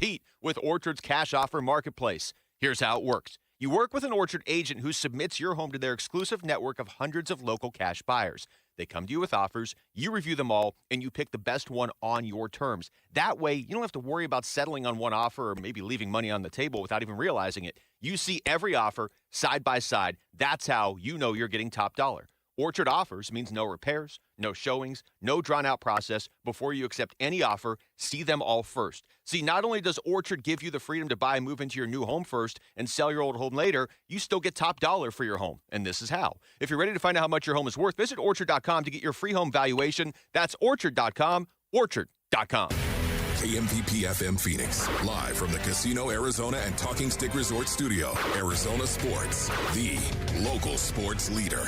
compete with Orchard's cash offer marketplace. Here's how it works. You work with an Orchard agent who submits your home to their exclusive network of hundreds of local cash buyers. They come to you with offers, you review them all, and you pick the best one on your terms. That way, you don't have to worry about settling on one offer or maybe leaving money on the table without even realizing it. You see every offer side by side. That's how you know you're getting top dollar. Orchard offers means no repairs, no showings, no drawn-out process. Before you accept any offer, see them all first. See, not only does Orchard give you the freedom to buy and move into your new home first and sell your old home later, you still get top dollar for your home. And this is how. If you're ready to find out how much your home is worth, visit Orchard.com to get your free home valuation. That's Orchard.com, Orchard.com. KMVP FM Phoenix, live from the Casino Arizona and Talking Stick Resort Studio. Arizona Sports, the local sports leader.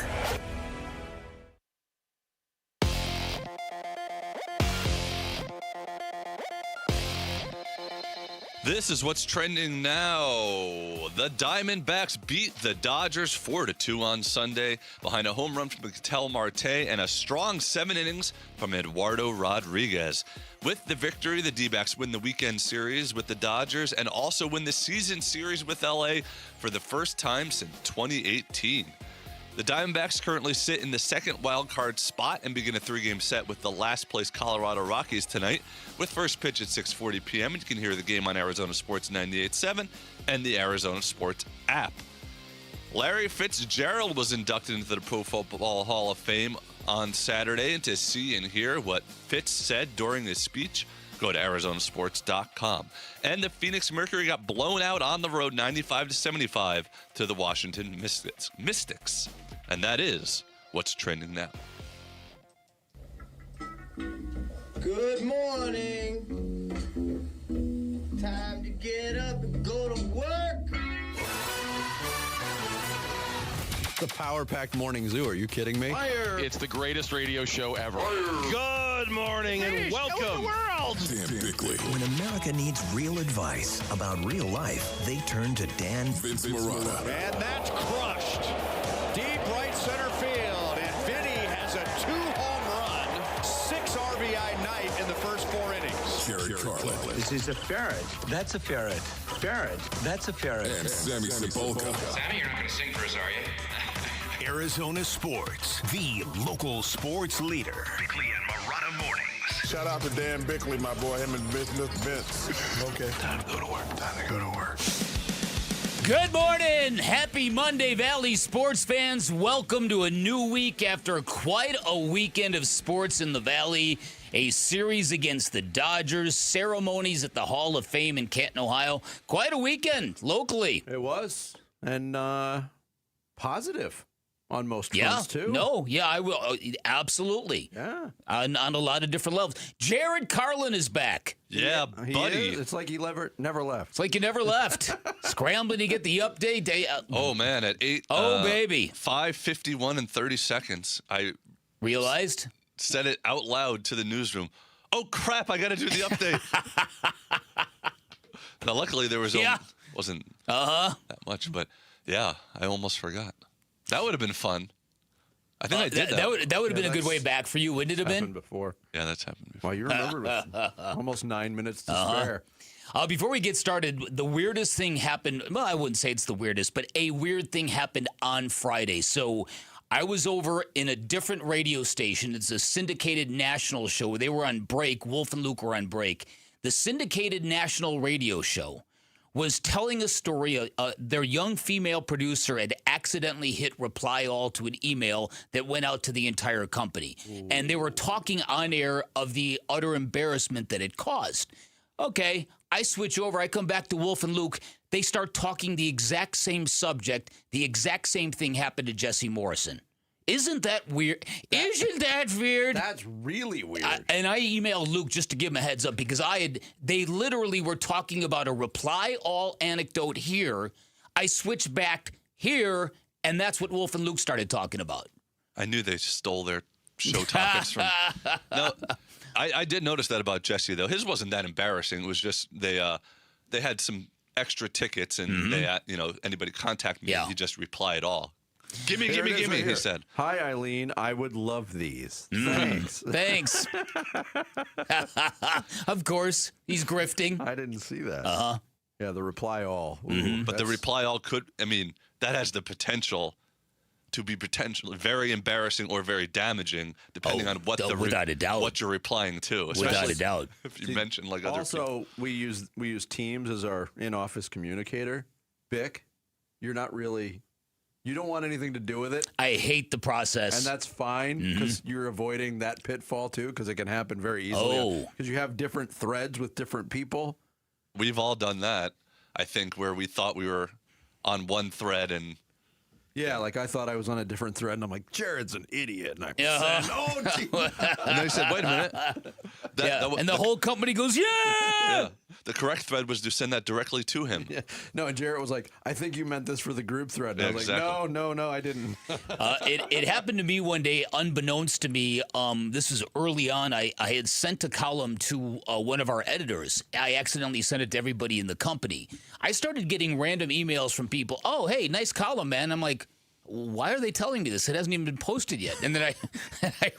This is what's trending now. The Diamondbacks beat the Dodgers 4-2 on Sunday behind a home run from Ketel Marte and a strong 7 innings from Eduardo Rodriguez. With the victory, the D-backs win the weekend series with the Dodgers and also win the season series with LA for the first time since 2018. The Diamondbacks currently sit in the second wildcard spot and begin a 3-game set with the last-place Colorado Rockies tonight with first pitch at 6:40 p.m. And you can hear the game on Arizona Sports 98.7 and the Arizona Sports app. Larry Fitzgerald was inducted into the Pro Football Hall of Fame on Saturday, and to see and hear what Fitz said during his speech, go to arizonasports.com. And the Phoenix Mercury got blown out on the road 95-75 to the Washington Mystics. And that is what's trending now. Good morning. Time to get up and go to work. The power-packed morning zoo. Are you kidding me? Fire. It's the greatest radio show ever. Good morning and welcome. Dan Bickley, When America needs real advice about real life, they turn to Dan Vince Marotta, And that's crushed. Deep right center field. And Vinny has a 2-home run, 6 RBI night in the first 4 innings. Jared Carlin, This is a ferret. That's a ferret. Ferret. That's a ferret. and Sammy Sepulka. Sammy, you're not going to sing for us, are you? Arizona Sports, the local sports leader. Bickley and Marotta mornings. Shout out to Dan Bickley, my boy, him and Vince. Okay. Time to go to work. Time to go to work. Good morning. Happy Monday, Valley sports fans. Welcome to a new week after quite a weekend of sports in the Valley. A series against the Dodgers, ceremonies at the Hall of Fame in Canton, Ohio. Quite a weekend locally. It was. And positive on most Yeah, fronts, too. no, yeah, I will. Absolutely. Yeah. On a lot of different levels. Jared Carlin is back. Yeah, He buddy. is. It's like he never left. It's like you never left. Scrambling to get the update. Oh, man, at 8. Baby. 5:51 and 30 seconds, I Realized? said it out loud to the newsroom. Oh, crap, I got to do the update. Now, luckily, there was wasn't that much, but yeah, I almost forgot. That would have been fun. I think I did that. That would have been a good way back for you, wouldn't it have Happened been? before. Yeah, that's happened before. Well, you remember with almost 9 minutes to spare. Before we get started, the weirdest thing happened. Well, I wouldn't say it's the weirdest, but a weird thing happened on Friday. So I was over in a different radio station. It's a syndicated national show. They were on break. Wolf and Luke were on break. The syndicated national radio show was telling a story. Their young female producer had accidentally hit reply all to an email that went out to the entire company. Ooh. And they were talking on air of the utter embarrassment that it caused. Okay, I switch over. I come back to Wolf and Luke. They start talking the exact same subject. The exact same thing happened to Jesse Morrison. Isn't that weird? Isn't that weird? That's really weird. And I emailed Luke just to give him a heads up because they literally were talking about a reply all anecdote here. I switched back here, and that's what Wolf and Luke started talking about. I knew they stole their show topics from. No, I did notice that about Jesse though. His wasn't that embarrassing. It was just they had some extra tickets, and they anybody contact me, he just replied all. Gimme, he said. Hi, Eileen. I would love these. Thanks. Thanks. Of course, he's grifting. I didn't see that. Uh-huh. Yeah, the reply all. But the reply all could, that has the potential to be potentially very embarrassing or very damaging, depending on what without a doubt. what you're replying to. Without a doubt. If you mention like other also, we use Teams as our in-office communicator. Bick, you're not really. You don't want anything to do with it. I hate the process. And that's fine because you're avoiding that pitfall too, because it can happen very easily. Because you have different threads with different people. We've all done that, I think, where we thought we were on one thread and. Yeah, like I thought I was on a different thread, and I'm like, Jared's an idiot. And I said, oh, gee. And then he said, wait a minute. And the whole company goes, yeah! The correct thread was to send that directly to him. Yeah. No, and Jared was like, I think you meant this for the group thread. And I was like, no, I didn't. It happened to me one day, unbeknownst to me. This was early on. I had sent a column to one of our editors. I accidentally sent it to everybody in the company. I started getting random emails from people. Oh, hey, nice column, man. I'm like, why are they telling me this? It hasn't even been posted yet. And then I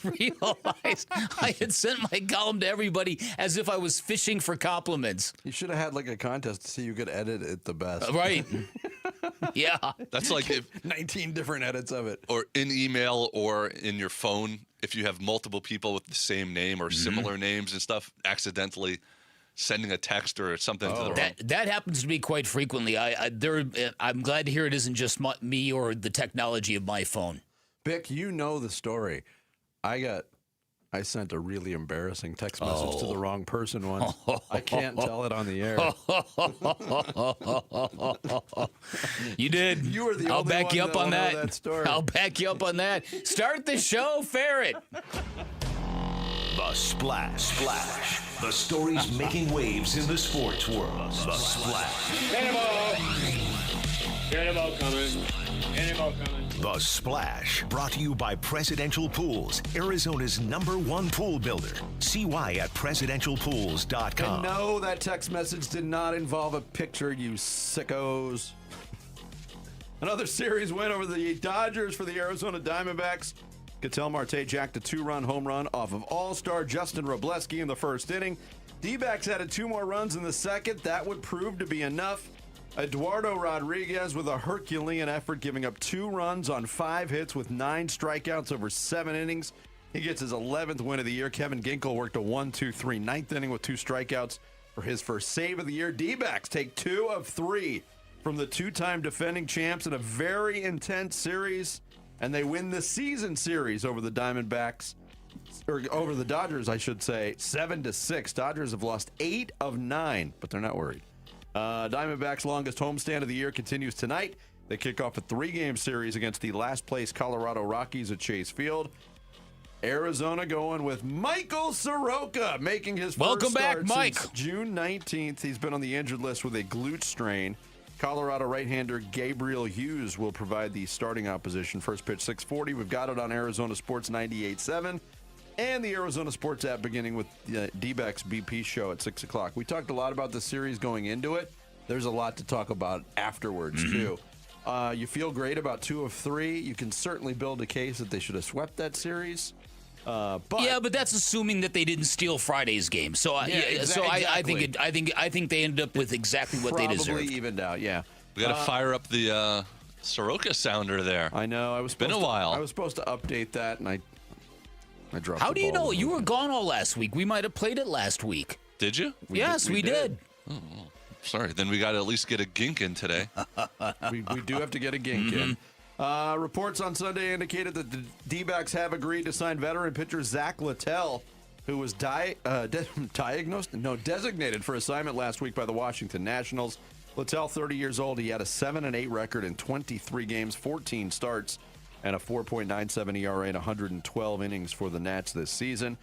realized I had sent my column to everybody as if I was fishing for compliments. You should have had like a contest to see who could edit it the best. Right. Yeah. That's like 19 different edits of it. Or in email or in your phone, if you have multiple people with the same name or similar names and stuff, accidentally sending a text or something to the wrong. That happens to me quite frequently. I'm glad to hear it isn't just me or the technology of my phone. Bick, you know the story. I sent a really embarrassing text message to the wrong person once. I can't tell it on the air. You did. You were the I'll only back one you up that on will know that. that story. I'll back you up on that. Start the show, Ferret. The Splash. The stories making waves in the sports world. The Splash. Cannonball coming. The Splash, brought to you by Presidential Pools, Arizona's #1 pool builder. See why at presidentialpools.com. And no, that text message did not involve a picture, you sickos. Another series win over the Dodgers for the Arizona Diamondbacks. Ketel Marte jacked a 2-run home run off of All-Star Justin Robleski in the first inning. D-backs added 2 more runs in the second. That would prove to be enough. Eduardo Rodriguez with a Herculean effort, giving up 2 runs on 5 hits with 9 strikeouts over 7 innings. He gets his 11th win of the year. Kevin Ginkel worked a 1-2-3 ninth inning with 2 strikeouts for his first save of the year. D-backs take 2 of 3 from the 2-time defending champs in a very intense series, and they win the season series over the Diamondbacks, or over the Dodgers, I should say, 7-6. Dodgers have lost 8 of 9, but they're not worried. Diamondbacks' longest homestand of the year continues tonight. They kick off a 3-game series against the last-place Colorado Rockies at Chase Field. Arizona going with Michael Soroka, making his first start since June 19th. He's been on the injured list with a glute strain. Colorado right-hander Gabriel Hughes will provide the starting opposition. First pitch 6:40. We've got it on Arizona Sports 98.7 and the Arizona Sports app, beginning with the D-backs BP show at 6 o'clock. We talked a lot about the series going into it. There's a lot to talk about afterwards, too. You feel great about 2 of 3. You can certainly build a case that they should have swept that series. But that's assuming that they didn't steal Friday's game. So I think they ended up with exactly what they deserved. Probably evened out. Yeah. We got to fire up the Soroka sounder there. I know. It's been a while. I was supposed to update that, and I dropped. How do you know? You were gone all last week. We might have played it last week. Did you? Yes, we did. Oh, sorry. Then we got to at least get a gink in today. we do have to get a gink in. Reports on Sunday indicated that the D-backs have agreed to sign veteran pitcher Zach Littell, who was designated for assignment last week by the Washington Nationals. Littell, 30 years old, he had a 7-8 record in 23 games, 14 starts, and a 4.97 ERA in 112 innings for the Nats this season.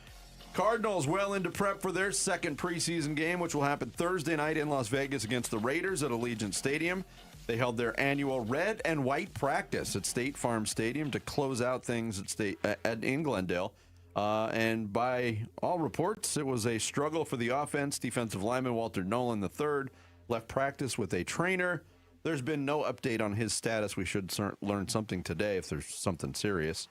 Cardinals well into prep for their second preseason game, which will happen Thursday night in Las Vegas against the Raiders at Allegiant Stadium. They held their annual red and white practice at State Farm Stadium to close out things in Glendale. And by all reports, it was a struggle for the offense. Defensive lineman Walter Nolan III left practice with a trainer. There's been no update on his status. We should learn something today if there's something serious.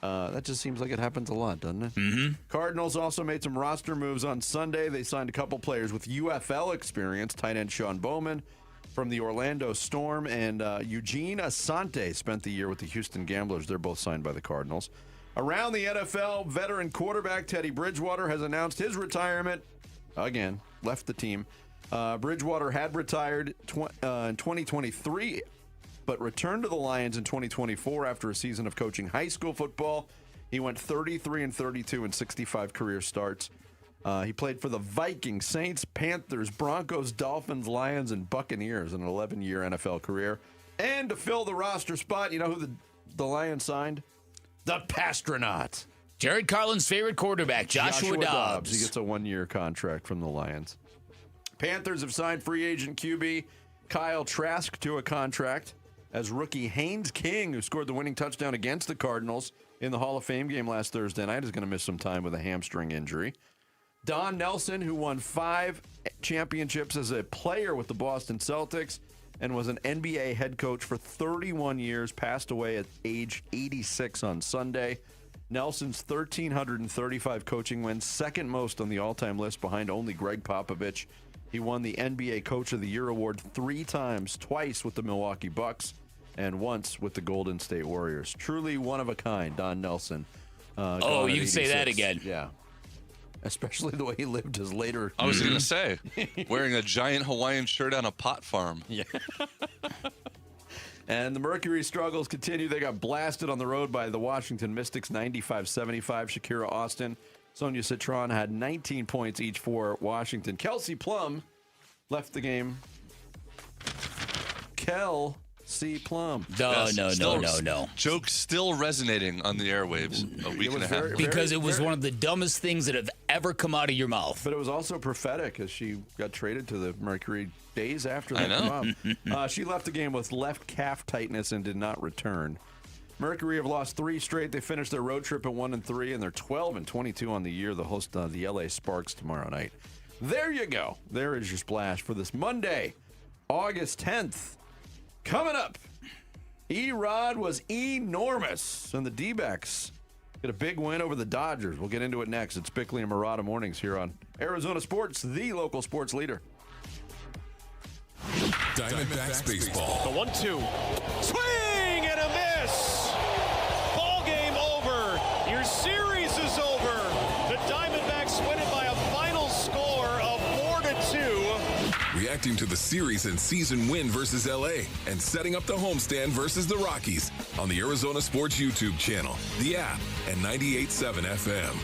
That just seems like it happens a lot, doesn't it? Mm-hmm. Cardinals also made some roster moves on Sunday. They signed a couple players with UFL experience, tight end Sean Bowman from the Orlando Storm, and Eugene Asante spent the year with the Houston Gamblers. They're both signed by the Cardinals. Around the NFL, veteran quarterback Teddy Bridgewater has announced his retirement. Again, left the team. Bridgewater had retired in 2023, but returned to the Lions in 2024 after a season of coaching high school football. He went 33-32 in 65 career starts. He played for the Vikings, Saints, Panthers, Broncos, Dolphins, Lions, and Buccaneers in an 11-year NFL career. And to fill the roster spot, you know who the Lions signed? The Pastronaut. Jared Carlin's favorite quarterback, Joshua Dobbs. He gets a one-year contract from the Lions. Panthers have signed free agent QB Kyle Trask to a contract, as rookie Haynes King, who scored the winning touchdown against the Cardinals in the Hall of Fame game last Thursday night, is going to miss some time with a hamstring injury. Don Nelson, who won 5 championships as a player with the Boston Celtics and was an NBA head coach for 31 years, passed away at age 86 on Sunday. Nelson's 1,335 coaching wins, second most on the all-time list behind only Greg Popovich. He won the NBA Coach of the Year award 3 times, twice with the Milwaukee Bucks and once with the Golden State Warriors. Truly one of a kind, Don Nelson. Oh, you can say that again. Yeah. Especially the way he lived his later... I was going to say, wearing a giant Hawaiian shirt on a pot farm. Yeah. And the Mercury struggles continue. They got blasted on the road by the Washington Mystics, 95-75. Shakira Austin, Sonia Citron had 19 points each for Washington. Kelsey Plum left the game. Kelsey Plum. No. Joke still resonating on the airwaves a week and a half. Because it was one of the dumbest things that have ever come out of your mouth. But it was also prophetic as she got traded to the Mercury days after that. I know. She left the game with left calf tightness and did not return. Mercury have lost 3 straight. They finished their road trip at 1-3, and they're 12-22 on the year. They'll host the LA Sparks tomorrow night. There you go. There is your splash for this Monday, August 10th. Coming up, E-Rod was enormous, and the D-backs get a big win over the Dodgers. We'll get into it next. It's Bickley and Murata Mornings here on Arizona Sports, the local sports leader. Diamondbacks baseball. The 1-2. Swing and a miss. Ball game over. Your series is over. The Diamondbacks win it by a final score of 4-2. Reacting to the series and season win versus LA and setting up the homestand versus the Rockies on the Arizona Sports YouTube channel, the app, and 98.7 FM.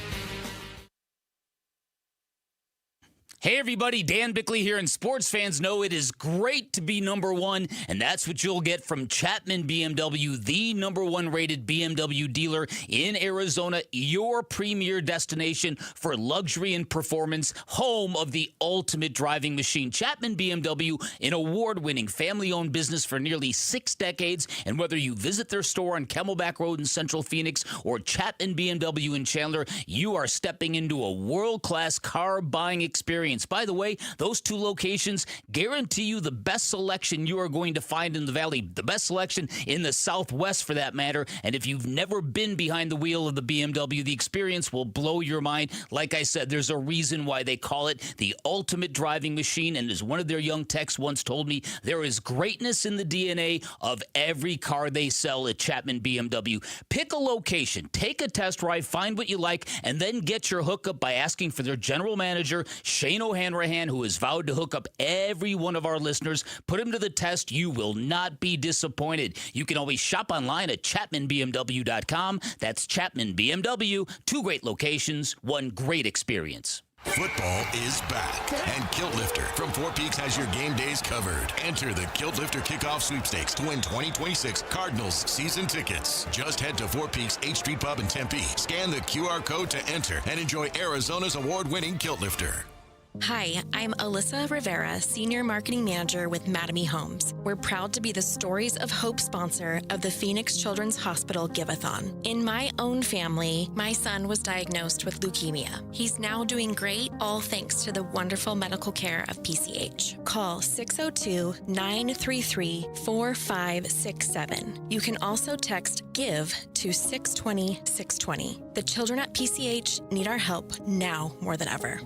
Hey everybody, Dan Bickley here, and sports fans know it is great to be number one, and that's what you'll get from Chapman BMW, the number 1 rated BMW dealer in Arizona, your premier destination for luxury and performance, home of the ultimate driving machine. Chapman BMW, an award-winning family-owned business for nearly 6 decades, and whether you visit their store on Camelback Road in Central Phoenix or Chapman BMW in Chandler, you are stepping into a world-class car buying experience. By the way, those 2 locations guarantee you the best selection you are going to find in the Valley, the best selection in the Southwest for that matter. And if you've never been behind the wheel of the BMW, the experience will blow your mind. Like I said, there's a reason why they call it the ultimate driving machine. And as one of their young techs once told me, there is greatness in the DNA of every car they sell at Chapman BMW. Pick a location, take a test drive, find what you like, and then get your hookup by asking for their general manager, Shane O'Hanrahan, who has vowed to hook up every one of our listeners. Put him to the test. You will not be disappointed. You can always shop online at ChapmanBMW.com. That's Chapman BMW. 2 great locations, 1 great experience. Football is back, and Kilt Lifter from Four Peaks has your game days covered. Enter the Kilt Lifter Kickoff Sweepstakes to win 2026 Cardinals season tickets. Just head to Four Peaks 8th Street Pub in Tempe, scan the QR code to enter, and enjoy Arizona's award-winning Kilt Lifter. Hi, I'm Alyssa Rivera, Senior Marketing Manager with Mattamy Homes. We're proud to be the Stories of Hope sponsor of the Phoenix Children's Hospital Give-a-thon. In my own family, my son was diagnosed with leukemia. He's now doing great, all thanks to the wonderful medical care of PCH. Call 602-933-4567. You can also text GIVE to 620-620. The children at PCH need our help now more than ever.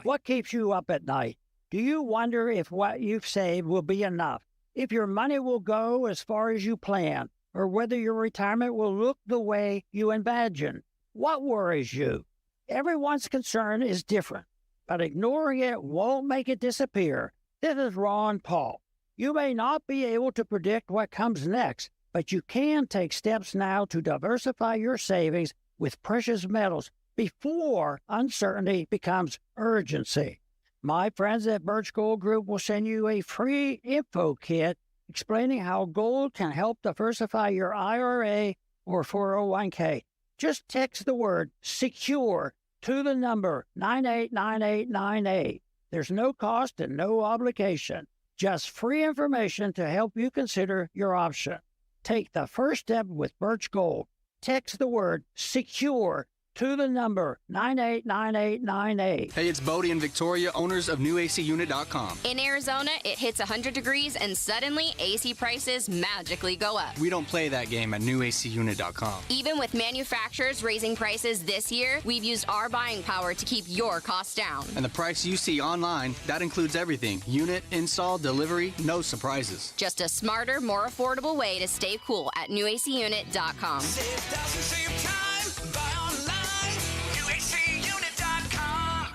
What keeps you up at night? Do you wonder if what you've saved will be enough? If your money will go as far as you plan? Or whether your retirement will look the way you imagine? What worries you? Everyone's concern is different, but ignoring it won't make it disappear. This is Ron Paul. You may not be able to predict what comes next, but you can take steps now to diversify your savings with precious metals before uncertainty becomes urgency. My friends at Birch Gold Group will send you a free info kit explaining how gold can help diversify your IRA or 401k. Just text the word SECURE to the number 989898. There's no cost and no obligation. Just free information to help you consider your option. Take the first step with Birch Gold. Text the word SECURE to the number 989898. Hey, it's Bodie and Victoria, owners of NewACUnit.com. In Arizona, it hits 100 degrees and suddenly AC prices magically go up. We don't play that game at NewACUnit.com. Even with manufacturers raising prices this year, we've used our buying power to keep your costs down. And the price you see online, that includes everything. Unit, install, delivery, no surprises. Just a smarter, more affordable way to stay cool at NewACUnit.com. Save thousands, save time, buy online.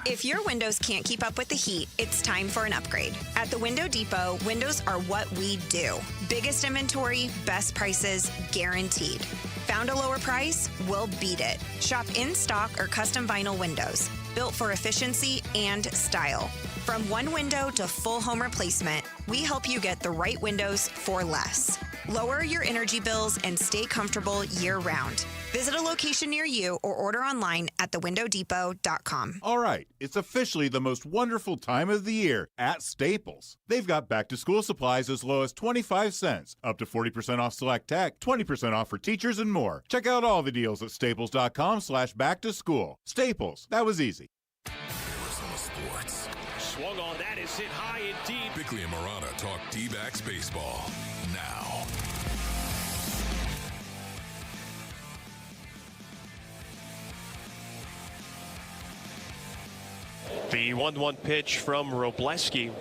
If your windows can't keep up with the heat, it's time for an upgrade. At the Window Depot, windows are what we do. Biggest inventory, best prices, guaranteed. Found a lower price? We'll beat it. Shop in stock or custom vinyl windows, built for efficiency and style. From one window to full home replacement, we help you get the right windows for less. Lower your energy bills and stay comfortable year-round. Visit a location near you or order online at thewindowdepot.com. All right, it's officially the most wonderful time of the year at Staples. They've got back-to-school supplies as low as 25 cents, up to 40% off select tech, 20% off for teachers, and more. Check out all the deals at staples.com/back-to-school. Staples, that was easy. Arizona Sports. Swung on that, is hit high and deep. Bickley and Marana talk D-backs baseball now. The 1-1 pitch from Robleski.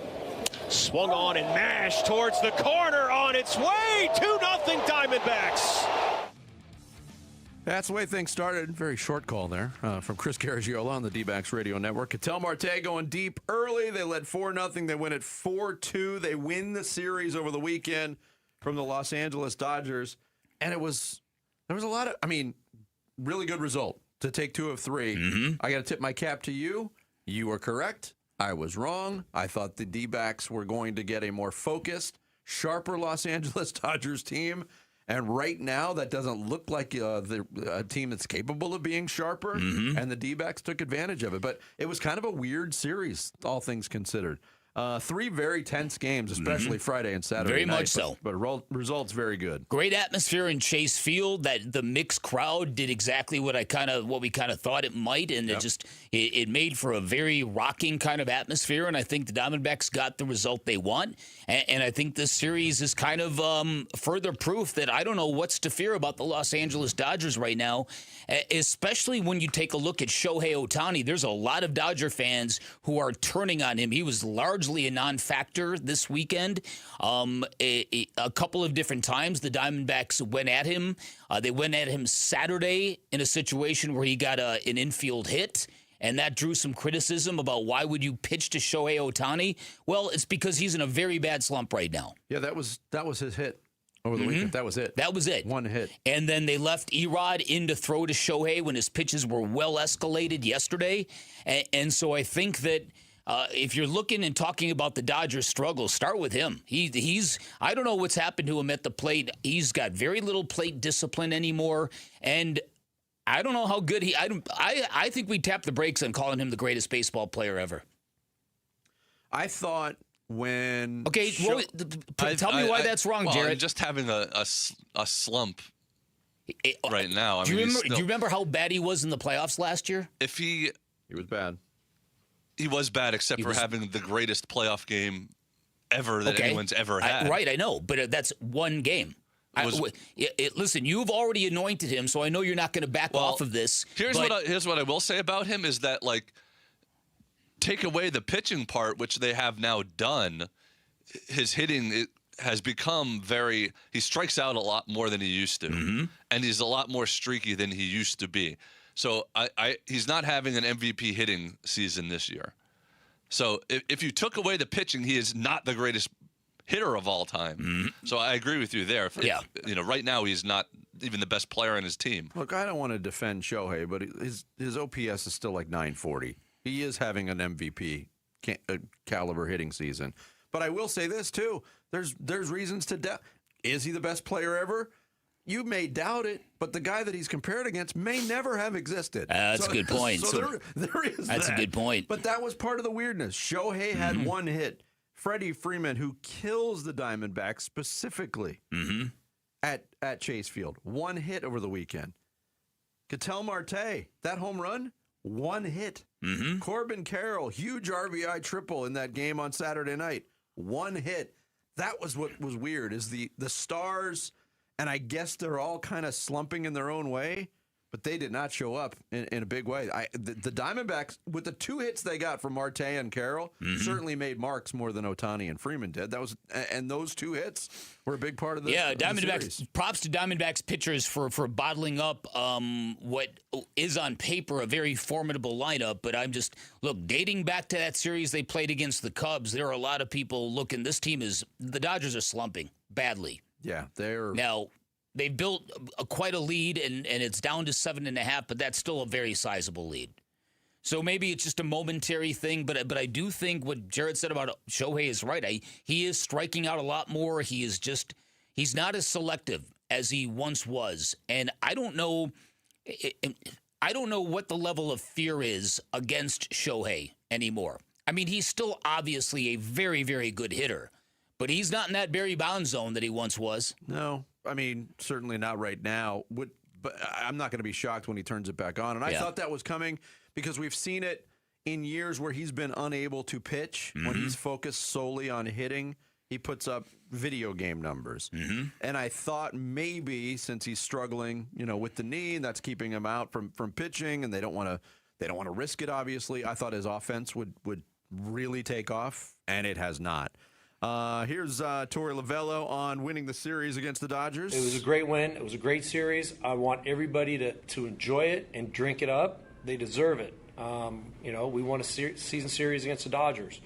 Swung on and mashed towards the corner on its way. 2-0 Diamondbacks. That's the way things started. Very short call there from Chris Garagiola on the D-backs Radio Network. Ketel Marte going deep early. They led 4-0. They win at 4-2. They win the series over the weekend from the Los Angeles Dodgers. And there was a lot of, really good result to take 2 of 3. Mm-hmm. I got to tip my cap to you. You were correct. I was wrong. I thought the D-backs were going to get a more focused, sharper Los Angeles Dodgers team. And right now, that doesn't look like a team that's capable of being sharper. Mm-hmm. And the D-backs took advantage of it. But it was kind of a weird series, all things considered. 3 very tense games, especially Friday and Saturday Very night, much so. But results very good. Great atmosphere in Chase Field. That the mixed crowd did exactly what we kind of thought it might, and it made for a very rocking kind of atmosphere. And I think the Diamondbacks got the result they want. And I think this series is kind of further proof that I don't know what's to fear about the Los Angeles Dodgers right now, especially when you take a look at Shohei Ohtani. There's a lot of Dodger fans who are turning on him. He was largely a non-factor this weekend. A couple of different times the Diamondbacks went at him. They went at him Saturday in a situation where he got an infield hit, and that drew some criticism about why would you pitch to Shohei Ohtani? Well, it's because he's in a very bad slump right now. Yeah, that was his hit over the weekend. That was it. That was it. One hit. And then they left Erod in to throw to Shohei when his pitches were well escalated yesterday. And so I think that if you're looking and talking about the Dodgers' struggle, start with him. He's I don't know what's happened to him at the plate. He's got very little plate discipline anymore, and I don't know how good I think we tapped the brakes on calling him the greatest baseball player ever. I thought when... Okay, tell me why that's wrong, Jared. Just having a slump right now. Do you remember how bad he was in the playoffs last year? He was bad. He was bad, except for having the greatest playoff game ever that anyone's ever had. Right, I know, but that's one game. Listen, you've already anointed him, so I know you're not going to back off of this. Here's what I will say about him is that, like, take away the pitching part, which they have now done, his hitting has become he strikes out a lot more than he used to, and he's a lot more streaky than he used to be. So he's not having an MVP hitting season this year. So if you took away the pitching, he is not the greatest hitter of all time. So I agree with you there. Right now he's not even the best player on his team. Look, I don't want to defend Shohei, but his OPS is still like 940. He is having an MVP caliber hitting season. But I will say this too: there's reasons to doubt. Is he the best player ever? You may doubt it, but the guy that he's compared against may never have existed. That's a good point. So there is that's a good point. But that was part of the weirdness. Shohei had one hit. Freddie Freeman, who kills the Diamondbacks specifically at Chase Field, one hit over the weekend. Ketel Marte, that home run, one hit. Corbin Carroll, huge RBI triple in that game on Saturday night, one hit. That was what was weird, is the Stars, and I guess they're all kind of slumping in their own way, but they did not show up in a big way. The Diamondbacks, with the two hits they got from Marte and Carroll, certainly made marks more than Ohtani and Freeman did. And those two hits were a big part of the Diamondbacks. Props to Diamondbacks pitchers for bottling up what is on paper a very formidable lineup. But dating back to that series they played against the Cubs, there are a lot of people looking. This team the Dodgers are slumping badly. Yeah, they're now. They built quite a lead, and it's down to 7.5, but that's still a very sizable lead. So maybe it's just a momentary thing, but I do think what Jared said about Shohei is right. He is striking out a lot more. He's not as selective as he once was, and I don't know what the level of fear is against Shohei anymore. I mean, he's still obviously a very, very good hitter, but he's not in that Barry Bonds zone that he once was. No. I mean, certainly not right now. But I'm not going to be shocked when he turns it back on. And I thought that was coming because we've seen it in years where he's been unable to pitch. When he's focused solely on hitting, he puts up video game numbers. And I thought maybe since he's struggling, with the knee, and that's keeping him out from pitching, and they don't want to risk it. Obviously, I thought his offense would really take off, and it has not. Here's Torey Lovullo on winning the series against the Dodgers. It was a great win. It was a great series. I want everybody to enjoy it and drink it up. They deserve it. We won a season series against the Dodgers.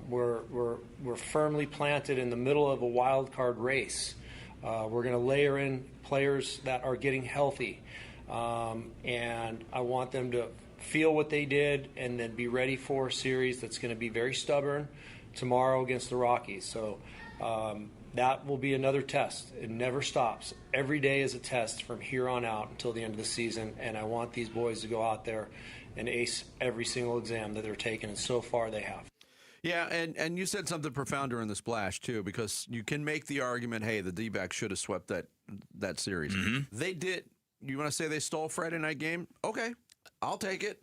We're firmly planted in the middle of a wild card race. We're going to layer in players that are getting healthy, and I want them to feel what they did and then be ready for a series that's going to be very stubborn tomorrow against the Rockies. So that will be another test. It never stops. Every day is a test from here on out until the end of the season, and I want these boys to go out there and ace every single exam that they're taking, and so far they have. Yeah, and you said something profound during the splash, too, because you can make the argument, hey, the D-backs should have swept that series. They did. You want to say they stole Friday night game? Okay. I'll take it.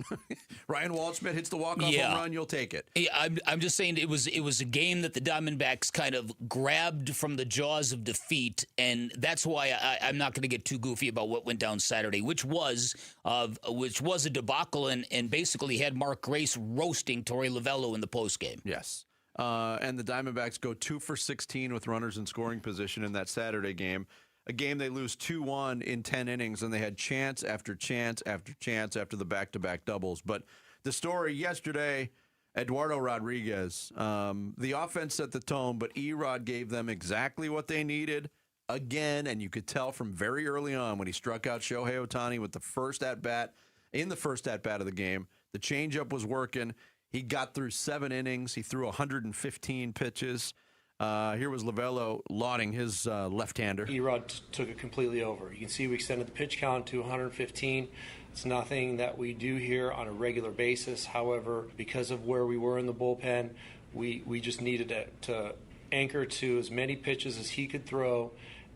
Ryan Waldschmidt hits the walk-off home run. You'll take it. Yeah, I'm just saying it was a game that the Diamondbacks kind of grabbed from the jaws of defeat, and that's why I'm not going to get too goofy about what went down Saturday, which was a debacle, and basically had Mark Grace roasting Torey Lovullo in the postgame. Yes. And the Diamondbacks go 2 for 16 with runners in scoring position in that Saturday game. A game they lose 2-1 in 10 innings, and they had chance after chance after chance after the back-to-back doubles. But the story yesterday, Eduardo Rodriguez, the offense set the tone, but Erod gave them exactly what they needed again, and you could tell from very early on when he struck out Shohei Ohtani with the first at-bat of the game. The changeup was working. He got through 7 innings. He threw 115 pitches. Here was Lovullo lauding his left-hander. Erod took it completely over. You can see we extended the pitch count to 115. It's nothing that we do here on a regular basis. However, because of where we were in the bullpen, We just needed to anchor to as many pitches as he could throw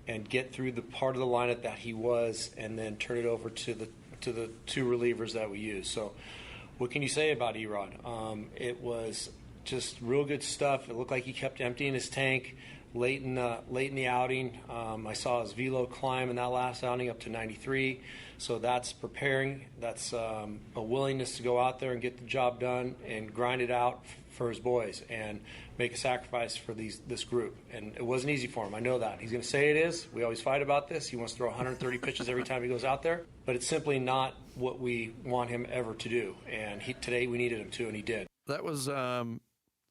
and get through the part of the lineup that he was, and then turn it over to the two relievers that we use. So what can you say about Erod? It was just real good stuff. It looked like he kept emptying his tank late in the outing. I saw his velo climb in that last outing up to 93. So that's preparing. That's a willingness to go out there and get the job done and grind it out for his boys and make a sacrifice for this group. And it wasn't easy for him. I know that. He's going to say it is. We always fight about this. He wants to throw 130 pitches every time he goes out there. But it's simply not what we want him ever to do. And today we needed him to, and he did. That was a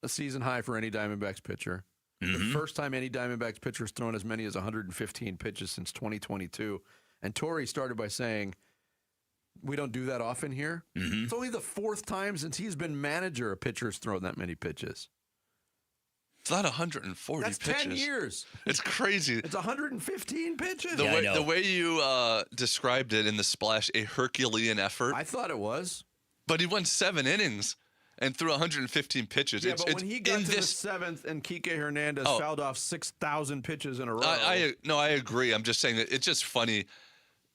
season high for any Diamondbacks pitcher. The first time any Diamondbacks pitcher has thrown as many as 115 pitches since 2022. And Torrey started by saying, we don't do that often here. It's only the fourth time since he's been manager a pitcher's thrown that many pitches. It's not 140 That's pitches. 10 years. It's crazy. It's 115 pitches. The way you described it in the splash, a Herculean effort. I thought it was. But he won 7 innings and threw 115 pitches. Yeah, but when he got to the seventh and Kike Hernandez fouled off 6,000 pitches in a row. I agree. I'm just saying that it's just funny.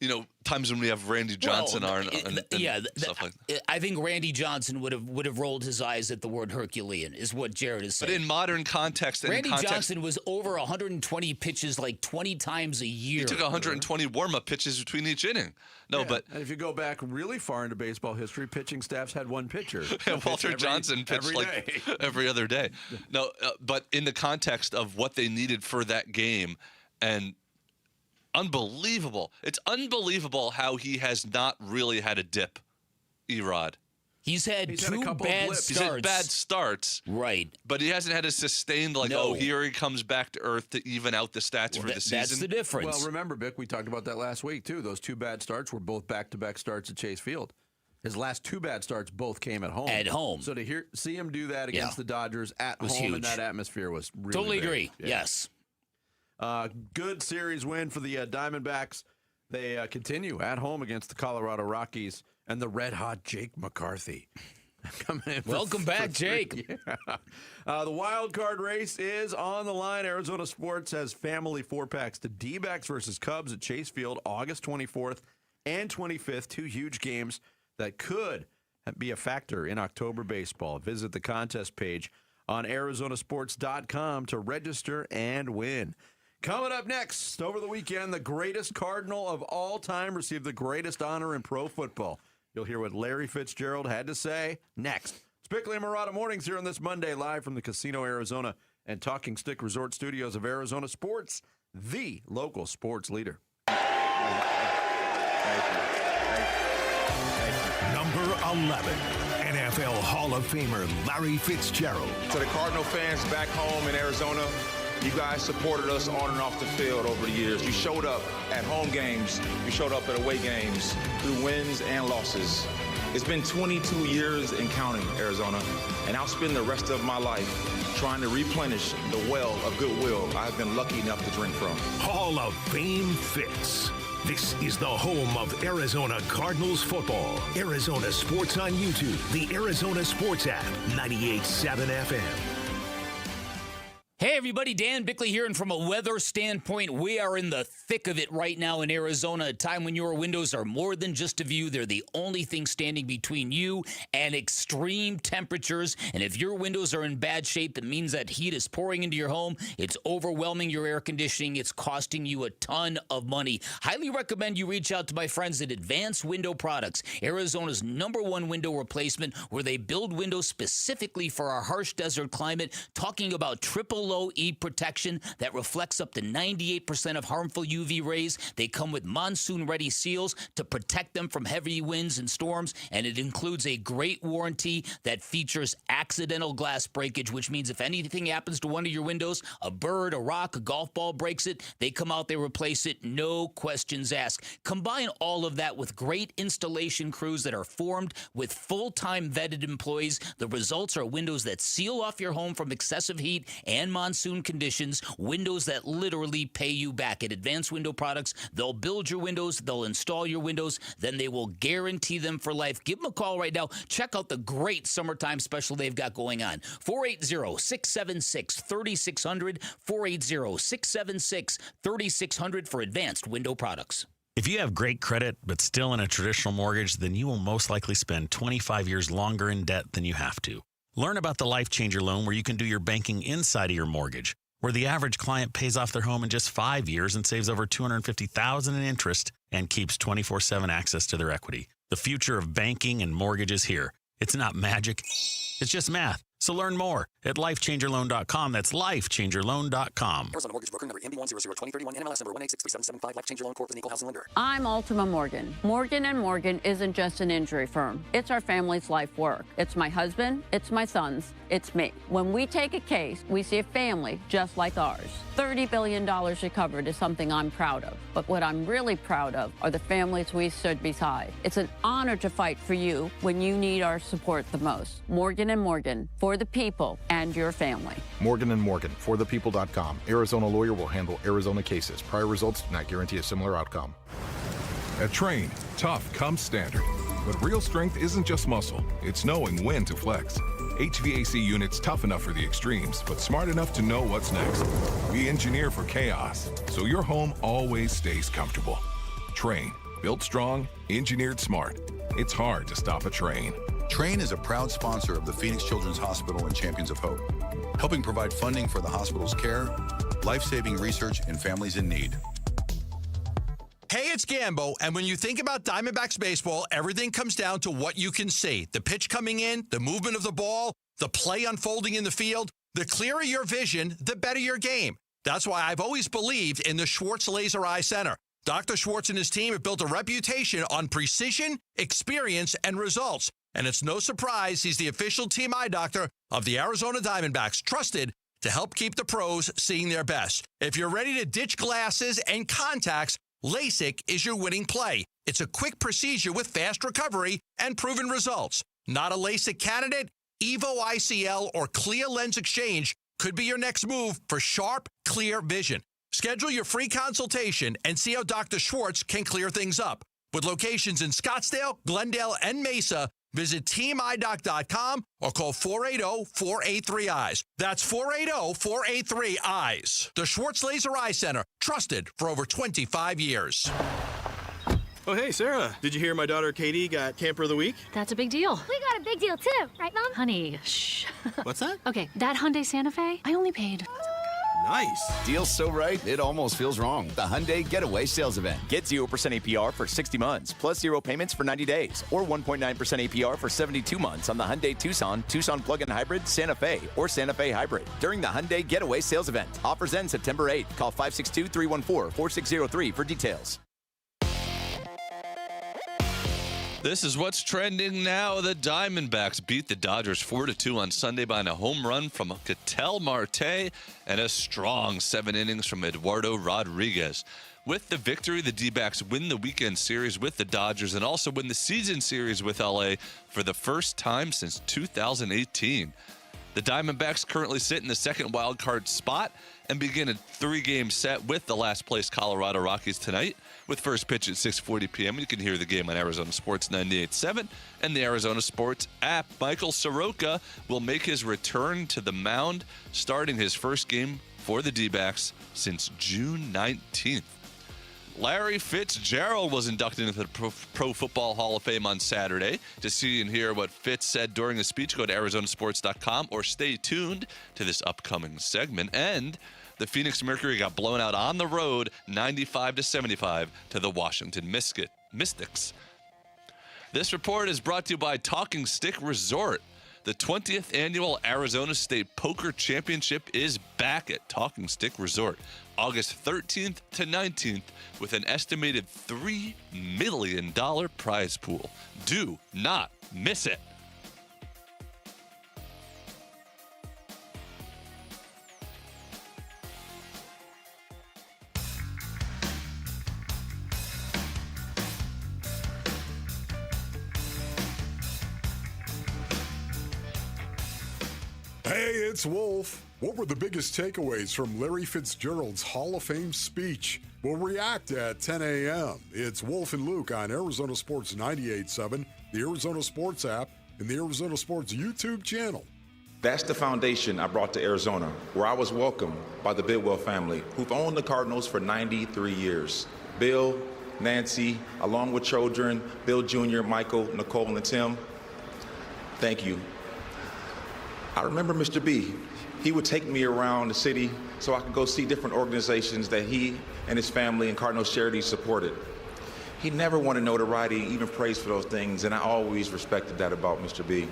You know, times when we have Randy Johnson stuff like that. I think Randy Johnson would have rolled his eyes at the word Herculean, is what Jared is saying. But in modern context, Randy Johnson was over 120 pitches like 20 times a year. He took 120 warm-up pitches between each inning. But and if you go back really far into baseball history, pitching staffs had one pitcher. Walter Johnson pitched like every other day. But in the context of what they needed for that game, and unbelievable. It's unbelievable how he has not really had a dip, Erod. He's had two bad starts. He's had bad starts. Right. But he hasn't had a sustained, here he comes back to earth to even out the stats for the season. That's the difference. Well, remember, Bick, we talked about that last week, too. Those 2 bad starts were both back-to-back starts at Chase Field. His last 2 bad starts both came at home. At home. So to see him do that against the Dodgers at home huge. in that atmosphere was really Totally big. agree. Yeah. Yes. Good series win for the Diamondbacks. They continue at home against the Colorado Rockies and the red-hot Jake McCarthy. Coming in Welcome back, Jake. The wild card race is on the line. Arizona Sports has family 4-packs to D-backs versus Cubs at Chase Field, August 24th and 25th. 2 huge games that could be a factor in October baseball. Visit the contest page on arizonasports.com to register and win. Coming up next, over the weekend, the greatest Cardinal of all time received the greatest honor in pro football. You'll hear what Larry Fitzgerald had to say next. It's Bickley and Marotta Mornings here on this Monday, live from the Casino Arizona and Talking Stick Resort Studios of Arizona Sports, the local sports leader. Number 11, NFL Hall of Famer Larry Fitzgerald. To the Cardinal fans back home in Arizona, you guys supported us on and off the field over the years. You showed up at home games. You showed up at away games through wins and losses. It's been 22 years and counting, Arizona, and I'll spend the rest of my life trying to replenish the well of goodwill I've been lucky enough to drink from. Hall of Fame Fitz. This is the home of Arizona Cardinals football. Arizona Sports on YouTube, the Arizona Sports app, 98.7 FM. Hey everybody, Dan Bickley here, and from a weather standpoint, we are in the thick of it right now in Arizona, a time when your windows are more than just a view. They're the only thing standing between you and extreme temperatures, and if your windows are in bad shape, that means that heat is pouring into your home. It's overwhelming your air conditioning. It's costing you a ton of money. Highly recommend you reach out to my friends at Advanced Window Products, Arizona's #1 window replacement, where they build windows specifically for our harsh desert climate, talking about triple low E protection that reflects up to 98% of harmful UV rays. They come with monsoon-ready seals to protect them from heavy winds and storms, and it includes a great warranty that features accidental glass breakage, which means if anything happens to one of your windows, a bird, a rock, a golf ball breaks it, they come out, they replace it, no questions asked. Combine all of that with great installation crews that are formed with full-time vetted employees. The results are windows that seal off your home from excessive heat and monsoon monsoon conditions, windows that literally pay you back. At Advanced Window Products, they'll build your windows, they'll install your windows, then they will guarantee them for life. Give them a call right now. Check out the great summertime special they've got going on. 480-676-3600, 480-676-3600 for Advanced Window Products. If you have great credit but still in a traditional mortgage, then you will most likely spend 25 years longer in debt than you have to. Learn about the Life Changer loan where you can do your banking inside of your mortgage, where the average client pays off their home in just 5 years and saves over $250,000 in interest and keeps 24/7 access to their equity. The future of banking and mortgages here. It's not magic. It's just math. So learn more at lifechangerloan.com. That's lifechangerloan.com. Arizona Mortgage Broker number MB1002031, NMLS number 1863775, Life Changer Loan Corp. with an equal housing lender. I'm Ultima Morgan. Morgan & Morgan isn't just an injury firm. It's our family's life work. It's my husband, it's my sons, it's me. When we take a case, we see a family just like ours. $30 billion recovered is something I'm proud of. But what I'm really proud of are the families we stood beside. It's an honor to fight for you when you need our support the most. Morgan & Morgan, for the people and your family. Morgan & Morgan, forthepeople.com. Arizona lawyer will handle Arizona cases. Prior results do not guarantee a similar outcome. At Train, tough comes standard. But real strength isn't just muscle, it's knowing when to flex. HVAC units tough enough for the extremes, but smart enough to know what's next. We engineer for chaos, so your home always stays comfortable. Train, built strong, engineered smart. It's hard to stop a train. Train is a proud sponsor of the Phoenix Children's Hospital and Champions of Hope, helping provide funding for the hospital's care, life-saving research, and families in need. Hey, it's Gambo, and when you think about Diamondbacks baseball, everything comes down to what you can see. The pitch coming in, the movement of the ball, the play unfolding in the field. The clearer your vision, the better your game. That's why I've always believed in the Schwartz Laser Eye Center. Dr. Schwartz and his team have built a reputation on precision, experience, and results. And it's no surprise he's the official team eye doctor of the Arizona Diamondbacks, trusted to help keep the pros seeing their best. If you're ready to ditch glasses and contacts, LASIK is your winning play. It's a quick procedure with fast recovery and proven results. Not a LASIK candidate? Evo ICL or Clear Lens Exchange could be your next move for sharp, clear vision. Schedule your free consultation and see how Dr. Schwartz can clear things up. With locations in Scottsdale, Glendale, and Mesa, visit teamidoc.com or call 480-483-EYES. That's 480-483-EYES. The Schwartz Laser Eye Center, trusted for over 25 years. Oh, hey, Sarah. Did you hear my daughter Katie got Camper of the Week? That's a big deal. We got a big deal too, right, Mom? Honey, shh. What's that? Okay, that Hyundai Santa Fe, I only paid. Nice. Deal's so right, it almost feels wrong. The Hyundai Getaway Sales Event. Get 0% APR for 60 months, plus 0 payments for 90 days, or 1.9% APR for 72 months on the Hyundai Tucson, Tucson Plug-in Hybrid, Santa Fe, or Santa Fe Hybrid. During the Hyundai Getaway Sales Event. Offers end September 8th. Call 562-314-4603 for details. This is what's trending now. The Diamondbacks beat the Dodgers 4-2 on Sunday behind a home run from Ketel Marte and a strong 7 innings from Eduardo Rodriguez. With the victory, the D-backs win the weekend series with the Dodgers and also win the season series with LA for the first time since 2018. The Diamondbacks currently sit in the second wild card spot and begin a 3-game set with the last-place Colorado Rockies tonight with first pitch at 6:40 p.m. You can hear the game on Arizona Sports 98.7 and the Arizona Sports app. Michael Soroka will make his return to the mound, starting his first game for the D-backs since June 19th. Larry Fitzgerald was inducted into the Pro Football Hall of Fame on Saturday. To see and hear what Fitz said during the speech, go to arizonasports.com or stay tuned to this upcoming segment. And the Phoenix Mercury got blown out on the road 95-75 to the Washington Mystics. This report is brought to you by Talking Stick Resort. The 20th annual Arizona State Poker Championship is back at Talking Stick Resort, August 13th to 19th, with an estimated $3 million prize pool. Do not miss it. Hey, Hey, it's Wolf. What were the biggest takeaways from Larry Fitzgerald's Hall of Fame speech? We'll react at 10 a.m. It's Wolf and Luke on Arizona Sports 98.7, the Arizona Sports app, and the Arizona Sports YouTube channel. That's the foundation I brought to Arizona, where I was welcomed by the Bidwell family, who've owned the Cardinals for 93 years. Bill, Nancy, along with children, Bill Jr., Michael, Nicole, and Tim, thank you. I remember Mr. B. He would take me around the city so I could go see different organizations that he and his family and Cardinals Charities supported. He never wanted notoriety, even praise for those things, and I always respected that about Mr. B.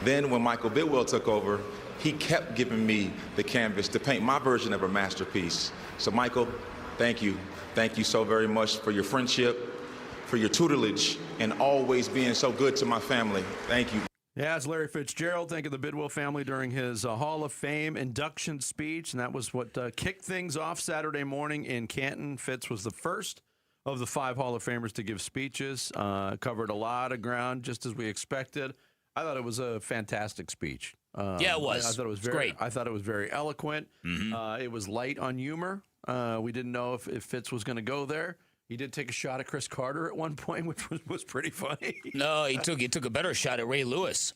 Then when Michael Bidwell took over, he kept giving me the canvas to paint my version of a masterpiece. So Michael, thank you. Thank you so very much for your friendship, for your tutelage, and always being so good to my family. Thank you. Yeah, it's Larry Fitzgerald thanking the Bidwell family during his Hall of Fame induction speech, and that was what kicked things off Saturday morning in Canton. Fitz was the first of the 5 Hall of Famers to give speeches, covered a lot of ground, just as we expected. I thought it was a fantastic speech. Yeah, it was. I thought it was great. I thought it was very eloquent. Mm-hmm. It was light on humor. We didn't know if Fitz was going to go there. He did take a shot at Chris Carter at one point, which was pretty funny. No, he took a better shot at Ray Lewis.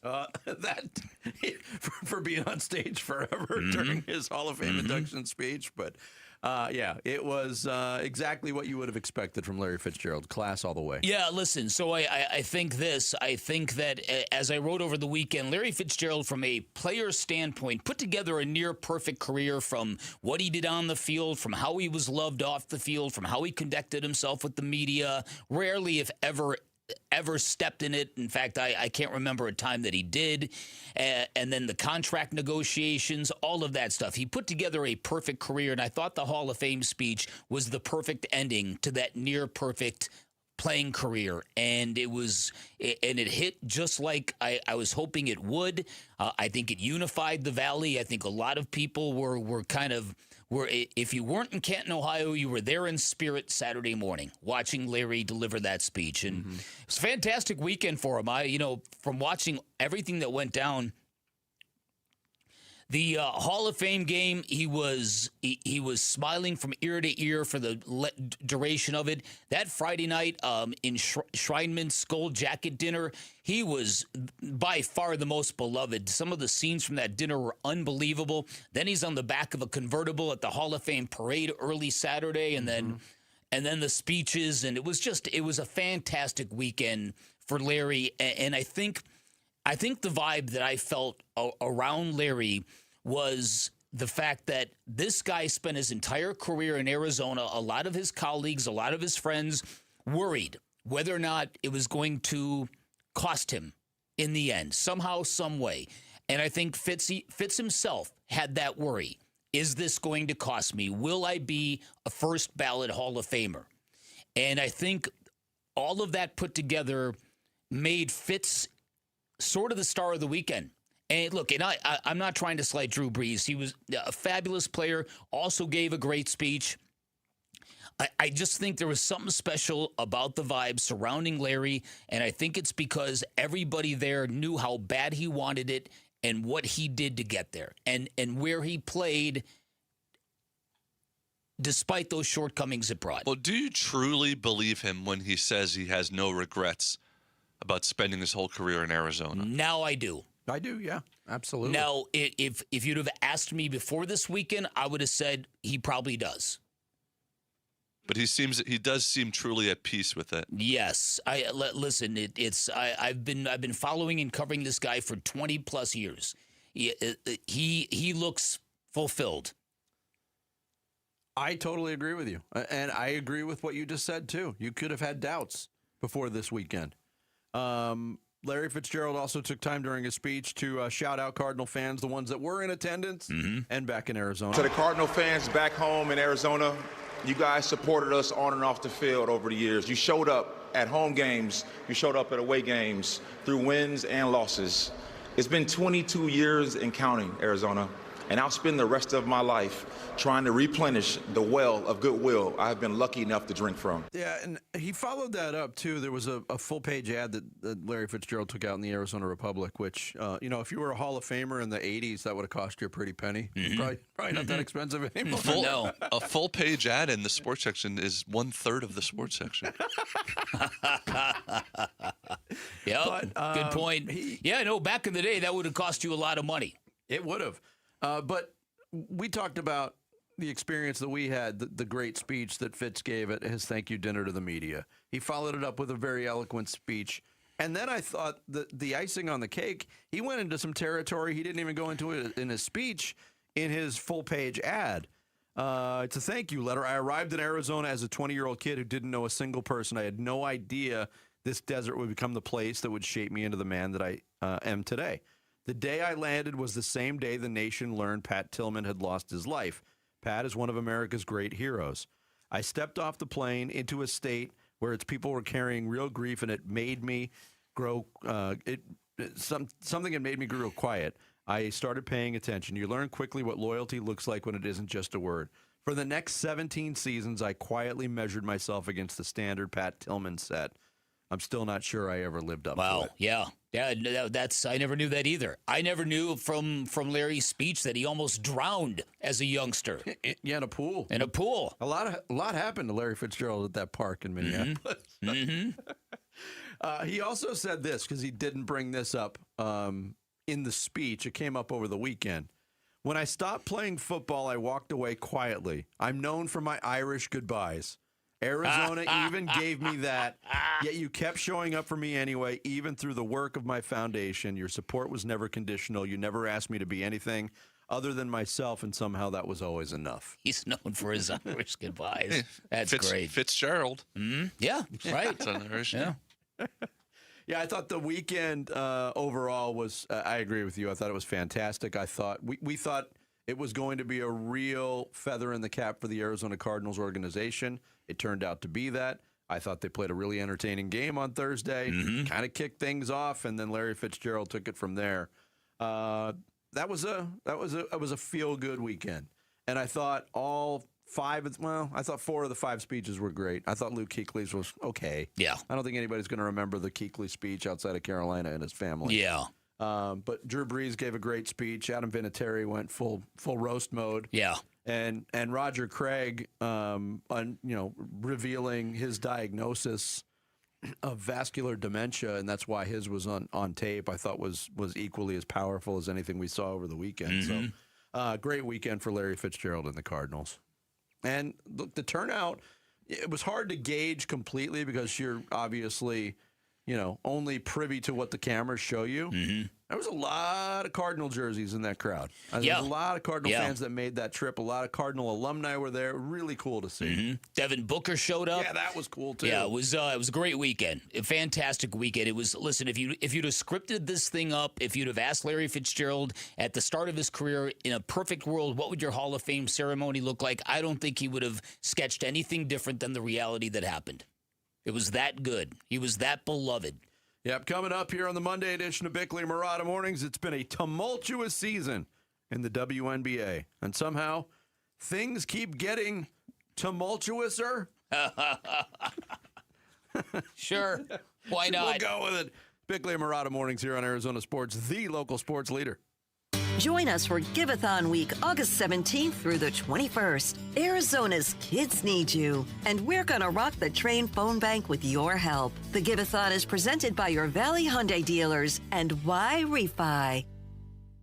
For being on stage forever during his Hall of Fame induction speech. But yeah, it was exactly what you would have expected from Larry Fitzgerald. Class all the way. Yeah, listen, so I think this. I think that, as I wrote over the weekend, Larry Fitzgerald, from a player standpoint, put together a near-perfect career from what he did on the field, from how he was loved off the field, from how he conducted himself with the media, rarely, if ever stepped in it. In fact, I can't remember a time that he did. And then the contract negotiations, all of that stuff. He put together a perfect career, and I thought the Hall of Fame speech was the perfect ending to that near-perfect playing career. And it hit just like I was hoping it would. I think it unified the Valley. I think a lot of people were if you weren't in Canton, Ohio, you were there in spirit Saturday morning watching Larry deliver that speech. And it was a fantastic weekend for him. From watching everything that went down, the Hall of Fame game, he was smiling from ear to ear for the duration of it. That Friday night in Schreineman's Gold Jacket dinner, he was by far the most beloved. Some of the scenes from that dinner were unbelievable. Then he's on the back of a convertible at the Hall of Fame parade early Saturday, and then the speeches, and it was a fantastic weekend for Larry. And I think the vibe that I felt around Larry was the fact that this guy spent his entire career in Arizona. A lot of his colleagues, a lot of his friends worried whether or not it was going to cost him in the end, somehow, some way. And I think Fitz himself had that worry. Is this going to cost me? Will I be a first ballot Hall of Famer? And I think all of that put together made Fitz sort of the star of the weekend. And look, I'm not trying to slight Drew Brees. He was a fabulous player, also gave a great speech. I just think there was something special about the vibe surrounding Larry, and I think it's because everybody there knew how bad he wanted it and what he did to get there, and where he played despite those shortcomings it brought. Well, do you truly believe him when he says he has no regrets about spending his whole career in Arizona? Now I do. I do, yeah, absolutely. Now, if you'd have asked me before this weekend, I would have said he probably does. But he does seem truly at peace with it. Yes, listen. I've been following and covering this guy for 20 plus years. He looks fulfilled. I totally agree with you, and I agree with what you just said too. You could have had doubts before this weekend. Larry Fitzgerald also took time during his speech to shout out Cardinal fans, the ones that were in attendance and back in Arizona. To the Cardinal fans back home in Arizona, you guys supported us on and off the field over the years. You showed up at home games. You showed up at away games through wins and losses. It's been 22 years and counting, Arizona. and I'll spend the rest of my life trying to replenish the well of goodwill I have been lucky enough to drink from. Yeah, and he followed that up, too. There was a full-page ad that Larry Fitzgerald took out in the Arizona Republic, which, if you were a Hall of Famer in the 80s, that would have cost you a pretty penny. Probably not that expensive anymore. A full-page ad in the sports section is 1/3 of the sports section. Yep, good point. Back in the day, that would have cost you a lot of money. It would have. But we talked about the experience that we had, the great speech that Fitz gave at his thank you dinner to the media. He followed it up with a very eloquent speech. And then I thought the icing on the cake, he went into some territory he didn't even go into it in his speech in his full-page ad. It's a thank you letter. I arrived in Arizona as a 20-year-old kid who didn't know a single person. I had no idea this desert would become the place that would shape me into the man that I am today. The day I landed was the same day the nation learned Pat Tillman had lost his life. Pat is one of America's great heroes. I stepped off the plane into a state where its people were carrying real grief, and it made me grow. Something had made me grow quiet. I started paying attention. You learn quickly what loyalty looks like when it isn't just a word. For the next 17 seasons, I quietly measured myself against the standard Pat Tillman set. I'm still not sure I ever lived up to it. Yeah, that's I never knew that either. I never knew from Larry's speech that he almost drowned as a youngster. Yeah, in a pool. In a pool. A lot happened to Larry Fitzgerald at that park in Minneapolis. He also said this, because he didn't bring this up in the speech. It came up over the weekend. When I stopped playing football, I walked away quietly. I'm known for my Irish goodbyes. Arizona even gave me that, yet you kept showing up for me anyway, even through the work of my foundation. Your support was never conditional. You never asked me to be anything other than myself, and somehow that was always enough. He's known for his Irish goodbyes. That's great. Fitzgerald. Yeah, right. Yeah, I thought the weekend overall was, I agree with you. I thought it was fantastic. I thought, we thought it was going to be a real feather in the cap for the Arizona Cardinals organization. It turned out to be that. I thought they played a really entertaining game on Thursday, kind of kicked things off, and then Larry Fitzgerald took it from there. That was a feel-good weekend. And I thought I thought 4 of the 5 speeches were great. I thought Luke Kuechly's was okay. Yeah. I don't think anybody's going to remember the Kuechly speech outside of Carolina and his family. Yeah. But Drew Brees gave a great speech. Adam Vinatieri went full roast mode. Yeah. And Roger Craig, revealing his diagnosis of vascular dementia, and that's why his was on tape, I thought was equally as powerful as anything we saw over the weekend. So great weekend for Larry Fitzgerald and the Cardinals. And look, the turnout, it was hard to gauge completely because you're obviously, only privy to what the cameras show you. There was a lot of Cardinal jerseys in that crowd. There was a lot of Cardinal fans that made that trip. A lot of Cardinal alumni were there. Really cool to see. Devin Booker showed up. Yeah, that was cool too. Yeah, it was a great weekend. A fantastic weekend. It was. Listen, if you'd have scripted this thing up, if you'd have asked Larry Fitzgerald at the start of his career in a perfect world, what would your Hall of Fame ceremony look like? I don't think he would have sketched anything different than the reality that happened. It was that good. He was that beloved. Yep, coming up here on the Monday edition of Bickley and Murata Mornings, it's been a tumultuous season in the WNBA. And somehow, things keep getting tumultuouser. Sure, why not? We'll go with it. Bickley and Murata Mornings here on Arizona Sports, the local sports leader. Join us for Giveathon Week, August 17th through the 21st. Arizona's kids need you, and we're going to rock the Train phone bank with your help. The Giveathon is presented by your Valley Hyundai dealers and Why Refi.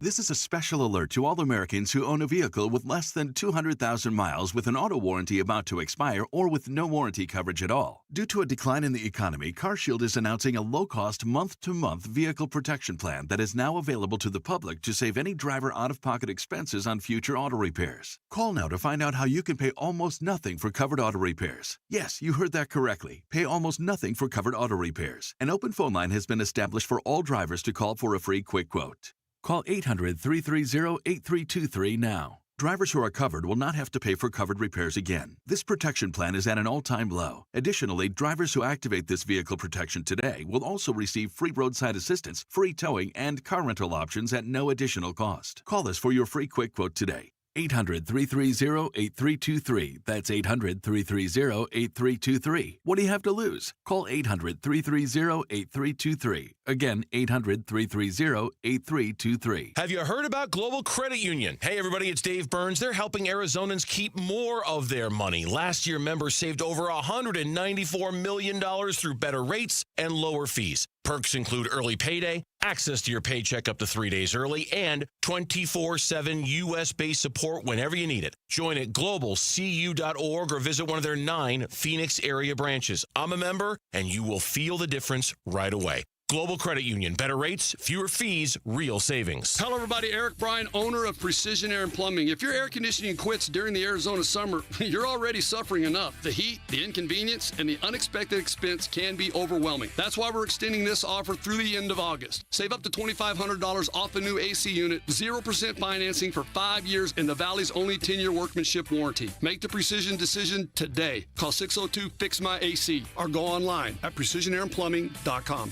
This is a special alert to all Americans who own a vehicle with less than 200,000 miles with an auto warranty about to expire or with no warranty coverage at all. Due to a decline in the economy, CarShield is announcing a low-cost month-to-month vehicle protection plan that is now available to the public to save any driver out-of-pocket expenses on future auto repairs. Call now to find out how you can pay almost nothing for covered auto repairs. Yes, you heard that correctly. Pay almost nothing for covered auto repairs. An open phone line has been established for all drivers to call for a free quick quote. Call 800-330-8323 now. Drivers who are covered will not have to pay for covered repairs again. This protection plan is at an all-time low. Additionally, drivers who activate this vehicle protection today will also receive free roadside assistance, free towing, and car rental options at no additional cost. Call us for your free quick quote today. 800-330-8323. That's 800-330-8323. What do you have to lose? Call 800-330-8323. Again, 800-330-8323. Have you heard about Global Credit Union? Hey, everybody, it's Dave Burns. They're helping Arizonans keep more of their money. Last year, members saved over $194 million through better rates and lower fees. Perks include early payday, access to your paycheck up to 3 days early, and 24/7 U.S.-based support whenever you need it. Join at globalcu.org or visit one of their 9 Phoenix area branches. I'm a member, and you will feel the difference right away. Global Credit Union. Better rates, fewer fees, real savings. Hello, everybody. Eric Bryan, owner of Precision Air and Plumbing. If your air conditioning quits during the Arizona summer, you're already suffering enough. The heat, the inconvenience, and the unexpected expense can be overwhelming. That's why we're extending this offer through the end of August. Save up to $2,500 off a new AC unit, 0% financing for 5 years, and the Valley's only 10-year workmanship warranty. Make the Precision decision today. Call 602-FIX-MY-AC or go online at precisionairandplumbing.com.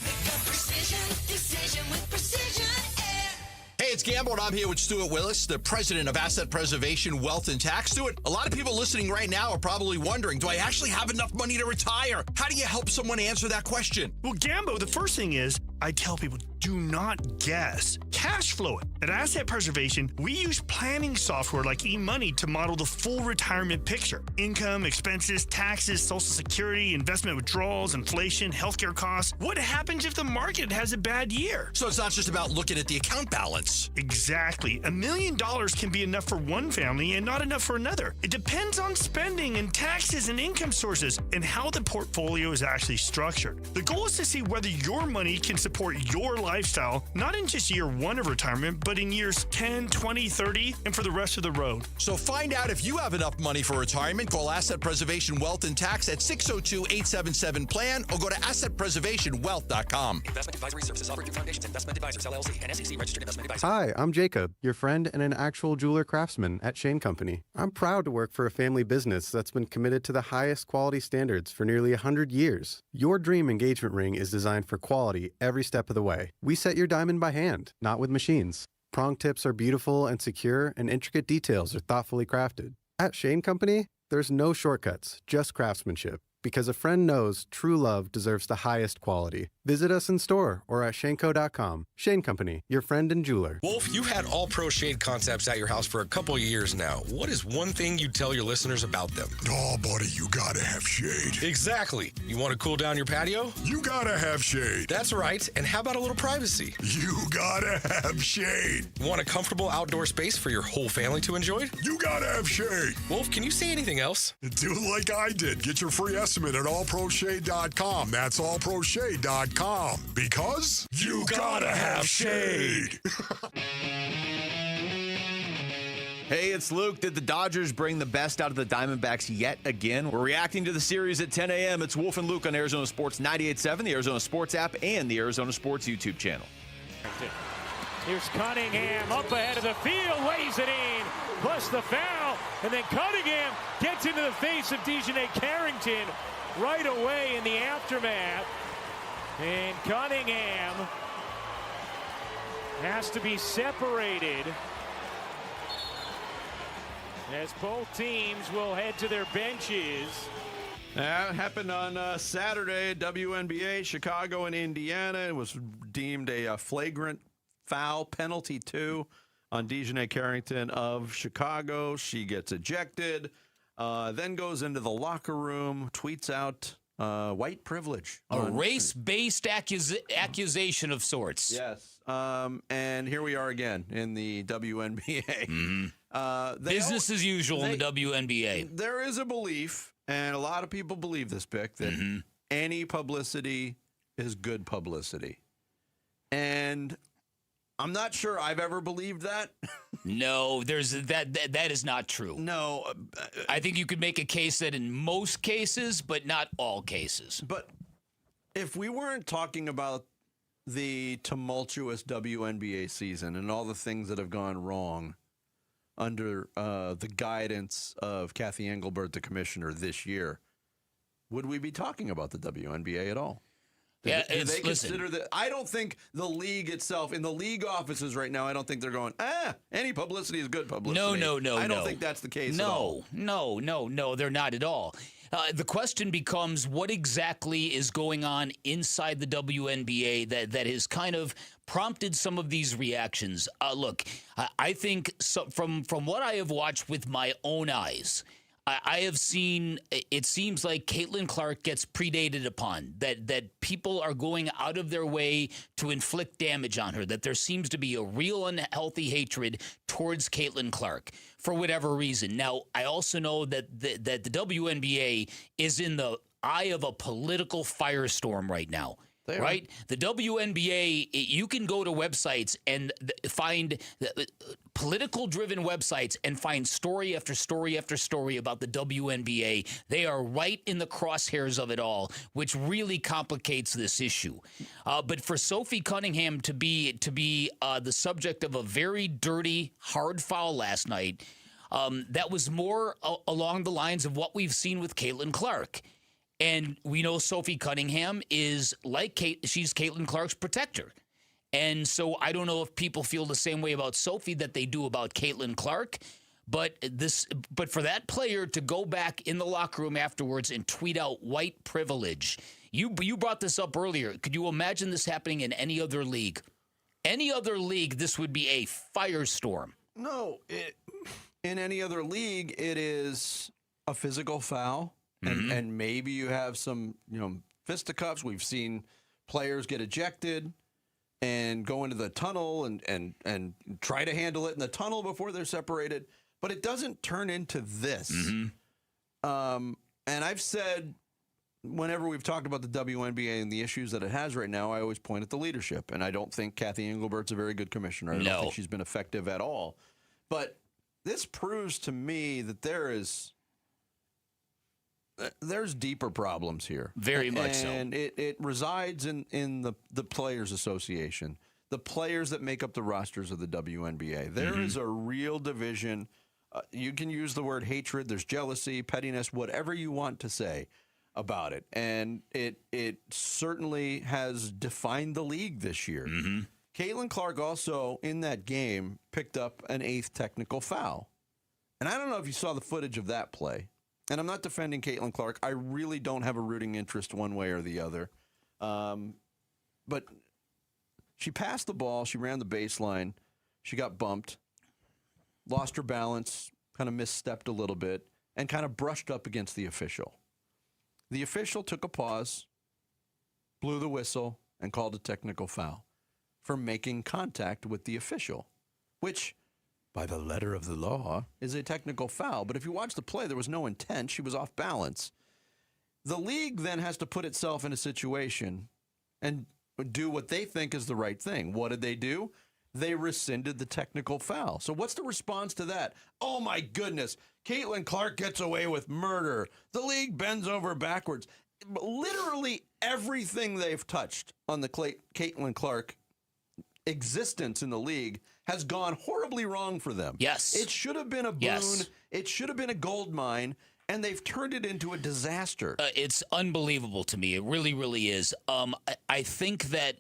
Decision with Precision Air. Hey, it's Gamble, and I'm here with Stuart Willis, the president of Asset Preservation, Wealth, and Tax. Stuart, a lot of people listening right now are probably wondering, do I actually have enough money to retire? How do you help someone answer that question? Well, Gambo, the first thing is, I tell people, do not guess. Cash flow it. At Asset Preservation, we use planning software like eMoney to model the full retirement picture. Income, expenses, taxes, Social Security, investment withdrawals, inflation, healthcare costs. What happens if the market has a bad year? So it's not just about looking at the account balance. Exactly. $1 million can be enough for one family and not enough for another. It depends on spending and taxes and income sources and how the portfolio is actually structured. The goal is to see whether your money can support your lifestyle, not in just year 1 of retirement, but in years 10, 20, 30, and for the rest of the road. So find out if you have enough money for retirement. Call Asset Preservation Wealth and Tax at 602-877-PLAN or go to assetpreservationwealth.com. Investment advisory services offered through Foundations Investment Advisors, LLC, and SEC registered investment advisor. Hi, I'm Jacob, your friend and an actual jeweler craftsman at Shane Company. I'm proud to work for a family business that's been committed to the highest quality standards for nearly 100 years. Your dream engagement ring is designed for quality every step of the way. We set your diamond by hand, not with machines. Prong tips are beautiful and secure, and intricate details are thoughtfully crafted. At Shane Company, there's no shortcuts, just craftsmanship. Because a friend knows true love deserves the highest quality. Visit us in store or at shaneco.com. Shane Company, your friend and jeweler. Wolf, you've had All Pro Shade concepts at your house for a couple of years now. What is one thing you'd tell your listeners about them? Oh, buddy, you gotta have shade. Exactly. You want to cool down your patio? You gotta have shade. That's right. And how about a little privacy? You gotta have shade. Want a comfortable outdoor space for your whole family to enjoy? You gotta have shade. Wolf, can you say anything else? Do like I did. Get your free estimate at allproshade.com. That's allproshade.com. Because you gotta have shade. Hey, it's Luke. Did the Dodgers bring the best out of the Diamondbacks yet again? We're reacting to the series at 10 a.m. It's Wolf and Luke on Arizona Sports 98.7, the Arizona Sports app, and the Arizona Sports YouTube channel. Here's Cunningham up ahead of the field, lays it in, plus the foul, and then Cunningham gets into the face of Dejanay Carrington right away in the aftermath. And Cunningham has to be separated as both teams will head to their benches. That happened on Saturday, WNBA, Chicago and Indiana. It was deemed a flagrant foul, penalty 2 on Dejanay Carrington of Chicago. She gets ejected, then goes into the locker room, tweets out white privilege. A race-based accusation of sorts. Yes. And here we are again in the WNBA. Mm-hmm. Business as usual in the WNBA. There is a belief, and a lot of people believe this, Pick, that any publicity is good publicity. And I'm not sure I've ever believed that. No, that is not true. No. I think you could make a case that in most cases, but not all cases. But if we weren't talking about the tumultuous WNBA season and all the things that have gone wrong, under the guidance of Kathy Engelbert, the commissioner, this year, would we be talking about the WNBA at all? Do they consider that? I don't think the league itself, in the league offices right now, I don't think they're going, any publicity is good publicity. No. I don't think that's the case at all. No, they're not at all. The question becomes, what exactly is going on inside the WNBA that has kind of prompted some of these reactions? Look, I think from what I have watched with my own eyes, I have seen, it seems like Caitlin Clark gets predated upon, that people are going out of their way to inflict damage on her, that there seems to be a real unhealthy hatred towards Caitlin Clark for whatever reason. Now, I also know that the WNBA is in the eye of a political firestorm right now. Right? The WNBA, you can go to websites and find political-driven websites and find story after story after story about the WNBA. They are right in the crosshairs of it all, which really complicates this issue. But for Sophie Cunningham to be the subject of a very dirty, hard foul last night, that was more along the lines of what we've seen with Caitlin Clark. And we know Sophie Cunningham is like she's Caitlin Clark's protector. And so I don't know if people feel the same way about Sophie that they do about Caitlin Clark. But for that player to go back in the locker room afterwards and tweet out white privilege, you brought this up earlier. Could you imagine this happening in any other league? Any other league, this would be a firestorm. No, in any other league, it is a physical foul. And maybe you have some, fisticuffs. We've seen players get ejected and go into the tunnel and try to handle it in the tunnel before they're separated. But it doesn't turn into this. And I've said, whenever we've talked about the WNBA and the issues that it has right now, I always point at the leadership. And I don't think Kathy Engelbert's a very good commissioner. I don't think she's been effective at all. But this proves to me that there's deeper problems here. Very much so. And it resides in the Players Association, the players that make up the rosters of the WNBA. There is a real division. You can use the word hatred. There's jealousy, pettiness, whatever you want to say about it. And it certainly has defined the league this year. Caitlin Clark also, in that game, picked up an 8th technical foul. And I don't know if you saw the footage of that play. And I'm not defending Caitlin Clark. I really don't have a rooting interest one way or the other. But she passed the ball. She ran the baseline. She got bumped, lost her balance, kind of misstepped a little bit, and kind of brushed up against the official. The official took a pause, blew the whistle, and called a technical foul for making contact with the official, which, by the letter of the law, is a technical foul. But if you watch the play, there was no intent. She was off balance. The league then has to put itself in a situation and do what they think is the right thing. What did they do? They rescinded the technical foul. So what's the response to that? Oh, my goodness. Caitlin Clark gets away with murder. The league bends over backwards. Literally everything they've touched on the Caitlin Clark existence in the league has gone horribly wrong for them. Yes. It should have been a boon. Yes. It should have been a gold mine, and they've turned it into a disaster. It's unbelievable to me. It really, really is. I think that,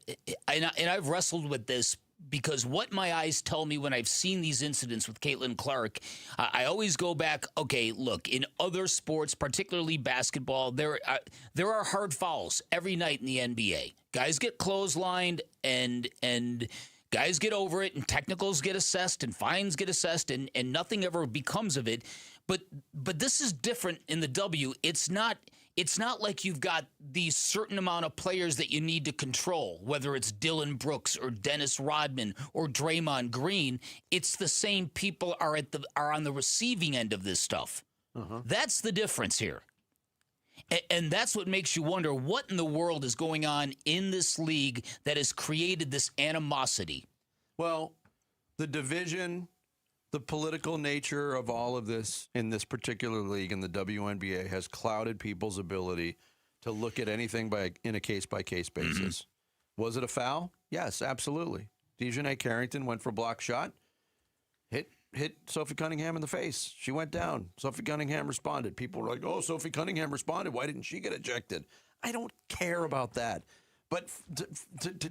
and I've wrestled with this because what my eyes tell me when I've seen these incidents with Caitlin Clark, I always go back, okay, look, in other sports, particularly basketball, there are hard fouls every night in the NBA. Guys get clotheslined and guys get over it, and technicals get assessed and fines get assessed, and nothing ever becomes of it. But this is different in the W. It's not like you've got these certain amount of players that you need to control, whether it's Dylan Brooks or Dennis Rodman or Draymond Green. It's the same people are on the receiving end of this stuff. That's the difference here. And that's what makes you wonder what in the world is going on in this league that has created this animosity. Well, the division, the political nature of all of this in this particular league in the WNBA has clouded people's ability to look at anything in a case-by-case basis. Was it a foul? Yes, absolutely. Dejanay Carrington went for a block shot, hit hit Sophie Cunningham in the face. She went down. Sophie Cunningham responded. People were like, oh, Sophie Cunningham responded. Why didn't she get ejected? I don't care about that. But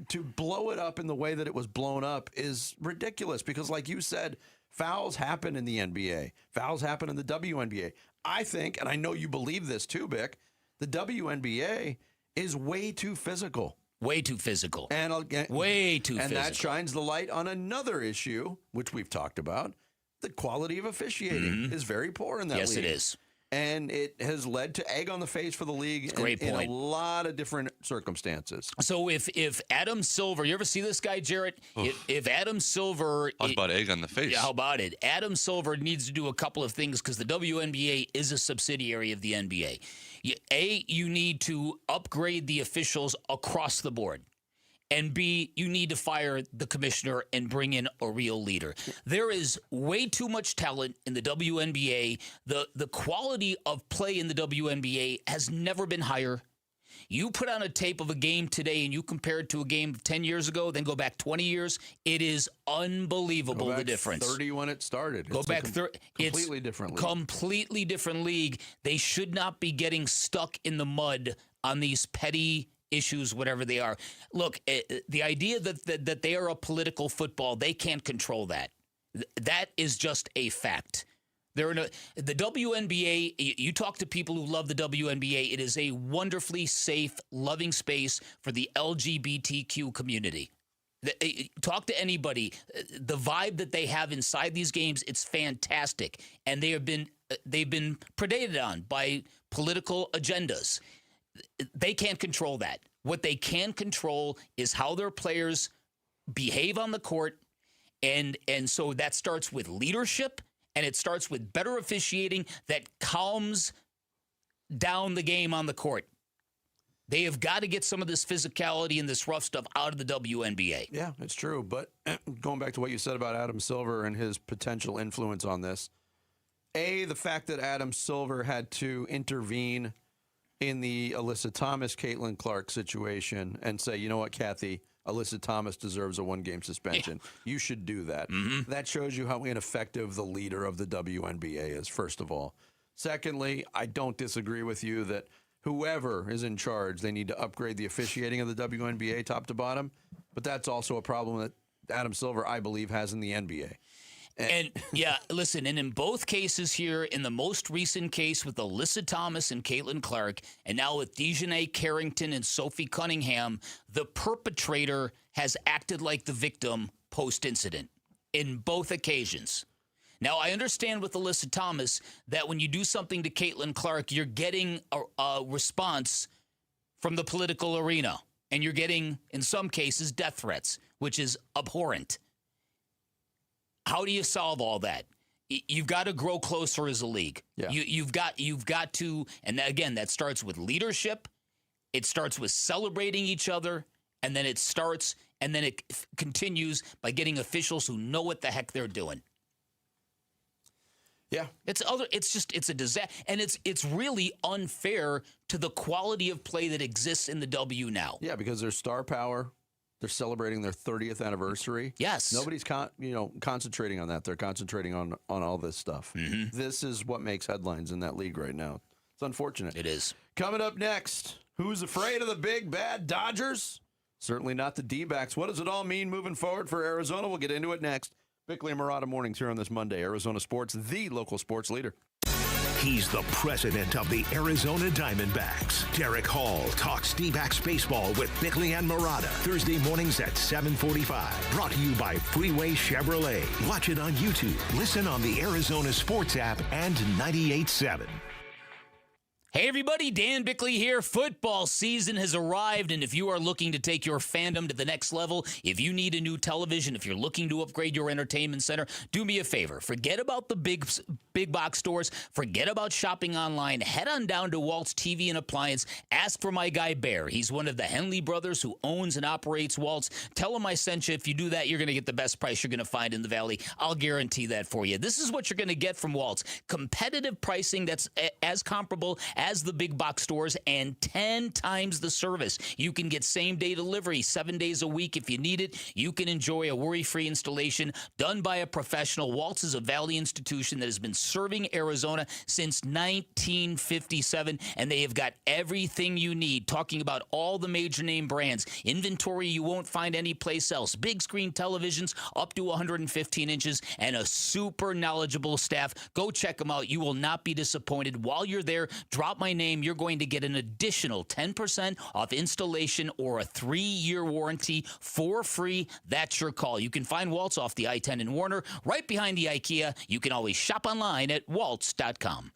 to blow it up in the way that it was blown up is ridiculous because, like you said, fouls happen in the NBA. Fouls happen in the WNBA. I think, and I know you believe this too, Bick, the WNBA is way too physical. Way too physical. And way too and physical. that shines the light on another issue, which we've talked about. The quality of officiating is very poor in that league. Yes, it is. And it has led to egg on the face for the league in a lot of different circumstances. So if Adam Silver, you ever see this guy, Jarrett? If Adam Silver... How about egg on the face? Yeah, how about it? Adam Silver needs to do a couple of things because the WNBA is a subsidiary of the NBA. You need to upgrade the officials across the board. And B, you need to fire the commissioner and bring in a real leader. There is way too much talent in the WNBA. The quality of play in the WNBA has never been higher. You put on a tape of a game today and you compare it to a game of 10 years ago, then go back 20 years, it is unbelievable the difference. 30 when it started. Go It's back 30. Completely different league. Completely different league. They should not be getting stuck in the mud on these petty issues, whatever they are. Look, the idea that they are a political football, they can't control that. That is just a fact. The WNBA, you talk to people who love the WNBA, it is a wonderfully safe, loving space for the LGBTQ community. Talk to anybody. The vibe that they have inside these games, it's fantastic. And they've been predated on by political agendas. They can't control that. What they can control is how their players behave on the court. And so that starts with leadership, and it starts with better officiating that calms down the game on the court. They have got to get some of this physicality and this rough stuff out of the WNBA. Yeah, it's true. But going back to what you said about Adam Silver and his potential influence on this, the fact that Adam Silver had to intervene in the Alyssa Thomas, Caitlin Clark situation and say, you know what, Kathy, Alyssa Thomas deserves a one-game suspension. Yeah. You should do that. Mm-hmm. That shows you how ineffective the leader of the WNBA is, first of all. Secondly, I don't disagree with you that whoever is in charge, they need to upgrade the officiating of the WNBA top to bottom. But that's also a problem that Adam Silver, I believe, has in the NBA. And yeah, listen, and in both cases here, in the most recent case with Alyssa Thomas and Caitlin Clark, and now with Dejanay Carrington and Sophie Cunningham, the perpetrator has acted like the victim post-incident in both occasions. Now, I understand with Alyssa Thomas that when you do something to Caitlin Clark, you're getting a response from the political arena, and you're getting, in some cases, death threats, which is abhorrent. How do you solve all that? You've got to grow closer as a league. Yeah. You've got to, and again, that starts with leadership. It starts with celebrating each other, and then it continues by getting officials who know what the heck they're doing. Yeah, it's a disaster, and it's really unfair to the quality of play that exists in the W now. Yeah, because there's star power. They're celebrating their 30th anniversary. Yes. Nobody's concentrating on that. They're concentrating on all this stuff. Mm-hmm. This is what makes headlines in that league right now. It's unfortunate. It is. Coming up next, who's afraid of the big, bad Dodgers? Certainly not the D-backs. What does it all mean moving forward for Arizona? We'll get into it next. Bickley and Murata mornings here on this Monday. Arizona Sports, the local sports leader. He's the president of the Arizona Diamondbacks. Derek Hall talks D-backs baseball with Bickley and Murata. Thursday mornings at 7:45. Brought to you by Freeway Chevrolet. Watch it on YouTube. Listen on the Arizona Sports app and 98.7. Hey everybody, Dan Bickley here. Football season has arrived, and if you are looking to take your fandom to the next level, if you need a new television, if you're looking to upgrade your entertainment center, do me a favor. Forget about the big box stores. Forget about shopping online. Head on down to Walt's TV and Appliance. Ask for my guy Bear. He's one of the Henley brothers who owns and operates Walt's. Tell him I sent you. If you do that, you're going to get the best price you're going to find in the Valley. I'll guarantee that for you. This is what you're going to get from Walt's. Competitive pricing that's as comparable as the big box stores and 10 times the service. You can get same-day delivery 7 days a week if you need it. You can enjoy a worry-free installation done by a professional. Waltz is a Valley institution that has been serving Arizona since 1957, and they have got everything you need. Talking about all the major name brands. Inventory you won't find anyplace else. Big screen televisions up to 115 inches and a super knowledgeable staff. Go check them out. You will not be disappointed. While you're there, drop my name. You're going to get an additional 10% off installation or a 3-year warranty for free. That's your call. You can find Waltz off the I-10 in Warner, right behind the IKEA. You can always shop online at waltz.com.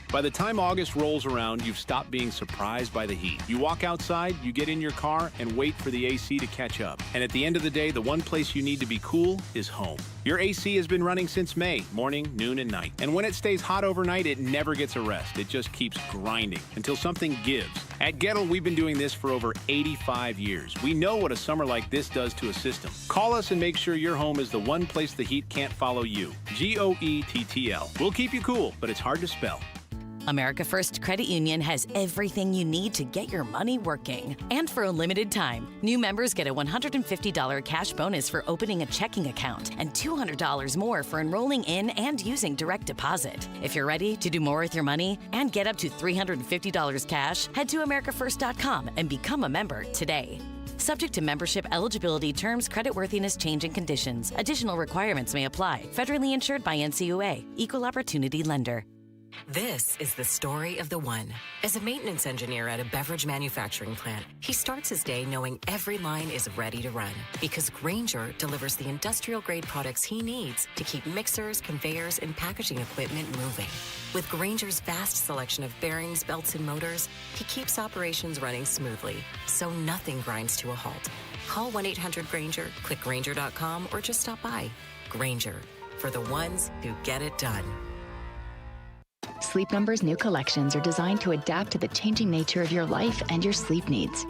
By the time August rolls around, you've stopped being surprised by the heat. You walk outside, you get in your car, and wait for the AC to catch up. And at the end of the day, the one place you need to be cool is home. Your AC has been running since May, morning, noon, and night. And when it stays hot overnight, it never gets a rest. It just keeps grinding until something gives. At Gettle, we've been doing this for over 85 years. We know what a summer like this does to a system. Call us and make sure your home is the one place the heat can't follow you. GOETTL. We'll keep you cool, but it's hard to spell. America First Credit Union has everything you need to get your money working. And for a limited time, new members get a $150 cash bonus for opening a checking account and $200 more for enrolling in and using direct deposit. If you're ready to do more with your money and get up to $350 cash, head to americafirst.com and become a member today. Subject to membership eligibility, terms, creditworthiness, change, and conditions. Additional requirements may apply. Federally insured by NCUA. Equal Opportunity Lender. This is the story of the one. As a maintenance engineer at a beverage manufacturing plant, he starts his day knowing every line is ready to run because Grainger delivers the industrial-grade products he needs to keep mixers, conveyors, and packaging equipment moving. With Grainger's vast selection of bearings, belts, and motors, he keeps operations running smoothly, so nothing grinds to a halt. Call 1-800-GRAINGER, click Grainger.com, or just stop by. Grainger, for the ones who get it done. Sleep Number's new collections are designed to adapt to the changing nature of your life and your sleep needs.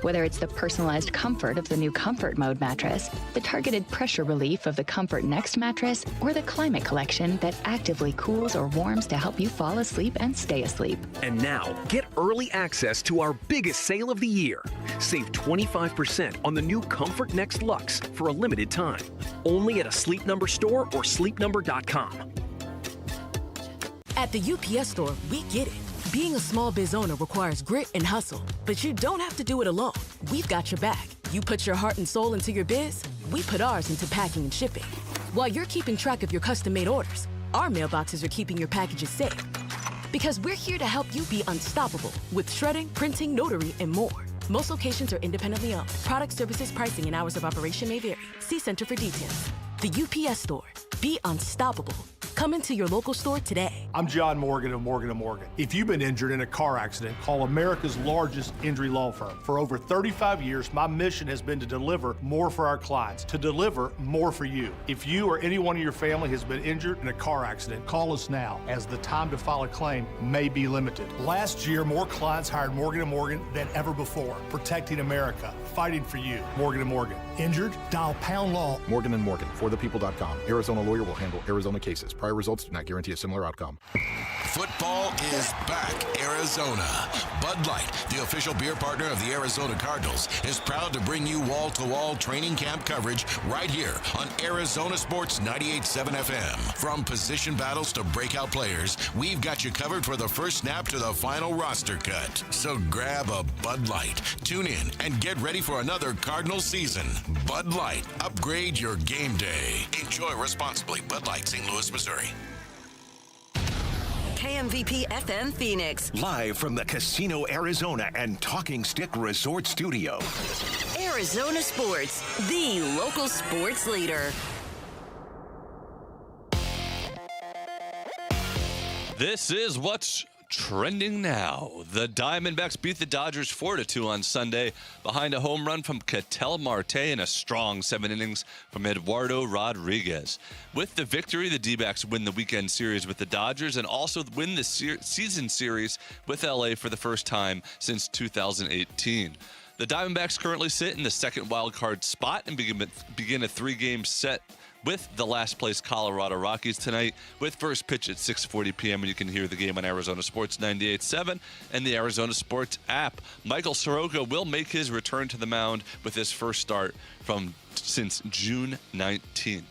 Whether it's the personalized comfort of the new Comfort Mode mattress, the targeted pressure relief of the Comfort Next mattress, or the Climate Collection that actively cools or warms to help you fall asleep and stay asleep. And now, get early access to our biggest sale of the year. Save 25% on the new Comfort Next Luxe for a limited time. Only at a Sleep Number store or sleepnumber.com. At the UPS store, we get it. Being a small biz owner requires grit and hustle, but you don't have to do it alone. We've got your back. You put your heart and soul into your biz, we put ours into packing and shipping. While you're keeping track of your custom-made orders, our mailboxes are keeping your packages safe. Because we're here to help you be unstoppable with shredding, printing, notary, and more. Most locations are independently owned. Product, services, pricing, and hours of operation may vary. See Center for details. The UPS store. Be unstoppable. Come into your local store today. I'm John Morgan of Morgan & Morgan. If you've been injured in a car accident, call America's largest injury law firm. For over 35 years, my mission has been to deliver more for our clients, to deliver more for you. If you or anyone in your family has been injured in a car accident, call us now, as the time to file a claim may be limited. Last year, more clients hired Morgan & Morgan than ever before, protecting America, fighting for you. Morgan & Morgan. Injured? Dial pound law. Morgan & Morgan, forthepeople.com. Arizona lawyer will handle Arizona cases. Prior results do not guarantee a similar outcome. Football is back, Arizona. Bud Light, the official beer partner of the Arizona Cardinals, is proud to bring you wall-to-wall training camp coverage right here on Arizona Sports 98.7 FM. From position battles to breakout players, we've got you covered for the first snap to the final roster cut. So grab a Bud Light, tune in, and get ready for another Cardinals season. Bud Light, upgrade your game day. Enjoy responsibly. Bud Light, St. Louis, Missouri. KMVP FM Phoenix. Live from the Casino Arizona and Talking Stick Resort Studio. Arizona Sports, the local sports leader. This is what's trending now. The Diamondbacks beat the Dodgers 4-2 on Sunday behind a home run from Ketel Marte and a strong 7 innings from Eduardo Rodriguez. With the victory, the D-backs win the weekend series with the Dodgers and also win the season series with LA for the first time since 2018. The Diamondbacks currently sit in the second wild card spot and begin a 3-game set with the last place Colorado Rockies tonight, with first pitch at 6:40 p.m. And you can hear the game on Arizona Sports 98.7 and the Arizona Sports app. Michael Soroka will make his return to the mound with his first start since June 19th.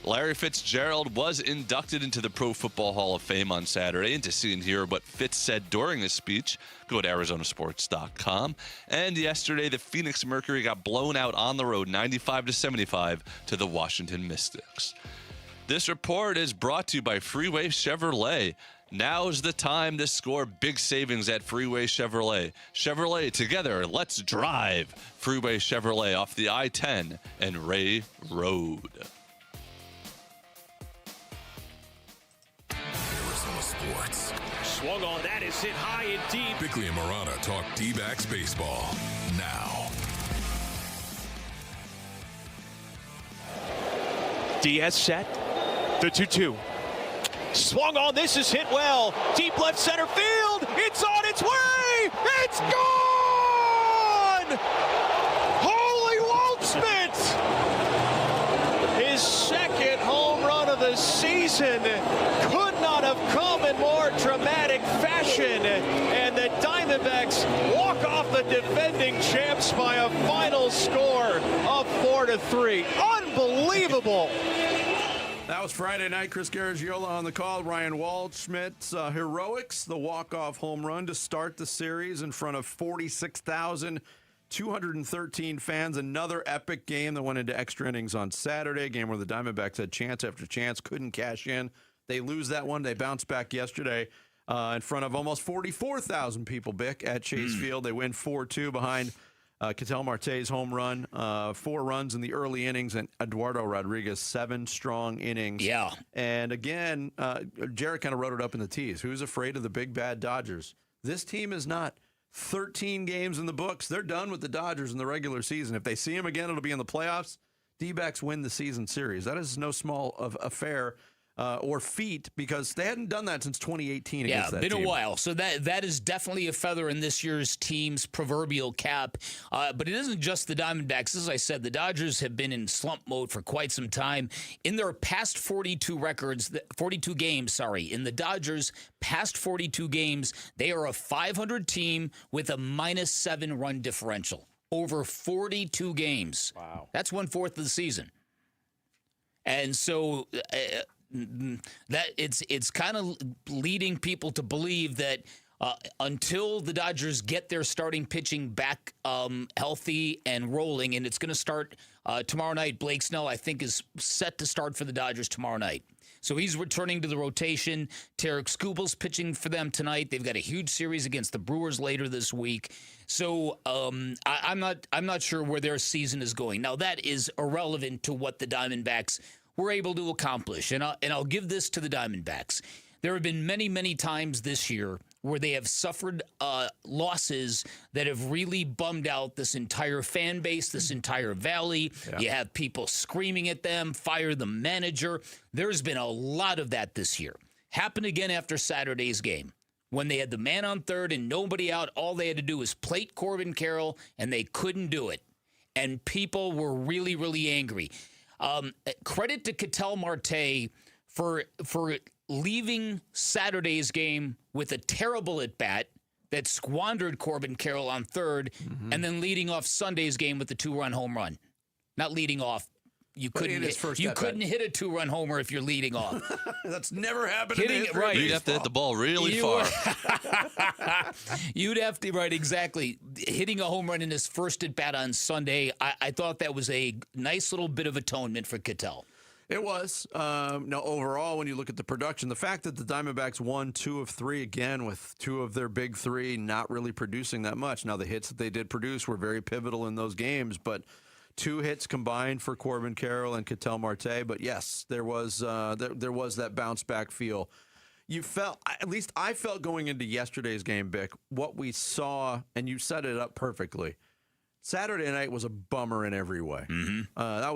Larry Fitzgerald was inducted into the Pro Football Hall of Fame on Saturday. And to see and hear what Fitz said during his speech, go to ArizonaSports.com. And yesterday, the Phoenix Mercury got blown out on the road, 95-75, to the Washington Mystics. This report is brought to you by Freeway Chevrolet. Now's the time to score big savings at Freeway Chevrolet. Chevrolet, together, let's drive. Freeway Chevrolet off the I-10 and Ray Road. Sports. Swung on, that is hit high and deep. Bickley and Murata talk D-backs baseball now. Diaz set. The 2-2. Swung on, this is hit well. Deep left center field. It's on its way. It's gone! Holy Waldschmidt! His second home run of the season could not have come in more dramatic fashion, and the Diamondbacks walk off the defending champs by a final score of 4-3. Unbelievable. That was Friday night. Chris Garagiola on the call. Ryan Waldschmidt's heroics, the walk-off home run to start the series in front of 46,213 fans. Another epic game that went into extra innings on Saturday, a game where the Diamondbacks had chance after chance, couldn't cash in. They lose that one. They bounce back yesterday in front of almost 44,000 people, Bick, at Chase Field. They win 4-2 behind Ketel Marte's home run, 4 runs in the early innings, and Eduardo Rodriguez, 7 strong innings. Yeah. And again, Jared kind of wrote it up in the tease. Who's afraid of the big bad Dodgers? This team is not. 13 games in the books. They're done with the Dodgers in the regular season. If they see them again, it'll be in the playoffs. D-backs win the season series. That is no small affair. Or feat, because they hadn't done that since 2018 against that team. Yeah, been a while. So that is definitely a feather in this year's team's proverbial cap. But it isn't just the Diamondbacks. As I said, the Dodgers have been in slump mode for quite some time. In their past 42 games, in the Dodgers' past 42 games, they are a 500 team with a -7 run differential. Over 42 games. Wow. That's 1/4 of the season. And so that it's kind of leading people to believe that until the Dodgers get their starting pitching back healthy and rolling, and it's going to start tomorrow night. Blake Snell, I think, is set to start for the Dodgers tomorrow night. So he's returning to the rotation. Tarek Skubal's pitching for them tonight. They've got a huge series against the Brewers later this week. So I'm not sure where their season is going. Now, that is irrelevant to what the Diamondbacks were able to accomplish. And I'll give this to the Diamondbacks. There have been many, many times this year where they have suffered losses that have really bummed out this entire fan base, this entire valley. Yeah. You have people screaming at them, fire the manager. There's been a lot of that this year. Happened again after Saturday's game. When they had the man on third and nobody out, all they had to do was plate Corbin Carroll, and they couldn't do it. And people were really, really angry. Credit to Ketel Marte for leaving Saturday's game with a terrible at-bat that squandered Corbin Carroll on third, and then leading off Sunday's game with the 2-run home run. Not leading off. You couldn't hit a 2-run homer if you're leading off. That's never happened in history. Right. You'd have to hit the ball really far. You'd have to, right, exactly. Hitting a home run in his first at-bat on Sunday, I thought that was a nice little bit of atonement for Ketel. It was. Now, overall, when you look at the production, the fact that the Diamondbacks won 2 of 3 again with 2 of their big 3 not really producing that much. Now, the hits that they did produce were very pivotal in those games, but 2 hits combined for Corbin Carroll and Ketel Marte. But yes, there was that bounce back feel. You felt, at least I felt going into yesterday's game, Bick, what we saw, and you set it up perfectly. Saturday night was a bummer in every way. Mm-hmm. That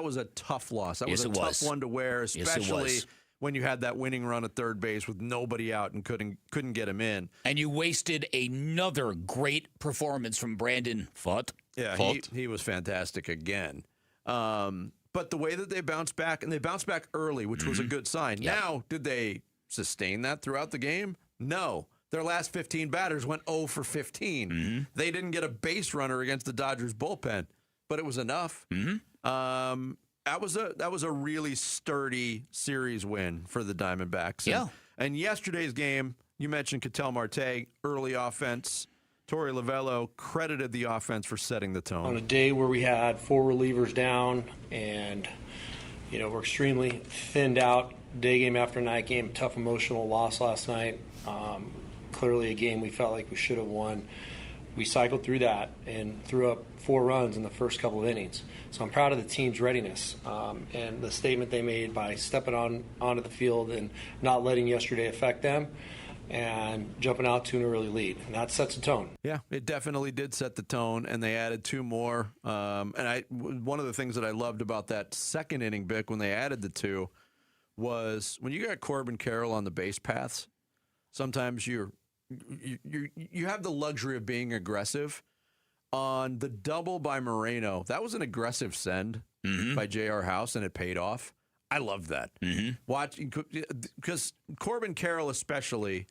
was a tough loss. That was a tough one to wear, especially when you had that winning run at third base with nobody out and couldn't get him in. And you wasted another great performance from Brandon Pfaadt. Yeah, he was fantastic again. But But the way that they bounced back, and they bounced back early, which was a good sign. Yep. Now, did they sustain that throughout the game? No. Their last 15 batters went 0 for 15. They didn't get a base runner against the Dodgers bullpen, but it was enough. That was a really sturdy series win for the Diamondbacks. And yesterday's game, you mentioned Ketel Marte, early offense. Torey Lovello credited the offense for setting the tone. On a day where we had 4 relievers down and, we're extremely thinned out, day game after night game, tough emotional loss last night. Clearly a game we felt like we should have won. We cycled through that and threw up 4 runs in the first couple of innings. So I'm proud of the team's readiness and the statement they made by stepping onto the field and not letting yesterday affect them and jumping out to an early lead. And that sets a tone. Yeah, it definitely did set the tone, and they added 2 more. One of the things that I loved about that second inning, Bick, when they added the 2, was when you got Corbin Carroll on the base paths, sometimes you have the luxury of being aggressive. On the double by Moreno, that was an aggressive send by J.R. House, and it paid off. I loved that. Because Corbin Carroll especially,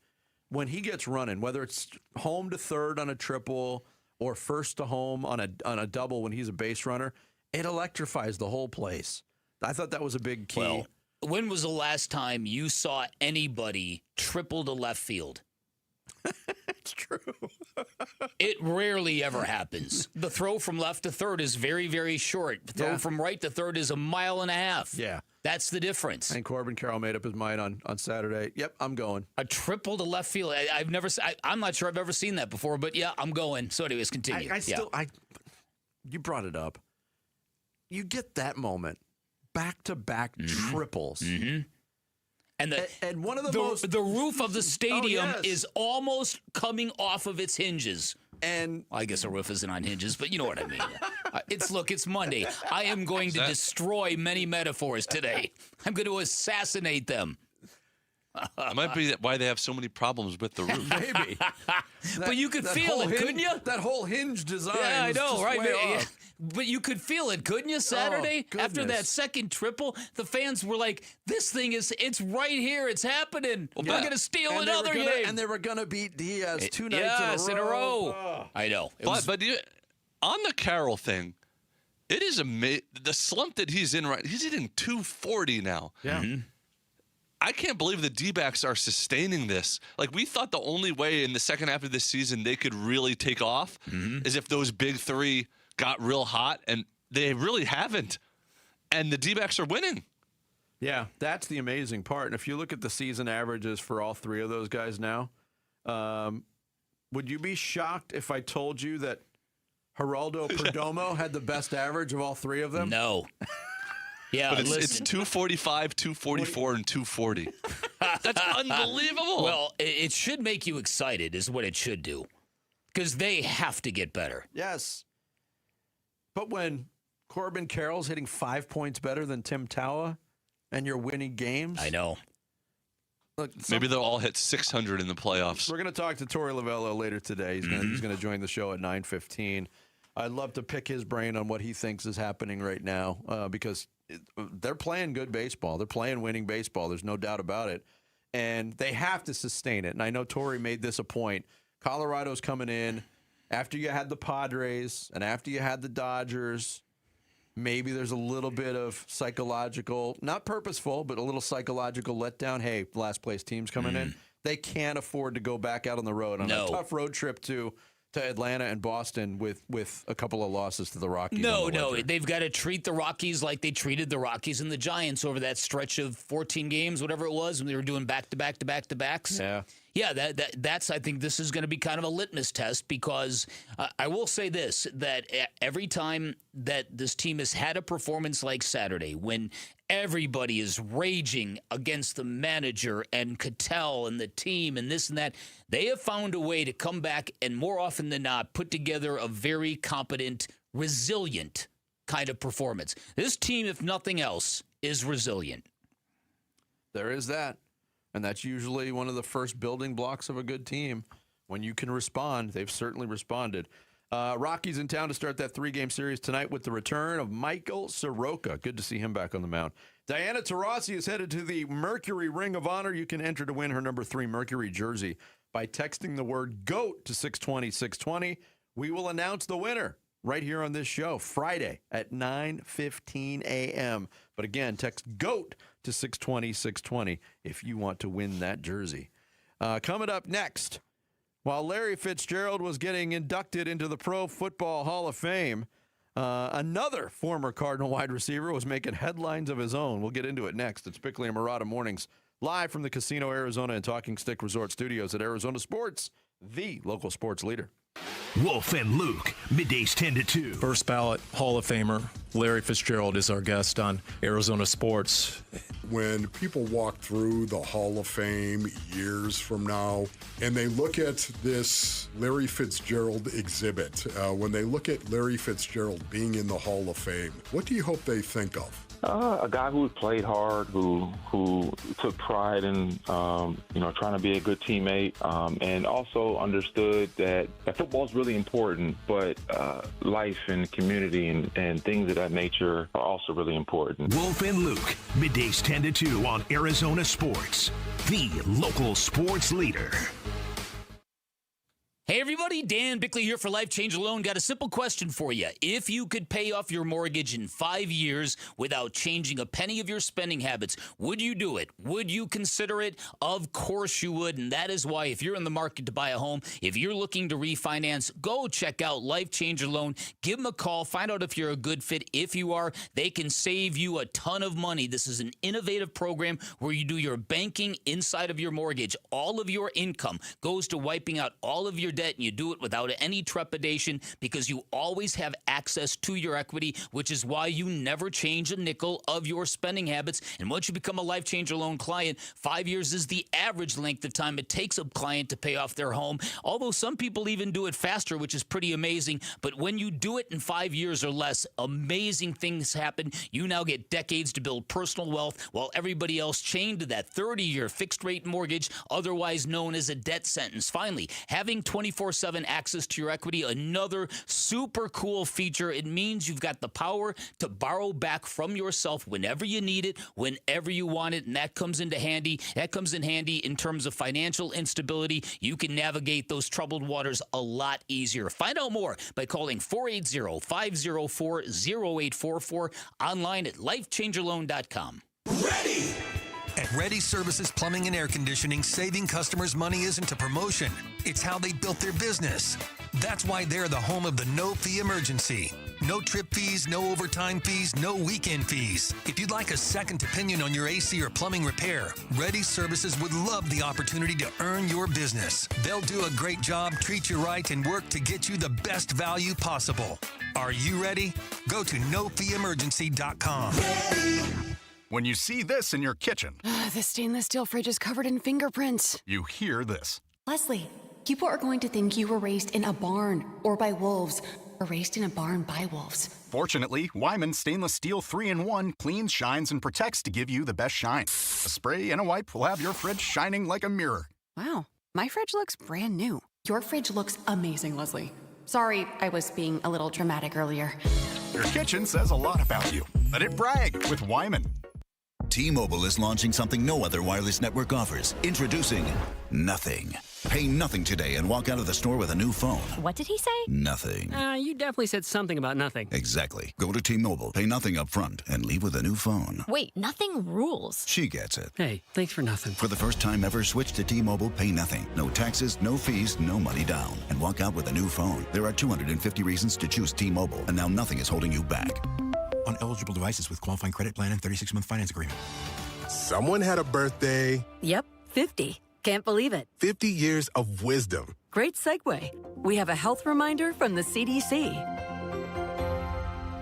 when he gets running, whether it's home to third on a triple or first to home on a double when he's a base runner, it electrifies the whole place. I thought that was a big key. Well, when was the last time you saw anybody triple to left field? It's true. It rarely ever happens. The throw from left to third is very, very short. The throw from right to third is 1.5 miles. Yeah. That's the difference. And Corbin Carroll made up his mind on Saturday. Yep, I'm going. A triple to left field. I'm not sure I've ever seen that before, but yeah, I'm going. So anyways, continue. You brought it up. You get that moment. Back-to-back triples. And one of the roof of the stadium is almost coming off of its hinges. And I guess a roof isn't on hinges, but you know what I mean. It's Monday. I am going to destroy many metaphors today. I'm going to assassinate them. That might be why they have so many problems with the roof. Maybe. But you could feel it, couldn't you? That whole hinge design. Yeah, I know, right? Yeah. But you could feel it, couldn't you, Saturday? After that second triple, the fans were like, this thing it's right here. It's happening. We're going to steal another game. And they were going to beat Diaz 2 nights in a row. Oh. I know. But on the Carroll thing, it is the slump that he's in he's hitting 240 now. Yeah. I can't believe the D-backs are sustaining this. Like, we thought the only way in the second half of this season they could really take off is if those big 3 got real hot, and they really haven't. And the D-backs are winning. Yeah, that's the amazing part. And if you look at the season averages for all 3 of those guys now, would you be shocked if I told you that Geraldo Perdomo had the best average of all 3 of them? No. Yeah, but it's 245, 244, and 240. That's unbelievable. Well, it should make you excited is what it should do, because they have to get better. Yes. But when Corbin Carroll's hitting 5 points better than Tim Tawa and you're winning games. I know. Look, maybe they'll all hit 600 in the playoffs. We're going to talk to Torey Lovello later today. He's going to join the show at 9:15. I'd love to pick his brain on what he thinks is happening right now because they're playing good baseball. They're playing winning baseball. There's no doubt about it. And they have to sustain it. And I know Torey made this a point. Colorado's coming in after you had the Padres and after you had the Dodgers. Maybe there's a little bit of psychological, not purposeful, but a little psychological letdown. Hey, last place team's coming in. They can't afford to go back out on the road on a tough road trip to Atlanta and Boston with a couple of losses to the Rockies. No, they've got to treat the Rockies like they treated the Rockies and the Giants over that stretch of 14 games, whatever it was, when they were doing back-to-back-to-back-to-backs. Yeah, that's. I think this is going to be kind of a litmus test because I will say this, that every time that this team has had a performance like Saturday, when everybody is raging against the manager and Ketel and the team and this and that, they have found a way to come back and more often than not put together a very competent, resilient kind of performance. This team, if nothing else, is resilient. There is that. And that's usually one of the first building blocks of a good team. When you can respond, they've certainly responded. Rockies in town to start that 3-game series tonight with the return of Michael Soroka. Good to see him back on the mound. Diana Taurasi is headed to the Mercury Ring of Honor. You can enter to win her number 3 Mercury jersey by texting the word GOAT to 620-620. We will announce the winner right here on this show Friday at 9:15 a.m. But again, text GOAT to 620-620 if you want to win that jersey. Coming up next, while Larry Fitzgerald was getting inducted into the Pro Football Hall of Fame, another former Cardinal wide receiver was making headlines of his own. We'll get into it next. It's Bickley and Murata Mornings, live from the Casino Arizona and Talking Stick Resort Studios at Arizona Sports, the local sports leader. Wolf and Luke, middays 10 to 2. First ballot Hall of Famer Larry Fitzgerald is our guest on Arizona Sports. When people walk through the Hall of Fame years from now and they look at this Larry Fitzgerald exhibit, when they look at Larry Fitzgerald being in the Hall of Fame, what do you hope they think of? A guy who played hard, who took pride in, trying to be a good teammate, and also understood that football is really important, but life and community and things of that nature are also really important. Wolf and Luke, middays 10 to 2 on Arizona Sports, the local sports leader. Hey everybody, Dan Bickley here for Life Change Loan. Got a simple question for you. If you could pay off your mortgage in 5 years without changing a penny of your spending habits, would you do it? Would you consider it? Of course you would, and that is why if you're in the market to buy a home, if you're looking to refinance, go check out Life Changer Loan. Give them a call. Find out if you're a good fit. If you are, they can save you a ton of money. This is an innovative program where you do your banking inside of your mortgage. All of your income goes to wiping out all of your debt, and you do it without any trepidation because you always have access to your equity, which is why you never change a nickel of your spending habits. And once you become a Life Changer Loan client, 5 years is the average length of time it takes a client to pay off their home, although some people even do it faster, which is pretty amazing. But when you do it in 5 years or less, amazing things happen. You now get decades to build personal wealth while everybody else chained to that 30-year fixed-rate mortgage, otherwise known as a debt sentence. Finally, having 24/7 access to your equity, another super cool feature. It means you've got the power to borrow back from yourself whenever you need it, whenever you want it, and that comes in handy in terms of financial instability. You can navigate those troubled waters a lot easier. Find out more by calling 480-504-0844, online at lifechangerloan.com. Ready! At Ready Services Plumbing and Air Conditioning, saving customers money isn't a promotion. It's how they built their business. That's why they're the home of the no-fee emergency. No trip fees, no overtime fees, no weekend fees. If you'd like a second opinion on your AC or plumbing repair, Ready Services would love the opportunity to earn your business. They'll do a great job, treat you right, and work to get you the best value possible. Are you ready? Go to nofeeemergency.com. Ready. When you see this in your kitchen, the stainless steel fridge is covered in fingerprints. You hear this. Leslie, people are going to think you were raised in a barn or by wolves, or raised in a barn by wolves. Fortunately, Wyman Stainless Steel 3-in-1 cleans, shines, and protects to give you the best shine. A spray and a wipe will have your fridge shining like a mirror. Wow, my fridge looks brand new. Your fridge looks amazing, Leslie. Sorry, I was being a little dramatic earlier. Your kitchen says a lot about you. Let it brag with Wyman. T-Mobile is launching something no other wireless network offers. Introducing Nothing. Pay nothing today and walk out of the store with a new phone. What did he say? Nothing. You definitely said something about nothing. Exactly. Go to T-Mobile, pay nothing up front, and leave with a new phone. Wait, nothing rules. She gets it. Hey, thanks for nothing. For the first time ever, switch to T-Mobile, pay nothing. No taxes, no fees, no money down. And walk out with a new phone. There are 250 reasons to choose T-Mobile, and now nothing is holding you back. On eligible devices with qualifying credit plan and 36-month finance agreement. Someone had a birthday. Yep, 50. Can't believe it. 50 years of wisdom. Great segue. We have a health reminder from the CDC.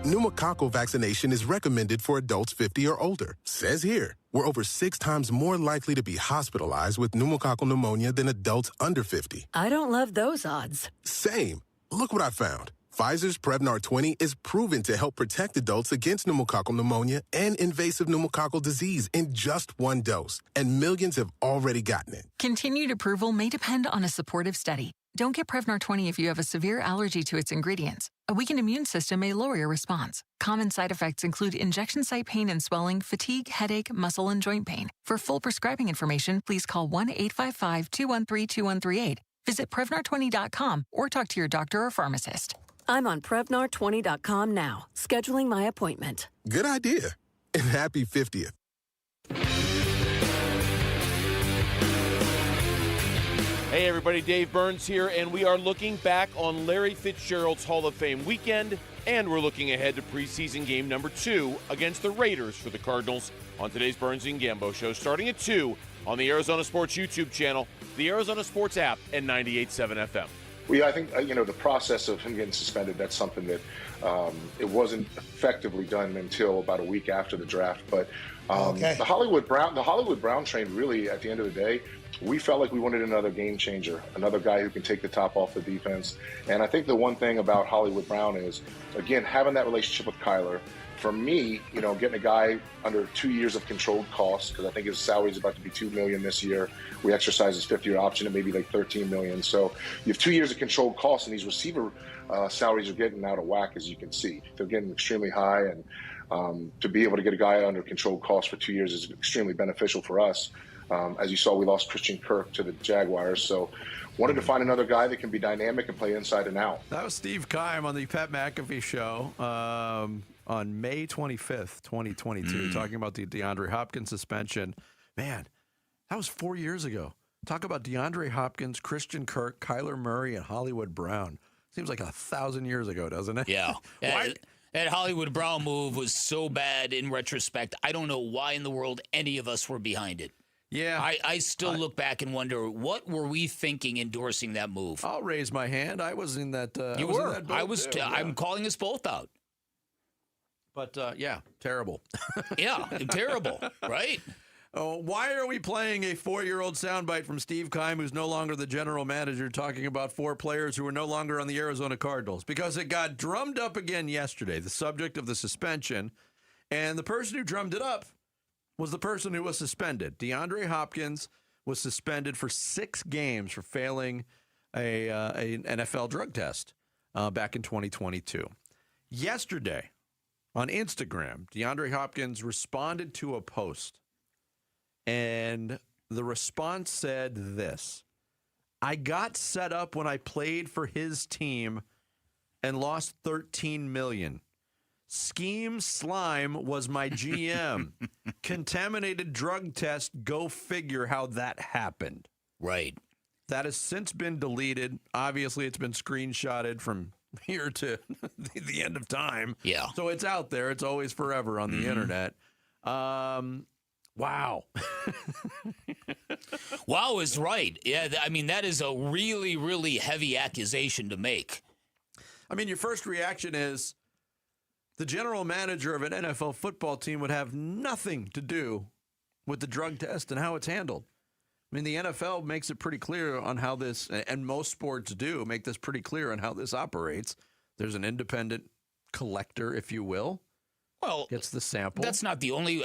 Pneumococcal vaccination is recommended for adults 50 or older. Says here, we're over 6 times more likely to be hospitalized with pneumococcal pneumonia than adults under 50. I don't love those odds. Same. Look what I found. Pfizer's Prevnar 20 is proven to help protect adults against pneumococcal pneumonia and invasive pneumococcal disease in just 1 dose. And millions have already gotten it. Continued approval may depend on a supportive study. Don't get Prevnar 20 if you have a severe allergy to its ingredients. A weakened immune system may lower your response. Common side effects include injection site pain and swelling, fatigue, headache, muscle, and joint pain. For full prescribing information, please call 1-855-213-2138. Visit Prevnar20.com or talk to your doctor or pharmacist. I'm on Prevnar20.com now, scheduling my appointment. Good idea. And happy 50th. Hey everybody, Dave Burns here, and we are looking back on Larry Fitzgerald's Hall of Fame weekend, and we're looking ahead to preseason game number 2 against the Raiders for the Cardinals on today's Burns and Gambo show, starting at 2 on the Arizona Sports YouTube channel, the Arizona Sports app, and 98.7 FM. Well, yeah, I think, the process of him getting suspended, that's something that it wasn't effectively done until about a week after the draft. But the Hollywood Brown train, really, at the end of the day, we felt like we wanted another game changer, another guy who can take the top off the defense. And I think the one thing about Hollywood Brown is, again, having that relationship with Kyler. For me, getting a guy under 2 years of controlled costs, because I think his salary is about to be $2 million this year. We exercise his 50-year option at maybe like $13 million. So you have 2 years of controlled costs, and these receiver salaries are getting out of whack, as you can see. They're getting extremely high, and to be able to get a guy under controlled costs for 2 years is extremely beneficial for us. As you saw, we lost Christian Kirk to the Jaguars, so wanted to find another guy that can be dynamic and play inside and out. That was Steve Keim on the Pat McAfee show on May 25th, 2022, talking about the DeAndre Hopkins suspension. Man, that was 4 years ago. Talk about DeAndre Hopkins, Christian Kirk, Kyler Murray, and Hollywood Brown. Seems like 1,000 years ago, doesn't it? Yeah. That Hollywood Brown move was so bad in retrospect. I don't know why in the world any of us were behind it. Yeah. I still look back and wonder, what were we thinking endorsing that move? I'll raise my hand. I was in that. You were. I'm calling us both out. But, yeah, terrible. Yeah, terrible, right? Why are we playing a 4-year-old soundbite from Steve Keim, who's no longer the general manager, talking about 4 players who are no longer on the Arizona Cardinals? Because it got drummed up again yesterday, the subject of the suspension, and the person who drummed it up was the person who was suspended. DeAndre Hopkins was suspended for 6 games for failing an NFL drug test back in 2022. Yesterday, on Instagram, DeAndre Hopkins responded to a post, and the response said this: "I got set up when I played for his team and lost $13 million. Scheme Slime was my GM. Contaminated drug test, go figure how that happened." Right. That has since been deleted. Obviously, it's been screenshotted from here to the end of time. Yeah. So it's out there. It's always forever on the internet. Wow. Wow is right. Yeah, I mean, that is a really, really heavy accusation to make. I mean, your first reaction is the general manager of an NFL football team would have nothing to do with the drug test and how it's handled. I mean, the NFL makes it pretty clear on how this, and most sports do make this pretty clear on how this operates. There's an independent collector, if you will. Well, gets the sample. That's not the only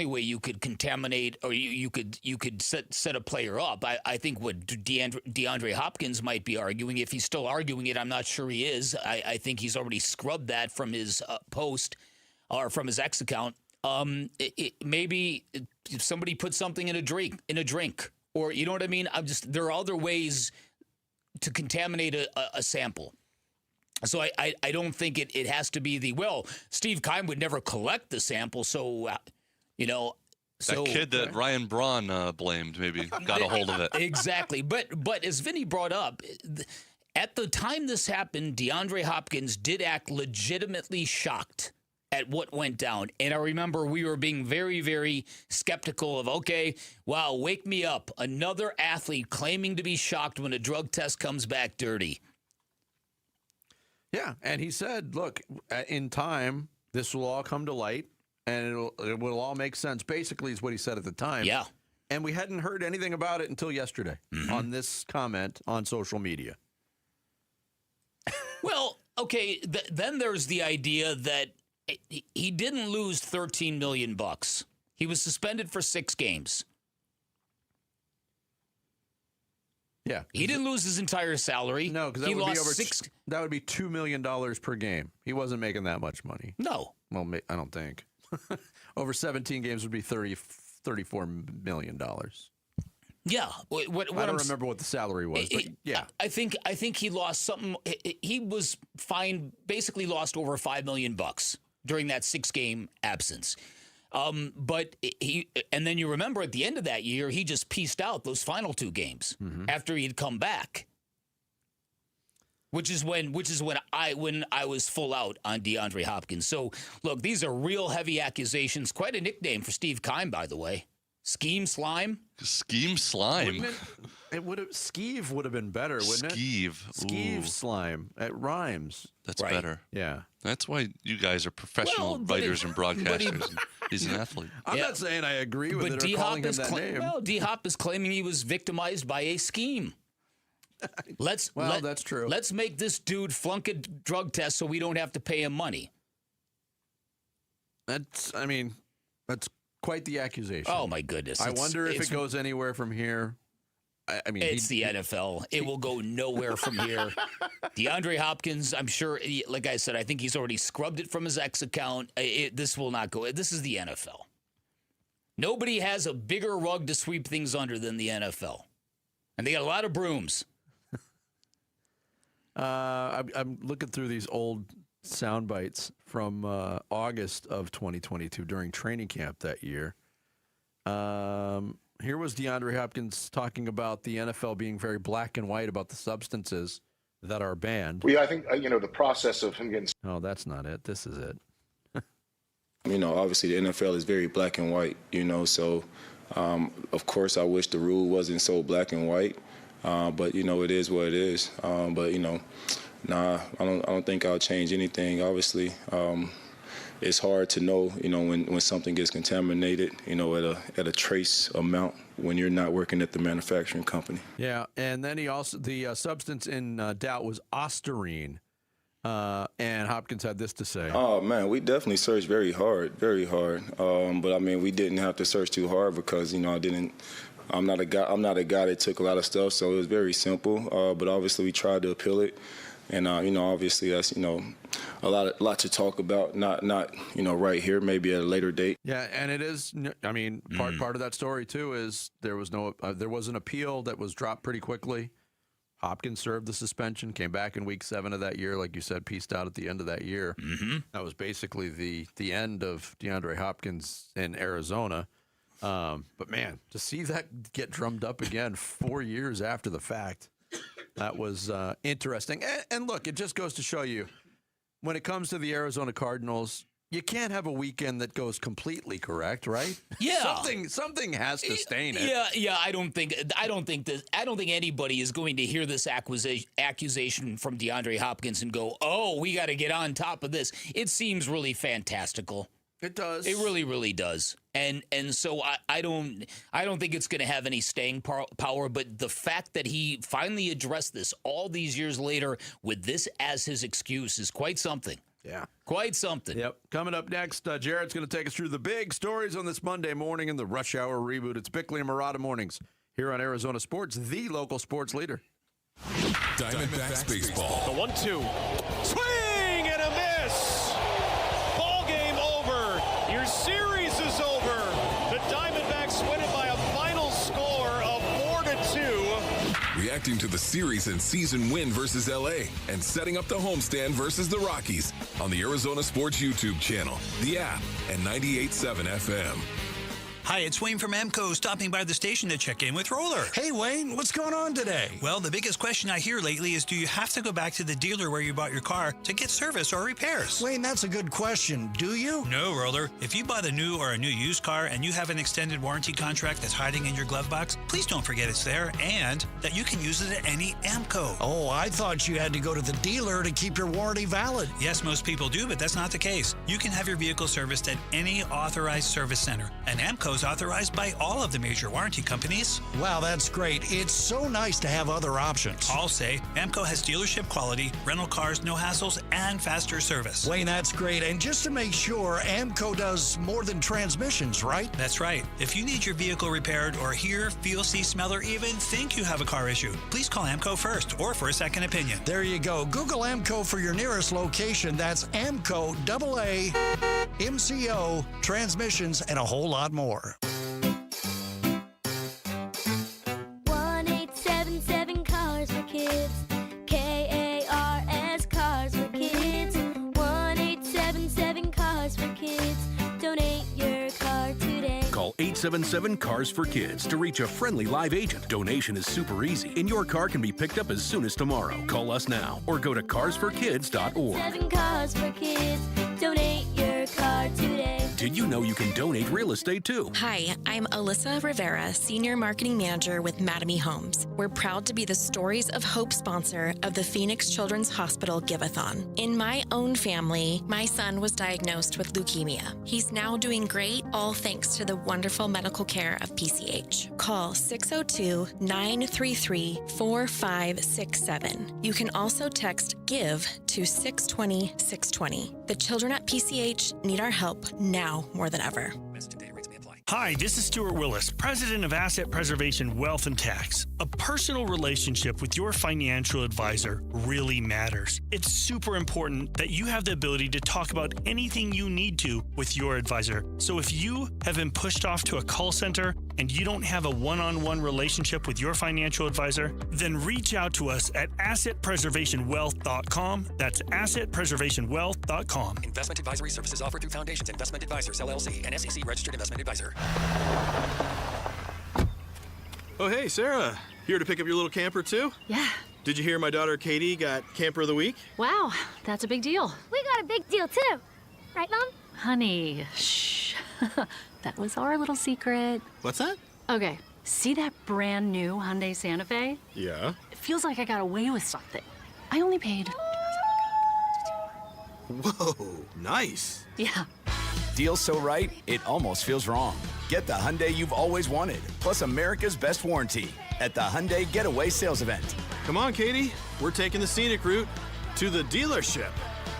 way you could contaminate, or you could set a player up. I think what DeAndre Hopkins might be arguing, if he's still arguing it, I'm not sure he is. I think he's already scrubbed that from his post or from his X account. Maybe if somebody put something in a drink, or you know what I mean. There are other ways to contaminate a sample. So I don't think it has to be Steve Keim would never collect the sample, so that kid that Ryan Braun blamed maybe got a hold of it. Exactly, but as Vinny brought up, at the time this happened, DeAndre Hopkins did act legitimately shocked at what went down. And I remember we were being very, very skeptical of, okay, wow, wake me up. Another athlete claiming to be shocked when a drug test comes back dirty. Yeah, and he said, look, in time, this will all come to light, and it will all make sense, basically is what he said at the time. Yeah. And we hadn't heard anything about it until yesterday on this comment on social media. Well, okay, then there's the idea that he didn't lose $13 million. He was suspended for 6 games. Yeah. He didn't lose his entire salary. No, because he that would lost be over six. That would be $2 million per game. He wasn't making that much money. No. Well, I don't think. Over 17 games would be $34 million. Yeah. I don't remember what the salary was, but yeah. I think he lost something. He was fined, basically lost over $5 million during that 6-game absence. But and then you remember at the end of that year, he just pieced out those final 2 games after he'd come back. Which is when I was full out on DeAndre Hopkins. So look, these are real heavy accusations. Quite a nickname for Steve Keim, by the way. Scheme Slime. Scheme Slime. Skeeve would have been better, wouldn't it? Skeeve Slime. It rhymes. That's better. Yeah. That's why you guys are professional writers and broadcasters. He's an athlete. I'm not saying I agree with it or calling him that name. Well, D-Hop is claiming he was victimized by a scheme. That's true. Let's make this dude flunk a drug test so we don't have to pay him money. That's quite the accusation. Oh, my goodness. I wonder if it goes anywhere from here. It's the NFL. It will go nowhere from here. DeAndre Hopkins, I'm sure, like I said, I think he's already scrubbed it from his X account. This will not go. This is the NFL. Nobody has a bigger rug to sweep things under than the NFL. And they got a lot of brooms. I'm looking through these old sound bites from August of 2022 during training camp that year. Here was DeAndre Hopkins talking about the NFL being very black and white about the substances that are banned. Well, yeah, I think, the process of him getting... Oh, that's not it. This is it. Obviously the NFL is very black and white, so of course I wish the rule wasn't so black and white, but, it is what it is. Nah, I don't think I'll change anything, obviously. It's hard to know, when something gets contaminated, at a trace amount when you're not working at the manufacturing company. Yeah, and then the substance in doubt was Ostarine, and Hopkins had this to say. Oh man, we definitely searched very hard, but we didn't have to search too hard because I'm not a guy that took a lot of stuff, so it was very simple. But obviously we tried to appeal it. And, obviously that's, a lot to talk about, not right here, maybe at a later date. Yeah, and it is, part of that story, too, is there was an appeal that was dropped pretty quickly. Hopkins served the suspension, came back in week 7 of that year, like you said, pieced out at the end of that year. Mm-hmm. That was basically the end of DeAndre Hopkins in Arizona. But, man, to see that get drummed up again 4 years after the fact, that was interesting. And look, it just goes to show you, when it comes to the Arizona Cardinals, you can't have a weekend that goes completely correct, right? Yeah, something has to stain it. Yeah. I don't think anybody is going to hear this accusation from DeAndre Hopkins and go, "Oh, we got to get on top of this." It seems really fantastical. It does. It really, really does. And so I don't think it's going to have any staying power. But the fact that he finally addressed this all these years later with this as his excuse is quite something. Yeah. Quite something. Yep. Coming up next, Jarrett's going to take us through the big stories on this Monday morning in the Rush Hour Reboot. It's Bickley and Murata mornings here on Arizona Sports, the local sports leader. Diamondbacks baseball. The 1-2. Swing and a miss. Ball game over. Your series is over. The Diamondbacks win it by a final score of 4-2. Reacting to the series and season win versus LA and setting up the homestand versus the Rockies on the Arizona Sports YouTube channel, the app, and 98.7 FM. Hi, it's Wayne from AMCO, stopping by the station to check in with Roller. Hey, Wayne, what's going on today? Well, the biggest question I hear lately is, do you have to go back to the dealer where you bought your car to get service or repairs? Wayne, that's a good question. Do you? No, Roller. If you bought a new or a new used car and you have an extended warranty contract that's hiding in your glove box, please don't forget it's there and that you can use it at any AMCO. Oh, I thought you had to go to the dealer to keep your warranty valid. Yes, most people do, but that's not the case. You can have your vehicle serviced at any authorized service center, and AMCO AMCO is authorized by all of the major warranty companies. Wow, that's great. It's so nice to have other options. I'll say AMCO has dealership quality, rental cars, no hassles, and faster service. Wayne, that's great. And just to make sure, AMCO does more than transmissions, right? That's right. If you need your vehicle repaired or hear, feel, see, smell, or even think you have a car issue, please call AMCO first or for a second opinion. There you go. Google AMCO for your nearest location. That's AMCO, AA, MCO, transmissions, and a whole lot more. 1-877 Cars for Kids. KARS Cars for Kids. 1-877 Cars for Kids. Donate your car today. Call 877 Cars for Kids to reach a friendly live agent. Donation is super easy, and your car can be picked up as soon as tomorrow. Call us now or go to carsforkids.org. 7 Cars for Kids. Donate your car today. Did you know you can donate real estate too? Hi, I'm Alyssa Rivera, Senior Marketing Manager with Mattamy Homes. We're proud to be the Stories of Hope sponsor of the Phoenix Children's Hospital Give-a-thon. In my own family, my son was diagnosed with leukemia. He's now doing great, all thanks to the wonderful medical care of PCH. Call 602-933-4567. You can also text GIVE to 620-620. The children at PCH need our help now more than ever. Hi, this is Stuart Willis, President of Asset Preservation Wealth and Tax. A personal relationship with your financial advisor really matters. It's super important that you have the ability to talk about anything you need to with your advisor. So if you have been pushed off to a call center and you don't have a one-on-one relationship with your financial advisor, then reach out to us at assetpreservationwealth.com. That's assetpreservationwealth.com. Investment advisory services offered through Foundations Investment Advisors, LLC, an SEC registered investment advisor. Oh, hey, Sarah. Here to pick up your little camper, too? Yeah. Did you hear my daughter Katie got Camper of the Week? Wow, that's a big deal. We got a big deal, too. Right, Mom? Honey, shh. That was our little secret. What's that? Okay, see that brand new Hyundai Santa Fe? Yeah. It feels like I got away with something. I only paid... Whoa, nice. Yeah. Deal so right, it almost feels wrong. Get the Hyundai you've always wanted, plus America's best warranty at the Hyundai Getaway Sales Event. Come on, Katie. We're taking the scenic route to the dealership.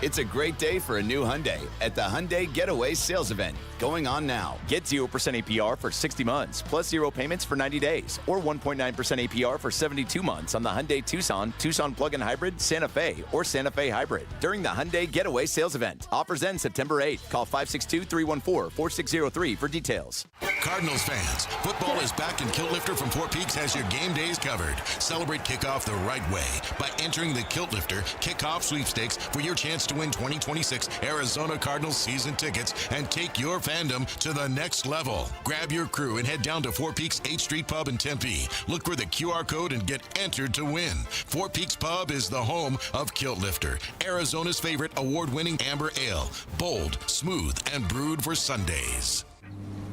It's a great day for a new Hyundai at the Hyundai Getaway Sales Event. Going on now. Get 0% APR for 60 months, plus 0 payments for 90 days, or 1.9% APR for 72 months on the Hyundai Tucson, Tucson Plug-in Hybrid, Santa Fe, or Santa Fe Hybrid during the Hyundai Getaway Sales Event. Offers end September 8th. Call 562-314-4603 for details. Cardinals fans, football is back, and Kilt Lifter from Four Peaks has your game days covered. Celebrate kickoff the right way by entering the Kilt Lifter Kickoff Sweepstakes for your chance to win 2026 Arizona Cardinals season tickets and take your fandom to the next level. Grab your crew and head down to Four Peaks 8th Street Pub in Tempe. Look for the QR code and get entered to win. Four Peaks Pub is the home of Kilt Lifter, Arizona's favorite award-winning amber ale. Bold, smooth, and brewed for Sundays.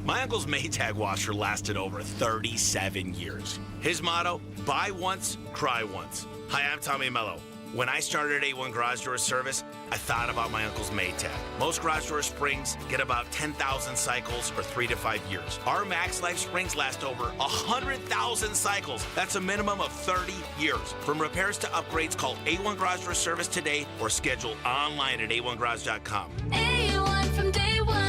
My uncle's Maytag washer lasted over 37 years. His motto, buy once, cry once. Hi, I'm Tommy Mello. When I started at A1 Garage Door Service, I thought about my uncle's Maytag. Most garage door springs get about 10,000 cycles or 3 to 5 years. Our Max Life springs last over 100,000 cycles. That's a minimum of 30 years. From repairs to upgrades, call A1 Garage Door Service today or schedule online at a1garage.com. A1 from day one.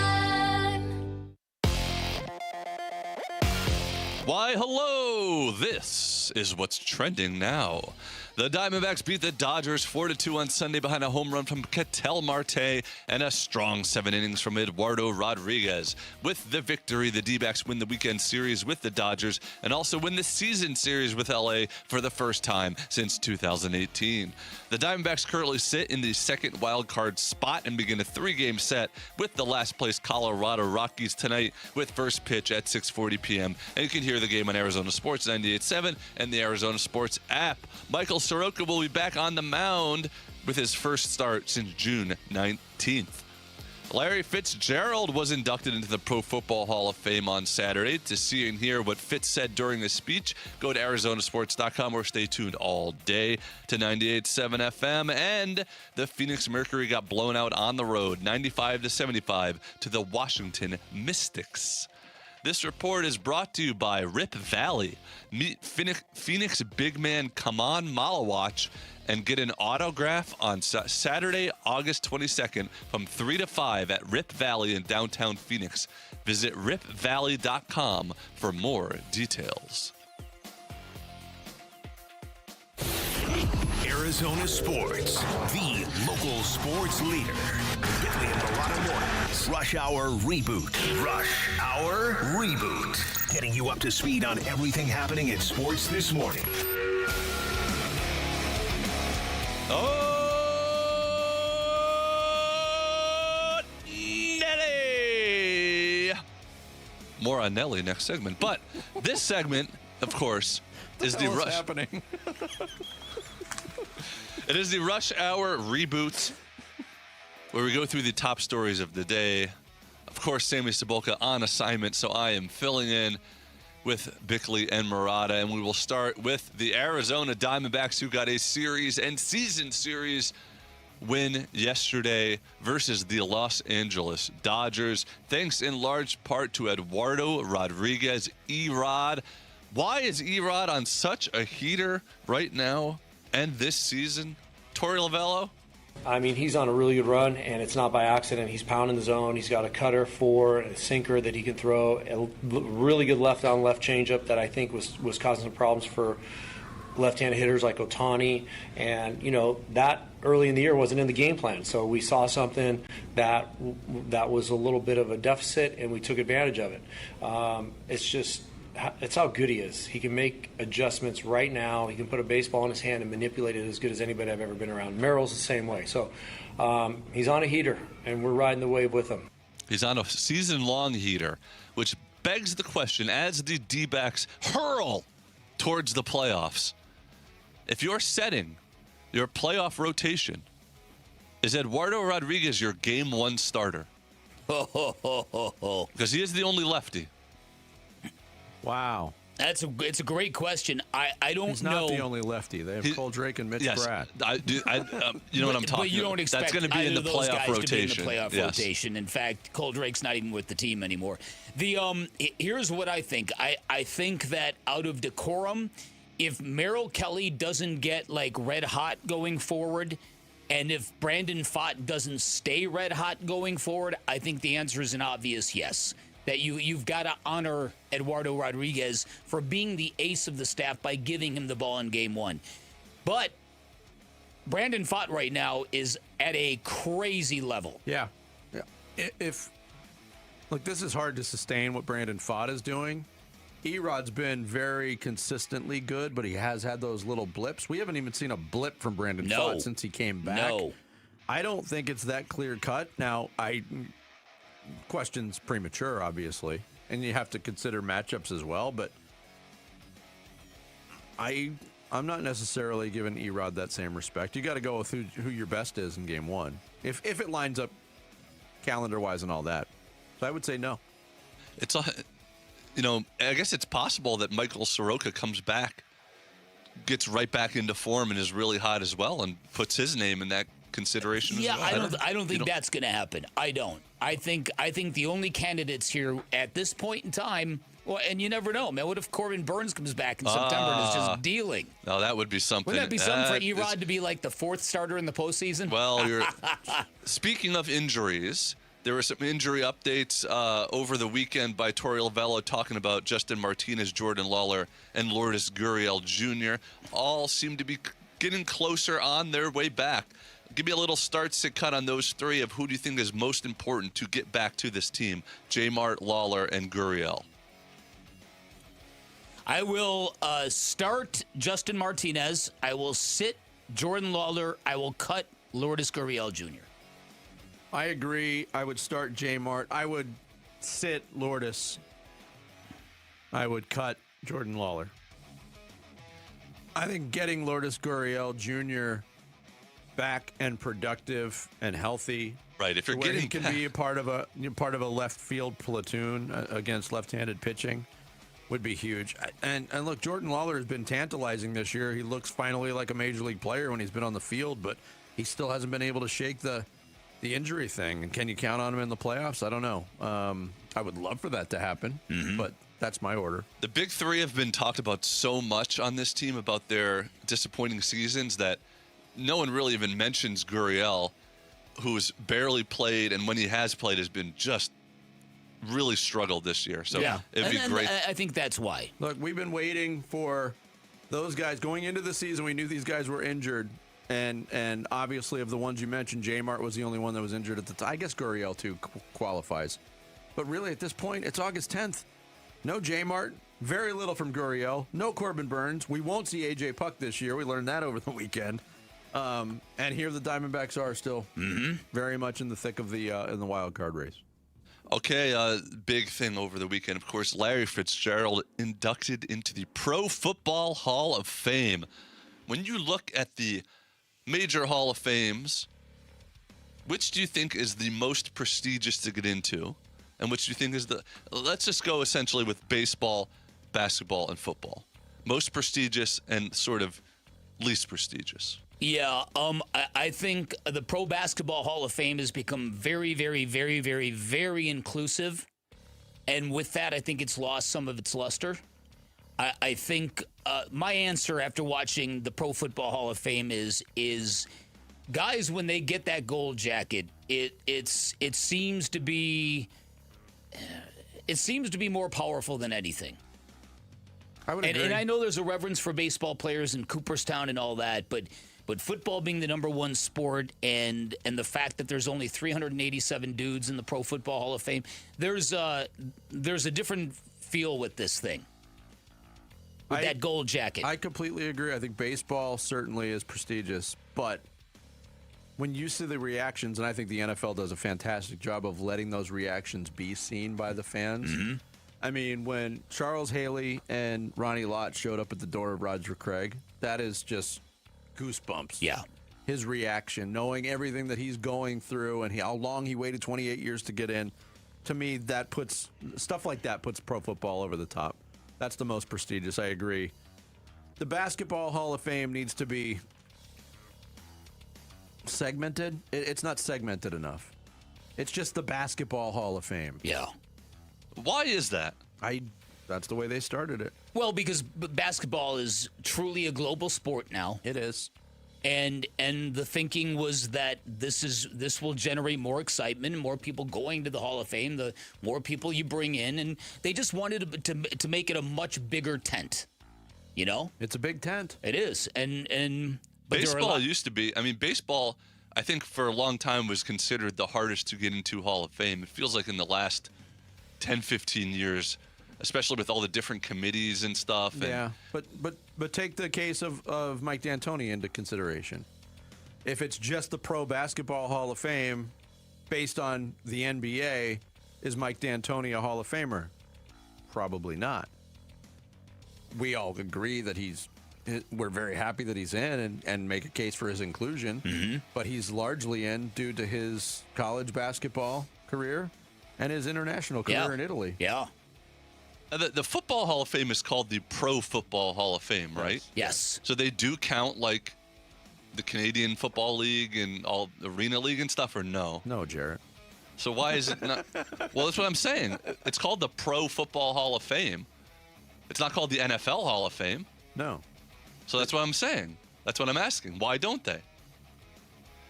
Why, hello! This is what's trending now. The Diamondbacks beat the Dodgers 4-2 on Sunday behind a home run from Ketel Marte and a strong 7 innings from Eduardo Rodriguez. With the victory, the D-backs win the weekend series with the Dodgers and also win the season series with LA for the first time since 2018. The Diamondbacks currently sit in the second wild card spot and begin a 3-game set with the last place Colorado Rockies tonight with first pitch at 6:40 p.m. And you can hear the game on Arizona Sports 98.7 and the Arizona Sports app. Michael Soroka will be back on the mound with his first start since June 19th. Larry Fitzgerald was inducted into the Pro Football Hall of Fame on Saturday. To see and hear what Fitz said during his speech, go to ArizonaSports.com or stay tuned all day to 98.7 FM. And the Phoenix Mercury got blown out on the road, 95-75 to the Washington Mystics. This report is brought to you by Rip Valley. Meet Phoenix big man Kaman Malawach and get an autograph on Saturday, August 22nd from 3 to 5 at Rip Valley in downtown Phoenix. Visit ripvalley.com for more details. Arizona Sports, the local sports leader. Bickley and Mulatto Mornings. Rush Hour Reboot. Rush Hour Reboot. Getting you up to speed on everything happening in sports this morning. Nelly! More on Nelly next segment. But this segment, of course, is the Rush. Happening? It is the Rush Hour Reboot, where we go through the top stories of the day. Of course, Sammy Cebulka on assignment, so I am filling in with Bickley and Murata, and we will start with the Arizona Diamondbacks, who got a series and season series win yesterday versus the Los Angeles Dodgers, thanks in large part to Eduardo Rodriguez, E-Rod. Why is E-Rod on such a heater right now and this season? Torey Lovello? I mean, he's on a really good run, and it's not by accident. He's pounding the zone. He's got a cutter for a sinker that he can throw, a really good left-on-left changeup that I think was causing some problems for left-handed hitters like Ohtani. And, you know, that early in the year wasn't in the game plan. So we saw something that was a little bit of a deficit, and we took advantage of it. It's how good he is. He can make adjustments right now. He can put a baseball in his hand and manipulate it as good as anybody I've ever been around. Merrill's the same way. So he's on a heater, and we're riding the wave with him. He's on a season-long heater, which begs the question, as the D-backs hurl towards the playoffs, if you're setting your playoff rotation, is Eduardo Rodriguez your game one starter? Because he is the only lefty. Wow. It's a great question. I don't know. He's not the only lefty. They have Cole Drake and Mitch Bratt. You know what I'm talking about. But you don't expect that's going to be in the playoff rotation. To be in the playoff rotation. In fact, Cole Drake's not even with the team anymore. Here's what I think. I think that out of decorum, if Merrill Kelly doesn't get like red hot going forward, and if Brandon Pfaadt doesn't stay red hot going forward, I think the answer is an obvious yes. That you've got to honor Eduardo Rodriguez for being the ace of the staff by giving him the ball in game one. But Brandon Pfaadt right now is at a crazy level. Yeah. Look, this is hard to sustain what Brandon Pfaadt is doing. E-Rod's been very consistently good, but he has had those little blips. We haven't even seen a blip from Brandon Pfaadt since he came back. No. I don't think it's that clear cut. Now, question's premature, obviously, and you have to consider matchups as well, but I'm not necessarily giving E-Rod that same respect. You got to go with who your best is in game one, if it lines up calendar-wise and all that. So I would say no. It's I guess it's possible that Michael Soroka comes back, gets right back into form, and is really hot as well, and puts his name in that consideration as well. I don't think that's going to happen. I don't. I think the only candidates here at this point in time, well, and you never know, man. What if Corbin Burns comes back in September and is just dealing? No, that would be something. Wouldn't that be something for E-Rod to be like the fourth starter in the postseason? Well, speaking of injuries, there were some injury updates over the weekend by Torey Lovello talking about Justin Martinez, Jordan Lawler, and Lourdes Gurriel Jr. All seem to be getting closer on their way back. Give me a little start-sit cut on those three of who do you think is most important to get back to this team, J-Mart, Lawler, and Gurriel. I will start Justin Martinez. I will sit Jordan Lawler. I will cut Lourdes Gurriel Jr. I agree. I would start J-Mart. I would sit Lourdes. I would cut Jordan Lawler. I think getting Lourdes Gurriel Jr. back and productive and healthy, right? If you're where getting he can be a part of a left field platoon against left-handed pitching, would be huge. And look, Jordan Lawler has been tantalizing this year. He looks finally like a major league player when he's been on the field, but he still hasn't been able to shake the The injury thing, can you count on him in the playoffs? I don't know. I would love for that to happen, but that's my order. The big three have been talked about so much on this team about their disappointing seasons that no one really even mentions Gurriel, who's barely played, and when he has played has been just really struggled this year. So it'd be great. I think that's why. Look, we've been waiting for those guys going into the season. We knew these guys were injured. And obviously, of the ones you mentioned, J-Mart was the only one that was injured at the time. I guess Gurriel, too, qualifies. But really, at this point, it's August 10th. No J-Mart, very little from Gurriel, no Corbin Burns. We won't see A.J. Puck this year. We learned that over the weekend. And here the Diamondbacks are still very much in the thick of the in the wild card race. Okay, big thing over the weekend, of course, Larry Fitzgerald inducted into the Pro Football Hall of Fame. When you look at the major Hall of Fames, which do you think is the most prestigious to get into? And which do you think is let's just go essentially with baseball, basketball, and football. Most prestigious and sort of least prestigious. Yeah, I think the Pro Basketball Hall of Fame has become very, very, very, very, very inclusive. And with that, I think it's lost some of its luster. I think my answer after watching the Pro Football Hall of Fame is guys, when they get that gold jacket, it seems to be more powerful than anything. I would agree. And I know there's a reverence for baseball players in Cooperstown and all that, but football being the number one sport and the fact that there's only 387 dudes in the Pro Football Hall of Fame, there's a different feel with this thing. With that gold jacket. I completely agree. I think baseball certainly is prestigious, but when you see the reactions, and I think the NFL does a fantastic job of letting those reactions be seen by the fans. I mean, when Charles Haley and Ronnie Lott showed up at the door of Roger Craig, that is just goosebumps. Yeah. His reaction, knowing everything that he's going through and how long he waited 28 years to get in, to me, that puts stuff like that puts pro football over the top. That's the most prestigious. I agree. The Basketball Hall of Fame needs to be segmented. It's not segmented enough. It's just the Basketball Hall of Fame. Yeah. Why is that? That's the way they started it. Well, because basketball is truly a global sport now. It is. And the thinking was that this will generate more excitement, more people going to the Hall of Fame, the more people you bring in, and they just wanted to make it a much bigger tent. You know, it's a big tent. It is, and but baseball used to be. I mean, baseball, I think for a long time was considered the hardest to get into Hall of Fame. It feels like in the last 10, 15 years, especially with all the different committees and stuff. Yeah, but take the case of Mike D'Antoni into consideration. If it's just the Pro Basketball Hall of Fame based on the NBA, is Mike D'Antoni a Hall of Famer? Probably not. We all agree that we're very happy that he's in and make a case for his inclusion, but he's largely in due to his college basketball career and his international career in Italy. Yeah. The Football Hall of Fame is called the Pro Football Hall of Fame, right? Yes. So they do count like the Canadian Football League and all Arena League and stuff, or no? No, Jarrett. So why is it not? Well, that's what I'm saying. It's called the Pro Football Hall of Fame. It's not called the NFL Hall of Fame. No. So that's what I'm saying. That's what I'm asking. Why don't they?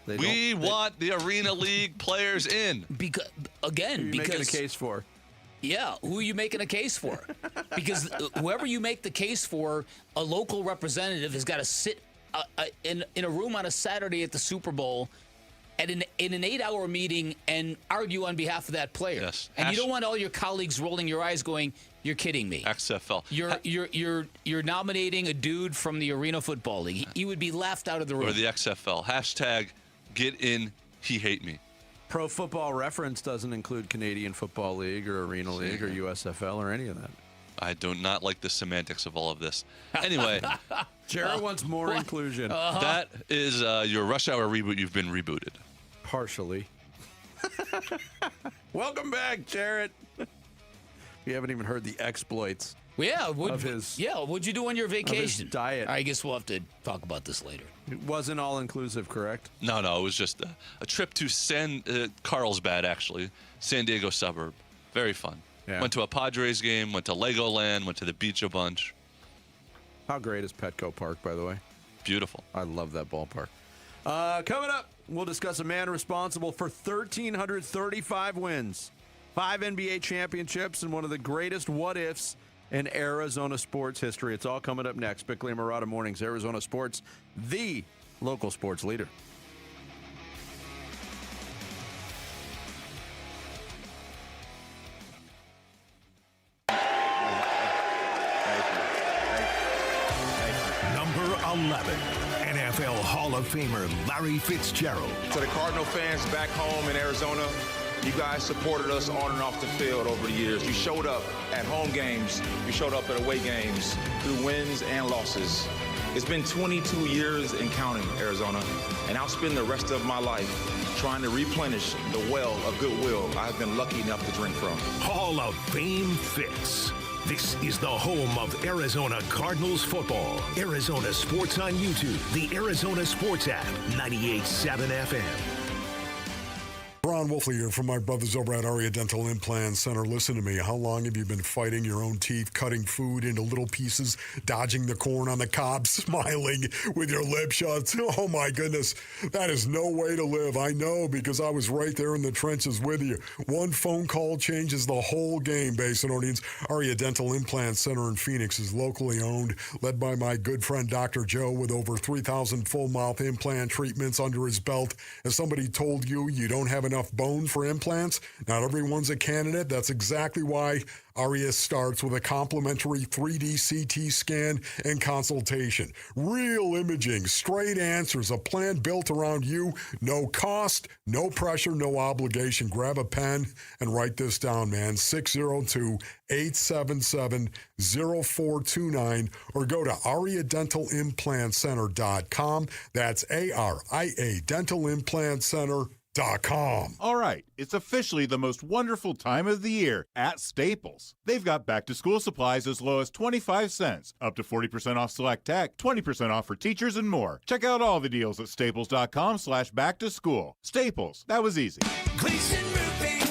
We want the Arena League players in. Because who are you making a case for? Yeah, who are you making a case for? Because whoever you make the case for, a local representative has got to sit in a room on a Saturday at the Super Bowl in an 8-hour meeting and argue on behalf of that player. Yes. And you don't want all your colleagues rolling your eyes going, "You're kidding me." XFL. You're nominating a dude from the Arena Football League. He would be laughed out of the room. Or the XFL. Hashtag get in, he hate me. Pro Football Reference doesn't include Canadian Football League or Arena League or USFL or any of that. I do not like the semantics of all of this. Anyway. Jared wants more inclusion. That is your Rush Hour reboot. You've been rebooted. Partially. Welcome back, Jared. We haven't even heard the exploits Well, yeah. What'd you do on your vacation? Diet. I guess we'll have to talk about this later. It wasn't all inclusive, correct? No, it was just a trip to Carlsbad, actually, San Diego suburb. Very fun. Yeah. Went to a Padres game, went to Legoland, went to the beach a bunch. How great is Petco Park, by the way? Beautiful. I love that ballpark. Coming up, we'll discuss a man responsible for 1,335 wins, 5 NBA championships, and one of the greatest what-ifs in Arizona sports history. It's all coming up next. Bickley and Murata Mornings, Arizona Sports, the local sports leader. Number 11, NFL Hall of Famer Larry Fitzgerald. To the Cardinal fans back home in Arizona, you guys supported us on and off the field over the years. You showed up at home games. You showed up at away games through wins and losses. It's been 22 years and counting, Arizona, and I'll spend the rest of my life trying to replenish the well of goodwill I've been lucky enough to drink from. Hall of Fame Fitz. This is the home of Arizona Cardinals football. Arizona Sports on YouTube, the Arizona Sports app, 98.7 FM. Ron Wolfley here from my brothers over at Aria Dental Implant Center. Listen to me. How long have you been fighting your own teeth, cutting food into little pieces, dodging the corn on the cob, smiling with your lip shut? Oh, my goodness. That is no way to live. I know, because I was right there in the trenches with you. One phone call changes the whole game, Basin Orleans. Aria Dental Implant Center in Phoenix is locally owned, led by my good friend Dr. Joe, with over 3,000 full mouth implant treatments under his belt. As somebody told you, you don't have enough bone for implants. Not everyone's a candidate. That's exactly why Aria starts with a complimentary 3D CT scan and consultation. Real imaging, straight answers, a plan built around you. No cost, no pressure, no obligation. Grab a pen and write this down, man. 602-877-0429 or go to ariadentalimplantcenter.com. That's ARIA Dental Implant Center.com. All right, it's officially the most wonderful time of the year at Staples. They've got back-to-school supplies as low as 25 cents, up to 40% off select tech, 20% off for teachers, and more. Check out all the deals at staples.com/back-to-school. Staples, that was easy. Gleason Roofing.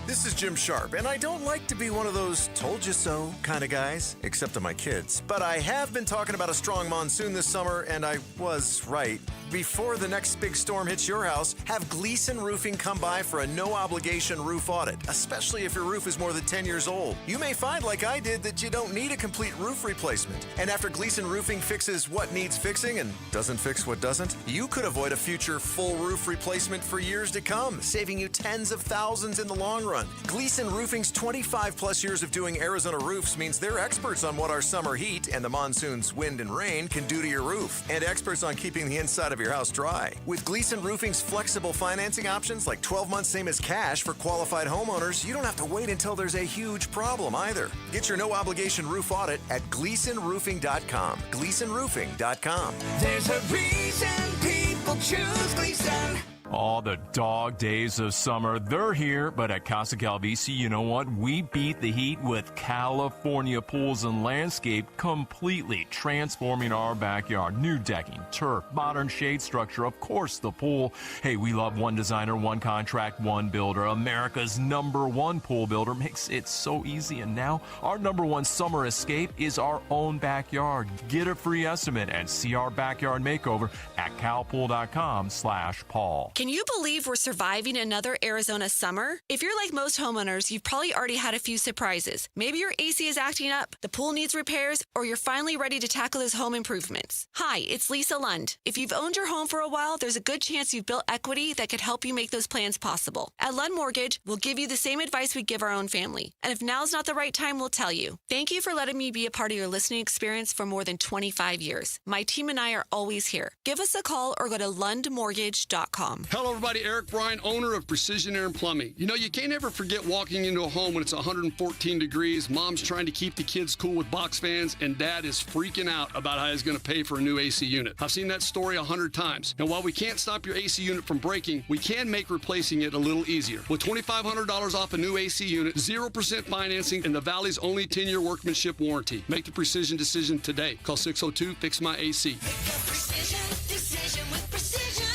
This is Jim Sharp, and I don't like to be one of those told you so kind of guys, except to my kids. But I have been talking about a strong monsoon this summer, and I was right. Before the next big storm hits your house, have Gleason Roofing come by for a no-obligation roof audit, especially if your roof is more than 10 years old. You may find, like I did, that you don't need a complete roof replacement. And after Gleason Roofing fixes what needs fixing and doesn't fix what doesn't, you could avoid a future full roof replacement for years to come, saving you tens of thousands in the long run. Gleason Roofing's 25-plus years of doing Arizona roofs means they're experts on what our summer heat and the monsoon's wind and rain can do to your roof, and experts on keeping the inside of your house dry. With Gleason Roofing's flexible financing options like 12 months same as cash for qualified homeowners, you don't have to wait until there's a huge problem either. Get your no-obligation roof audit at GleasonRoofing.com. GleasonRoofing.com. There's a reason people choose Gleason. Oh, the dog days of summer, they're here, but at Casa Calvisi, you know what? We beat the heat with California Pools and Landscape, completely transforming our backyard. New decking, turf, modern shade structure, of course the pool. Hey, we love one designer, one contract, one builder. America's #1 pool builder makes it so easy, and now our #1 summer escape is our own backyard. Get a free estimate and see our backyard makeover at calpool.com/Paul. Can you believe we're surviving another Arizona summer? If you're like most homeowners, you've probably already had a few surprises. Maybe your AC is acting up, the pool needs repairs, or you're finally ready to tackle those home improvements. Hi, it's Lisa Lund. If you've owned your home for a while, there's a good chance you've built equity that could help you make those plans possible. At Lund Mortgage, we'll give you the same advice we give our own family. And if now's not the right time, we'll tell you. Thank you for letting me be a part of your listening experience for more than 25 years. My team and I are always here. Give us a call or go to lundmortgage.com. Hello, everybody. Eric Bryan, owner of Precision Air and Plumbing. You know, you can't ever forget walking into a home when it's 114 degrees. Mom's trying to keep the kids cool with box fans, and Dad is freaking out about how he's going to pay for a new AC unit. I've seen that story 100 times. And while we can't stop your AC unit from breaking, we can make replacing it a little easier. With $2,500 off a new AC unit, 0% financing, and the Valley's only 10-year workmanship warranty. Make the precision decision today. Call 602-FIX-MY-AC. Decision with Precision Air.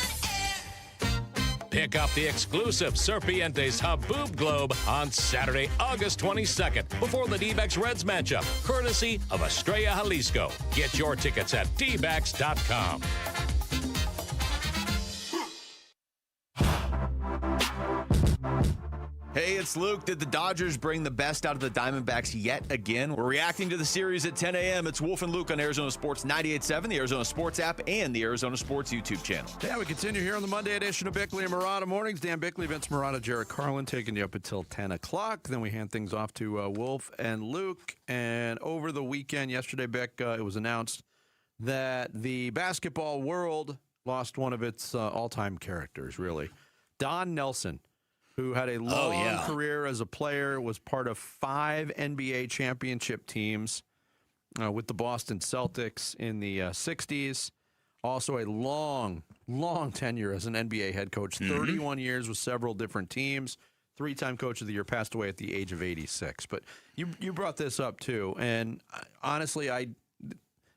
Pick up the exclusive Serpientes Haboob Globe on Saturday, August 22nd, before the D-backs Reds matchup, courtesy of Estrella Jalisco. Get your tickets at dbacks.com. Hey, it's Luke. Did the Dodgers bring the best out of the Diamondbacks yet again? We're reacting to the series at 10 a.m. It's Wolf and Luke on Arizona Sports 98.7, the Arizona Sports app, and the Arizona Sports YouTube channel. Yeah, we continue here on the Monday edition of Bickley and Murata Mornings. Dan Bickley, Vince Murata, Jared Carlin taking you up until 10 o'clock. Then we hand things off to Wolf and Luke. And over the weekend, yesterday, Bick, it was announced that the basketball world lost one of its all-time characters, really. Don Nelson, who had a long career as a player, was part of 5 NBA championship teams with the Boston Celtics in the 60s. Also a long tenure as an NBA head coach, 31 years with several different teams. 3-time coach of the year, passed away at the age of 86. But you brought this up, too. And honestly,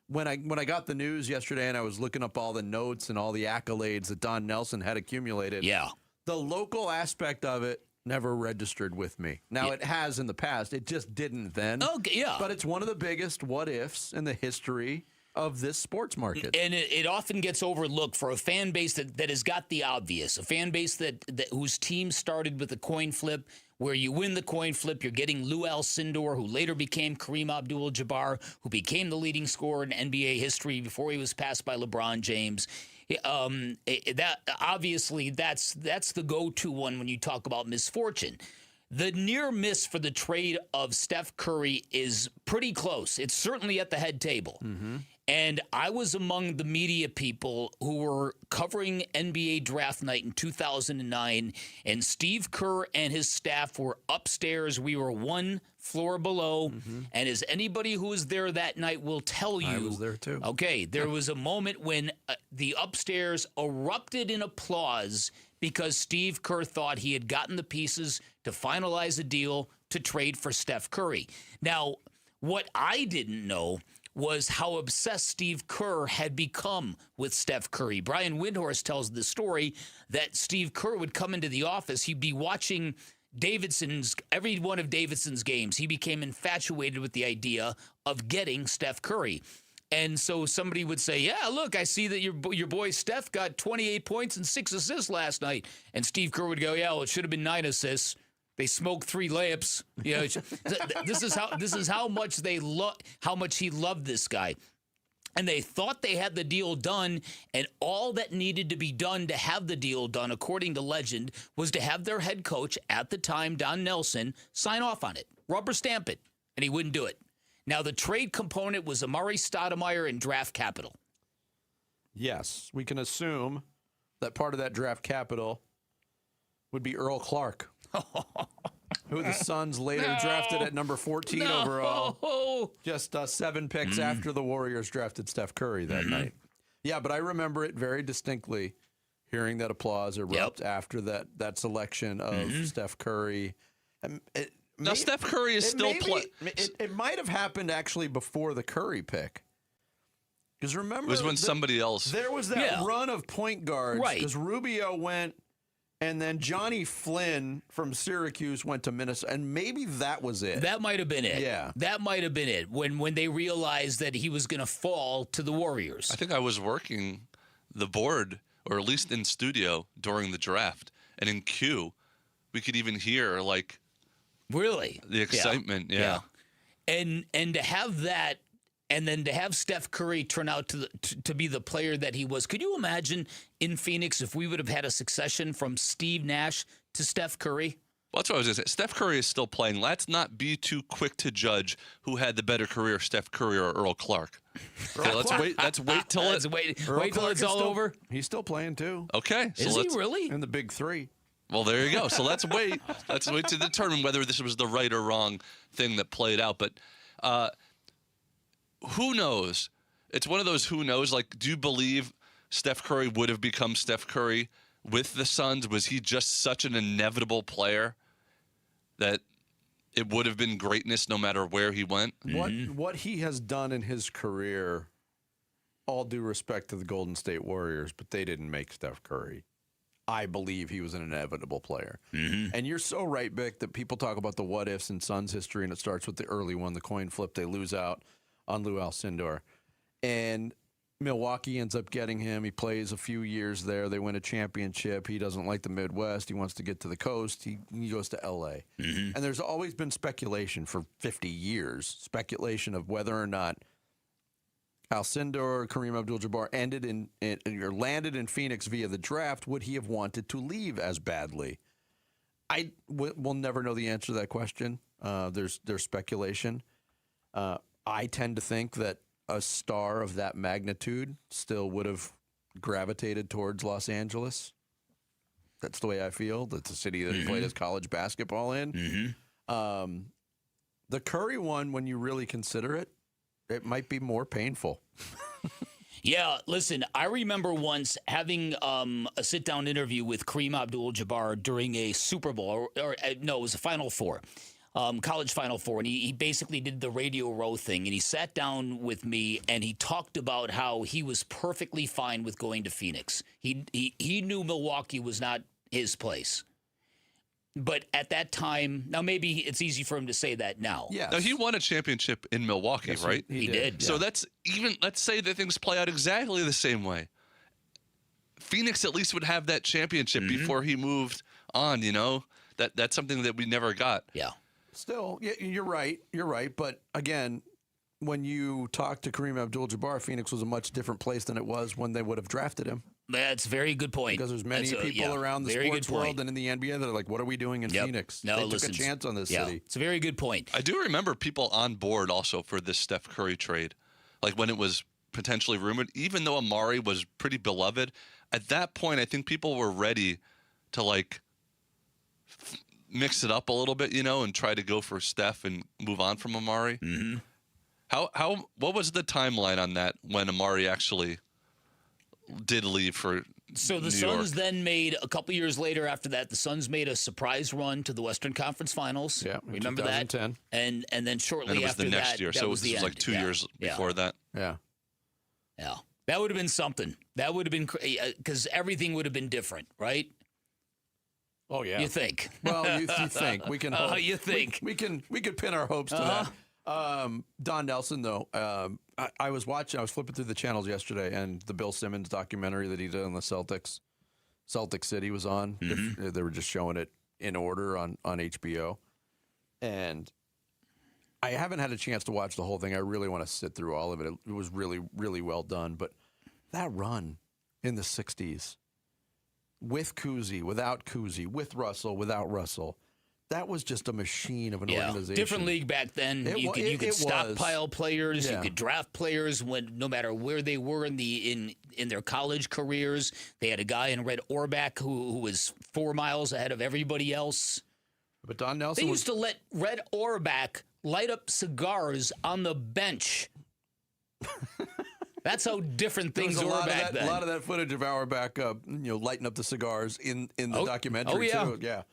when I got the news yesterday and I was looking up all the notes and all the accolades that Don Nelson had accumulated, the local aspect of it never registered with me. Now, it has in the past. It just didn't then. Okay, yeah. But it's one of the biggest what-ifs in the history of this sports market. And it often gets overlooked for a fan base that has got the obvious, a fan base that whose team started with a coin flip, where you win the coin flip, you're getting Lou Alcindor, who later became Kareem Abdul-Jabbar, who became the leading scorer in NBA history before he was passed by LeBron James. That obviously that's the go-to one when you talk about misfortune. The near miss for the trade of Steph Curry is pretty close. It's certainly at the head table. And I was among the media people who were covering NBA draft night in 2009, and Steve Kerr and his staff were upstairs. We were one floor below, and as anybody who was there that night will tell you, I was there too. Okay, there was a moment when the upstairs erupted in applause because Steve Kerr thought he had gotten the pieces to finalize a deal to trade for Steph Curry. Now, what I didn't know was how obsessed Steve Kerr had become with Steph Curry. Brian Windhorst tells the story that Steve Kerr would come into the office. He'd be watching every one of Davidson's games. He became infatuated with the idea of getting Steph Curry. And so somebody would say, yeah, look, I see that your boy Steph got 28 points and 6 assists last night. And Steve Kerr would go, yeah, well, it should have been 9 assists. They smoked 3 layups. You know, this is how much how much he loved this guy. And they thought they had the deal done, and all that needed to be done to have the deal done, according to legend, was to have their head coach at the time, Don Nelson, sign off on it, rubber stamp it, and he wouldn't do it. Now, the trade component was Amari Stoudemire and draft capital. Yes, we can assume that part of that draft capital would be Earl Clark, who the Suns later drafted at number 14 overall, just 7 picks after the Warriors drafted Steph Curry that night. Yeah, but I remember it very distinctly, hearing that applause erupt after that selection of Steph Curry. Now, Steph Curry is still playing. It might have happened actually before the Curry pick. Because remember, it was when somebody else. There was that run of point guards. Right. Because Rubio went, and then Johnny Flynn from Syracuse went to Minnesota, and maybe that was it. That might have been it. Yeah. That might have been it, when they realized that he was going to fall to the Warriors. I think I was working the board, or at least in studio, during the draft. And in Q, we could even hear, like, really? The excitement, yeah. And to have that, and then to have Steph Curry turn out to be the player that he was. Could you imagine in Phoenix if we would have had a succession from Steve Nash to Steph Curry? Well, that's what I was going to say. Steph Curry is still playing. Let's not be too quick to judge who had the better career, Steph Curry or Earl Clark. Okay, let's wait till it's all over. He's still playing too. Okay, so is he really in the Big Three? Well, there you go. So let's wait. Let's wait to determine whether this was the right or wrong thing that played out. But who knows? It's one of those who knows. Like, do you believe Steph Curry would have become Steph Curry with the Suns? Was he just such an inevitable player that it would have been greatness no matter where he went? What he has done in his career, all due respect to the Golden State Warriors, but they didn't make Steph Curry. I believe he was an inevitable player. And you're so right, Vic, that people talk about the what-ifs in Suns history, and it starts with the early one, the coin flip. They lose out on Lou Alcindor. And Milwaukee ends up getting him. He plays a few years there. They win a championship. He doesn't like the Midwest. He wants to get to the coast. He goes to L.A. And there's always been speculation for 50 years, speculation of whether or not Alcindor, Kareem Abdul-Jabbar landed in Phoenix via the draft. Would he have wanted to leave as badly? We'll never know the answer to that question. There's speculation. I tend to think that a star of that magnitude still would have gravitated towards Los Angeles. That's the way I feel. That's a city that he played his college basketball in. The Curry one, when you really consider it, it might be more painful. Yeah, listen, I remember once having a sit-down interview with Kareem Abdul-Jabbar during a Super Bowl, no, it was a Final Four. College Final Four, and he basically did the Radio Row thing, and he sat down with me, and he talked about how he was perfectly fine with going to Phoenix. He knew Milwaukee was not his place. But at that time, now maybe it's easy for him to say that now. Yeah. Now, he won a championship in Milwaukee, Yes, right? he did. So Yeah. that's even, let's say that things play out exactly the same way. Phoenix at least would have that championship before he moved on, you know? That's something that we never got. Yeah. Still, yeah, you're right. You're right. But again, when you talk to Kareem Abdul-Jabbar, Phoenix was a much different place than it was when they would have drafted him. That's a very good point. Because there's many people around the sports world and in the NBA that are like, what are we doing in Phoenix? No, they listen, took a chance on this city. It's a very good point. I do remember people on board also for this Steph Curry trade. Like when it was potentially rumored, even though Amari was pretty beloved, at that point, I think people were ready to like mix it up a little bit, you know, and try to go for Steph and move on from Amari. What was the timeline on that when Amari actually did leave for So the New Suns York? then made, a couple years later after that, the Suns made a surprise run to the Western Conference Finals. Yeah, remember 2010. that? And then shortly And it was after the next that, year, that so was this the was end. like 2 years before that. Yeah. Yeah. That would have been something. That would have been, because everything would have been different, right? Oh yeah, You think? Well, you think we can? Hope. You think? we can pin our hopes to that. Don Nelson, though, I was flipping through the channels yesterday, and the Bill Simmons documentary that he did on the Celtics, Celtic City, was on. They were just showing it in order on HBO, and I haven't had a chance to watch the whole thing. I really want to sit through all of it. It was really, really well done. But that run in the '60s. With Cousy, without Cousy, with Russell, without Russell. That was just a machine of an organization. Different league back then. You could stockpile players. Yeah. You could draft players no matter where they were in their college careers. They had a guy in Red Auerbach who was 4 miles ahead of everybody else. But Don Nelson They used to let Red Auerbach light up cigars on the bench. That's how different things were back then. A lot of that footage of Auerbach, lighting up the cigars in the documentary too. Yeah.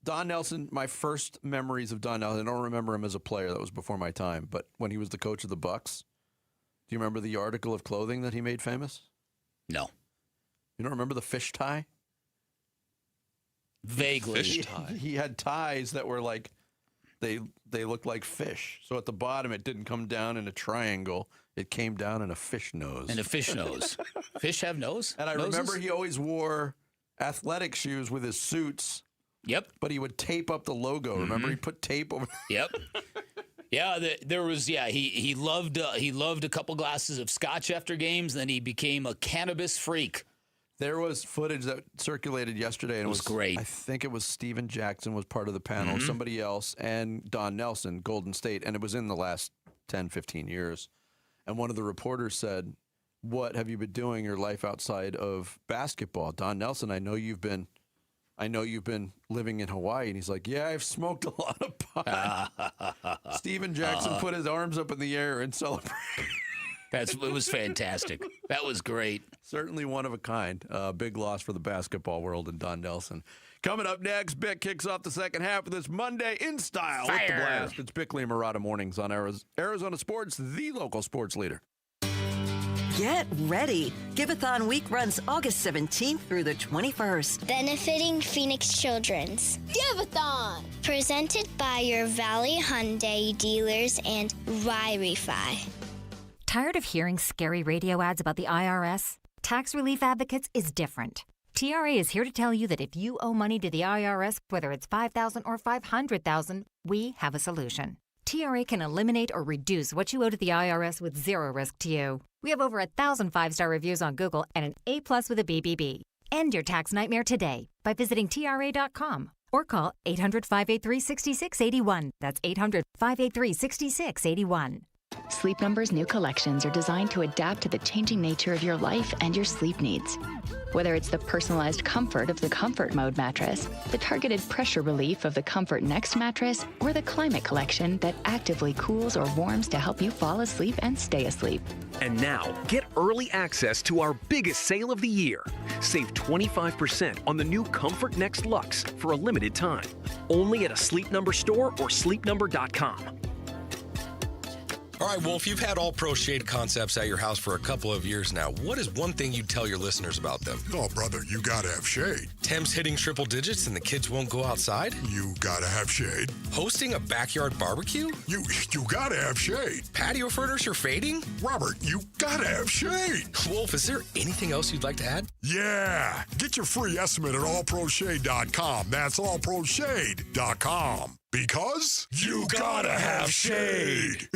Don Nelson. My first memories of Don Nelson. I don't remember him as a player. That was before my time. But when he was the coach of the Bucks, do you remember the article of clothing that he made famous? No. You don't remember the fish tie? Vaguely. Fish tie. He had ties that were like. They looked like fish. So at the bottom, it didn't come down in a triangle. It came down in a fish nose. And a fish nose. Fish have nose? And I remember he always wore athletic shoes with his suits. Yep. But he would tape up the logo. Remember, he put tape over. Yep. Yeah, there was. Yeah, he loved a couple glasses of scotch after games. Then he became a cannabis freak. There was footage that circulated yesterday, and it was great. I think it was Steven Jackson was part of the panel, somebody else, and Don Nelson, Golden State, and it was in the last 10, 15 years. And one of the reporters said, "What have you been doing your life outside of basketball?" Don Nelson, I know you've been living in Hawaii. And he's like, "Yeah, I've smoked a lot of pot." Steven Jackson put his arms up in the air and celebrated. It was fantastic. That was great. Certainly one of a kind. Big loss for the basketball world and Don Nelson. Coming up next, Bick kicks off the second half of this Monday in style with the blast. It's Bickley and Murata Mornings on Arizona Sports, the local sports leader. Get ready. Give-a-thon week runs August 17th through the 21st. Benefiting Phoenix Children's. Give-a-thon! Presented by your Valley Hyundai dealers and Ry-Refi. Tired of hearing scary radio ads about the IRS? Tax Relief Advocates is different. TRA is here to tell you that if you owe money to the IRS, whether it's $5,000 or $500,000, we have a solution. TRA can eliminate or reduce what you owe to the IRS with zero risk to you. We have over 1,000 5-star reviews on Google and an A+ with a BBB. End your tax nightmare today by visiting TRA.com or call 800-583-6681. That's 800-583-6681. Sleep Number's new collections are designed to adapt to the changing nature of your life and your sleep needs. Whether it's the personalized comfort of the Comfort Mode mattress, the targeted pressure relief of the Comfort Next mattress, or the Climate Collection that actively cools or warms to help you fall asleep and stay asleep. And now, get early access to our biggest sale of the year. Save 25% on the new Comfort Next Luxe for a limited time. Only at a Sleep Number store or sleepnumber.com. All right, Wolf, you've had All Pro Shade Concepts at your house for a couple of years now. What is one thing you'd tell your listeners about them? Oh, brother, you gotta have shade. Temps hitting triple digits and the kids won't go outside? You gotta have shade. Hosting a backyard barbecue? You gotta have shade. Patio furniture fading? Robert, you gotta have shade. Wolf, is there anything else you'd like to add? Yeah. Get your free estimate at allproshade.com. That's allproshade.com. Because you gotta have shade.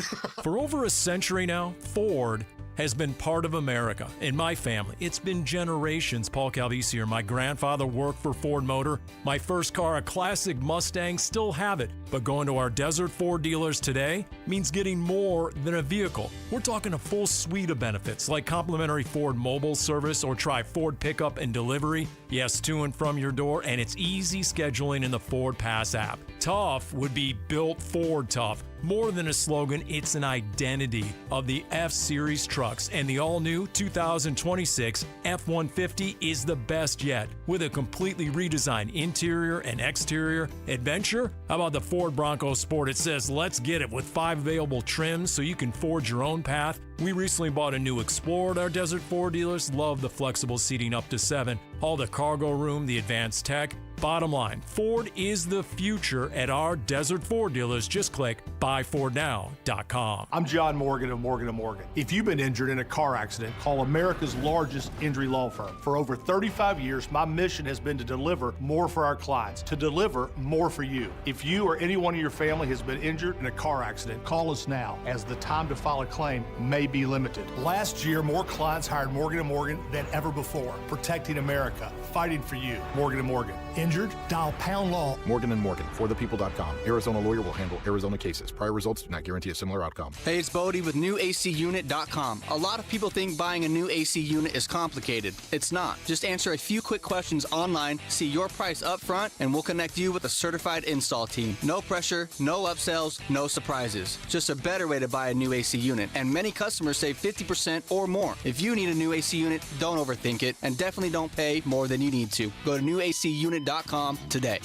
For over a century now, Ford has been part of America. In my family, it's been generations. Paul Calvisi here. My grandfather worked for Ford Motor. My first car, a classic Mustang, still have it. But going to our Desert Ford dealers today means getting more than a vehicle. We're talking a full suite of benefits like complimentary Ford mobile service or try Ford pickup and delivery. Yes, to and from your door, and it's easy scheduling in the Ford Pass app. Tough would be built Ford tough. More than a slogan, it's an identity of the F-Series trucks, and the all-new 2026 F-150 is the best yet. With a completely redesigned interior and exterior adventure, how about the Ford Bronco Sport? It says, let's get it, with 5 available trims so you can forge your own path. We recently bought a new Explorer at our Desert Ford dealers. Love the flexible seating up to 7. All the cargo room, the advanced tech. Bottom line, Ford is the future at our Desert Ford dealers. Just click buyfordnow.com. I'm John Morgan of Morgan & Morgan. If you've been injured in a car accident, call America's largest injury law firm. For over 35 years, my mission has been to deliver more for our clients, to deliver more for you. If you or anyone in your family has been injured in a car accident, call us now, as the time to file a claim may be limited. Last year, more clients hired Morgan & Morgan than ever before, protecting America, fighting for you. Morgan & Morgan. Injured? Dial pound law. Morgan & Morgan, forthepeople.com. Arizona lawyer will handle Arizona cases. Prior results do not guarantee a similar outcome. Hey, it's Bodie with NewACUnit.com. A lot of people think buying a new AC unit is complicated. It's not. Just answer a few quick questions online, see your price up front, and we'll connect you with a certified install team. No pressure, no upsells, no surprises. Just a better way to buy a new AC unit. And many customers save 50% or more. If you need a new AC unit, don't overthink it, and definitely don't pay more than you need to. Go to NewACUnit.com today.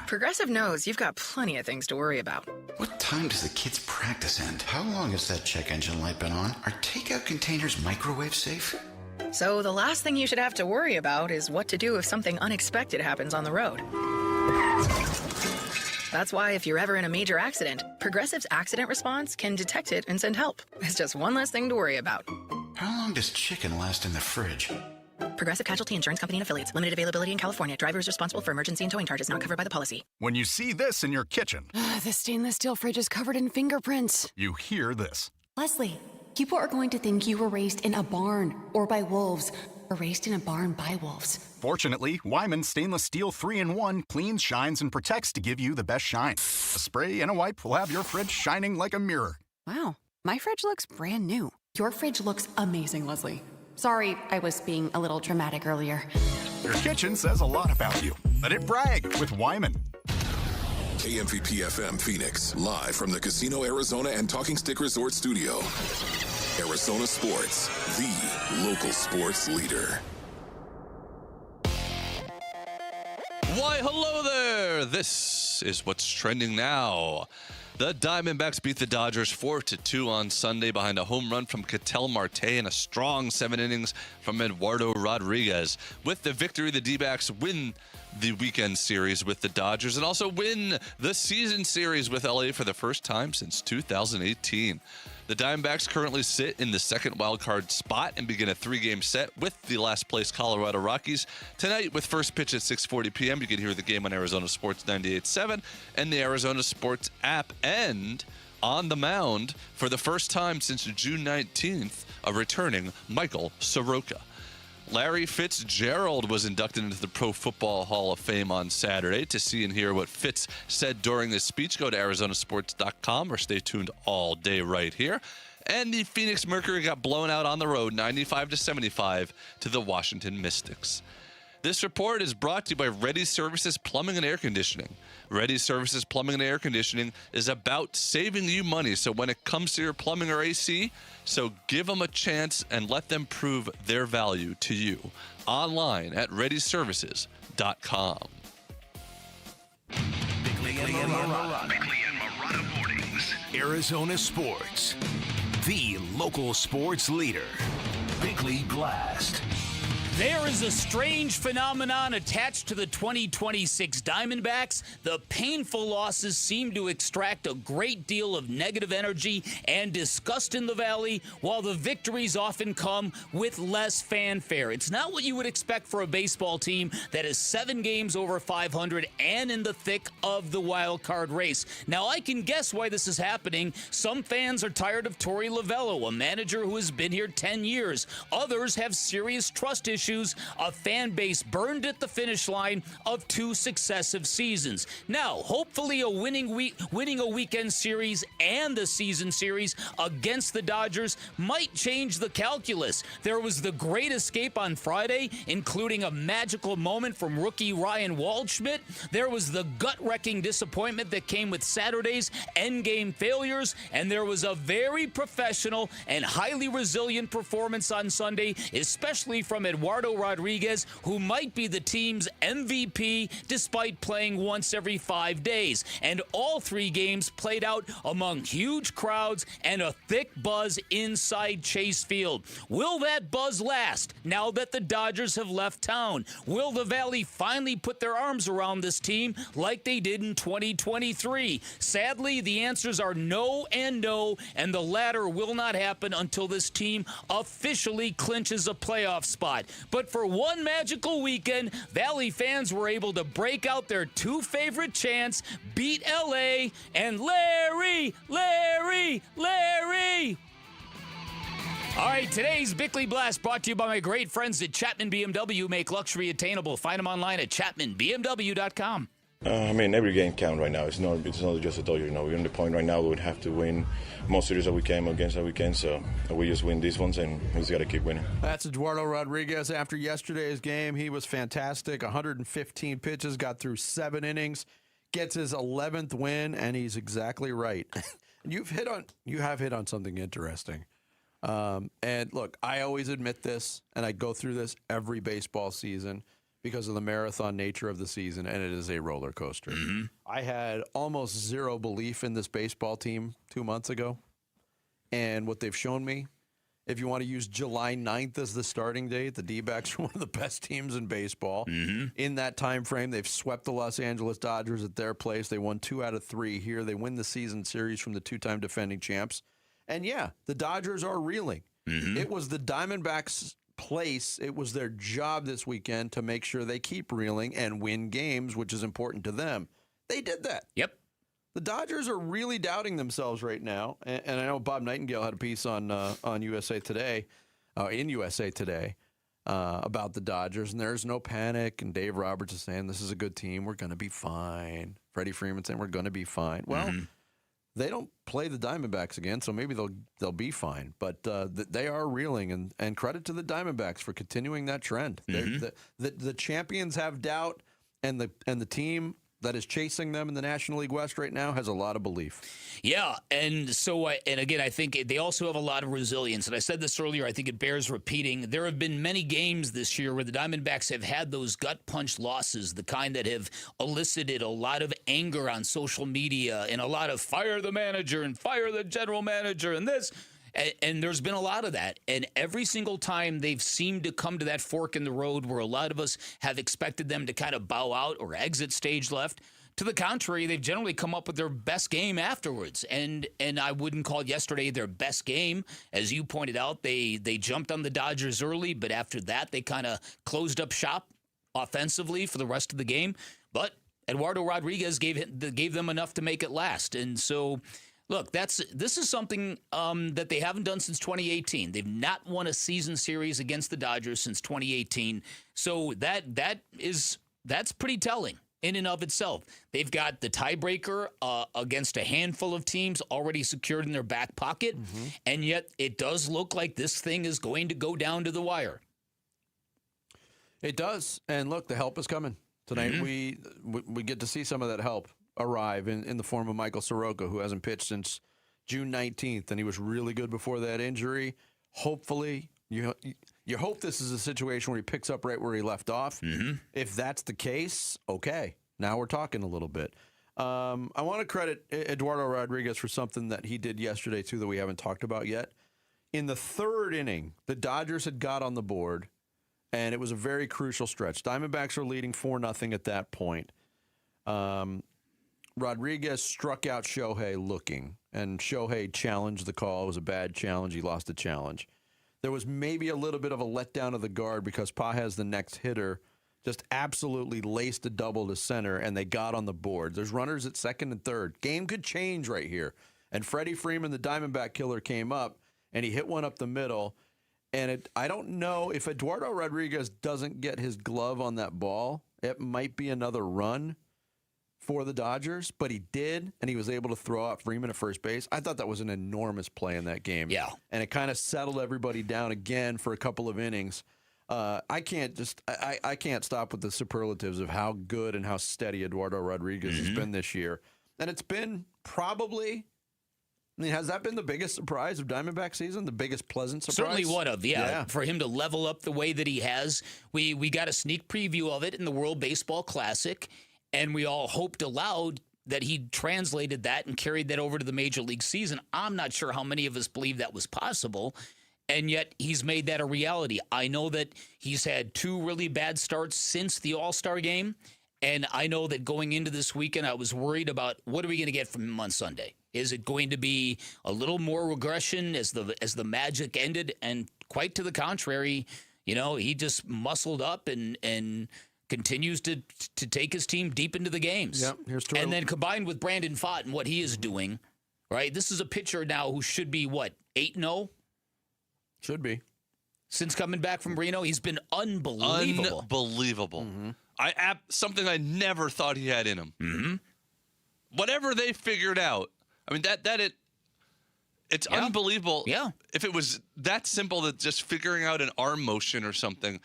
Progressive knows you've got plenty of things to worry about. What time does the kids' practice end? How long has that check engine light been on? Are takeout containers microwave safe? So the last thing you should have to worry about is what to do if something unexpected happens on the road. That's why if you're ever in a major accident, Progressive's accident response can detect it and send help. It's just one less thing to worry about. How long does chicken last in the fridge? Progressive Casualty Insurance Company and Affiliates. Limited availability in California. Driver is responsible for emergency and towing charges not covered by the policy. When you see this in your kitchen, The stainless steel fridge is covered in fingerprints. you hear this. Leslie, People are going to think you were raised in a barn or by wolves or raised in a barn by wolves. Fortunately, Wyman Stainless Steel 3-in-1 cleans, shines, and protects to give you the best shine. A spray and a wipe will have your fridge shining like a mirror. Wow, my fridge looks brand new. Your fridge looks amazing, Leslie. Sorry, I was being a little dramatic earlier. Your kitchen says a lot about you. Let it brag with Wyman. KMVP FM Phoenix, live from the Casino Arizona and Talking Stick Resort Studio. Arizona Sports, the local sports leader. Why, hello there. This is what's trending now. The Diamondbacks beat the Dodgers 4-2 on Sunday behind a home run from Ketel Marte and a strong 7 innings from Eduardo Rodriguez. With the victory, the D-backs win the weekend series with the Dodgers and also win the season series with LA for the first time since 2018. The Diamondbacks currently sit in the second wildcard spot and begin a 3-game set with the last-place Colorado Rockies. Tonight, with first pitch at 6:40 p.m., you can hear the game on Arizona Sports 98.7 and the Arizona Sports app. And on the mound, for the first time since June 19th, a returning Michael Soroka. Larry Fitzgerald was inducted into the Pro Football Hall of Fame on Saturday. To see and hear what Fitz said during his speech, go to arizonasports.com or stay tuned all day right here. And the Phoenix Mercury got blown out on the road 95-75 to the Washington Mystics. This report is brought to you by Ready Services Plumbing and Air Conditioning. Ready Services Plumbing and Air Conditioning is about saving you money. So when it comes to your plumbing or AC, so give them a chance and let them prove their value to you. Online at ReadyServices.com. Bickley and Marana Mornings. Arizona Sports, the local sports leader. Bickley Blast. There is a strange phenomenon attached to the 2026 Diamondbacks. The painful losses seem to extract a great deal of negative energy and disgust in the Valley, while the victories often come with less fanfare. It's not what you would expect for a baseball team that is 7 games over 500 and in the thick of the wild card race. Now, I can guess why this is happening. Some fans are tired of Torey Lovello, a manager who has been here 10 years. Others have serious trust issues, a fan base burned at the finish line of 2 successive seasons. Now, hopefully winning a weekend series and the season series against the Dodgers might change the calculus. There was the great escape on Friday, including a magical moment from rookie Ryan Waldschmidt. There was the gut-wrecking disappointment that came with Saturday's endgame failures, and there was a very professional and highly resilient performance on Sunday, especially from Eduardo Rodriguez, who might be the team's MVP despite playing once every 5 days. And all 3 games played out among huge crowds and a thick buzz inside Chase Field. Will that buzz last now that the Dodgers have left town? Will the Valley finally put their arms around this team like they did in 2023? Sadly, the answers are no and no, and the latter will not happen until this team officially clinches a playoff spot. But for one magical weekend, Valley fans were able to break out their 2 favorite chants, beat LA, and Larry, Larry, Larry. All right, today's Bickley Blast brought to you by my great friends at Chapman BMW. Make luxury attainable. Find them online at chapmanbmw.com. Every game counts right now. It's not just a Dodgers. We're in the point right now we would have to win most series that we can against that we can. So we just win these ones, and we just got to keep winning. That's Eduardo Rodriguez after yesterday's game. He was fantastic. 115 pitches, got through 7 innings, gets his 11th win, and he's exactly right. You have hit on something interesting. And look, I always admit this, and I go through this every baseball season, because of the marathon nature of the season, and it is a roller coaster. Mm-hmm. I had almost zero belief in this baseball team 2 months ago, and what they've shown me, if you want to use July 9th as the starting date, the D-backs are one of the best teams in baseball. Mm-hmm. In that time frame, they've swept the Los Angeles Dodgers at their place. They won 2 out of 3 here. They win the season series from the 2-time defending champs. And yeah, the Dodgers are reeling. Mm-hmm. It was the Diamondbacks' place. It was their job this weekend to make sure they keep reeling and win games, which is important to them. They did that. Yep. the Dodgers are really doubting themselves right now. And I know Bob Nightingale had a piece on USA Today, in USA Today, about the Dodgers. And there's no panic. And Dave Roberts is saying, this is a good team. We're going to be fine. Freddie Freeman saying, we're going to be fine. Well, they don't play the Diamondbacks again, so maybe they'll be fine. But they are reeling, and credit to the Diamondbacks for continuing that trend. The champions have doubt, and the team that is chasing them in the National League West right now has a lot of belief. Yeah, and so, and again, I think they also have a lot of resilience. And I said this earlier, I think it bears repeating. There have been many games this year where the Diamondbacks have had those gut punch losses, the kind that have elicited a lot of anger on social media and a lot of fire the manager and fire the general manager and this. And there's been a lot of that. And every single time they've seemed to come to that fork in the road where a lot of us have expected them to kind of bow out or exit stage left. To the contrary, they've generally come up with their best game afterwards. And I wouldn't call yesterday their best game. As you pointed out, they jumped on the Dodgers early, but after that, they kind of closed up shop offensively for the rest of the game. But Eduardo Rodriguez gave them enough to make it last. And so, look, this is something that they haven't done since 2018. They've not won a season series against the Dodgers since 2018. So that's pretty telling in and of itself. They've got the tiebreaker against a handful of teams already secured in their back pocket, and yet it does look like this thing is going to go down to the wire. It does, and look, the help is coming. Tonight we get to see some of that help arrive in the form of Michael Soroka, who hasn't pitched since June 19th, and he was really good before that injury. Hopefully, you hope this is a situation where he picks up right where he left off. If that's the case, okay, now we're talking a little bit. I want to credit Eduardo Rodriguez for something that he did yesterday, too, that we haven't talked about yet. In the third inning, the Dodgers had got on the board, and it was a very crucial stretch. Diamondbacks are leading 4-0 at that point. Rodriguez struck out Shohei looking, and Shohei challenged the call. It was a bad challenge. He lost the challenge. There was maybe a little bit of a letdown of the guard because Pages, the next hitter, just absolutely laced a double to center, and they got on the board. There's runners at second and third. Game could change right here. And Freddie Freeman, the Diamondback killer, came up, and he hit one up the middle. And I don't know if Eduardo Rodriguez doesn't get his glove on that ball, it might be another run for the Dodgers, but he did, and he was able to throw out Freeman at first base. I thought that was an enormous play in that game. Yeah. And it kind of settled everybody down again for a couple of innings. I can't stop with the superlatives of how good and how steady Eduardo Rodriguez has been this year. And it's been probably, has that been the biggest surprise of Diamondback season? The biggest pleasant surprise? Certainly one of, yeah. For him to level up the way that he has. We got a sneak preview of it in the World Baseball Classic. And we all hoped aloud that he translated that and carried that over to the Major League season. I'm not sure how many of us believe that was possible, and yet he's made that a reality. I know that he's had 2 really bad starts since the All-Star game, and I know that going into this weekend, I was worried about what are we going to get from him on Sunday? Is it going to be a little more regression as the magic ended? And quite to the contrary, he just muscled up and continues to take his team deep into the games. Yep, here's and then combined with Brandon Pfaadt and what he is doing, right? This is a pitcher now who should be, 8-0? Should be. Since coming back from Reno, he's been unbelievable. Unbelievable. Something I never thought he had in him. Whatever they figured out, I mean, it's unbelievable. Yeah. If it was that simple that just figuring out an arm motion or something,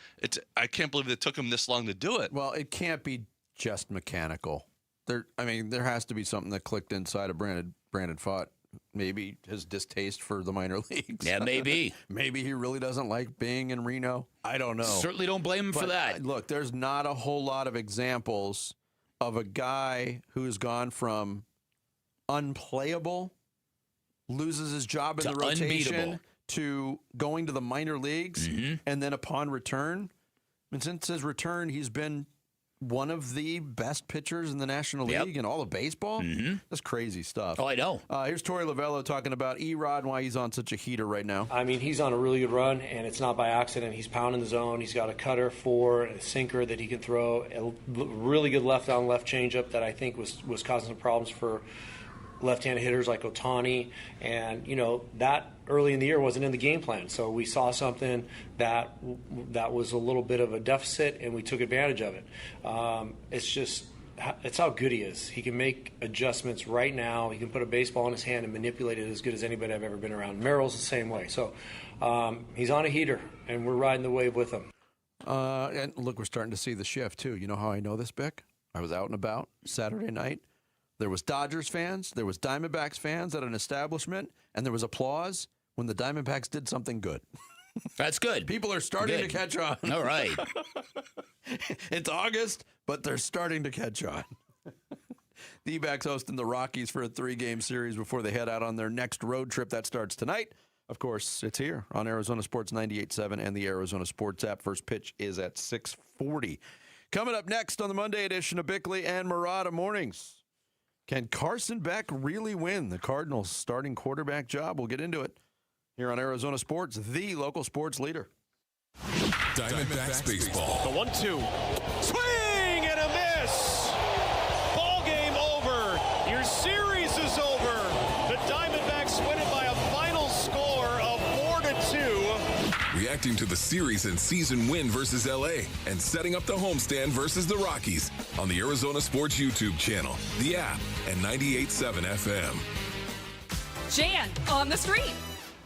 I can't believe it took him this long to do it. Well, it can't be just mechanical. There has to be something that clicked inside of Brandon Pfaadt. Maybe his distaste for the minor leagues. Yeah, maybe. Maybe he really doesn't like being in Reno. I don't know. Certainly don't blame him for that. Look, there's not a whole lot of examples of a guy who's gone from unplayable, loses his job in the rotation, to going to the minor leagues, and then upon return, and since his return, he's been one of the best pitchers in the National League and all of baseball. That's crazy stuff. Oh, I know. Here's Torey Lovello talking about Erod and why he's on such a heater right now. I mean, he's on a really good run, and it's not by accident. He's pounding the zone. He's got a cutter, a sinker that he can throw, a really good left-on left changeup that I think was causing some problems for left-handed hitters like Ohtani, and that early in the year wasn't in the game plan. So we saw something that was a little bit of a deficit, and we took advantage of it. It's how good he is. He can make adjustments right now. He can put a baseball in his hand and manipulate it as good as anybody I've ever been around. Merrill's the same way. So he's on a heater, and we're riding the wave with him. And look, we're starting to see the shift, too. You know how I know this, Bick? I was out and about Saturday night. There was Dodgers fans, there was Diamondbacks fans at an establishment, and there was applause when the Diamondbacks did something good. That's good. People are starting to catch on. All right. It's August, but they're starting to catch on. The E-backs hosting the Rockies for a 3-game series before they head out on their next road trip. That starts tonight. Of course, it's here on Arizona Sports 98.7 and the Arizona Sports app. First pitch is at 6:40. Coming up next on the Monday edition of Bickley and Murata Mornings. Can Carson Beck really win the Cardinals' starting quarterback job? We'll get into it here on Arizona Sports, the local sports leader. Diamondbacks baseball. The 1-2. Swing and a miss. Ball game over. Your series is over. The Diamondbacks win it by a final score of 4-2. Reacting to the series and season win versus LA and setting up the homestand versus the Rockies on the Arizona Sports YouTube channel, the app, and 98.7 FM. Jan on the street.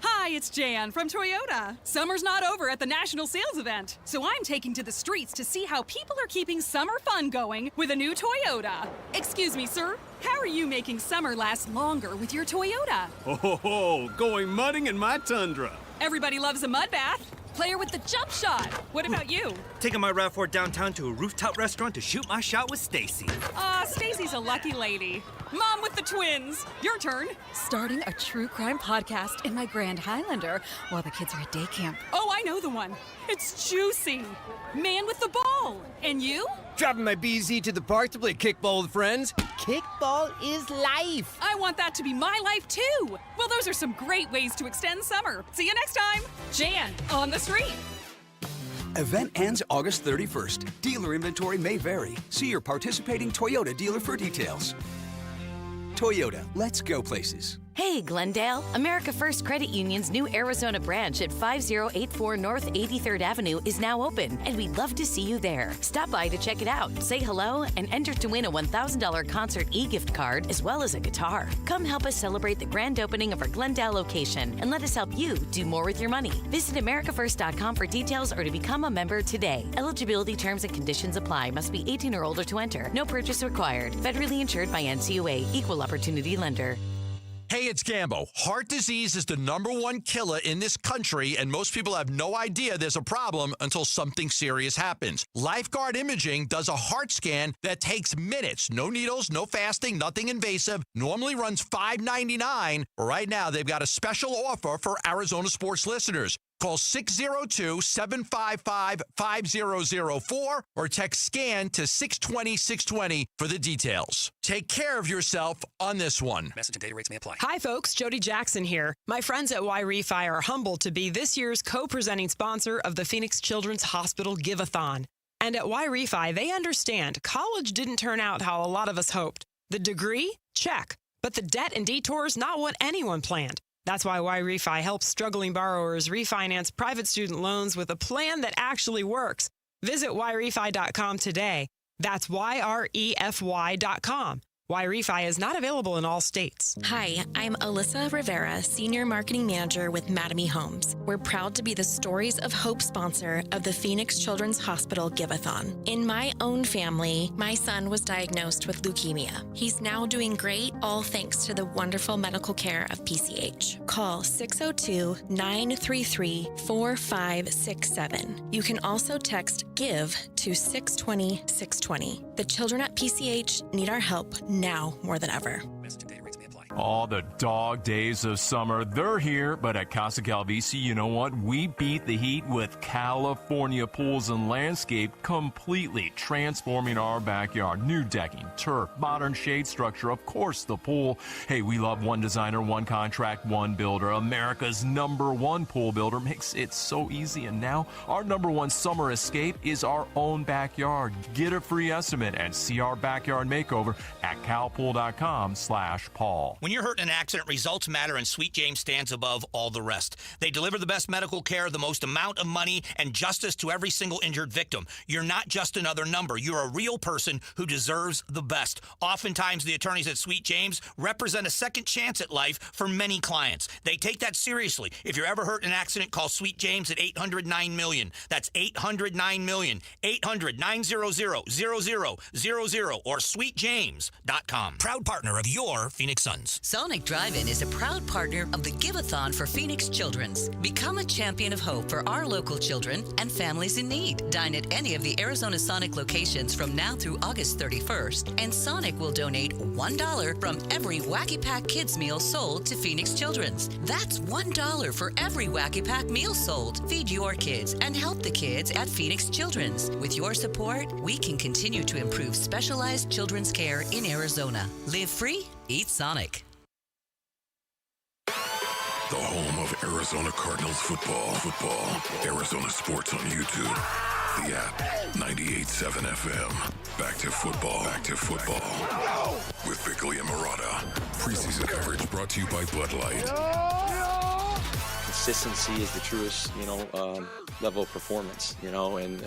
Hi, it's Jan from Toyota. Summer's not over at the National Sales Event, so I'm taking to the streets to see how people are keeping summer fun going with a new Toyota. Excuse me, sir. How are you making summer last longer with your Toyota? Oh, going mudding in my Tundra. Everybody loves a mud bath. Player with the jump shot. What about you? Taking my RAV4 downtown to a rooftop restaurant to shoot my shot with Stacy. Stacy's a lucky lady. Mom with the twins. Your turn. Starting a true crime podcast in my Grand Highlander while the kids are at day camp. Oh, I know the one. It's juicy. Man with the ball. And you? Dropping my BZ to the park to play kickball with friends. Kickball is life. I want that to be my life, too. Well, those are some great ways to extend summer. See you next time. Jan on the street. Event ends August 31st. Dealer inventory may vary. See your participating Toyota dealer for details. Toyota, let's go places. Hey, Glendale. America First Credit Union's new Arizona branch at 5084 North 83rd Avenue is now open, and we'd love to see you there. Stop by to check it out, say hello, and enter to win a $1,000 concert e-gift card as well as a guitar. Come help us celebrate the grand opening of our Glendale location, and let us help you do more with your money. Visit AmericaFirst.com for details or to become a member today. Eligibility terms and conditions apply. Must be 18 or older to enter. No purchase required. Federally insured by NCUA. Equal Opportunity Lender. Hey, it's Gambo. Heart disease is the #1 killer in this country, and most people have no idea there's a problem until something serious happens. Lifeguard Imaging does a heart scan that takes minutes. No needles, no fasting, nothing invasive. Normally runs $5.99. Right now, they've got a special offer for Arizona sports listeners. Call 602-755-5004 or text SCAN to 620-620 for the details. Take care of yourself on this one. Message and data rates may apply. Hi, folks. Jody Jackson here. My friends at Y-Refi are humbled to be this year's co-presenting sponsor of the Phoenix Children's Hospital Give-a-thon. And at Y-Refi, they understand college didn't turn out how a lot of us hoped. The degree? Check. But the debt and detours, not what anyone planned. That's why Y-Refi helps struggling borrowers refinance private student loans with a plan that actually works. Visit yrefi.com today. That's YREFY.com. Y-Refi is not available in all states. Hi, I'm Alyssa Rivera, Senior Marketing Manager with Mattamy Homes. We're proud to be the Stories of Hope sponsor of the Phoenix Children's Hospital Give-a-thon. In my own family, my son was diagnosed with leukemia. He's now doing great, all thanks to the wonderful medical care of PCH. Call 602-933-4567. You can also text GIVE to 620-620. The children at PCH need our help now more than ever. All the dog days of summer, they're here, but at Casa Calvisi, you know what? We beat the heat with California Pools and Landscape, completely transforming our backyard. New decking, turf, modern shade structure, of course the pool. Hey, we love one designer, one contract, one builder. America's #1 pool builder makes it so easy. And now our #1 summer escape is our own backyard. Get a free estimate and see our backyard makeover at calpool.com/Paul. When you're hurt in an accident, results matter, and Sweet James stands above all the rest. They deliver the best medical care, the most amount of money, and justice to every single injured victim. You're not just another number. You're a real person who deserves the best. Oftentimes, the attorneys at Sweet James represent a second chance at life for many clients. They take that seriously. If you're ever hurt in an accident, call Sweet James at 800-9-MILLION. That's 800-9-MILLION. 800-900-0000 or sweetjames.com. Proud partner of your Phoenix Suns. Sonic Drive-In is a proud partner of the Give-A-Thon for Phoenix Children's. Become a champion of hope for our local children and families in need. Dine at any of the Arizona Sonic locations from now through August 31st, and Sonic will donate $1 from every Wacky Pack Kids meal sold to Phoenix Children's. That's $1 for every Wacky Pack meal sold. Feed your kids and help the kids at Phoenix Children's. With your support, we can continue to improve specialized children's care in Arizona. Live free, eat Sonic. The home of Arizona Cardinals football. Arizona Sports on YouTube. The app, 98.7 FM. Back to football. With Bickley and Marotta. Preseason coverage brought to you by Bud Light. Consistency is the truest, level of performance, and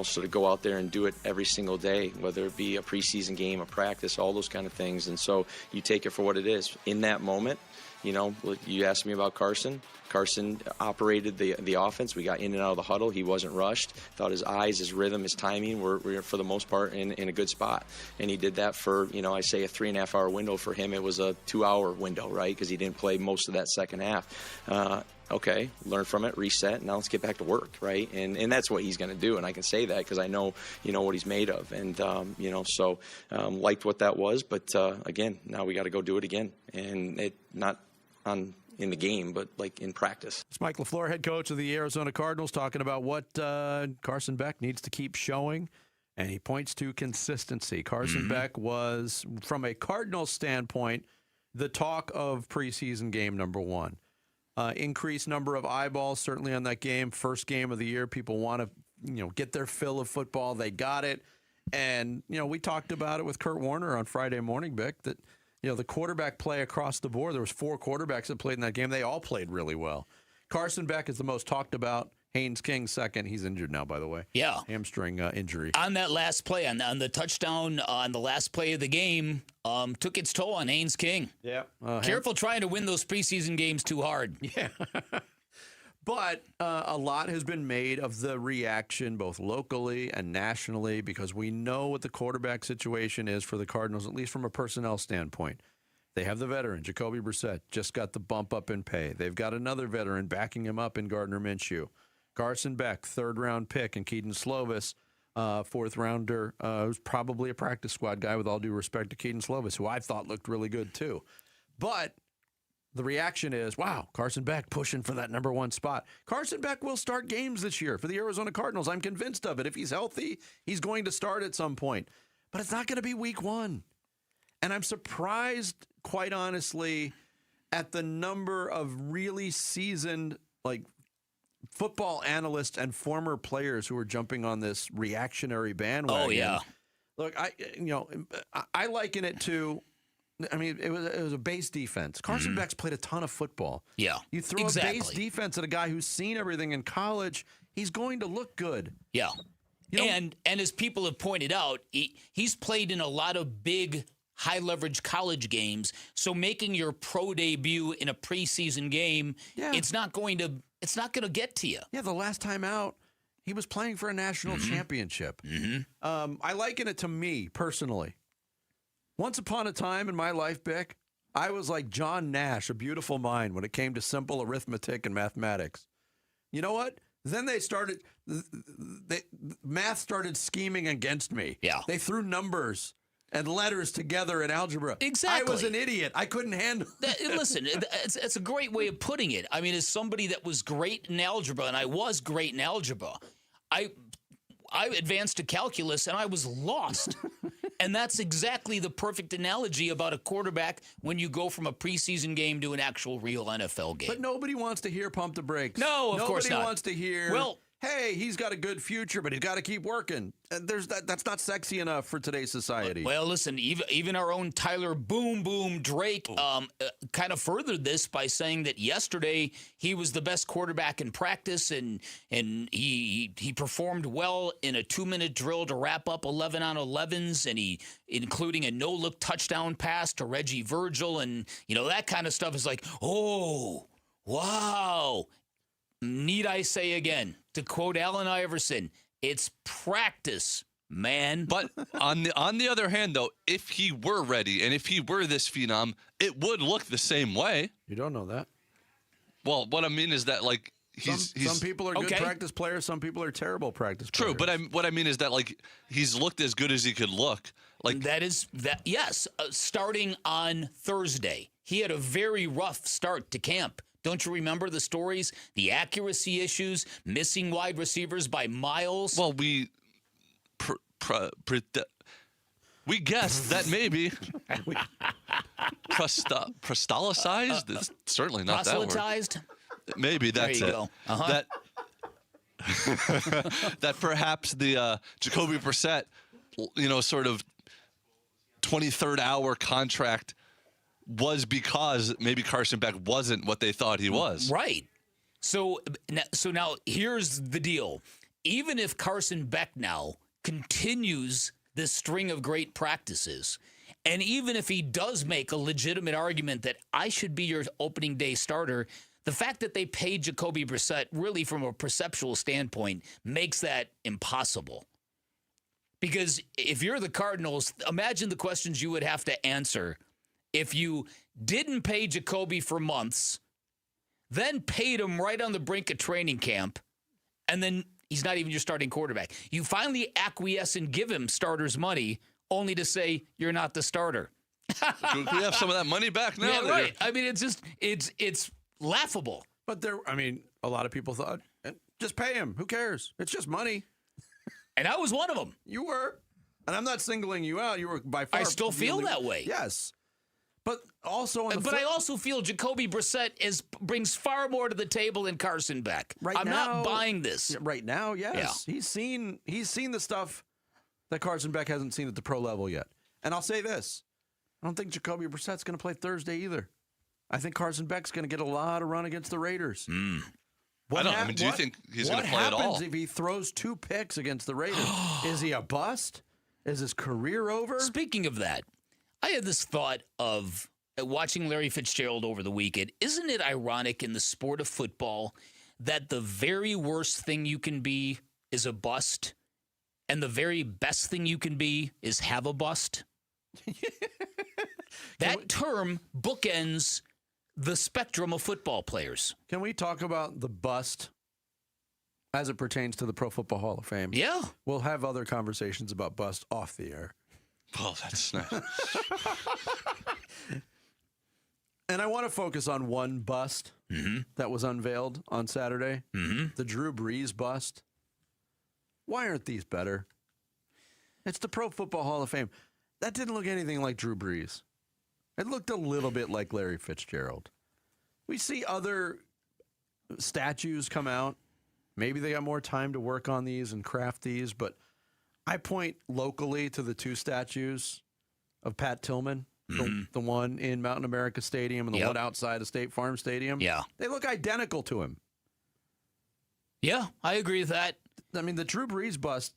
sort of go out there and do it every single day, whether it be a preseason game, a practice, all those kind of things. And so you take it for what it is. In that moment, you asked me about Carson. Carson operated the offense. We got in and out of the huddle. He wasn't rushed. Thought his eyes, his rhythm, his timing were for the most part in a good spot. And he did that for, I say a 3.5-hour window. For him, it was a 2-hour window, right? Because he didn't play most of that second half. Okay, learn from it, reset, now let's get back to work, right? And that's what he's going to do, and I can say that because I know, what he's made of. And, so liked what that was. But, again, now we got to go do it again. And it not in the game, but like in practice. It's Mike LaFleur, head coach of the Arizona Cardinals, talking about what Carson Beck needs to keep showing, and he points to consistency. Carson Beck was, from a Cardinals standpoint, the talk of preseason game number one. Increased number of eyeballs, certainly on that game. First game of the year, people want to, get their fill of football. They got it. And, we talked about it with Kurt Warner on Friday morning, Vic, that, the quarterback play across the board, there was 4 quarterbacks that played in that game. They all played really well. Carson Beck is the most talked about. Haynes King second. He's injured now, by the way. Yeah. Hamstring injury. On that last play, on the touchdown, on the last play of the game, took its toll on Haynes King. Yeah. Careful trying to win those preseason games too hard. Yeah. But a lot has been made of the reaction, both locally and nationally, because we know what the quarterback situation is for the Cardinals, at least from a personnel standpoint. They have the veteran, Jacoby Brissett, just got the bump up in pay. They've got another veteran backing him up in Gardner Minshew. Carson Beck, 3rd-round pick, and Keaton Slovis, 4th-rounder, who's probably a practice squad guy, with all due respect to Keaton Slovis, who I thought looked really good too. But the reaction is, wow, Carson Beck pushing for that number 1 spot. Carson Beck will start games this year for the Arizona Cardinals. I'm convinced of it. If he's healthy, he's going to start at some point. But it's not going to be week 1. And I'm surprised, quite honestly, at the number of really seasoned, football analysts and former players who are jumping on this reactionary bandwagon. Oh, yeah. Look, I liken it to, it was a base defense. Carson Beck's played a ton of football. Yeah, you throw a base defense at a guy who's seen everything in college, he's going to look good. Yeah. And as people have pointed out, he's played in a lot of big, high-leverage college games, so making your pro debut in a preseason game, it's not going to get to you. Yeah, the last time out, he was playing for a national championship. I liken it to me, personally. Once upon a time in my life, Bick, I was like John Nash, A Beautiful Mind, when it came to simple arithmetic and mathematics. You know what? Then math started scheming against me. Yeah. They threw numbers and letters together in algebra. Exactly. I was an idiot. I couldn't handle it. Listen, it's a great way of putting it. As somebody that was great in algebra, and I was great in algebra, I advanced to calculus, and I was lost. And that's exactly the perfect analogy about a quarterback when you go from a preseason game to an actual real NFL game. But nobody wants to hear pump the brakes. No, of course not. Nobody wants to hear, hey, he's got a good future, but he's got to keep working. That's not sexy enough for today's society. Well, listen, even our own Tyler Boom Boom Drake kind of furthered this by saying that yesterday he was the best quarterback in practice, and he performed well in a 2-minute drill to wrap up 11 on 11s, and including a no-look touchdown pass to Reggie Virgil, and that kind of stuff is like, oh, wow. Need I say again, to quote Allen Iverson, it's practice, man. But on the other hand, though, if he were ready and if he were this phenom, it would look the same way. You don't know that. Well, what I mean is that, like, some people are good practice players, some people are terrible practice players. True, but what I mean is that, like, he's looked as good as he could look. Like yes, starting on Thursday. He had a very rough start to camp. Don't you remember the stories? The accuracy issues, missing wide receivers by miles. Well, we guessed that maybe prostolicized. It's certainly not that word. Proselytized? Maybe that's there you it. Go. Uh-huh. That perhaps the Jacoby Brissett, sort of 23rd hour contract was because maybe Carson Beck wasn't what they thought he was. Right. So now here's the deal. Even if Carson Beck now continues this string of great practices, and even if he does make a legitimate argument that I should be your opening day starter, the fact that they paid Jacoby Brissett really from a perceptual standpoint makes that impossible. Because if you're the Cardinals, imagine the questions you would have to answer if you didn't pay Jacoby for months, then paid him right on the brink of training camp, and then he's not even your starting quarterback. You finally acquiesce and give him starter's money, only to say you're not the starter. Can we have some of that money back now? Yeah, right. I mean, it's laughable. But a lot of people thought, just pay him. Who cares? It's just money. And I was one of them. You were. And I'm not singling you out. You were by far. I still feel that way. Yes. But also I also feel Jacoby Brissett brings far more to the table than Carson Beck. I'm not buying this. Right now, yes. Yeah. He's seen the stuff that Carson Beck hasn't seen at the pro level yet. And I'll say this. I don't think Jacoby Brissett's going to play Thursday either. I think Carson Beck's going to get a lot of run against the Raiders. Do you think he's going to play at all? What happens if he throws 2 picks against the Raiders? Is he a bust? Is his career over? Speaking of that, I had this thought of watching Larry Fitzgerald over the weekend. Isn't it ironic in the sport of football that the very worst thing you can be is a bust, and the very best thing you can be is have a bust? That term bookends the spectrum of football players. Can we talk about the bust as it pertains to the Pro Football Hall of Fame? Yeah. We'll have other conversations about bust off the air. Oh, that's nice. And I want to focus on one bust that was unveiled on Saturday. The Drew Brees bust. Why aren't these better? It's the Pro Football Hall of Fame. That didn't look anything like Drew Brees. It looked a little bit like Larry Fitzgerald. We see other statues come out. Maybe they got more time to work on these and craft these, but I point locally to the 2 statues of Pat Tillman, the one in Mountain America Stadium and the one outside of State Farm Stadium. Yeah. They look identical to him. Yeah, I agree with that. I mean, the Drew Brees bust,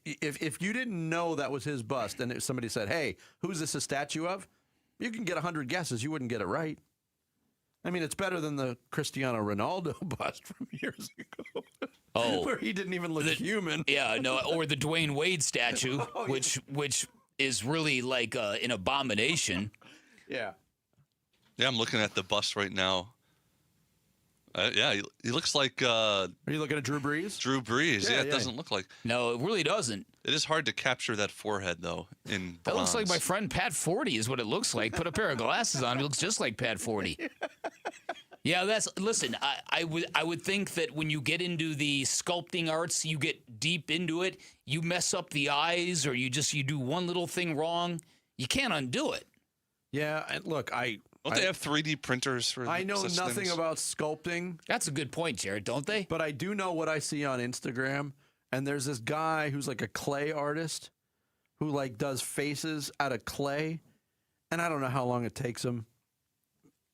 if you didn't know that was his bust and if somebody said, hey, who's this a statue of? You can get 100 guesses. You wouldn't get it right. I mean, it's better than the Cristiano Ronaldo bust from years ago. Oh, where he didn't even look human. Yeah, no, or the Dwayne Wade statue, which is really like an abomination. Yeah. Yeah, I'm looking at the bust right now. He looks like... Are you looking at Drew Brees? Drew Brees. Yeah, it doesn't look like... No, it really doesn't. It is hard to capture that forehead, though, in bronze. That looks like my friend Pat Forty is what it looks like. Put a pair of glasses on, he looks just like Pat Forty. Yeah, listen, I would think that when you get into the sculpting arts, you get deep into it, you mess up the eyes or you do one little thing wrong, you can't undo it. Yeah, and look, Don't they have 3D printers for I know such nothing things? about sculpting. That's a good point, Jared, don't they? But I do know what I see on Instagram. And there's this guy who's like a clay artist who like does faces out of clay. And I don't know how long it takes him.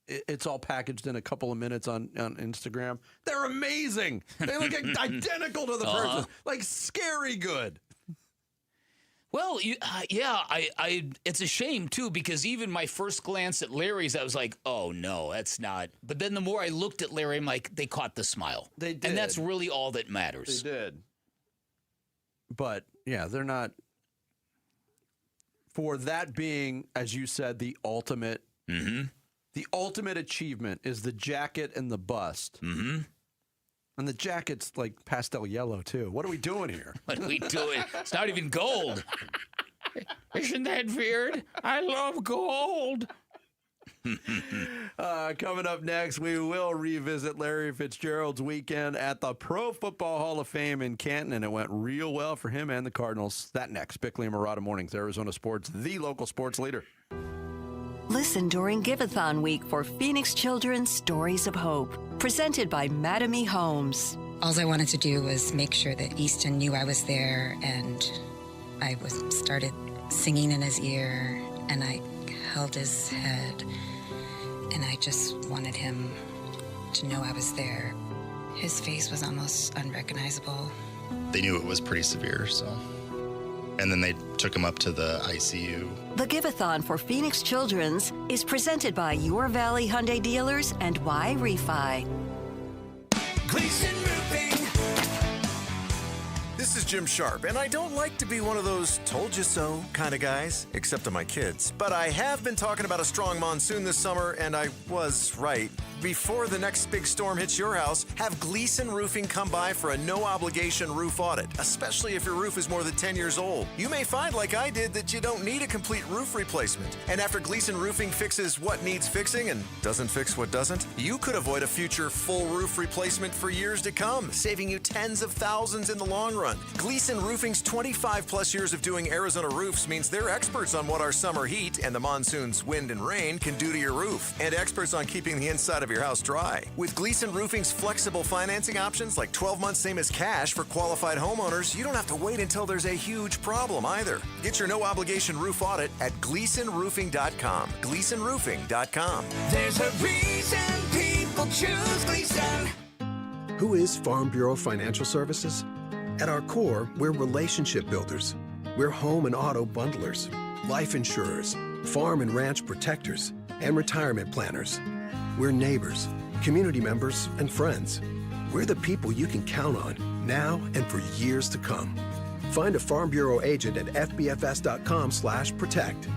It's all packaged in a couple of minutes on Instagram. They're amazing. They look identical to the person. Like scary good. Well, it's a shame, too, because even my first glance at Larry's, I was like, oh, no, that's not. But then the more I looked at Larry, I'm like, they caught the smile. They did. And that's really all that matters. They did. But, yeah, they're not. For that being, as you said, the ultimate. Mm-hmm. The ultimate achievement is the jacket and the bust. Mm-hmm. And the jacket's like pastel yellow, too. What are we doing here? What are we doing? It's not even gold. Isn't that weird? I love gold. Coming up next, we will revisit Larry Fitzgerald's weekend at the Pro Football Hall of Fame in Canton, and it went real well for him and the Cardinals. That next, Bickley and Murata Mornings, Arizona Sports, the local sports leader. Listen during Giveathon Week for Phoenix Children's Stories of Hope, presented by Mattamy Homes. All I wanted to do was make sure that Easton knew I was there, and I started singing in his ear, and I held his head, and I just wanted him to know I was there. His face was almost unrecognizable. They knew it was pretty severe, so... And then they took him up to the ICU. The Giveathon for Phoenix Children's is presented by Your Valley Hyundai Dealers and Y Refi. Gleason Roofing. This is Jim Sharp, and I don't like to be one of those told you so kind of guys, except to my kids. But I have been talking about a strong monsoon this summer, and I was right. Before the next big storm hits your house, have Gleason Roofing come by for a no-obligation roof audit, especially if your roof is more than 10 years old. You may find, like I did, that you don't need a complete roof replacement. And after Gleason Roofing fixes what needs fixing and doesn't fix what doesn't, you could avoid a future full roof replacement for years to come, saving you tens of thousands in the long run. Gleason Roofing's 25-plus years of doing Arizona roofs means they're experts on what our summer heat and the monsoon's wind and rain can do to your roof, and experts on keeping the inside of your house dry. With Gleason Roofing's flexible financing options like 12 months same as cash for qualified homeowners, you don't have to wait until there's a huge problem either. Get your no-obligation roof audit at GleasonRoofing.com. GleasonRoofing.com. There's a reason people choose Gleason. Who is Farm Bureau Financial Services? At our core, we're relationship builders. We're home and auto bundlers, life insurers, farm and ranch protectors, and retirement planners. We're neighbors, community members, and friends. We're the people you can count on now and for years to come. Find a Farm Bureau agent at fbfs.com/protect.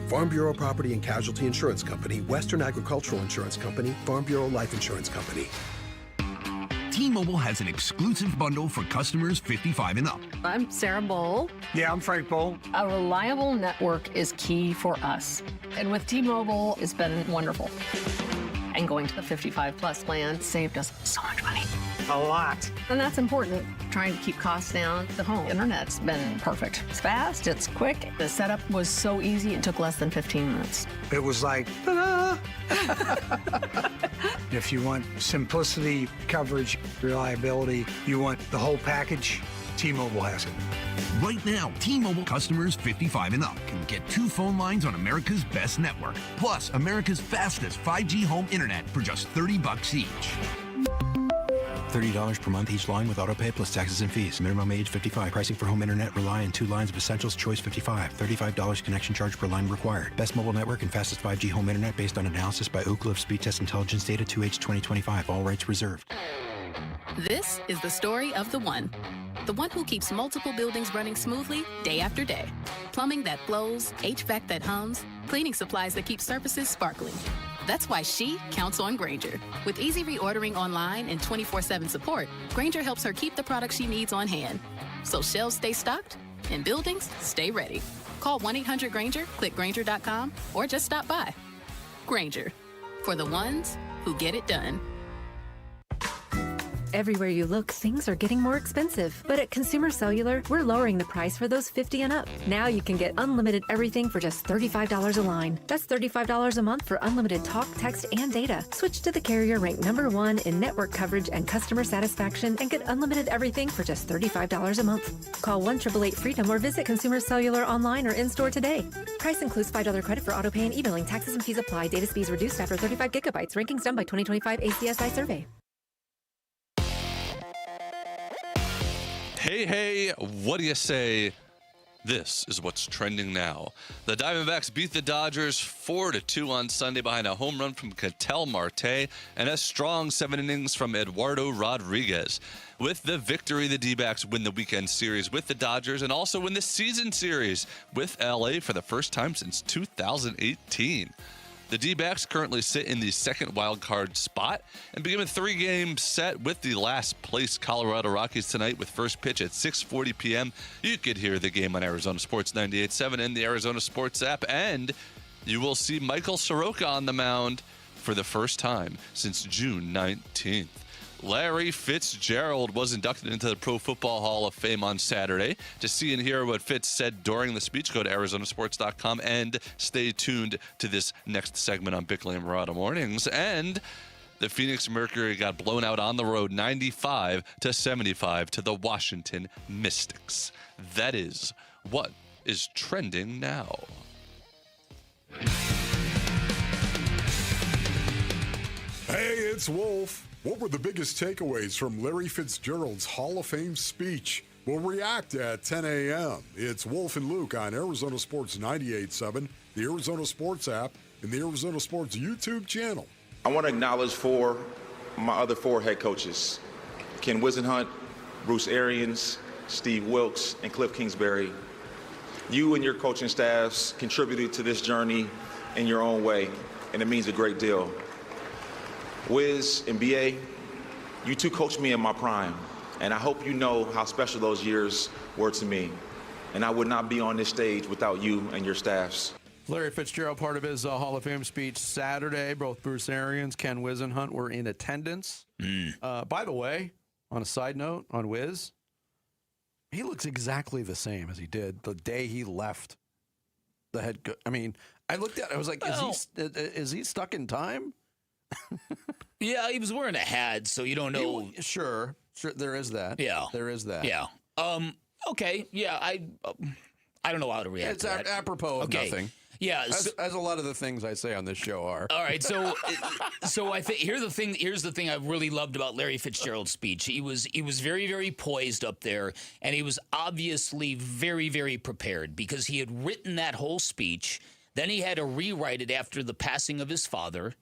Farm Bureau Property and Casualty Insurance Company, Western Agricultural Insurance Company, Farm Bureau Life Insurance Company. T-Mobile has an exclusive bundle for customers 55 and up. I'm Sarah Bowl. Yeah, I'm Frank Bowl. A reliable network is key for us. And with T-Mobile, it's been wonderful. And going to the 55-plus plan saved us so much money. A lot. And that's important, trying to keep costs down. The home internet's been perfect. It's fast, it's quick. The setup was so easy, it took less than 15 minutes. It was like, ta-da! If you want simplicity, coverage, reliability, you want the whole package, T-Mobile has it. Right now, T-Mobile customers 55 and up can get 2 phone lines on America's best network, plus America's fastest 5G home internet for just $30 each. $30 per month each line with autopay plus taxes and fees. Minimum age 55. Pricing for home internet rely on 2 lines of essentials. Choice 55. $35 connection charge per line required. Best mobile network and fastest 5G home internet based on analysis by Ookla of Speed Test Intelligence data 2H 2025. All rights reserved. This is the story of the one who keeps multiple buildings running smoothly day after day. Plumbing that flows, HVAC that hums, cleaning supplies that keep surfaces sparkling. That's why she counts on Grainger. With easy reordering online and 24/7 support, Grainger helps her keep the products she needs on hand. So shelves stay stocked and buildings stay ready. Call 1-800-GRAINGER, click Grainger.com, or just stop by. Grainger, for the ones who get it done. Everywhere you look, things are getting more expensive. But at Consumer Cellular, we're lowering the price for those 50 and up. Now you can get unlimited everything for just $35 a line. That's $35 a month for unlimited talk, text, and data. Switch to the carrier ranked #1 in network coverage and customer satisfaction and get unlimited everything for just $35 a month. Call 1-888-FREEDOM or visit Consumer Cellular online or in-store today. Price includes $5 credit for auto pay and e-billing. Taxes and fees apply. Data speeds reduced after 35 gigabytes. Rankings done by 2025 ACSI survey. Hey, what do you say? This is what's trending now. The Diamondbacks beat the Dodgers 4-2 on Sunday behind a home run from Ketel Marte and a strong 7 innings from Eduardo Rodriguez. With the victory, the D-backs win the weekend series with the Dodgers and also win the season series with LA for the first time since 2018. The D-backs currently sit in the second wild card spot and begin a 3-game set with the last place Colorado Rockies tonight with first pitch at 6:40 p.m. You could hear the game on Arizona Sports 98.7 and the Arizona Sports app, and you will see Michael Soroka on the mound for the first time since June 19th. Larry Fitzgerald was inducted into the Pro Football Hall of Fame on Saturday. To see and hear what Fitz said during the speech, go to ArizonaSports.com and stay tuned to this next segment on Bickley and Murata Mornings. And the Phoenix Mercury got blown out on the road 95-75 to the Washington Mystics. That is what is trending now. Hey, it's Wolf. What were the biggest takeaways from Larry Fitzgerald's Hall of Fame speech? We'll react at 10 a.m. It's Wolf and Luke on Arizona Sports 98.7, the Arizona Sports app, and the Arizona Sports YouTube channel. I want to acknowledge my other 4 head coaches, Ken Wisenhunt, Bruce Arians, Steve Wilkes, and Cliff Kingsbury. You and your coaching staffs contributed to this journey in your own way, and it means a great deal. Wiz and BA, you two coached me in my prime, and I hope you know how special those years were to me. And I would not be on this stage without you and your staffs. Larry Fitzgerald, part of his Hall of Fame speech Saturday. Both Bruce Arians, Ken Wisenhunt were in attendance. By the way, on a side note on Wiz, he looks exactly the same as he did the day he left the head coach. I mean, I looked at it, I was like, is he stuck in time? Yeah, he was wearing a hat, so you don't know. Sure, there is that. Yeah. There is that. Yeah. Okay, yeah, I don't know how to react to that. It's apropos of nothing. Yeah, as a lot of the things I say on this show are. All right, so I think here's the thing I really loved about Larry Fitzgerald's speech. He was very, very poised up there, and he was obviously very, very prepared because he had written that whole speech. Then he had to rewrite it after the passing of his father.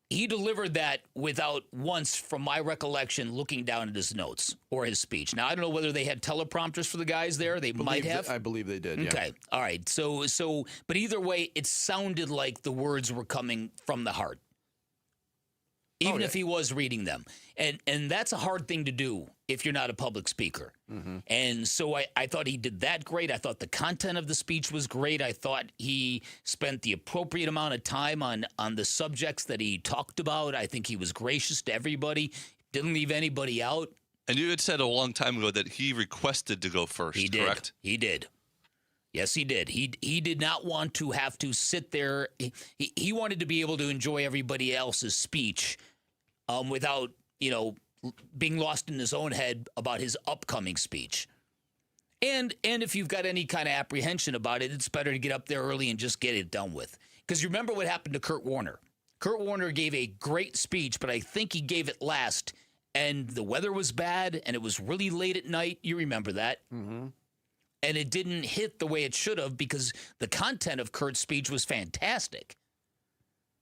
He delivered that without once, from my recollection, looking down at his notes or his speech. Now, I don't know whether they had teleprompters for the guys there. They might have. I believe they did, Okay. Yeah. All right. So, but either way, it sounded like the words were coming from the heart, even if he was reading them. And that's a hard thing to do if you're not a public speaker. Mm-hmm. And so I thought he did that great. I thought the content of the speech was great. I thought he spent the appropriate amount of time on the subjects that he talked about. I think he was gracious to everybody, didn't leave anybody out. And you had said a long time ago that he requested to go first, correct? He did. Yes, he did. He did not want to have to sit there. He wanted to be able to enjoy everybody else's speech without, being lost in his own head about his upcoming speech. And if you've got any kind of apprehension about it, it's better to get up there early and just get it done with. Because you remember what happened to Kurt Warner. Kurt Warner gave a great speech, but I think he gave it last, and the weather was bad, and it was really late at night. You remember that. Mm-hmm. And it didn't hit the way it should have because the content of Kurt's speech was fantastic.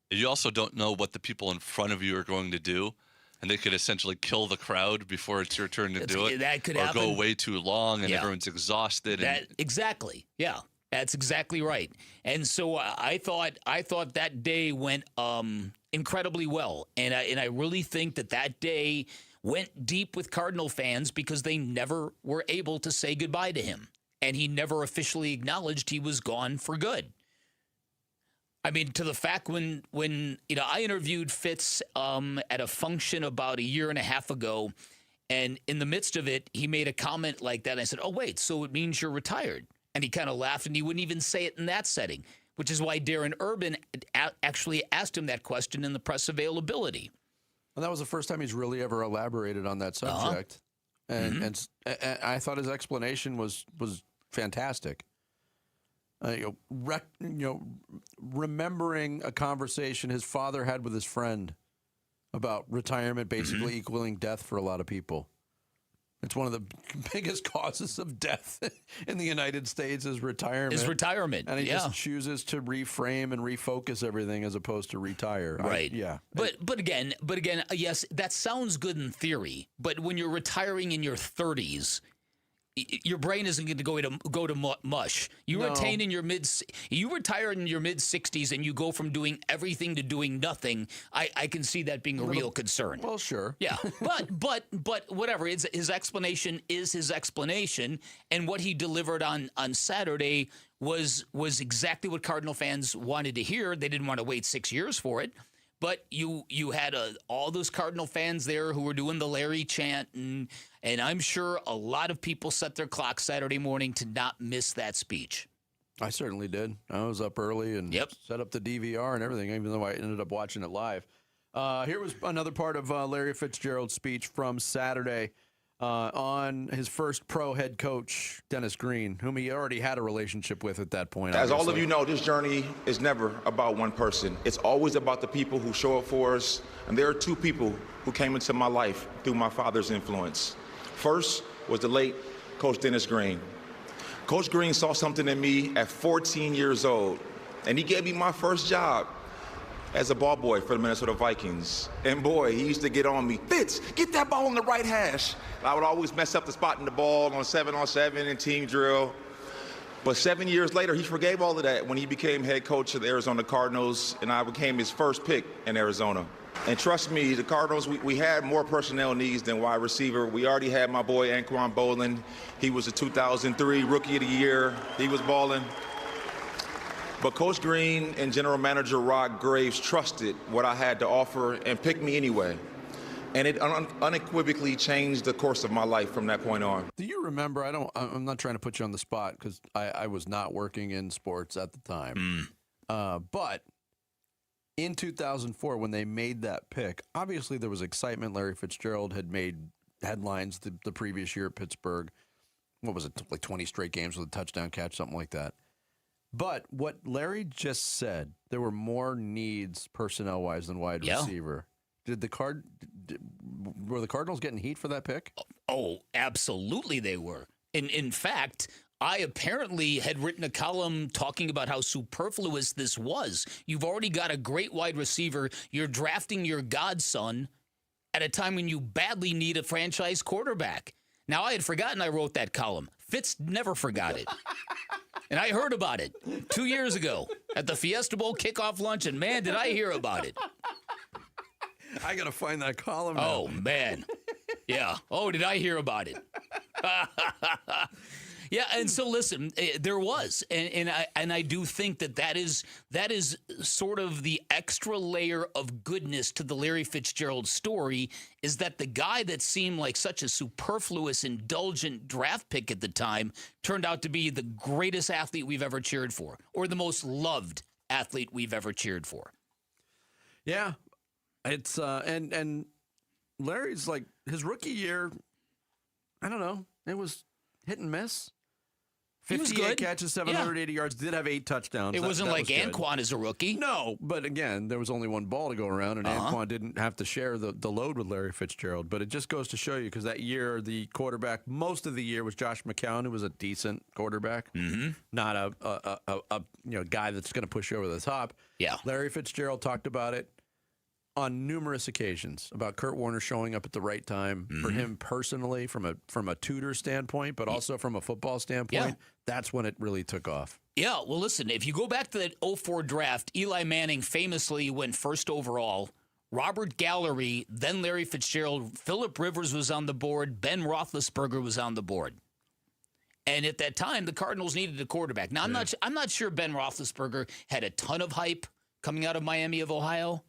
You also don't know what the people in front of you are going to do, and they could essentially kill the crowd before it's your turn to do it. That could or happen. go way too long, and everyone's exhausted. Exactly. Yeah, that's exactly right. And so I thought that day went incredibly well, and I really think that day went deep with Cardinal fans because they never were able to say goodbye to him, and he never officially acknowledged he was gone for good. I mean, to the fact when I interviewed Fitz at a function about a year and a half ago, and in the midst of it, he made a comment like that. And I said, "Oh, wait, so it means you're retired?" And he kind of laughed, and he wouldn't even say it in that setting, which is why Darren Urban actually asked him that question in the press availability. And that was the first time he's really ever elaborated on that subject. And I thought his explanation was fantastic. Remembering a conversation his father had with his friend about retirement basically equaling death for a lot of people. It's one of the biggest causes of death in the United States is retirement. And he just chooses to reframe and refocus everything as opposed to retire. Right. But again, yes, that sounds good in theory. But when you're retiring in your 30s, your brain isn't going to go to mush. You retire in your mid 60s and you go from doing everything to doing nothing. I can see that being a real concern. Well, sure. Yeah. But whatever. His explanation is his explanation, and what he delivered on Saturday was exactly what Cardinal fans wanted to hear. They didn't want to wait 6 years for it. But you had all those Cardinal fans there who were doing the Larry chant, and I'm sure a lot of people set their clocks Saturday morning to not miss that speech. I certainly did. I was up early and set up the DVR and everything, even though I ended up watching it live. Here was another part of Larry Fitzgerald's speech from Saturday on his first pro head coach, Dennis Green, whom he already had a relationship with at that point. As all of you know, this journey is never about one person. It's always about the people who show up for us. And there are two people who came into my life through my father's influence. First was the late Coach Dennis Green. Coach Green saw something in me at 14 years old, and he gave me my first job as a ball boy for the Minnesota Vikings. And boy, he used to get on me. Fitz, get that ball on the right hash. I would always mess up the spot in the ball on 7-on-7 and team drill. But 7 years later, he forgave all of that when he became head coach of the Arizona Cardinals, and I became his first pick in Arizona. And trust me, the Cardinals, we had more personnel needs than wide receiver. We already had my boy Anquan Boland. He was a 2003 Rookie of the Year. He was balling. But Coach Green and General Manager Rod Graves trusted what I had to offer and picked me anyway. And it unequivocally changed the course of my life from that point on. Do you remember, I'm not trying to put you on the spot because I was not working in sports at the time. But in 2004, when they made that pick, obviously there was excitement. Larry Fitzgerald had made headlines the previous year at Pittsburgh. What was it, like 20 straight games with a touchdown catch, something like that. But what Larry just said, there were more needs personnel-wise than wide receiver. Were the Cardinals getting heat for that pick? Oh, absolutely they were. In fact, I apparently had written a column talking about how superfluous this was. You've already got a great wide receiver. You're drafting your godson at a time when you badly need a franchise quarterback. Now, I had forgotten I wrote that column. Fitz never forgot it. And I heard about it 2 years ago at the Fiesta Bowl kickoff lunch, and man, did I hear about it. I got to find that column now. Oh, man. Yeah. Oh, did I hear about it? Yeah, and so listen, there was, and I do think that is sort of the extra layer of goodness to the Larry Fitzgerald story, is that the guy that seemed like such a superfluous, indulgent draft pick at the time turned out to be the greatest athlete we've ever cheered for, or the most loved athlete we've ever cheered for. Yeah, it's and Larry's like his rookie year. I don't know, it was hit and miss. 58 catches, 780 yards, did have 8 touchdowns. It wasn't like Anquan as a rookie. No, but again, there was only one ball to go around, and Anquan didn't have to share the load with Larry Fitzgerald. But it just goes to show you, because that year, the quarterback, most of the year, was Josh McCown, who was a decent quarterback, not a guy that's going to push you over the top. Yeah. Larry Fitzgerald talked about it on numerous occasions, about Kurt Warner showing up at the right time for him personally, from a tutor standpoint, but also from a football standpoint. Yeah. That's when it really took off. Yeah, well, listen, if you go back to that 2004 draft, Eli Manning famously went first overall. Robert Gallery, then Larry Fitzgerald, Phillip Rivers was on the board, Ben Roethlisberger was on the board. And at that time, the Cardinals needed a quarterback. Now, I'm not sure Ben Roethlisberger had a ton of hype coming out of Miami of Ohio,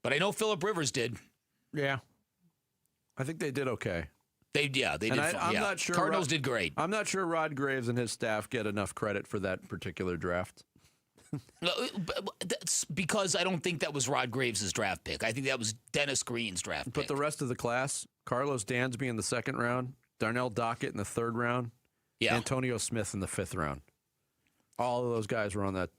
but I know Phillip Rivers did. Yeah. I think they did okay. They did. I'm not sure Cardinals did great. I'm not sure Rod Graves and his staff get enough credit for that particular draft. That's because I don't think that was Rod Graves' draft pick. I think that was Dennis Green's draft pick. But the rest of the class, Carlos Dansby in the 2nd round, Darnell Dockett in the 3rd round, Antonio Smith in the 5th round. All of those guys were on that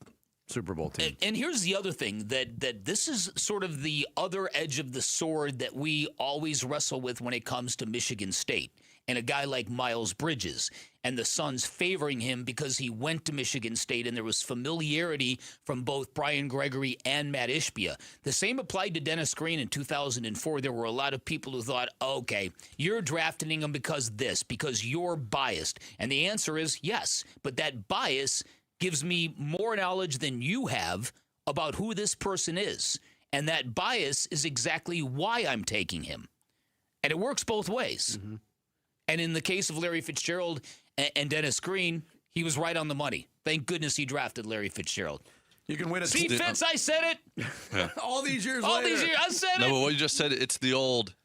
Super Bowl team. And here's the other thing, that this is sort of the other edge of the sword that we always wrestle with when it comes to Michigan State and a guy like Miles Bridges and the Suns favoring him because he went to Michigan State and there was familiarity from both Brian Gregory and Matt Ishbia. The same applied to Dennis Green in 2004. There were a lot of people who thought, okay, you're drafting him because you're biased. And the answer is yes, but that bias gives me more knowledge than you have about who this person is. And that bias is exactly why I'm taking him. And it works both ways. Mm-hmm. And in the case of Larry Fitzgerald and Dennis Green, he was right on the money. Thank goodness he drafted Larry Fitzgerald. You can win a See, Fitz, I said it. Yeah. All these years All later. these years, I said it. No, but what you just said, it's the old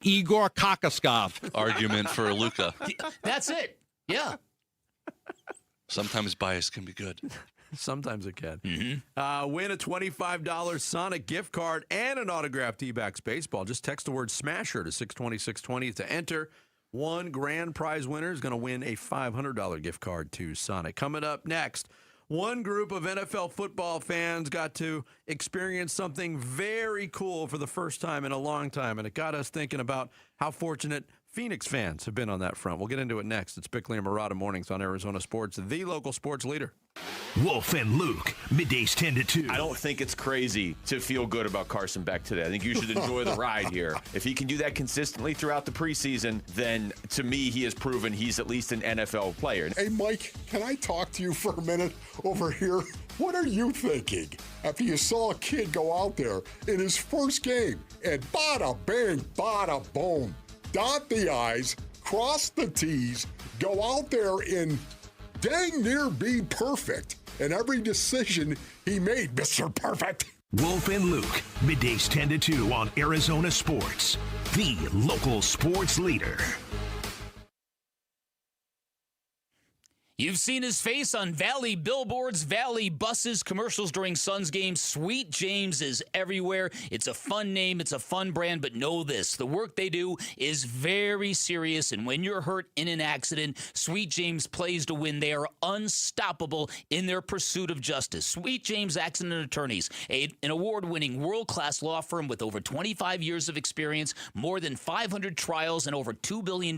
Igor Kokoskov argument for Luka. That's it. Yeah. Sometimes bias can be good. Sometimes it can. Mm-hmm. Win a $25 Sonic gift card and an autographed D-backs baseball. Just text the word SMASHER to 620-620 to enter. One grand prize winner is going to win a $500 gift card to Sonic. Coming up next, one group of NFL football fans got to experience something very cool for the first time in a long time, and it got us thinking about how fortunate Phoenix fans have been on that front. We'll get into it next. It's Bickley and Murata Mornings on Arizona Sports, the local sports leader. Wolf and Luke, middays 10 to 2. I don't think it's crazy to feel good about Carson Beck today. I think you should enjoy the ride here. If he can do that consistently throughout the preseason, then to me, he has proven he's at least an NFL player. Hey, Mike, can I talk to you for a minute over here? What are you thinking after you saw a kid go out there in his first game and bada bang, bada boom, dot the I's, cross the T's, go out there and dang near be perfect in every decision he made, Mr. Perfect. Wolf and Luke, middays 10 to 2 on Arizona Sports, the local sports leader. You've seen his face on Valley billboards, Valley buses, commercials during Suns games. Sweet James is everywhere. It's a fun name. It's a fun brand. But know this, the work they do is very serious. And when you're hurt in an accident, Sweet James plays to win. They are unstoppable in their pursuit of justice. Sweet James Accident Attorneys, an award-winning world-class law firm with over 25 years of experience, more than 500 trials, and over $2 billion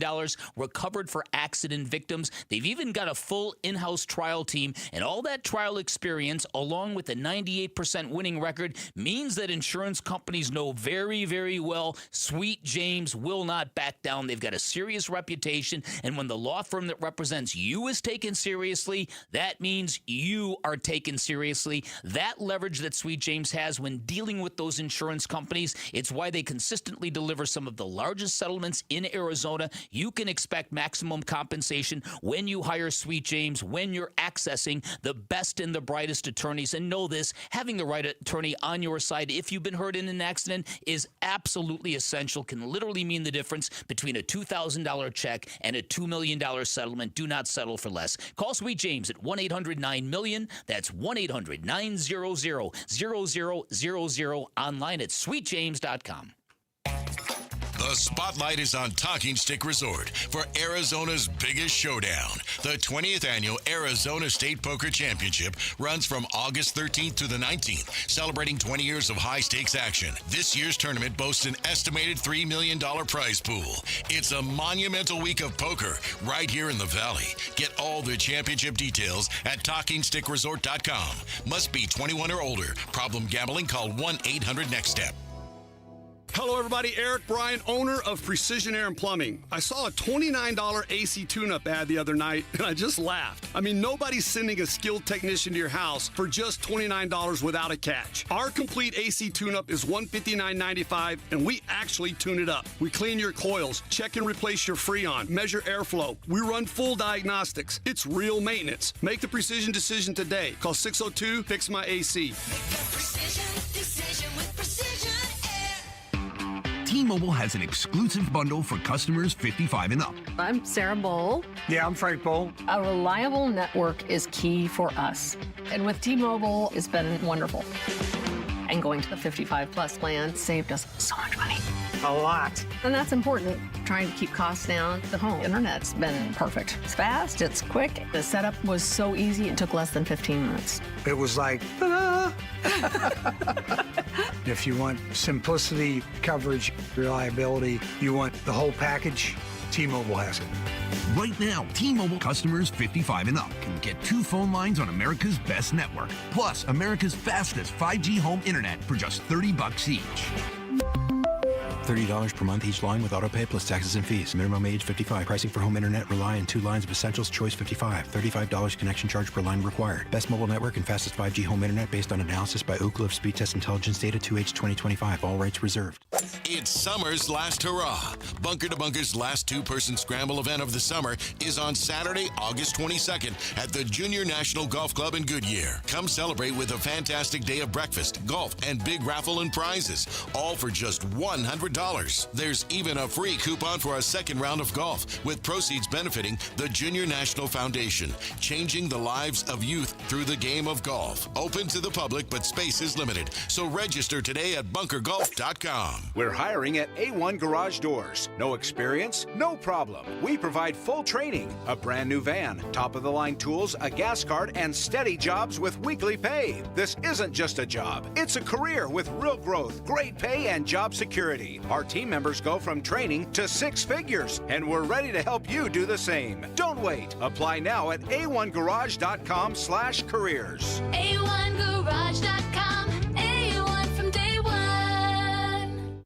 recovered for accident victims. They've even got a full in-house trial team, and all that trial experience, along with a 98% winning record, means that insurance companies know very, very well Sweet James will not back down. They've got a serious reputation, and when the law firm that represents you is taken seriously, that means you are taken seriously. That leverage that Sweet James has when dealing with those insurance companies, it's why they consistently deliver some of the largest settlements in Arizona. You can expect maximum compensation when you hire Sweet James, when you're accessing the best and the brightest attorneys. And know this, having the right attorney on your side if you've been hurt in an accident is absolutely essential, can literally mean the difference between a $2,000 check and a $2 million settlement. Do not settle for less. Call Sweet James at 1-800-9-MILLION. That's 1-800-900-0000, online at sweetjames.com. The spotlight is on Talking Stick Resort for Arizona's biggest showdown. The 20th annual Arizona State Poker Championship runs from August 13th to the 19th, celebrating 20 years of high-stakes action. This year's tournament boasts an estimated $3 million prize pool. It's a monumental week of poker right here in the Valley. Get all the championship details at TalkingStickResort.com. Must be 21 or older. Problem gambling? Call 1-800-NEXT-STEP. Hello, everybody. Eric Bryan, owner of Precision Air and Plumbing. I saw a $29 AC tune-up ad the other night, and I just laughed. I mean, nobody's sending a skilled technician to your house for just $29 without a catch. Our complete AC tune-up is $159.95, and we actually tune it up. We clean your coils, check and replace your Freon, measure airflow. We run full diagnostics. It's real maintenance. Make the precision decision today. Call 602-FIX-MY-AC. T-Mobile has an exclusive bundle for customers 55 and up. I'm Sarah Bowl. Yeah, I'm Frank Bowl. A reliable network is key for us. And with T-Mobile, it's been wonderful. And going to the 55 plus plan saved us so much money. A lot. And that's important. Trying to keep costs down. The home internet's been perfect. It's fast, it's quick. The setup was so easy, it took less than 15 minutes. It was like, ta-da! If you want simplicity, coverage, reliability, you want the whole package, T-Mobile has it. Right now, T-Mobile customers 55 and up can get 2 phone lines on America's best network, plus America's fastest 5G home internet for just $30 each. $30 per month each line with autopay plus taxes and fees. Minimum age 55. Pricing for home internet rely on 2 lines of essentials. Choice 55. $35 connection charge per line required. Best mobile network and fastest 5G home internet based on analysis by Ookla of Speed Test Intelligence Data 2H 2025. All rights reserved. It's summer's last hurrah. Bunker to Bunker's last 2-person scramble event of the summer is on Saturday, August 22nd at the Junior National Golf Club in Goodyear. Come celebrate with a fantastic day of breakfast, golf, and big raffle and prizes, all for just $100. There's even a free coupon for a second round of golf, with proceeds benefiting the Junior National Foundation, changing the lives of youth through the game of golf. Open to the public, but space is limited, so register today at bunkergolf.com. We're hiring at A1 Garage Doors. No experience? No problem. We provide full training, a brand new van, top-of-the-line tools, a gas card, and steady jobs with weekly pay. This isn't just a job. It's a career with real growth, great pay, and job security. Our team members go from training to 6 figures, and we're ready to help you do the same. Don't wait. Apply now at a1garage.com/careers. A1garage.com. A1 from day one.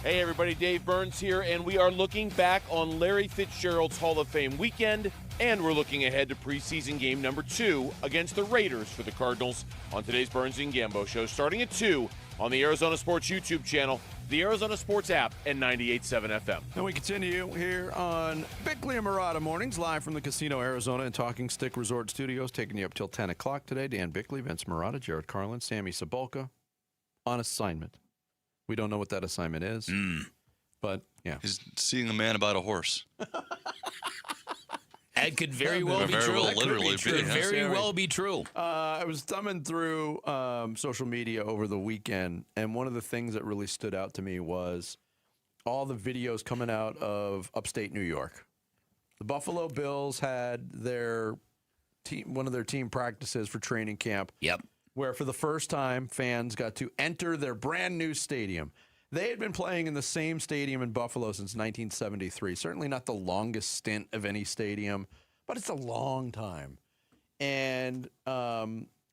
Hey everybody, Dave Burns here, and we are looking back on Larry Fitzgerald's Hall of Fame weekend, and we're looking ahead to preseason game number 2 against the Raiders for the Cardinals on today's Burns and Gambo show, starting at 2 on the Arizona Sports YouTube channel, the Arizona Sports app, and 98.7 FM. And we continue here on Bickley and Murata Mornings, live from the Casino Arizona and Talking Stick Resort Studios, taking you up till 10 o'clock today. Dan Bickley, Vince Murata, Jared Carlin, Sammy Sabolka on assignment. We don't know what that assignment is, but yeah. He's seeing a man about a horse. That could very well be true. Very well be true. I was thumbing through social media over the weekend, and one of the things that really stood out to me was all the videos coming out of upstate New York. The Buffalo Bills had their one of their team practices for training camp. Yep. Where for the first time, fans got to enter their brand new stadium. They had been playing in the same stadium in Buffalo since 1973. Certainly not the longest stint of any stadium, but it's a long time. And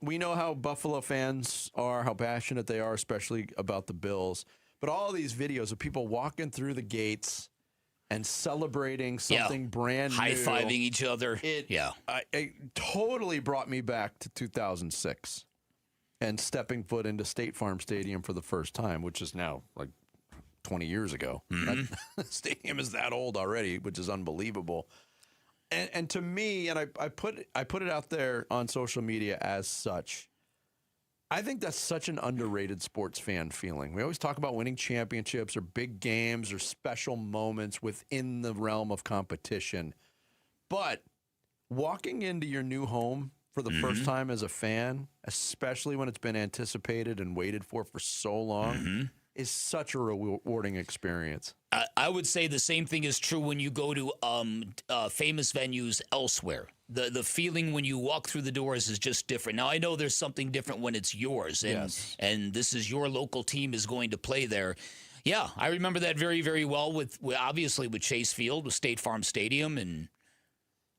we know how Buffalo fans are, how passionate they are, especially about the Bills. But all these videos of people walking through the gates and celebrating something brand new. High-fiving each other. It totally brought me back to 2006. And stepping foot into State Farm Stadium for the first time, which is now like 20 years ago. The stadium is that old already, which is unbelievable. And to me, and I put it out there on social media as such, I think that's such an underrated sports fan feeling. We always talk about winning championships or big games or special moments within the realm of competition. But walking into your new home for the first time as a fan, especially when it's been anticipated and waited for so long, is such a rewarding experience. I would say the same thing is true when you go to famous venues elsewhere. The feeling when you walk through the doors is just different. Now, I know there's something different when it's yours, and this is your local team is going to play there. Yeah, I remember that very, very well with obviously with Chase Field, with State Farm Stadium, and.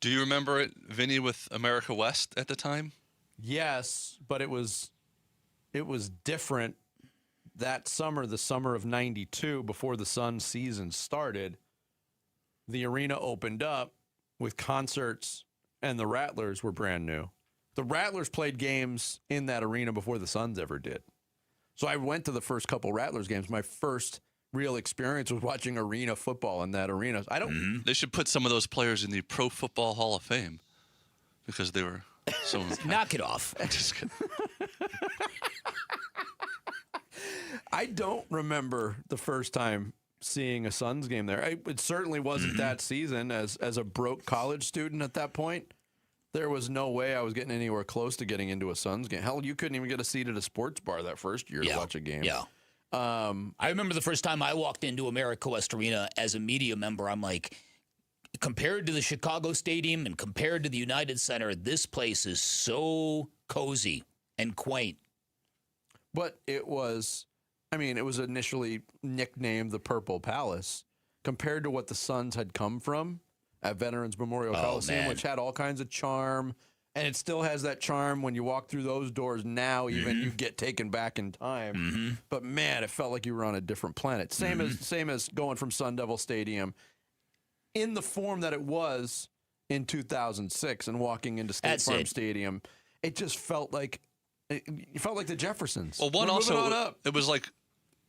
Do you remember it, Vinny, with America West at the time? Yes, but it was different that summer, the summer of 92, before the Suns season started. The arena opened up with concerts, and the Rattlers were brand new. The Rattlers played games in that arena before the Suns ever did. So I went to the first couple Rattlers games. My first real experience was watching arena football in that arena. They should put some of those players in the Pro Football Hall of Fame because they were so. Knock it off. Just kidding. I don't remember the first time seeing a Suns game there. It certainly wasn't that season. As a broke college student at that point, there was no way I was getting anywhere close to getting into a Suns game. Hell, you couldn't even get a seat at a sports bar that first year to watch a game. Yeah. I remember the first time I walked into America West Arena as a media member, I'm like, compared to the Chicago Stadium and compared to the United Center, this place is so cozy and quaint. But it was initially nicknamed the Purple Palace compared to what the Suns had come from at Veterans Memorial Coliseum, which had all kinds of charm. And it still has that charm when you walk through those doors now, even you get taken back in time. But man, it felt like you were on a different planet. Same as going from Sun Devil Stadium in the form that it was in 2006 and walking into State Farm Stadium. It just felt like the Jeffersons. Well, it was like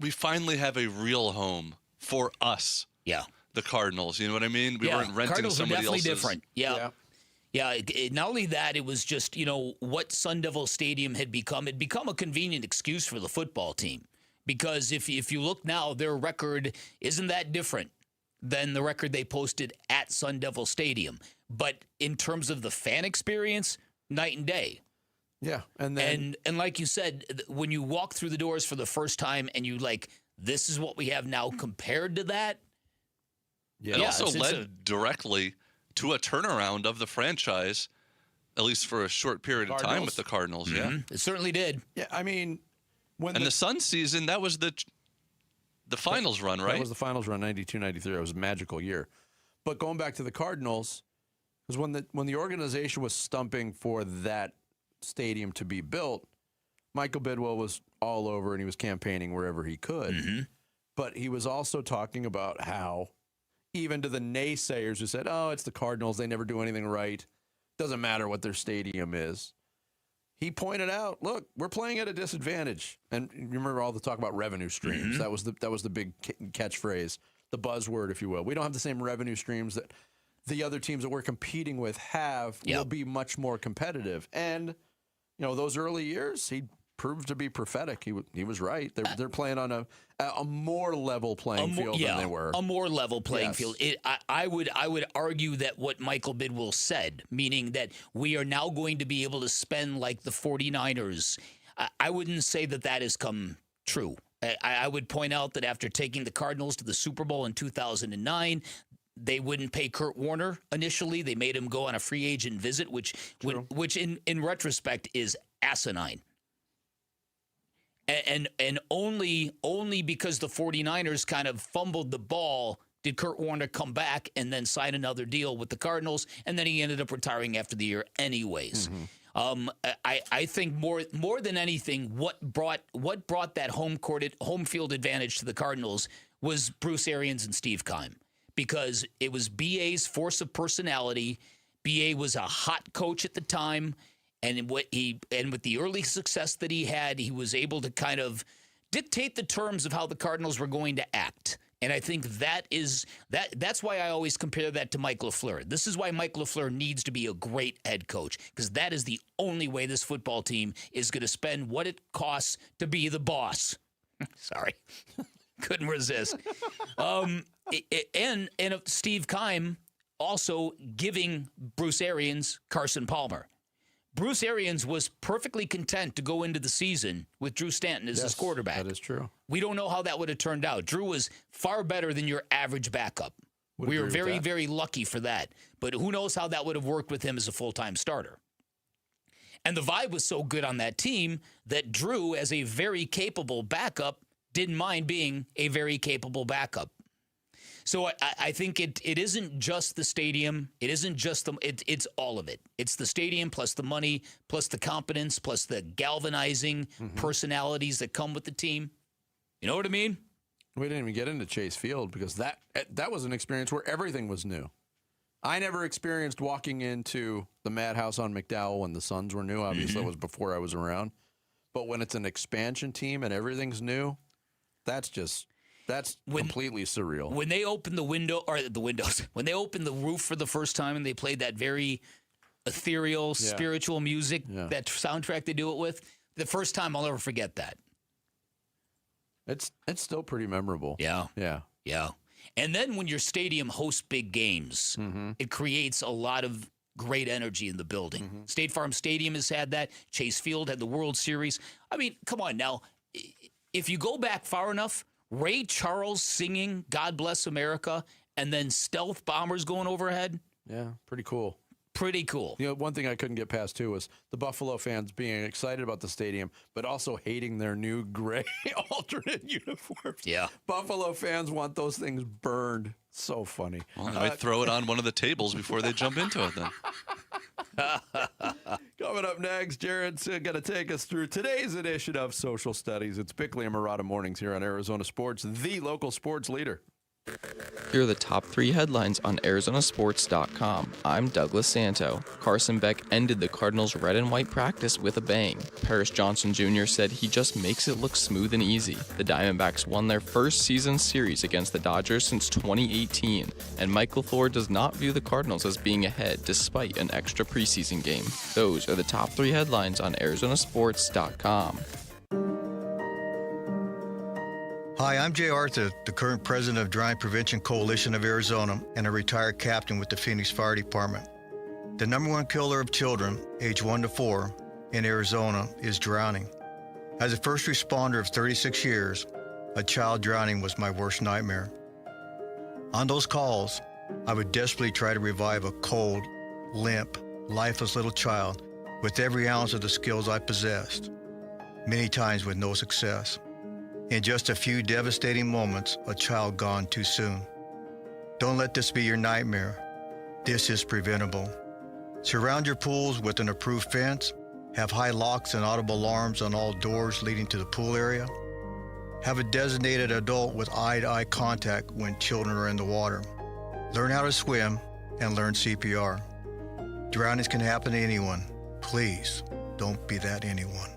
we finally have a real home for us. Yeah. The Cardinals, you know what I mean? We weren't renting Cardinals somebody else's. Different. Yeah. Not only that, it was just, what Sun Devil Stadium had become. It become a convenient excuse for the football team. Because if you look now, their record isn't that different than the record they posted at Sun Devil Stadium. But in terms of the fan experience, night and day. Yeah. And like you said, when you walk through the doors for the first time and you this is what we have now compared to that. It also led directly to a turnaround of the franchise, at least for a short period of time with the Cardinals. Yeah, it certainly did. Yeah, I mean, the Suns season, that was the finals run, right? That was the finals run, 92-93. It was a magical year. But going back to the Cardinals, because when the organization was stumping for that stadium to be built, Michael Bidwell was all over and he was campaigning wherever he could. But he was also talking about how, even to the naysayers who said, oh, it's the Cardinals, they never do anything right, doesn't matter what their stadium is, he pointed out, look, we're playing at a disadvantage. And you remember all the talk about revenue streams. That was the big catchphrase, the buzzword, if you will. We don't have the same revenue streams that the other teams that we're competing with have. Will be much more competitive. And those early years, he proved to be prophetic. He was right. They're playing on a more level playing field than they were. A more level playing field. I would argue that what Michael Bidwell said, meaning that we are now going to be able to spend like the 49ers, I wouldn't say that has come true. I would point out that after taking the Cardinals to the Super Bowl in 2009, they wouldn't pay Kurt Warner initially. They made him go on a free agent visit, which in retrospect is asinine. And only because the 49ers kind of fumbled the ball did Kurt Warner come back and then sign another deal with the Cardinals, and then he ended up retiring after the year anyways. I think more than anything, what brought that home field advantage to the Cardinals was Bruce Arians and Steve Keim, because it was BA's force of personality. BA was a hot coach at the time. And with the early success that he had, he was able to kind of dictate the terms of how the Cardinals were going to act. And I think that's why I always compare that to Mike LaFleur. This is why Mike LaFleur needs to be a great head coach, because that is the only way this football team is going to spend what it costs to be the boss. Sorry. Couldn't resist. And Steve Keim also giving Bruce Arians Carson Palmer. Bruce Arians was perfectly content to go into the season with Drew Stanton as his quarterback. That is true. We don't know how that would have turned out. Drew was far better than your average backup. We were very, very lucky for that. But who knows how that would have worked with him as a full-time starter. And the vibe was so good on that team that Drew, as a very capable backup, didn't mind being a very capable backup. So I think it isn't just the stadium. It isn't just it's all of it. It's the stadium plus the money, plus the competence, plus the galvanizing personalities that come with the team. You know what I mean? We didn't even get into Chase Field because that was an experience where everything was new. I never experienced walking into the Madhouse on McDowell when the Suns were new. Obviously, it was before I was around. But when it's an expansion team and everything's new, that's completely surreal. When they opened when they opened the roof for the first time and they played that very ethereal, spiritual music, that soundtrack they do it with, the first time I'll never forget that. It's still pretty memorable. Yeah. Yeah. Yeah. And then when your stadium hosts big games, it creates a lot of great energy in the building. State Farm Stadium has had that. Chase Field had the World Series. I mean, come on now. If you go back far enough, Ray Charles singing God Bless America and then stealth bombers going overhead. Yeah, pretty cool. Pretty cool. You know, one thing I couldn't get past, too, was the Buffalo fans being excited about the stadium, but also hating their new gray alternate uniforms. Yeah. Buffalo fans want those things burned. So funny. Well, they might throw it on one of the tables before they jump into it then. Coming up next, Jared's going to take us through today's edition of Social Studies. It's Bickley and Murata Mornings here on Arizona Sports, the local sports leader. Here are the top 3 headlines on ArizonaSports.com. I'm Douglas Santo. Carson Beck ended the Cardinals' red and white practice with a bang. Paris Johnson Jr. said he just makes it look smooth and easy. The Diamondbacks won their first season series against the Dodgers since 2018, and Michael Thor does not view the Cardinals as being ahead despite an extra preseason game. Those are the top 3 headlines on ArizonaSports.com. Hi, I'm Jay Arthur, the current president of Drowning Prevention Coalition of Arizona and a retired captain with the Phoenix Fire Department. The number one killer of children, age 1 to 4, in Arizona is drowning. As a first responder of 36 years, a child drowning was my worst nightmare. On those calls, I would desperately try to revive a cold, limp, lifeless little child with every ounce of the skills I possessed, many times with no success. In just a few devastating moments, a child gone too soon. Don't let this be your nightmare. This is preventable. Surround your pools with an approved fence. Have high locks and audible alarms on all doors leading to the pool area. Have a designated adult with eye-to-eye contact when children are in the water. Learn how to swim and learn CPR. Drownings can happen to anyone. Please, don't be that anyone.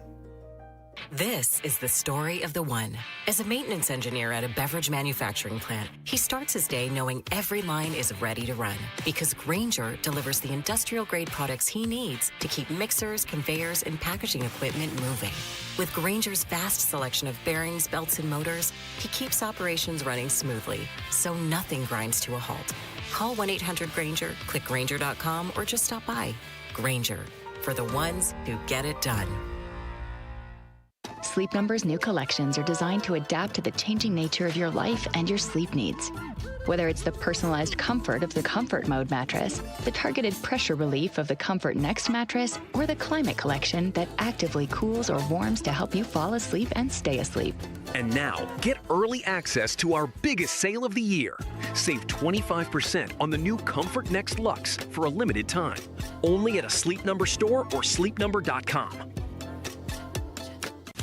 This is the story of the one. As a maintenance engineer at a beverage manufacturing plant, he starts his day knowing every line is ready to run because Grainger delivers the industrial-grade products he needs to keep mixers, conveyors, and packaging equipment moving. With Grainger's vast selection of bearings, belts, and motors, he keeps operations running smoothly, so nothing grinds to a halt. Call 1-800-GRAINGER, click Grainger.com, or just stop by. Grainger, for the ones who get it done. Sleep Number's new collections are designed to adapt to the changing nature of your life and your sleep needs. Whether it's the personalized comfort of the Comfort Mode mattress, the targeted pressure relief of the Comfort Next mattress, or the Climate Collection that actively cools or warms to help you fall asleep and stay asleep. And now, get early access to our biggest sale of the year. Save 25% on the new Comfort Next Luxe for a limited time. Only at a Sleep Number store or sleepnumber.com.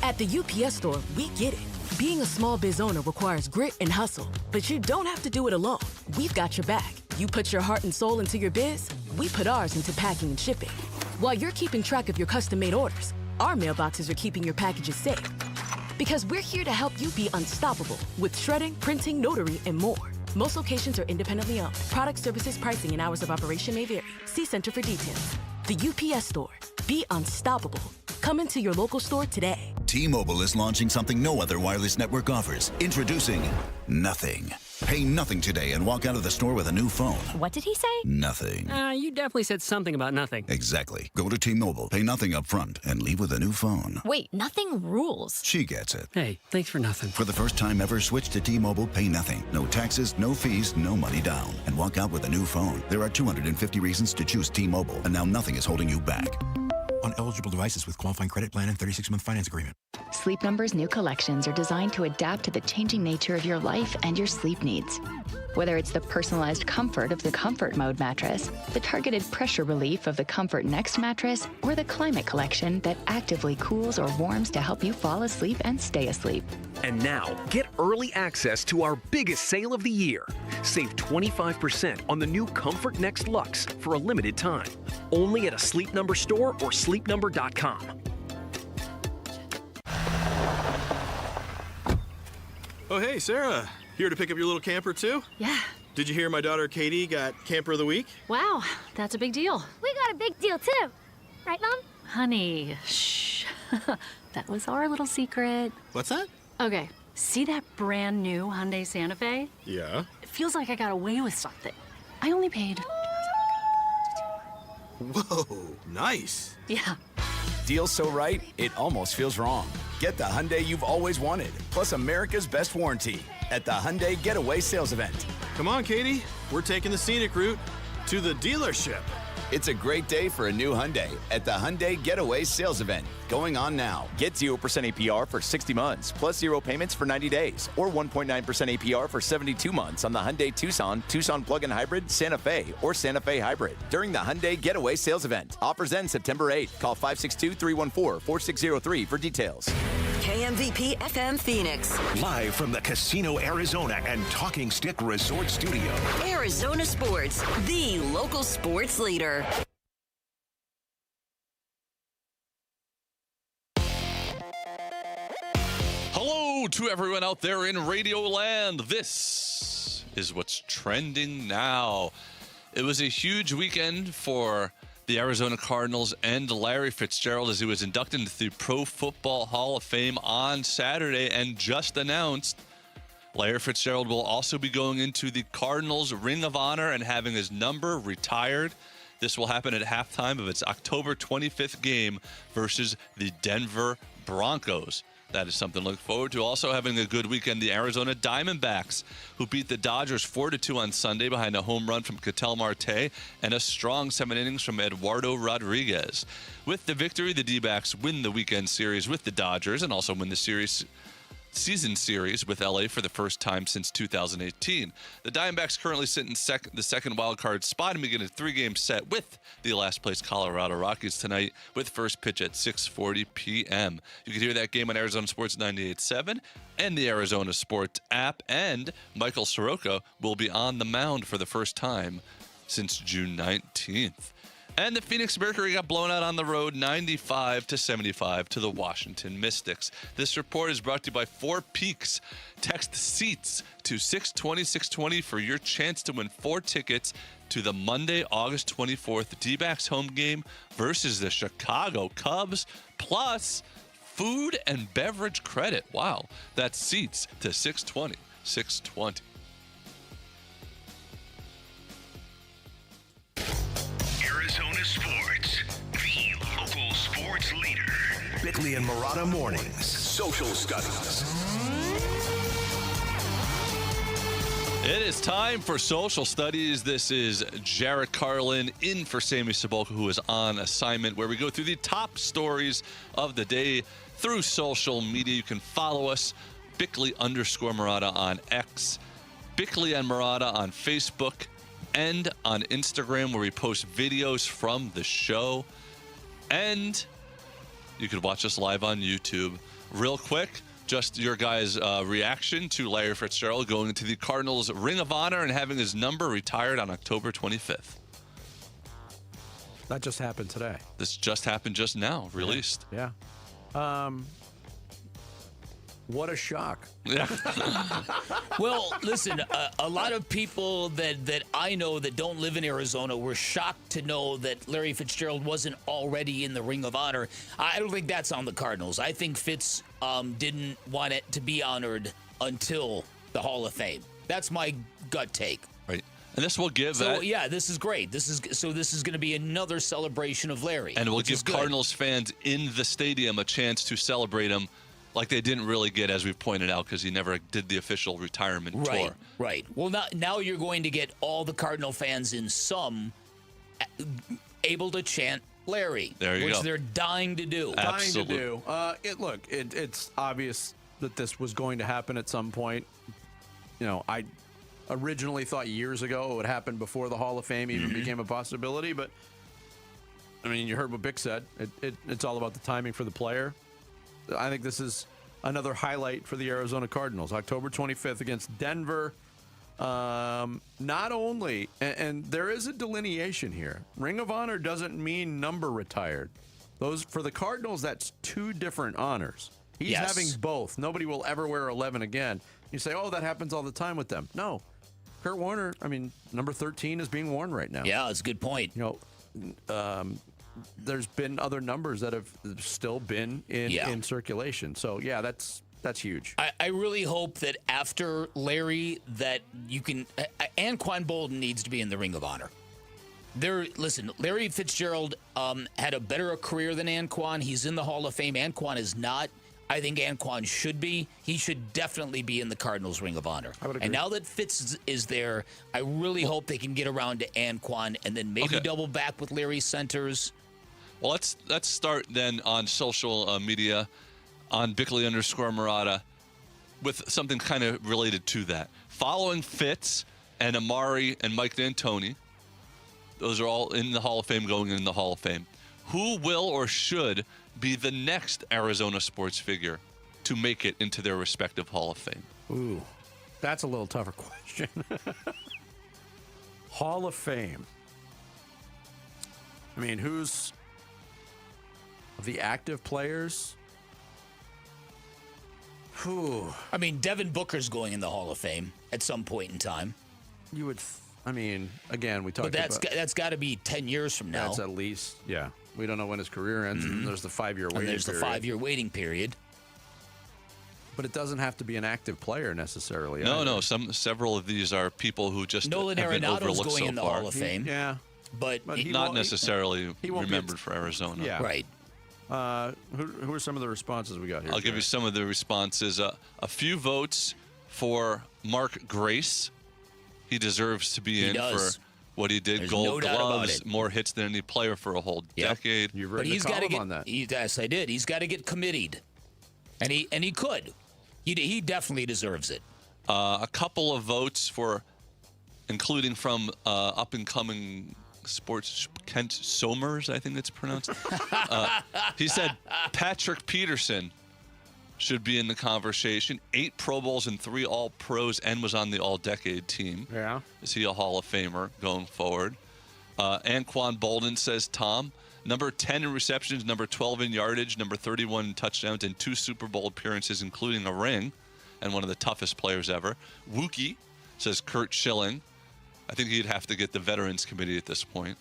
At the UPS store, we get it. Being a small biz owner requires grit and hustle, but you don't have to do it alone. We've got your back. You put your heart and soul into your biz, we put ours into packing and shipping. While you're keeping track of your custom-made orders, our mailboxes are keeping your packages safe. Because we're here to help you be unstoppable with shredding, printing, notary, and more. Most locations are independently owned. Product, services, pricing, and hours of operation may vary. See Center for details. The UPS store. Be unstoppable. Come into your local store today. T-Mobile is launching something no other wireless network offers. Introducing Nothing. Pay nothing today and walk out of the store with a new phone. What did he say? Nothing. You definitely said something about nothing. Exactly. Go to T-Mobile, pay nothing up front, and leave with a new phone. Wait, nothing rules. She gets it. Hey, thanks for nothing. For the first time ever, switch to T-Mobile, pay nothing. No taxes, no fees, no money down. And walk out with a new phone. There are 250 reasons to choose T-Mobile, and now nothing is holding you back. on eligible devices with qualifying credit plan and 36-month finance agreement. Sleep Number's new collections are designed to adapt to the changing nature of your life and your sleep needs. Whether it's the personalized comfort of the Comfort Mode mattress, the targeted pressure relief of the Comfort Next mattress, or the Climate Collection that actively cools or warms to help you fall asleep and stay asleep. And now, get early access to our biggest sale of the year. Save 25% on the new Comfort Next Luxe for a limited time. Only at a Sleep Number store or sleepnumber.com. Oh, hey, Sarah. Here to pick up your little camper, too? Yeah. Did you hear my daughter Katie got Camper of the Week? Wow, that's a big deal. We got a big deal, too. Right, Mom? Honey, shh. That was our little secret. What's that? Okay, see that brand new Hyundai Santa Fe? Yeah. It feels like I got away with something. I only paid... Whoa, nice. Yeah. Deal so right, it almost feels wrong. Get the Hyundai you've always wanted, plus America's best warranty at the Hyundai Getaway Sales Event. Come on, Katie. We're taking the scenic route to the dealership. It's a great day for a new Hyundai at the Hyundai Getaway Sales Event. Going on now. Get 0% APR for 60 months, plus 0 payments for 90 days, or 1.9% APR for 72 months on the Hyundai Tucson, Tucson Plug-in Hybrid, Santa Fe, or Santa Fe Hybrid during the Hyundai Getaway Sales Event. Offers end September 8th. Call 562-314-4603 for details. KMVP FM Phoenix. Live from the Casino Arizona and Talking Stick Resort Studio. Arizona Sports, the local sports leader. Hello to everyone out there in Radio Land. This is what's trending now. It was a huge weekend for the Arizona Cardinals and Larry Fitzgerald as he was inducted into the Pro Football Hall of Fame on Saturday and just announced Larry Fitzgerald will also be going into the Cardinals Ring of Honor and having his number retired. This will happen at halftime of its October 25th game versus the Denver Broncos. That is something to look forward to. Also having a good weekend, the Arizona Diamondbacks, who beat the Dodgers 4-2 on Sunday behind a home run from Ketel Marte and a strong 7 innings from Eduardo Rodriguez. With the victory, the D-backs win the weekend series with the Dodgers and also win the season series with LA for the first time since 2018. The Diamondbacks currently sit in the second wild card spot and begin a 3-game set with the last place Colorado Rockies tonight with first pitch at 6:40 p.m. You can hear that game on Arizona Sports 98.7 and the Arizona Sports app, and Michael Soroka will be on the mound for the first time since June 19th. And the Phoenix Mercury got blown out on the road 95-75 to the Washington Mystics. This report is brought to you by Four Peaks. Text SEATS to 620-620 for your chance to win 4 tickets to the Monday, August 24th D-backs home game versus the Chicago Cubs, plus food and beverage credit. Wow, that's SEATS to 620-620. Arizona Sports, the local sports leader. Bickley and Murata Mornings. Social Studies. It is time for Social Studies. This is Jarrett Carlin in for Sammy Sabolka, who is on assignment, where we go through the top stories of the day through social media. You can follow us, Bickley_Murata on X, Bickley and Murata on Facebook, and on Instagram, where we post videos from the show. And you can watch us live on YouTube. Real quick, just your guys' reaction to Larry Fitzgerald going into the Cardinals Ring of Honor and having his number retired on October 25th. That just happened today. This just happened just now, released. Yeah. What a shock. Yeah. Well, listen, a lot of people that I know that don't live in Arizona were shocked to know that Larry Fitzgerald wasn't already in the Ring of Honor. I don't think that's on the Cardinals. I think Fitz didn't want it to be honored until the Hall of Fame. That's my gut take. Right. And this will give... So, yeah, this is great. This is going to be another celebration of Larry. And it will give Cardinals fans in the stadium a chance to celebrate him like they didn't really get, as we've pointed out, because he never did the official retirement tour. Right. Well, now you're going to get all the Cardinal fans in some able to chant Larry. There you which go. they're dying to do. Absolutely. Dying to do. It's obvious that this was going to happen at some point. You know, I originally thought years ago it would happen before the Hall of Fame even became a possibility, but I mean, you heard what Bick said. It's all about the timing for the player. I think this is another highlight for the Arizona Cardinals. October 25th against Denver. Not only, and there is a delineation here. Ring of Honor doesn't mean number retired. Those for the Cardinals, that's two different honors. He's having both. Nobody will ever wear 11 again. You say, oh, that happens all the time with them. No. Kurt Warner, I mean, number 13 is being worn right now. Yeah, that's a good point. You know, there's been other numbers that have still been in circulation. So, yeah, that's huge. I really hope that after Larry that you can Anquan Bolden needs to be in the Ring of Honor. Listen, Larry Fitzgerald had a better career than Anquan. He's in the Hall of Fame. Anquan is not. I think Anquan should be. He should definitely be in the Cardinals Ring of Honor. I would agree. And now that Fitz is there, I really hope they can get around to Anquan and then maybe double back with Larry Centers. Well, let's start then on social media on Bickley_Murata with something kind of related to that. Following Fitz and Amari and Mike D'Antoni, those are all in the Hall of Fame, going in the Hall of Fame. Who will or should be the next Arizona sports figure to make it into their respective Hall of Fame? Ooh, that's a little tougher question. Hall of Fame. I mean, who's of the active players? Whew. I mean, Devin Booker's going in the Hall of Fame at some point in time. You would, I mean, again, we talked about... But that's got to be 10 years from now. That's at least, yeah. We don't know when his career ends, and there's the 5-year waiting period. And there's the 5-year waiting period. But it doesn't have to be an active player necessarily. No. Several of these are people who just Nolan have been Arenado's overlooked going so in the far. Hall of Fame. Yeah. But not necessarily he won't remembered for Arizona. Yeah. Right. Who are some of the responses we got here? I'll give you some of the responses. A few votes for Mark Grace. He deserves to be in for what he did. There's Gold no doubt about gloves, it. more hits than any player for a whole decade. You've But written he's a got to column get on that. Yes, I did. He's got to get committed, and he could. He definitely deserves it. A couple of votes for, including from up and coming sports Kent Somers, I think it's pronounced. He said Patrick Peterson should be in the conversation. 8 Pro Bowls and 3 All-Pros, and was on the All-Decade team. Yeah. Is he a Hall of Famer going forward? Anquan Bolden says Tom. Number 10 in receptions, number 12 in yardage, number 31 in touchdowns, and 2 Super Bowl appearances, including a ring, and one of the toughest players ever. Wookie says Kurt Schilling. I think he'd have to get the Veterans Committee at this point.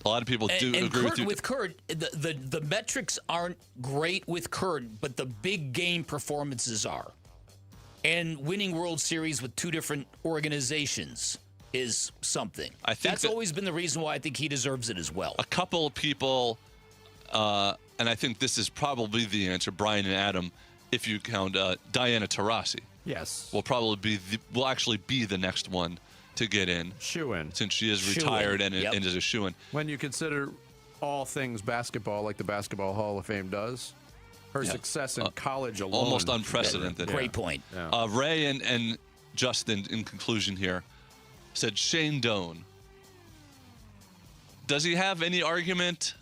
A lot of people do and agree with you. With Kurt, the metrics aren't great with Kurt, but the big game performances are. And winning World Series with 2 different organizations is something. I think that's always been the reason why I think he deserves it as well. A couple of people, and I think this is probably the answer, Brian and Adam, if you count Diana Taurasi. Yes. Will actually be the next one to get in. Shoo-in. Since she is retired and is a shoo-in. When you consider all things basketball, like the Basketball Hall of Fame does, her success in college alone. Almost unprecedented. Great point. Yeah. Ray and Justin, in conclusion here, said Shane Doan. Does he have any argument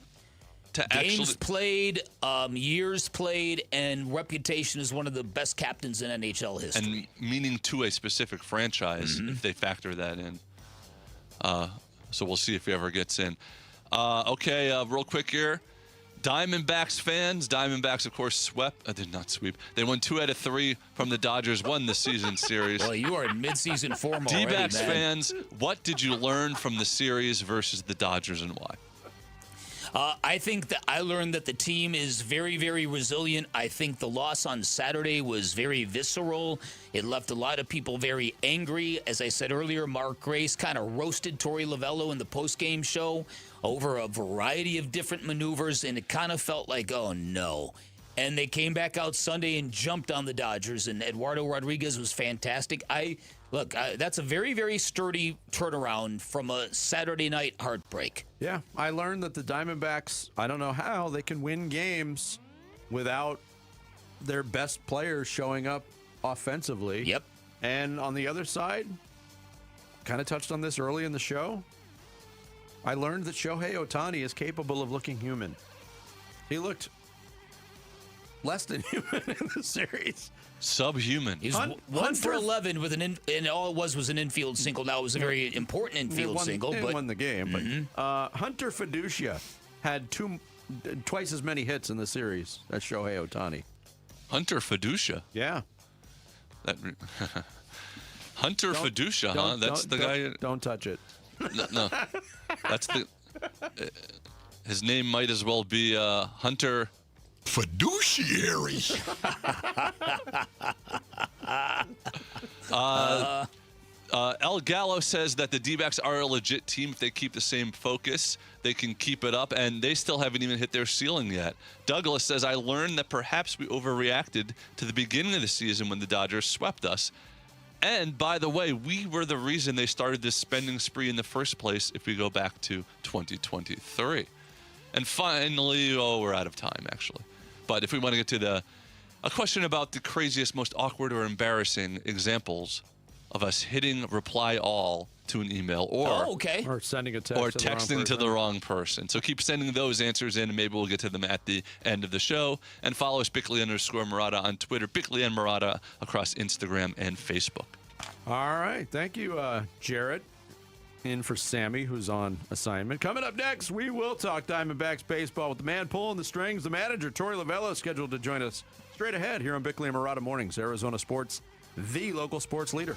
to Games played, years played, and reputation as one of the best captains in NHL history. And meaning to a specific franchise, if they factor that in. So we'll see if he ever gets in. Real quick here. Diamondbacks fans. Diamondbacks, of course, did not sweep. They won 2 out of 3 from the Dodgers, won the season series. Well, you are in midseason form already, D-backs man. fans, what did you learn from the series versus the Dodgers, and why? I think that I learned that the team is very, very resilient. I think the loss on Saturday was very visceral. It left a lot of people very angry. As I said earlier, Mark Grace kind of roasted Torey Lovello in the postgame show over a variety of different maneuvers, and it kind of felt like, oh, no. And they came back out Sunday and jumped on the Dodgers, and Eduardo Rodriguez was fantastic. That's a very, very sturdy turnaround from a Saturday night heartbreak. Yeah, I learned that the Diamondbacks, I don't know how, they can win games without their best players showing up offensively. Yep. And on the other side, kind of touched on this early in the show, I learned that Shohei Ohtani is capable of looking human. He looked less than human in the series. Subhuman. He's 1 for 11 with and all it was an infield single. Now it was a very important infield single, but but won the game. But Hunter Fiducia had twice as many hits in the series as Shohei Ohtani. Hunter Fiducia. Yeah. Hunter Fiducia, huh? That's the guy. Don't touch it. No. That's the. His name might as well be Hunter Fiduciary. El Gallo says that the D-backs are a legit team. If they keep the same focus, they can keep it up, and they still haven't even hit their ceiling yet. Douglas says, I learned that perhaps we overreacted to the beginning of the season when the Dodgers swept us. And, by the way, we were the reason they started this spending spree in the first place if we go back to 2023. And finally, we're out of time, actually. But if we want to get to a question about the craziest, most awkward or embarrassing examples of us hitting reply all to an email or sending a text or texting to the wrong person. So keep sending those answers in, and maybe we'll get to them at the end of the show. And follow us, Bickley_Murata on Twitter, Bickley and Murata across Instagram and Facebook. All right. Thank you, Jarrett. In for Sammy, who's on assignment. Coming up next, we will talk Diamondbacks baseball with the man pulling the strings, the manager, Torey Lovullo, is scheduled to join us straight ahead here on Bickley and Murata Mornings, Arizona Sports, the local sports leader.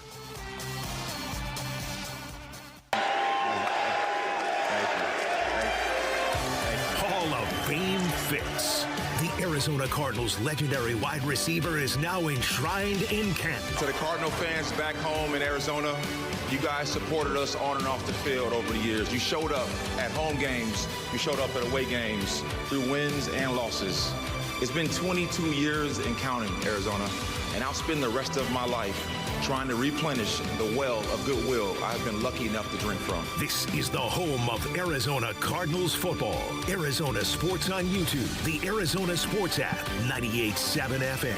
Hall of Fame fits. The Arizona Cardinals' legendary wide receiver is now enshrined in Kent. To the Cardinal fans back home in Arizona, you guys supported us on and off the field over the years. You showed up at home games. You showed up at away games through wins and losses. It's been 22 years and counting, Arizona, and I'll spend the rest of my life trying to replenish the well of goodwill I've been lucky enough to drink from. This is the home of Arizona Cardinals football. Arizona Sports on YouTube, the Arizona Sports app, 98.7 FM.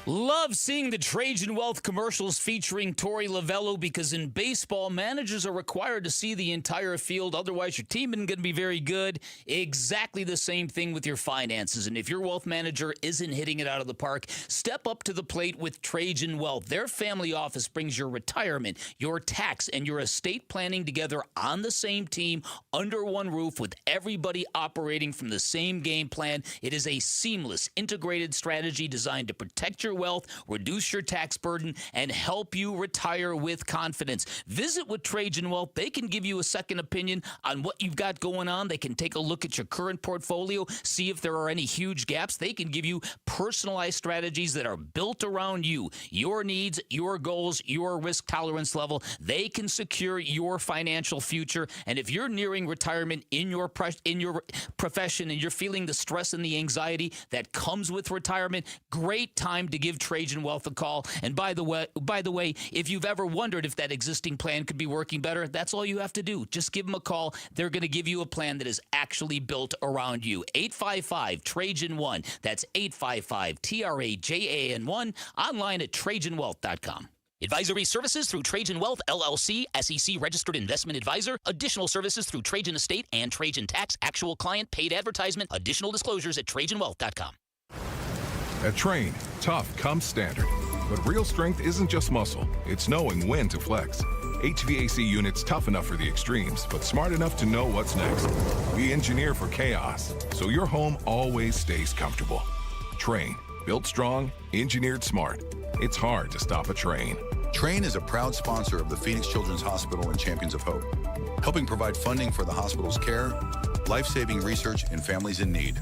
Love seeing the Trajan Wealth commercials featuring Torey Lovullo because in baseball, managers are required to see the entire field. Otherwise, your team isn't going to be very good. Exactly the same thing with your finances. And if your wealth manager isn't hitting it out of the park, step up to the plate with Trajan Wealth. Their family office brings your retirement, your tax, and your estate planning together on the same team under one roof with everybody operating from the same game plan. It is a seamless, integrated strategy designed to protect your wealth, reduce your tax burden, and help you retire with confidence. Visit with Trajan Wealth. They can give you a second opinion on what you've got going on. They can take a look at your current portfolio, see if there are any huge gaps. They can give you personalized strategies that are built around you, your needs, your goals, your risk tolerance level. They can secure your financial future. And if you're nearing retirement in your profession and you're feeling the stress and the anxiety that comes with retirement, great time to give Trajan Wealth a call. And by the way, if you've ever wondered if that existing plan could be working better, that's all you have to do. Just give them a call. They're going to give you a plan that is actually built around you. 855-TRAJAN1. That's 855-TRAJAN1. Online at TrajanWealth.com. Advisory services through Trajan Wealth, LLC, SEC registered investment advisor. Additional services through Trajan Estate and Trajan Tax. Actual client paid advertisement. Additional disclosures at TrajanWealth.com. At Train, tough comes standard. But real strength isn't just muscle, it's knowing when to flex. HVAC units tough enough for the extremes, but smart enough to know what's next. We engineer for chaos, so your home always stays comfortable. Train, built strong, engineered smart. It's hard to stop a train. Train is a proud sponsor of the Phoenix Children's Hospital and Champions of Hope, helping provide funding for the hospital's care, life-saving research, and families in need.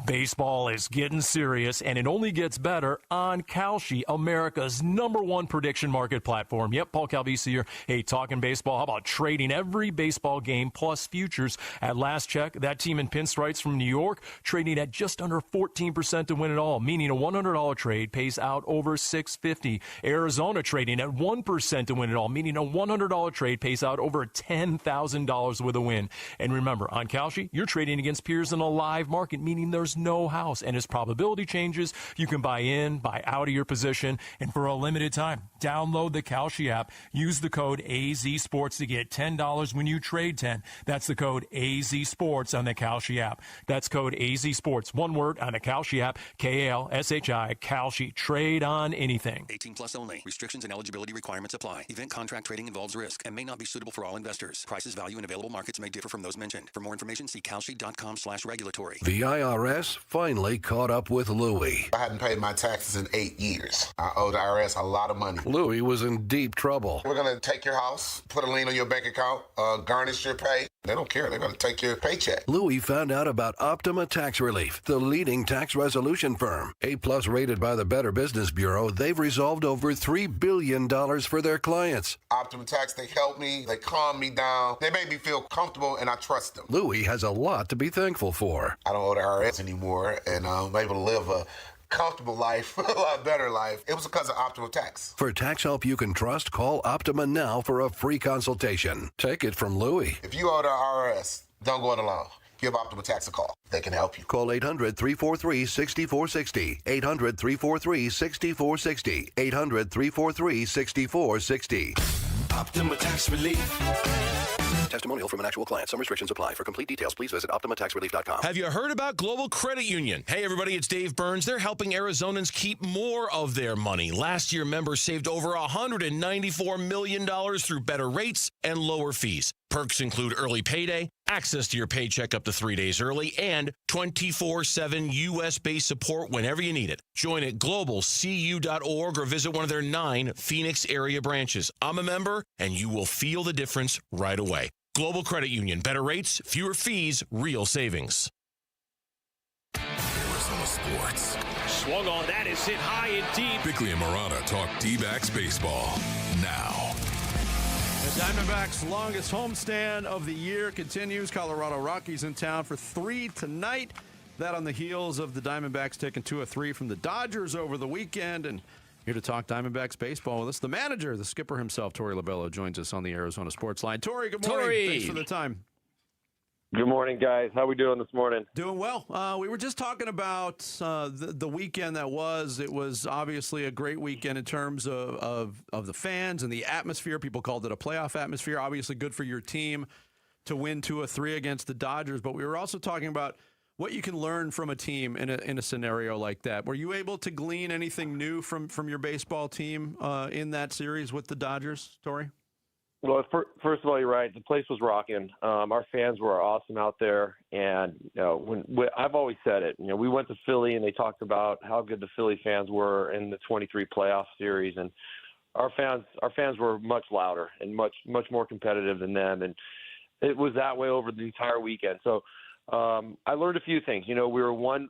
Baseball is getting serious, and it only gets better on Kalshi, America's #1 prediction market platform. Yep, Paul Calvisi here. Hey, talking baseball. How about trading every baseball game plus futures? At last check, that team in pinstripes from New York trading at just under 14% to win it all, meaning a $100 trade pays out over $650. Arizona trading at 1% to win it all, meaning a $100 trade pays out over $10,000 with a win. And remember, on Kalshi, you're trading against peers in a live market, meaning there's no house. And as probability changes, you can buy in, buy out of your position. And for a limited time, download the Kalshi app. Use the code AZSports to get $10 when you trade 10. That's the code AZSports on the Kalshi app. That's code AZSports. One word on the Kalshi app. KALSHI. Kalshi. Trade on anything. 18 plus only. Restrictions and eligibility requirements apply. Event contract trading involves risk and may not be suitable for all investors. Prices, value, and available markets may differ from those mentioned. For more information, see kalshi.com/regulatory. The IRS finally caught up with Louie. I hadn't paid my taxes in 8 years. I owe the IRS a lot of money. Louie was in deep trouble. We're going to take your house, put a lien on your bank account, garnish your pay. They don't care. They're going to take your paycheck. Louie found out about Optima Tax Relief, the leading tax resolution firm. A-plus rated by the Better Business Bureau, they've resolved over $3 billion for their clients. Optima Tax, they help me. They calm me down. They make me feel comfortable, and I trust them. Louie has a lot to be thankful for. I don't owe the IRS anymore, and I'm able to live a comfortable life, a lot better life. It was because of Optima Tax. For tax help you can trust, call Optima now for a free consultation. Take it from Louie. If you owe the IRS, don't go it alone. Give Optima Tax a call. They can help you. Call 800-343-6460. 800-343-6460. 800-343-6460. Optima Tax Relief. Testimonial from an actual client. Some restrictions apply. For complete details, please visit OptimaTaxRelief.com. Have you heard about Global Credit Union? Hey, everybody, it's Dave Burns. They're helping Arizonans keep more of their money. Last year, members saved over $194 million through better rates and lower fees. Perks include early payday, access to your paycheck up to 3 days early, and 24/7 U.S.-based support whenever you need it. Join at globalcu.org or visit one of their 9 Phoenix area branches. I'm a member, and you will feel the difference right away. Global Credit Union. Better rates, fewer fees, real savings. Arizona Sports. Swung on, that is hit high and deep. Bickley and Marana talk D-backs baseball now. The Diamondbacks' longest homestand of the year continues. Colorado Rockies in town for 3 tonight. That on the heels of the Diamondbacks taking 2 of 3 from the Dodgers over the weekend. And here to talk Diamondbacks baseball with us, the manager, the skipper himself, Torey Labello, joins us on the Arizona Sports Line. Torey, good morning. Torey. Thanks for the time. Good morning, guys. How we doing this morning? Doing well. We were just talking about the weekend that was. It was obviously a great weekend in terms of the fans and the atmosphere. People called it a playoff atmosphere. Obviously good for your team to win 2 of 3 against the Dodgers. But we were also talking about what you can learn from a team in a scenario like that. Were you able to glean anything new from your baseball team in that series with the Dodgers, Torey? Well, first of all, you're right. The place was rocking. Our fans were awesome out there, and when I've always said it. We went to Philly, and they talked about how good the Philly fans were in the 23 playoff series, and our fans were much louder and much more competitive than them, and it was that way over the entire weekend. So I learned a few things. We were one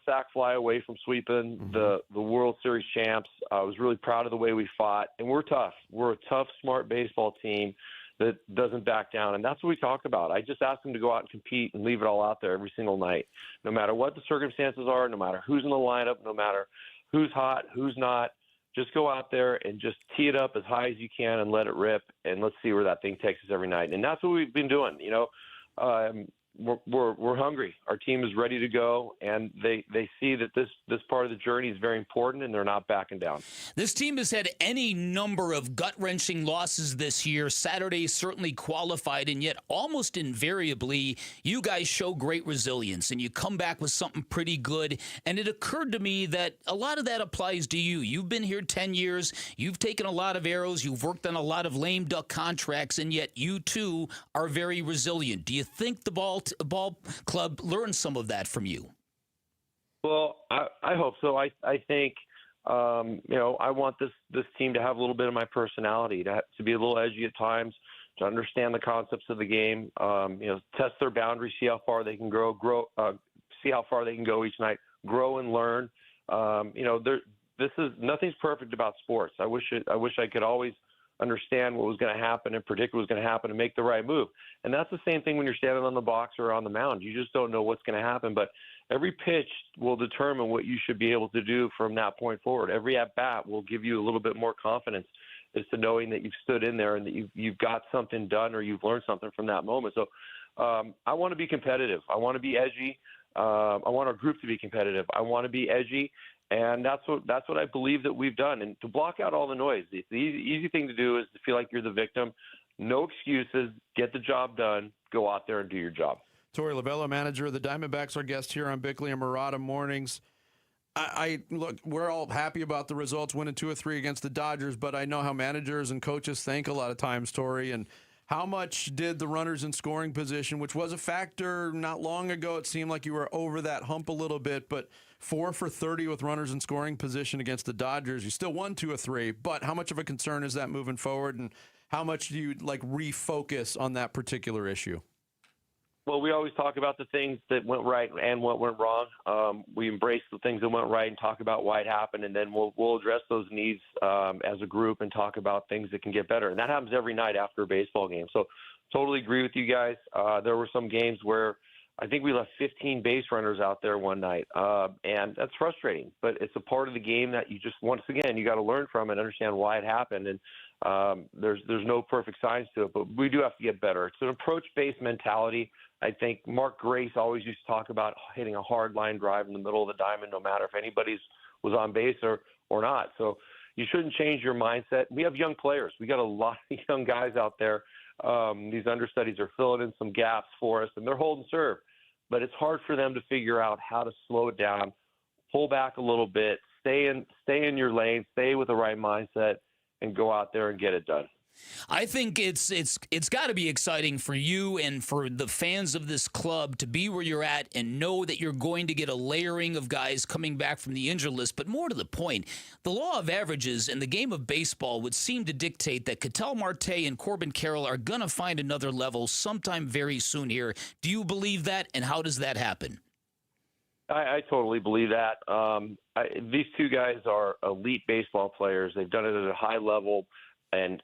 sack fly away from sweeping the World Series champs. I was really proud of the way we fought, and we're tough. We're a tough, smart baseball team that doesn't back down, and that's what we talk about. I just asked them to go out and compete and leave it all out there every single night, no matter what the circumstances are, no matter who's in the lineup, no matter who's hot, who's not. Just go out there and just tee it up as high as you can and let it rip, and let's see where that thing takes us every night. And that's what we've been doing. We're hungry. Our team is ready to go, and they see that this part of the journey is very important, and they're not backing down. This team has had any number of gut-wrenching losses this year. Saturday certainly qualified, and yet almost invariably, you guys show great resilience, and you come back with something pretty good. And it occurred to me that a lot of that applies to you. You've been here 10 years. You've taken a lot of arrows. You've worked on a lot of lame duck contracts, and yet you, too, are very resilient. Do you think the ball club learned some of that from you? Well, I hope so. I think, I want this team to have a little bit of my personality, to be a little edgy at times, to understand the concepts of the game, test their boundaries, see how far they can see how far they can go each night, grow and learn. Nothing's perfect about sports. I wish I could always understand what was going to happen and predict what was going to happen and make the right move. And that's the same thing when you're standing on the box or on the mound. You just don't know what's going to happen. But every pitch will determine what you should be able to do from that point forward. Every at-bat will give you a little bit more confidence as to knowing that you've stood in there and that you've got something done or you've learned something from that moment. So I want to be competitive. I want to be edgy. I want our group to be competitive. I want to be edgy. And that's what I believe that we've done. And to block out all the noise, the easy thing to do is to feel like you're the victim. No excuses. Get the job done. Go out there and do your job. Torey Lovullo, manager of the Diamondbacks, our guest here on Bickley and Murata Mornings. Look, we're all happy about the results, winning 2 or 3 against the Dodgers, but I know how managers and coaches think a lot of times, Torey. And how much did the runners in scoring position, which was a factor not long ago, it seemed like you were over that hump a little bit, but 4 for 30 with runners in scoring position against the Dodgers. You still won 2 or 3, but how much of a concern is that moving forward, and how much do you refocus on that particular issue? Well, we always talk about the things that went right and what went wrong. We embrace the things that went right and talk about why it happened, and then we'll address those needs as a group and talk about things that can get better. And that happens every night after a baseball game. So totally agree with you guys. There were some games where I think we left 15 base runners out there one night, and that's frustrating. But it's a part of the game that you just, once again, you got to learn from and understand why it happened. And there's no perfect science to it, but we do have to get better. It's an approach-based mentality. I think Mark Grace always used to talk about hitting a hard line drive in the middle of the diamond, no matter if anybody's was on base or not. So you shouldn't change your mindset. We have young players. We got a lot of young guys out there. These understudies are filling in some gaps for us, and they're holding serve. But it's hard for them to figure out how to slow it down, pull back a little bit, stay in your lane, stay with the right mindset, and go out there and get it done. I think it's got to be exciting for you and for the fans of this club to be where you're at and know that you're going to get a layering of guys coming back from the injured list. But more to the point, the law of averages in the game of baseball would seem to dictate that Ketel Marte and Corbin Carroll are going to find another level sometime very soon here. Do you believe that, and how does that happen? I totally believe that. These two guys are elite baseball players. They've done it at a high level. And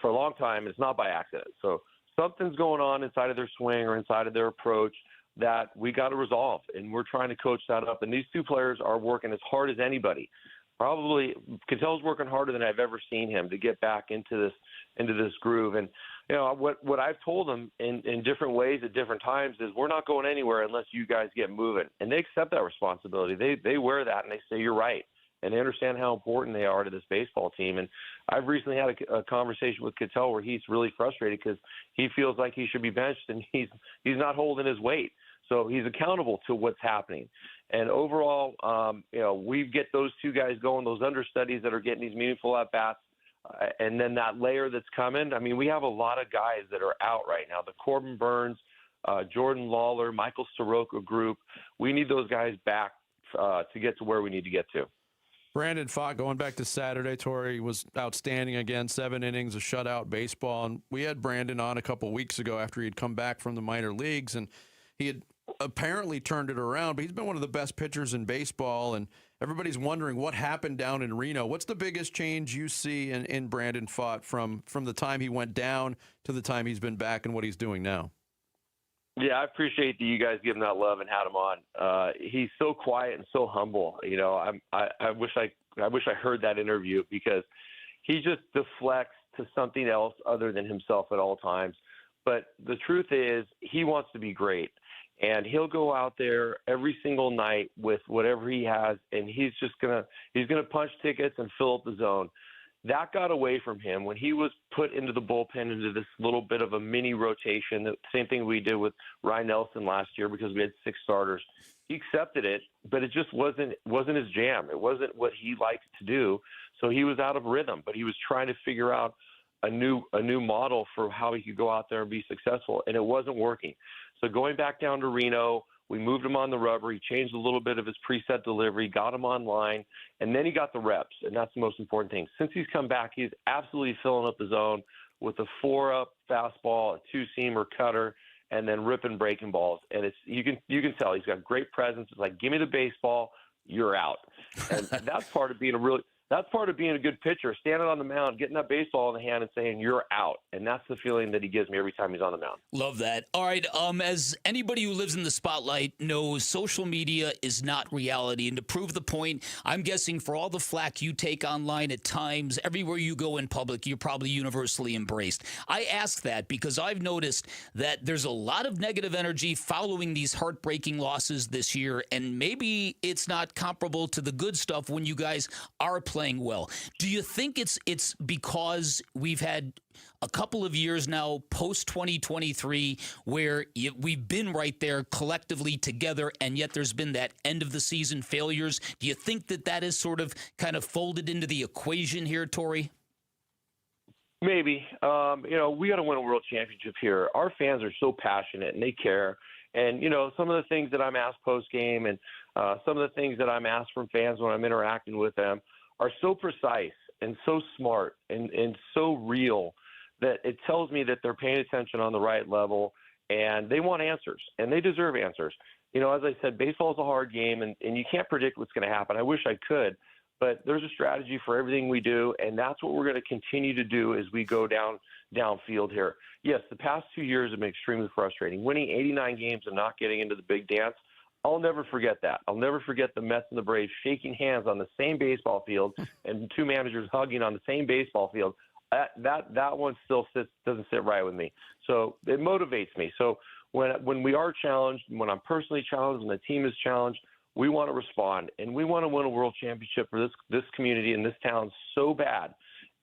for a long time, it's not by accident. So something's going on inside of their swing or inside of their approach that we got to resolve, and we're trying to coach that up. And these two players are working as hard as anybody. Probably Ketel's working harder than I've ever seen him to get back into this groove. And what I've told them in different ways at different times is we're not going anywhere unless you guys get moving. And they accept that responsibility. They wear that, and they say you're right. And they understand how important they are to this baseball team. And I've recently had a conversation with Ketel where he's really frustrated because he feels like he should be benched and he's not holding his weight. So he's accountable to what's happening. And overall, we get those two guys going, those understudies that are getting these meaningful at-bats, and then that layer that's coming. I mean, we have a lot of guys that are out right now. The Corbin Burns, Jordan Lawler, Michael Soroka group. We need those guys back to get to where we need to get to. Brandon Pfaadt, going back to Saturday, Torey, was outstanding again, 7 innings of shutout baseball. And we had Brandon on a couple weeks ago after he'd come back from the minor leagues, and he had apparently turned it around, but he's been one of the best pitchers in baseball, and everybody's wondering what happened down in Reno. What's the biggest change you see in Brandon Pfaadt from the time he went down to the time he's been back and what he's doing now? Yeah, I appreciate that you guys give him that love and had him on. He's so quiet and so humble. I wish I heard that interview because he just deflects to something else other than himself at all times. But the truth is, he wants to be great, and he'll go out there every single night with whatever he has, and he's gonna punch tickets and fill up the zone. That got away from him when he was put into the bullpen, into this little bit of a mini rotation. The same thing we did with Ryan Nelson last year because we had 6 starters. He accepted it, but it just wasn't his jam. It wasn't what he liked to do. So he was out of rhythm, but he was trying to figure out a new model for how he could go out there and be successful, and it wasn't working. So going back down to Reno, we moved him on the rubber. He changed a little bit of his preset delivery, got him online, and then he got the reps, and that's the most important thing. Since he's come back, he's absolutely filling up the zone with a 4-up fastball, a 2-seamer cutter, and then ripping breaking balls. And it's you can tell he's got great presence. It's like, give me the baseball, you're out. And that's part of being a good pitcher, standing on the mound, getting that baseball in the hand and saying, you're out. And that's the feeling that he gives me every time he's on the mound. Love that. All right. As anybody who lives in the spotlight knows, social media is not reality. And to prove the point, I'm guessing for all the flack you take online at times, everywhere you go in public, you're probably universally embraced. I ask that because I've noticed that there's a lot of negative energy following these heartbreaking losses this year. And maybe it's not comparable to the good stuff when you guys are playing well. Do you think it's because we've had a couple of years now post-2023 where we've been right there collectively together, and yet there's been that end-of-the-season failures? Do you think that is sort of kind of folded into the equation here, Torey? Maybe. We got to win a world championship here. Our fans are so passionate, and they care. And, some of the things that I'm asked post-game and some of the things that I'm asked from fans when I'm interacting with them are so precise and so smart and so real that it tells me that they're paying attention on the right level, and they want answers, and they deserve answers. As I said, baseball is a hard game, and you can't predict what's going to happen. I wish I could, but there's a strategy for everything we do, and that's what we're going to continue to do as we go downfield here. Yes, the past 2 years have been extremely frustrating. Winning 89 games and not getting into the big dance, I'll never forget that. I'll never forget the Mets and the Braves shaking hands on the same baseball field and two managers hugging on the same baseball field. That one still doesn't sit right with me. So it motivates me. So when we are challenged, when I'm personally challenged and the team is challenged, we want to respond, and we want to win a world championship for this community and this town so bad.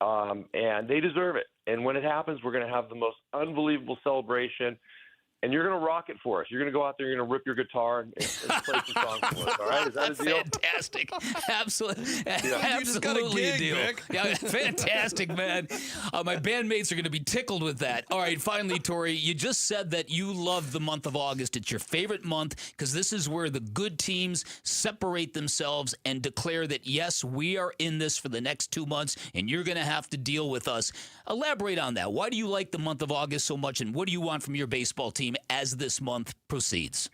And they deserve it. And when it happens, we're going to have the most unbelievable celebration. And you're going to rock it for us. You're going to go out there, you're going to rip your guitar and play some songs for us. All right? Is that a deal? Fantastic. Absolutely. Yeah. Absolutely a deal. Yeah, fantastic, man. My bandmates are going to be tickled with that. All right, finally, Torey, you just said that you love the month of August. It's your favorite month because this is where the good teams separate themselves and declare that, yes, we are in this for the next 2 months, and you're going to have to deal with us. Elaborate on that. Why do you like the month of August so much, and what do you want from your baseball team as this month proceeds?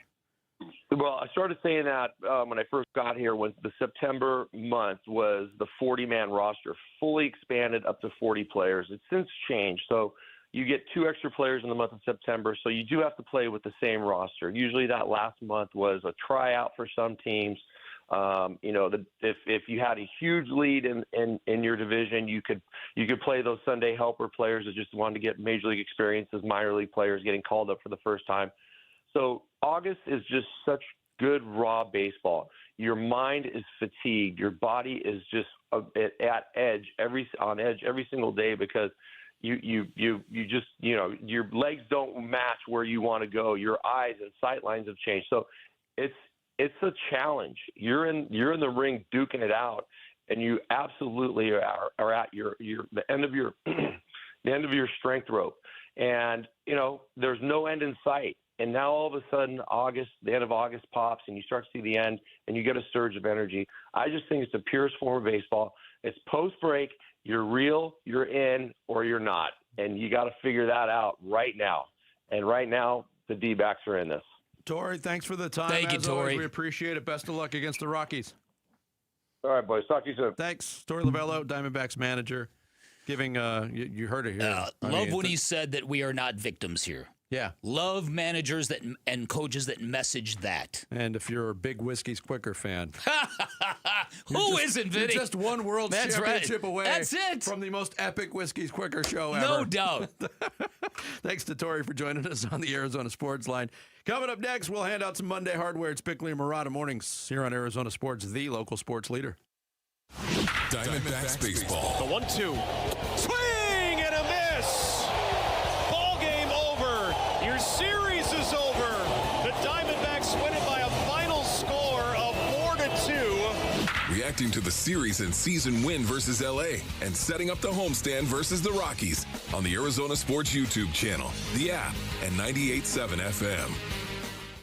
Well, I started saying that when I first got here, when the September month was the 40-man roster, fully expanded up to 40 players. It's since changed. So you get 2 extra players in the month of September, so you do have to play with the same roster. Usually that last month was a tryout for some teams. If you had a huge lead in your division, you could play those Sunday helper players that just wanted to get major league experience as minor league players getting called up for the first time. So August is just such good raw baseball. Your mind is fatigued. Your body is just at edge every single day because you just your legs don't match where you want to go. Your eyes and sight lines have changed. So it's a challenge. You're in the ring duking it out, and you absolutely are at the end of your the end of your strength rope, and there's no end in sight. And now all of a sudden, the end of August pops, and you start to see the end, and you get a surge of energy. I just think it's the purest form of baseball. It's post break. You're real, you're in, or you're not, and you got to figure that out right now. And right now, the D-backs are in this. Torey, thanks for the time. Thank you, Torey. We appreciate it. Best of luck against the Rockies. All right, boys. Talk to you soon. Thanks. Torey Lovello, Diamondbacks manager, giving you heard it here. When he said that we are not victims here. Yeah. Love managers and coaches that message that. And if you're a big Whiskey's Quicker fan. Who isn't, Vinny? You're just one world championship away That's it. from the most epic Whiskey's Quicker show ever. No doubt. Thanks to Torey for joining us on the Arizona Sports Line. Coming up next, we'll hand out some Monday hardware. It's Bickley and Murata mornings here on Arizona Sports, the local sports leader. Diamondbacks baseball. The 1-2. Swing and a miss. Ball game over. Your series is over. The Diamondbacks win it by a final score of 4-2. Reacting to the series and season win versus LA and setting up the homestand versus the Rockies on the Arizona Sports YouTube channel, the app, and 98.7 FM.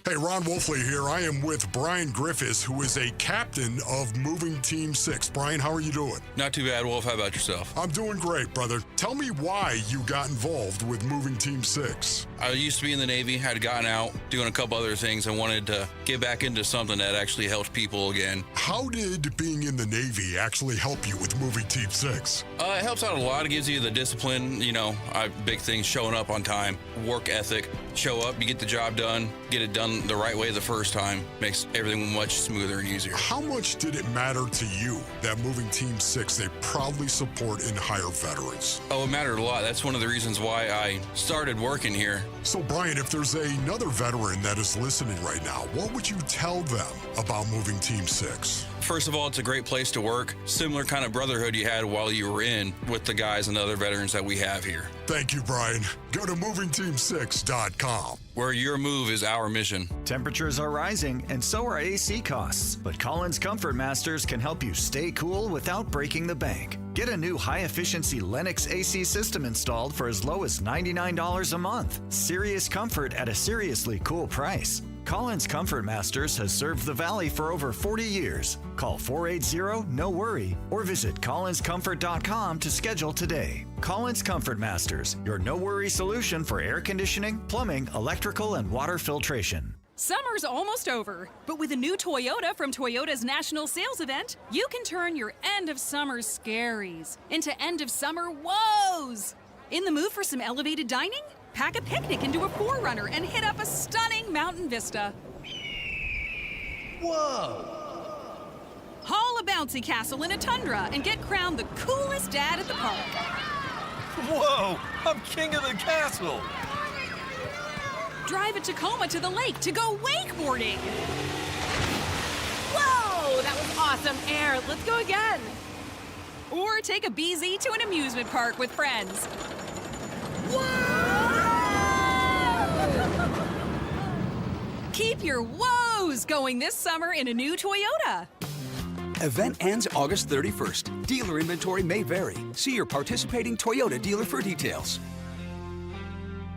Hey, Ron Wolfley here. I am with Brian Griffiths, who is a captain of Moving Team 6. Brian, how are you doing? Not too bad, Wolf. How about yourself? I'm doing great, brother. Tell me why you got involved with Moving Team 6. I used to be in the Navy, had gotten out, doing a couple other things, and wanted to get back into something that actually helps people again. How did being in the Navy actually help you with Moving Team 6? It helps out a lot. It gives you the discipline, big things, showing up on time, work ethic. Show up, you get the job done, get it done the right way the first time. Makes everything much smoother and easier. How much did it matter to you that Moving Team 6, they proudly support and hire veterans? Oh, it mattered a lot. That's one of the reasons why I started working here. So, Brian, if there's another veteran that is listening right now, what would you tell them about Moving Team 6? First of all, it's a great place to work. Similar kind of brotherhood you had while you were in with the guys and the other veterans that we have here. Thank you, Brian. Go to movingteam6.com. Where your move is our mission. Temperatures are rising, and so are AC costs. But Collins Comfort Masters can help you stay cool without breaking the bank. Get a new high-efficiency Lennox AC system installed for as low as $99 a month. Serious comfort at a seriously cool price. Collins Comfort Masters has served the Valley for over 40 years. Call 480-NO-WORRY or visit collinscomfort.com to schedule today. Collins Comfort Masters, your no-worry solution for air conditioning, plumbing, electrical, and water filtration. Summer's almost over, but with a new Toyota from Toyota's National Sales Event, you can turn your end-of-summer scaries into end-of-summer woes. In the mood for some elevated dining? Pack a picnic into a 4Runner and hit up a stunning mountain vista. Whoa! Haul a bouncy castle in a Tundra and get crowned the coolest dad at the park. Whoa! I'm king of the castle! Drive a Tacoma to the lake to go wakeboarding. Whoa! That was awesome air. Let's go again. Or take a BZ to an amusement park with friends. Keep your woes going this summer in a new Toyota. Event ends August 31st. Dealer inventory may vary. See your participating Toyota dealer for details.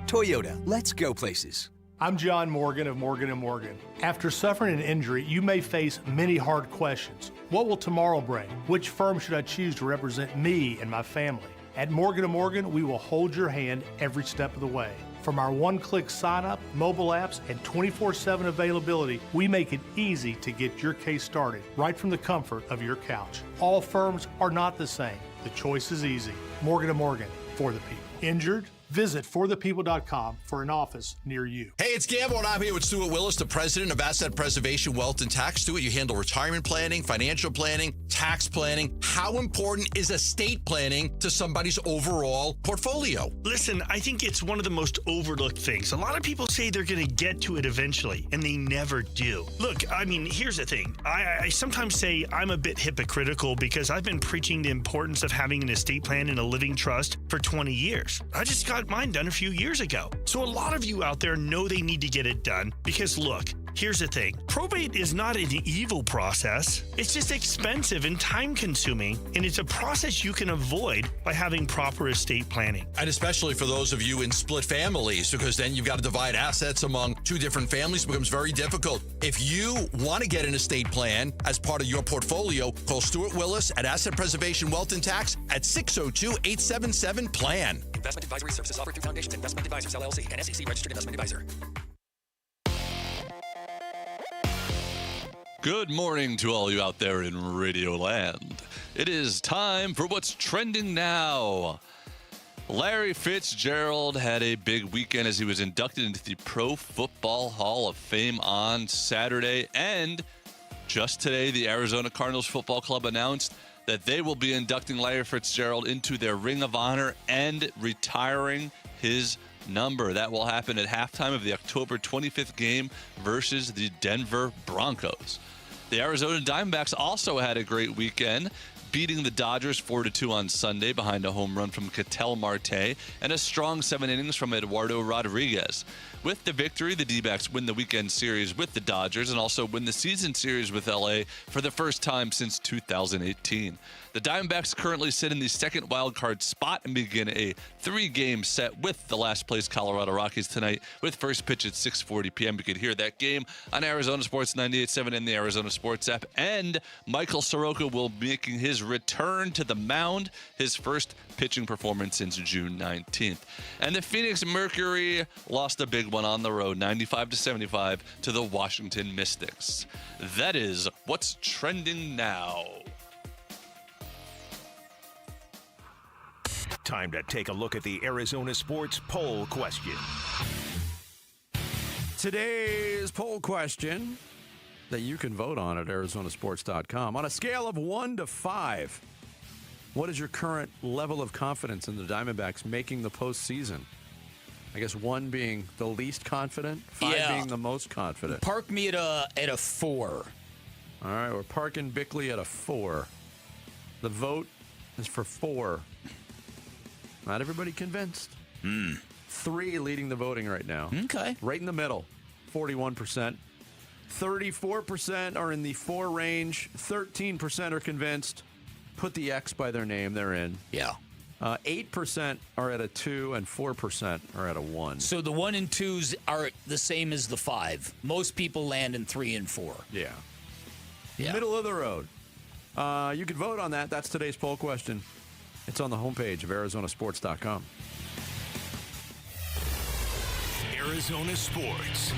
Toyota, let's go places. I'm John Morgan of Morgan & Morgan. After suffering an injury, you may face many hard questions. What will tomorrow bring? Which firm should I choose to represent me and my family? At Morgan & Morgan, we will hold your hand every step of the way. From our one-click sign-up, mobile apps, and 24/7 availability, we make it easy to get your case started right from the comfort of your couch. All firms are not the same. The choice is easy. Morgan & Morgan, for the people. Injured? Visit forthepeople.com for an office near you. Hey, it's Gamble, and I'm here with Stuart Willis, the president of Asset Preservation, Wealth, and Tax. Stuart, you handle retirement planning, financial planning, tax planning. How important is estate planning to somebody's overall portfolio? Listen, I think it's one of the most overlooked things. A lot of people say they're going to get to it eventually, and they never do. Look, I mean, here's the thing. I sometimes say I'm a bit hypocritical because I've been preaching the importance of having an estate plan and a living trust for 20 years. I just got mine done a few years ago. So a lot of you out there know they need to get it done because look, here's the thing. Probate is not an evil process. It's just expensive and time consuming, and it's a process you can avoid by having proper estate planning. And especially for those of you in split families, because then you've got to divide assets among two different families. It becomes very difficult. If you want to get an estate plan as part of your portfolio, call Stuart Willis at Asset Preservation, Wealth, and Tax at 602-877-PLAN. Investment advisory services offered through Foundations Investment Advisors, LLC, and SEC registered investment advisor. Good morning to all you out there in Radio Land. It is time for what's trending now. Larry Fitzgerald had a big weekend as he was inducted into the Pro Football Hall of Fame on Saturday. And just today, the Arizona Cardinals Football Club announced that they will be inducting Larry Fitzgerald into their Ring of Honor and retiring his number. That will happen at halftime of the October 25th game versus the Denver Broncos. The Arizona Diamondbacks also had a great weekend. beating the Dodgers 4-2 on Sunday behind a home run from Ketel Marte and a strong 7 innings from Eduardo Rodriguez. With the victory, the D-backs win the weekend series with the Dodgers and also win the season series with LA for the first time since 2018. The Diamondbacks currently sit in the second wildcard spot and begin a 3-game set with the last-place Colorado Rockies tonight with first pitch at 6:40 p.m. You could hear that game on Arizona Sports 98.7 and the Arizona Sports app. And Michael Soroka will be making his return to the mound, his first pitching performance since June 19th. And the Phoenix Mercury lost a big one on the road, 95-75 to the Washington Mystics. That is what's trending now. Time to take a look at the Arizona Sports poll question. Today's poll question that you can vote on at arizonasports.com. On a scale of 1 to 5, what is your current level of confidence in the Diamondbacks making the postseason? I guess 1 being the least confident, 5 being the most confident. Park me at a 4. All right, we're parking Bickley at a 4. The vote is for 4. Not everybody convinced. 3 leading the voting right now. Okay. Right in the middle, 41%. 34% are in the 4 range. 13% are convinced. Put the X by their name, they're in. Yeah. 8% are at a 2, and 4% are at a 1. So the 1 and 2s are the same as the 5. Most people land in 3 and 4. Yeah. Yeah. Middle of the road. You can vote on that. That's today's poll question. It's on the homepage of arizonasports.com. Arizona Sports,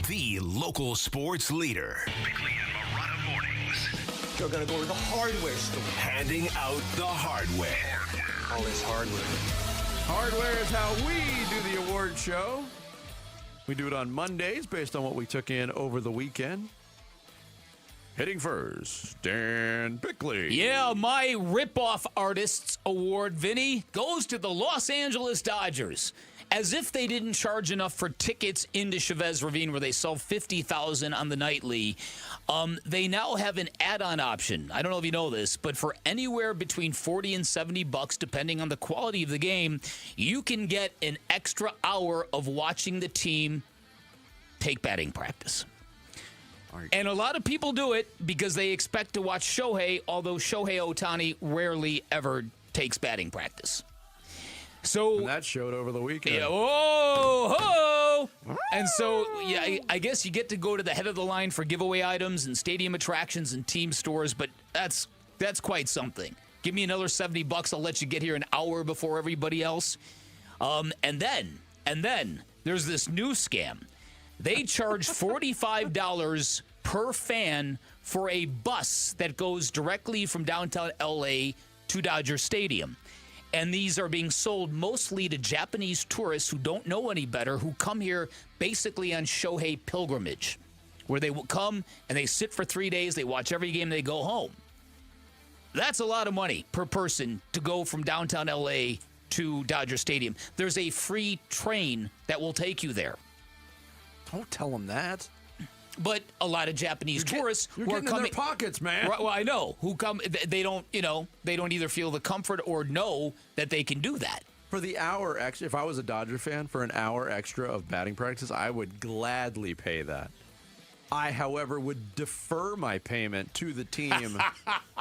the local sports leader. Bickley and Marotta mornings. You're going to go to the hardware store. Handing out the hardware. All this hardware. Hardware is how we do the award show. We do it on Mondays based on what we took in over the weekend. Hitting first, Dan Bickley. Yeah, my Rip-Off Artists Award, Vinny, goes to the Los Angeles Dodgers. As if they didn't charge enough for tickets into Chavez Ravine, where they sell $50,000 on the nightly. They now have an add-on option. I don't know if you know this, but for anywhere between $40 and $70, depending on the quality of the game, you can get an extra hour of watching the team take batting practice. And a lot of people do it because they expect to watch Shohei, although Shohei Ohtani rarely ever takes batting practice. So and that showed over the weekend. Yeah, oh, ho! And so, yeah, I guess you get to go to the head of the line for giveaway items and stadium attractions and team stores, but that's quite something. Give me another $70, I'll let you get here an hour before everybody else. And then there's this new scam. They charge $45 per fan for a bus that goes directly from downtown LA to Dodger Stadium. And these are being sold mostly to Japanese tourists who don't know any better, who come here basically on Shohei pilgrimage, where they will come and they sit for 3 days, they watch every game, they go home. That's a lot of money per person to go from downtown LA to Dodger Stadium. There's a free train that will take you there. Don't tell them that. But a lot of Japanese tourists who are coming in their pockets, man. Right, well, I know who come. They don't either feel the comfort or know that they can do that. For the hour extra, if I was a Dodger fan, for an hour extra of batting practice, I would gladly pay that. I, however, would defer my payment to the team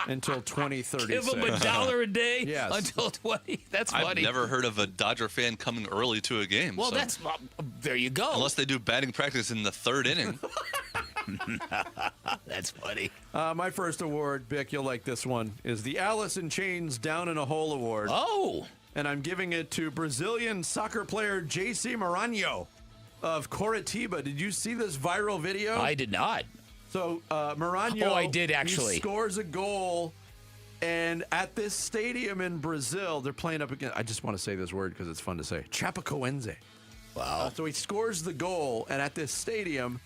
until 2036. Give them $1 a day yes. until 20. That's funny. I've never heard of a Dodger fan coming early to a game. Well, so. There you go. Unless they do batting practice in the 3rd inning. That's funny. My first award, Bick, you'll like this one, is the Alice in Chains Down in a Hole Award. Oh. And I'm giving it to Brazilian soccer player J.C. Maranhão of Coritiba. Did you see this viral video? I did not. So Maranhão, oh, I did actually. He scores a goal, and at this stadium in Brazil, they're playing up against, I just want to say this word because it's fun to say, Chapecoense. Wow. So he scores the goal, and at this stadium,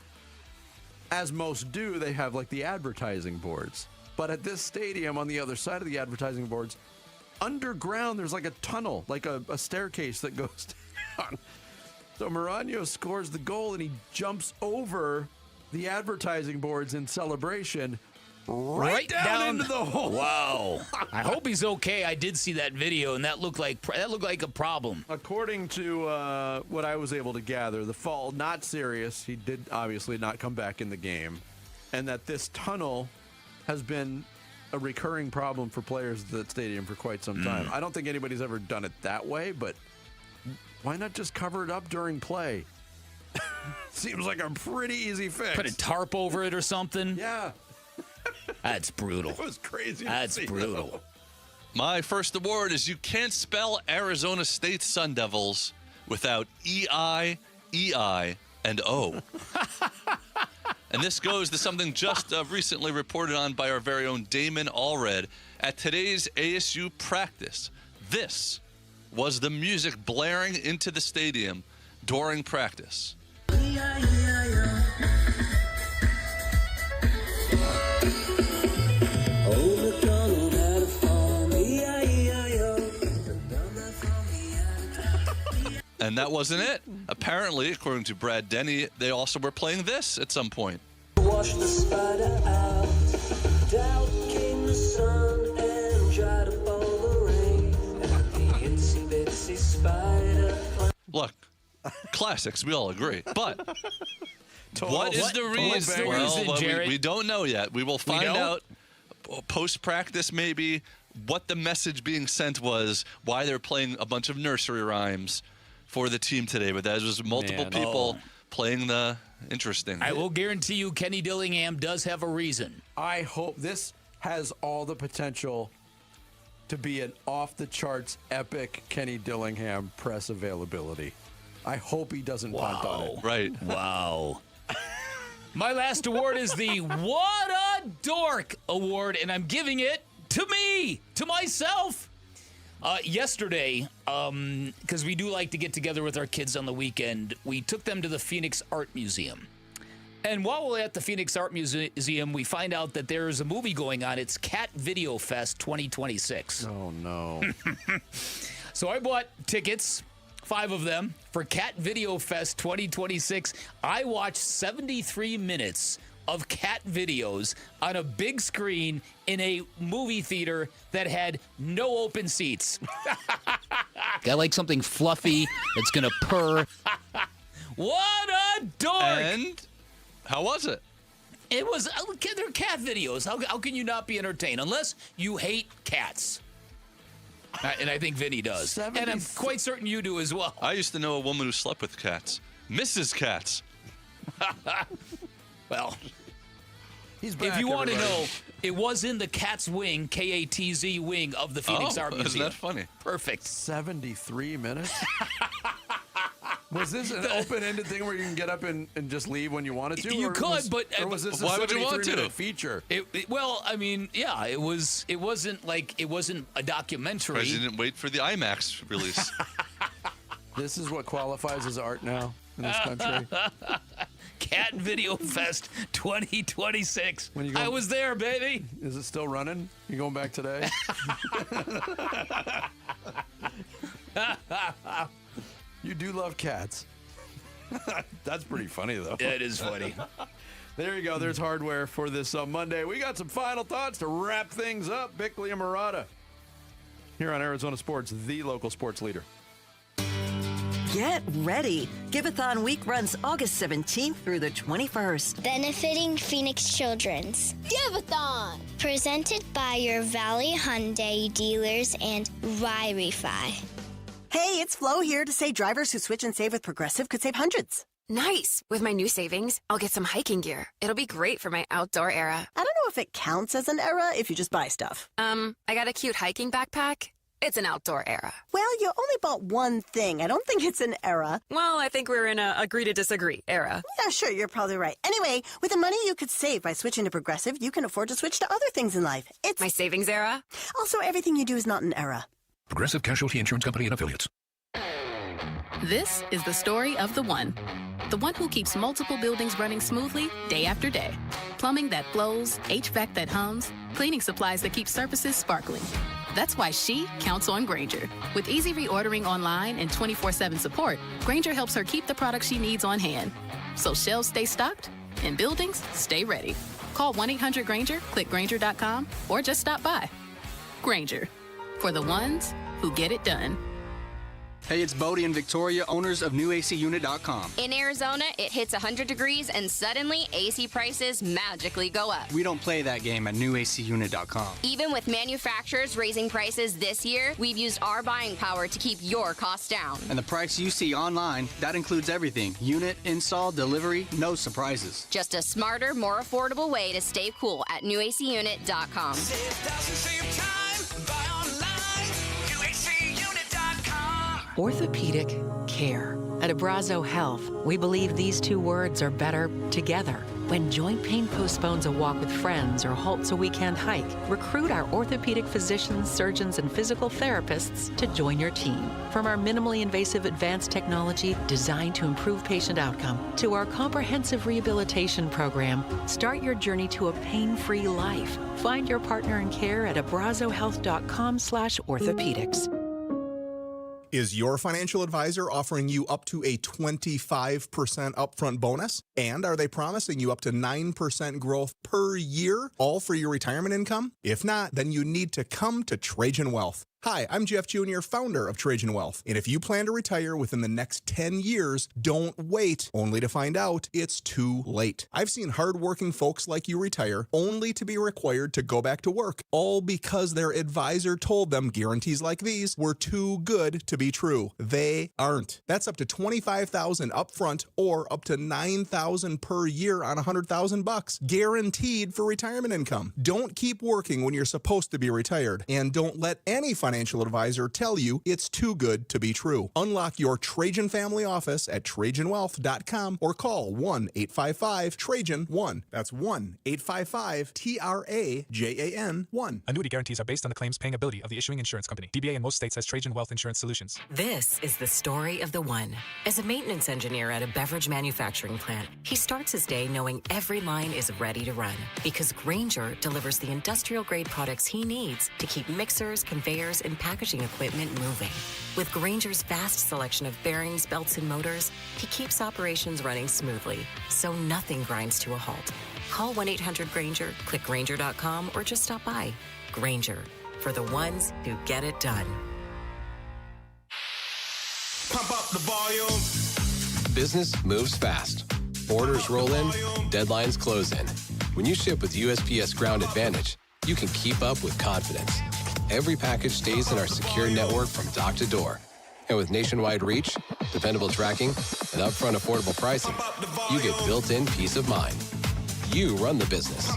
as most do, they have like the advertising boards. But at this stadium, on the other side of the advertising boards, underground, there's like a tunnel, like a staircase that goes down. So Maranhão scores the goal, and he jumps over the advertising boards in celebration, right down into the hole. Wow. I hope he's okay. I did see that video, and that looked like a problem. According to what I was able to gather, the fall, not serious. He did obviously not come back in the game. And that this tunnel has been a recurring problem for players at that stadium for quite some time. I don't think anybody's ever done it that way, but why not just cover it up during play? Seems like a pretty easy fix. Put a tarp over it or something. Yeah. That's brutal. It was crazy. That's brutal. My first award is you can't spell Arizona State Sun Devils without E-I, E-I, and O. And this goes to something just recently reported on by our very own Damon Allred. At today's ASU practice, this was the music blaring into the stadium during practice. And that wasn't it. Apparently, according to Brad Denny, they also were playing this at some point. Wash the spider out, doubt came the sun and dried up all the rain, and the itsy bitsy spider. Look, classics, we all agree. But what is the reason? Well, we don't know yet. We will find out post-practice maybe what the message being sent was, why they're playing a bunch of nursery rhymes for the team today, but that was multiple people playing the interesting. I will guarantee you Kenny Dillingham does have a reason. I hope this has all the potential to be an off-the-charts epic Kenny Dillingham press availability. I hope he doesn't punt on it. Right. Wow. My last award is the What a Dork Award, and I'm giving it to me, to myself. Yesterday, because we do like to get together with our kids on the weekend, we took them to the Phoenix Art Museum. And while we're at the Phoenix Art Museum, we find out that there is a movie going on. It's Cat Video Fest 2026. Oh, no. So I bought tickets, 5 of them, for Cat Video Fest 2026. I watched 73 minutes of cat videos on a big screen in a movie theater that had no open seats. Got like something fluffy that's gonna purr. What a dork! And how was it? It was. They're cat videos. How can you not be entertained unless you hate cats? And I think Vinny does. And I'm quite certain you do as well. I used to know a woman who slept with cats. Mrs. Cats. Well, he's back, if you want to know, it was in the Cat's Wing, K-A-T-Z wing of the Phoenix Art Museum. Isn't that funny? Perfect. 73 minutes? Was this an open-ended thing where you can get up and just leave when you wanted to? You could, but or was this why a would you want to? feature? Well, I mean, yeah, it wasn't a documentary. President wait for the IMAX release. This is what qualifies as art now in this country. Cat Video Fest 2026. I was there, baby. Is it still running? You going back today? You do love cats. That's pretty funny, though. That is funny. There you go. There's hardware for this Monday. We got some final thoughts to wrap things up. Bickley and Murata here on Arizona Sports, the local sports leader. Get ready. Give-a-thon week runs August 17th through the 21st. Benefiting Phoenix Children's. Give-a-thon! Presented by your Valley Hyundai dealers and Wi-Fi. Hey, it's Flo here to say drivers who switch and save with Progressive could save hundreds. Nice. With my new savings, I'll get some hiking gear. It'll be great for my outdoor era. I don't know if it counts as an era if you just buy stuff. I got a cute hiking backpack. It's an outdoor era. Well, you only bought one thing. I don't think it's an era. Well, I think we're in a agree to disagree era. Yeah, sure, you're probably right. Anyway, with the money you could save by switching to Progressive, you can afford to switch to other things in life. It's my savings era. Also, everything you do is not an era. Progressive Casualty Insurance Company and Affiliates. This is the story of the one who keeps multiple buildings running smoothly day after day. Plumbing that flows, HVAC that hums, cleaning supplies that keep surfaces sparkling. That's why she counts on Grainger. With easy reordering online and 24/7 support, Grainger helps her keep the products she needs on hand. So shelves stay stocked and buildings stay ready. Call 1-800-GRAINGER, click Grainger.com, or just stop by. Grainger, for the ones who get it done. Hey, it's Bodie and Victoria, owners of NewACUnit.com. In Arizona, it hits 100 degrees and suddenly AC prices magically go up. We don't play that game at NewACUnit.com. Even with manufacturers raising prices this year, we've used our buying power to keep your costs down. And the price you see online, that includes everything. Unit, install, delivery, no surprises. Just a smarter, more affordable way to stay cool at NewACUnit.com. Save thousands, save time, buy online, NewACUnit.com. Orthopedic care. At Abrazo Health, we believe these two words are better together. When joint pain postpones a walk with friends or halts a weekend hike, recruit our orthopedic physicians, surgeons, and physical therapists to join your team. From our minimally invasive advanced technology designed to improve patient outcome to our comprehensive rehabilitation program, start your journey to a pain-free life. Find your partner in care at abrazohealth.com/orthopedics. Is your financial advisor offering you up to a 25% upfront bonus? And are they promising you up to 9% growth per year, all for your retirement income? If not, then you need to come to Trajan Wealth. Hi, I'm Jeff Jr., founder of Trajan Wealth. And if you plan to retire within the next 10 years, don't wait, only to find out it's too late. I've seen hardworking folks like you retire only to be required to go back to work, all because their advisor told them guarantees like these were too good to be true. They aren't. That's up to $25,000 upfront or up to $9,000 per year on $100,000, guaranteed for retirement income. Don't keep working when you're supposed to be retired, and don't let any financial advisor tell you it's too good to be true. Unlock your Trajan family office at TrajanWealth.com or call 1-855-TRAJAN-1. That's 1-855-TRAJAN-1. Annuity guarantees are based on the claims paying ability of the issuing insurance company. DBA in most states has Trajan Wealth Insurance Solutions. This is the story of the one. As a maintenance engineer at a beverage manufacturing plant, he starts his day knowing every line is ready to run because Grainger delivers the industrial-grade products he needs to keep mixers, conveyors, and packaging equipment moving. With Grainger's vast selection of bearings, belts, and motors, he keeps operations running smoothly, so nothing grinds to a halt. Call 1-800-GRAINGER, click Grainger.com, or just stop by. Grainger, for the ones who get it done. Pump up the volume. Business moves fast. Orders roll in, deadlines close in. When you ship with USPS Ground Advantage, you can keep up with confidence. Every package stays in our secure network from dock to door. And with nationwide reach, dependable tracking, and upfront affordable pricing, you get built-in peace of mind. You run the business.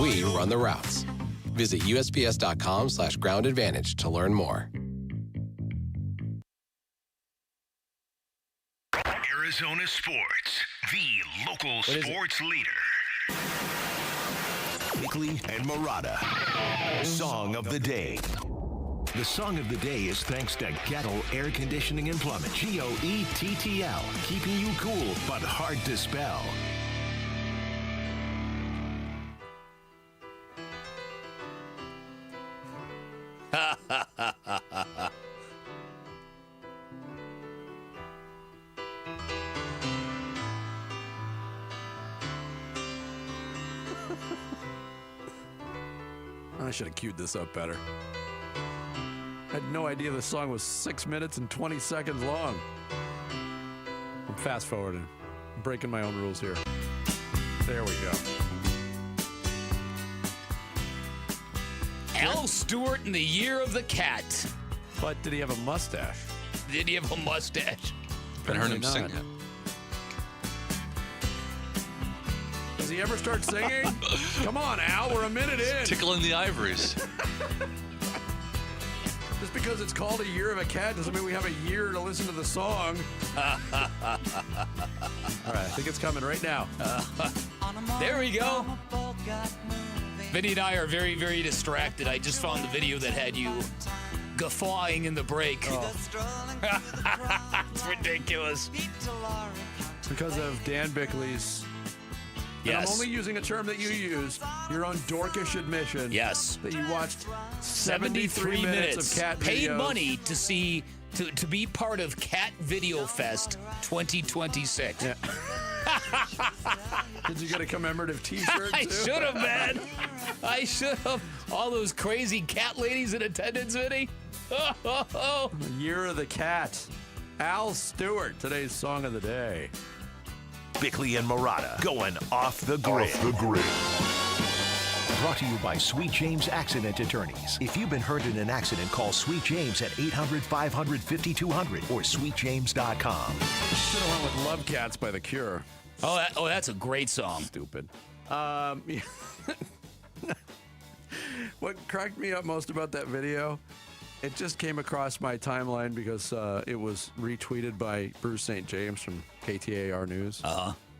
We run the routes. Visit USPS.com/Ground Advantage to learn more. Arizona Sports, the local sports leader. Bickley and Murata. Song of the Day. The song of the day is thanks to Gettle Air Conditioning and Plumbing. GOETTL. Keeping you cool, but hard to spell. I should have queued this up better. I had no idea the song was 6 minutes and 20 seconds long. I'm fast forwarding. I'm breaking my own rules here. There we go. Al Stewart in the Year of the Cat. But did he have a mustache? Did he have a mustache? Haven't heard him sing yet. Does he ever start singing? Come on, Al, we're a minute in. Tickling the ivories. Just because it's called a Year of a Cat doesn't mean we have a year to listen to the song. All right, I think it's coming right now. There we go. Vinny and I are very, very distracted. I just found the video that had you guffawing in the break. Oh. It's ridiculous. It's because of Dan Bickley's. Yes. And I'm only using a term that you used, your own dorkish admission. Yes. That you watched 73 minutes of cat videos. Paid money to see, to be part of Cat Video Fest 2026. Yeah. Did you get a commemorative T-shirt? I too? should have, man. I should have. All those crazy cat ladies in attendance, Vinny. Year of the Cat. Al Stewart, today's song of the day. Bickley and Murata going off the grid. Brought to you by Sweet James Accident Attorneys. If you've been hurt in an accident, call Sweet James at 800-500-5200 or sweetjames.com. Should have went with Love Cats by The Cure. Oh, that's a great song. Stupid. What cracked me up most about that video, it just came across my timeline because it was retweeted by Bruce St. James from KTAR News.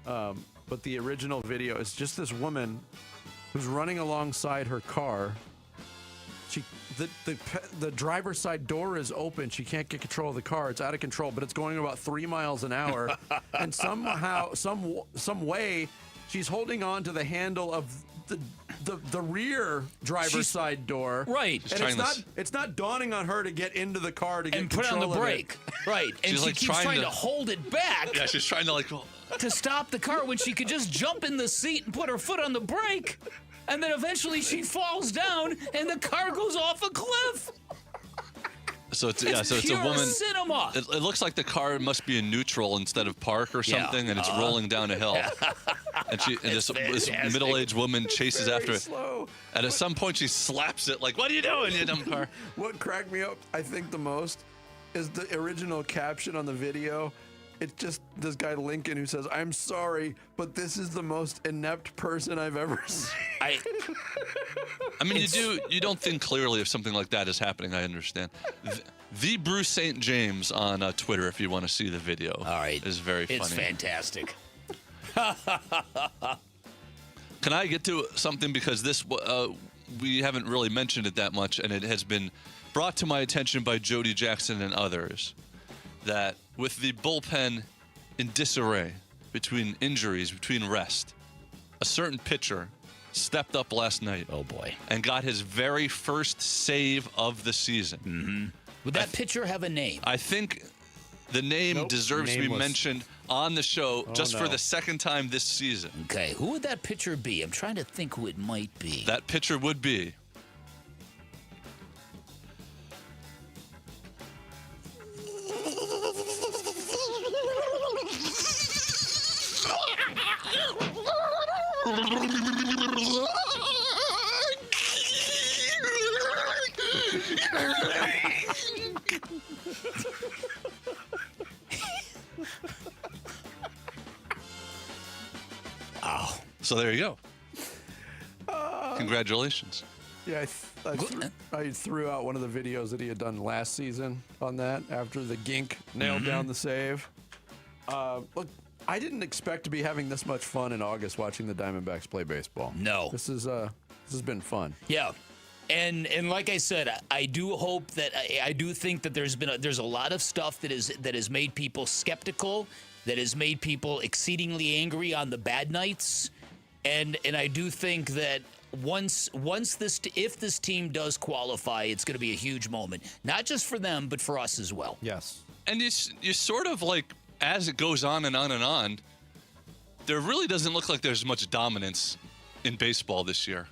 But the original video is just this woman who's running alongside her car. The driver's side door is open. She can't get control of the car. It's out of control, but it's going about 3 miles an hour. And somehow, some way, she's holding on to the handle of the rear driver's side door. Right. And it's not dawning on her to get into the car to get and put control on the of brake. it. Right. And she keeps trying to hold it back. Yeah, she's trying to to stop the car when she could just jump in the seat and put her foot on the brake. And then eventually she falls down and the car goes off a cliff. So it's a woman. Cinema. It looks like the car must be in neutral instead of park or something, and it's rolling down a hill. And this middle-aged woman chases after it. And at some point, she slaps it like, "What are you doing, you dumb car?" What cracked me up, I think, the most is the original caption on the video. It's just this guy Lincoln who says, "I'm sorry, but this is the most inept person I've ever seen." I mean, you don't think clearly if something like that is happening. I understand. The Bruce St. James on Twitter, if you want to see the video. All right, is very funny. It's fantastic. Can I get to something, because this we haven't really mentioned it that much, and it has been brought to my attention by Jody Jackson and others, that with the bullpen in disarray, between injuries, between rest, a certain pitcher stepped up last night. Oh, boy. And got his very first save of the season. Mm-hmm. Would that pitcher have a name? I think the name deserves to be mentioned on the show for the second time this season. Okay, who would that pitcher be? I'm trying to think who it might be. That pitcher would be Oh. So there you go. Congratulations. Yeah, I threw out one of the videos that he had done last season on that after the Gink nailed down the save. Look, I didn't expect to be having this much fun in August watching the Diamondbacks play baseball. No. This has been fun. Yeah. And like I said, I do hope that I do think that there's a lot of stuff that has made people skeptical, that has made people exceedingly angry on the bad nights, and I do think that if this team does qualify, it's going to be a huge moment, not just for them but for us as well. Yes. And you sort of like, as it goes on and on and on, there really doesn't look like there's much dominance in baseball this year.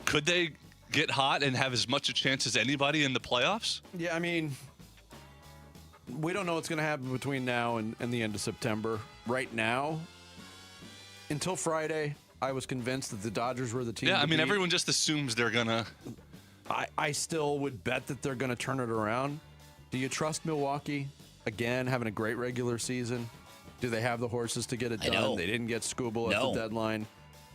Could they get hot and have as much a chance as anybody in the playoffs? Yeah, I mean, we don't know what's going to happen between now and the end of September. Right now, until Friday, I was convinced that the Dodgers were the team. Yeah, I mean, beat. everyone just assumes they're going to. I still would bet that they're going to turn it around. Do you trust Milwaukee? Again, having a great regular season. Do they have the horses to get it done? know. They didn't get Skubal at the deadline.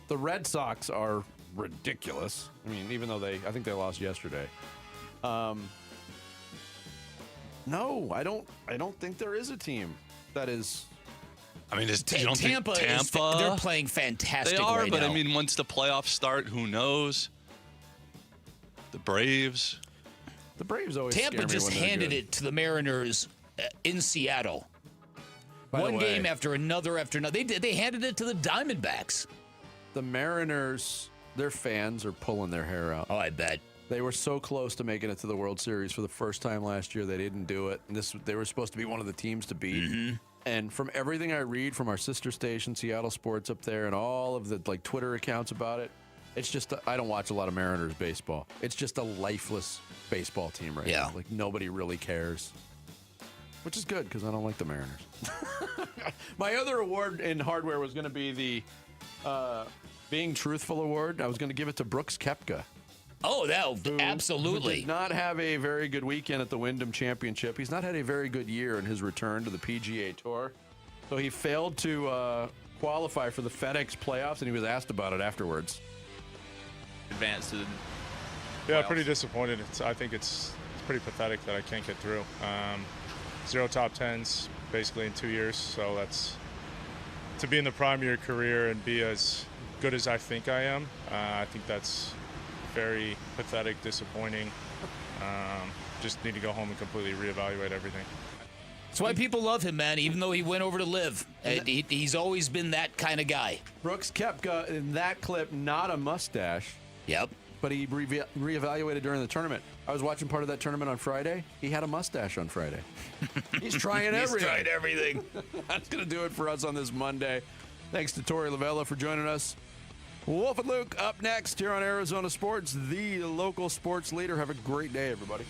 The Red Sox are ridiculous. I mean, even though I think they lost yesterday. No, I don't think there is a team that is. I mean, Tampa? They're playing fantastic. They are, right but now. I mean, once the playoffs start, who knows? The Braves. The Braves always. Tampa scare me just when they're handed good. it to the Mariners in Seattle. By the One way, game after another after another. They handed it to the Diamondbacks. The Mariners, their fans are pulling their hair out. Oh, I bet. They were so close to making it to the World Series for the first time last year. They didn't do it. And they were supposed to be one of the teams to beat. Mm-hmm. And from everything I read from our sister station, Seattle Sports up there, and all of the Twitter accounts about it, it's just I don't watch a lot of Mariners baseball. It's just a lifeless baseball team right now. Like nobody really cares, which is good because I don't like the Mariners. My other award in hardware was going to be the Being Truthful Award. I was going to give it to Brooks Koepka. Oh, absolutely. Who did not have a very good weekend at the Wyndham Championship. He's not had a very good year in his return to the PGA Tour. So he failed to qualify for the FedEx playoffs, and he was asked about it afterwards. Advanced to the playoffs. Pretty disappointed. I think it's pretty pathetic that I can't get through. 0 top 10s basically in 2 years. So that's to be in the prime of your career and be as good as I think I am. I think that's very pathetic, disappointing. Just need to go home and completely reevaluate everything. That's why people love him, man, even though he went over to live. He's always been that kind of guy. Brooks Koepka, in that clip, not a mustache. Yep. But he reevaluated during the tournament. I was watching part of that tournament on Friday. He had a mustache on Friday. He's trying everything. He's tried everything. That's going to do it for us on this Monday. Thanks to Tori Lavella for joining us. Wolf and Luke up next here on Arizona Sports, the local sports leader. Have a great day, everybody.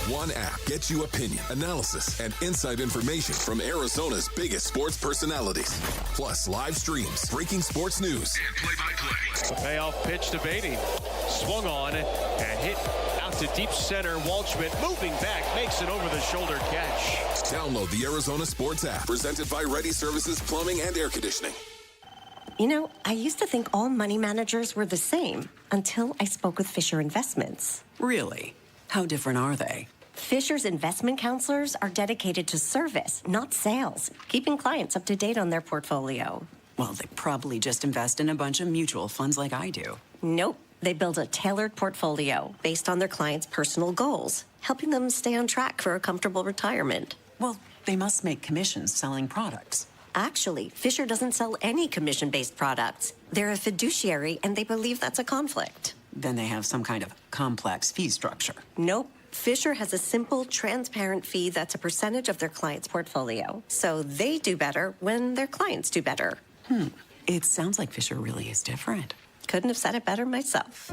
One app gets you opinion, analysis, and inside information from Arizona's biggest sports personalities. Plus live streams, breaking sports news, and play-by-play. Payoff pitch to Beatty. Swung on and hit out to deep center. Waldschmidt moving back, makes an over-the-shoulder catch. Download the Arizona Sports app, presented by Ready Services Plumbing and Air Conditioning. You know, I used to think all money managers were the same until I spoke with Fisher Investments. Really? How different are they? Fisher's investment counselors are dedicated to service, not sales, keeping clients up to date on their portfolio. Well, they probably just invest in a bunch of mutual funds like I do. Nope. They build a tailored portfolio based on their clients' personal goals, helping them stay on track for a comfortable retirement. Well, they must make commissions selling products. Actually, Fisher doesn't sell any commission-based products. They're a fiduciary, and they believe that's a conflict. Then they have some kind of complex fee structure. Nope. Fisher has a simple, transparent fee that's a percentage of their client's portfolio. So they do better when their clients do better. It sounds like Fisher really is different. Couldn't have said it better myself.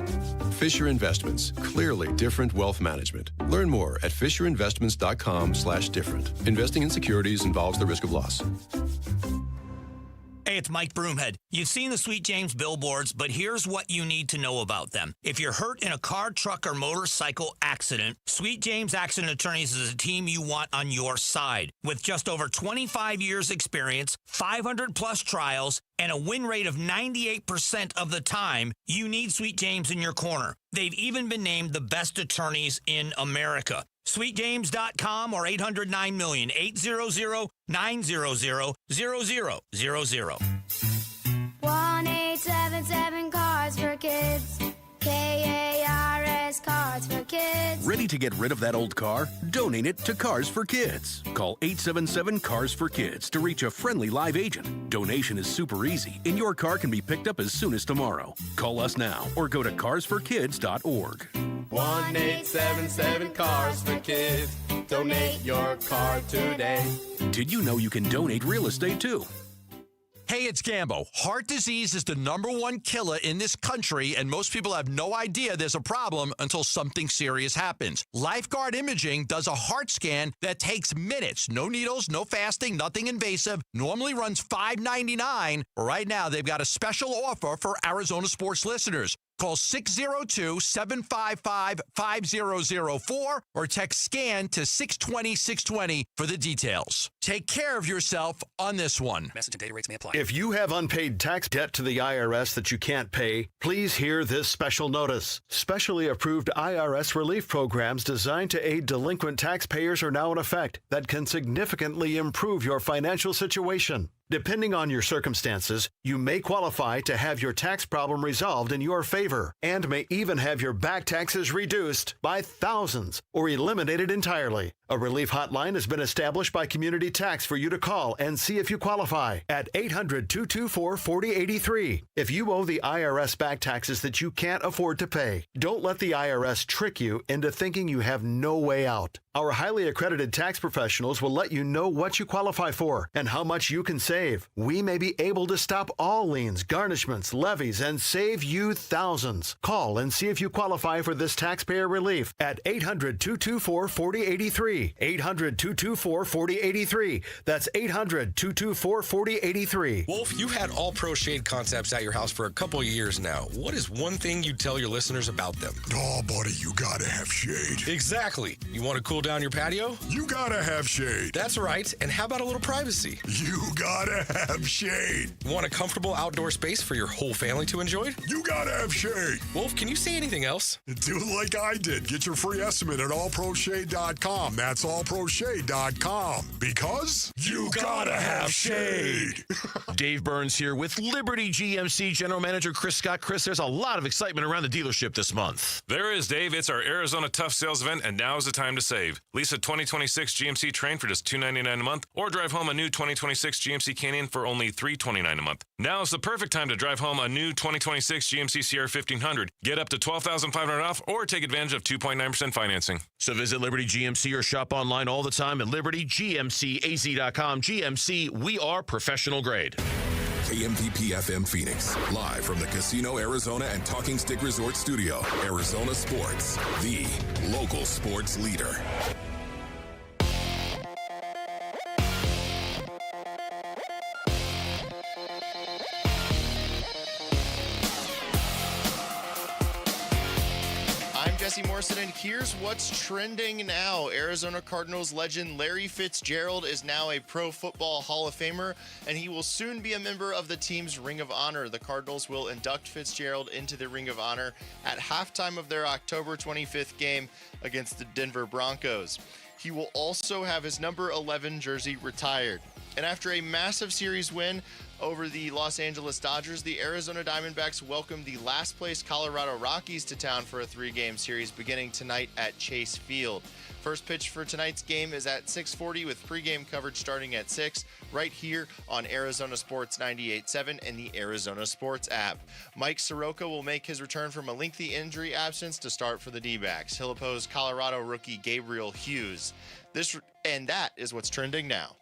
Fisher Investments, clearly different wealth management. Learn more at fisherinvestments.com/different. Investing in securities involves the risk of loss. Hey, it's Mike Broomhead. You've seen the Sweet James billboards, but here's what you need to know about them. If you're hurt in a car, truck, or motorcycle accident, Sweet James Accident Attorneys is a team you want on your side. With just over 25 years experience, 500-plus trials, and a win rate of 98% of the time, you need Sweet James in your corner. They've even been named the best attorneys in America. SweetJames.com or 800-9-million, 800-900-0000. 1-877 Cards for Kids. KARS Cards for Kids. Ready to get rid of that old car? Donate it to Cars for Kids. Call 877 Cars for Kids to reach a friendly live agent. Donation is super easy, and your car can be picked up as soon as tomorrow. Call us now or go to carsforkids.org. 1-877 Cars for Kids. Donate your car today. Did you know you can donate real estate too? Hey, it's Gambo. Heart disease is the #1 killer in this country, and most people have no idea there's a problem until something serious happens. Lifeguard Imaging does a heart scan that takes minutes. No needles, no fasting, nothing invasive. Normally runs $5.99. Right now, they've got a special offer for Arizona sports listeners. Call 602-755-5004 or text SCAN to 620-620 for the details. Take care of yourself on this one. Message and data rates may apply. If you have unpaid tax debt to the IRS that you can't pay, please hear this special notice. Specially approved IRS relief programs designed to aid delinquent taxpayers are now in effect that can significantly improve your financial situation. Depending on your circumstances, you may qualify to have your tax problem resolved in your favor and may even have your back taxes reduced by thousands or eliminated entirely. A relief hotline has been established by Community Tax for you to call and see if you qualify at 800-224-4083. If you owe the IRS back taxes that you can't afford to pay, don't let the IRS trick you into thinking you have no way out. Our highly accredited tax professionals will let you know what you qualify for and how much you can save. We may be able to stop all liens, garnishments, levies, and save you thousands. Call and see if you qualify for this taxpayer relief at 800-224-4083. 800-224-4083. That's 800-224-4083. Wolf, you've had All Pro Shade concepts at your house for a couple of years now. What is one thing you tell your listeners about them? Oh, buddy, you gotta have shade. Exactly. You want to cool down your patio? You gotta have shade. That's right. And how about a little privacy? You gotta have shade. Want a comfortable outdoor space for your whole family to enjoy? You gotta have shade. Wolf, can you say anything else? Do like I did. Get your free estimate at allproshade.com. That's allproshade.com. Because you gotta have shade. Dave Burns here with Liberty GMC General Manager Chris Scott. Chris, there's a lot of excitement around the dealership this month. There is, Dave. It's our Arizona Tough Sales event, and now is the time to save. Lease a 2026 GMC Train for just $299 a month, or drive home a new 2026 GMC Canyon for only $329 a month. Now is the perfect time to drive home a new 2026 GMC Sierra 1500. Get up to $12,500 off, or take advantage of 2.9% financing. So visit Liberty GMC or shop online all the time at libertygmcaz.com. GMC, we are professional grade. KMPP FM Phoenix, live from the Casino Arizona and Talking Stick Resort Studio. Arizona Sports, the local sports leader. Jesse Morrison, and here's what's trending now. Arizona Cardinals legend Larry Fitzgerald is now a Pro Football Hall of Famer, and he will soon be a member of the team's Ring of Honor. The Cardinals will induct Fitzgerald into the Ring of Honor at halftime of their October 25th game against the Denver Broncos. He will also have his number 11 jersey retired. And after a massive series win over the Los Angeles Dodgers, the Arizona Diamondbacks welcomed the last-place Colorado Rockies to town for a 3-game series beginning tonight at Chase Field. First pitch for tonight's game is at 6:40 with pregame coverage starting at 6 right here on Arizona Sports 98.7 and the Arizona Sports app. Mike Soroka will make his return from a lengthy injury absence to start for the D-backs. He'll oppose Colorado rookie Gabriel Hughes. That is what's trending now.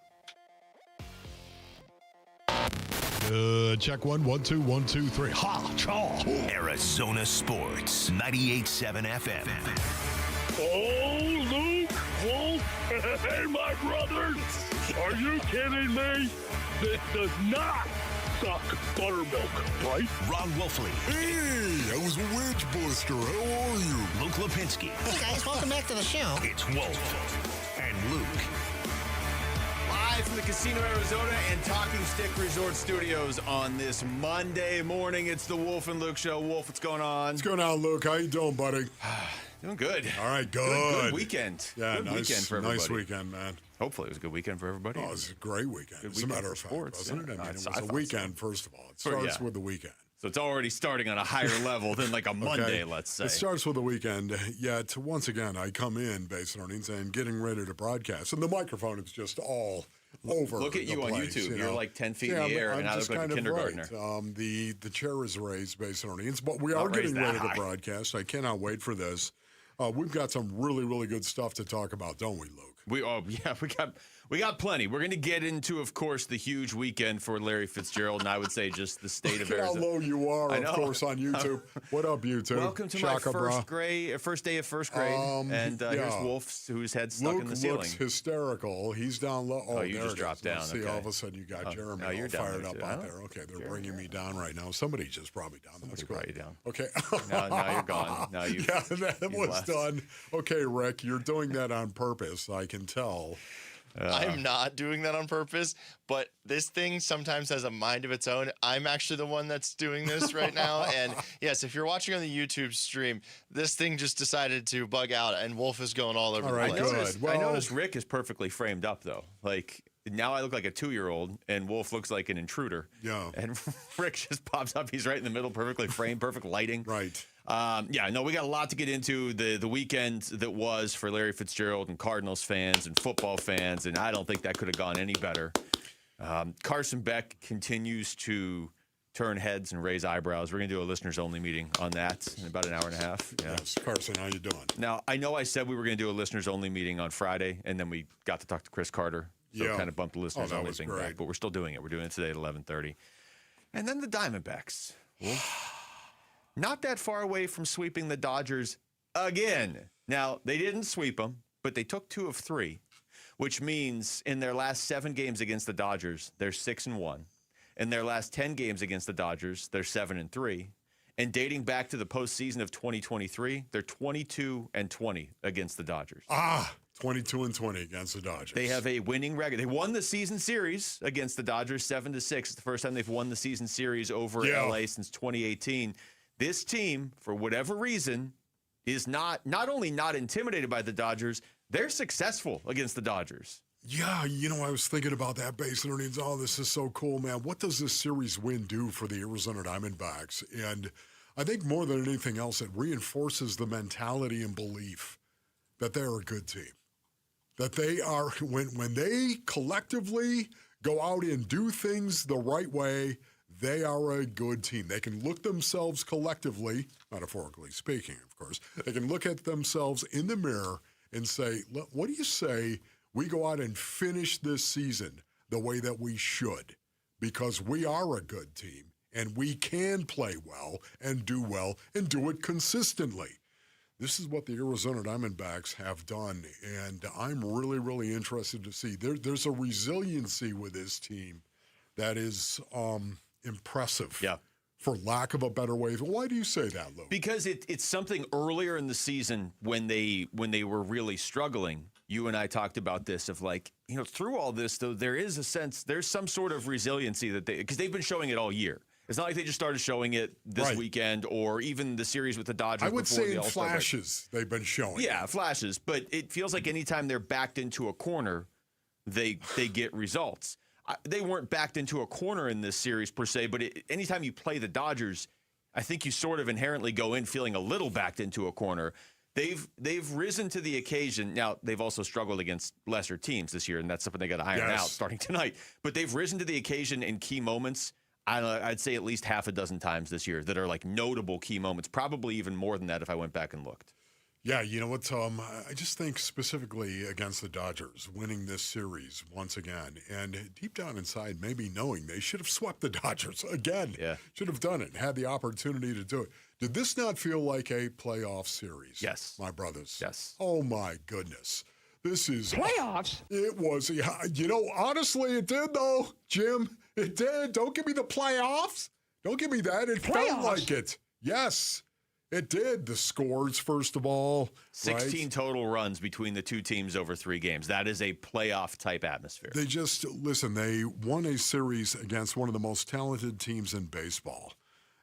Check 1, 1, 2, 1, 2, 3. Ha! Chaw! Arizona Sports 98.7 FM. Oh, Luke, Wolf, hey, my brothers, are you kidding me? This does not suck buttermilk, right? Ron Wolfley. Hey, I was a wedge buster. How are you? Luke Lipinski. Hey, guys, welcome back to the show. It's Wolf and Luke. Live from the Casino Arizona and Talking Stick Resort Studios on this Monday morning. It's the Wolf and Luke Show. Wolf, what's going on? What's going on, Luke? How you doing, buddy? Doing good. All right, good. Good weekend. Yeah, good nice weekend for everybody. Nice weekend, man. Hopefully it was a good weekend for everybody. Oh, it was a great weekend. As a matter of fact, wasn't it? I mean, it was a weekend, first of all. It starts with the weekend. So it's already starting on a higher level than like a Monday, let's say. It starts with the weekend. Yet, once again, I come in based on earnings and getting ready to broadcast, and the microphone is just all over. Look at you on YouTube. You're like 10 feet in the air, and I look like a kindergartner. Right. The chair is raised based on earnings, but we are getting ready to broadcast. I cannot wait for this. We've got some really, really good stuff to talk about, don't we, Luke? We got plenty. We're going to get into, of course, the huge weekend for Larry Fitzgerald, and I would say just the state of Arizona. How low you are, of course, on YouTube. What up, YouTube? Welcome to my first day of first grade, and here's Wolf, whose head's stuck Luke in the ceiling. Luke's hysterical. He's down low. Oh, you just dropped down. See, all of a sudden you got Jeremy all fired up out there. Okay, they're bringing me down right now. Somebody just brought me down. That's good. You down. Okay. now you're gone. Now you. Yeah, that was done. Okay, Rick, you're doing that on purpose. I can tell. I'm not doing that on purpose, but this thing sometimes has a mind of its own. I'm actually the one that's doing this right now. And yes, if you're watching on the YouTube stream, this thing just decided to bug out, and Wolf is going all over the place. I noticed Rick is perfectly framed up, though. Like, now I look like a 2-year-old, and Wolf looks like an intruder. Yeah. And Rick just pops up. He's right in the middle, perfectly framed, perfect lighting. Right. We got a lot to get into. The weekend that was for Larry Fitzgerald and Cardinals fans and football fans, and I don't think that could have gone any better. Carson Beck continues to turn heads and raise eyebrows. We're going to do a listeners-only meeting on that in about an hour and a half. Yeah. Yes, Carson, how you doing? Now, I know I said we were going to do a listeners-only meeting on Friday, and then we got to talk to Chris Carter, so it kind of bumped the listeners-only thing back. But we're still doing it. We're doing it today at 11:30. And then the Diamondbacks. Not that far away from sweeping the Dodgers again. Now, they didn't sweep them, but they took 2 of 3, which means in their last 7 games against the Dodgers, they're 6-1. In their last 10 games against the Dodgers, they're 7-3. And dating back to the postseason of 2023, they're 22-20 against the Dodgers. 22-20 against the Dodgers. They have a winning record. They won the season series against the Dodgers 7-6. It's the first time they've won the season series over LA since 2018. This team, for whatever reason, is not only not intimidated by the Dodgers, they're successful against the Dodgers. Yeah, I was thinking about that base underneath. Oh, this is so cool, man. What does this series win do for the Arizona Diamondbacks? And I think more than anything else, it reinforces the mentality and belief that they're a good team. That they are, when they collectively go out and do things the right way, they are a good team. They can look themselves collectively, metaphorically speaking, of course, they can look at themselves in the mirror and say, what do you say we go out and finish this season the way that we should? Because we are a good team, and we can play well and do it consistently. This is what the Arizona Diamondbacks have done, and I'm really, really interested to see. There's a resiliency with this team that is impressive. Yeah. For lack of a better way. Why do you say that, Lou? Because it's something earlier in the season when they were really struggling. You and I talked about this of through all this, though, there is a sense, there's some sort of resiliency because they've been showing it all year. It's not like they just started showing it this weekend or even the series with the Dodgers. I would say in All-Star flashes they've been showing. Yeah, flashes. But it feels like anytime they're backed into a corner, they get results. They weren't backed into a corner in this series per se, but anytime you play the Dodgers, I think you sort of inherently go in feeling a little backed into a corner. They've risen to the occasion. Now, they've also struggled against lesser teams this year, and that's something they got to iron out starting tonight. But they've risen to the occasion in key moments. I'd say at least half a dozen times this year that are notable key moments, probably even more than that if I went back and looked. Yeah, you know what, Tom? I just think specifically against the Dodgers, winning this series once again, and deep down inside, maybe knowing they should have swept the Dodgers again. Yeah. Should have done it, had the opportunity to do it. Did this not feel like a playoff series? Yes. My brothers. Yes. Oh, my goodness. This is... Playoffs? It was. Yeah, honestly, it did, though, Jim. It did. Don't give me the playoffs. Don't give me that. It felt like it. Yes. It did. The scores, first of all. 16 total runs between the two teams over 3 games. That is a playoff-type atmosphere. They just, listen, they won a series against one of the most talented teams in baseball.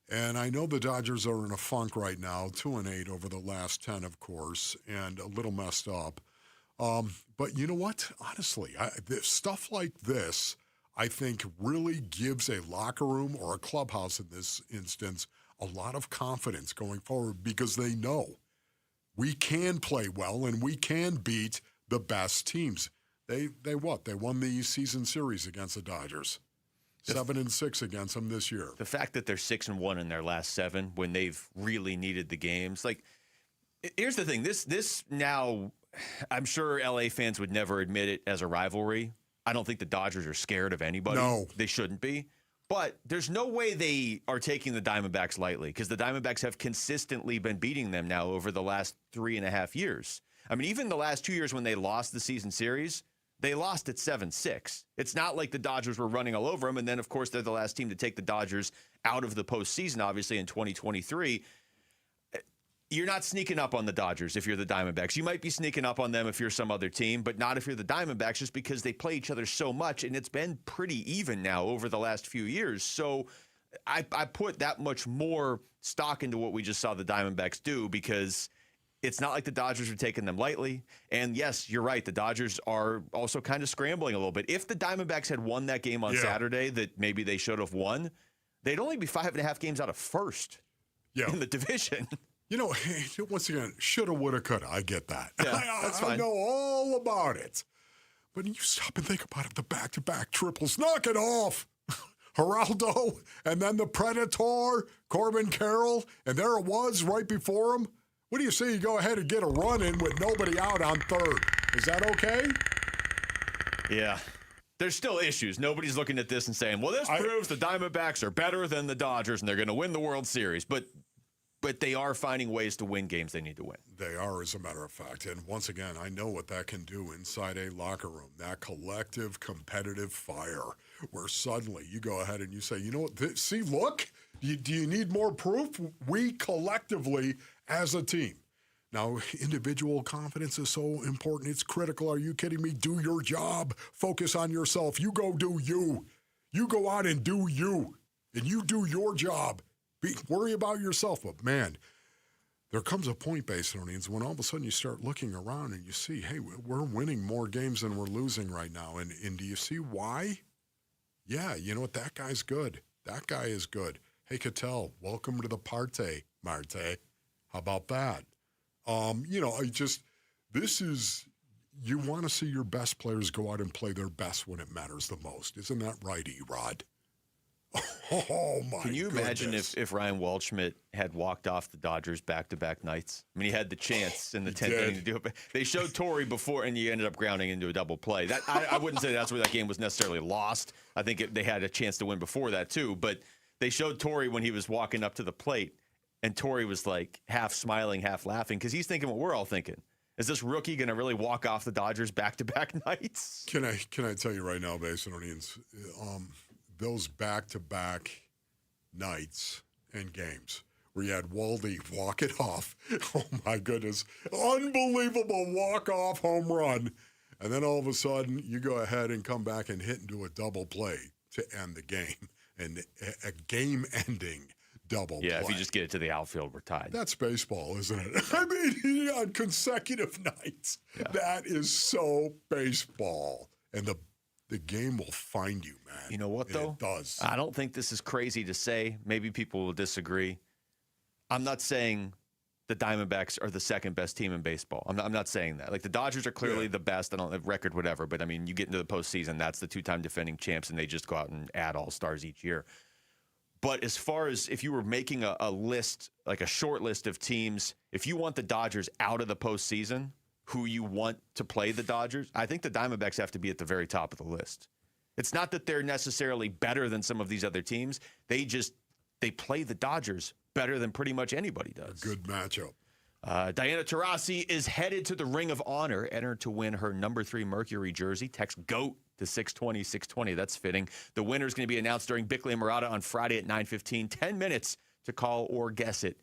And I know the Dodgers are in a funk right now, 2-8 over the last 10, of course, and a little messed up. But you know what? Honestly, stuff like this, I think, really gives a locker room or a clubhouse in this instance a lot of confidence going forward because they know we can play well and we can beat the best teams. They won the season series against the Dodgers. 7-6 against them this year. The fact that they're 6-1 in their last 7 when they've really needed the games. Here's the thing. This now, I'm sure LA fans would never admit it as a rivalry. I don't think the Dodgers are scared of anybody. No. They shouldn't be. But there's no way they are taking the Diamondbacks lightly because the Diamondbacks have consistently been beating them now over the last 3.5 years. I mean, even the last 2 years when they lost the season series, they lost at 7-6. It's not like the Dodgers were running all over them. And then, of course, they're the last team to take the Dodgers out of the postseason, obviously, in 2023. You're not sneaking up on the Dodgers if you're the Diamondbacks. You might be sneaking up on them if you're some other team, but not if you're the Diamondbacks just because they play each other so much, and it's been pretty even now over the last few years. So I put that much more stock into what we just saw the Diamondbacks do because it's not like the Dodgers are taking them lightly. And yes, you're right. The Dodgers are also kind of scrambling a little bit. If the Diamondbacks had won that game on Saturday that maybe they should have won, they'd only be 5.5 games out of first in the division. Once again, shoulda, woulda, coulda. I get that. Yeah, that's fine. I know all about it. But you stop and think about it, the back-to-back triples. Knock it off. Geraldo, and then the Predator, Corbin Carroll, and there it was right before him. What do you say you go ahead and get a run in with nobody out on third? Is that okay? Yeah. There's still issues. Nobody's looking at this and saying, well, this proves the Diamondbacks are better than the Dodgers and they're going to win the World Series. But they are finding ways to win games they need to win. They are, as a matter of fact. And once again, I know what that can do inside a locker room, that collective competitive fire where suddenly you go ahead and you say, you know what, see, look, do you need more proof? We collectively as a team. Now, individual confidence is so important. It's critical. Are you kidding me? Do your job. Focus on yourself. You go do you. You go out and do you. And you do your job. Worry about yourself. But, man, there comes a point, Basinonians, when all of a sudden you start looking around and you see, hey, we're winning more games than we're losing right now. And do you see why? Yeah, you know what? That guy's good. That guy is good. Hey, Cattell, welcome to the party, Marte. How about that? You want to see your best players go out and play their best when it matters the most. Isn't that right, Erod? Oh, my Can you imagine if Ryan Waldschmidt had walked off the Dodgers back-to-back nights? I mean, he had the chance in the 10th inning to do it. They showed Torrey before, and you ended up grounding into a double play. I wouldn't say that's where that game was necessarily lost. I think they had a chance to win before that, too. But they showed Torrey when he was walking up to the plate, and Torrey was like half smiling, half laughing, because he's thinking what we're all thinking. Is this rookie going to really walk off the Dodgers back-to-back nights? Can I tell you right now, Basinonians, those back-to-back nights and games where you had Waldy walk it off. Oh, my goodness. Unbelievable walk-off home run. And then all of a sudden, you go ahead and come back and hit into a double play to end the game. And a game-ending double play. Yeah, if you just get it to the outfield, we're tied. That's baseball, isn't it? I mean, on consecutive nights. Yeah. That is so baseball. And the game will find you, man. You know what, though? It does. I don't think this is crazy to say. Maybe people will disagree. I'm not saying the Diamondbacks are the second best team in baseball. I'm not saying that. Like, the Dodgers are clearly the best. I don't have record, whatever. But, I mean, you get into the postseason, that's the two-time defending champs, and they just go out and add all-stars each year. But as far as if you were making a list, like a short list of teams, if you want the Dodgers out of the postseason, who you want to play the Dodgers, I think the Diamondbacks have to be at the very top of the list. It's not that they're necessarily better than some of these other teams. They play the Dodgers better than pretty much anybody does. A good matchup. Diana Taurasi is headed to the Ring of Honor, entered to win her number 3 Mercury jersey. Text GOAT to 620-620. That's fitting. The winner is going to be announced during Bickley and Murata on Friday at 9:15. 10 minutes to call or guess it.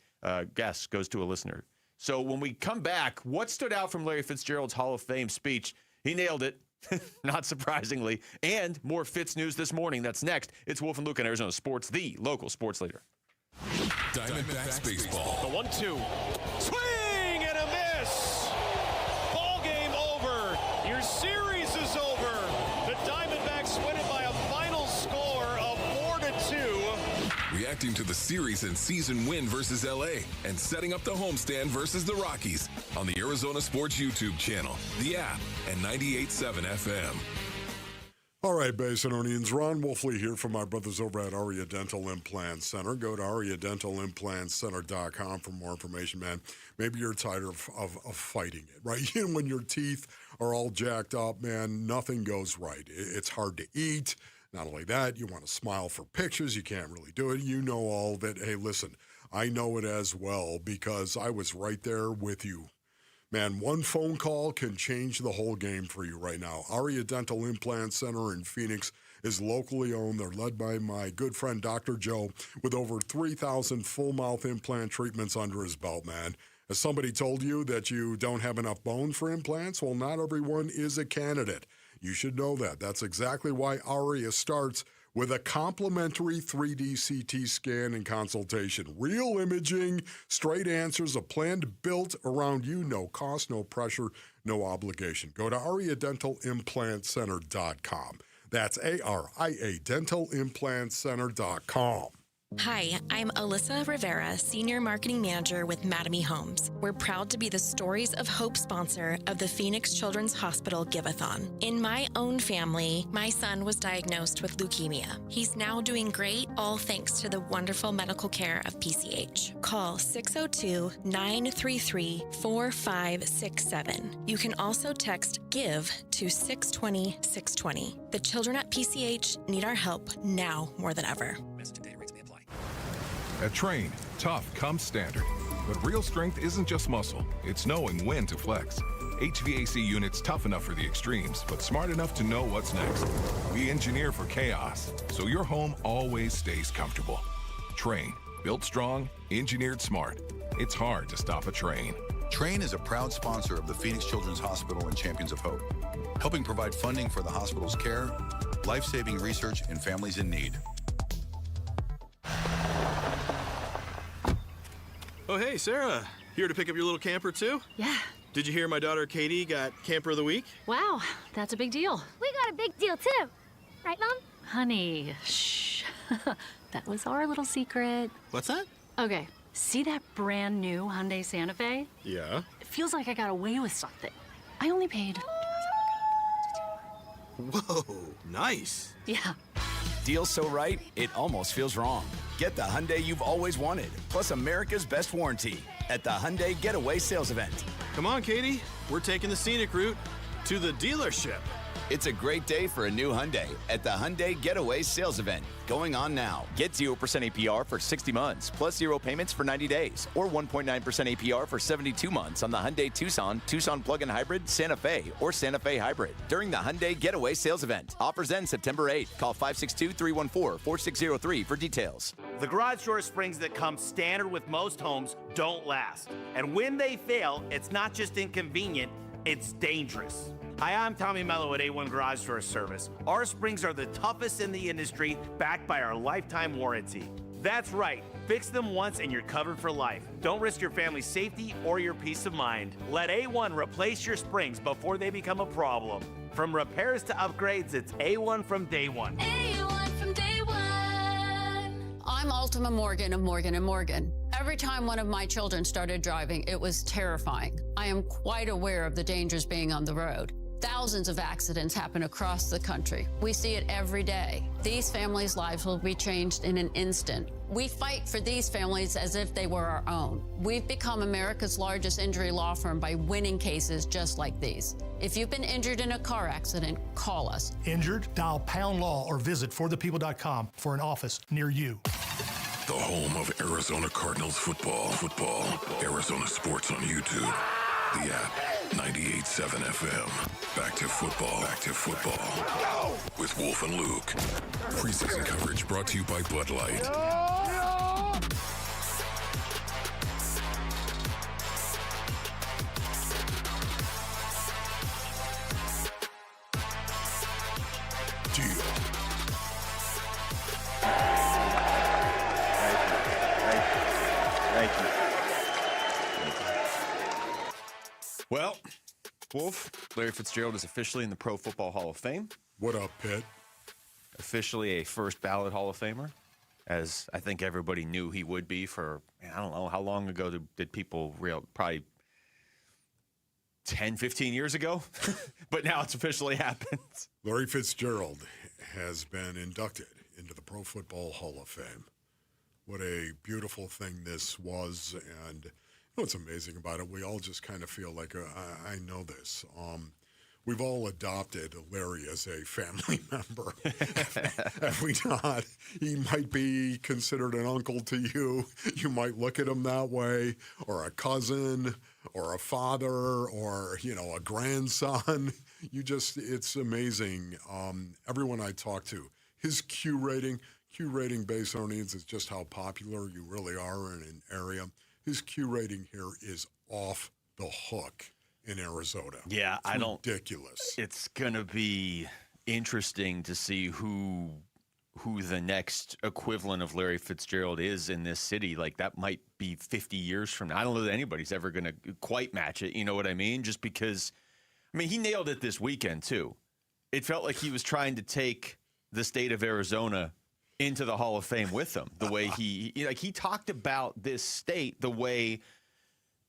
Guess goes to a listener. So when we come back, what stood out from Larry Fitzgerald's Hall of Fame speech? He nailed it, not surprisingly. And more Fitz news this morning. That's next. It's Wolf and Luke on Arizona Sports, the local sports leader. Diamondbacks baseball. The 1-2. Swing and a miss. Ball game over. Your series is over. The Diamondbacks win it by a final score of 4-2. Reacting to the series and season win versus LA and setting up the homestand versus the Rockies on the Arizona Sports YouTube channel, the app, and 98.7 FM. All right, Basinonians, Ron Wolfley here from my brothers over at Aria Dental Implant Center. Go to ariadentalimplantcenter.com for more information, man. Maybe you're tired of fighting it, right? When your teeth are all jacked up, man, nothing goes right. It's hard to eat. Not only that, you want to smile for pictures. You can't really do it. You know all of it. Hey, listen, I know it as well because I was right there with you. Man, one phone call can change the whole game for you right now. Aria Dental Implant Center in Phoenix is locally owned. They're led by my good friend, Dr. Joe, with over 3,000 full-mouth implant treatments under his belt, man. Has somebody told you that you don't have enough bone for implants? Well, not everyone is a candidate. You should know that. That's exactly why Aria starts with a complimentary 3D CT scan and consultation. Real imaging, straight answers, a plan built around you. No cost, no pressure, no obligation. Go to ariadentalimplantcenter.com. That's ARIA dentalimplantcenter.com. Hi, I'm Alyssa Rivera, Senior Marketing Manager with Mattamy Homes. We're proud to be the Stories of Hope sponsor of the Phoenix Children's Hospital Give-a-thon. In my own family, my son was diagnosed with leukemia. He's now doing great, all thanks to the wonderful medical care of PCH. Call 602-933-4567. You can also text GIVE to 620-620. The children at PCH need our help now more than ever. At Train, tough comes standard. But real strength isn't just muscle, it's knowing when to flex. HVAC units tough enough for the extremes, but smart enough to know what's next. We engineer for chaos, so your home always stays comfortable. Train, built strong, engineered smart. It's hard to stop a train. Train is a proud sponsor of the Phoenix Children's Hospital and Champions of Hope, helping provide funding for the hospital's care, life-saving research, and families in need. Oh, hey, Sarah. Here to pick up your little camper, too? Yeah. Did you hear my daughter Katie got Camper of the Week? Wow, that's a big deal. We got a big deal, too. Right, Mom? Honey, shh. That was our little secret. What's that? Okay, see that brand new Hyundai Santa Fe? Yeah. It feels like I got away with something. I only paid... Whoa, nice. Yeah. Deal so right, it almost feels wrong. Get the Hyundai you've always wanted, plus America's best warranty at the Hyundai Getaway Sales Event. Come on, Katie. We're taking the scenic route to the dealership. It's a great day for a new Hyundai at the Hyundai Getaway Sales Event, going on now. Get 0% APR for 60 months, plus 0 payments for 90 days, or 1.9% APR for 72 months on the Hyundai Tucson, Tucson Plug-in Hybrid, Santa Fe, or Santa Fe Hybrid during the Hyundai Getaway Sales Event. Offers end September 8th. Call 562-314-4603 for details. The garage door springs that come standard with most homes don't last. And when they fail, it's not just inconvenient, it's dangerous. Hi, I'm Tommy Mello at A1 Garage Door Service. Our springs are the toughest in the industry, backed by our lifetime warranty. That's right. Fix them once and you're covered for life. Don't risk your family's safety or your peace of mind. Let A1 replace your springs before they become a problem. From repairs to upgrades, it's A1 from day one. A1 from day one. I'm Ultima Morgan of Morgan & Morgan. Every time one of my children started driving, it was terrifying. I am quite aware of the dangers being on the road. Thousands of accidents happen across the country. We see it every day. These families' lives will be changed in an instant. We fight for these families as if they were our own. We've become America's largest injury law firm by winning cases just like these. If you've been injured in a car accident, call us. Injured? Dial pound law or visit forthepeople.com for an office near you. The home of Arizona Cardinals football. Arizona Sports on YouTube. The app, 98.7 FM. Back to football. With Wolf and Luke. Preseason coverage brought to you by Bud Light. Deal. Thank you. Well, Wolf, Larry Fitzgerald is officially in the Pro Football Hall of Fame. What up, Pitt? Officially a first ballot Hall of Famer, as I think everybody knew he would be for, I don't know, how long ago did people probably 10, 15 years ago? But now it's officially happened. Larry Fitzgerald has been inducted into the Pro Football Hall of Fame. What a beautiful thing this was, and you know what's amazing about it? We all just kind of feel like, I know this. We've all adopted Larry as a family member. Have we not? He might be considered an uncle to you. You might look at him that way, or a cousin, or a father, or, you know, a grandson. It's amazing. Everyone I talk to, his Q rating based on needs is just how popular you really are in an area. His Q rating here is off the hook in Arizona. Yeah, ridiculous. It's going to be interesting to see who the next equivalent of Larry Fitzgerald is in this city. Like, that might be 50 years from now. I don't know that anybody's ever going to quite match it. You know what I mean? Just because, I mean, he nailed it this weekend, too. It felt like he was trying to take the state of Arizona into the Hall of Fame with them. The way he talked about this state, the way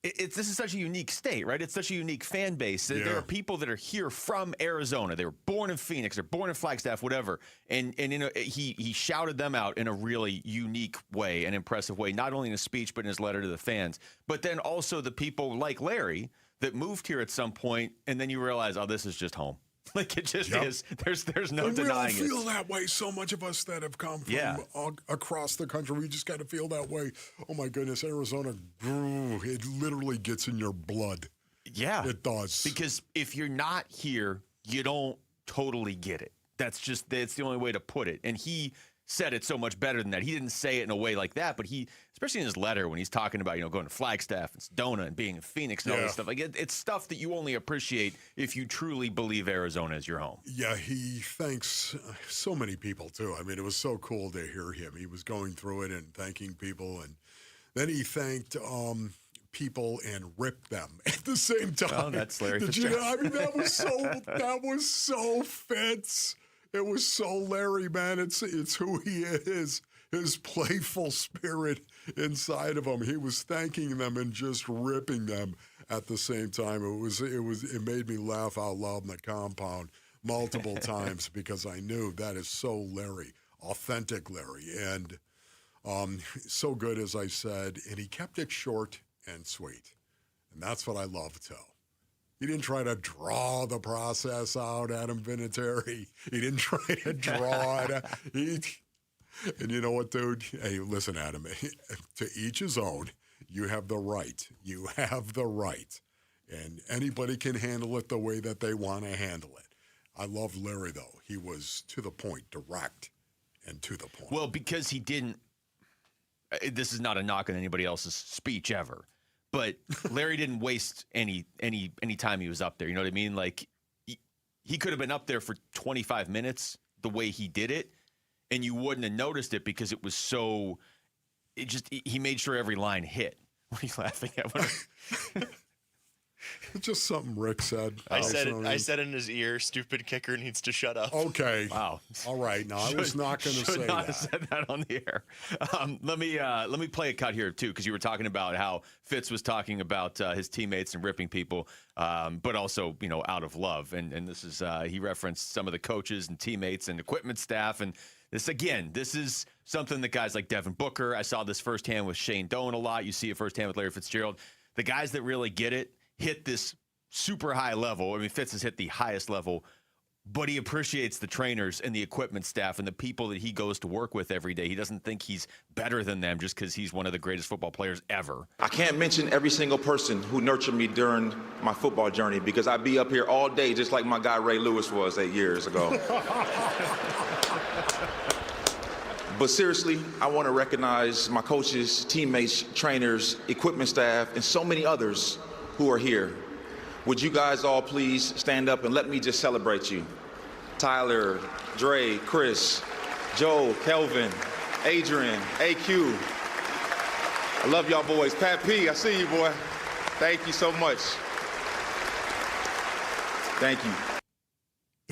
this is such a unique state, right? It's such a unique fan base. Yeah. There are people that are here from Arizona. They were born in Phoenix. They're born in Flagstaff, whatever. And he shouted them out in a really unique way, an impressive way, not only in his speech, but in his letter to the fans. But then also the people like Larry that moved here at some point, and then you realize, oh, this is just home. Like it just is. There's no denying it. We all feel that way. So much of us that have come from across the country, we just got to feel that way. Oh my goodness, Arizona, it literally gets in your blood. Yeah, it does. Because if you're not here, you don't totally get it. That's the only way to put it. And he said it so much better than that. He didn't say it in a way like that, but he, especially in his letter when he's talking about, going to Flagstaff and Sedona and being in Phoenix and all this stuff, like it's stuff that you only appreciate if you truly believe Arizona is your home. Yeah, he thanks so many people too. I mean, it was so cool to hear him. He was going through it and thanking people, and then he thanked people and ripped them at the same time. Oh, that's Larry. Did you know? I mean, that was so Fitz. It was so Larry, man. It's who he is. His playful spirit inside of him. He was thanking them and just ripping them at the same time. It made me laugh out loud in the compound multiple times because I knew that is so Larry, authentic Larry, and so good, as I said. And he kept it short and sweet, and that's what I love too. He didn't try to draw the process out, Adam Vinatieri. He didn't try to draw it. And you know what, dude? Hey, listen, Adam, to each his own. You have the right. You have the right. And anybody can handle it the way that they want to handle it. I love Larry, though. He was to the point, direct, and to the point. Well, because he didn't, this is not a knock on anybody else's speech ever. But Larry didn't waste any time he was up there. You know what I mean? Like, he could have been up there for 25 minutes the way he did it, and you wouldn't have noticed it because it was so – he made sure every line hit. What are you laughing at? It's just something Rick said. I said in his ear, stupid kicker needs to shut up. Okay. Wow. All right. No, I was not going to say that. Should not have said that on the air. Let me play a cut here, too, because you were talking about how Fitz was talking about his teammates and ripping people, but also, out of love. And this is he referenced some of the coaches and teammates and equipment staff. And this is something that guys like Devin Booker, I saw this firsthand with Shane Doan a lot. You see it firsthand with Larry Fitzgerald. The guys that really get it, hit this super high level. I mean, Fitz has hit the highest level, but he appreciates the trainers and the equipment staff and the people that he goes to work with every day. He doesn't think he's better than them just because he's one of the greatest football players ever. I can't mention every single person who nurtured me during my football journey because I'd be up here all day just like my guy Ray Lewis was 8 years ago. But seriously, I want to recognize my coaches, teammates, trainers, equipment staff, and so many others who are here. Would you guys all please stand up and let me just celebrate you? Tyler, Dre, Chris, Joe, Kelvin, Adrian, AQ. I love y'all boys. Pat P, I see you, boy. Thank you so much. Thank you.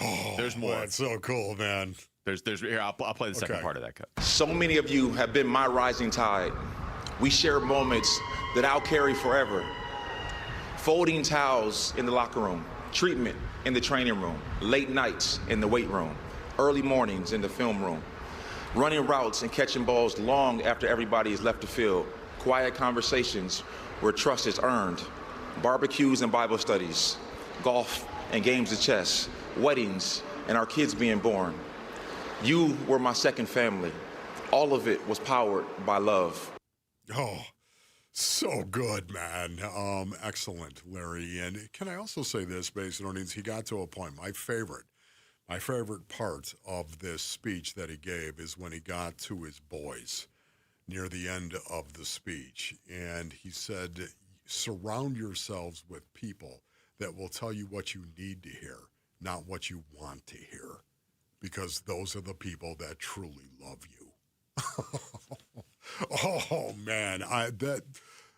Oh, there's more. That's so cool, man. There's here. I'll play the second part of that cut. So many of you have been my rising tide. We share moments that I'll carry forever. Folding towels in the locker room, treatment in the training room, late nights in the weight room, early mornings in the film room, running routes and catching balls long after everybody has left the field, quiet conversations where trust is earned, barbecues and Bible studies, golf and games of chess, weddings and our kids being born. You were my second family. All of it was powered by love. Oh, so good, man. Excellent, Larry. And can I also say this, based on he got to a point, my favorite part of this speech that he gave is when he got to his boys near the end of the speech. And he said, surround yourselves with people that will tell you what you need to hear, not what you want to hear, because those are the people that truly love you. Oh, man.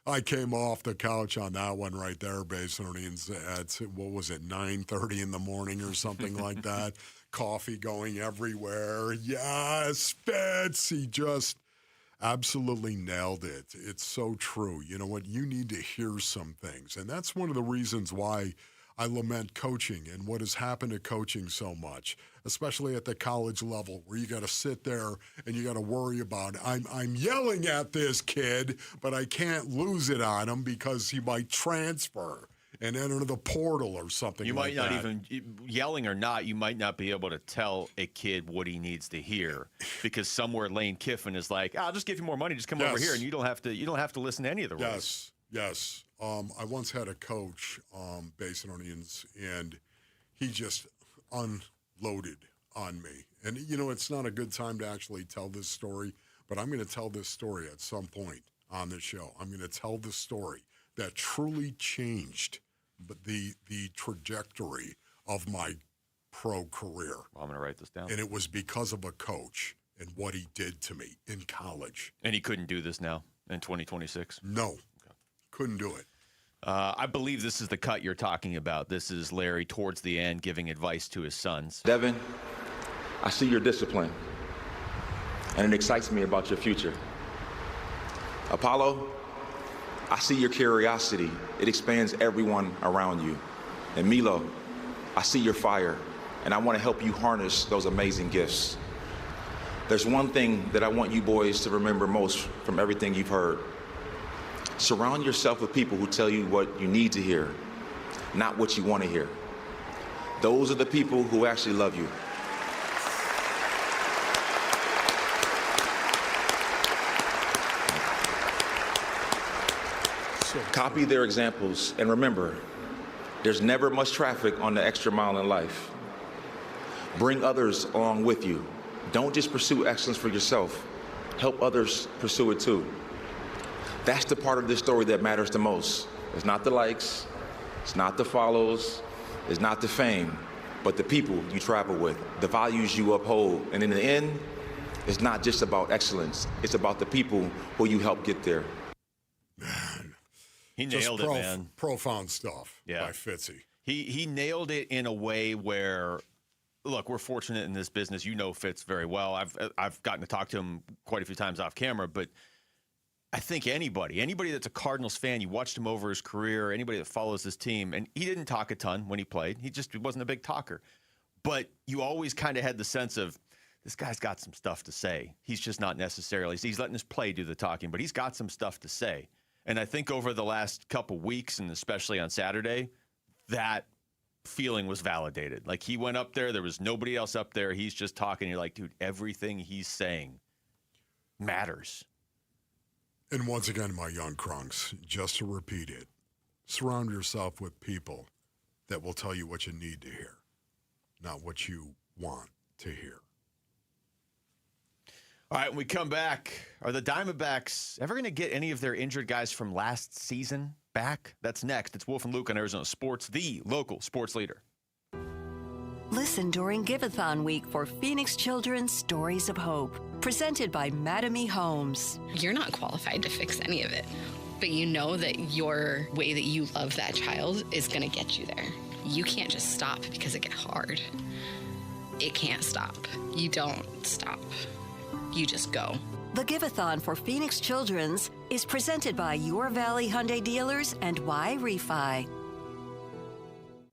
I came off the couch on that one right there, based on at, what was it, 9:30 in the morning or something like that. coffee going everywhere. Yes, Fitz. He just absolutely nailed it. It's so true. You know what? You need to hear some things. And that's one of the reasons why I lament coaching and what has happened to coaching so much, especially at the college level, where you got to sit there and you got to worry about, I'm yelling at this kid, but I can't lose it on him because he might transfer and enter the portal or something You like might not that. even, yelling or not, you might not be able to tell a kid what he needs to hear because somewhere Lane Kiffin is like, I'll just give you more money, just come over here, and you don't have to listen to any of the rules. Yes. I once had a coach, Basinonians, and he just unloaded on me. And, you know, it's not a good time to actually tell this story, but I'm going to tell this story at some point on the show. I'm going to tell the story that truly changed the trajectory of my pro career. Well, I'm going to write this down. And it was because of a coach and what he did to me in college. And he couldn't do this now in 2026? No. Couldn't do it. I believe this is the cut you're talking about. This is Larry towards the end giving advice to his sons. Devin, I see your discipline, and it excites me about your future. Apollo, I see your curiosity. It expands everyone around you. And Milo, I see your fire, and I want to help you harness those amazing gifts. There's one thing that I want you boys to remember most from everything you've heard. Surround yourself with people who tell you what you need to hear, not what you want to hear. Those are the people who actually love you. Copy their examples, and remember, there's never much traffic on the extra mile in life. Bring others along with you. Don't just pursue excellence for yourself. Help others pursue it too. That's the part of this story that matters the most. It's not the likes, it's not the follows, it's not the fame, but the people you travel with, the values you uphold. And in the end, it's not just about excellence, it's about the people who you help get there. Man. He nailed it, man. Profound stuff by Fitzy. He nailed it in a way where, look, we're fortunate in this business. You know Fitz very well. I've gotten to talk to him quite a few times off camera, but I think anybody that's a Cardinals fan, you watched him over his career, anybody that follows this team, and he didn't talk a ton when he played. He wasn't a big talker. But you always kind of had the sense of, this guy's got some stuff to say. He's just not necessarily, he's letting his play do the talking, but he's got some stuff to say. And I think over the last couple weeks, and especially on Saturday, that feeling was validated. Like, he went up there was nobody else up there. He's just talking. You're like, dude, everything he's saying matters. And once again, my young crunks, just to repeat it, surround yourself with people that will tell you what you need to hear, not what you want to hear. All right, when we come back, are the Diamondbacks ever going to get any of their injured guys from last season back? That's next. It's Wolf and Luke on Arizona Sports, the local sports leader. Listen during Giveathon week for Phoenix Children's Stories of Hope, presented by Mattamy Homes. You're not qualified to fix any of it, but you know that your way that you love that child is going to get you there. You can't just stop because it gets hard. It can't stop. You don't stop. You just go. The Giveathon for Phoenix Children's is presented by Your Valley Hyundai Dealers and Y Refi.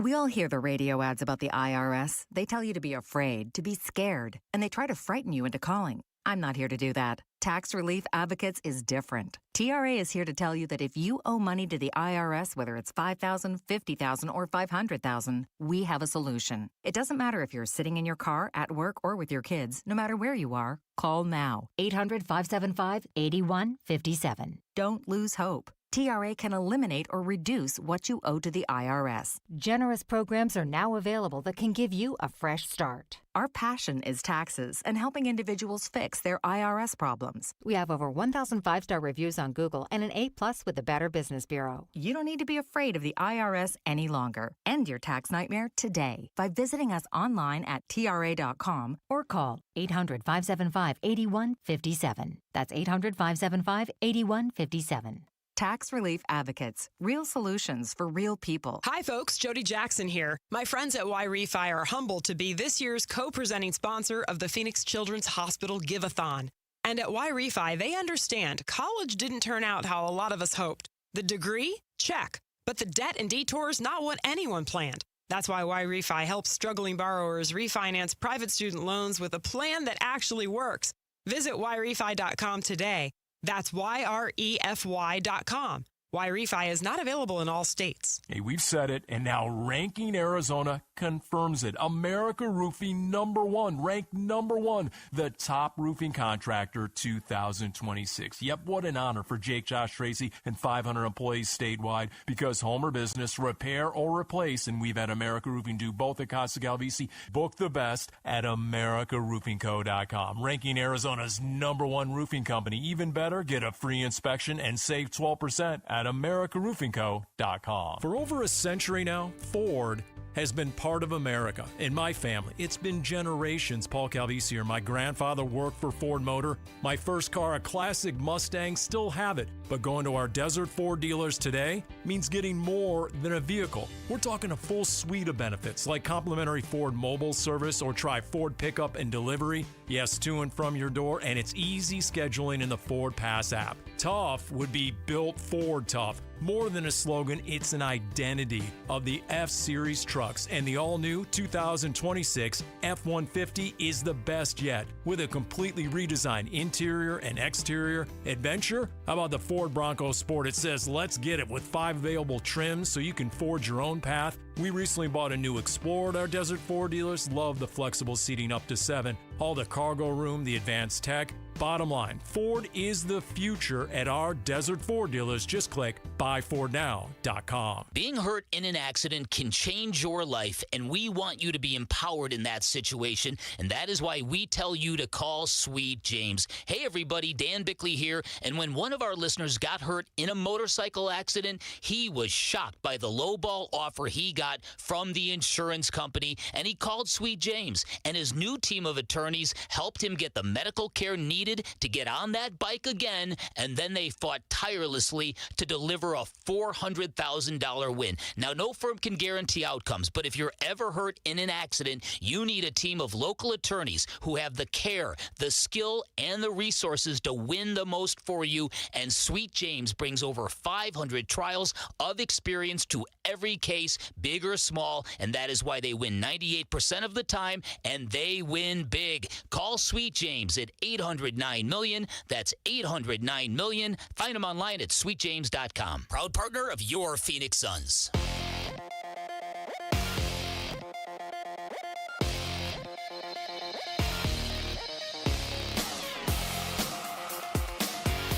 We all hear the radio ads about the IRS. They tell you to be afraid, to be scared, and they try to frighten you into calling. I'm not here to do that. Tax Relief Advocates is different. TRA is here to tell you that if you owe money to the IRS, whether it's $5,000, $50,000, or $500,000, we have a solution. It doesn't matter if you're sitting in your car, at work, or with your kids. No matter where you are, call now. 800-575-8157. Don't lose hope. TRA can eliminate or reduce what you owe to the IRS. Generous programs are now available that can give you a fresh start. Our passion is taxes and helping individuals fix their IRS problems. We have over 1,000 5-star reviews on Google and an A+ with the Better Business Bureau. You don't need to be afraid of the IRS any longer. End your tax nightmare today by visiting us online at TRA.com or call 800-575-8157. That's 800-575-8157. Tax Relief Advocates. Real solutions for real people. Hi, folks. Jody Jackson here. My friends at Y-Refi are humbled to be this year's co-presenting sponsor of the Phoenix Children's Hospital Give-a-thon. And at Y-Refi, they understand college didn't turn out how a lot of us hoped. The degree? Check. But the debt and detours, not what anyone planned. That's why Y-Refi helps struggling borrowers refinance private student loans with a plan that actually works. Visit YRefi.com today. That's YREFY.com. Y-Refi is not available in all states. Hey, we've said it, and now Ranking Arizona confirms it. America Roofing #1, ranked #1, the top roofing contractor 2026. Yep, what an honor for Jake, Josh, Tracy, and 500 employees statewide, because home or business, repair or replace, and we've had America Roofing do both at Costa Galvisi. Book the best at AmericaRoofingCo.com. Ranking Arizona's #1 roofing company. Even better, get a free inspection and save 12% at AmericaRoofingCo.com. For over a century now, Ford has been part of America. In my family, it's been generations. Paul Calvisi here. My grandfather worked for Ford Motor. My first car, a classic Mustang, still have it. But going to our Desert Ford dealers today means getting more than a vehicle. We're talking a full suite of benefits like complimentary Ford mobile service, or try Ford pickup and delivery. Yes, to and from your door, and it's easy scheduling in the Ford Pass app. Tough would be built Ford tough. More than a slogan, it's an identity of the F-Series trucks, and the all-new 2026 F-150 is the best yet, with a completely redesigned interior and exterior. Adventure? How about the Ford Bronco Sport? It says, let's get it, with 5 available trims so you can forge your own path. We recently bought a new Explorer at our Desert Ford dealers. Love the flexible seating up to 7. All the cargo room, the advanced tech. Bottom line, Ford is the future at our Desert Ford dealers. Just click buyfordnow.com. Being hurt in an accident can change your life, and we want you to be empowered in that situation, and that is why we tell you to call Sweet James. Hey everybody, Dan Bickley here, and when one of our listeners got hurt in a motorcycle accident, he was shocked by the lowball offer he got from the insurance company, and he called Sweet James, and his new team of attorneys helped him get the medical care needed to get on that bike again, and then they fought tirelessly to deliver a $400,000 win. Now, no firm can guarantee outcomes, but if you're ever hurt in an accident, you need a team of local attorneys who have the care, the skill, and the resources to win the most for you, and Sweet James brings over 500 trials of experience to every case, big or small, and that is why they win 98% of the time, and they win big. Call Sweet James at 800-9-million. That's 800-9-million. Find them online at sweetjames.com. Proud partner of your Phoenix Suns.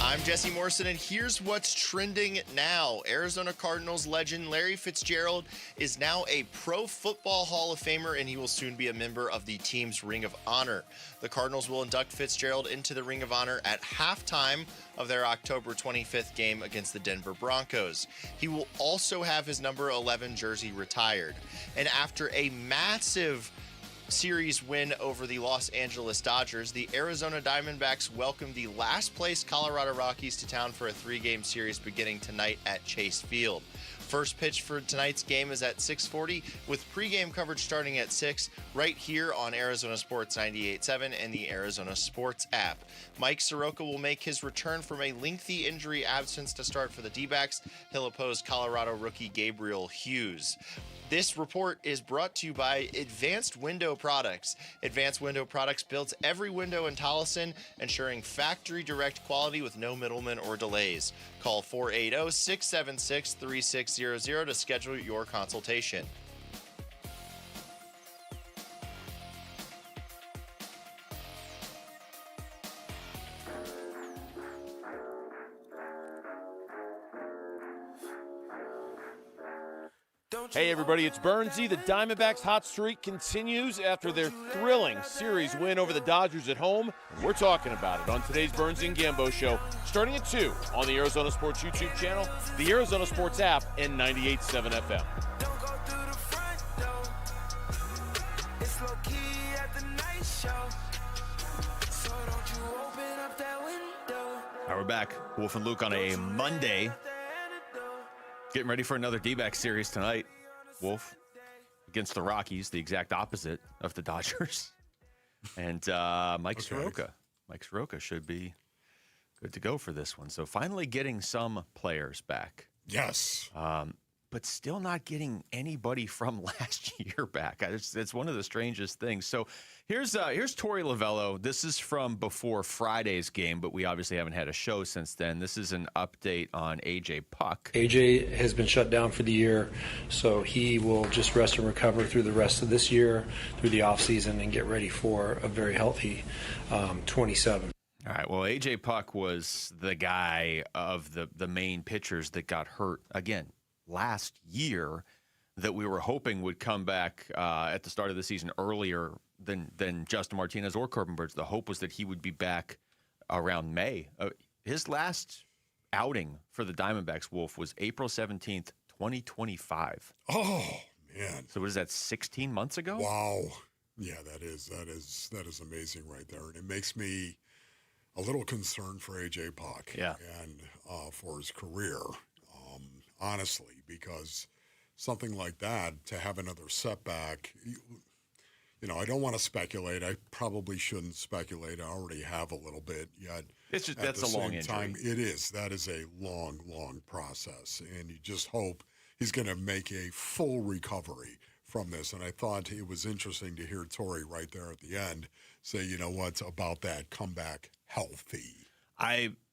I'm Jesse Morrison, and here's what's trending now. Arizona Cardinals legend Larry Fitzgerald is now a Pro Football Hall of Famer, and he will soon be a member of the team's Ring of Honor. The Cardinals will induct Fitzgerald into the Ring of Honor at halftime of their October 25th game against the Denver Broncos. He will also have his number 11 jersey retired. And after a massive series win over the Los Angeles Dodgers, the Arizona Diamondbacks welcome the last-place Colorado Rockies to town for a 3-game series beginning tonight at Chase Field. First pitch for tonight's game is at 6:40, with pregame coverage starting at 6 right here on Arizona Sports 98.7 and the Arizona Sports app. Mike Soroka will make his return from a lengthy injury absence to start for the D-backs. He'll oppose Colorado rookie Gabriel Hughes. This report is brought to you by Advanced Window Products. Advanced Window Products builds every window in Tolleson, ensuring factory direct quality with no middlemen or delays. Call 480-676-3600 to schedule your consultation. Hey everybody, it's Burnsy. The Diamondbacks' hot streak continues after their thrilling series win over the Dodgers at home. And we're talking about it on today's Burnsy and Gambo show, starting at 2 on the Arizona Sports YouTube channel, the Arizona Sports app, and 98.7 FM. All right, we're back. Wolf and Luke on a Monday. Getting ready for another D-back series tonight, Wolf, against the Rockies, the exact opposite of the Dodgers. And Mike Soroka should be good to go for this one. So finally getting some players back. Yes. But still not getting anybody from last year back. It's one of the strangest things. So here's Torey Lovello. This is from before Friday's game, but we obviously haven't had a show since then. This is an update on A.J. Puck. A.J. has been shut down for the year, so he will just rest and recover through the rest of this year, through the offseason, and get ready for a very healthy 27. All right, well, A.J. Puck was the guy of the main pitchers that got hurt again last year that we were hoping would come back at the start of the season earlier than Justin Martinez or Corbin Burns. The hope was that he would be back around May. His last outing for the Diamondbacks, Wolf, was April 17th, 2025. Oh, man. So what is that, 16 months ago? Wow. Yeah, that is amazing right there. And it makes me a little concerned for A.J. Puck and for his career. Honestly, because something like that, to have another setback, I don't want to speculate. I probably shouldn't speculate. I already have a little bit yet. It's just that's a long injury. It is. That is a long, long process, and you just hope he's going to make a full recovery from this. And I thought it was interesting to hear Torey right there at the end say, you know what's about that, come back healthy.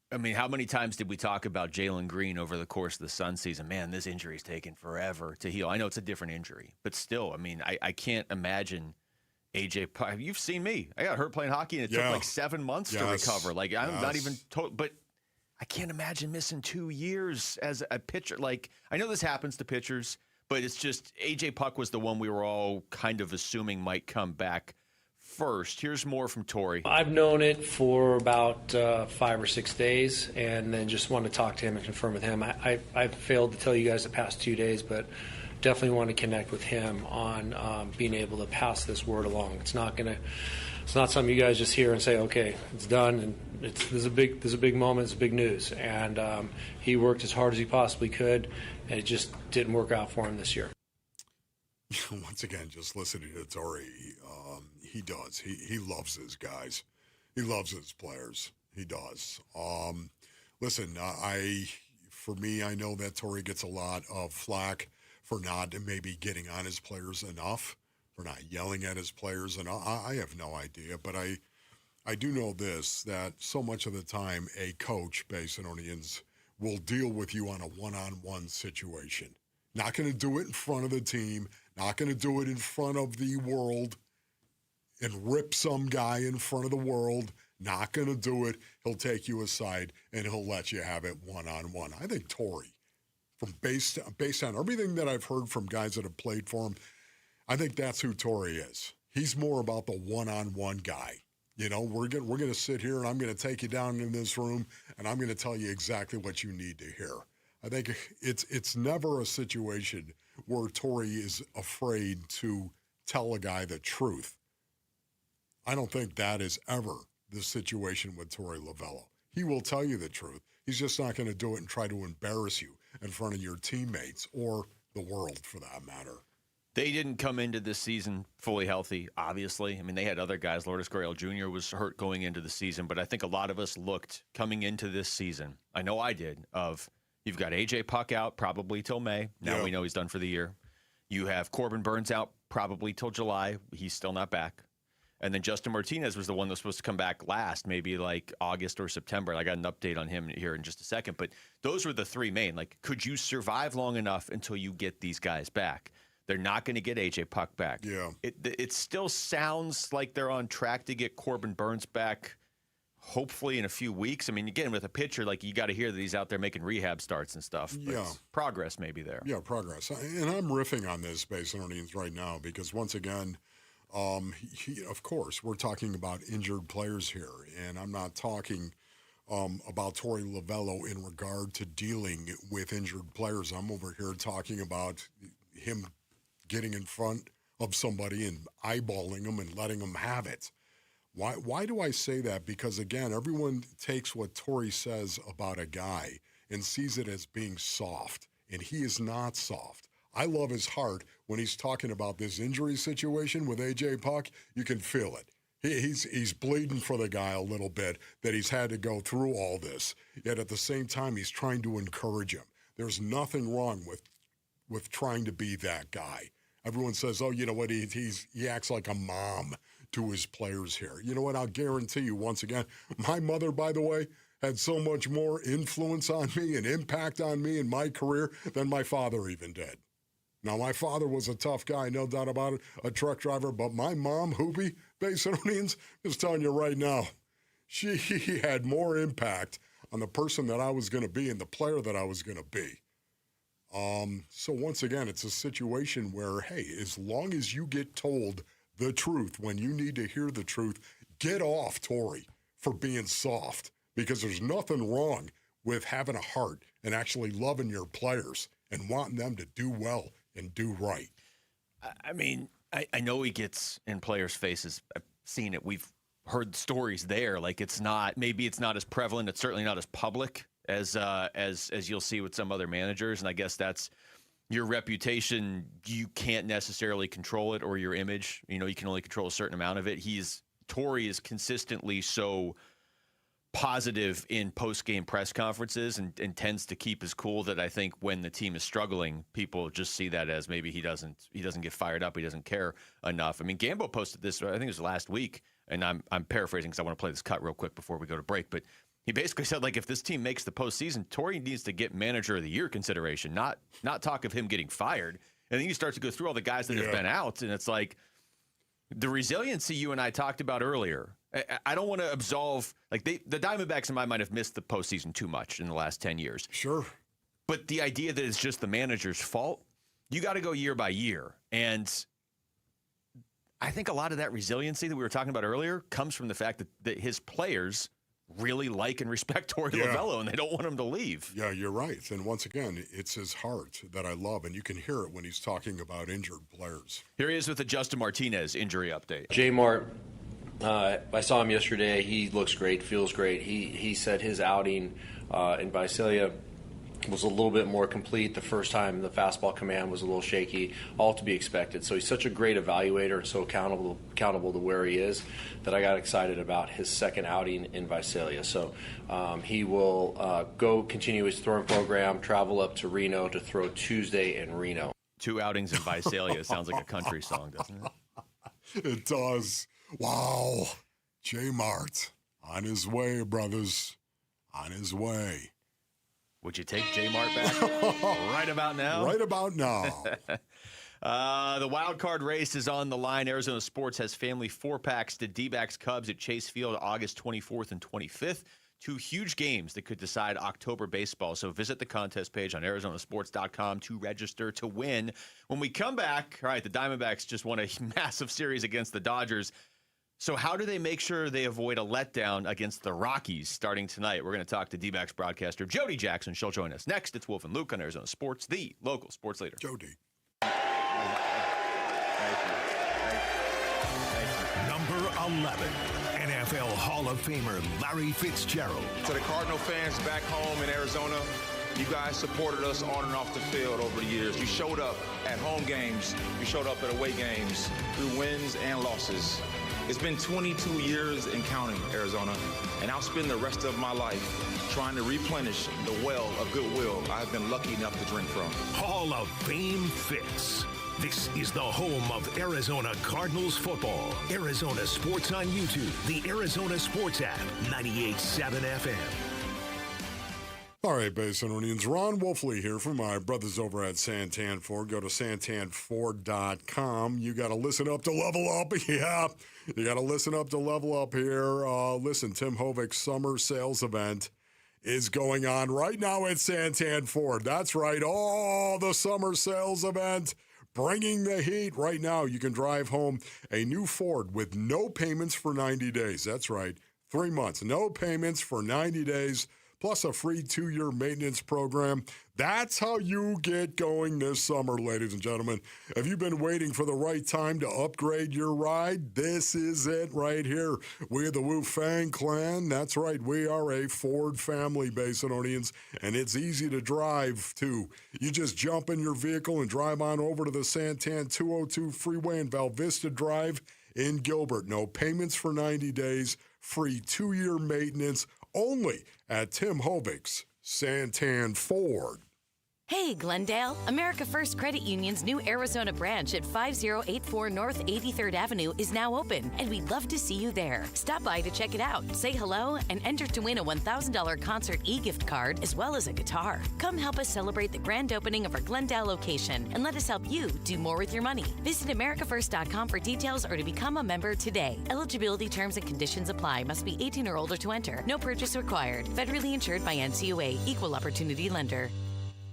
I mean, how many times did we talk about Jalen Green over the course of the Sun season? Man, this injury's taken forever to heal. I know it's a different injury, but still, I mean, I can't imagine A.J. Puck. You've seen me. I got hurt playing hockey, and it took like 7 months to recover. Like, I'm not even told, but I can't imagine missing 2 years as a pitcher. Like, I know this happens to pitchers, but it's just A.J. Puck was the one we were all kind of assuming might come back first. Here's more from Torey. I've known it for about 5 or 6 days, and then just want to talk to him and confirm with him. I failed to tell you guys the past 2 days, but definitely want to connect with him on being able to pass this word along. It's not something you guys just hear and say, okay, it's done, and there's a big moment, it's big news. And he worked as hard as he possibly could, and it just didn't work out for him this year. Once again, just listening to Torey, he does. He loves his guys. He loves his players. He does. Listen, for me, I know that Torey gets a lot of flack for not maybe getting on his players enough, for not yelling at his players. And I have no idea, but I do know this, that so much of the time a coach, Bay Sononians, will deal with you on a one-on-one situation. Not going to do it in front of the team, not going to do it in front of the world and rip some guy in front of the world. Not going to do it. He'll take you aside and he'll let you have it one-on-one. I think Torey, based on everything that I've heard from guys that have played for him, I think that's who Torey is. He's more about the one-on-one guy. You know, we're going to sit here and I'm going to take you down in this room and I'm going to tell you exactly what you need to hear. I think it's never a situation where Torey is afraid to tell a guy the truth. I don't think that is ever the situation with Torey Lovello. He will tell you the truth. He's just not going to do it and try to embarrass you in front of your teammates or the world, for that matter. They didn't come into this season fully healthy, obviously. I mean, they had other guys. Lourdes Gurriel Jr. was hurt going into the season, but I think a lot of us looked coming into this season, I know I did, of you've got A.J. Puck out probably till May. Now we know he's done for the year. You have Corbin Burns out probably till July. He's still not back. And then Justin Martinez was the one that was supposed to come back last, maybe like August or September. I got an update on him here in just a second. But those were the three main. Like, could you survive long enough until you get these guys back? They're not going to get A.J. Puck back. Yeah. It still sounds like they're on track to get Corbin Burns back, hopefully in a few weeks. I mean, again, with a pitcher, like, you got to hear that he's out there making rehab starts and stuff. But progress may be there. Yeah, progress. And I'm riffing on this based on earnings right now because, once again, of course, we're talking about injured players here, and I'm not talking about Torey Lovello in regard to dealing with injured players. I'm over here talking about him getting in front of somebody and eyeballing them and letting them have it. Why do I say that? Because, again, everyone takes what Torey says about a guy and sees it as being soft and he is not soft. I love his heart when he's talking about this injury situation with A.J. Puck. You can feel it. He's bleeding for the guy a little bit that he's had to go through all this. Yet at the same time, he's trying to encourage him. There's nothing wrong with trying to be that guy. Everyone says, oh, you know what, he acts like a mom to his players here. You know what, I'll guarantee you once again, my mother, by the way, had so much more influence on me and impact on me in my career than my father even did. Now, my father was a tough guy, no doubt about it, a truck driver, but my mom, Hoopy, Basinonians, is telling you right now, she had more impact on the person that I was going to be and the player that I was going to be. So once again, it's a situation where, hey, as long as you get told the truth when you need to hear the truth, get off, Torrey, for being soft, because there's nothing wrong with having a heart and actually loving your players and wanting them to do well and do right. I mean, I know he gets in players' faces. I've seen it. We've heard stories there. Like, maybe it's not as prevalent. It's certainly not as public as you'll see with some other managers. And I guess that's your reputation. You can't necessarily control it, or your image. You know, you can only control a certain amount of it. Torrey is consistently so positive in post-game press conferences and tends to keep his cool that I think when the team is struggling, people just see that as maybe he doesn't get fired up, he doesn't care enough. I mean, Gambo posted this, I think it was last week, and I'm paraphrasing because I want to play this cut real quick before we go to break, but he basically said, like, if this team makes the postseason, Torrey needs to get manager of the year consideration, not talk of him getting fired. And then you start to go through all the guys that have been out, and it's like the resiliency you and I talked about earlier. I don't want to absolve, like, the Diamondbacks in my mind have missed the postseason too much in the last 10 years. Sure. But the idea that it's just the manager's fault, you got to go year by year. And I think a lot of that resiliency that we were talking about earlier comes from the fact that his players really like and respect Torrey Lovello, and they don't want him to leave. Yeah, you're right. And once again, it's his heart that I love, and you can hear it when he's talking about injured players. Here he is with the Justin Martinez injury update. J. Mart, I saw him yesterday. He looks great, feels great. He said his outing in Visalia was a little bit more complete. The first time the fastball command was a little shaky, all to be expected. So he's such a great evaluator and so accountable to where he is that I got excited about his second outing in Visalia. So he will go continue his throwing program, travel up to Reno to throw Tuesday in Reno. 2 outings in Visalia. Sounds like a country song, doesn't it? It does. Wow. J. Mart, on his way, brothers. On his way. Would you take J. Mart back right about now? Right about now. The wild card race is on the line. Arizona Sports has family 4-packs to D-backs Cubs at Chase Field August 24th and 25th. 2 huge games that could decide October baseball. So visit the contest page on arizonasports.com to register to win. When we come back, all right, the Diamondbacks just won a massive series against the Dodgers. So how do they make sure they avoid a letdown against the Rockies starting tonight? We're going to talk to D-backs broadcaster Jody Jackson. She'll join us next. It's Wolf and Luke on Arizona Sports, the local sports leader. Jody. Number 11, NFL Hall of Famer Larry Fitzgerald. To the Cardinal fans back home in Arizona, you guys supported us on and off the field over the years. You showed up at home games. You showed up at away games through wins and losses. It's been 22 years and counting, Arizona, and I'll spend the rest of my life trying to replenish the well of goodwill I've been lucky enough to drink from. Hall of Fame Fitz. This is the home of Arizona Cardinals football. Arizona Sports on YouTube, the Arizona Sports app, 98.7 FM. All right, Basinonians, Ron Wolfley here from my brothers over at Santan Ford. Go to santanford.com. You got to listen up to level up. Yeah, you got to listen up to level up here. Listen, Tim Hovick's summer sales event is going on right now at Santan Ford. That's right, the summer sales event. Bringing the heat right now. You can drive home a new Ford with no payments for 90 days. That's right, 3 months. No payments for 90 days. plus a free 2-year maintenance program. That's how you get going this summer, ladies and gentlemen. Have you been waiting for the right time to upgrade your ride? This is it right here. We're the Wu Fang Clan. That's right. We are a Ford family, Basinonians, and it's easy to drive, too. You just jump in your vehicle and drive on over to the Santan 202 freeway in Val Vista Drive in Gilbert. No payments for 90 days, free 2-year maintenance, only at Tim Hovig's Santan Ford. Hey, Glendale. America First Credit Union's new Arizona branch at 5084 North 83rd Avenue is now open, and we'd love to see you there. Stop by to check it out, say hello, and enter to win a $1,000 concert e-gift card as well as a guitar. Come help us celebrate the grand opening of our Glendale location and let us help you do more with your money. Visit AmericaFirst.com for details or to become a member today. Eligibility terms and conditions apply. Must be 18 or older to enter. No purchase required. Federally insured by NCUA. Equal Opportunity Lender.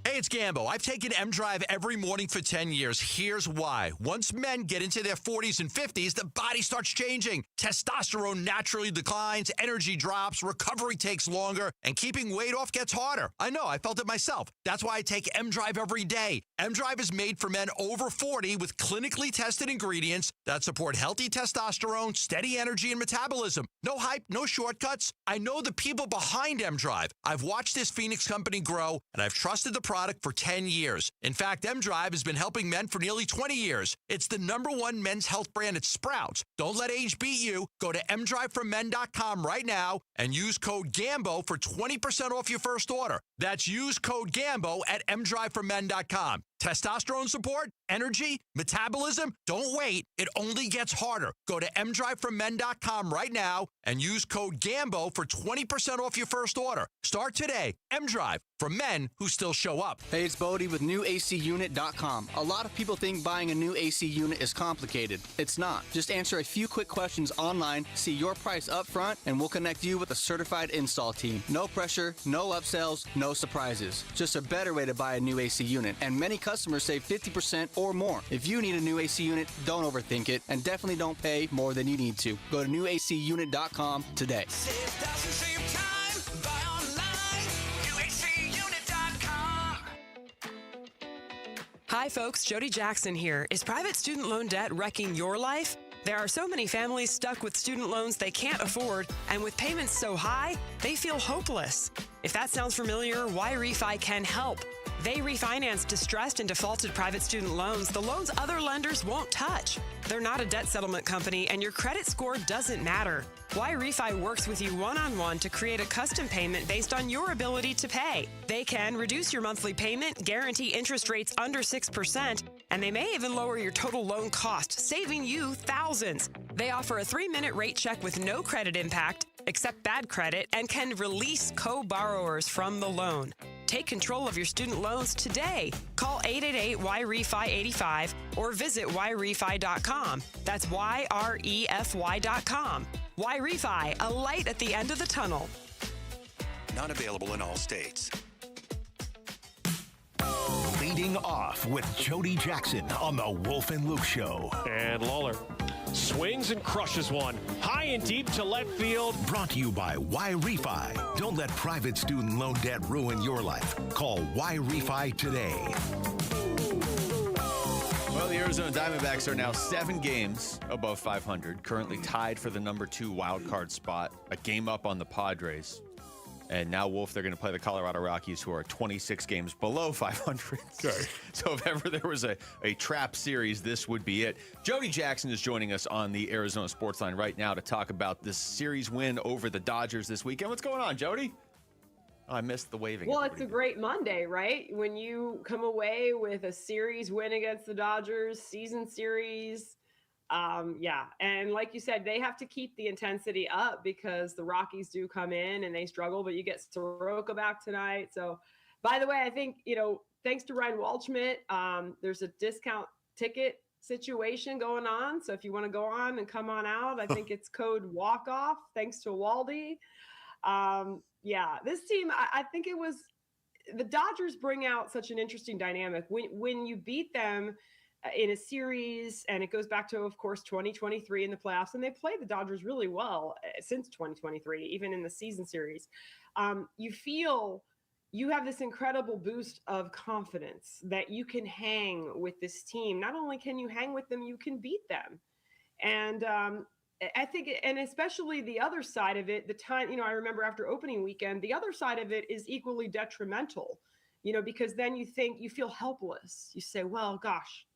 Hey, it's Gambo. I've taken M-Drive every morning for 10 years. Here's why. Once men get into their 40s and 50s, the body starts changing. Testosterone naturally declines, energy drops, recovery takes longer, and keeping weight off gets harder. I know, I felt it myself. That's why I take M-Drive every day. M-Drive is made for men over 40 with clinically tested ingredients that support healthy testosterone, steady energy, and metabolism. No hype, no shortcuts. I know the people behind M-Drive. I've watched this Phoenix company grow, and I've trusted the product for 10 years. In fact, M-Drive has been helping men for nearly 20 years. It's the #1 men's health brand at Sprouts. Don't let age beat you. Go to mdriveformen.com right now and use code GAMBO for 20% off your first order. That's use code GAMBO at mdriveformen.com. Testosterone support, energy, metabolism, don't wait. It only gets harder. Go to mdriveformen.com right now and use code GAMBO for 20% off your first order. Start today. M-Drive, for men who still show up. Hey, it's Bodie with newacunit.com. A lot of people think buying a new AC unit is complicated. It's not. Just answer a few quick questions online, see your price up front, and we'll connect you with a certified install team. No pressure, no upsells, no surprises. Just a better way to buy a new AC unit. And many customers save 50% or more. If you need a new AC unit, don't overthink it, and definitely don't pay more than you need to. Go to newacunit.com today. Hi, folks. Jody Jackson here. Is private student loan debt wrecking your life? There are so many families stuck with student loans they can't afford, and with payments so high, they feel hopeless. If that sounds familiar, Y-Refi can help. They refinance distressed and defaulted private student loans, the loans other lenders won't touch. They're not a debt settlement company, and your credit score doesn't matter. Y-Refi works with you one-on-one to create a custom payment based on your ability to pay. They can reduce your monthly payment, guarantee interest rates under 6%, and they may even lower your total loan cost, saving you thousands. They offer a 3-minute rate check with no credit impact, accept bad credit, and can release co-borrowers from the loan. Take control of your student loans today. Call 888-YREFI-85 or visit YREFI.com. That's YREFY.com. Y-Refi, a light at the end of the tunnel. Not available in all states. Leading off with Jody Jackson on the Wolf and Luke Show. And Lawler swings and crushes one. High and deep to left field. Brought to you by Y-Refi. Don't let private student loan debt ruin your life. Call Y-Refi today. Well, the Arizona Diamondbacks are now 7 games above 500, currently tied for the #2 wild card spot, a game up on the Padres. And now, Wolf, they're going to play the Colorado Rockies, who are 26 games below 500. Okay. So if ever there was a trap series, this would be it. Jody Jackson is joining us on the Arizona Sports Line right now to talk about this series win over the Dodgers this weekend. What's going on, Jody? Oh, I missed the waving. Well, it's a great Monday, right? When you come away with a series win against the Dodgers, season series. Yeah. And like you said, they have to keep the intensity up because the Rockies do come in and they struggle, but you get Soroka back tonight. So, by the way, I think, thanks to Ryan Waldschmidt, there's a discount ticket situation going on. So if you want to go on and come on out, I think it's code WALKOFF, thanks to Waldy. Yeah, this team, I think the Dodgers bring out such an interesting dynamic. When you beat them, in a series, and it goes back to, of course, 2023 in the playoffs, and they played the Dodgers really well since 2023, even in the season series. You feel you have this incredible boost of confidence that you can hang with this team. Not only can you hang with them, you can beat them. And I think, and especially the other side of it, the time, I remember after opening weekend, the other side of it is equally detrimental, because then you feel helpless. You say, well, gosh,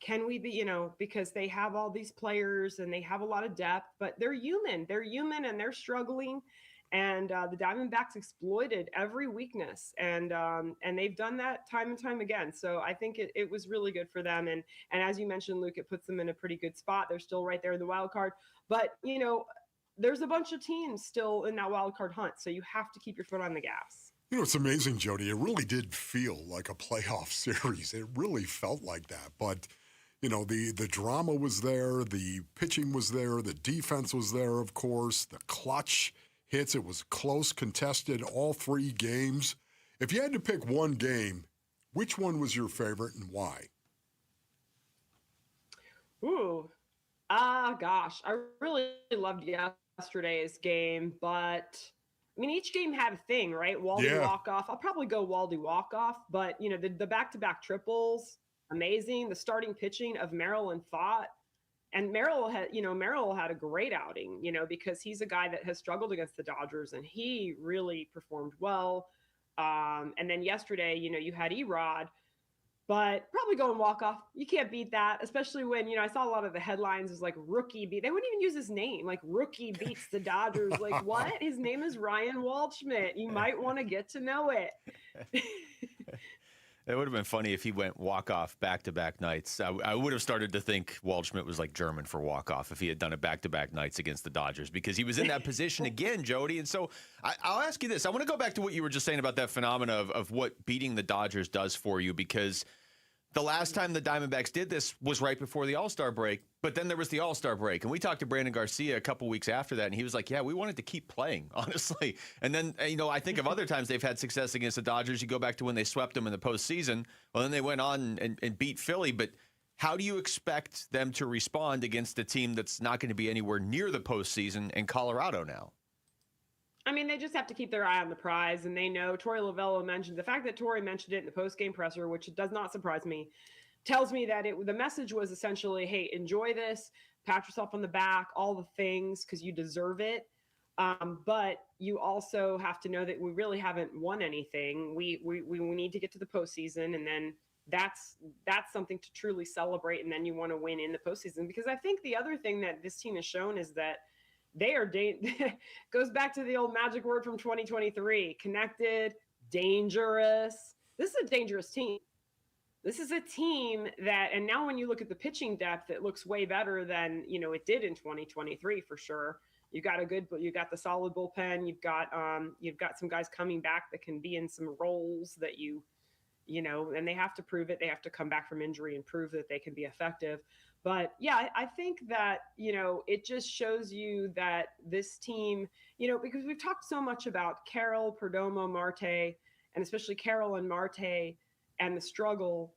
can we be, because they have all these players and they have a lot of depth, but they're human and they're struggling. And the Diamondbacks exploited every weakness, and they've done that time and time again. So I think it was really good for them. And as you mentioned, Luke, it puts them in a pretty good spot. They're still right there in the wild card, but there's a bunch of teams still in that wild card hunt. So you have to keep your foot on the gas. It's amazing, Jody. It really did feel like a playoff series. It really felt like that. But the drama was there, the pitching was there, the defense was there, of course, the clutch hits. It was close, contested, all 3 games. If you had to pick one game, which one was your favorite and why? Ooh, gosh, I really loved yesterday's game, but each game had a thing, right? Waldy walk-off. I'll probably go Waldy walk-off, but the back-to-back triples, amazing. The starting pitching of Merrill and Fott. And Merrill had a great outing, because he's a guy that has struggled against the Dodgers, and he really performed well. And then yesterday, you had Erod, but probably going walk-off. You can't beat that, especially when, I saw a lot of the headlines was like rookie beat. They wouldn't even use his name, like rookie beats the Dodgers. Like, what? His name is Ryan Waldschmidt. You might want to get to know it. It would have been funny if he went walk-off back-to-back nights. I would have started to think Waldschmidt was like German for walk-off if he had done it back-to-back nights against the Dodgers, because he was in that position again, Jody. And so I'll ask you this. I want to go back to what you were just saying about that phenomena of what beating the Dodgers does for you, because the last time the Diamondbacks did this was right before the All-Star break, but then there was the All-Star break. And we talked to Brandon Garcia a couple weeks after that, and he was like, yeah, we wanted to keep playing, honestly. And then, I think of other times they've had success against the Dodgers. You go back to when they swept them in the postseason. Well, then they went on and beat Philly. But how do you expect them to respond against a team that's not going to be anywhere near the postseason in Colorado now? They just have to keep their eye on the prize, and they know. Torey Lovello mentioned the fact that Torey mentioned it in the post-game presser, which does not surprise me, tells me that the message was essentially, hey, enjoy this, pat yourself on the back, all the things, because you deserve it. But you also have to know that we really haven't won anything. We need to get to the postseason, and then that's something to truly celebrate, and then you want to win in the postseason. Because I think the other thing that this team has shown is that they are goes back to the old magic word from 2023, connected, dangerous. This is a dangerous team. This is a team that, and now when you look at the pitching depth, it looks way better than, it did in 2023 for sure. You got the solid bullpen. You've got some guys coming back that can be in some roles that and they have to prove it. They have to come back from injury and prove that they can be effective. But yeah, I think that, it just shows you that this team, because we've talked so much about Carroll, Perdomo, Marte, and especially Carroll and Marte and the struggle,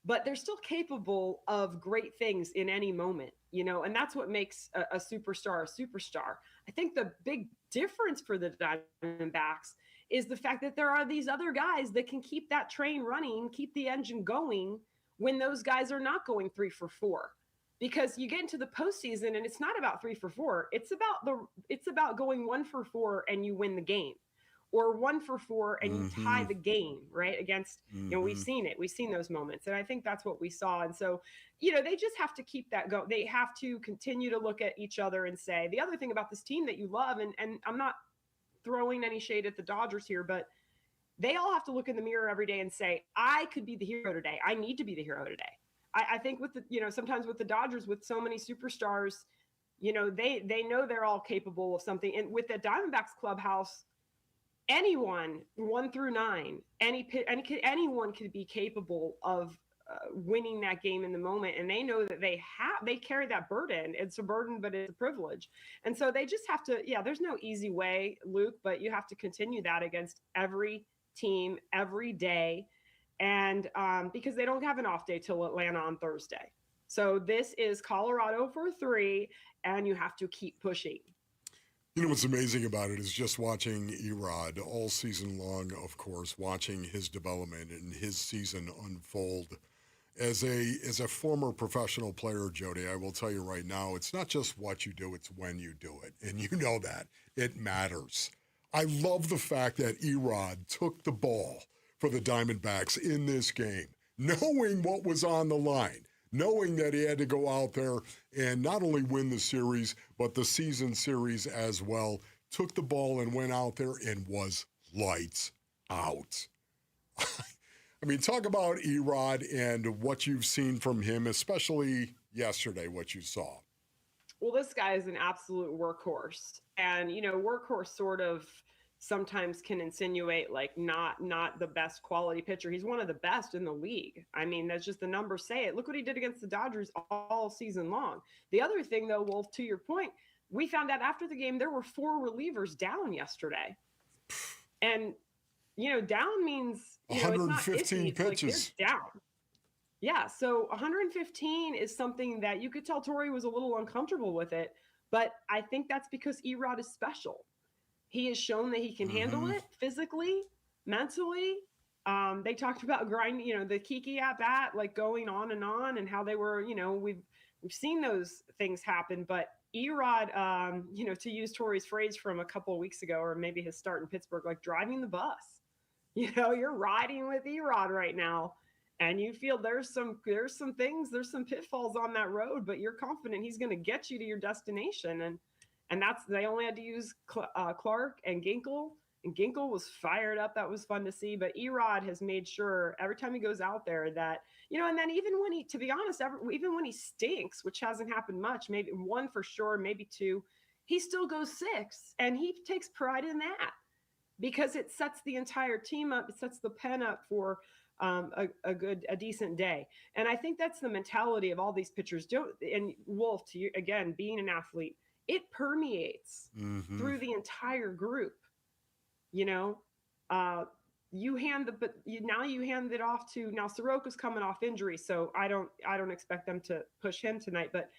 but they're still capable of great things in any moment, and that's what makes a superstar a superstar. I think the big difference for the Diamondbacks is the fact that there are these other guys that can keep that train running, keep the engine going when those guys are not going 3 for 4. Because you get into the postseason and it's not about 3 for 4. It's about going 1 for 4 and you win the game, or 1 for 4 and you tie the game, right? Against, we've seen it. We've seen those moments. And I think that's what we saw. And so, they just have to keep that going. They have to continue to look at each other and say, the other thing about this team that you love, and I'm not throwing any shade at the Dodgers here, but they all have to look in the mirror every day and say, I could be the hero today. I need to be the hero today. I think with the, sometimes with the Dodgers, with so many superstars, they know they're all capable of something. And with the Diamondbacks clubhouse, anyone 1 through 9, anyone could be capable of winning that game in the moment. And they know that they carry that burden. It's a burden, but it's a privilege. And so they just have to, there's no easy way, Luke, but you have to continue that against every team, every day. And because they don't have an off day till Atlanta on Thursday. So this is Colorado for 3, and you have to keep pushing. You know what's amazing about it is just watching Erod all season long, of course, watching his development and his season unfold. As a former professional player, Jody, I will tell you right now, it's not just what you do, it's when you do it. And you know that. It matters. I love the fact that Erod took the ball for the Diamondbacks in this game, knowing what was on the line, knowing that he had to go out there and not only win the series, but the season series as well. Took the ball and went out there and was lights out. I mean, talk about Erod and what you've seen from him, especially yesterday, what you saw. Well, this guy is an absolute workhorse. And, workhorse sort of sometimes can insinuate like not the best quality pitcher. He's one of the best in the league. I mean, that's just the numbers say it. Look what he did against the Dodgers all season long. The other thing, though, Wolf, to your point, we found out after the game there were 4 relievers down yesterday. And, down means, 115 pitches. Like, down. Yeah, so 115 is something that you could tell Torrey was a little uncomfortable with it, but I think that's because Erod is special. He has shown that he can handle it physically, mentally. They talked about grinding, the Kiki at bat, like going on and how they were, we've seen those things happen. But Erod, to use Torrey's phrase from a couple of weeks ago, or maybe his start in Pittsburgh, like driving the bus. You're riding with Erod right now, and you feel there's some pitfalls on that road, but you're confident he's going to get you to your destination. And that's, they only had to use Clark and Ginkel, and Ginkel was fired up. That was fun to see. But Erod has made sure every time he goes out there that, and then even when he, to be honest, even when he stinks, which hasn't happened much, maybe 1 for sure, maybe 2, he still goes 6, and he takes pride in that because it sets the entire team up. It sets the pen up for a decent day. And I think that's the mentality of all these pitchers. And Wolf, to you, again, being an athlete, it permeates through the entire group. You hand it off to, now Soroka's coming off injury, so I don't expect them to push him tonight. But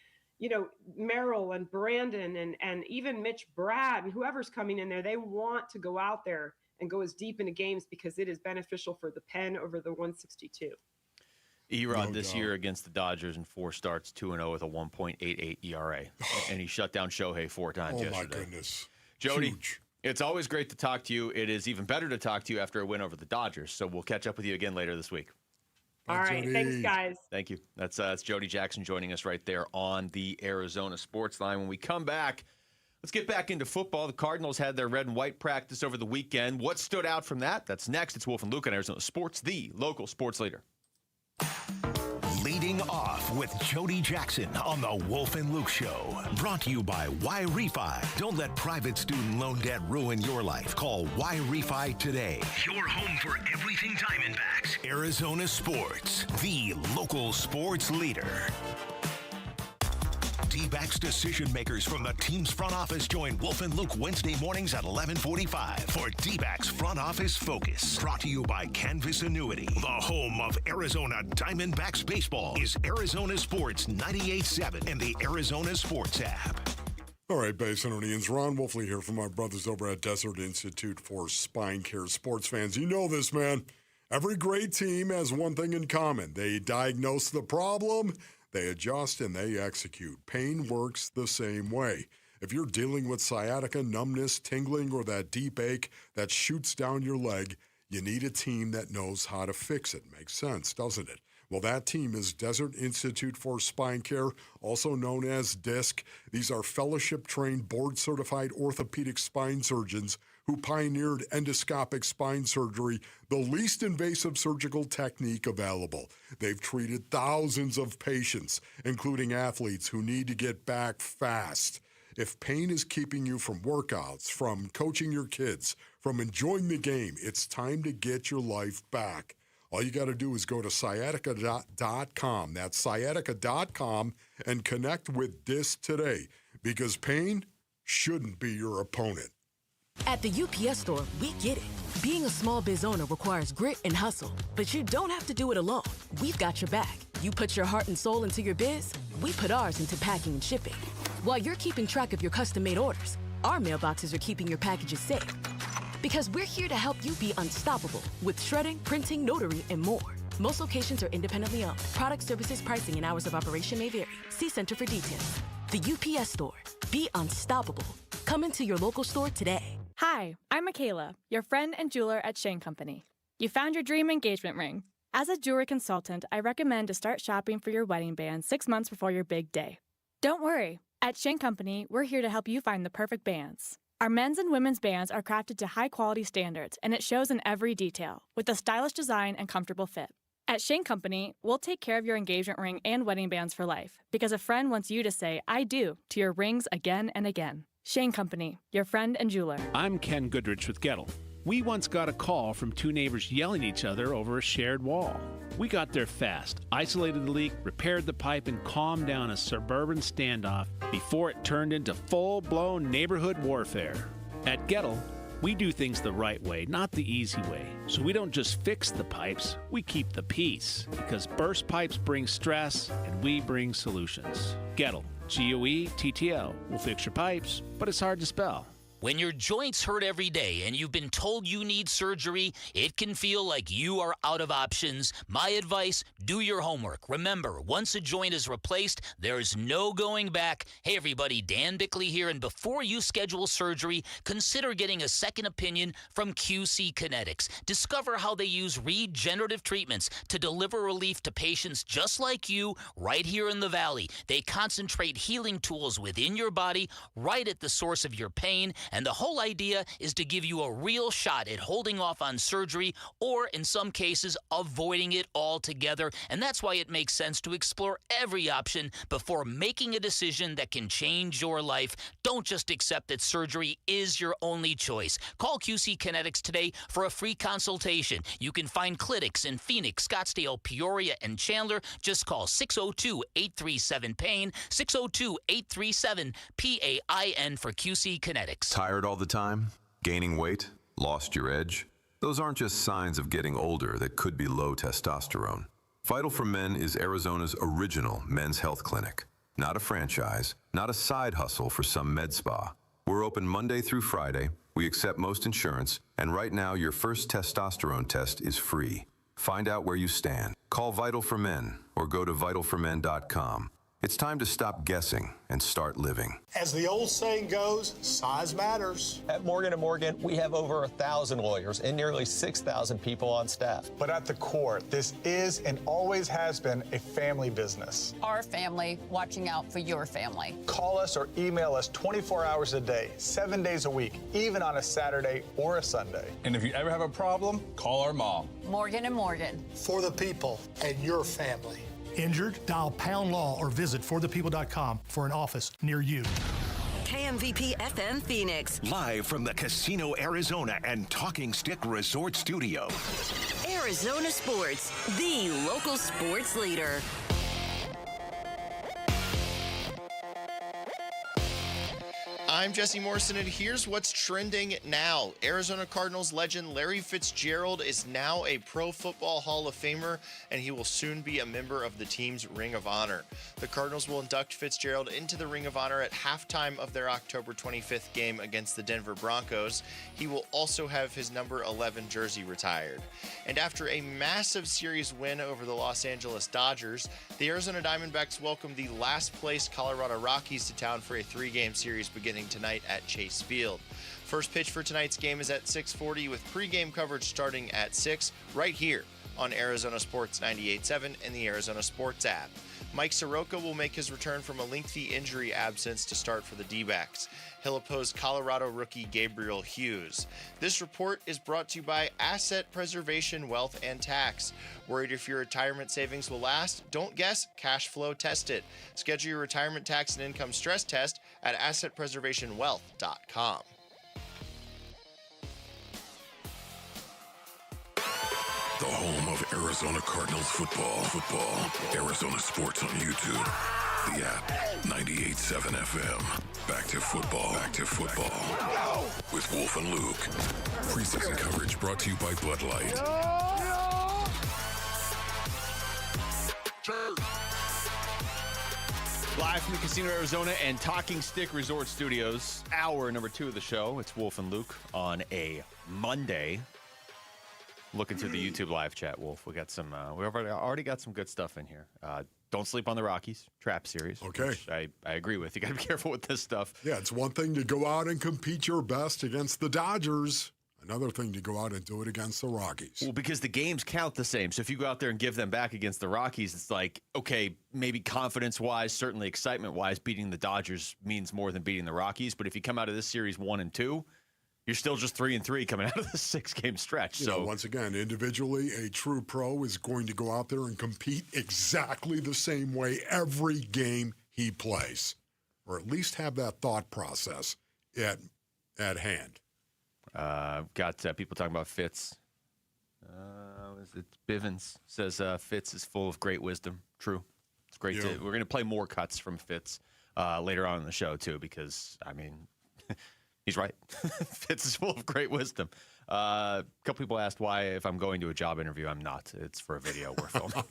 Merrill and Brandon and even Mitch Brad and whoever's coming in there, they want to go out there and go as deep into games because it is beneficial for the pen over the 162. Erod this year against the Dodgers in 4 starts, 2-0 with a 1.88 ERA. And he shut down Shohei 4 times yesterday. Oh, my goodness. Jody, Huge. It's always great to talk to you. It is even better to talk to you after a win over the Dodgers. So we'll catch up with you again later this week. All right. Jody. Thanks, guys. Thank you. That's Jody Jackson joining us right there on the Arizona Sports Line. When we come back, let's get back into football. The Cardinals had their red and white practice over the weekend. What stood out from that? That's next. It's Wolf and Luke on Arizona Sports, the local sports leader. Leading off with Jody Jackson on the Wolf and Luke Show. Brought to you by Y-Refi. Don't let private student loan debt ruin your life. Call Y-Refi today. Your home for everything Diamondbacks. Arizona Sports, the local sports leader. D-backs decision makers from the team's front office join Wolf and Luke Wednesday mornings at 11:45 for D-backs Front Office Focus. Brought to you by Canvas Annuity. The home of Arizona Diamondbacks baseball is Arizona Sports 98.7 and the Arizona Sports app. All right, Basinonians, Ron Wolfley here from our brothers over at Desert Institute for Spine Care. Sports fans, you know this, man. Every great team has one thing in common. They diagnose the problem, they adjust, and they execute. Pain works the same way. If you're dealing with sciatica, numbness, tingling, or that deep ache that shoots down your leg, you need a team that knows how to fix it. Makes sense, doesn't it? Well, that team is Desert Institute for Spine Care, also known as DISC. These are fellowship-trained, board-certified orthopedic spine surgeons who pioneered endoscopic spine surgery, the least invasive surgical technique available. They've treated thousands of patients, including athletes who need to get back fast. If pain is keeping you from workouts, from coaching your kids, from enjoying the game, it's time to get your life back. All you got to do is go to sciatica.com. That's sciatica.com and connect with DISC today, because pain shouldn't be your opponent. At the UPS Store, we get it. Being a small biz owner requires grit and hustle, but you don't have to do it alone. We've got your back. You put your heart and soul into your biz, we put ours into packing and shipping. While you're keeping track of your custom-made orders, our mailboxes are keeping your packages safe. Because we're here to help you be unstoppable with shredding, printing, notary, and more. Most locations are independently owned. Product, services, pricing, and hours of operation may vary. See Center for details. The UPS Store. Be unstoppable. Come into your local store today. Hi, I'm Michaela, your friend and jeweler at Shane Company. You found your dream engagement ring. As a jewelry consultant, I recommend to start shopping for your wedding band 6 months before your big day. Don't worry. At Shane Company, we're here to help you find the perfect bands. Our men's and women's bands are crafted to high-quality standards, and it shows in every detail, with a stylish design and comfortable fit. At Shane Company, we'll take care of your engagement ring and wedding bands for life, because a friend wants you to say, I do, to your rings again and again. Shane Company, your friend and jeweler. I'm Ken Goodrich with Gettle. We once got a call from two neighbors yelling at each other over a shared wall. We got there fast, isolated the leak, repaired the pipe, and calmed down a suburban standoff before it turned into full-blown neighborhood warfare. At Gettle, we do things the right way, not the easy way. So we don't just fix the pipes, we keep the peace. Because burst pipes bring stress, and we bring solutions. Gettle, G-O-E-T-T-L. We'll fix your pipes, but it's hard to spell. When your joints hurt every day and you've been told you need surgery, it can feel like you are out of options. My advice, do your homework. Remember, once a joint is replaced, there's no going back. Hey everybody, Dan Bickley here, and before you schedule surgery, consider getting a second opinion from QC Kinetics. Discover how they use regenerative treatments to deliver relief to patients just like you right here in the Valley. They concentrate healing tools within your body right at the source of your pain. And the whole idea is to give you a real shot at holding off on surgery or, in some cases, avoiding it altogether. And that's why it makes sense to explore every option before making a decision that can change your life. Don't just accept that surgery is your only choice. Call QC Kinetics today for a free consultation. You can find clinics in Phoenix, Scottsdale, Peoria, and Chandler. Just call 602-837-PAIN, 602-837-PAIN for QC Kinetics. Tired all the time? Gaining weight? Lost your edge? Those aren't just signs of getting older that could be low testosterone. Vital for Men is Arizona's original men's health clinic. Not a franchise, not a side hustle for some med spa. We're open Monday through Friday. We accept most insurance, and right now your first testosterone test is free. Find out where you stand. Call Vital for Men or go to vitalformen.com. It's time to stop guessing and start living. As the old saying goes, size matters. At Morgan & Morgan, we have over 1,000 lawyers and nearly 6,000 people on staff. But at the core, this is and always has been a family business. Our family watching out for your family. Call us or email us 24 hours a day, 7 days a week, even on a Saturday or a Sunday. And if you ever have a problem, call our mom. Morgan & Morgan. For the people and your family. Injured? Dial Pound Law or visit forthepeople.com for an office near you. KMVP FM Phoenix. Live from the Casino Arizona and Talking Stick Resort Studio. Arizona Sports, the local sports leader. I'm Jesse Morrison, and here's what's trending now. Arizona Cardinals legend Larry Fitzgerald is now a Pro Football Hall of Famer, and he will soon be a member of the team's Ring of Honor. The Cardinals will induct Fitzgerald into the Ring of Honor at halftime of their October 25th game against the Denver Broncos. He will also have his number 11 jersey retired. And after a massive series win over the Los Angeles Dodgers, the Arizona Diamondbacks welcome the last-place Colorado Rockies to town for a 3-game series beginning tonight at Chase Field. First pitch for tonight's game is at 6:40 with pregame coverage starting at 6 right here on Arizona Sports 98.7 and the Arizona Sports app. Mike Soroka will make his return from a lengthy injury absence to start for the D-backs. He'll oppose Colorado rookie Gabriel Hughes. This report is brought to you by Asset Preservation Wealth and Tax. Worried if your retirement savings will last? Don't guess, cash flow test it. Schedule your retirement tax and income stress test at assetpreservationwealth.com. The home of Arizona Cardinals football. Arizona Sports on YouTube. The app, 98.7 FM. Back to football. Back to football. With Wolf and Luke. Preseason coverage brought to you by Bud Light. Live from the Casino Arizona and Talking Stick Resort Studios, hour number 2 of the show. It's Wolf and Luke on a Monday. Looking through the YouTube live chat, Wolf. We got some. We've already got some good stuff in here. Don't sleep on the Rockies trap series. Okay, I agree with. You got to be careful with this stuff. Yeah, it's one thing to go out and compete your best against the Dodgers. Another thing to go out and do it against the Rockies. Well, because the games count the same. So if you go out there and give them back against the Rockies, it's like, okay, maybe confidence-wise, certainly excitement-wise, beating the Dodgers means more than beating the Rockies. But if you come out of this series 1-2, you're still just 3-3 coming out of the 6-game stretch. You know, once again, individually, a true pro is going to go out there and compete exactly the same way every game he plays, or at least have that thought process at hand. Got people talking about Fitz. Is it Bivens says Fitz is full of great wisdom. True. It's great. Yeah. We're going to play more cuts from Fitz later on in the show, too, because, I mean, he's right. Fitz is full of great wisdom. A couple people asked why, if I'm going to a job interview, I'm not. It's for a video we're filming.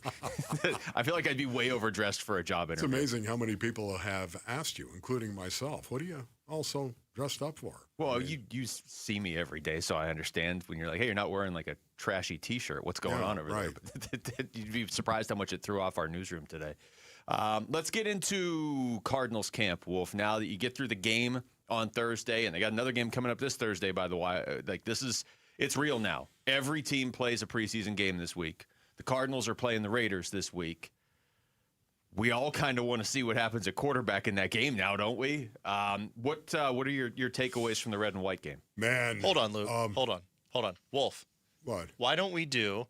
I feel like I'd be way overdressed for a job interview. It's amazing how many people have asked you, including myself, what are you also dressed up for? Well, I mean, you see me every day, so I understand when you're like, hey, you're not wearing like a trashy T-shirt. What's going on over there? But you'd be surprised how much it threw off our newsroom today. Let's get into Cardinals camp, Wolf. Now that you get through the game on Thursday, and they got another game coming up this Thursday, by the way. Like, it's real now. Every team plays a preseason game this week. The Cardinals are playing the Raiders this week. We all kind of want to see what happens at quarterback in that game now, don't we? What are your takeaways from the red and white game? Man. Hold on, Luke. Hold on. Wolf. What? Why don't we do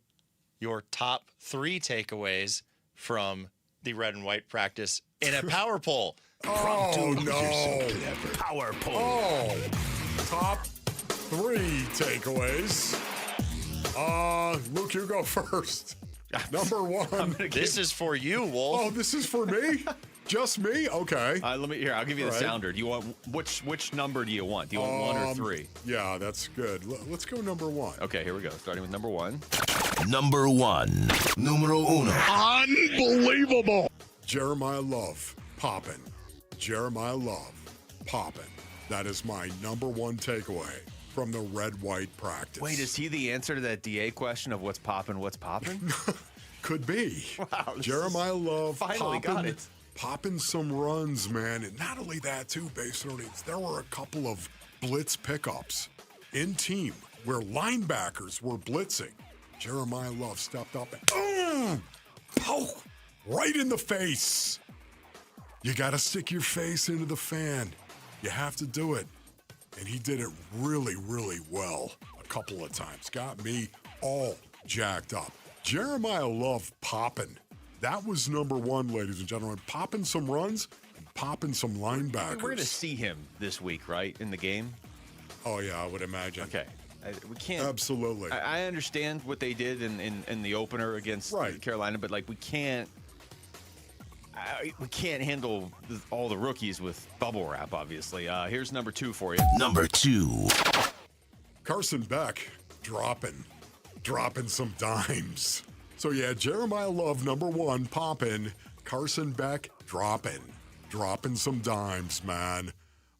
your top 3 takeaways from the red and white practice in a power poll? Oh, no. Power poll. Oh, top 3 takeaways. Luke, you go first. Number 1. This is for you, Wolf. Oh, this is for me? Just me? Okay. I'll give you the sounder. Do you want which number do you want? Do you want 1 or 3? Yeah, that's good. Let's go number 1. Okay, here we go. Starting with number 1. Number 1. Numero uno. Unbelievable. Jeremiah Love popping. Jeremiah Love popping. That is my number 1 takeaway from the red-white practice. Wait, is he the answer to that DA question of what's popping? Could be. Wow. Jeremiah Love finally got it. Popping some runs, man. And not only that, too, base earnings, there were a couple of blitz pickups in team where linebackers were blitzing. Jeremiah Love stepped up and poke right in the face. You got to stick your face into the fan. You have to do it. And he did it really, really well a couple of times. Got me all jacked up. Jeremiah Love popping. That was number 1, ladies and gentlemen. Popping some runs and popping some linebackers. We're going to see him this week, right, in the game? Oh, yeah, I would imagine. Okay. We can't. Absolutely. I understand what they did in the opener against Carolina, but like we can't handle all the rookies with bubble wrap, obviously. Here's number 2 for you. Number 2. Carson Beck dropping some dimes. So, yeah, Jeremiah Love, number 1, popping. Carson Beck dropping some dimes, man.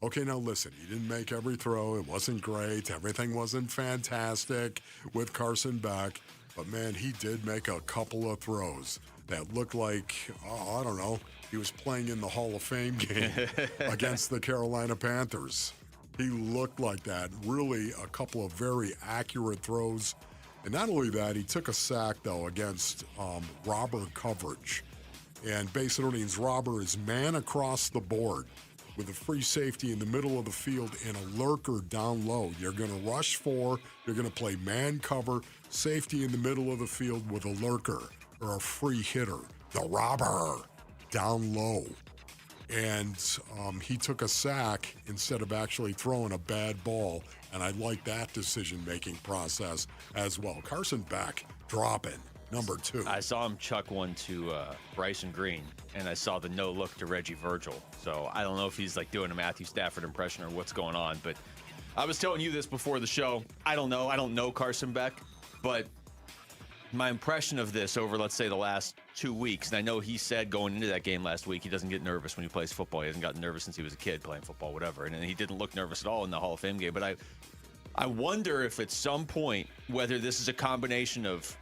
Okay, now listen, he didn't make every throw. It wasn't great. Everything wasn't fantastic with Carson Beck. But, man, he did make a couple of throws that looked like, I don't know, he was playing in the Hall of Fame game against the Carolina Panthers. He looked like that. Really a couple of very accurate throws. And not only that, he took a sack, though, against robber coverage. And Bay Citadines robber is man across the board with a free safety in the middle of the field and a lurker down low. You're going to rush 4. You're going to play man cover, safety in the middle of the field with a lurker or a free hitter, the robber, down low. And he took a sack instead of actually throwing a bad ball. And I like that decision-making process as well. Carson Beck dropping number 2. I saw him chuck one to Bryson Green, and I saw the no look to Reggie Virgil. So I don't know if he's like doing a Matthew Stafford impression or what's going on, but I was telling you this before the show. I don't know Carson Beck, but my impression of this over, let's say, the last 2 weeks, and I know he said going into that game last week he doesn't get nervous when he plays football. He hasn't gotten nervous since he was a kid playing football, whatever, and he didn't look nervous at all in the Hall of Fame game. But I wonder if at some point, whether this is a combination of,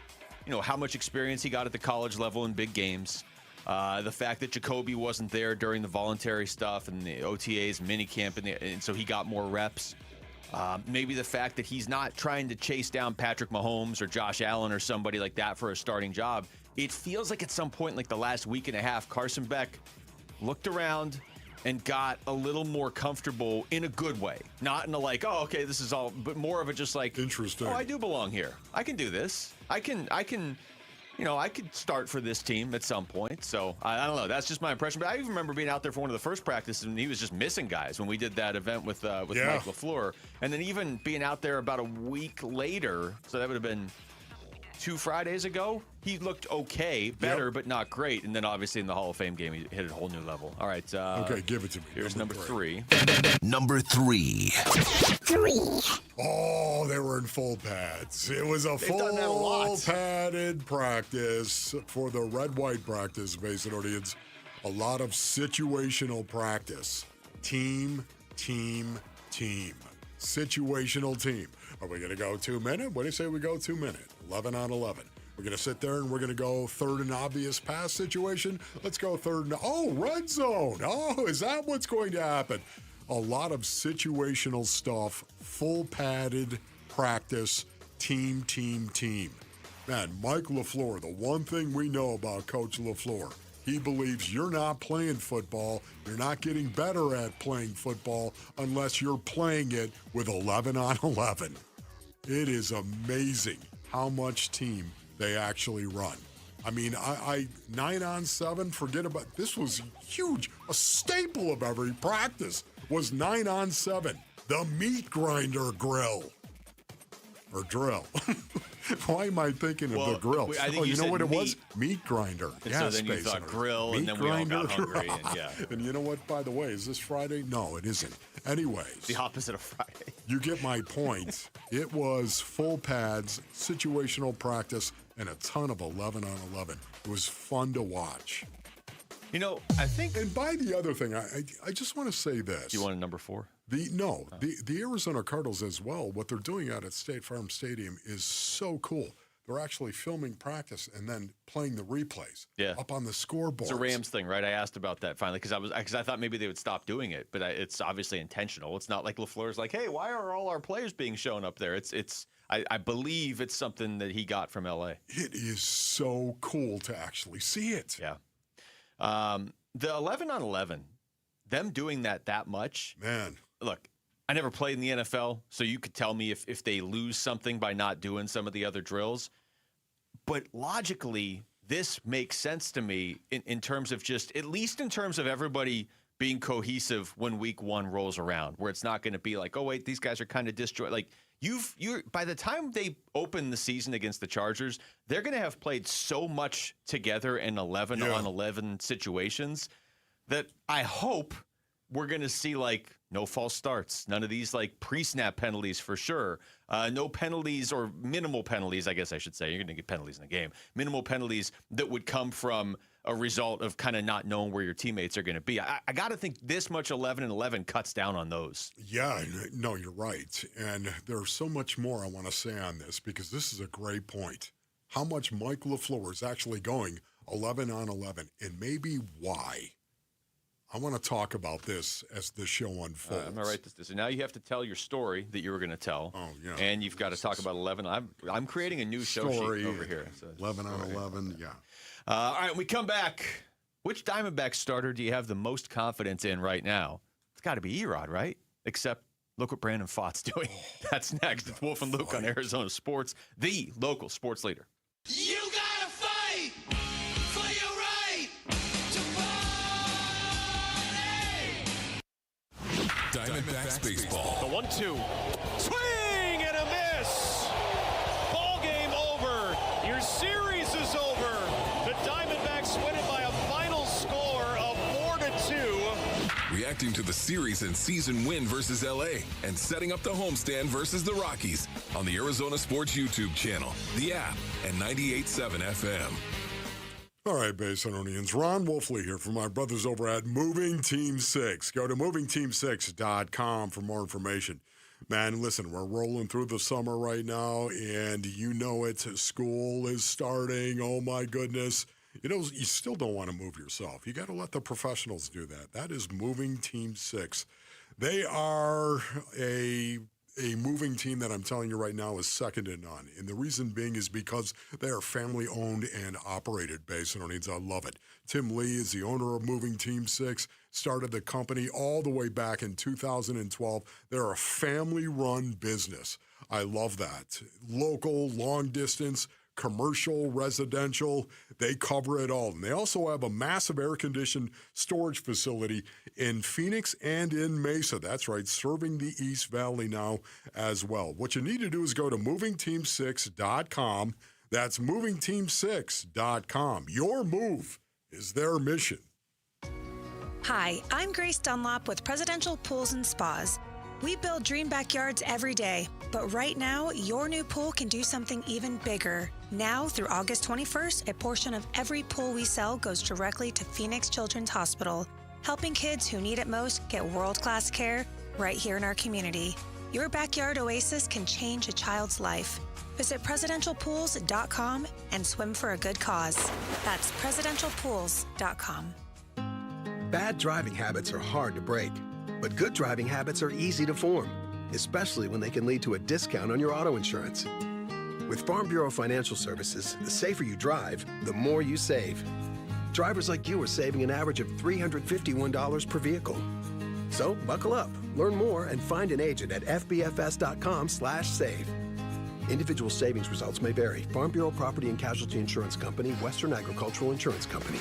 how much experience he got at the college level in big games, the fact that Jacoby wasn't there during the voluntary stuff and the OTAs, minicamp, and so he got more reps. Maybe the fact that he's not trying to chase down Patrick Mahomes or Josh Allen or somebody like that for a starting job. It feels like at some point, like the last week and a half, Carson Beck looked around and got a little more comfortable in a good way. Not in a like, oh, okay, this is all, but more of a just like, interesting. Oh, I do belong here. I can do this. I could start for this team at some point. So I don't know. That's just my impression. But I even remember being out there for one of the first practices, and he was just missing guys when we did that event with Mike LaFleur. And then even being out there about a week later, so that would have been 2 Fridays ago, he looked okay, better, but not great. And then obviously in the Hall of Fame game, he hit a whole new level. All right. Okay, give it to me. Here's number 3. Number 3. Oh, they were in full pads. It was a full padded practice for the red-white practice, Basin audience. A lot of situational practice. Team. Situational team. Are we going to go 2 minute? What do you say we go 2 minute? 11 on 11. We're going to sit there and we're going to go third and obvious pass situation. Let's go third and, red zone. Oh, is that what's going to happen? A lot of situational stuff, full padded practice, team. Man, Mike LaFleur, the one thing we know about Coach LaFleur, he believes you're not playing football, you're not getting better at playing football unless you're playing it with 11 on 11. It is amazing how much team they actually run. I mean, I 9 on 7, forget about, this was huge. A staple of every practice was 9 on 7. The meat grinder grill. Or drill. Why am I thinking of the grill? I think you know what it meat. was? Meat grinder. And Yes, so then you thought grill, meat and then we all got grinder. hungry. And, yeah. And you know what, by the way, is this Friday? No, it isn't. Anyways. The opposite of Friday. You get my point. It was full pads, situational practice, and a ton of 11 on 11. It was fun to watch. I think... And by the other thing, I just want to say this. You want a number 4? The Arizona Cardinals as well, what they're doing out at State Farm Stadium is so cool. They're actually filming practice and then playing the replays up on the scoreboard. It's a Rams thing, right? I asked about that finally because I thought maybe they would stop doing it, but it's obviously intentional. It's not like LaFleur's like, hey, why are all our players being shown up there? I believe it's something that he got from LA. It is so cool to actually see it. Yeah. The 11 on 11, them doing that much. Man. Look, I never played in the NFL, so you could tell me if they lose something by not doing some of the other drills. But logically, this makes sense to me in terms of just, at least in terms of everybody being cohesive when week 1 rolls around, where it's not going to be like, oh, wait, these guys are kind of disjointed. Like, by the time they open the season against the Chargers, they're going to have played so much together in 11 on 11 situations that I hope we're going to see like no false starts, none of these like pre-snap penalties for sure, no penalties or minimal penalties, I guess I should say. You're going to get penalties in the game. Minimal penalties that would come from a result of kind of not knowing where your teammates are going to be. I got to think this much 11 and 11 cuts down on those. Yeah, no, you're right. And there's so much more I want to say on this because this is a great point. How much Mike LaFleur is actually going 11 on 11 and maybe why. I want to talk about this as the show unfolds. I'm going to write this. So now you have to tell your story that you were going to tell. Oh, yeah. And you've got to talk about 11. I'm creating a new show sheet over here. So 11 on 11, yeah. All right, when we come back, which Diamondback starter do you have the most confidence in right now? It's got to be Erod, right? Except look what Brandon Fott's doing. That's next. It's Wolf and Luke on Arizona Sports, the local sports leader. You gotta fight for your right to party! Diamondbacks baseball. The 1-2. Swing and a miss! Ball game over. Your series is reacting to the series and season win versus LA and setting up the homestand versus the Rockies on the Arizona Sports YouTube channel, the app, and 98.7 FM. All right, Basinonians. Ron Wolfley here from my brothers over at Moving Team 6. Go to movingteam6.com for more information. Man, listen, we're rolling through the summer right now, and you know it. School is starting. Oh, my goodness. You know, you still don't want to move yourself. You got to let the professionals do that. That is Moving Team 6. They are a moving team that I'm telling you right now is second to none. And the reason being is because they are family-owned and operated, Basinonians. I love it. Tim Lee is the owner of Moving Team 6, started the company all the way back in 2012. They're a family-run business. I love that. Local, long distance, commercial, residential, they cover it all. And they also have a massive air-conditioned storage facility in Phoenix and in Mesa. That's right, serving the East Valley now as well. What you need to do is go to movingteam6.com. That's movingteam6.com. Your move is their mission. Hi, I'm Grace Dunlop with Presidential Pools and Spas. We build dream backyards every day, but right now, your new pool can do something even bigger. Now, through August 21st, a portion of every pool we sell goes directly to Phoenix Children's Hospital, helping kids who need it most get world-class care right here in our community. Your backyard oasis can change a child's life. Visit presidentialpools.com and swim for a good cause. That's presidentialpools.com. Bad driving habits are hard to break, but good driving habits are easy to form, especially when they can lead to a discount on your auto insurance. With Farm Bureau Financial Services, the safer you drive, the more you save. Drivers like you are saving an average of $351 per vehicle. So buckle up, learn more, and find an agent at fbfs.com/save. Individual savings results may vary. Farm Bureau Property and Casualty Insurance Company, Western Agricultural Insurance Company.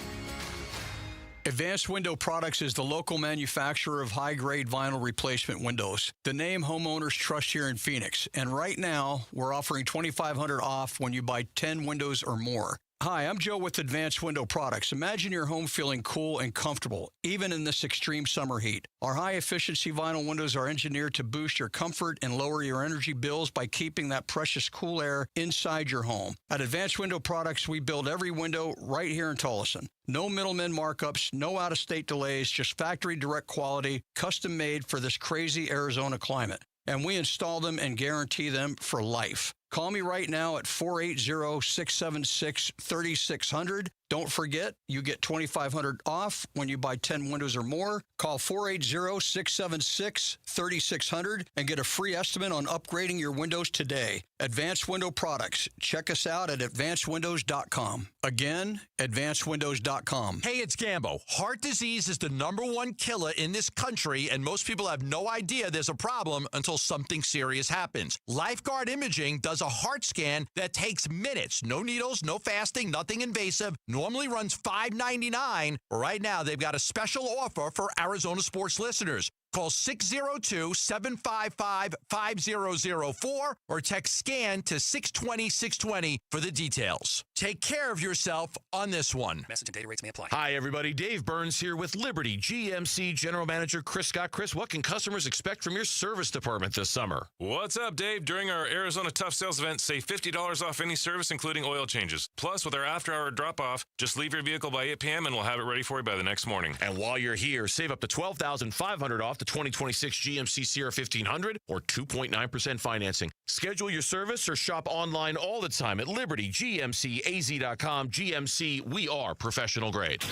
Advanced Window Products is the local manufacturer of high-grade vinyl replacement windows. The name homeowners trust here in Phoenix. And right now, we're offering $2,500 off when you buy 10 windows or more. Hi, I'm Joe with Advanced Window Products. Imagine your home feeling cool and comfortable, even in this extreme summer heat. Our high-efficiency vinyl windows are engineered to boost your comfort and lower your energy bills by keeping that precious cool air inside your home. At Advanced Window Products, we build every window right here in Tolleson. No middlemen markups, no out-of-state delays, just factory direct quality, custom-made for this crazy Arizona climate. And we install them and guarantee them for life. Call me right now at 480-676-3600. Don't forget, you get $2,500 off when you buy 10 windows or more. Call 480-676-3600 and get a free estimate on upgrading your windows today. Advanced Window Products. Check us out at advancedwindows.com. Again, advancedwindows.com. Hey, it's Gambo. Heart disease is the #1 killer in this country, and most people have no idea there's a problem until something serious happens. Lifeguard Imaging does a heart scan that takes minutes. No needles, no fasting, nothing invasive. Normally runs $5.99. Right now, they've got a special offer for Arizona sports listeners. Call 602-755-5004 or text SCAN to 620-620 for the details. Take care of yourself on this one. Message and data rates may apply. Hi, everybody. Dave Burns here with Liberty GMC General Manager Chris Scott. Chris, what can customers expect from your service department this summer? What's up, Dave? During our Arizona Tough Sales event, save $50 off any service, including oil changes. Plus, with our after-hour drop-off, just leave your vehicle by 8 p.m. and we'll have it ready for you by the next morning. And while you're here, save up to $12,500 off the 2026 GMC Sierra 1500 or 2.9% financing. Schedule your service or shop online all the time at libertygmcaz.com. GMC, we are professional grade.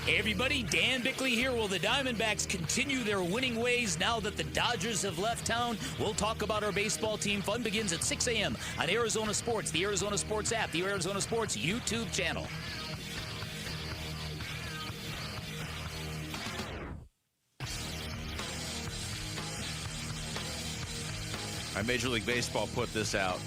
Hey everybody, Dan Bickley here. Will the Diamondbacks continue their winning ways now that the Dodgers have left town? We'll talk about our baseball team. Fun begins at 6 a.m. on Arizona Sports, the Arizona Sports app, the Arizona Sports YouTube channel. Major League Baseball put this out.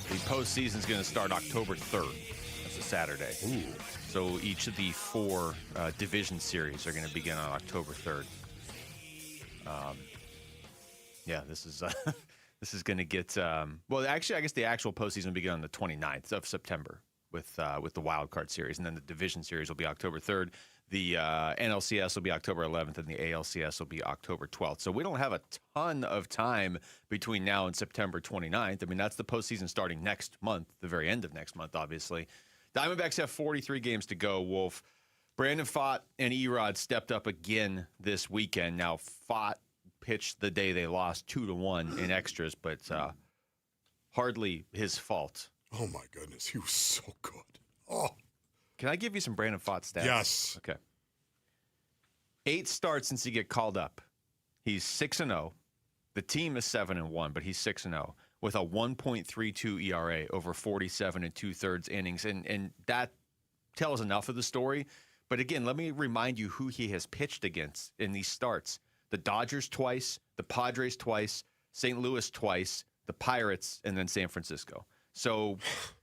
The postseason is going to start October 3rd. That's a Saturday. Ooh. So each of the 4 division series are going to begin on October 3rd. Yeah, this is This is going to get well. Actually, I guess the actual postseason will begin on the 29th of September with the wild card series, and then the division series will be October 3rd. The NLCS will be October 11th, and the ALCS will be October 12th. So we don't have a ton of time between now and September 29th. I mean, that's the postseason starting next month, the very end of next month, obviously. Diamondbacks have 43 games to go, Wolf. Brandon Pfaadt and Erod stepped up again this weekend. Now, Pfaadt pitched the day they lost 2-1 in extras, but hardly his fault. Oh, my goodness. He was so good. Oh. Can I give you some Brandon Pfaadt stats? Yes. Okay. 8 starts since he got called up. He's 6-0. The team is 7-1, but he's 6-0 with a 1.32 ERA over 47 2/3 innings. And that tells enough of the story. But again, let me remind you who he has pitched against in these starts. The Dodgers twice, the Padres twice, St. Louis twice, the Pirates, and then San Francisco. So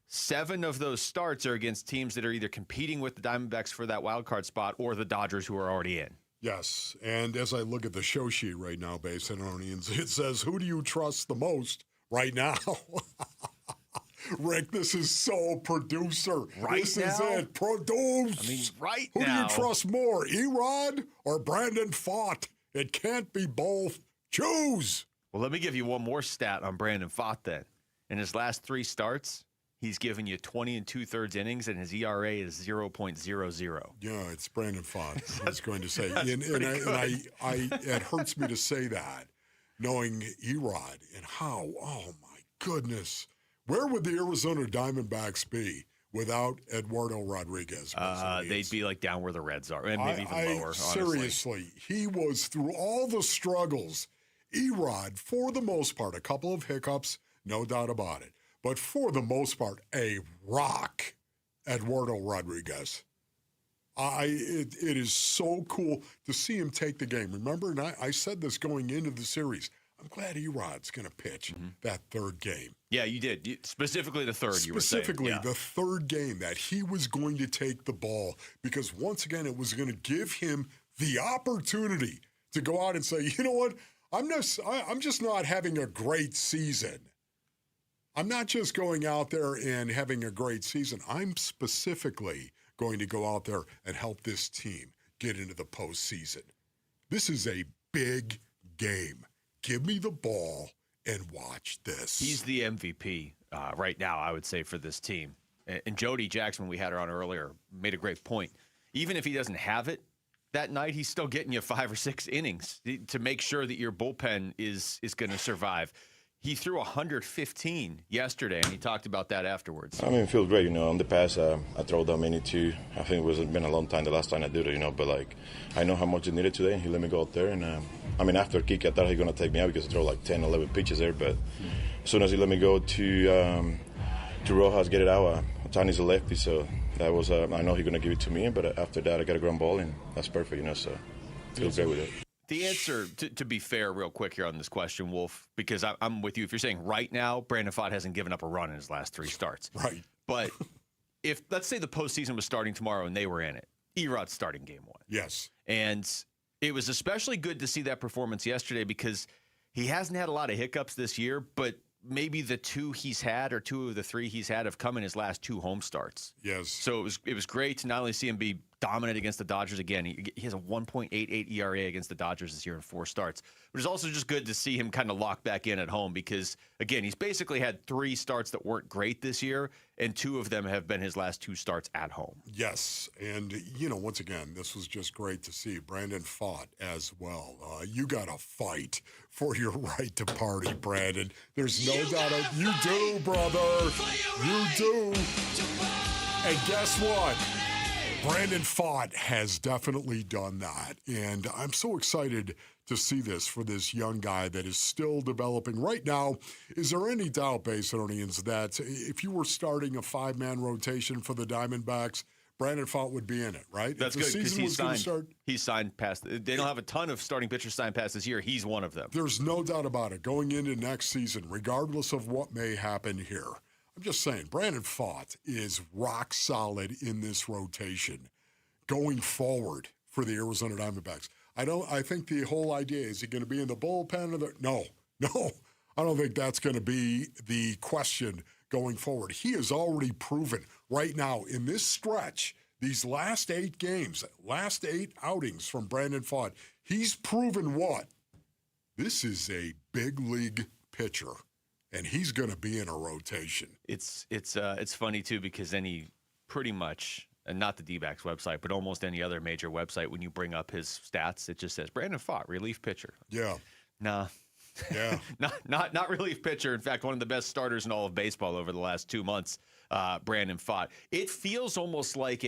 7 of those starts are against teams that are either competing with the Diamondbacks for that wild card spot or the Dodgers who are already in. Yes, and as I look at the show sheet right now, Basinonians, it says, who do you trust the most right now? Rick, this is so producer. Right this now? Is it. Produce. I mean, right who now. Who do you trust more, Erod or Brandon Pfaadt? It can't be both. Choose. Well, let me give you one more stat on Brandon Pfaadt then. In his last 3 starts, he's given you 20 2/3 innings, and his ERA is 0.00. Yeah, it's Brandon Pfaadt, I was going to say. It hurts me to say that, knowing Erod and how, oh, my goodness. Where would the Arizona Diamondbacks be without Eduardo Rodriguez? They'd be like down where the Reds are, and maybe even lower, seriously, he was through all the struggles. Erod, for the most part, a couple of hiccups, no doubt about it. But for the most part, a rock, Eduardo Rodriguez. It is so cool to see him take the game. Remember, and I said this going into the series, I'm glad Erod's going to pitch that third game. Yeah, you did. Specifically the third, you were saying. Specifically the third game that he was going to take the ball because, once again, it was going to give him the opportunity to go out and say, you know what, I'm just not having a great season. I'm not just going out there and having a great season. I'm specifically going to go out there and help this team get into the postseason. This is a big game. Give me the ball and watch this. He's the MVP right now, I would say, for this team. And Jody Jackson, when we had her on earlier, made a great point. Even if he doesn't have it that night, he's still getting you 5 or 6 innings to make sure that your bullpen is going to survive. He threw 115 yesterday, and he talked about that afterwards. I mean, it feels great, In the past, I throw that many too. I think it's been a long time, the last time I did it, But, I know how much it needed today, and he let me go out there. And, after kick, I thought he was going to take me out because I throw 10, 11 pitches there. But as soon as he let me go to Rojas, get it out, Tony's a lefty, so that was, I know he's going to give it to me. But after that, I got a ground ball, and that's perfect, So feels great with it. The answer, to be fair, real quick here on this question, Wolf, because I'm with you. If you're saying right now, Brandon Pfaadt hasn't given up a run in his last 3 starts. Right. But if, let's say the postseason was starting tomorrow and they were in it, Erod's starting game 1. Yes. And it was especially good to see that performance yesterday because he hasn't had a lot of hiccups this year, but maybe the 2 he's had or 2 of the 3 he's had have come in his last 2 home starts. Yes. So it was great to not only see him be dominant against the Dodgers again. He has a 1.88 ERA against the Dodgers this year in 4 starts. But it's also just good to see him kind of lock back in at home because, again, he's basically had 3 starts that weren't great this year, and 2 of them have been his last 2 starts at home. Yes, and, once again, this was just great to see. Brandon Pfaadt as well. You got to fight for your right to party, Brandon. There's no doubt. You do, brother. You do. And guess what? Brandon Pfaadt has definitely done that, and I'm so excited to see this for this young guy that is still developing. Right now, is there any doubt, Basinonians, that if you were starting a 5-man rotation for the Diamondbacks, Brandon Pfaadt would be in it, right? That's good because he's signed past. They don't have a ton of starting pitchers signed past this year. He's one of them. There's no doubt about it. Going into next season, regardless of what may happen here, I'm just saying, Brandon Pfaadt is rock solid in this rotation going forward for the Arizona Diamondbacks. I think the whole idea is he going to be in the bullpen or no. I don't think that's going to be the question going forward. He has already proven right now in this stretch, these last 8 games, last 8 outings from Brandon Pfaadt, he's proven what? This is a big league pitcher, and he's going to be in a rotation. It's funny, too, because any pretty much, and not the D-backs website, but almost any other major website, when you bring up his stats, it just says, Brandon Pfaadt, relief pitcher. Yeah. Nah. Yeah. not relief pitcher. In fact, one of the best starters in all of baseball over the last 2 months, Brandon Pfaadt. It feels almost like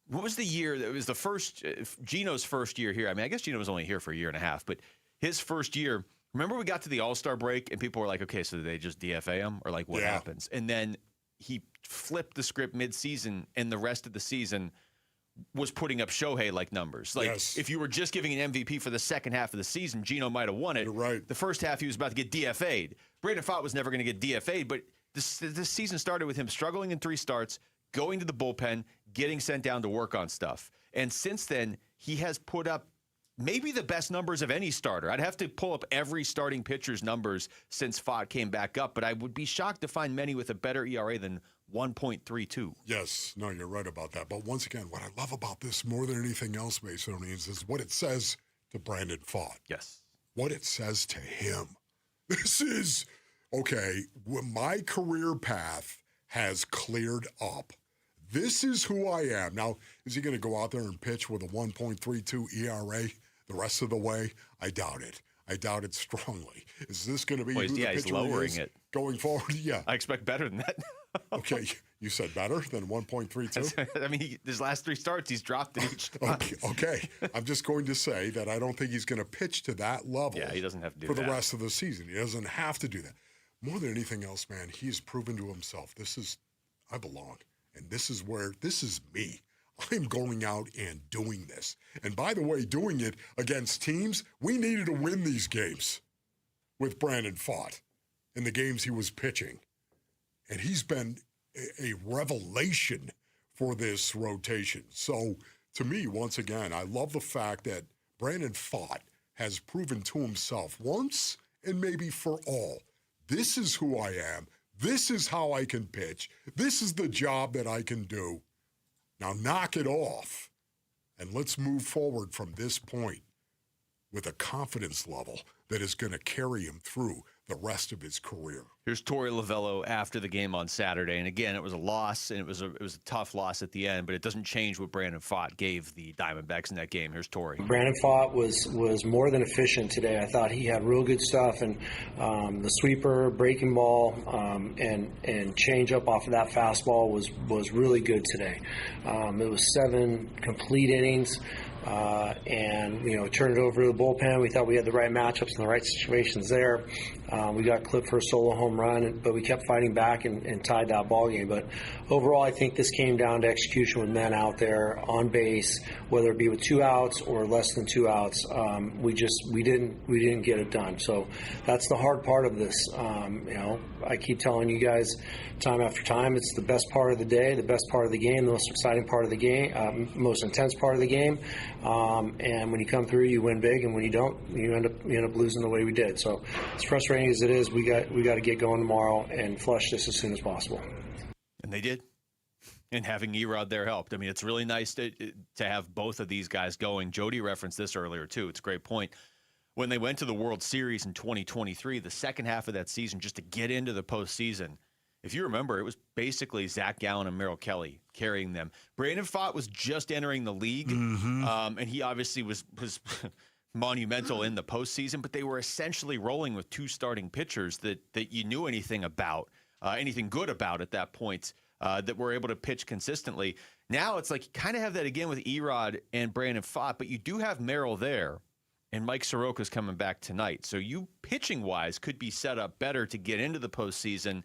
what was the year? It was the first, Gino's first year here. I mean, I guess Gino was only here for a year and a half, but his first year, remember we got to the All-Star break and people were like, okay, so did they just DFA him? Or like, what happens? And then he flipped the script mid-season, and the rest of the season was putting up Shohei-like numbers. Like, if you were just giving an MVP for the second half of the season, Gino might have won it. You're right. The first half, he was about to get DFA'd. Brandon Pfaadt was never going to get DFA'd, but this season started with him struggling in 3 starts, going to the bullpen, getting sent down to work on stuff. And since then, he has put up maybe the best numbers of any starter. I'd have to pull up every starting pitcher's numbers since Pfaadt came back up, but I would be shocked to find many with a better ERA than 1.32. Yes, no, you're right about that. But once again, what I love about this more than anything else, Masonians, is what it says to Brandon Pfaadt. Yes. What it says to him. This is, okay, my career path has cleared up. This is who I am. Now, is he going to go out there and pitch with a 1.32 ERA the rest of the way? I doubt it. I doubt it strongly. Is this going to be who the he's pitcher lowering is it going forward? Yeah. I expect better than that. Okay, you said better than 1.32? I mean, his last 3 starts, he's dropped it each time. Okay. I'm just going to say that I don't think he's going to pitch to that level. Yeah, he doesn't have to do for that. the rest of the season. He doesn't have to do that. More than anything else, man, he's proven to himself, I belong. And this is me. I'm going out and doing this. And by the way, doing it against teams, we needed to win these games with Brandon Pfaadt in the games he was pitching. And he's been a revelation for this rotation. So, to me, once again, I love the fact that Brandon Pfaadt has proven to himself once and maybe for all, this is who I am. This is how I can pitch. This is the job that I can do. Now knock it off, and let's move forward from this point with a confidence level that is going to carry him through the rest of his career. Here's Torey Lovello after the game on Saturday, and again, it was a loss, and it was a tough loss at the end, but it doesn't change what Brandon Pfaadt gave the Diamondbacks in that game. Here's Torey. Brandon Pfaadt was more than efficient today. I thought he had real good stuff, and the sweeper, breaking ball, and change up off of that fastball was really good today. It was 7 complete innings. And turned it over to the bullpen. We thought we had the right matchups and the right situations there. We got clipped for a solo home run, but we kept fighting back and tied that ball game. But overall, I think this came down to execution with men out there on base, whether it be with 2 outs or less than 2 outs. We didn't get it done. So that's the hard part of this. I keep telling you guys time after time, it's the best part of the day, the best part of the game, the most exciting part of the game, most intense part of the game. And when you come through, you win big, and when you don't, you end up losing the way we did. So as frustrating as it is, we got to get going tomorrow and flush this as soon as possible. And they did. And having Erod there helped. I mean, it's really nice to have both of these guys going. Jody referenced this earlier, too. It's a great point. When they went to the World Series in 2023, the second half of that season, just to get into the postseason, if you remember, it was basically Zach Gallen and Merrill Kelly carrying them. Brandon Pfaadt was just entering the league, and he obviously was monumental in the postseason, but they were essentially rolling with 2 starting pitchers that you knew anything good about at that point, that were able to pitch consistently. Now it's like you kind of have that again with Erod and Brandon Pfaadt, but you do have Merrill there, and Mike Soroka's coming back tonight. So you, pitching-wise, could be set up better to get into the postseason.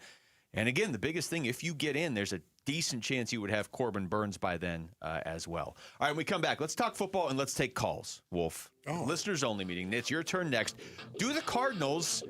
And again, the biggest thing, if you get in, there's a decent chance you would have Corbin Burns by then as well. All right, when we come back, let's talk football and let's take calls, Wolf. Listeners only meeting. It's your turn next. Do the Cardinals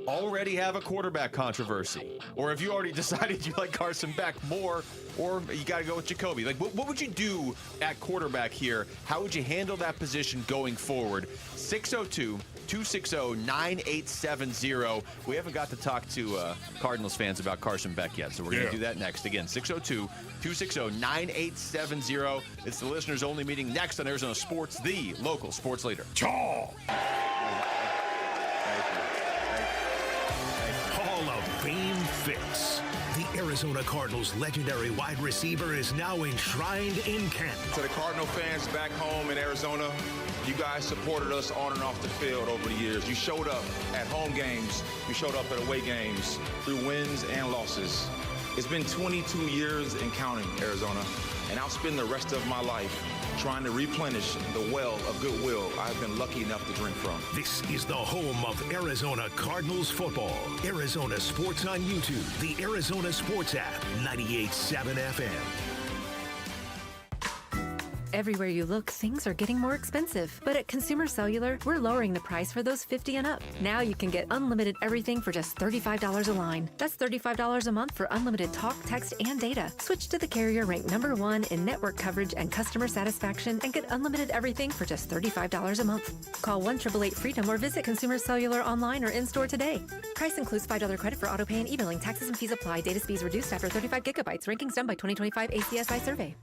already have a quarterback controversy? Or have you already decided you like Carson Beck more, or you got to go with Jacoby? Like, what would you do at quarterback here? How would you handle that position going forward? 602-260-9870. We haven't got to talk to Cardinals fans about Carson Beck yet, so we're going to do that next. Again, 602-260-9870. It's the listeners only meeting next on Arizona Sports, the local sports leader. Chaw! Hall of Fame fix. The Arizona Cardinals' legendary wide receiver is now enshrined in Kent. To the Cardinal fans back home in Arizona, you guys supported us on and off the field over the years. You showed up at home games. You showed up at away games through wins and losses. It's been 22 years and counting, Arizona, and I'll spend the rest of my life trying to replenish the well of goodwill I've been lucky enough to drink from. This is the home of Arizona Cardinals football. Arizona Sports on YouTube, the Arizona Sports app, 98.7 FM. Everywhere you look, things are getting more expensive. But at Consumer Cellular, we're lowering the price for those 50 and up. Now you can get unlimited everything for just $35 a line. That's $35 a month for unlimited talk, text, and data. Switch to the carrier ranked #1 in network coverage and customer satisfaction and get unlimited everything for just $35 a month. Call 1-888-FREEDOM or visit Consumer Cellular online or in-store today. Price includes $5 credit for auto pay and e-billing. Taxes and fees apply. Data speeds reduced after 35 gigabytes. Rankings done by 2025 ACSI survey.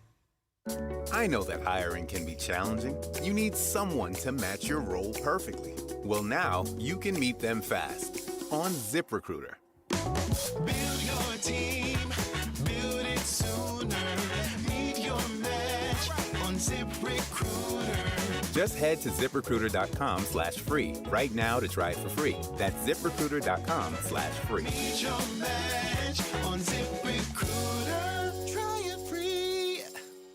I know that hiring can be challenging. You need someone to match your role perfectly. Well, now you can meet them fast on ZipRecruiter. Build your team, build it sooner. Meet your match on ZipRecruiter. Just head to ZipRecruiter.com/free right now to try it for free. That's ZipRecruiter.com/free. Meet your match on ZipRecruiter. Try it free.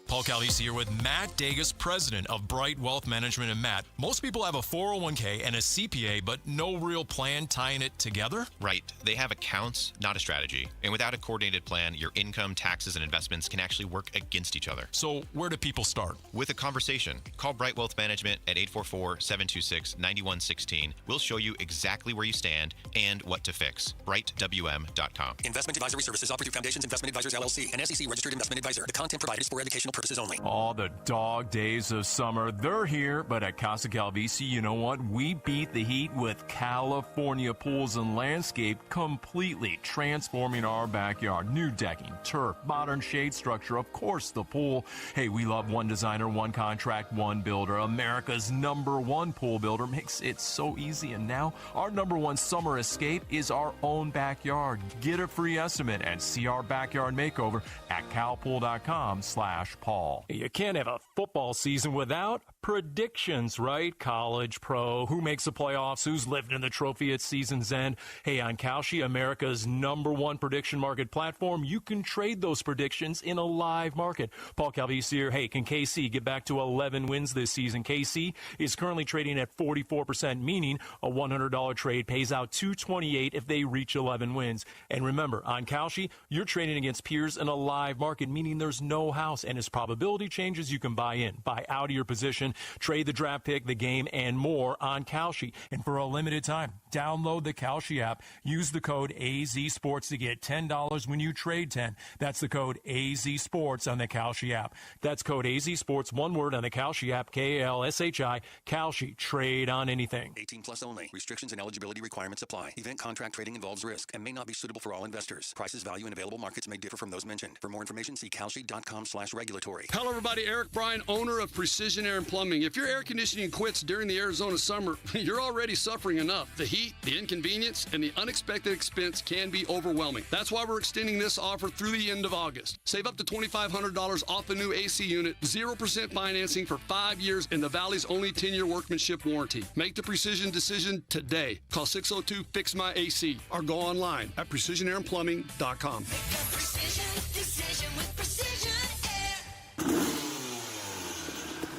Paul Calvisi here with Matt Dagas, president of Bright Wealth Management. And Matt, most people have a 401k and a CPA, but no real plan tying it together? Right. They have accounts, not a strategy. And without a coordinated plan, your income, taxes, and investments can actually work against each other. So where do people start? With a conversation. Call Bright Wealth Management at 844-726-9116. We'll show you exactly where you stand and what to fix. BrightWM.com. Investment advisory services offered through Foundations Investment Advisors, LLC, an SEC registered investment advisor. The content provided is for educational purposes only. All the dog days of summer, they're here, but at Casa Calvisi, you know what? We beat the heat with California Pools and Landscape, completely transforming our backyard. New decking, turf, modern shade structure, of course the pool. Hey, we love one designer, one contract, one builder. America's #1 pool builder makes it so easy. And now our #1 summer escape is our own backyard. Get a free estimate and see our backyard makeover at calpool.com/Paul. You can't have a football season without predictions, right? College, pro, who makes the playoffs, who's living in the trophy at season's end. Hey, on Kalshi, America's #1 prediction market platform, you can trade those predictions in a live market. Paul Calvisi here. Hey, can KC get back to 11 wins this season? KC is currently trading at 44%, meaning a $100 trade pays out $228 if they reach 11 wins. And remember, on Kalshi, you're trading against peers in a live market, meaning there's no house, and as probability changes, you can buy in, buy out of your position, trade the draft pick, the game, and more on Kalshi. And for a limited time, download the Kalshi app. Use the code AZSports to get $10 when you trade 10. That's the code AZSports on the Kalshi app. That's code AZSports, one word, on the Kalshi app, KALSHI, Kalshi. Trade on anything. 18 plus only. Restrictions and eligibility requirements apply. Event contract trading involves risk and may not be suitable for all investors. Prices, value, and available markets may differ from those mentioned. For more information, see kalshi.com/regulatory. Hello, everybody. Eric Bryan, owner of Precision Air and Plumbing. If your air conditioning quits during the Arizona summer, you're already suffering enough. The heat, the inconvenience, and the unexpected expense can be overwhelming. That's why we're extending this offer through the end of August. Save up to $2,500 off a new AC unit, 0% financing for 5 years, and the Valley's only 10-year workmanship warranty. Make the Precision decision today. Call 602-FIX-MY-AC or go online at PrecisionAirandPlumbing.com. Decision with Precision Air.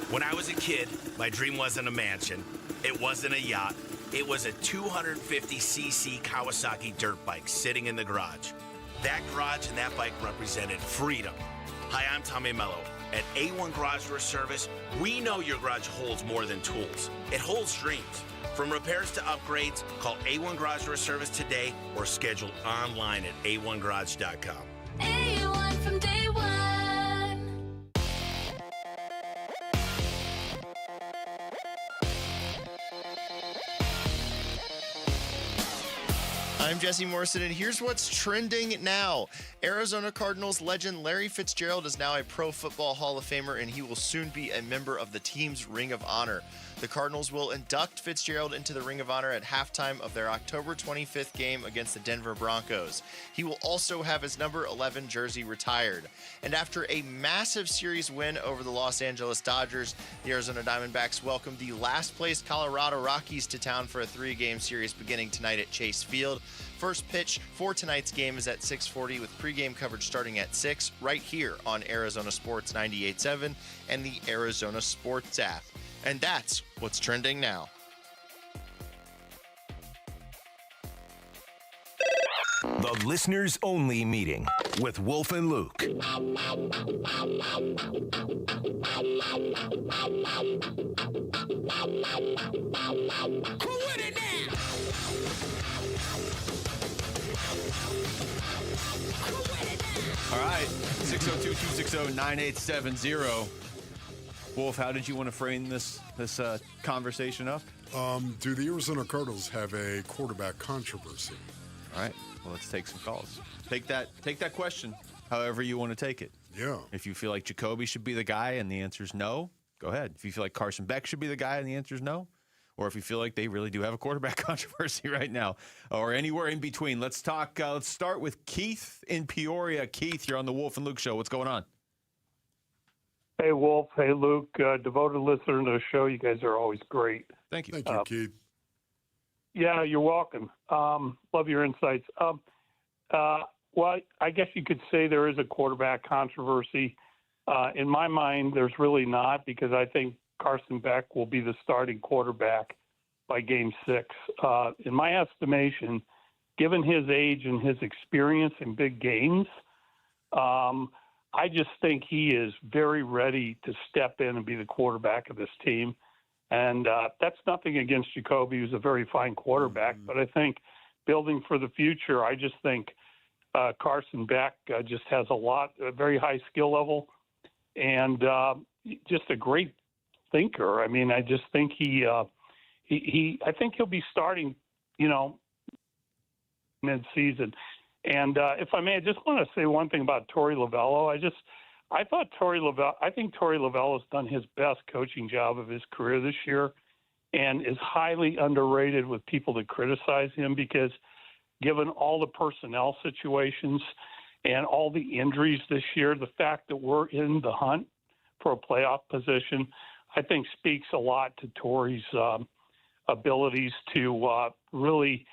When I was a kid, my dream wasn't a mansion. It wasn't a yacht. It was a 250cc Kawasaki dirt bike sitting in the garage. That garage and that bike represented freedom. Hi, I'm Tommy Mello. At A1 Garage Door Service, we know your garage holds more than tools. It holds dreams. From repairs to upgrades, call A1 Garage Door Service today or schedule online at a1garage.com. A1 from day one. I'm Jesse Morrison, and here's what's trending now. Arizona Cardinals legend Larry Fitzgerald is now a Pro Football Hall of Famer, and he will soon be a member of the team's Ring of Honor. The Cardinals will induct Fitzgerald into the Ring of Honor at halftime of their October 25th game against the Denver Broncos. He will also have his number 11 jersey retired. And after a massive series win over the Los Angeles Dodgers, the Arizona Diamondbacks welcomed the last-placed Colorado Rockies to town for a 3-game series beginning tonight at Chase Field. First pitch for tonight's game is at 6:40 with pregame coverage starting at 6 right here on Arizona Sports 98.7 and the Arizona Sports app. And that's what's trending now. The listeners only meeting with Wolf and Luke. All right, 602-260-9870. Wolf, how did you want to frame this conversation up? Do the Arizona Cardinals have a quarterback controversy? All right, well, let's take some calls. Take that question however you want to take it. Yeah. If you feel like Jacoby should be the guy and the answer is no, go ahead. If you feel like Carson Beck should be the guy and the answer is no, or if you feel like they really do have a quarterback controversy right now, or anywhere in between, let's talk. Let's start with Keith in Peoria. Keith, you're on the Wolf and Luke Show. What's going on? Hey, Wolf. Hey, Luke. Devoted listener to the show. You guys are always great. Thank you. Thank you, Keith. Yeah, you're welcome. Love your insights. Well, I guess you could say there is a quarterback controversy. In my mind, there's really not, because I think Carson Beck will be the starting quarterback by Game 6. In my estimation, given his age and his experience in big games, I just think he is very ready to step in and be the quarterback of this team. And that's nothing against Jacoby, who's a very fine quarterback. But I think building for the future, I just think Carson Beck just has a very high skill level, and just a great thinker. I mean, I just think I think he'll be starting, mid-season. And if I may, I just want to say one thing about Torey Lovello. I think Torey Lovello has done his best coaching job of his career this year, and is highly underrated with people that criticize him, because given all the personnel situations and all the injuries this year, the fact that we're in the hunt for a playoff position, I think speaks a lot to Torey's abilities to really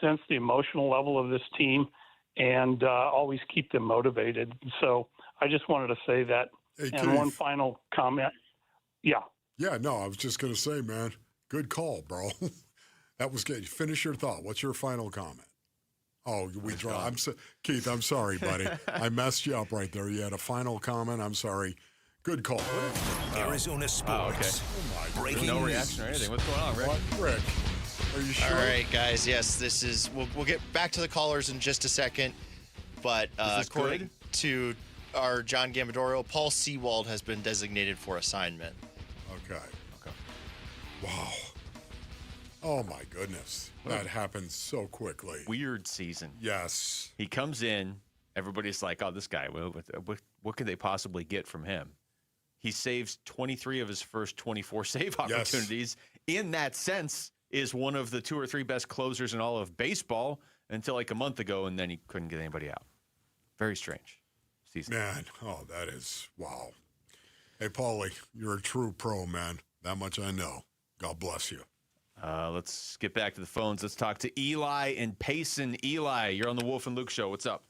sense the emotional level of this team and always keep them motivated. So I just wanted to say that. Hey, and Keith. one final comment. Yeah. Yeah, no, I was just going to say, man, good call, bro. That was good. Finish your thought. What's your final comment? Oh, we draw. Keith, I'm sorry, buddy. I messed you up right there. You had a final comment. I'm sorry. Good call. Arizona Sports. Breaking no news. reaction or anything. What's going on, Rick? What, Rick? Are you sure? All right, guys. Yes, this is. We'll get back to the callers in just a second. But according to our John Gambadoro, Paul Sewald has been designated for assignment. Okay. Wow. Oh, my goodness. That happened so quickly. Weird season. Yes. He comes in. Everybody's like, oh, this guy, what could they possibly get from him? He saves 23 of his first 24 save opportunities. Yes. In that sense, is one of the 2 or 3 best closers in all of baseball until like a month ago, and then he couldn't get anybody out. Very strange season. Man, that is, wow. Hey, Paulie, you're a true pro, man. That much I know. God bless you. Let's get back to the phones. Let's talk to Eli and Payson. Eli, you're on the Wolf and Luke Show. What's up?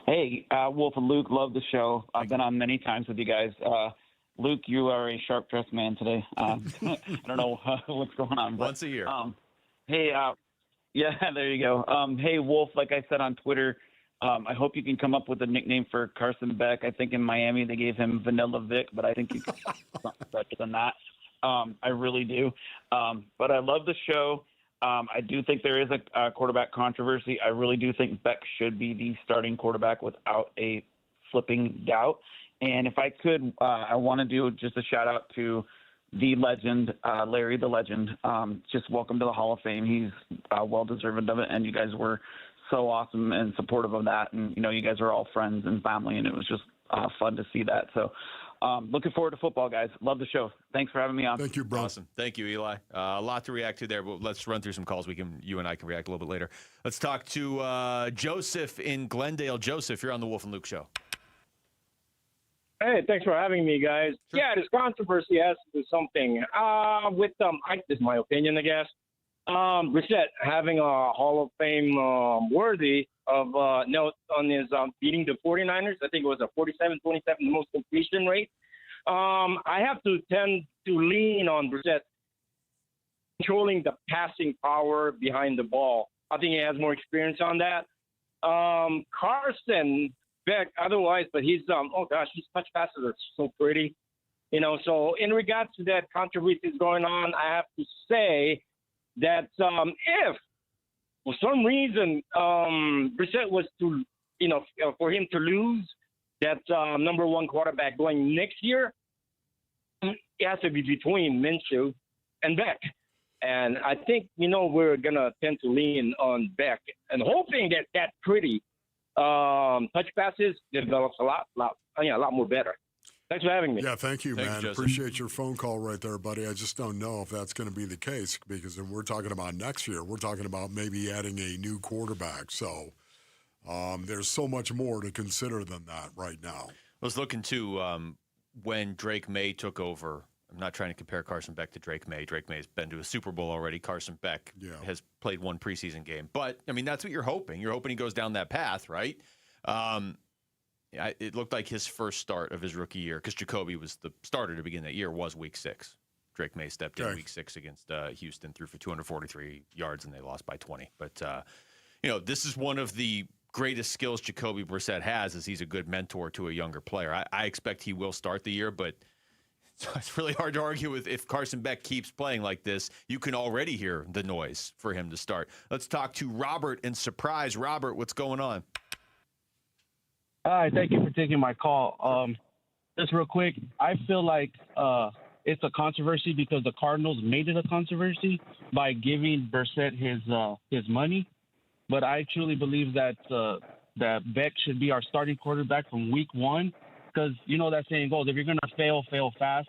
Hey, Wolf and Luke, love the show. I've been on many times with you guys. Luke, you are a sharp-dressed man today. I don't know what's going on. Once a year. Hey, Yeah, there you go. Hey, Wolf, like I said on Twitter, I hope you can come up with a nickname for Carson Beck. I think in Miami they gave him Vanilla Vic, but I think you can do something better than that. I really do. But I love the show. I do think there is a quarterback controversy. I really do think Beck should be the starting quarterback without a flipping doubt. And if I could, I want to do just a shout-out to the legend, Larry the Legend. Just welcome to the Hall of Fame. He's well-deserved of it, and you guys were so awesome and supportive of that. And, you guys are all friends and family, and it was just fun to see that. So looking forward to football, guys. Love the show. Thanks for having me on. Thank you, bro. Awesome. Thank you, Eli. A lot to react to there, but let's run through some calls. You and I can react a little bit later. Let's talk to Joseph in Glendale. Joseph, you're on the Wolf and Luke Show. Hey, thanks for having me, guys. Sure. Yeah, this controversy has to do something this is my opinion, I guess. Brissett having a Hall of Fame worthy of note on his beating the 49ers. I think it was a 47-27, the most completion rate. I have to tend to lean on Brissett controlling the passing power behind the ball. I think he has more experience on that. Carson Beck, otherwise, but he's his touch passes are so pretty, So in regards to that controversy is going on, I have to say that if for some reason Brissett was to, for him to lose that number one quarterback going next year, it has to be between Minshew and Beck. And I think, we're going to tend to lean on Beck and hoping that pretty touch passes develops a lot more better. Thanks for having me. Yeah, thank you, man. Appreciate your phone call right there, buddy. I just don't know if that's going to be the case because when we're talking about next year, we're talking about maybe adding a new quarterback. So there's so much more to consider than that right now. I was looking to when Drake May took over. I'm not trying to compare Carson Beck to Drake May. Drake May has been to a Super Bowl already. Carson Beck has played one preseason game. But, that's what you're hoping. You're hoping he goes down that path, right? It looked like his first start of his rookie year, because Jacoby was the starter to begin that year, was Week 6. Drake May stepped in Week 6 against Houston, threw for 243 yards, and they lost by 20. But, this is one of the greatest skills Jacoby Brissett has is he's a good mentor to a younger player. I expect he will start the year, but it's really hard to argue with if Carson Beck keeps playing like this. You can already hear the noise for him to start. Let's talk to Robert in Surprise. Robert, what's going on? Hi, thank you for taking my call. Just real quick, I feel like it's a controversy because the Cardinals made it a controversy by giving Brissett his money. But I truly believe that Beck should be our starting quarterback from week 1. Because that saying goes, if you're going to fail fast,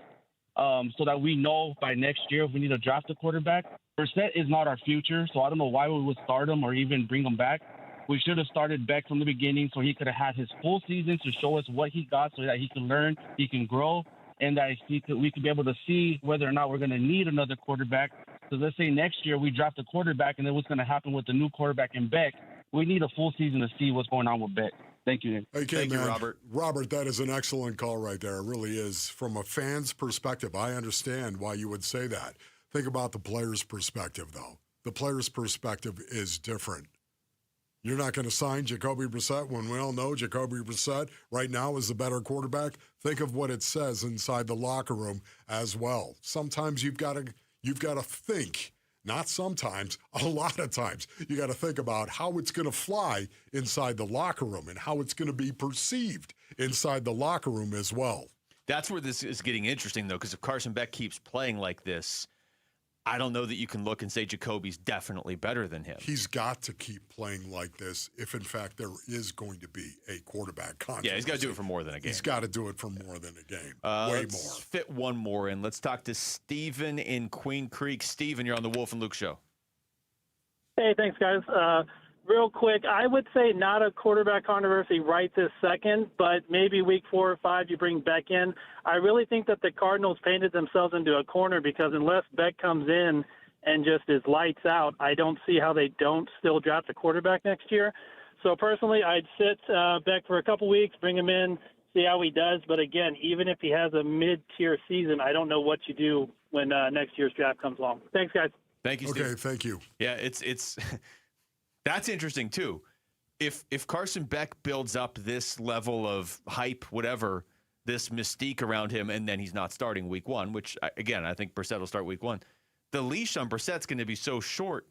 so that we know by next year if we need to draft a quarterback. Brissett is not our future, so I don't know why we would start him or even bring him back. We should have started Beck from the beginning so he could have had his full season to show us what he got so that he can learn, he can grow, and that we could be able to see whether or not we're going to need another quarterback. So let's say next year we draft a quarterback, and then what's going to happen with the new quarterback in Beck. We need a full season to see what's going on with Beck. Thank you. Thank you, Robert. Robert, that is an excellent call right there. It really is. From a fan's perspective, I understand why you would say that. Think about the player's perspective, though. The player's perspective is different. You're not going to sign Jacoby Brissett when we all know Jacoby Brissett right now is the better quarterback. Think of what it says inside the locker room as well. Sometimes you've got to think. Not sometimes, a lot of times. You got to think about how it's going to fly inside the locker room and how it's going to be perceived inside the locker room as well. That's where this is getting interesting, though, because if Carson Beck keeps playing like this, I don't know that you can look and say Jacoby's definitely better than him. He's got to keep playing like this if, in fact, there is going to be a quarterback controversy. Yeah, he's got to do it for more than a game. He's got to do it for more than a game. Let's fit one more in. Let's talk to Steven in Queen Creek. Steven, you're on the Wolf and Luke Show. Hey, thanks, guys. Real quick, I would say not a quarterback controversy right this second, but maybe week 4 or 5 you bring Beck in. I really think that the Cardinals painted themselves into a corner because unless Beck comes in and just is lights out, I don't see how they don't still draft a quarterback next year. So personally, I'd sit Beck for a couple weeks, bring him in, see how he does. But again, even if he has a mid-tier season, I don't know what you do when next year's draft comes along. Thanks, guys. Thank you, Steve. Okay, thank you. Yeah, it's that's interesting too. If Carson Beck builds up this level of hype, whatever, this mystique around him, and then he's not starting week 1, which again I think Brissett will start week 1. The leash on Brissett's going to be so short,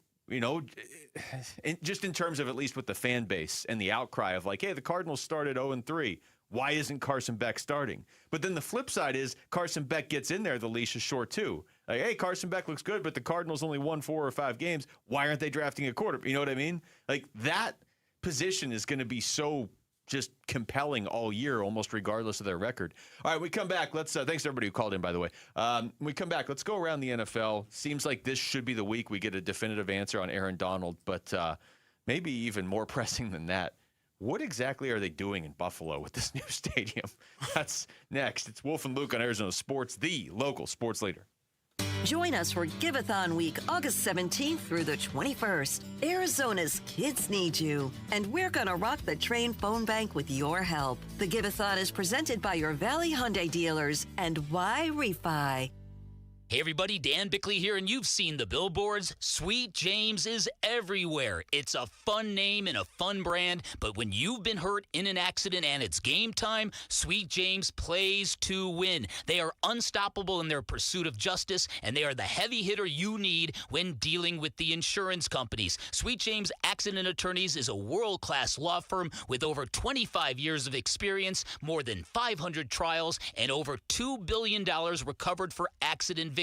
just in terms of at least with the fan base and the outcry of like, hey, the Cardinals started 0-3. Why isn't Carson Beck starting? But then the flip side is Carson Beck gets in there, the leash is short too. Like, hey, Carson Beck looks good, but the Cardinals only won 4 or 5 games. Why aren't they drafting a quarterback? You know what I mean? Like that position is going to be so just compelling all year, almost regardless of their record. All right, we come back. Let's thanks to everybody who called in, by the way. When we come back, let's go around the NFL. Seems like this should be the week we get a definitive answer on Aaron Donald, but maybe even more pressing than that. What exactly are they doing in Buffalo with this new stadium? That's next. It's Wolf and Luke on Arizona Sports, the local sports leader. Join us for Give-a-thon Week, August 17th through the 21st. Arizona's kids need you, and we're going to rock the Train phone bank with your help. The Give-a-thon is presented by your Valley Hyundai dealers and Why Refi. Hey everybody, Dan Bickley here, and you've seen the billboards. Sweet James is everywhere. It's a fun name and a fun brand, but when you've been hurt in an accident and it's game time, Sweet James plays to win. They are unstoppable in their pursuit of justice, and they are the heavy hitter you need when dealing with the insurance companies. Sweet James Accident Attorneys is a world-class law firm with over 25 years of experience, more than 500 trials, and over $2 billion recovered for accident victims.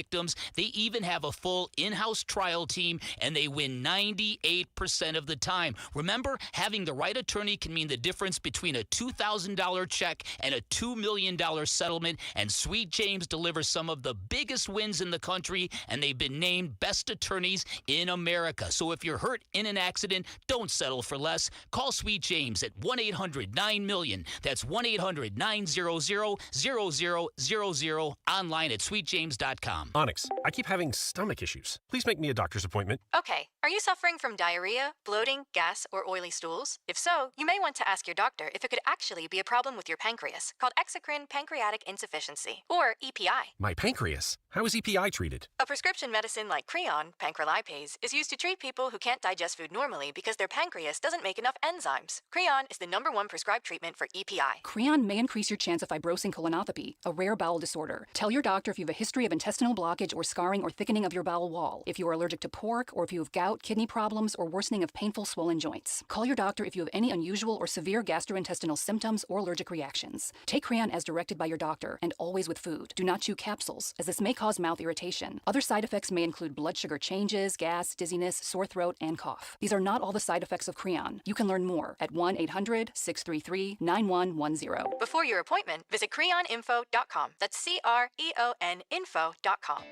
They even have a full in-house trial team, and they win 98% of the time. Remember, having the right attorney can mean the difference between a $2,000 check and a $2 million settlement, and Sweet James delivers some of the biggest wins in the country, and they've been named best attorneys in America. So if you're hurt in an accident, don't settle for less. Call Sweet James at 1-800-9-MILLION. That's 1-800-900-0000, online at sweetjames.com. Onyx, I keep having stomach issues. Please make me a doctor's appointment. Okay, are you suffering from diarrhea, bloating, gas, or oily stools? If so, you may want to ask your doctor if it could actually be a problem with your pancreas, called exocrine pancreatic insufficiency, or EPI. My pancreas? How is EPI treated? A prescription medicine like Creon, pancrelipase, is used to treat people who can't digest food normally because their pancreas doesn't make enough enzymes. Creon is the #1 prescribed treatment for EPI. Creon may increase your chance of fibrosing colonopathy, a rare bowel disorder. Tell your doctor if you have a history of intestinal blockage or scarring or thickening of your bowel wall, if you are allergic to pork, or if you have gout, kidney problems, or worsening of painful swollen joints. Call your doctor if you have any unusual or severe gastrointestinal symptoms or allergic reactions. Take Creon as directed by your doctor, and always with food. Do not chew capsules, as this may cause mouth irritation. Other side effects may include blood sugar changes, gas, dizziness, sore throat, and cough. These are not all the side effects of Creon. You can learn more at 1-800-633-9110. Before your appointment, visit creoninfo.com. That's CREON info.com.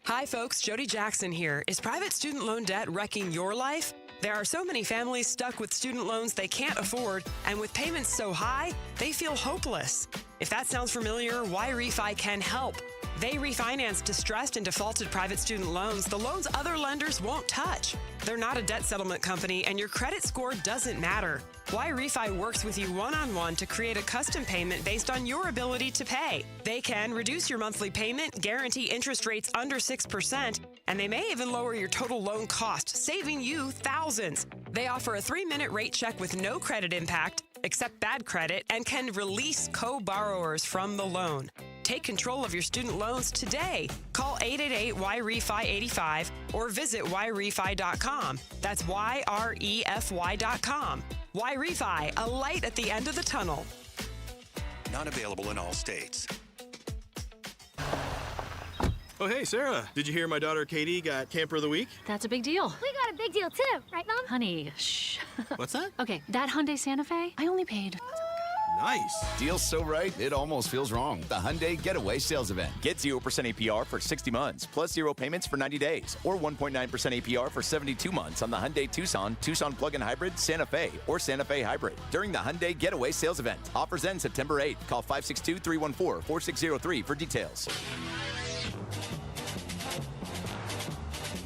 Hi, folks. Jody Jackson here. Is private student loan debt wrecking your life? There are so many families stuck with student loans they can't afford, and with payments so high, they feel hopeless. If that sounds familiar, Why Refi can help. They refinance distressed and defaulted private student loans, the loans other lenders won't touch. They're not a debt settlement company, and your credit score doesn't matter. Why Refi works with you one-on-one to create a custom payment based on your ability to pay. They can reduce your monthly payment, guarantee interest rates under 6%, and they may even lower your total loan cost, saving you thousands. They offer a 3-minute rate check with no credit impact, accept bad credit, and can release co-borrowers from the loan. Take control of your student loans today. Call 888-YREFI-85 or visit YREFI.com. That's YREFY.com. Why Refi, a light at the end of the tunnel. Not available in all states. Oh, hey, Sarah. Did you hear my daughter Katie got Camper of the Week? That's a big deal. We got a big deal too, right, Mom? Honey, shh. What's that? Okay, that Hyundai Santa Fe, I only paid... Nice. Deal's so right, it almost feels wrong. The Hyundai Getaway Sales Event. Get 0% APR for 60 months, plus 0 payments for 90 days, or 1.9% APR for 72 months on the Hyundai Tucson, Tucson Plug-in Hybrid, Santa Fe, or Santa Fe Hybrid during the Hyundai Getaway Sales Event. Offers end September 8th. Call 562-314-4603 for details.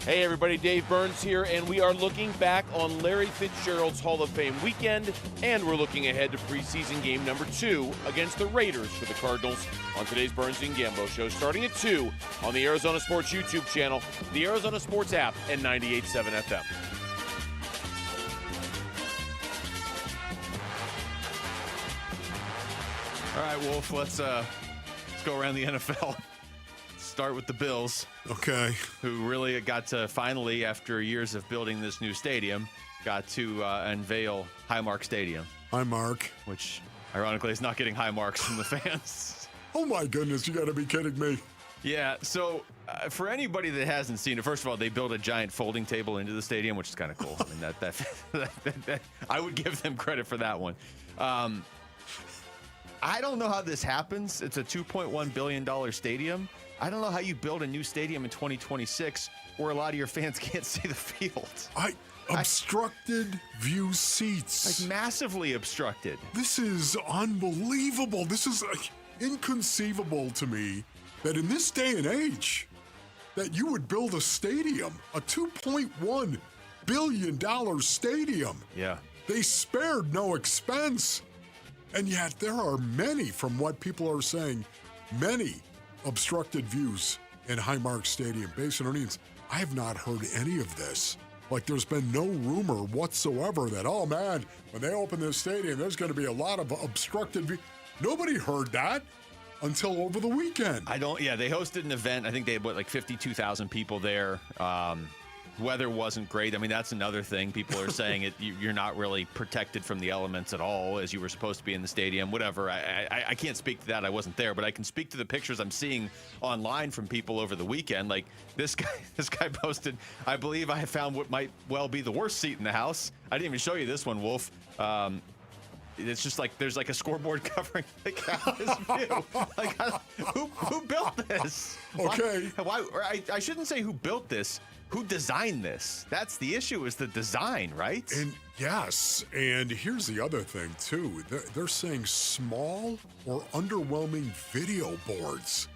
Hey everybody, Dave Burns here, and we are looking back on Larry Fitzgerald's Hall of Fame weekend, and we're looking ahead to preseason game number 2 against the Raiders for the Cardinals on today's Burns and Gambo show, starting at 2 on the Arizona Sports YouTube channel, the Arizona Sports app, and 98.7 FM. All right, Wolf, let's go around the NFL. Start with the Bills. Okay. Who really got to finally, after years of building this new stadium, got to unveil Highmark Stadium. Highmark. Which, ironically, is not getting high marks from the fans. Oh, my goodness. You got to be kidding me. Yeah, so for anybody that hasn't seen it, first of all, they built a giant folding table into the stadium, which is kind of cool. I mean, that I would give them credit for that one. I don't know how this happens. It's a $2.1 billion stadium. I don't know how you build a new stadium in 2026 where a lot of your fans can't see the field. Obstructed view seats. Like massively obstructed. This is unbelievable. This is inconceivable to me that in this day and age that you would build a stadium, a $2.1 billion stadium. Yeah. They spared no expense. And yet there are many, from what people are saying, many obstructed views in Highmark Stadium. Basin Earnings, I have not heard any of this. Like, there's been no rumor whatsoever that, oh man, when they open this stadium, there's going to be a lot of obstructed views. Nobody heard that until over the weekend. They hosted an event. I think they had, 52,000 people there. Weather wasn't great. I mean, that's another thing. People are saying you're not really protected from the elements at all, as you were supposed to be in the stadium. Whatever. I can't speak to that. I wasn't there, but I can speak to the pictures I'm seeing online from people over the weekend. Like this guy posted. I believe I found what might well be the worst seat in the house. I didn't even show you this one, Wolf. It's just like there's like a scoreboard covering the his view. Like, who built this? Okay. Why? I shouldn't say who built this. Who designed this? That's the issue, is the design, right? And yes, and here's the other thing, too. They're saying small or underwhelming video boards.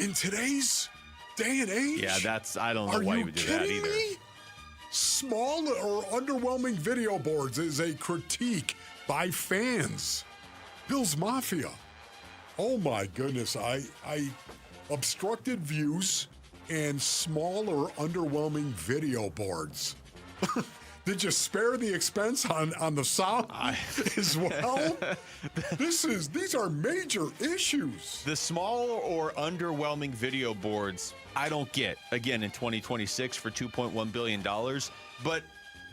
In today's day and age? Yeah, I don't know why you would do that either. Me? Small or underwhelming video boards is a critique by fans. Bills Mafia. Oh, my goodness. I obstructed views and small or underwhelming video boards. Did you spare the expense on the sound as well? These are major issues. The small or underwhelming video boards, I don't get, again, in 2026 for $2.1 billion. But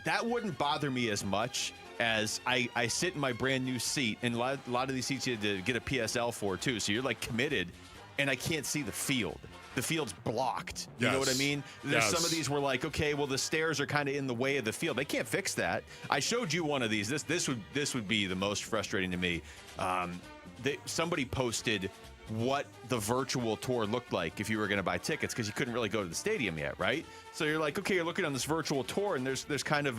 that wouldn't bother me as much as I sit in my brand new seat, and a lot of these seats you had to get a PSL for, too. So you're like committed, and I can't see the field. The field's blocked. You know what I mean? There's some of these where like, okay, well, the stairs are kind of in the way of the field. They can't fix that. I showed you one of these. This would be the most frustrating to me. Somebody posted what the virtual tour looked like if you were going to buy tickets, because you couldn't really go to the stadium yet, right? So you're like, okay, you're looking on this virtual tour, and there's kind of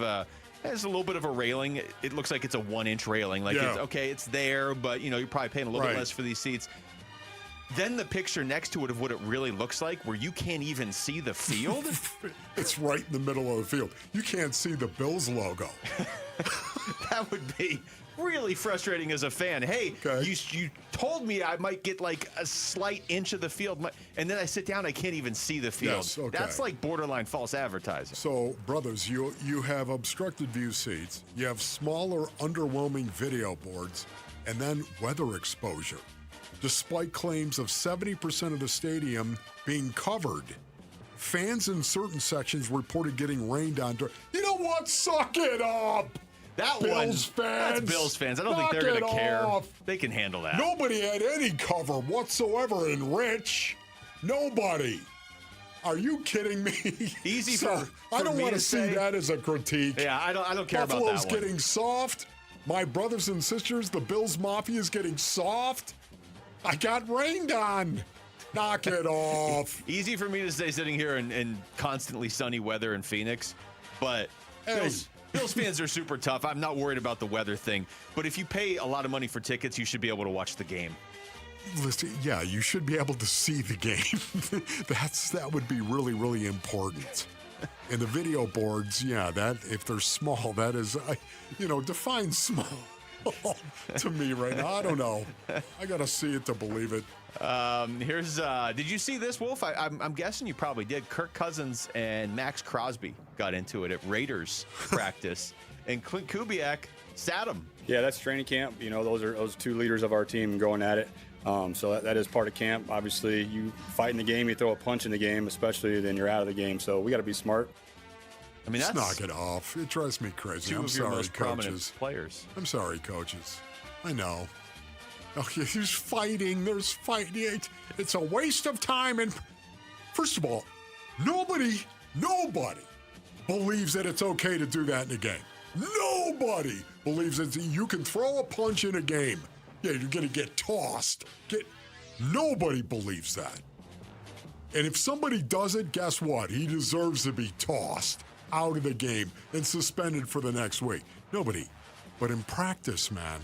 there's a little bit of a railing. It looks like it's a 1-inch railing. Like, it's there, but you're probably paying a little bit less for these seats. Then the picture next to it of what it really looks like, where you can't even see the field. It's right in the middle of the field. You can't see the Bills logo. That would be really frustrating as a fan. Hey, you told me I might get like a slight inch of the field, and then I sit down, I can't even see the field. Yes, okay. That's like borderline false advertising. So, brothers, you have obstructed view seats, you have smaller, underwhelming video boards, and then weather exposure. Despite claims of 70% of the stadium being covered, fans in certain sections reported getting rained on. You know what? Suck it up! Bills fans. That's Bills fans. I don't think they're going to care. They can handle that. Nobody had any cover whatsoever in Rich. Nobody. Are you kidding me? Easy for I don't me want to say see that as a critique. Yeah, I don't care about that Buffalo's one. getting soft. My brothers and sisters, the Bills Mafia is getting soft. I got rained on. Knock it off. Easy for me to say sitting here in constantly sunny weather in Phoenix, but Bills fans are super tough. I'm not worried about the weather thing, but if you pay a lot of money for tickets, you should be able to watch the game. Listen, yeah, you should be able to see the game. That would be really, really important. And the video boards, that if they're small, that is, define small to me right now. I don't know. I got to see it to believe it. Did you see this, Wolf? I'm guessing you probably did. Kirk Cousins and Max Crosby got into it at Raiders practice, and Clint Kubiak sat him. Yeah, that's training camp. Those two leaders of our team going at it. So that is part of camp. Obviously, you fight in the game, you throw a punch in the game, especially then you're out of the game. So we got to be smart. I mean, that's knock it off. It drives me crazy. I'm sorry, coaches. Players. I'm sorry, coaches. I know. Okay, there's fighting. There's fighting. It's a waste of time. And first of all, nobody believes that it's okay to do that in a game. Nobody believes that you can throw a punch in a game. Yeah, you're going to get tossed. Nobody believes that. And if somebody does it, guess what? He deserves to be tossed out of the game and suspended for the next week. Nobody. But in practice, man,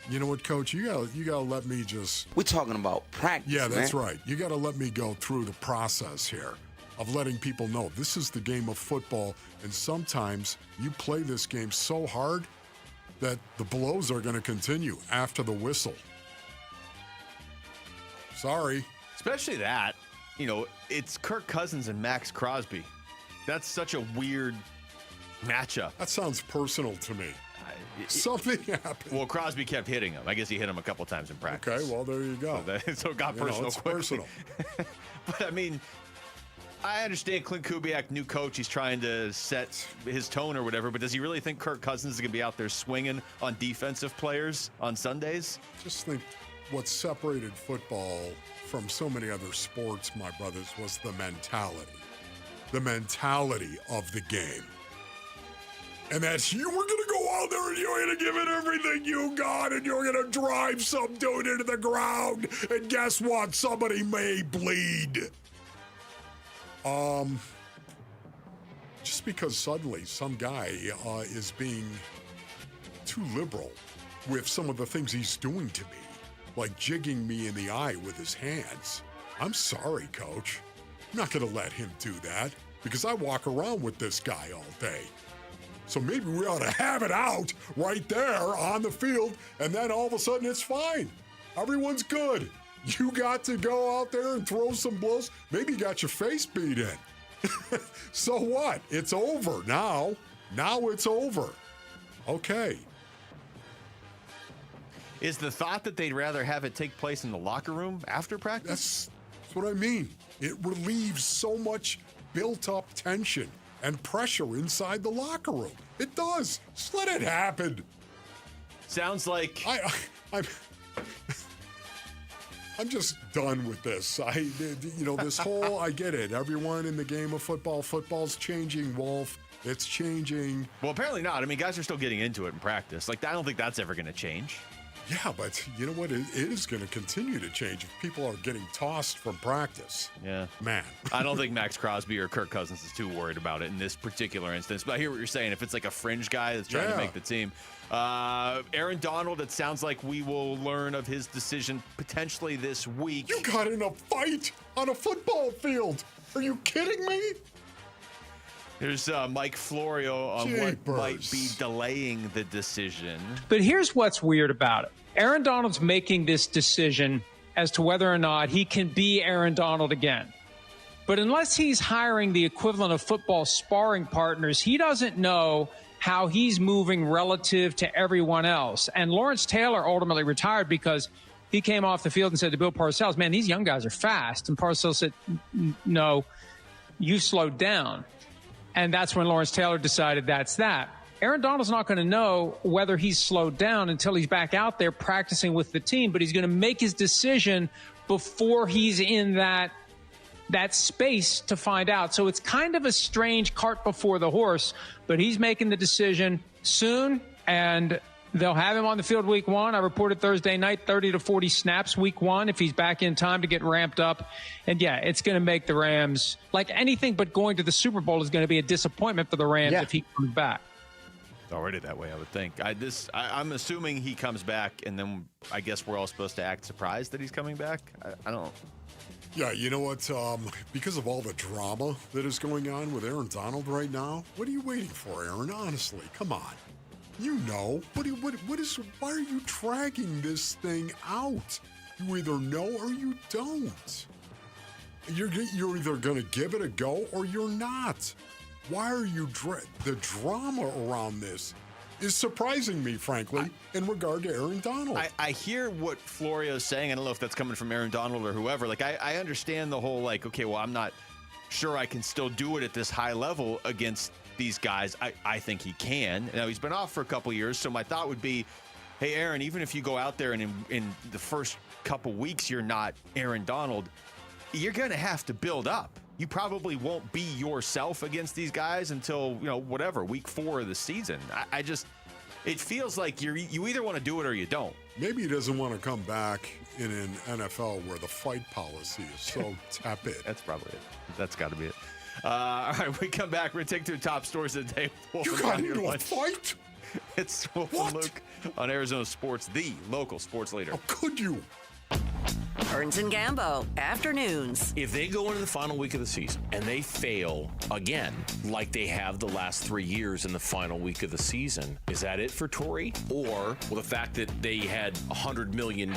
you know what, Coach? You gotta let me just... We're talking about practice, Yeah, that's right. You got to let me go through the process here of letting people know this is the game of football, and sometimes you play this game so hard that the blows are going to continue after the whistle. Sorry. Especially that, it's Kirk Cousins and Max Crosby. That's such a weird matchup. That sounds personal to me. Something happened. Well, Crosby kept hitting him. I guess he hit him a couple times in practice. Okay, well, there you go. So it got personal it's quickly. personal. But, I mean, I understand Clint Kubiak, new coach, he's trying to set his tone or whatever, but does he really think Kirk Cousins is going to be out there swinging on defensive players on Sundays? Just think what separated football from so many other sports, my brothers, was the mentality. The mentality of the game. And that's you were going to go out there and you're going to give it everything you got and you're going to drive some dude into the ground. And guess what? Somebody may bleed. Just because suddenly some guy is being too liberal with some of the things he's doing to me, like jigging me in the eye with his hands. I'm sorry, Coach. I'm not going to let him do that because I walk around with this guy all day. So maybe we ought to have it out right there on the field, and then all of a sudden it's fine. Everyone's good. You got to go out there and throw some blows. Maybe you got your face beat in. So what? It's over now. Now it's over. Okay. Is the thought that they'd rather have it take place in the locker room after practice? That's what I mean. It relieves so much built-up tension and pressure inside the locker room. It does. Just let it happen. Sounds like... I'm just done with this. This whole, I get it. Everyone in the game of football's changing, Wolf. It's changing. Well, apparently not. I mean, guys are still getting into it in practice. I don't think that's ever going to change. Yeah, but you know what? It is going to continue to change if people are getting tossed from practice. Yeah. Man. I don't think Max Crosby or Kirk Cousins is too worried about it in this particular instance. But I hear what you're saying. If it's like a fringe guy that's trying to make the team. Aaron Donald, it sounds like we will learn of his decision potentially this week. You got in a fight on a football field. Are you kidding me? Here's Mike Florio on what might be delaying the decision. But here's what's weird about it. Aaron Donald's making this decision as to whether or not he can be Aaron Donald again. But unless he's hiring the equivalent of football sparring partners, he doesn't know how he's moving relative to everyone else. And Lawrence Taylor ultimately retired because he came off the field and said to Bill Parcells, man, these young guys are fast. And Parcells said, no, you slowed down. And that's when Lawrence Taylor decided that's that. Aaron Donald's not going to know whether he's slowed down until he's back out there practicing with the team, but he's going to make his decision before he's in that space to find out. So it's kind of a strange cart before the horse, but he's making the decision soon, and they'll have him on the field week one. I reported Thursday night, 30 to 40 snaps week one if he's back in time to get ramped up. And, yeah, it's going to make the Rams, like anything but going to the Super Bowl is going to be a disappointment for the Rams if he comes back. It's already that way, I would think. I'm assuming he comes back, and then I guess we're all supposed to act surprised that he's coming back. I don't Yeah, you know what? Because of all the drama that is going on with Aaron Donald right now, what are you waiting for, Aaron? Honestly, come on. You know. Why are you dragging this thing out? You either know or you don't. You're either going to give it a go or you're not. Why are you the drama around this is surprising me, frankly, in regard to Aaron Donald. I hear what Florio's saying. I don't know if that's coming from Aaron Donald or whoever. Like, I understand the whole, like, okay, well, I'm not sure I can still do it at this high level against these guys. I think he can. Now, he's been off for a couple years, so my thought would be, hey, Aaron, even if you go out there and in the first couple weeks you're not Aaron Donald, you're going to have to build up. You probably won't be yourself against these guys until, whatever, week 4 of the season. It feels like you either want to do it or you don't. Maybe he doesn't want to come back in an NFL where the fight policy is so tepid. That's probably it. That's got to be it. All right, we come back. We're going to take to the top stories of the day. You got into a fight? It's Wolf and Luke on Arizona Sports, the local sports leader. How could you? Burns and Gambo, afternoons. If they go into the final week of the season and they fail again, like they have the last 3 years in the final week of the season, is that it for Torrey? Or the fact that they had $100 million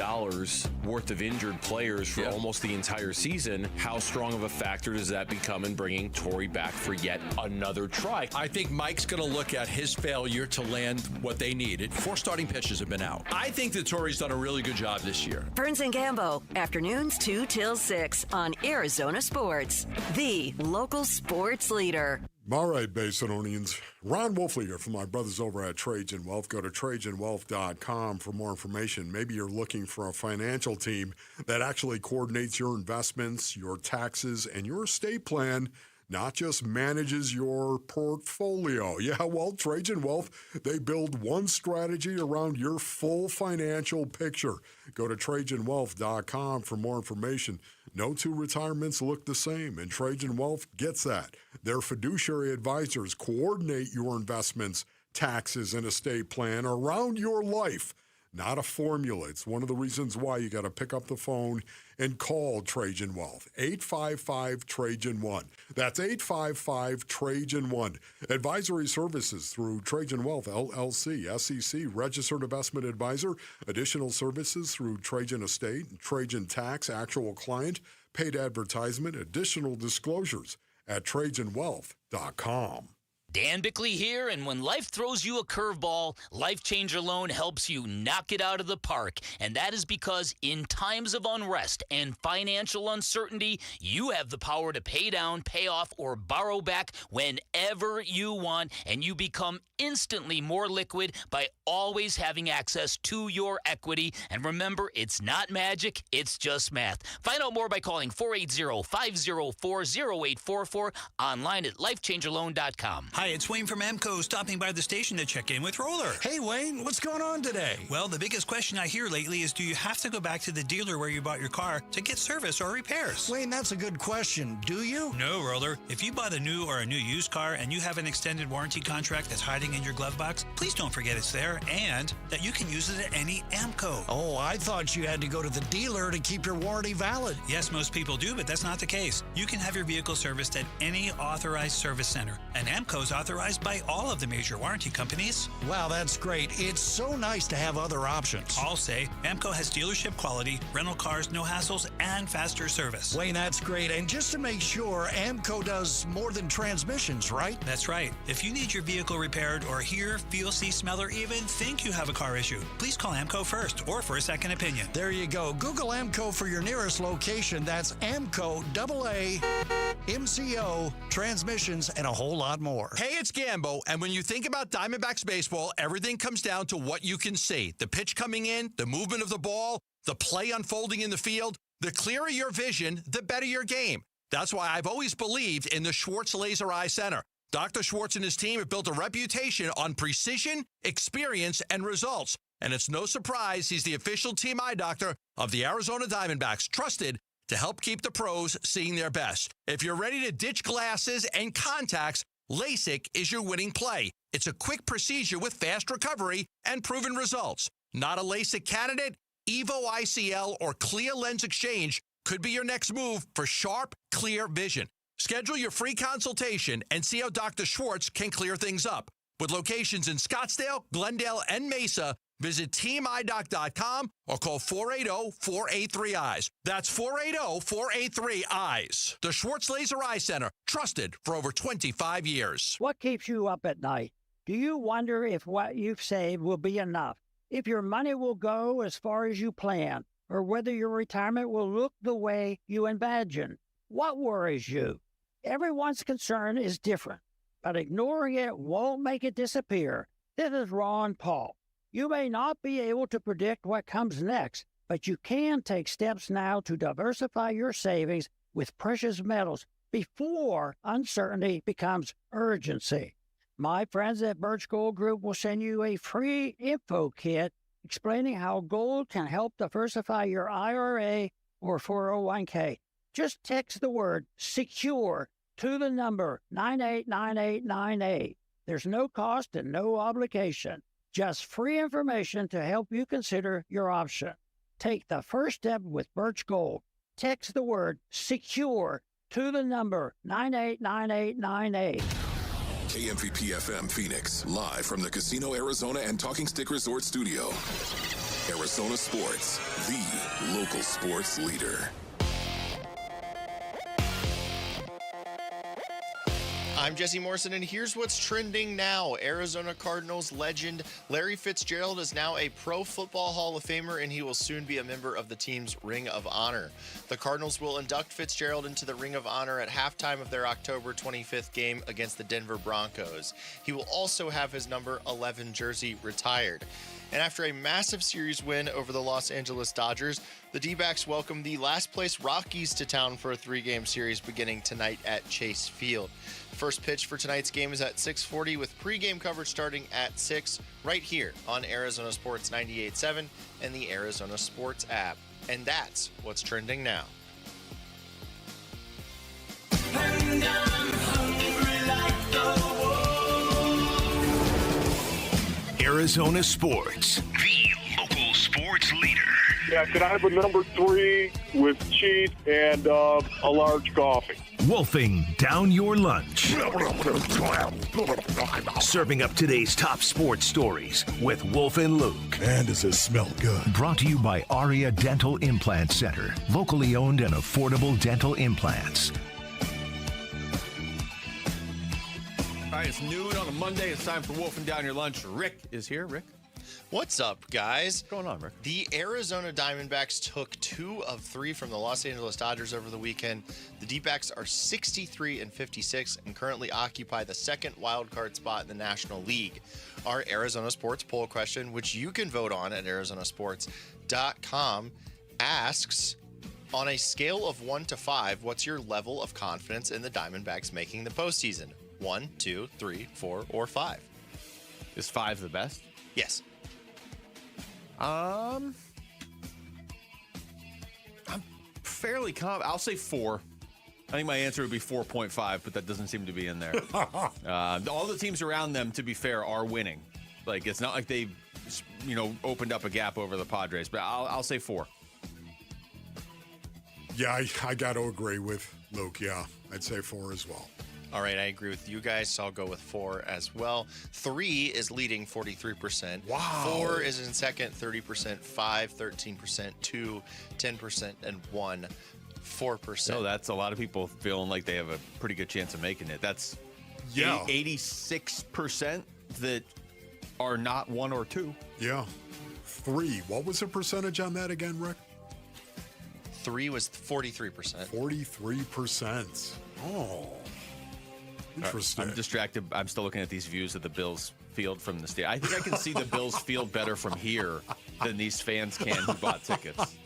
worth of injured players for almost the entire season, how strong of a factor does that become in bringing Torrey back for yet another try? I think Mike's going to look at his failure to land what they needed. 4 starting pitchers have been out. I think that Torrey's done a really good job this year. Burns and Gambo, afternoons 2 till 6 on Arizona Sports, the local sports leader. All right, Basinonians. Ron Wolfley here from my brothers over at Trajan Wealth. Go to TrajanWealth.com for more information. Maybe you're looking for a financial team that actually coordinates your investments, your taxes, and your estate plan, not just manages your portfolio. Yeah, well, Trajan Wealth, they build one strategy around your full financial picture. Go to TrajanWealth.com for more information. No 2 retirements look the same, and Trajan Wealth gets that. Their fiduciary advisors coordinate your investments, taxes, and estate plan around your life. Not a formula. It's one of the reasons why you got to pick up the phone and call Trajan Wealth. 855-TRAJAN-1. That's 855-TRAJAN-1. Advisory services through Trajan Wealth, LLC, SEC, registered investment advisor. Additional services through Trajan Estate, Trajan Tax, actual client, paid advertisement, additional disclosures at TrajanWealth.com. Dan Bickley here, and when life throws you a curveball, Life Changer Loan helps you knock it out of the park. And that is because in times of unrest and financial uncertainty, you have the power to pay down, pay off, or borrow back whenever you want, and you become instantly more liquid by always having access to your equity. And remember, it's not magic, it's just math. Find out more by calling 480-504-0844, online at lifechangerloan.com. Hi, it's Wayne from AMCO, stopping by the station to check in with Roller. Hey, Wayne, what's going on today? Well, the biggest question I hear lately is, do you have to go back to the dealer where you bought your car to get service or repairs? Wayne, that's a good question. Do you? No, Roller. If you bought a new or a new used car and you have an extended warranty contract that's hiding in your glove box, please don't forget it's there and that you can use it at any AMCO. Oh, I thought you had to go to the dealer to keep your warranty valid. Yes, most people do, but that's not the case. You can have your vehicle serviced at any authorized service center, and AMCO is authorized by all of the major warranty companies. Wow, that's great. It's so nice to have other options. I'll say AMCO has dealership quality, rental cars, no hassles, and faster service. Wayne, that's great. And just to make sure, AMCO does more than transmissions, right? That's right. If you need your vehicle repaired or hear, feel, see, smell, or even think you have a car issue, please call AMCO first or for a second opinion. There you go. Google AMCO for your nearest location. That's AMCO, AA, MCO, transmissions, and a whole lot more. Hey, it's Gambo, and when you think about Diamondbacks baseball, everything comes down to what you can see. The pitch coming in, the movement of the ball, the play unfolding in the field. The clearer your vision, the better your game. That's why I've always believed in the Schwartz Laser Eye Center. Dr. Schwartz and his team have built a reputation on precision, experience, and results. And it's no surprise he's the official team eye doctor of the Arizona Diamondbacks, trusted to help keep the pros seeing their best. If you're ready to ditch glasses and contacts, LASIK is your winning play. It's a quick procedure with fast recovery and proven results. Not a LASIK candidate? Evo ICL or Clear Lens Exchange could be your next move for sharp, clear vision. Schedule your free consultation and see how Dr. Schwartz can clear things up. With locations in Scottsdale, Glendale, and Mesa, visit teamidoc.com or call 480-483-EYES. That's 480-483-EYES. The Schwartz Laser Eye Center, trusted for over 25 years. What keeps you up at night? Do you wonder if what you've saved will be enough? If your money will go as far as you plan? Or whether your retirement will look the way you imagine? What worries you? Everyone's concern is different, but ignoring it won't make it disappear. This is Ron Paul. You may not be able to predict what comes next, but you can take steps now to diversify your savings with precious metals before uncertainty becomes urgency. My friends at Birch Gold Group will send you a free info kit explaining how gold can help diversify your IRA or 401k. Just text the word SECURE to the number 989898. There's no cost and no obligation. Just free information to help you consider your option. Take the first step with Birch Gold. Text the word SECURE to the number 989898. KMVP FM Phoenix, live from the Casino Arizona and Talking Stick Resort Studio. Arizona Sports, the local sports leader. I'm Jesse Morrison, and here's what's trending now. Arizona Cardinals legend Larry Fitzgerald is now a Pro Football Hall of Famer, and he will soon be a member of the team's Ring of Honor. The Cardinals will induct Fitzgerald into the Ring of Honor at halftime of their October 25th game against the Denver Broncos. He will also have his number 11 jersey retired. And after a massive series win over the Los Angeles Dodgers, the D-backs welcome the last-place Rockies to town for a 3-game series beginning tonight at Chase Field. First pitch for tonight's game is at 6:40 with pregame coverage starting at 6 right here on Arizona Sports 98.7 and the Arizona Sports app. And that's what's trending now. And I'm hungry like the wolf. Arizona Sports, the local sports leader. Yeah, could I have a number 3 with cheese and a large coffee? Wolfing down your lunch. Serving up today's top sports stories with Wolf and Luke. Man, does it smell good. Brought to you by Aria Dental Implant Center. Locally owned and affordable dental implants. All right, it's noon on a Monday. It's time for Wolfing Down Your Lunch. Rick is here. Rick? What's up, guys? What's going on, Rick? The Arizona Diamondbacks took 2 of 3 from the Los Angeles Dodgers over the weekend. The D-backs are 63-56 and currently occupy the second wild card spot in the National League. Our Arizona Sports poll question, which you can vote on at arizonasports.com, asks, on a scale of 1 to 5, what's your level of confidence in the Diamondbacks making the postseason? 1, 2, 3, 4, or 5? Is 5 the best? Yes. I'm fairly confident. I'll say 4. I think my answer would be 4.5, but that doesn't seem to be in there. All the teams around them, to be fair, are winning. Like, it's not like they, opened up a gap over the Padres, but I'll say 4. Yeah, I got to agree with Luke. Yeah, I'd say 4 as well. All right, I agree with you guys, so I'll go with 4 as well. 3 is leading 43%. Wow. 4 is in second, 30%. 5, 13%. 2, 10%. And 1, 4%. So that's a lot of people feeling like they have a pretty good chance of making it. That's 86% that are not 1 or 2. Yeah. 3. What was the percentage on that again, Rick? 3 was 43%. 43%. Oh. Interesting. I'm distracted. I'm still looking at these views of the Bills field from the stadium. I think I can see the Bills field better from here than these fans can who bought tickets.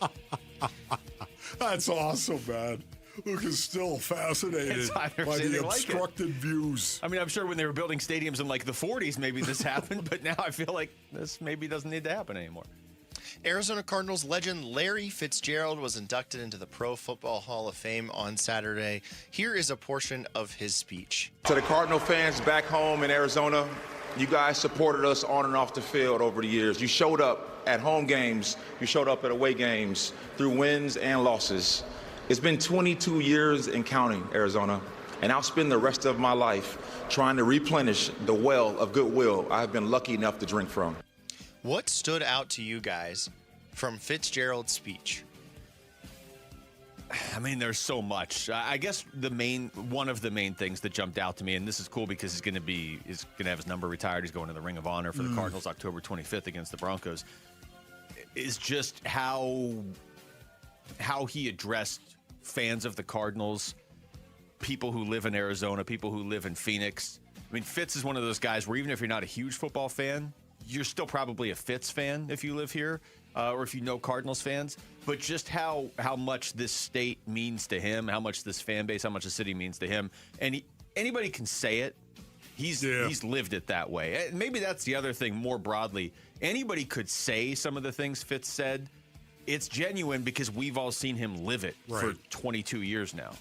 That's awesome, man. Luke is still fascinated by the obstructed views. I mean, I'm sure when they were building stadiums in like the 40s, maybe this happened, but now I feel like this maybe doesn't need to happen anymore. Arizona Cardinals legend Larry Fitzgerald was inducted into the Pro Football Hall of Fame on Saturday. Here is a portion of his speech. To the Cardinal fans back home in Arizona, you guys supported us on and off the field over the years. You showed up at home games. You showed up at away games through wins and losses. It's been 22 years and counting, Arizona, and I'll spend the rest of my life trying to replenish the well of goodwill I've been lucky enough to drink from. What stood out to you guys from Fitzgerald's speech? I mean, there's so much. I guess one of the main things that jumped out to me, and this is cool because he's going to have his number retired. He's going to the Ring of Honor for the Cardinals October 25th against the Broncos. Is just how he addressed fans of the Cardinals, people who live in Arizona, people who live in Phoenix. I mean, Fitz is one of those guys where even if you're not a huge football fan, you're still probably a Fitz fan if you live here, or if you know Cardinals fans. But just how much this state means to him, how much this fan base, how much the city means to him, and anybody can say it. He's lived it that way. And maybe that's the other thing more broadly. Anybody could say some of the things Fitz said. It's genuine because we've all seen him live it for 22 years now.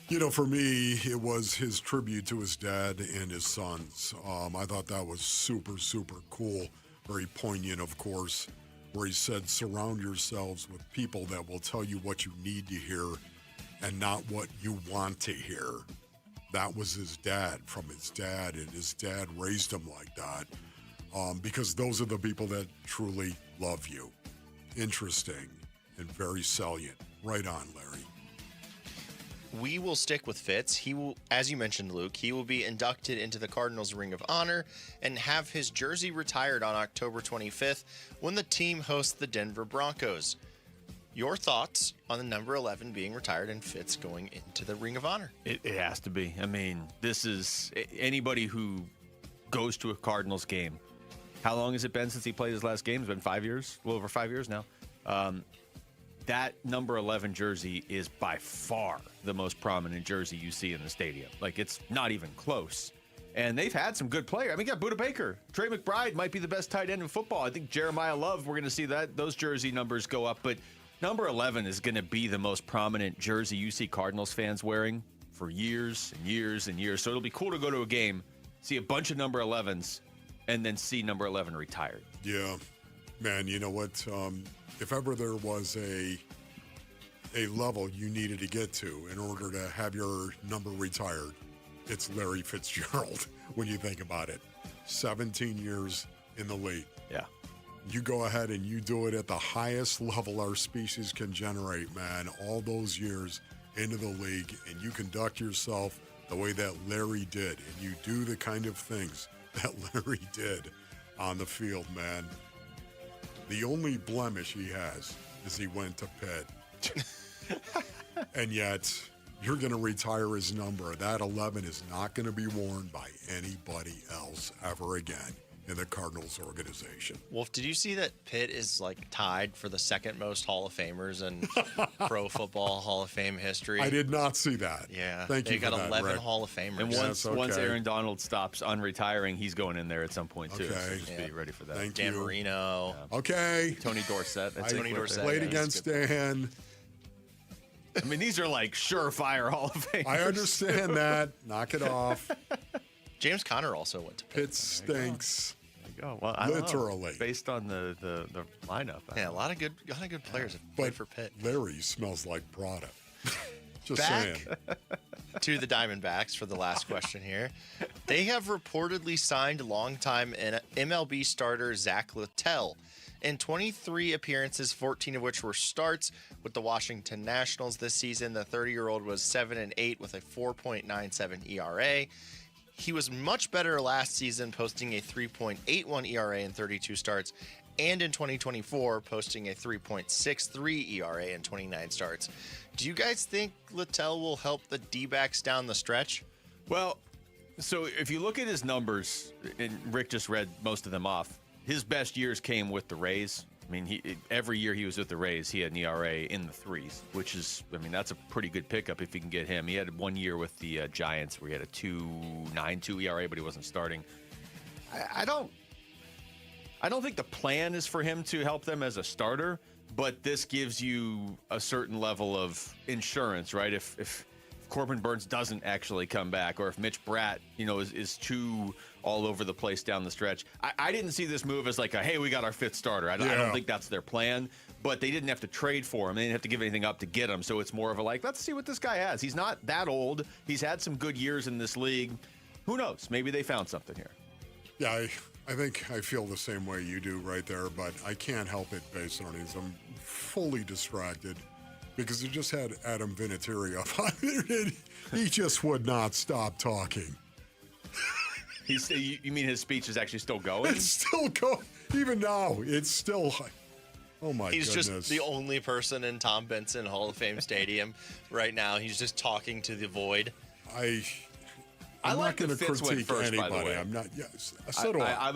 You know, for me, it was his tribute to his dad and his sons. I thought that was super, super cool. Very poignant, of course, where he said, surround yourselves with people that will tell you what you need to hear and not what you want to hear. That was his dad, from his dad, and his dad raised him like that because those are the people that truly love you. Interesting and very salient. Right on, Larry. We will stick with Fitz. He will, as you mentioned, Luke, he will be inducted into the Cardinals Ring of Honor and have his jersey retired on October 25th when the team hosts the Denver Broncos. Your thoughts on the number 11 being retired and Fitz going into the Ring of Honor? It has to be. I mean, this is anybody who goes to a Cardinals game. How long has it been since he played his last game? It's been 5 years, a little over 5 years now. That number 11 jersey is by far the most prominent jersey you see in the stadium. Like, it's not even close. And they've had some good players. I mean, you got Budda Baker. Trey McBride might be the best tight end in football. I think Jeremiah Love, we're going to see those jersey numbers go up. But number 11 is going to be the most prominent jersey you see Cardinals fans wearing for years and years and years. So it'll be cool to go to a game, see a bunch of number 11s, and then see number 11 retired. Yeah. Man, you know what? If ever there was a level you needed to get to in order to have your number retired, it's Larry Fitzgerald when you think about it. 17 years in the league. Yeah. You go ahead and you do it at the highest level our species can generate, man, all those years into the league, and you conduct yourself the way that Larry did, and you do the kind of things that Larry did on the field, man. The only blemish he has is he went to Pitt. And yet, you're going to retire his number. That 11 is not going to be worn by anybody else ever again in the Cardinals organization. Wolf, did you see that Pitt is tied for the second most Hall of Famers in Pro Football Hall of Fame history? I did not see that. Yeah. Thank you for that, They got 11 Rick. Hall of Famers. And once Aaron Donald stops unretiring, he's going in there at some point, too. Okay. So just be ready for that. Thank Dan you. Marino. Yeah. Okay. Tony Dorsett. Tony Dorsett. Played against Dan. I mean, these are like surefire Hall of Famers. I understand that. Knock it off. James Conner also went to Pitt. Pitt stinks. Oh, well, I don't Literally. know. Based on the lineup. Yeah, a lot of good players have played for Pitt. Larry smells like Prada. Just Back saying. to the Diamondbacks for the last question here. They have reportedly signed longtime MLB starter Zach Littell. In 23 appearances, 14 of which were starts with the Washington Nationals this season, the 30-year-old was 7-8 with a 4.97 ERA. He was much better last season, posting a 3.81 ERA in 32 starts, and in 2024, posting a 3.63 ERA in 29 starts. Do you guys think Littell will help the D-backs down the stretch? Well, so if you look at his numbers, and Rick just read most of them off, his best years came with the Rays. I mean, every year he was with the Rays, he had an ERA in the threes, which is, I mean, that's a pretty good pickup if you can get him. He had 1 year with the Giants where he had a 2.92 ERA, but he wasn't starting. I don't think the plan is for him to help them as a starter, but this gives you a certain level of insurance, right? If Corbin Burns doesn't actually come back, or if Mitch Bratt, is too all over the place down the stretch. I didn't see this move as like hey, we got our fifth starter. I don't think that's their plan. but they didn't have to trade for him. They didn't have to give anything up to get him. So it's more of a let's see what this guy has. He's not that old. He's had some good years in this league. Who knows? Maybe they found something here. Yeah, I think I feel the same way you do right there, but I can't help it based on it. I'm fully distracted because you just had Adam Vinatieri up on it, and he just would not stop talking. You mean his speech is actually still going? It's still going. Even now, it's still. Oh my goodness. He's just the only person in Tom Benson Hall of Fame Stadium right now. He's just talking to the void. I'm like not going to Fitz went critique first, by the anybody. way. I'm not. Yes, so do I.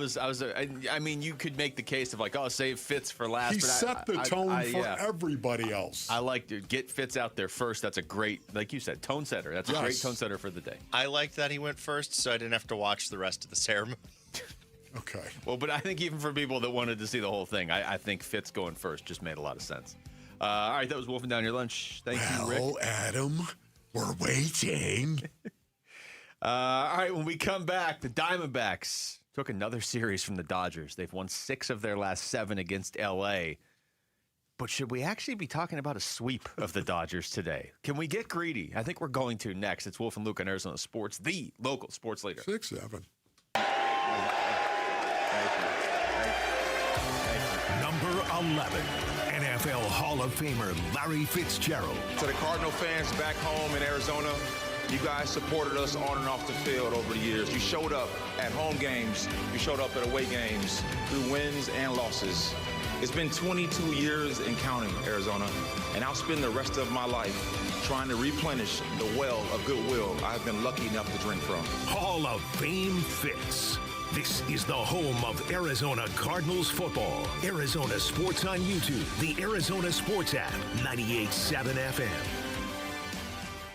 I mean, you could make the case of save Fitz for last. He but set the tone for everybody else. I like to get Fitz out there first. That's a great, like you said, tone setter. That's a great tone setter for the day. I liked that he went first, so I didn't have to watch the rest of the ceremony. Okay. Well, but I think even for people that wanted to see the whole thing, I think Fitz going first just made a lot of sense. All right, that was Wolfing Down Your Lunch. Thank you, Rick. Well, Adam, we're waiting. All right, when we come back, the Diamondbacks took another series from the Dodgers. They've won 6 of their last 7 against L.A. But should we actually be talking about a sweep of the Dodgers today? Can we get greedy? I think we're going to next. It's Wolf and Luke on Arizona Sports, the local sports leader. 6-7. Number 11, NFL Hall of Famer Larry Fitzgerald. To the Cardinal fans back home in Arizona, you guys supported us on and off the field over the years. You showed up at home games. You showed up at away games through wins and losses. It's been 22 years and counting, Arizona, and I'll spend the rest of my life trying to replenish the well of goodwill I've been lucky enough to drink from. Hall of Fame Fitz. This is the home of Arizona Cardinals football. Arizona Sports on YouTube. The Arizona Sports app. 98.7 FM.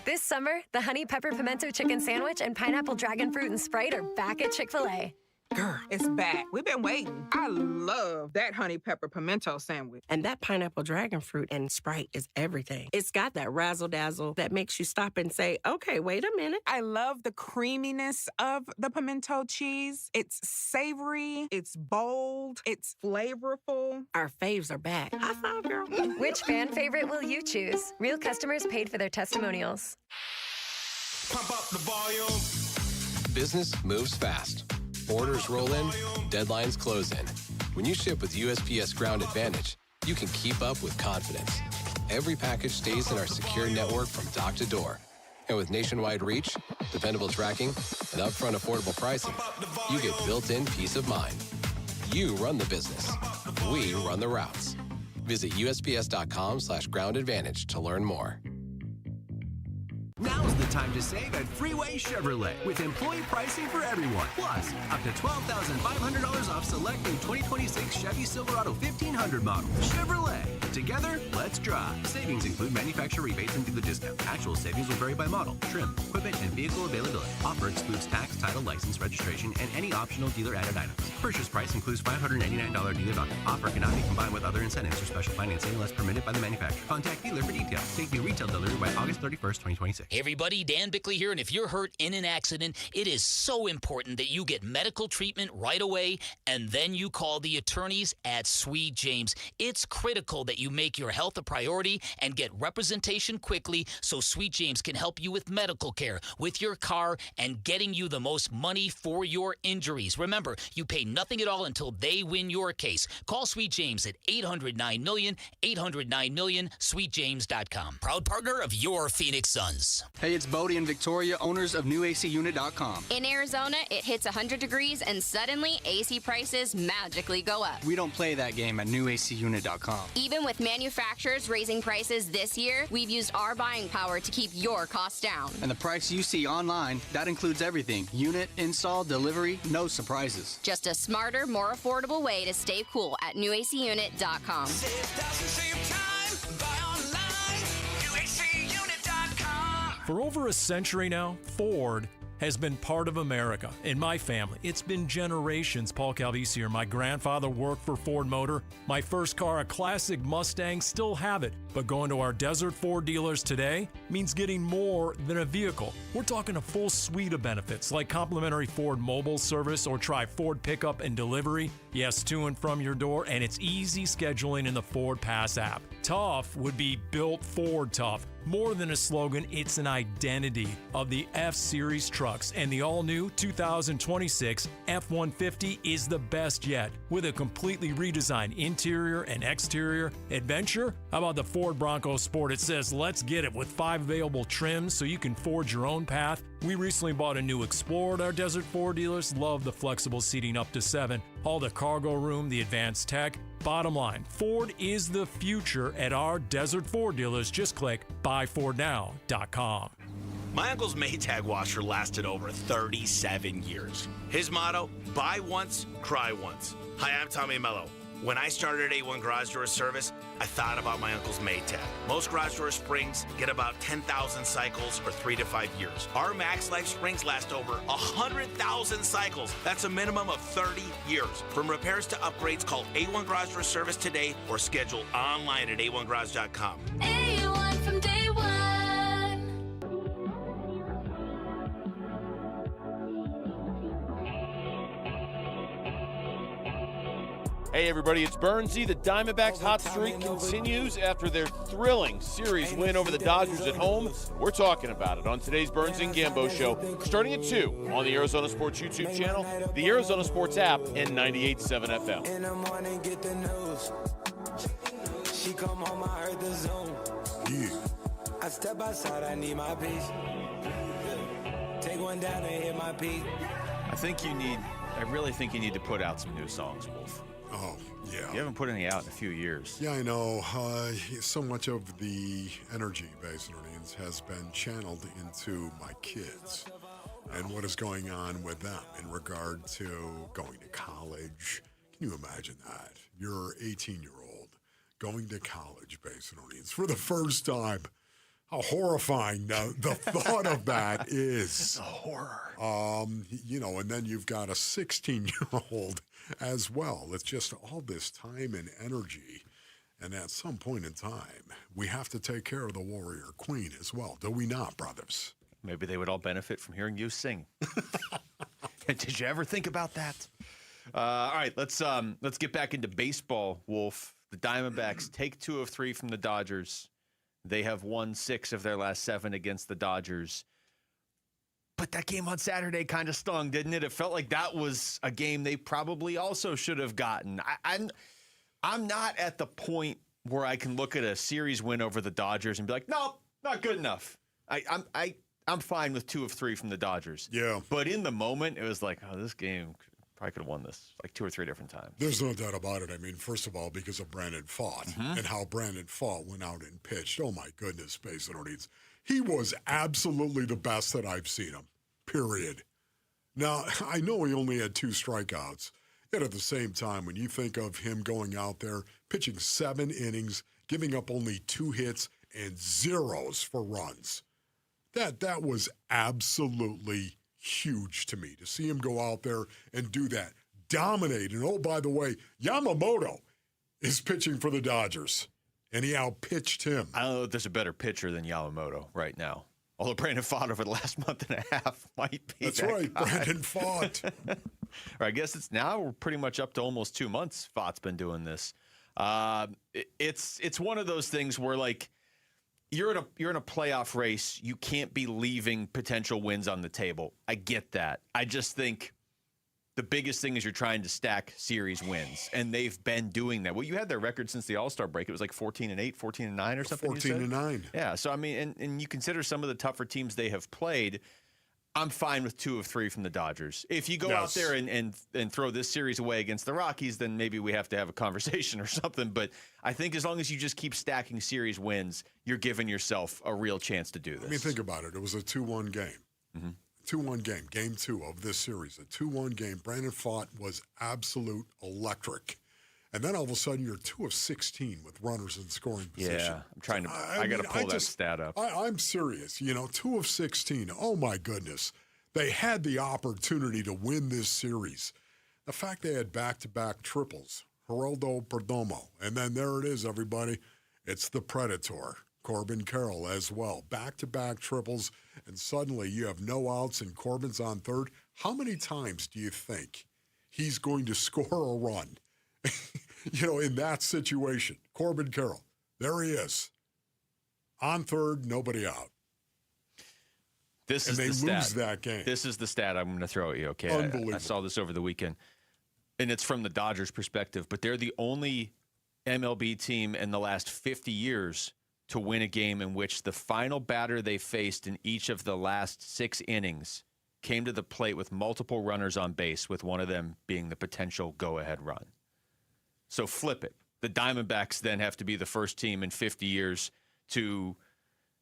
This summer, the Honey Pepper Pimento Chicken Sandwich and Pineapple Dragon Fruit and Sprite are back at Chick-fil-A. Girl, it's back. We've been waiting. I love that honey pepper pimento sandwich. And that pineapple dragon fruit and Sprite is everything. It's got that razzle-dazzle that makes you stop and say, okay, wait a minute. I love the creaminess of the pimento cheese. It's savory, it's bold, it's flavorful. Our faves are back. High five, girl. Which fan favorite will you choose? Real customers paid for their testimonials. Pump up the volume. Business moves fast. Orders roll in, deadlines close in. When you ship with USPS Ground Advantage, you can keep up with confidence. Every package stays in our secure network from dock to door. And with nationwide reach, dependable tracking, and upfront affordable pricing, you get built-in peace of mind. You run the business. We run the routes. Visit USPS.com/Ground Advantage to learn more. Now's the time to save at Freeway Chevrolet with employee pricing for everyone. Plus, up to $12,500 off select new 2026 Chevy Silverado 1500 model. Chevrolet. Together, let's drive. Savings include manufacturer rebates and dealer discount. Actual savings will vary by model, trim, equipment, and vehicle availability. Offer excludes tax, title, license, registration, and any optional dealer-added items. Purchase price includes $589 dealer value. Offer cannot be combined with other incentives or special financing unless permitted by the manufacturer. Contact dealer for details. Take new retail delivery by August 31st, 2026. Hey everybody, Dan Bickley here, and if you're hurt in an accident, it is so important that you get medical treatment right away, and then you call the attorneys at Sweet James. It's critical that you make your health a priority and get representation quickly so Sweet James can help you with medical care, with your car, and getting you the most money for your injuries. Remember, you pay nothing at all until they win your case. Call Sweet James at 800-9-MILLION, 800-9-MILLION, sweetjames.com. Proud partner of your Phoenix Suns. Hey, it's Bodie and Victoria, owners of NewACUnit.com. In Arizona, it hits 100 degrees and suddenly AC prices magically go up. We don't play that game at NewACUnit.com. Even with manufacturers raising prices this year, we've used our buying power to keep your costs down. And the price you see online, that includes everything. Unit, install, delivery, no surprises. Just a smarter, more affordable way to stay cool at NewACUnit.com. For over a century now, Ford has been part of America. In my family, it's been generations. Paul Calvisi here. My grandfather worked for Ford Motor. My first car, a classic Mustang, still have it. But going to our Desert Ford dealers today means getting more than a vehicle. We're talking a full suite of benefits like complimentary Ford mobile service or try Ford pickup and delivery. Yes, to and from your door, and it's easy scheduling in the Ford Pass app. Tough would be built Ford tough. More than a slogan, it's an identity of the F-Series trucks, and the all-new 2026 F-150 is the best yet. With a completely redesigned interior and exterior adventure, how about the Ford Bronco Sport? It says, let's get it, with 5 available trims so you can forge your own path. We recently bought a new Explorer at our Desert Ford dealers. Love the flexible seating up to 7. All the cargo room, the advanced tech. Bottom line, Ford is the future at our Desert Ford dealers. Just click buyfordnow.com. My uncle's Maytag washer lasted over 37 years. His motto, buy once, cry once. Hi, I'm Tommy Mello. When I started A1 Garage Door Service, I thought about my uncle's Maytag. Most garage door springs get about 10,000 cycles or 3 to 5 years. Our Max Life springs last over 100,000 cycles. That's a minimum of 30 years. From repairs to upgrades, call A1 Garage Door Service today or schedule online at a1garage.com. A1 from day one. Hey everybody, it's Burnsy. The Diamondbacks' hot streak continues after their thrilling series win over the Dodgers at home. We're talking about it on today's Burns and Gambo show, starting at 2 on the Arizona Sports YouTube channel, the Arizona Sports app, and 98.7 FM. In the morning, get the news. She come home, I heard the zone. Yeah. I step outside, I need my peace. Take one down and hit my peak. I really think you need to put out some new songs, Wolf. Oh, yeah. You haven't put any out in a few years. Yeah, I know. So much of the energy, Basin Orleans, has been channeled into my kids and what is going on with them in regard to going to college. Can you imagine that? You're 18-year-old going to college, Basin Orleans, for the first time. How horrifying the thought of that is. It's a horror. And then you've got a 16-year-old as well. It's just all this time and energy. And at some point in time, we have to take care of the warrior queen as well. Do we not, brothers? Maybe they would all benefit from hearing you sing. Did you ever think about that? All right, let's get back into baseball, Wolf. The Diamondbacks take 2 of 3 from the Dodgers. They have won 6 of their last 7 against the Dodgers. But that game on Saturday kind of stung, didn't it? It felt like that was a game they probably also should have gotten. I'm not at the point where I can look at a series win over the Dodgers and be like, no, not good enough. I'm fine with 2 of 3 from the Dodgers. Yeah. But in the moment, it was like, oh, this game probably could have won this like 2 or 3 different times. There's no doubt about it. I mean, first of all, because of Brandon Pfaadt and how Brandon Pfaadt went out and pitched. Oh, my goodness, Basin Orleans. He was absolutely the best that I've seen him, period. Now, I know he only had 2 strikeouts. Yet at the same time, when you think of him going out there, pitching 7 innings, giving up only 2 hits and zeros for runs, that was absolutely huge to me to see him go out there and do that, dominate. And oh, by the way, Yamamoto is pitching for the Dodgers, and he outpitched him. I don't know if there's a better pitcher than Yamamoto right now. Although Brandon Pfaadt over the last month and a half might be. That's that right, guy. Brandon Pfaadt. Or I guess it's now we're pretty much up to almost 2 months. Pfaadt's been doing this. It's one of those things where like you're in a playoff race. You can't be leaving potential wins on the table. I get that. I just think the biggest thing is you're trying to stack series wins, and they've been doing that. Well, you had their record since the All-Star break. It was like 14-8, 14-9 or something. 14-9. Yeah. So I mean, and you consider some of the tougher teams they have played. I'm fine with 2 of 3 from the Dodgers. If you go out there and throw this series away against the Rockies, then maybe we have to have a conversation or something. But I think as long as you just keep stacking series wins, you're giving yourself a real chance to do this. I mean, think about it. It was a 2-1 game. Mm-hmm. 2-1 game, game 2 of this series. A 2-1 game. Brandon Pfaadt was absolute electric. And then all of a sudden, you're 2 of 16 with runners in scoring position. Yeah, I'm trying to. I got to pull that stat up. I'm serious. 2 of 16. Oh my goodness, they had the opportunity to win this series. The fact they had back-to-back triples, Geraldo Perdomo, and then there it is, everybody. It's the Predator, Corbin Carroll, as well. Back-to-back triples, and suddenly you have no outs and Corbin's on third. How many times do you think he's going to score a run, in that situation? Corbin Carroll, there he is. On third, nobody out. This and is they the lose stat. that game. This is the stat I'm going to throw at you, okay? Unbelievable. I saw this over the weekend, and it's from the Dodgers' perspective, but they're the only MLB team in the last 50 years to win a game in which the final batter they faced in each of the last 6 innings came to the plate with multiple runners on base, with one of them being the potential go-ahead run. So flip it. The Diamondbacks then have to be the first team in 50 years to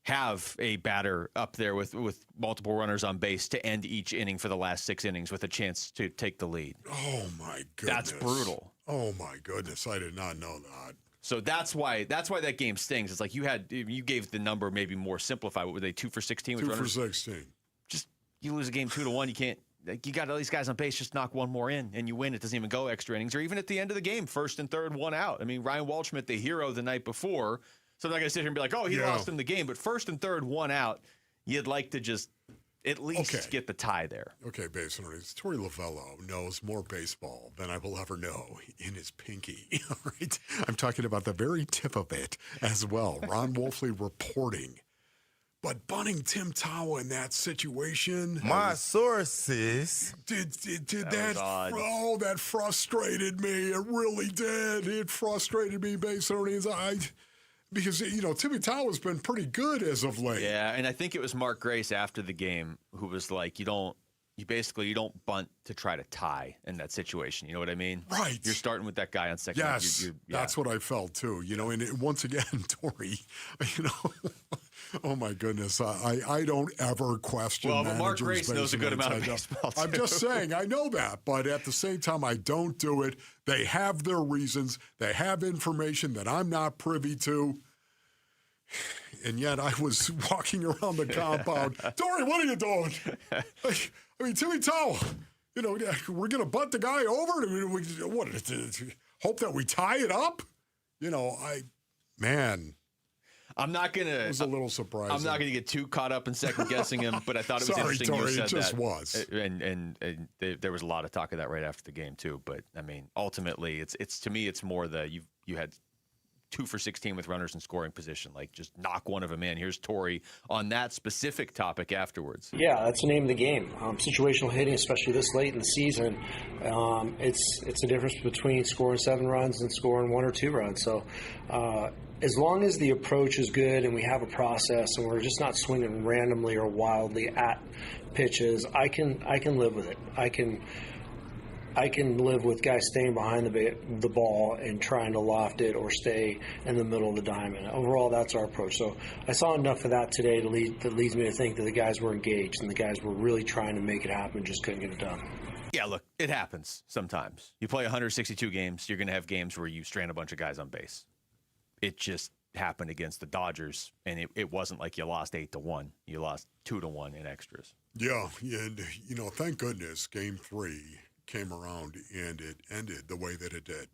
have a batter up there with multiple runners on base to end each inning for the last 6 innings with a chance to take the lead. Oh, my goodness. That's brutal. Oh, my goodness. I did not know that. So that's why that game stings. It's like you gave the number maybe more simplified. What were they, 2 for 16? 2 for 16. Just, you lose a game 2-1, you can't. You got all these guys on base, just knock one more in, and you win. It doesn't even go extra innings. Or even at the end of the game, first and third, 1 out. I mean, Ryan Waldschmidt, the hero the night before. So I'm not going to sit here and be like, oh, he lost in the game. But first and third, 1 out. You'd like to just at least get the tie there. Okay, base runners. Torey Lovello knows more baseball than I will ever know in his pinky. All right? I'm talking about the very tip of it as well. Ron Wolfley reporting. But bunning Tim Tawa in that situation. My sources. Did that oh, that frustrated me. It really did. It frustrated me, base runners. Because, Timmy Tawa's been pretty good as of late. Yeah, and I think it was Mark Grace after the game who was like, you don't bunt to try to tie in that situation. You know what I mean? Right. You're starting with that guy on second. Yes, that's what I felt too. And once again, Torey, oh my goodness, I don't ever question managers. Mark Grace knows a good amount of baseball too. I'm just saying, I know that, but at the same time, I don't do it. They have their reasons. They have information that I'm not privy to. And yet I was walking around the compound. Torey, what are you doing? I mean, Timmy Tawa, we're going to butt the guy over? Hope that we tie it up? I'm not going to. It was a little surprising. I'm not going to get too caught up in second guessing him, but I thought it was interesting Torey, you said it just that. was. And there was a lot of talk of that right after the game too. But I mean, ultimately, it's to me, it's more you had 2 for 16 with runners in scoring position. Like, just knock one of them in. Here's Torey on that specific topic afterwards. Yeah, that's the name of the game. Situational hitting, especially this late in the season, it's a difference between scoring 7 runs and scoring 1 or 2 runs. So as long as the approach is good and we have a process and we're just not swinging randomly or wildly at pitches, I can live with it. I can live with guys staying behind the ball and trying to loft it or stay in the middle of the diamond. Overall, that's our approach. So I saw enough of that today that leads me to think that the guys were engaged and the guys were really trying to make it happen, just couldn't get it done. Yeah, look, it happens sometimes. You play 162 games, you're going to have games where you strand a bunch of guys on base. It just happened against the Dodgers, and it wasn't like you lost 8-1. You lost 2-1 in extras. Yeah, and, thank goodness Game 3 came around and it ended the way that it did.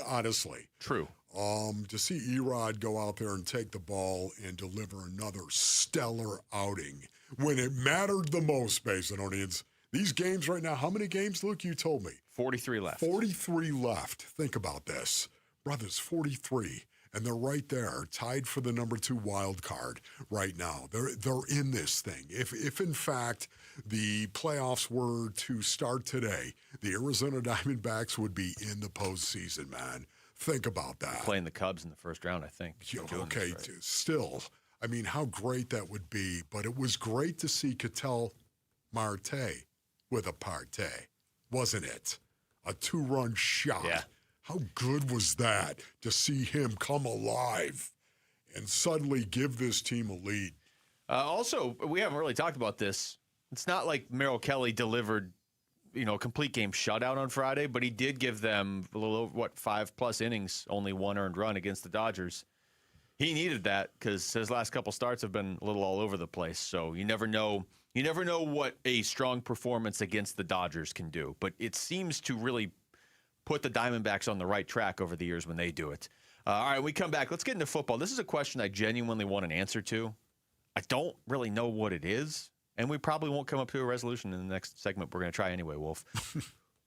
Honestly. True. To see Erod go out there and take the ball and deliver another stellar outing when it mattered the most, Basinonians. These games right now, how many games, Luke, you told me? 43 left. 43 left. Think about this. Brothers, 43. And they're right there, tied for the number 2 wild card right now. They're in this thing. If in fact the playoffs were to start today, the Arizona Diamondbacks would be in the postseason, man. Think about that. Playing the Cubs in the first round, I think. Okay, still, I mean, how great that would be. But it was great to see Ketel Marte with a partay, wasn't it? A 2-run shot. Yeah. How good was that to see him come alive and suddenly give this team a lead? Also, we haven't really talked about this. It's not like Merrill Kelly delivered, a complete game shutout on Friday, but he did give them a little over, 5+ innings, only 1 earned run against the Dodgers. He needed that because his last couple starts have been a little all over the place. So you never know what a strong performance against the Dodgers can do. But it seems to really put the Diamondbacks on the right track over the years when they do it. All right, when we come back, let's get into football. This is a question I genuinely want an answer to. I don't really know what it is, and we probably won't come up to a resolution in the next segment. We're going to try anyway, Wolf.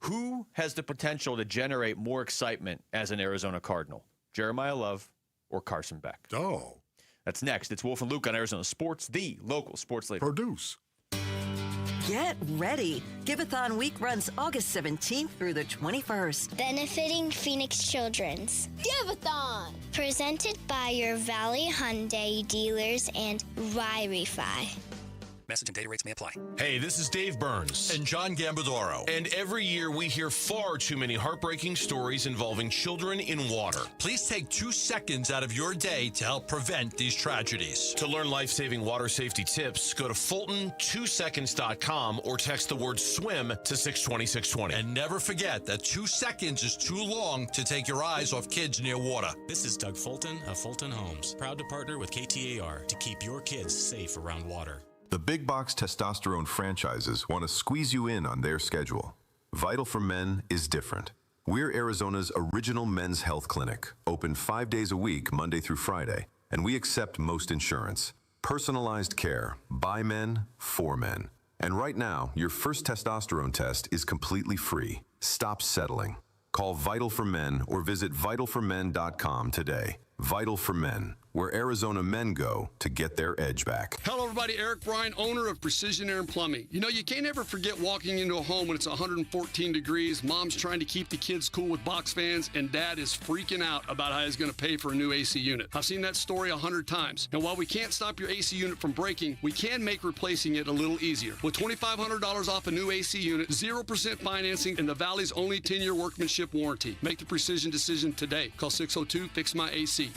Who has the potential to generate more excitement as an Arizona Cardinal? Jeremiah Love or Carson Beck? Oh. That's next. It's Wolf and Luke on Arizona Sports, the local sports leader. Produce. Get ready. Give-a-thon week runs August 17th through the 21st. Benefiting Phoenix Children's. Give-a-thon! Presented by your Valley Hyundai dealers and Wi-Fi. Message and data rates may apply. Hey, this is Dave Burns. And John Gambadoro. And every year we hear far too many heartbreaking stories involving children in water. Please take 2 seconds out of your day to help prevent these tragedies. To learn life-saving water safety tips, go to Fulton2seconds.com or text the word SWIM to 620-620. And never forget that 2 seconds is too long to take your eyes off kids near water. This is Doug Fulton of Fulton Homes, proud to partner with KTAR to keep your kids safe around water. The big box testosterone franchises want to squeeze you in on their schedule. Vital for Men is different. We're Arizona's original men's health clinic, open 5 days a week, Monday through Friday, and we accept most insurance. Personalized care, by men, for men. And right now, your first testosterone test is completely free. Stop settling. Call Vital for Men or visit vitalformen.com today. Vital for Men, where Arizona men go to get their edge back. Hello, everybody. Eric Bryan, owner of Precision Air and Plumbing. You know, you can't ever forget walking into a home when it's 114 degrees. Mom's trying to keep the kids cool with box fans, and Dad is freaking out about how he's going to pay for a new AC unit. I've seen that story 100 times. And while we can't stop your AC unit from breaking, we can make replacing it a little easier. With $2,500 off a new AC unit, 0% financing, and the Valley's only 10-year workmanship warranty. Make the precision decision today. Call 602-FIX-MY-AC.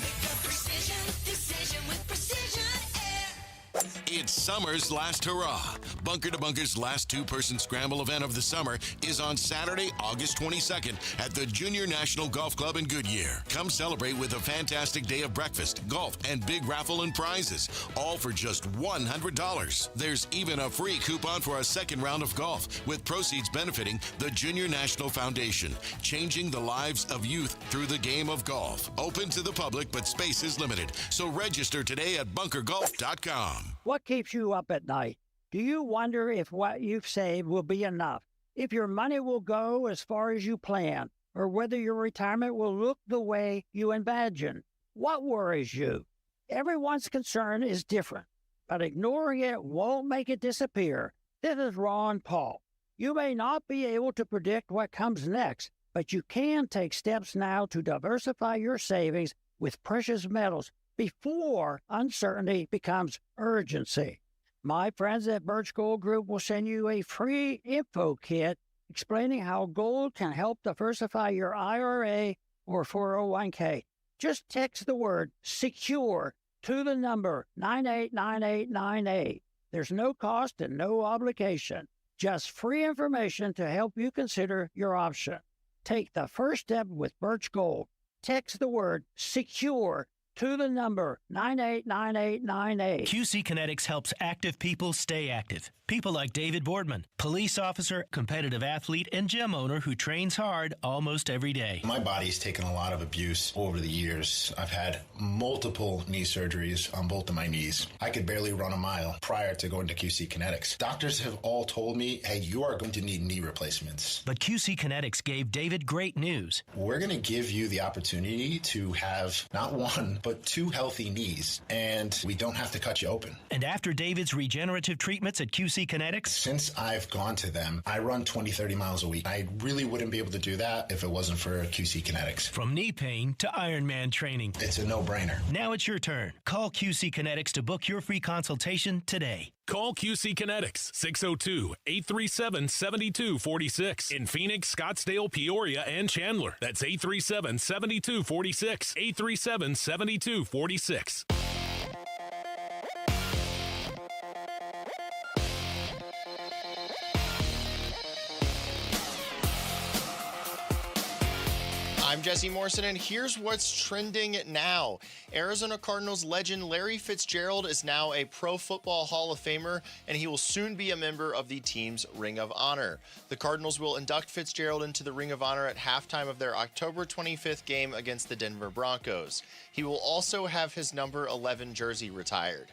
It's summer's last hurrah. Bunker to Bunker's last two-person scramble event of the summer is on Saturday, August 22nd at the Junior National Golf Club in Goodyear. Come celebrate with a fantastic day of breakfast, golf, and big raffle and prizes, all for just $100. There's even a free coupon for a second round of golf, with proceeds benefiting the Junior National Foundation, changing the lives of youth through the game of golf. Open to the public, but space is limited, so register today at bunkergolf.com. What keeps you up at night? Do you wonder if what you've saved will be enough? If your money will go as far as you plan? Or whether your retirement will look the way you imagine? What worries you? Everyone's concern is different, but ignoring it won't make it disappear. This is Ron Paul. You may not be able to predict what comes next, but you can take steps now to diversify your savings with precious metals before uncertainty becomes urgency. My friends at Birch Gold Group will send you a free info kit explaining how gold can help diversify your IRA or 401k. Just text the word SECURE to the number 989898. There's no cost and no obligation. Just free information to help you consider your option. Take the first step with Birch Gold. Text the word SECURE to the number 989898. QC Kinetics helps active people stay active. People like David Boardman, police officer, competitive athlete, and gym owner who trains hard almost every day. My body's taken a lot of abuse over the years. I've had multiple knee surgeries on both of my knees. I could barely run a mile prior to going to QC Kinetics. Doctors have all told me, hey, you are going to need knee replacements. But QC Kinetics gave David great news. We're going to give you the opportunity to have not one, but 2 healthy knees, and we don't have to cut you open. And after David's regenerative treatments at QC Kinetics? Since I've gone to them, I run 20, 30 miles a week. I really wouldn't be able to do that if it wasn't for QC Kinetics. From knee pain to Ironman training. It's a no-brainer. Now it's your turn. Call QC Kinetics to book your free consultation today. Call QC Kinetics, 602-837-7246. In Phoenix, Scottsdale, Peoria, and Chandler. That's 837-7246. 837-7246. I'm Jesse Morrison, and here's what's trending now. Arizona Cardinals legend Larry Fitzgerald is now a Pro Football Hall of Famer, and he will soon be a member of the team's Ring of Honor. The Cardinals will induct Fitzgerald into the Ring of Honor at halftime of their October 25th game against the Denver Broncos. He will also have his number 11 jersey retired.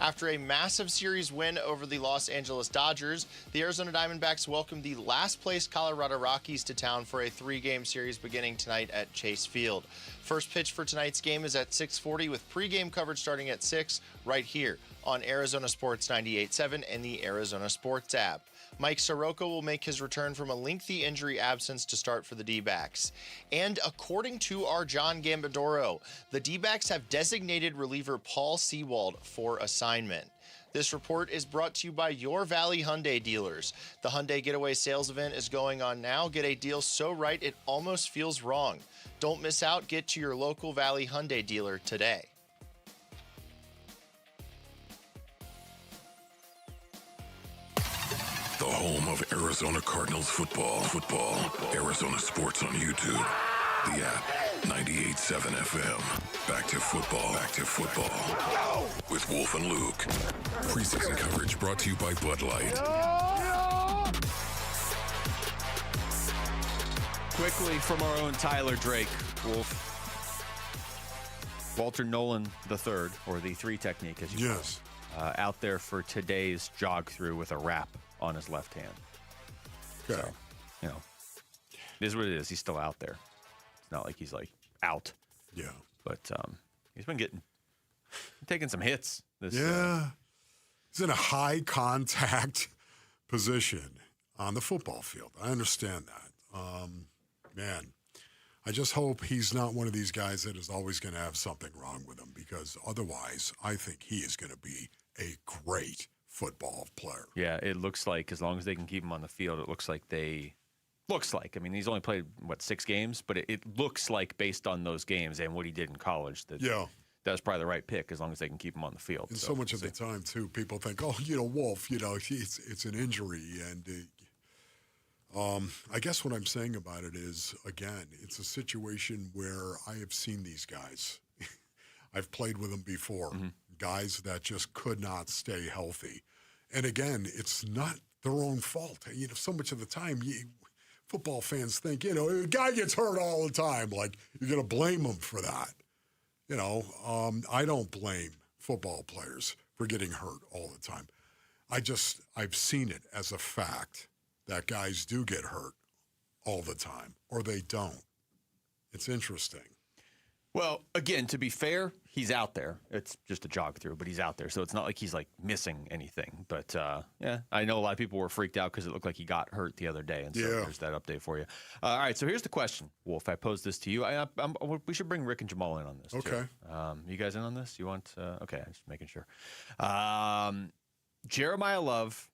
After a massive series win over the Los Angeles Dodgers, the Arizona Diamondbacks welcomed the last-place Colorado Rockies to town for a 3-game series beginning tonight at Chase Field. First pitch for tonight's game is at 6:40 with pregame coverage starting at 6 right here on Arizona Sports 98.7 and the Arizona Sports app. Mike Soroka will make his return from a lengthy injury absence to start for the D-backs. And according to our John Gambadoro, the D-backs have designated reliever Paul Sewald for assignment. This report is brought to you by your Valley Hyundai dealers. The Hyundai Getaway Sales Event is going on now. Get a deal so right it almost feels wrong. Don't miss out. Get to your local Valley Hyundai dealer today. The home of Arizona Cardinals football. Arizona Sports on YouTube. The app. 98.7 FM. Back to football. With Wolf and Luke. Preseason coverage brought to you by Bud Light. Quickly from our own Tyler Drake, Wolf. Walter Nolan III, or the 3 technique, as you call it, out there for today's jog through with a wrap on his left hand. Okay. So, it is what it is. He's still out there. It's not like he's out. Yeah. But he's been taking some hits. He's in a high contact position on the football field. I understand that. Man, I just hope he's not one of these guys that is always going to have something wrong with him, because otherwise I think he is going to be a great football player. Yeah, it looks like as long as they can keep him on the field, it looks like I mean, he's only played, 6 games, but it looks like based on those games and what he did in college that was probably the right pick as long as they can keep him on the field. And so much of the time, too, people think, Wolf, it's an injury. And I guess what I'm saying about it is, again, it's a situation where I have seen these guys. I've played with them before, guys that just could not stay healthy. And again, it's not their own fault. So much of the time, football fans think, a guy gets hurt all the time. Like, you're going to blame him for that. I don't blame football players for getting hurt all the time. I've seen it as a fact that guys do get hurt all the time, or they don't. It's interesting. Well, again, to be fair, he's out there. It's just a jog through, but he's out there. So it's not like he's missing anything. But I know a lot of people were freaked out because it looked like he got hurt the other day. And so there's that update for you. All right, so here's the question, Wolf. I posed this to you. We should bring Rick and Jamal in on this. Okay. Too. You guys in on this? You want? Okay, I'm just making sure. Jeremiah Love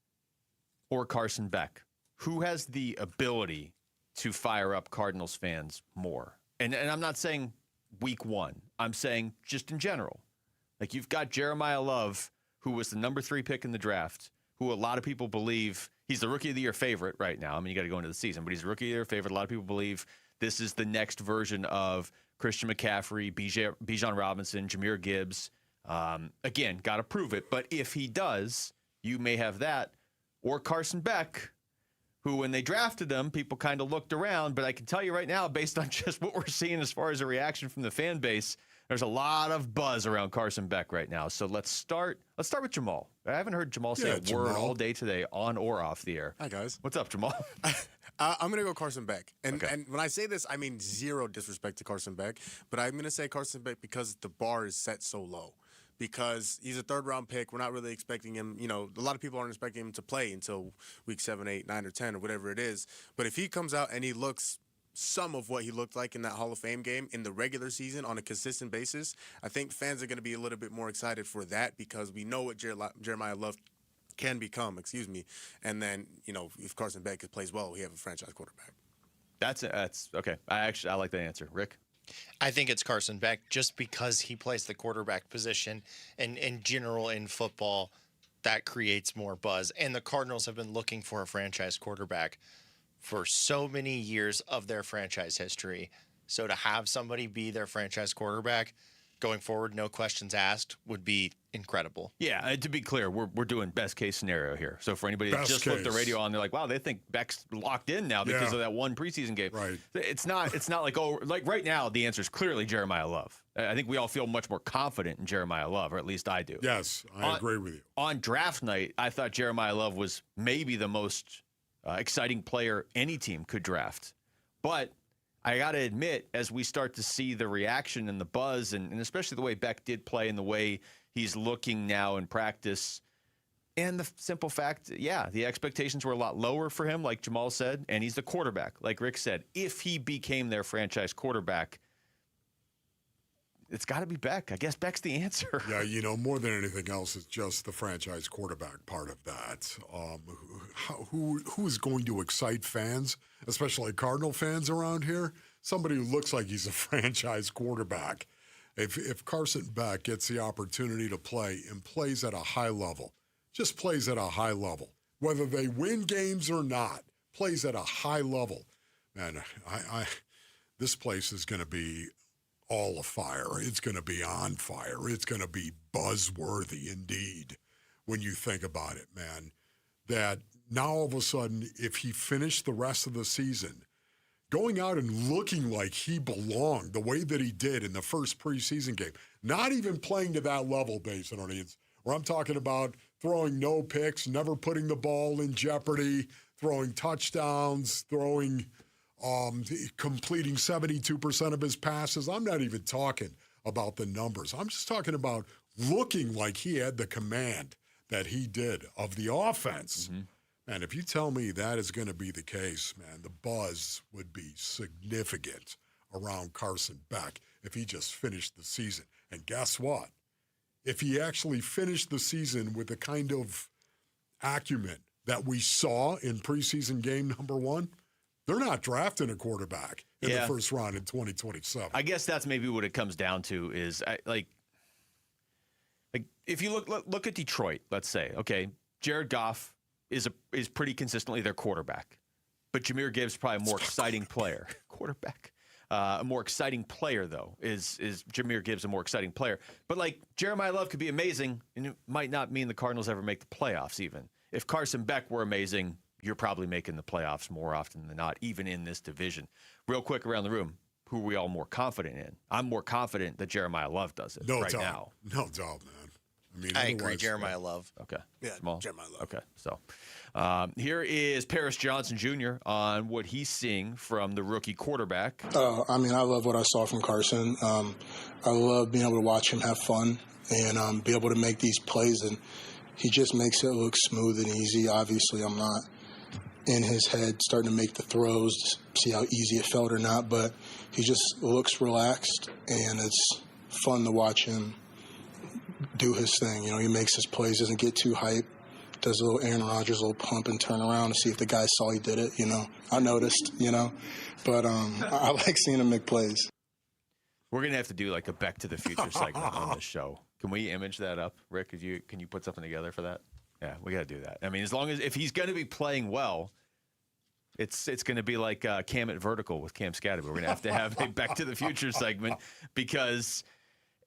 or Carson Beck? Who has the ability to fire up Cardinals fans more? And I'm not saying week 1. I'm saying just in general. You've got Jeremiah Love, who was the number 3 pick in the draft, who a lot of people believe he's the Rookie of the Year favorite right now. I mean, you got to go into the season, but he's a Rookie of the Year favorite. A lot of people believe this is the next version of Christian McCaffrey, Bijan Robinson, Jahmyr Gibbs. Again, got to prove it. But if he does, you may have that. Or Carson Beck, who when they drafted him, people kind of looked around. But I can tell you right now, based on just what we're seeing as far as a reaction from the fan base, there's a lot of buzz around Carson Beck right now. So let's start with Jamal. I haven't heard Jamal say a word all day today, on or off the air. Hi, guys. What's up, Jamal? I'm going to go Carson Beck. And when I say this, I mean zero disrespect to Carson Beck. But I'm going to say Carson Beck because the bar is set so low. Because he's a 3rd-round pick. We're not really expecting him. A lot of people aren't expecting him to play until week 7, 8, 9, or 10, or whatever it is. But if he comes out and he looks some of what he looked like in that Hall of Fame game in the regular season on a consistent basis, I think fans are going to be a little bit more excited for that because we know what Jeremiah Love can become, And then, if Carson Beck plays well, we have a franchise quarterback. That's okay. I like that answer. Rick? I think it's Carson Beck just because he plays the quarterback position, and in general in football, that creates more buzz. And the Cardinals have been looking for a franchise quarterback for so many years of their franchise history. So to have somebody be their franchise quarterback going forward, no questions asked, would be incredible. Yeah, to be clear, we're doing best case scenario here. So for anybody that Best just flipped the case. radio on, they're like, wow, they think Beck's locked in now because Yeah. of that one preseason game. Right. It's not like, oh, like right now, the answer is clearly Jeremiah Love. I think we all feel much more confident in Jeremiah Love, or at least I do. Yes, I agree with you. On draft night, I thought Jeremiah Love was maybe the most exciting player any team could draft. But I got to admit, as we start to see the reaction and the buzz, and especially the way Beck did play and the way he's looking now in practice, and the simple fact, yeah, the expectations were a lot lower for him, like Jamal said, and he's the quarterback. Like Rick said, if he became their franchise quarterback, it's got to be Beck. I guess Beck's the answer. Yeah, more than anything else, it's just the franchise quarterback part of that. Who is going to excite fans, especially Cardinal fans around here? Somebody who looks like he's a franchise quarterback. If Carson Beck gets the opportunity to play and plays at a high level, just plays at a high level, whether they win games or not, plays at a high level, man, this place is going to be all afire. It's going to be on fire. It's going to be buzzworthy indeed when you think about it, man. That now all of a sudden, if he finished the rest of the season going out and looking like he belonged the way that he did in the first preseason game, not even playing to that level, Basin audience, where I'm talking about throwing no picks, never putting the ball in jeopardy, throwing touchdowns, completing 72% of his passes. I'm not even talking about the numbers. I'm just talking about looking like he had the command that he did of the offense. Mm-hmm. And if you tell me that is going to be the case, man, the buzz would be significant around Carson Beck if he just finished the season. And guess what? If he actually finished the season with the kind of acumen that we saw in preseason game number 1, they're not drafting a quarterback in the first round in 2027. I guess that's maybe what it comes down to is like if you look at Detroit, let's say, okay, Jared Goff is pretty consistently their quarterback, but Jahmyr Gibbs probably a more exciting player. Quarterback, a more exciting player though is Jahmyr Gibbs a more exciting player? But like Jeremiah Love could be amazing, and it might not mean the Cardinals ever make the playoffs. Even if Carson Beck were amazing, you're probably making the playoffs more often than not, even in this division. Real quick around the room, who are we all more confident in? I'm more confident that Jeremiah Love does it right now. No doubt, man. I agree, Jeremiah Love. Okay. Yeah, Small. Jeremiah Love. Okay, so here is Paris Johnson Jr. on what he's seeing from the rookie quarterback. I love what I saw from Carson. I love being able to watch him have fun and be able to make these plays, and he just makes it look smooth and easy. Obviously, I'm not in his head starting to make the throws to see how easy it felt or not, but he just looks relaxed, and it's fun to watch him do his thing. He makes his plays, doesn't get too hyped, does a little Aaron Rodgers, a little pump and turn around to see if the guy saw he did it. I noticed, but I like seeing him make plays. We're going to have to do like a Back to the Future segment on this show. Can we image that up? Rick, can you put something together for that? Yeah, we got to do that. I mean, as long as if he's going to be playing well, it's going to be like Cam at Vertical with Cam Scatterby. We're going to have a Back to the Future segment because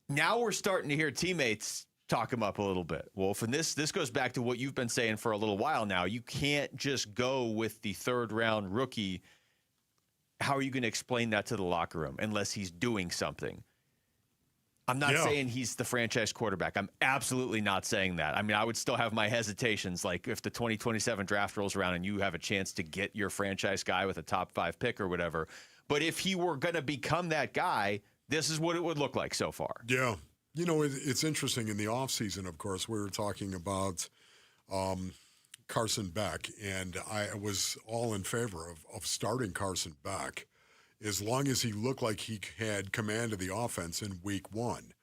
now we're starting to hear teammates talk him up a little bit. Wolf, and this goes back to what you've been saying for a little while now. You can't just go with the third-round rookie. How are you going to explain that to the locker room unless he's doing something? I'm not saying he's the franchise quarterback. I'm absolutely not saying that. I mean, I would still have my hesitations. Like if the 2027 draft rolls around and you have a chance to get your franchise guy with a top 5 pick or whatever. But if he were going to become that guy, this is what it would look like so far. Yeah. It's interesting. In the offseason, of course, we were talking about Carson Beck, and I was all in favor of starting Carson Beck as long as he looked like he had command of the offense in week 1.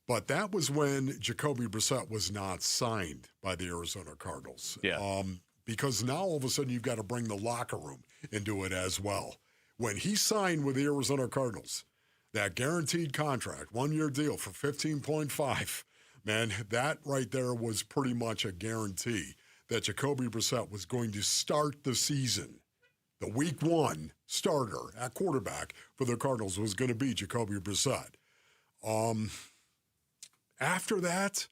But that was when Jacoby Brissett was not signed by the Arizona Cardinals. Yeah. Because now all of a sudden you've got to bring the locker room into it as well. When he signed with the Arizona Cardinals, that guaranteed contract, 1-year deal for $15.5, man, that right there was pretty much a guarantee that Jacoby Brissett was going to start the season the week 1 starter at quarterback for the Cardinals was going to be Jacoby Brissett. After that,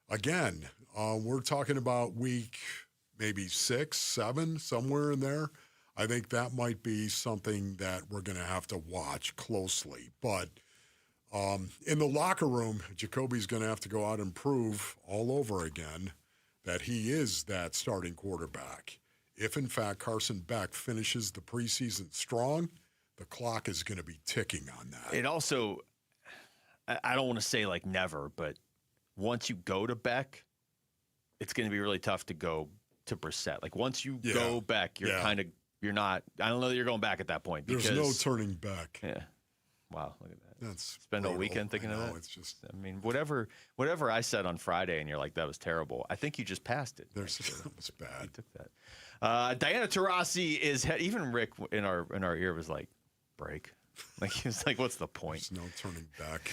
again, we're talking about week maybe 6, 7, somewhere in there. I think that might be something that we're going to have to watch closely. But in the locker room, Jacoby's going to have to go out and prove all over again that he is that starting quarterback. If, in fact, Carson Beck finishes the preseason strong, the clock is going to be ticking on that. It also, I don't want to say like never, but once you go to Beck, it's going to be really tough to go to Brissett. Like once you go Beck, you're you're not, I don't know that you're going back at that point. There's no turning back. Yeah. Wow, look at that. That's spend all weekend thinking of that. It's just, I mean, whatever I said on Friday, and you're like, that was terrible. I think you just passed it. That was bad. You took that. Diana Taurasi is even Rick in our ear was like, break. Like he was like, what's the point? There's no turning back.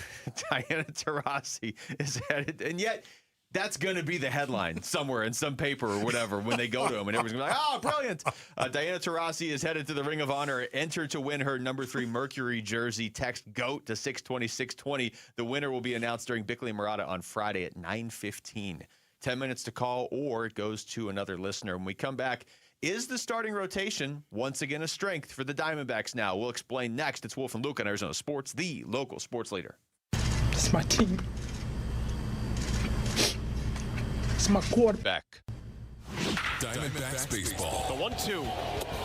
Diana Taurasi is headed, and yet. That's going to be the headline somewhere in some paper or whatever when they go to him. And everyone's going to be like, oh, brilliant. Diana Taurasi is headed to the Ring of Honor, entered to win her number 3 Mercury jersey. Text GOAT to 620-620. The winner will be announced during Bickley Murata on Friday at 9:15. 10 minutes to call, or it goes to another listener. When we come back, is the starting rotation once again a strength for the Diamondbacks now? We'll explain next. It's Wolf and Luke on Arizona Sports, the local sports leader. It's my team. It's my quarterback. Diamondbacks baseball. The 1-2.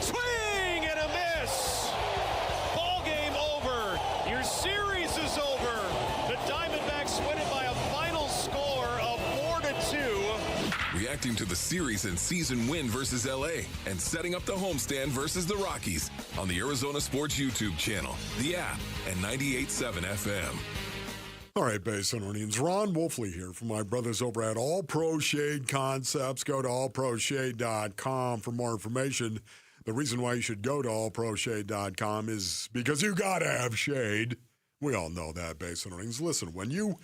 Swing and a miss. Ball game over. Your series is over. The Diamondbacks win it by a final score of 4-2. Reacting to the series and season win versus LA and setting up the homestand versus the Rockies on the Arizona Sports YouTube channel, the app, and 98.7 FM. All right, Basinonians. Ron Wolfley here from my brothers over at All Pro Shade Concepts. Go to allproshade.com for more information. The reason why you should go to allproshade.com is because you got to have shade. We all know that, Basinonians. Listen, when you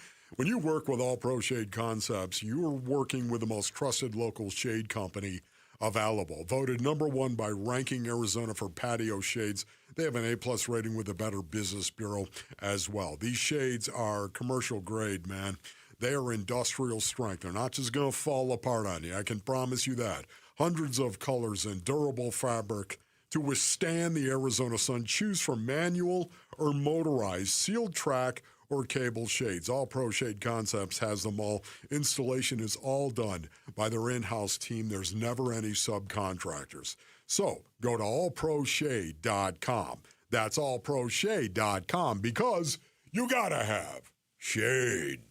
work with All Pro Shade Concepts, you are working with the most trusted local shade company available. Voted number 1 by Ranking Arizona for patio shades. They have an A+ rating with the Better Business Bureau as well. These shades are commercial grade, man. They are industrial strength. They're not just going to fall apart on you. I can promise you that. Hundreds of colors and durable fabric to withstand the Arizona sun. Choose from manual or motorized, sealed track, or cable shades. All Pro Shade Concepts has them all. Installation is all done by their in-house team. There's never any subcontractors. So go to allproshade.com. That's allproshade.com because you gotta have shade.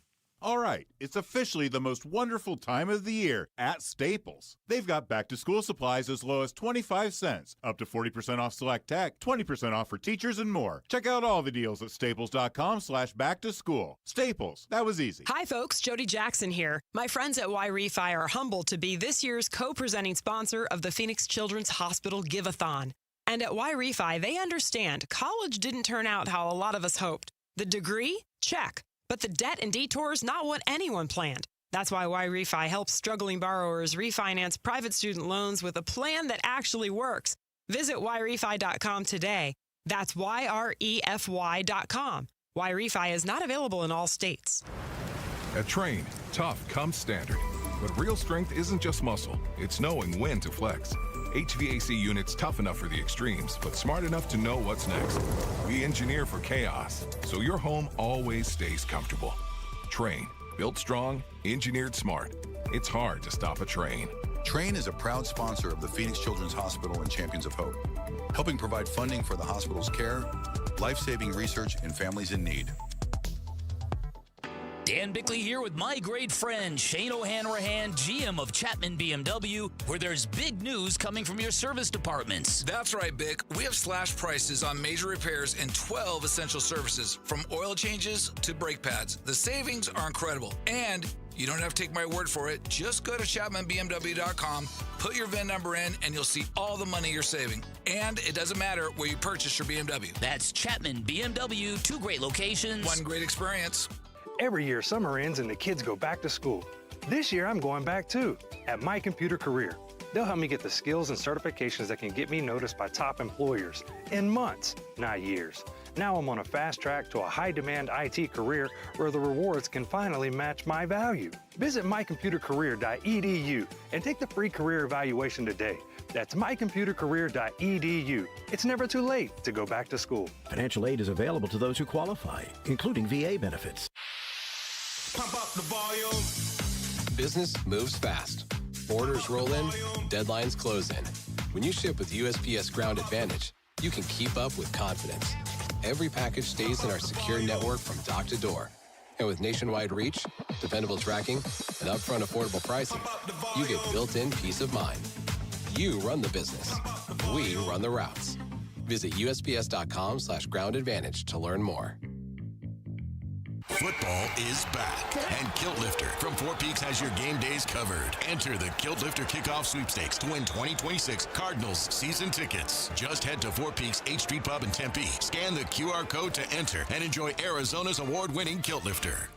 All right, it's officially the most wonderful time of the year at Staples. They've got back-to-school supplies as low as 25 cents, up to 40% off select tech, 20% off for teachers, and more. Check out all the deals at staples.com/back-to-school. Staples, that was easy. Hi, folks. Jody Jackson here. My friends at Y-Refi are humbled to be this year's co-presenting sponsor of the Phoenix Children's Hospital Give-a-thon. And at Y-Refi, they understand college didn't turn out how a lot of us hoped. The degree? Check. But the debt and detours, not what anyone planned. That's why Y-Refi helps struggling borrowers refinance private student loans with a plan that actually works. Visit YRefi.com today. That's YREFY.com. Y-Refi is not available in all states. At Train, tough comes standard. But real strength isn't just muscle, it's knowing when to flex. HVAC units tough enough for the extremes, but smart enough to know what's next. We engineer for chaos, so your home always stays comfortable. Train, built strong, engineered smart. It's hard to stop a train. Train is a proud sponsor of the Phoenix Children's Hospital and Champions of Hope, helping provide funding for the hospital's care, life-saving research, and families in need. Dan Bickley here with my great friend Shane O'Hanrahan, GM of Chapman BMW, where there's big news coming from your service departments. That's right, Bick. We have slashed prices on major repairs and 12 essential services, from oil changes to brake pads. The savings are incredible, and you don't have to take my word for it. Just go to ChapmanBMW.com, put your VIN number in, and you'll see all the money you're saving. And it doesn't matter where you purchase your BMW. That's Chapman BMW, 2 great locations. One great experience. Every year, summer ends and the kids go back to school. This year, I'm going back too, at My Computer Career. They'll help me get the skills and certifications that can get me noticed by top employers in months, not years. Now I'm on a fast track to a high-demand IT career where the rewards can finally match my value. Visit mycomputercareer.edu and take the free career evaluation today. That's mycomputercareer.edu. It's never too late to go back to school. Financial aid is available to those who qualify, including VA benefits. Pump up the volume. Business moves fast. Orders roll in, deadlines close in. When you ship with USPS Ground Advantage, you can keep up with confidence. Every package stays in our secure network from dock to door. And with nationwide reach, dependable tracking, and upfront affordable pricing, you get built-in peace of mind. You run the business. We run the routes. Visit USPS.com/Ground Advantage to learn more. Football is back, and Kilt Lifter from Four Peaks has your game days covered. Enter the Kilt Lifter Kickoff Sweepstakes to win 2026 Cardinals season tickets. Just head to Four Peaks H Street Pub in Tempe, scan the QR code to enter, and enjoy Arizona's award-winning Kilt Lifter.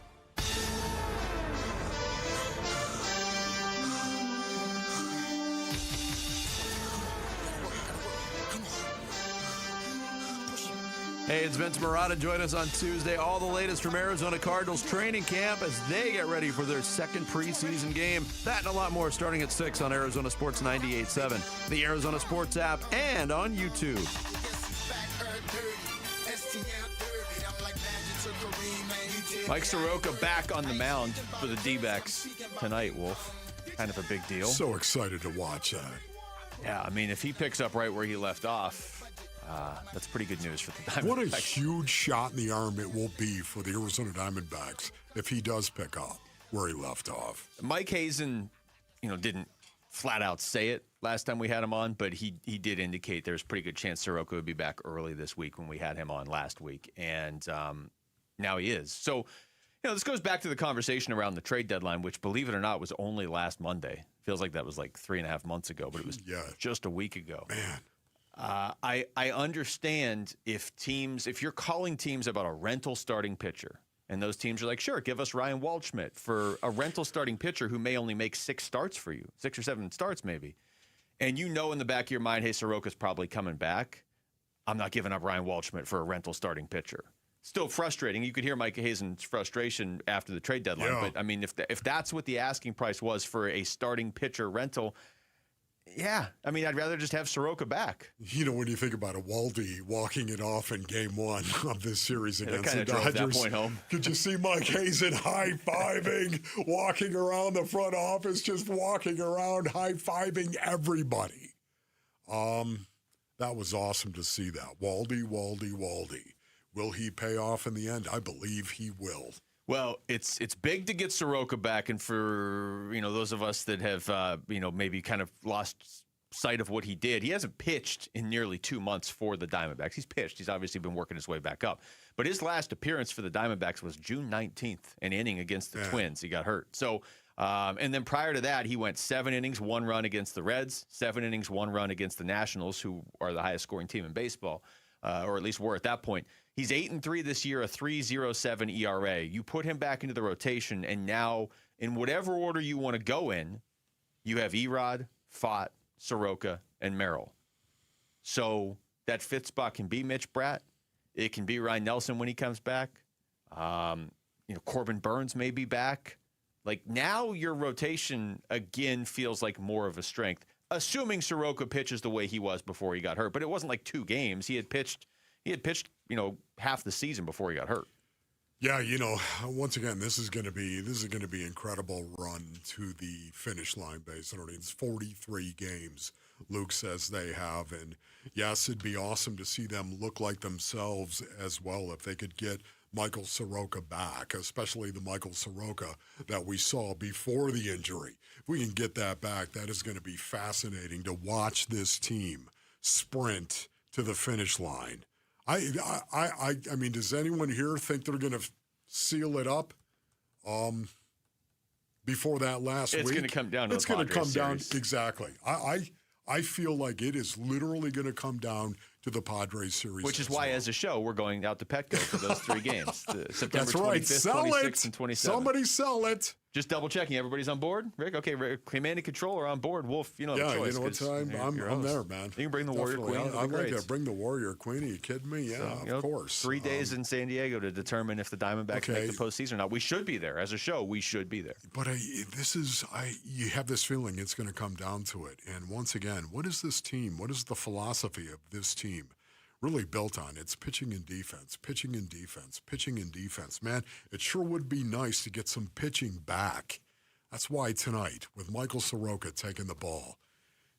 Hey, it's Vince Marotta. Join us on Tuesday. All the latest from Arizona Cardinals training camp as they get ready for their second preseason game. That and a lot more starting at 6 on Arizona Sports 98.7, the Arizona Sports app, and on YouTube. Mike Soroka back on the mound for the D-backs tonight, Wolf. Kind of a big deal. So excited to watch that. Yeah, I mean, if he picks up right where he left off, that's pretty good news for the Diamondbacks. What a huge shot in the arm it will be for the Arizona Diamondbacks if he does pick up where he left off. Mike Hazen, didn't flat out say it last time we had him on, but he did indicate there's a pretty good chance Soroka would be back early this week when we had him on last week, and now he is. So, this goes back to the conversation around the trade deadline, which, believe it or not, was only last Monday. Feels like that was like 3.5 months ago, but it was just a week ago. Man. I understand if you're calling teams about a rental starting pitcher, and those teams are like, sure, give us Ryan Waldschmidt for a rental starting pitcher who may only make 6 starts for you, 6 or 7 starts maybe. And in the back of your mind, hey, Soroka's probably coming back. I'm not giving up Ryan Waldschmidt for a rental starting pitcher. Still frustrating. You could hear Mike Hazen's frustration after the trade deadline. Yeah. But, I mean, if that's what the asking price was for a starting pitcher rental, yeah, I mean, I'd rather just have Soroka back. When you think about it, Waldy walking it off in Game 1 of this series against the drove Dodgers. that point home. Could you see Mike Hazen high-fiving, walking around the front office, just walking around, high-fiving everybody? That was awesome to see that. Waldy. Will he pay off in the end? I believe he will. Well, it's big to get Soroka back, and for those of us that have maybe kind of lost sight of what he did, he hasn't pitched in nearly 2 months for the Diamondbacks. He's pitched. He's obviously been working his way back up. But his last appearance for the Diamondbacks was June 19th, an inning against the Twins. He got hurt. So, and then prior to that, he went 7 innings, 1 run against the Reds, 7 innings, 1 run against the Nationals, who are the highest scoring team in baseball, or at least were at that point. He's 8-3 this year, a 3.07 ERA. You put him back into the rotation, and now in whatever order you want to go in, you have Erod, Fott, Soroka, and Merrill. So that 5th spot can be Mitch Bratt. It can be Ryan Nelson when he comes back. Corbin Burns may be back. Like, now your rotation again feels like more of a strength, assuming Soroka pitches the way he was before he got hurt. But it wasn't like 2 games. He had pitched, half the season before he got hurt. Yeah, once again, this is going to be incredible run to the finish line. Basically, it's 43 games. Luke says they have, and yes, it'd be awesome to see them look like themselves as well if they could get Michael Soroka back, especially the Michael Soroka that we saw before the injury. If we can get that back, that is going to be fascinating to watch this team sprint to the finish line. I mean, does anyone here think they're going to seal it up before that last week? It's going to come down to the Padres series. Exactly. I feel like it is literally going to come down to the Padres series. Which is why, as a show, we're going out to Petco for those 3 games. September That's right. 25th, Sell 26th, it. and 27th. Somebody sell it. Just double checking. Everybody's on board, Rick. Okay, Rick, command and control are on board. Wolf, the choice. You know what? I'm there, man. You can bring the Warrior Queen. I'd like to bring the Warrior Queen. Are you kidding me? Yeah, of course. 3 days in San Diego to determine if the Diamondbacks make the postseason or not. We should be there as a show. We should be there. But you have this feeling it's going to come down to it. And once again, what is this team? What is the philosophy of this team really built on? It's pitching and defense, pitching and defense, pitching and defense. Man, it sure would be nice to get some pitching back. That's why tonight, with Michael Soroka taking the ball,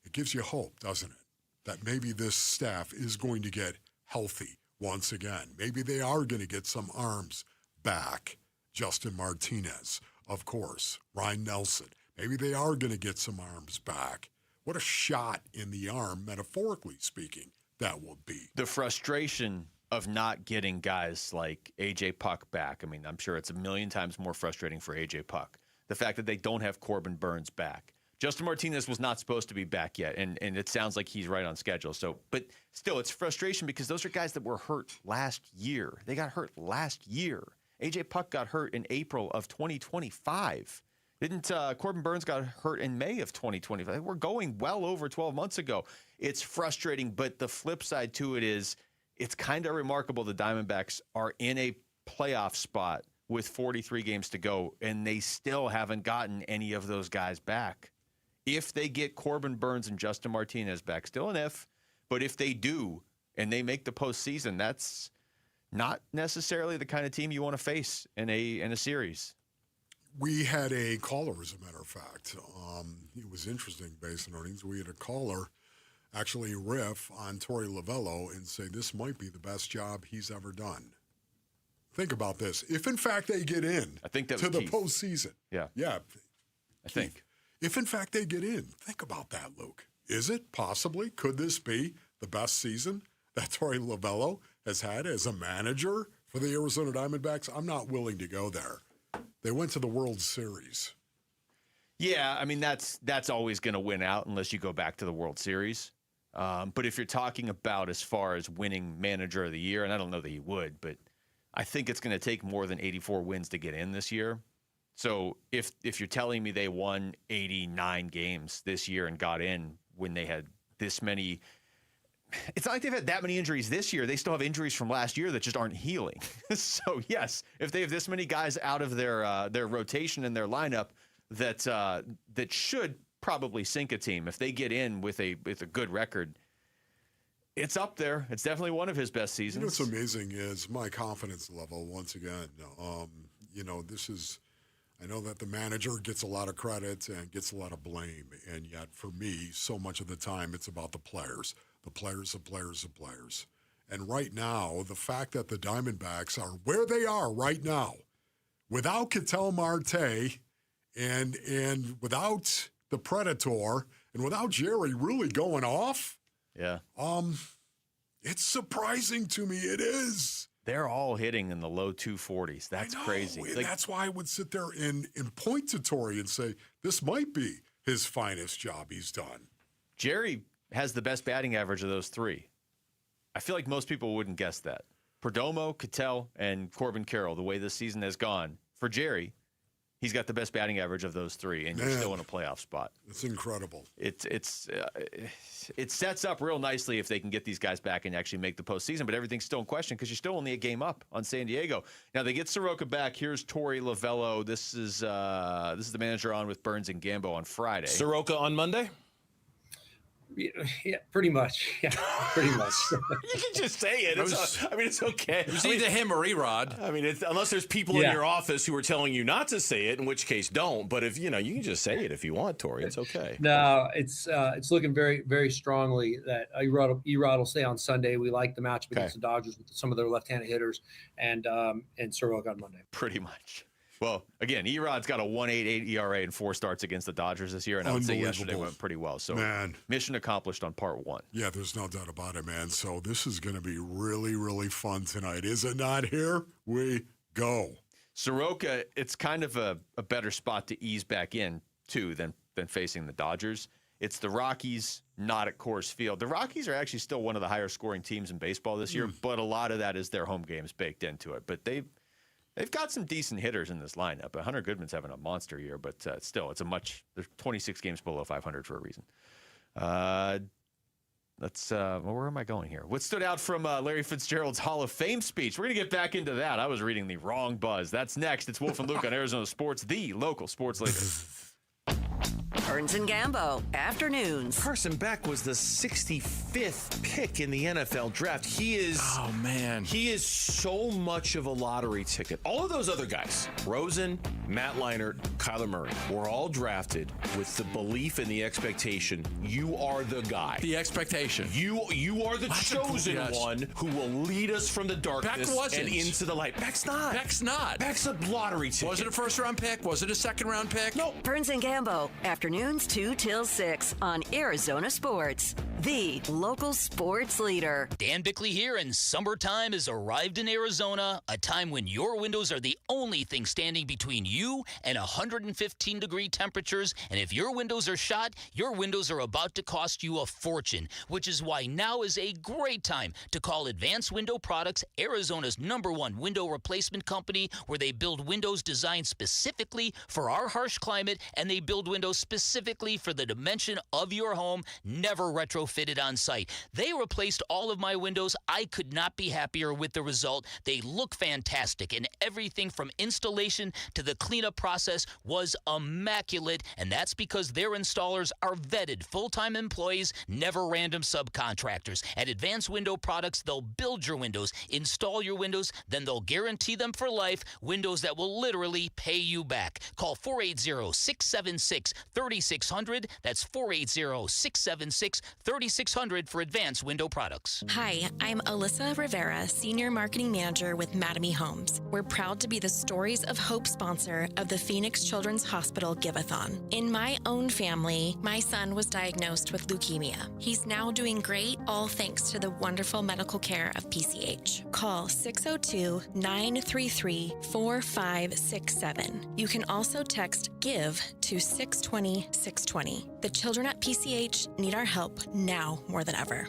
it gives you hope, doesn't it? That maybe this staff is going to get healthy once again. Maybe they are going to get some arms back. Justin Martinez, of course, Ryan Nelson. Maybe they are going to get some arms back. What a shot in the arm, metaphorically speaking, that will be. The frustration of not getting guys like A.J. Puck back. I mean, I'm sure it's a million times more frustrating for A.J. Puck. The fact that they don't have Corbin Burns back. Justin Martinez was not supposed to be back yet, and it sounds like he's right on schedule. So, but still, it's frustration because those are guys that were hurt last year. They got hurt last year. A.J. Puck got hurt in April of 2025. Didn't Corbin Burns got hurt in May of 2025? We're going well over 12 months ago. It's frustrating, but the flip side to it is it's kind of remarkable the Diamondbacks are in a playoff spot with 43 games to go, and they still haven't gotten any of those guys back. If they get Corbin Burns and Justin Martinez back, still an if, but if they do and they make the postseason, that's not necessarily the kind of team you want to face in a series. We had a caller, as a matter of fact. It was interesting, based on earnings. We had a caller actually riff on Torey Lovello and say this might be the best job he's ever done. Think about this. If, in fact, they get in I think that to the Keith. postseason. Yeah. Yeah. I think. If, in fact, they get in, think about that, Luke. Is it possibly? Could this be the best season that Torey Lovello has had as a manager for the Arizona Diamondbacks? I'm not willing to go there. They went to the World Series. Yeah, I mean, that's always going to win out unless you go back to the World Series. But if you're talking about as far as winning manager of the year, and I don't know that he would, but I think it's going to take more than 84 wins to get in this year. So if you're telling me they won 89 games this year and got in when they had this many, it's not like they've had that many injuries this year. They still have injuries from last year that just aren't healing. So yes, if they have this many guys out of their rotation and their lineup, that should probably sink a team. If they get in with a good record, it's up there. It's definitely one of his best seasons. You know what's amazing is my confidence level once again. This is. I know that the manager gets a lot of credit and gets a lot of blame, and yet for me, so much of the time it's about the players. The players. And right now, the fact that the Diamondbacks are where they are right now, without Ketel Marte and without the Predator and without Jerry really going off, it's surprising to me. It is. They're all hitting in the low 240s. That's crazy. And that's why I would sit there and point to Torey and say, this might be his finest job he's done. Jerry has the best batting average of those three. I feel like most people wouldn't guess that. Perdomo, Ketel, and Corbin Carroll, the way this season has gone, for Jerry, he's got the best batting average of those three, and you're still in a playoff spot. It's incredible. It sets up real nicely if they can get these guys back and actually make the postseason, but everything's still in question because you're still only a game up on San Diego. Now they get Soroka back. Here's Torey Lovello. This is the manager on with Burns and Gambo on Friday. Soroka on Monday? Yeah, pretty much. Yeah, pretty much. You can just say it. It's okay. It's either him or Erod. I mean, unless there's people in your office who are telling you not to say it, in which case don't. But if you can just say it if you want, Torey. It's okay. No, it's looking very, very strongly that Erod will stay on Sunday. We like the matchup against the Dodgers with some of their left-handed hitters, and Soroka on Monday. Pretty much. Well, again, Erod's got a 1.88 ERA and 4 starts against the Dodgers this year, and I would say yesterday went pretty well. So, mission accomplished on part 1. Yeah, there's no doubt about it, man. So this is going to be really, really fun tonight. Is it not? Here we go. Soroka, it's kind of a better spot to ease back in, too, than facing the Dodgers. It's the Rockies, not at Coors Field. The Rockies are actually still one of the higher scoring teams in baseball this year, but a lot of that is their home games baked into it. But they've They've got some decent hitters in this lineup. Hunter Goodman's having a monster year, but still, they're 26 games below 500 for a reason. Where am I going here? What stood out from Larry Fitzgerald's Hall of Fame speech? We're going to get back into that. I was reading the wrong buzz. That's next. It's Wolf and Luke on Arizona Sports, the local sports leader. Burns and Gambo, afternoons. Carson Beck was the 65th pick in the NFL draft. He is so much of a lottery ticket. All of those other guys, Rosen, Matt Leinart, Kyler Murray, were all drafted with the belief and the expectation, you are the guy. The expectation. You are the chosen one who will lead us from the darkness and into the light. Beck's not. Beck's a lottery ticket. Was it a first-round pick? Was it a second-round pick? No. Burns and Gambo, afternoons 2 till 6 on Arizona Sports, the local sports leader. Dan Bickley here, and summertime has arrived in Arizona, a time when your windows are the only thing standing between you and 115-degree temperatures. And if your windows are shot, your windows are about to cost you a fortune, which is why now is a great time to call Advanced Window Products, Arizona's #1 window replacement company, where they build windows designed specifically for our harsh climate, and they build windows specifically for the dimension of your home, never retrofitted on site. They replaced all of my windows. I could not be happier with the result. They look fantastic, and everything from installation to the cleanup process was immaculate, and that's because their installers are vetted full-time employees, never random subcontractors. At Advanced Window Products, they'll build your windows, install your windows, then they'll guarantee them for life, windows that will literally pay you back. Call 480-676-3600. That's 480-676-3600 for Advanced Window Products. Hi, I'm Alyssa Rivera, Senior Marketing Manager with Mattamy Homes. We're proud to be the Stories of Hope sponsor of the Phoenix Children's Hospital Give-a-thon. In my own family, my son was diagnosed with leukemia. He's now doing great, all thanks to the wonderful medical care of PCH. Call 602-933-4567. You can also text GIVE to 620-620. The children at PCH need our help now more than ever.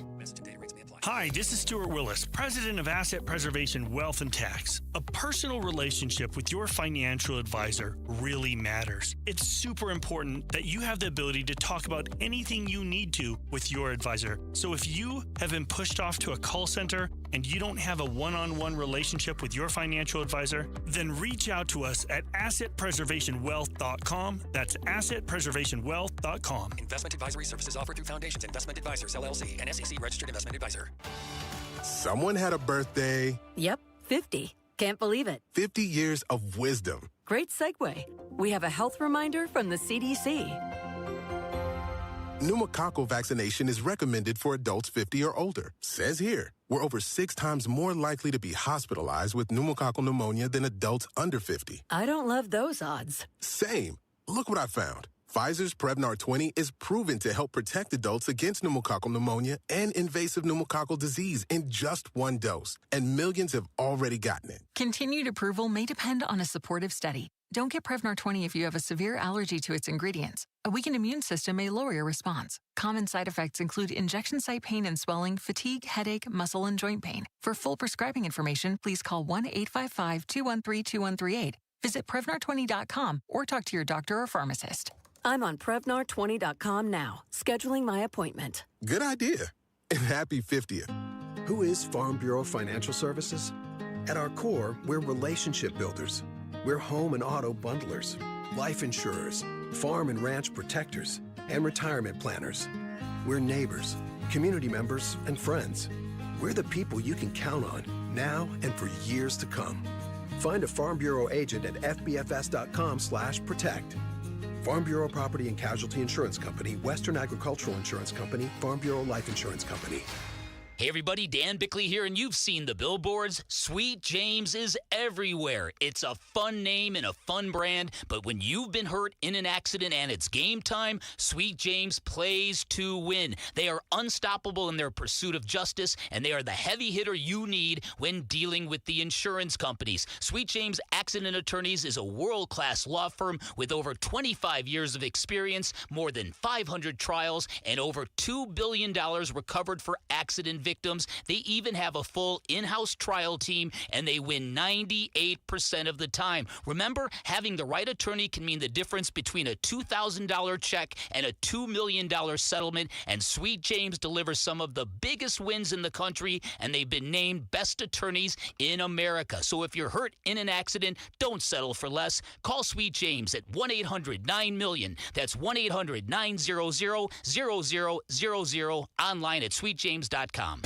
Hi, this is Stuart Willis, President of Asset Preservation Wealth and Tax. A personal relationship with your financial advisor really matters. It's super important that you have the ability to talk about anything you need to with your advisor. So if you have been pushed off to a call center and you don't have a one-on-one relationship with your financial advisor, then reach out to us at assetpreservationwealth.com. That's assetpreservationwealth.com. Investment advisory services offered through Foundations Investment Advisors, LLC, an SEC registered investment advisor. Someone had a birthday. Yep, 50. Can't believe it. 50 years of wisdom. Great segue. We have a health reminder from the CDC. Pneumococcal vaccination is recommended for adults 50 or older. Says here, we're over 6 times more likely to be hospitalized with pneumococcal pneumonia than adults under 50. I don't love those odds. Same. Look what I found. Pfizer's Prevnar 20 is proven to help protect adults against pneumococcal pneumonia and invasive pneumococcal disease in just 1 dose. And millions have already gotten it. Continued approval may depend on a supportive study. Don't get Prevnar 20 if you have a severe allergy to its ingredients. A weakened immune system may lower your response. Common side effects include injection site pain and swelling, fatigue, headache, muscle, and joint pain. For full prescribing information, please call 1-855-213-2138. Visit Prevnar20.com or talk to your doctor or pharmacist. I'm on Prevnar20.com now, scheduling my appointment. Good idea. And happy 50th. Who is Farm Bureau Financial Services? At our core, we're relationship builders. We're home and auto bundlers, life insurers, farm and ranch protectors, and retirement planners. We're neighbors, community members, and friends. We're the people you can count on now and for years to come. Find a Farm Bureau agent at fbfs.com/protect. Farm Bureau Property and Casualty Insurance Company, Western Agricultural Insurance Company, Farm Bureau Life Insurance Company. Hey everybody, Dan Bickley here, and you've seen the billboards. Sweet James is everywhere. It's a fun name and a fun brand, but when you've been hurt in an accident and it's game time, Sweet James plays to win. They are unstoppable in their pursuit of justice, and they are the heavy hitter you need when dealing with the insurance companies. Sweet James Accident Attorneys is a world-class law firm with over 25 years of experience, more than 500 trials, and over $2 billion recovered for accident victims. They even have a full in-house trial team, and they win 98% of the time. Remember, having the right attorney can mean the difference between a $2,000 check and a $2 million settlement, and Sweet James delivers some of the biggest wins in the country, and they've been named best attorneys in America. So if you're hurt in an accident, don't settle for less. Call Sweet James at 1-800-9-MILLION. That's 1-800-900-0000, online at sweetjames.com.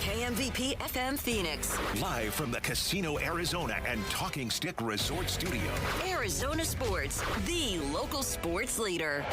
KMVP FM Phoenix. Live from the Casino Arizona and Talking Stick Resort Studio. Arizona Sports, the local sports leader.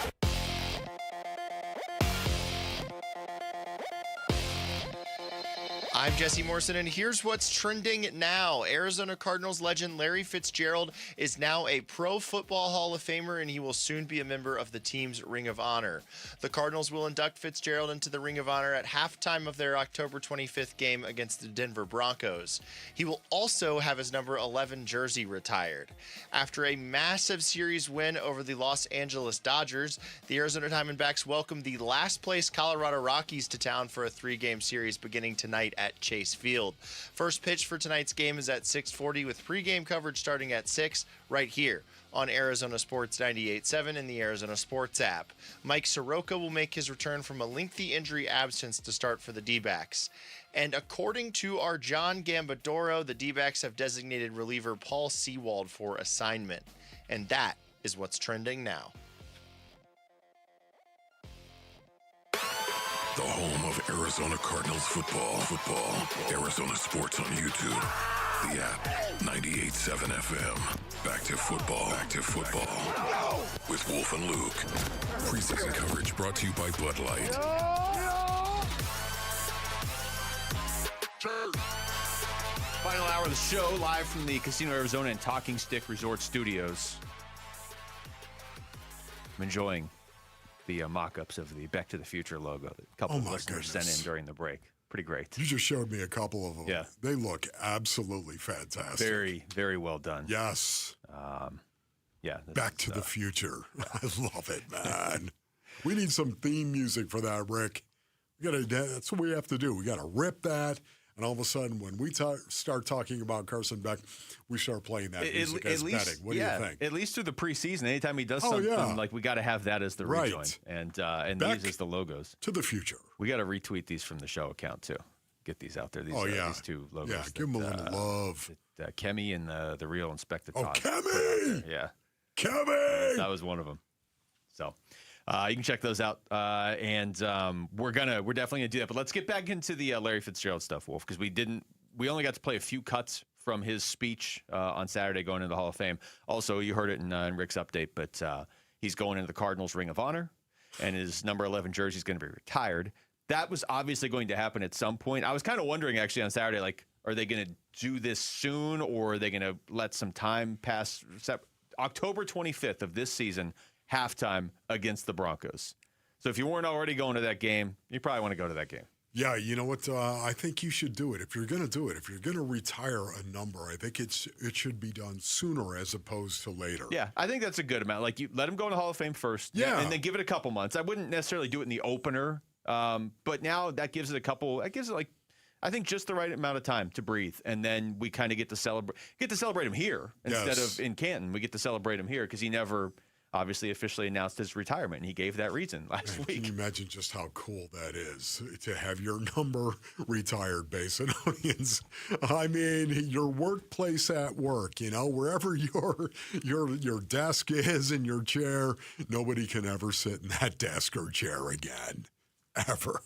I'm Jesse Morrison, and here's what's trending now. Arizona Cardinals legend Larry Fitzgerald is now a Pro Football Hall of Famer, and he will soon be a member of the team's Ring of Honor. The Cardinals will induct Fitzgerald into the Ring of Honor at halftime of their October 25th game against the Denver Broncos. He will also have his number 11 jersey retired. After a massive series win over the Los Angeles Dodgers, the Arizona Diamondbacks welcomed the last-place Colorado Rockies to town for a 3-game series beginning tonight at Chase Field. First pitch for tonight's game is at 6:40 with pregame coverage starting at 6 right here on Arizona Sports 98.7 and the Arizona Sports app. Mike Soroka will make his return from a lengthy injury absence to start for the D-backs. And according to our John Gambadoro, the D-backs have designated reliever Paul Sewald for assignment. And that is what's trending now. The home of Arizona Cardinals football. Arizona Sports on YouTube. The app, 98.7 FM. Back to football. With Wolf and Luke. Preseason coverage brought to you by Bud Light. Final hour of the show, live from the Casino Arizona and Talking Stick Resort Studios. I'm enjoying the mock-ups of the Back to the Future logo that a couple of listeners sent in during the break. Pretty great. You just showed me a couple of them. Yeah. They look absolutely fantastic. Very, very well done. Yes. Yeah. Back to the Future. I love it, man. We need some theme music for that, Rick. That's what we have to do. We got to rip that. And all of a sudden, when we start talking about Carson Beck, we start playing that music as betting. What do you think? At least through the preseason, anytime he does something, like we got to have that as the rejoin. And Beck these as the logos. To the Future. We got to retweet these from the show account, too. Get these out there. These, these two logos. Yeah, give them a little love. Kemi and the real Inspector Oh, Todd. Kemi! Yeah. Kemi! That was one of them. So you can check those out, and we're definitely gonna do that. But let's get back into the Larry Fitzgerald stuff, Wolf, because we only got to play a few cuts from his speech on Saturday going into the Hall of Fame. Also, you heard it in Rick's update, but he's going into the Cardinals Ring of Honor, and his number 11 jersey is going to be retired. That was obviously going to happen at some point. I was kind of wondering actually on Saturday, like, are they going to do this soon, or are they going to let some time pass? October 25th of this season. Halftime against the Broncos. So if you weren't already going to that game, you probably want to go to that game. Yeah, you know what? I think you should do it. If you're going to do it, if you're going to retire a number, I think it should be done sooner as opposed to later. Yeah, I think that's a good amount. Like, you let him go in the Hall of Fame first, and then give it a couple months. I wouldn't necessarily do it in the opener, but now that gives it I think just the right amount of time to breathe, and then we kind of get to celebrate him here instead of in Canton. We get to celebrate him here because he never obviously officially announced his retirement, and he gave that reason last week. Can you imagine just how cool that is to have your number retired, Basin Onions? I mean, your workplace at work, wherever your desk is in your chair, nobody can ever sit in that desk or chair again, ever.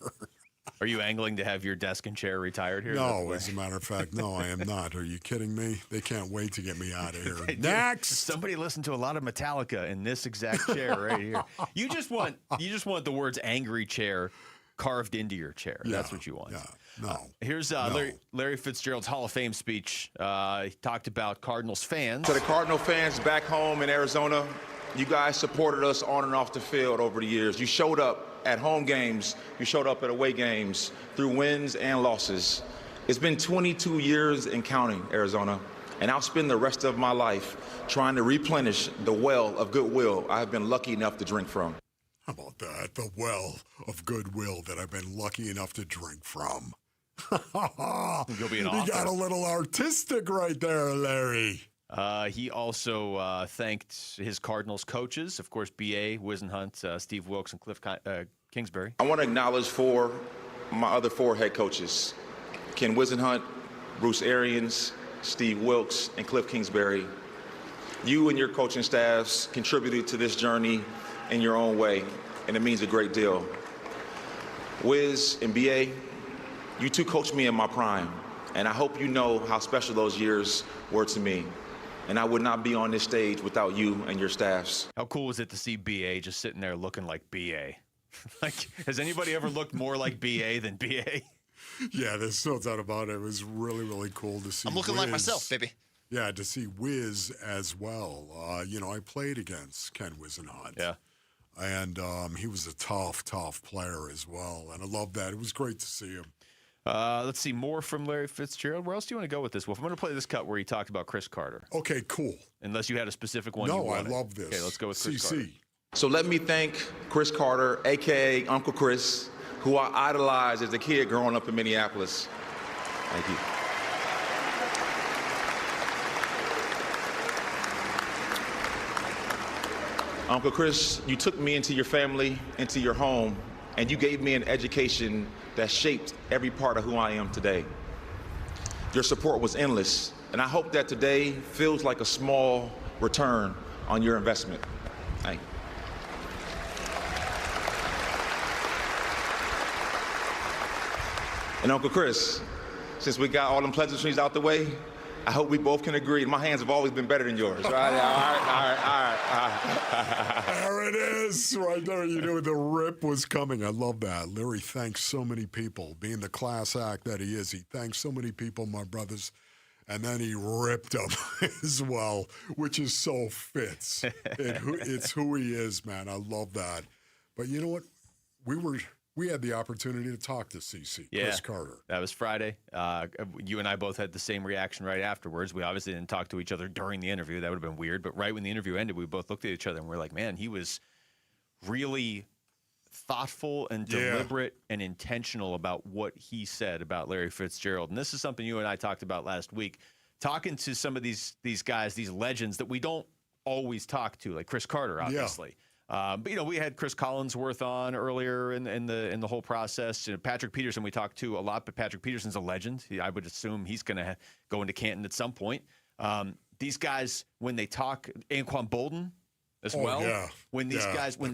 Are you angling to have your desk and chair retired here? No, as a matter of fact, no, I am not. Are you kidding me? They can't wait to get me out of here. Next! Somebody listened to a lot of Metallica in this exact chair right here. You just want the words "angry chair" carved into your chair. Yeah, that's what you want. Yeah. No. Here's Larry Fitzgerald's Hall of Fame speech. He talked about Cardinals fans. To the Cardinal fans back home in Arizona, you guys supported us on and off the field over the years. You showed up at home games, you showed up at away games through wins and losses. It's been 22 years and counting, Arizona, and I'll spend the rest of my life trying to replenish the well of goodwill I've been lucky enough to drink from. How about that? The well of goodwill that I've been lucky enough to drink from. He'll be an You author. got a little artistic right there, Larry. He also thanked his Cardinals coaches, of course, B.A., Wisenhunt, Steve Wilkes, and Cliff Kingsbury. I want to acknowledge my other 4 head coaches, Ken Wisenhunt, Bruce Arians, Steve Wilkes, and Cliff Kingsbury. You and your coaching staffs contributed to this journey in your own way, and it means a great deal. Wiz and B.A., you two coached me in my prime, and I hope you know how special those years were to me. And I would not be on this stage without you and your staffs. How cool was it to see B.A. just sitting there looking like B.A.? Like, has anybody ever looked more like B.A. than B.A.? Yeah, there's no doubt about it. It was really, really cool to see I'm looking like myself, baby. Yeah, to see Wiz as well. I played against Ken Wisenhunt. Yeah. And he was a tough player as well. And I love that. It was great to see him. Let's see more from Larry Fitzgerald. Where else do you want to go with this, Wolf? I'm going to play this cut where he talked about Chris Carter. Okay, cool. Unless you had a specific one. No, I love this. Okay, let's go with Chris Carter. So let me thank Chris Carter, a.k.a. Uncle Chris, who I idolized as a kid growing up in Minneapolis. Thank you. Uncle Chris, you took me into your family, into your home, and you gave me an education that shaped every part of who I am today. Your support was endless, and I hope that today feels like a small return on your investment. Thank you. And Uncle Chris, since we got all them pleasantries out the way, I hope we both can agree. My hands have always been better than yours, right? All right. There it is, right there. You knew the rip was coming. I love that. Larry thanks so many people. Being the class act that he is, he thanks so many people, my brothers. And then he ripped them as well, which is so fits. It's who he is, man. I love that. But you know what? We had the opportunity to talk to CC, Chris Carter. That was Friday. You and I both had the same reaction right afterwards. We obviously didn't talk to each other during the interview. That would have been weird. But right when the interview ended, we both looked at each other and we're like, man, he was really thoughtful and deliberate and intentional about what he said about Larry Fitzgerald. And this is something you and I talked about last week, talking to some of these guys, these legends that we don't always talk to, like Chris Carter, obviously. Yeah. But we had Chris Collinsworth on earlier in the whole process. Patrick Peterson we talked to a lot, but Patrick Peterson's a legend. I would assume he's going to go into Canton at some point. These guys, when they talk, Anquan Bolden as well. Yeah. When these guys, when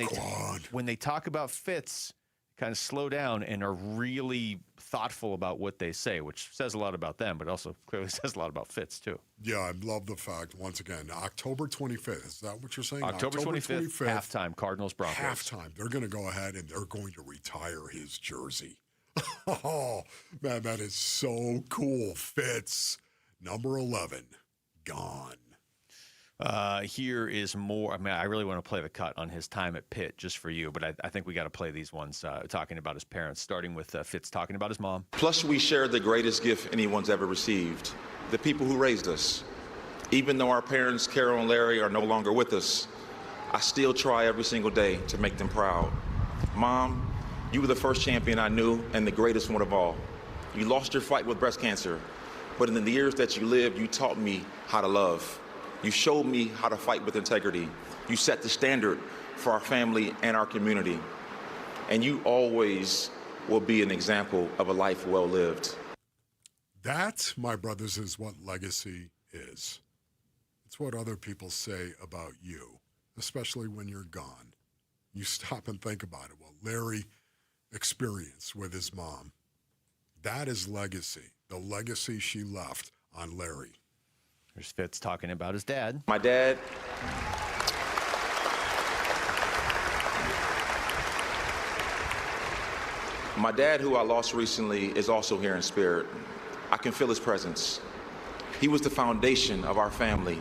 they talk about Fitz, kind of slow down and are really thoughtful about what they say, which says a lot about them, but also clearly says a lot about Fitz too. Yeah, I love the fact, once again, October 25th. Is that what you're saying? October 25th, halftime, Cardinals-Broncos. Halftime. They're going to go ahead and they're going to retire his jersey. Oh, man, that is so cool. Fitz, number 11, gone. Here is more. I mean, I really want to play the cut on his time at Pitt just for you, but I think we got to play these ones talking about his parents, starting with Fitz talking about his mom. Plus, we shared the greatest gift anyone's ever received, the people who raised us. Even though our parents, Carol and Larry, are no longer with us, I still try every single day to make them proud. Mom, you were the first champion I knew and the greatest one of all. You lost your fight with breast cancer, but in the years that you lived, you taught me how to love. You showed me how to fight with integrity. You set the standard for our family and our community. And you always will be an example of a life well lived. That, my brothers, is what legacy is. It's what other people say about you, especially when you're gone. You stop and think about it. What Larry experienced with his mom. That is legacy, the legacy she left on Larry. There's Fitz talking about his dad. My dad, who I lost recently, is also here in spirit. I can feel his presence. He was the foundation of our family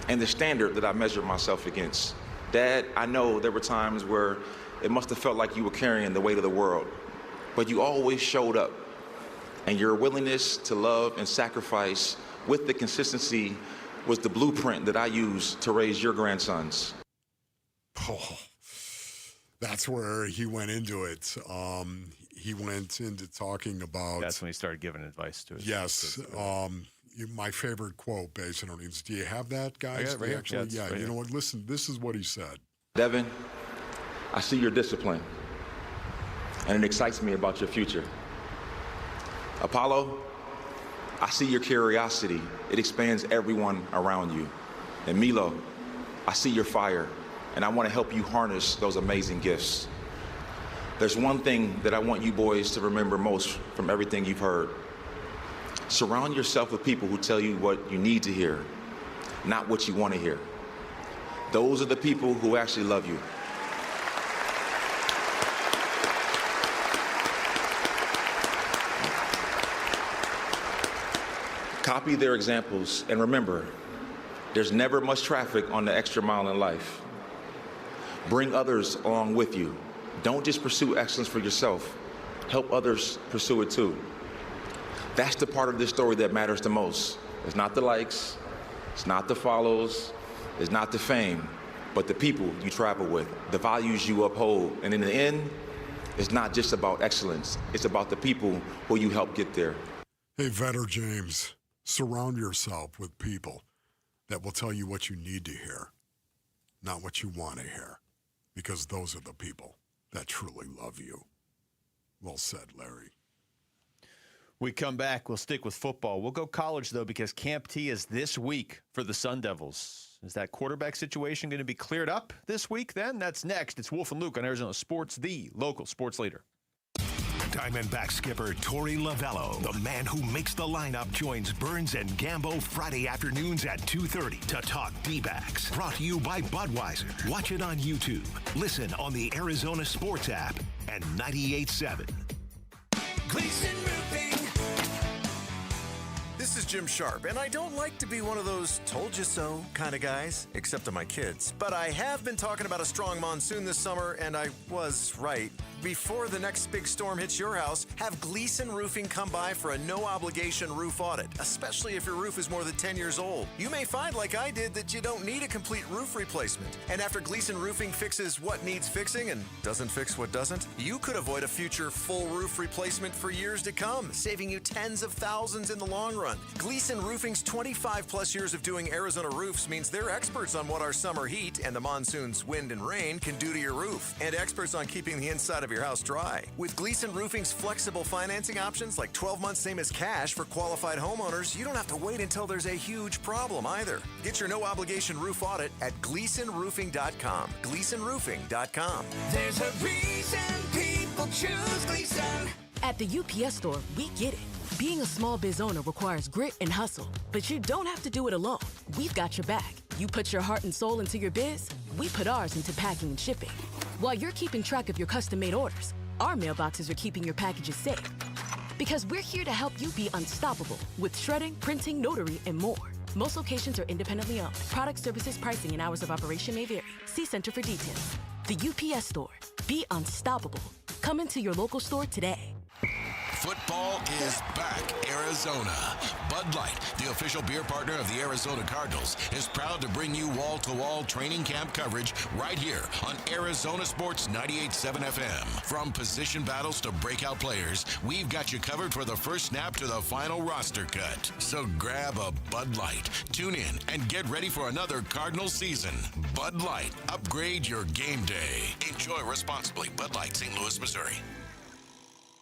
and the standard that I measured myself against. Dad, I know there were times where it must have felt like you were carrying the weight of the world, but you always showed up, and your willingness to love and sacrifice with the consistency was the blueprint that I used to raise your grandsons. Oh, that's where he went into it. he went into talking about. That's when he started giving advice to us. Yes. My favorite quote, Base and Earnings. Do you have that, guys? Right here. You know what? Listen, this is what he said. Devin, I see your discipline, and it excites me about your future. Apollo, I see your curiosity. It expands everyone around you. And Milo, I see your fire, and I want to help you harness those amazing gifts. There's one thing that I want you boys to remember most from everything you've heard. Surround yourself with people who tell you what you need to hear, not what you want to hear. Those are the people who actually love you. Copy their examples, and remember, there's never much traffic on the extra mile in life. Bring others along with you. Don't just pursue excellence for yourself. Help others pursue it too. That's the part of this story that matters the most. It's not the likes, it's not the follows, it's not the fame, but the people you travel with, the values you uphold. And in the end, it's not just about excellence, it's about the people who you help get there. Hey, Vetter James, surround yourself with people that will tell you what you need to hear, not what you want to hear, because those are the people that truly love you. Well said, Larry. We come back, we'll stick with football. We'll go college, though, because Camp T is this week for the Sun Devils. Is that quarterback situation going to be cleared up this week then? That's next. It's Wolf and Luke on Arizona Sports, the local sports leader. Diamondback skipper Torey Lavello, the man who makes the lineup, joins Burns and Gambo Friday afternoons at 2:30 to talk D-backs. Brought to you by Budweiser. Watch it on YouTube. Listen on the Arizona Sports app and 98.7. Gleason Roofing. This is Jim Sharp, and I don't like to be one of those told you so kind of guys, except to my kids. But I have been talking about a strong monsoon this summer, and I was right. Before the next big storm hits your house, have Gleason Roofing come by for a no-obligation roof audit, especially if your roof is more than 10 years old. You may find, like I did, that you don't need a complete roof replacement. And after Gleason Roofing fixes what needs fixing and doesn't fix what doesn't, you could avoid a future full roof replacement for years to come, saving you tens of thousands in the long run. Gleason Roofing's 25-plus years of doing Arizona roofs means they're experts on what our summer heat and the monsoon's wind and rain can do to your roof, and experts on keeping the inside of your house dry. With Gleason Roofing's flexible financing options like 12 months same as cash for qualified homeowners, you don't have to wait until there's a huge problem either. Get your no-obligation roof audit at GleasonRoofing.com. GleasonRoofing.com. There's a reason people choose Gleason. At the UPS store, we get it. Being a small biz owner requires grit and hustle, but you don't have to do it alone. We've got your back. You put your heart and soul into your biz, we put ours into packing and shipping. While you're keeping track of your custom-made orders, our mailboxes are keeping your packages safe. Because we're here to help you be unstoppable with shredding, printing, notary, and more. Most locations are independently owned. Product, services, pricing, and hours of operation may vary. See Center for details. The UPS store. Be unstoppable. Come into your local store today. Football is back, Arizona. Bud Light, the official beer partner of the Arizona Cardinals, is proud to bring you wall-to-wall training camp coverage right here on Arizona Sports 98.7 FM. From position battles to breakout players, we've got you covered for the first snap to the final roster cut. So grab a Bud Light, tune in, and get ready for another Cardinals season. Bud Light, upgrade your game day. Enjoy responsibly. Bud Light, St. Louis, Missouri.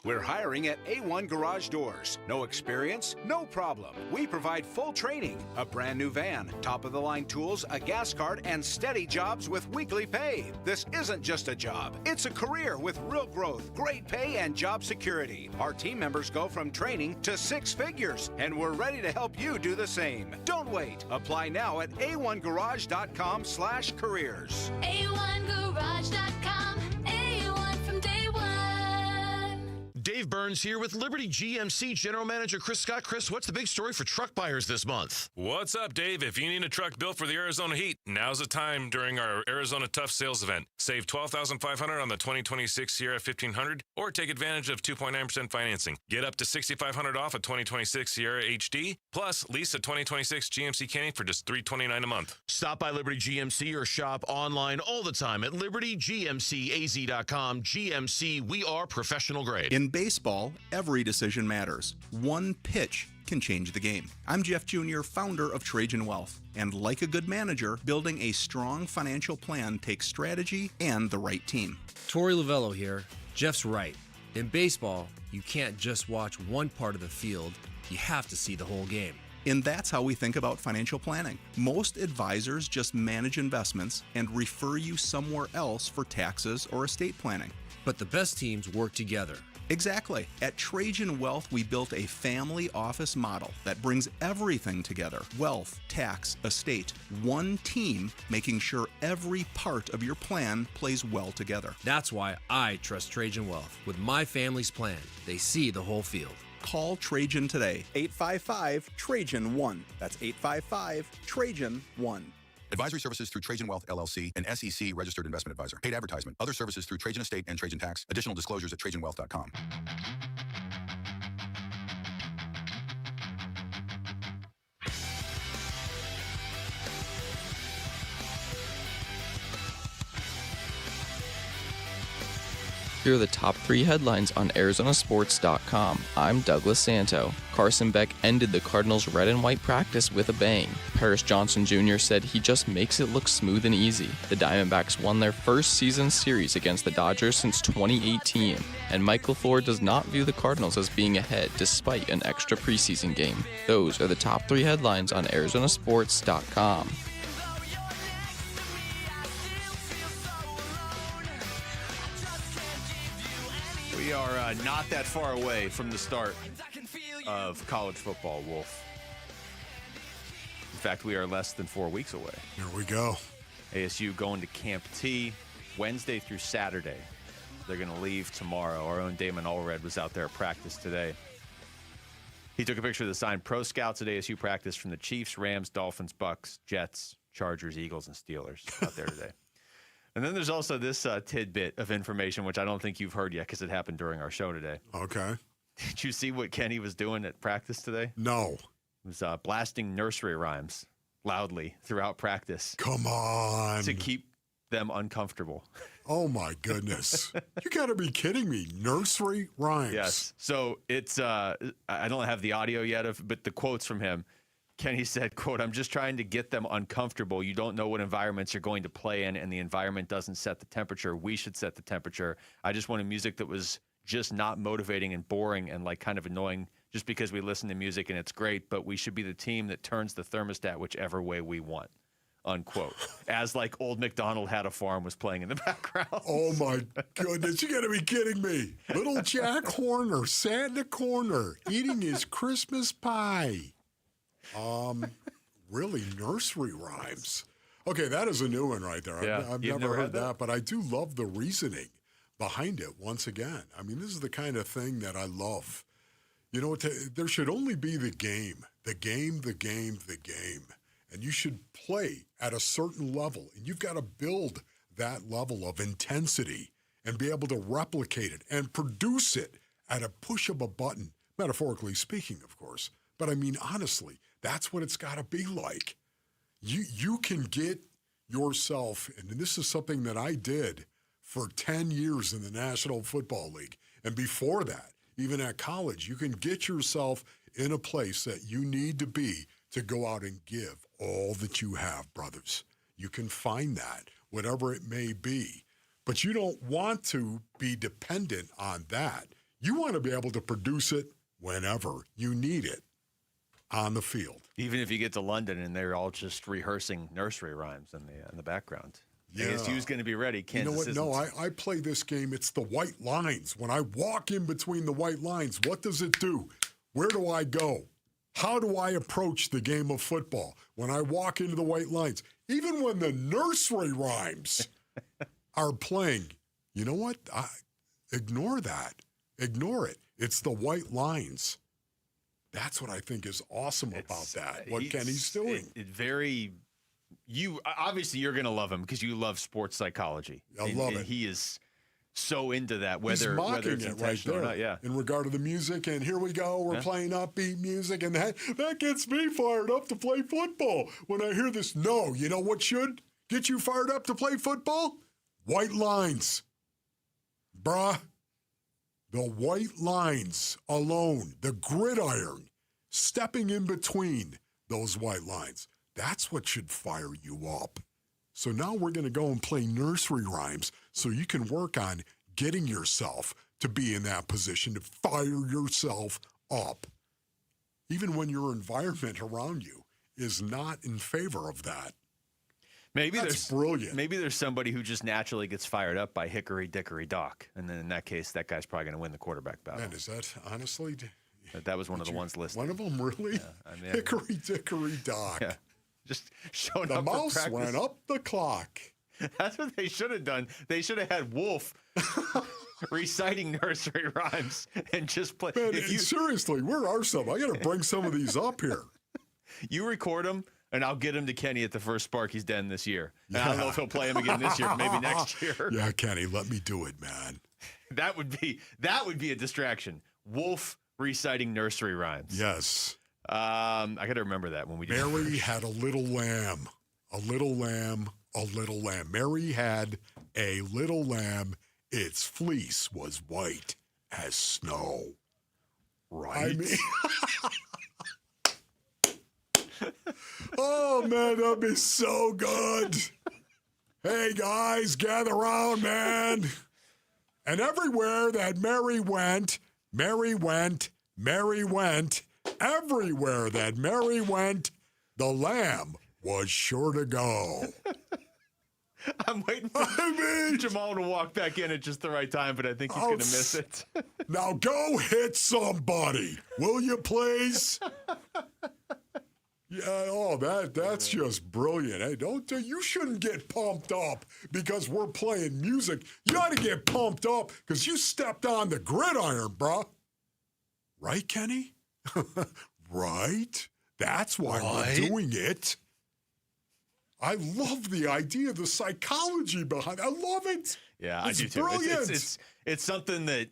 We're hiring at A1 Garage Doors. No experience? No problem. We provide full training, a brand new van, top-of-the-line tools, a gas card, and steady jobs with weekly pay. This isn't just a job. It's a career with real growth, great pay, and job security. Our team members go from training to 6 figures, and we're ready to help you do the same. Don't wait. Apply now at a1garage.com/careers. A1garage.com. A1 from day one. Dave Burns here with Liberty GMC General Manager Chris Scott. Chris, what's the big story for truck buyers this month? What's up, Dave? If you need a truck built for the Arizona heat, now's the time during our Arizona Tough Sales event. Save $12,500 on the 2026 Sierra 1500 or take advantage of 2.9% financing. Get up to $6,500 off a 2026 Sierra HD, plus lease a 2026 GMC Canyon for just $329 a month. Stop by Liberty GMC or shop online all the time at libertygmcaz.com. GMC, we are professional grade. In baseball, every decision matters. One pitch can change the game. I'm Jeff Jr., founder of Trajan Wealth. And like a good manager, building a strong financial plan takes strategy and the right team. Torey Lavello here. Jeff's right. In baseball, you can't just watch one part of the field. You have to see the whole game. And that's how we think about financial planning. Most advisors just manage investments and refer you somewhere else for taxes or estate planning. But the best teams work together. Exactly. At Trajan Wealth, we built a family office model that brings everything together. Wealth, tax, estate. One team making sure every part of your plan plays well together. That's why I trust Trajan Wealth. With my family's plan, they see the whole field. Call Trajan today. 855-TRAJAN-1. That's 855-TRAJAN-1. Advisory services through Trajan Wealth, LLC, an SEC registered investment advisor. Paid advertisement. Other services through Trajan Estate and Trajan Tax. Additional disclosures at TrajanWealth.com. Here are the top 3 headlines on ArizonaSports.com. I'm Douglas Santo. Carson Beck ended the Cardinals' red and white practice with a bang. Paris Johnson Jr. said he just makes it look smooth and easy. The Diamondbacks won their first season series against the Dodgers since 2018. And Mike LaFleur does not view the Cardinals as being ahead despite an extra preseason game. Those are the top 3 headlines on ArizonaSports.com. We are not that far away from the start of college football, Wolf. In fact, we are less than 4 weeks away. Here we go. ASU going to Camp T Wednesday through Saturday. They're going to leave tomorrow. Our own Damon Allred was out there at practice today. He took a picture of the signed pro scouts at ASU practice from the Chiefs, Rams, Dolphins, Bucks, Jets, Chargers, Eagles, and Steelers out there today. And then there's also this tidbit of information, which I don't think you've heard yet because it happened during our show today. Okay. Did you see what Kenny was doing at practice today? No. He was blasting nursery rhymes loudly throughout practice. Come on. To keep them uncomfortable. Oh, my goodness. You got to be kidding me. Nursery rhymes. Yes. So it's, I don't have the audio yet, but the quotes from him. Kenny said, quote, "I'm just trying to get them uncomfortable. You don't know what environments you're going to play in, and the environment doesn't set the temperature. We should set the temperature. I just wanted music that was just not motivating and boring and like kind of annoying just because we listen to music and it's great, but we should be the team that turns the thermostat whichever way we want." Unquote. As like Old MacDonald Had a Farm was playing in the background. Oh, my goodness. You got to be kidding me. Little Jack Horner sat in the corner eating his Christmas pie. Really, nursery rhymes. Okay, that is a new one right there. Yeah, I've never heard that, but I do love the reasoning behind it once again. I mean, this is the kind of thing that I love. You know, there should only be the game. The game. And you should play at a certain level. And you've got to build that level of intensity and be able to replicate it and produce it at a push of a button, metaphorically speaking, of course. But I mean, honestly, that's what it's got to be like. You can get yourself, and this is something that I did for 10 years in the National Football League. And before that, even at college, you can get yourself in a place that you need to be to go out and give all that you have, brothers. You can find that, whatever it may be. But you don't want to be dependent on that. You want to be able to produce it whenever you need it on the field. Even if you get to London and they're all just rehearsing nursery rhymes in the background. Yeah. ASU's going to be ready. Kansas you know what? No, I play this game. It's the white lines. When I walk in between the white lines, what does it do? Where do I go? How do I approach the game of football when I walk into the white lines? Even when the nursery rhymes are playing, you know what? Ignore that. Ignore it. It's the white lines. That's what I think is awesome about that. What Kenny's doing. Obviously you're going to love him because you love sports psychology. I love it. He is so into that, He's mocking whether it's it right there or not. Yeah. in regard to the music. And here we go. We're playing upbeat music. And that gets me fired up to play football. When I hear this, no, you know what should get you fired up to play football? White lines. Bruh. The white lines alone, the gridiron, stepping in between those white lines. That's what should fire you up. So now we're going to go and play nursery rhymes so you can work on getting yourself to be in that position to fire yourself up. Even when your environment around you is not in favor of that. That's brilliant. Maybe there's somebody who just naturally gets fired up by Hickory Dickory Dock. And then in that case, that guy's probably going to win the quarterback battle. Man, is that honestly? That was one of the ones listed. One of them, really? Yeah, Hickory Dickory Dock. Yeah. Just showing the up. The mouse mouse went up the clock. That's what they should have done. They should have had Wolf reciting nursery rhymes and just play. Man, seriously, where are some? I got to bring some of these up here. You record them, and I'll get him to Kenny at the first Sparky's Den this year. And I don't know if he'll play him again this year, maybe next year. Yeah, Kenny, let me do it, man. That would be a distraction. Wolf reciting nursery rhymes. Yes. I got to remember that when we do. Mary had a little lamb, a little lamb, a little lamb. Mary had a little lamb. Its fleece was white as snow. Right? I mean, oh, man, that'd be so good. Hey, guys, gather around, man. And everywhere that Mary went, Mary went, Mary went. Everywhere that Mary went, the lamb was sure to go. I'm waiting for Jamal to walk back in at just the right time, but I think he's going to miss it. Now go hit somebody, will you please? Yeah, that's just brilliant. Hey, you shouldn't get pumped up because we're playing music. You ought to get pumped up because you stepped on the gridiron, bruh. Right, Kenny? Right? That's why we're doing it. I love the idea, the psychology behind it. I love it. Yeah, I do too. Brilliant. It's something that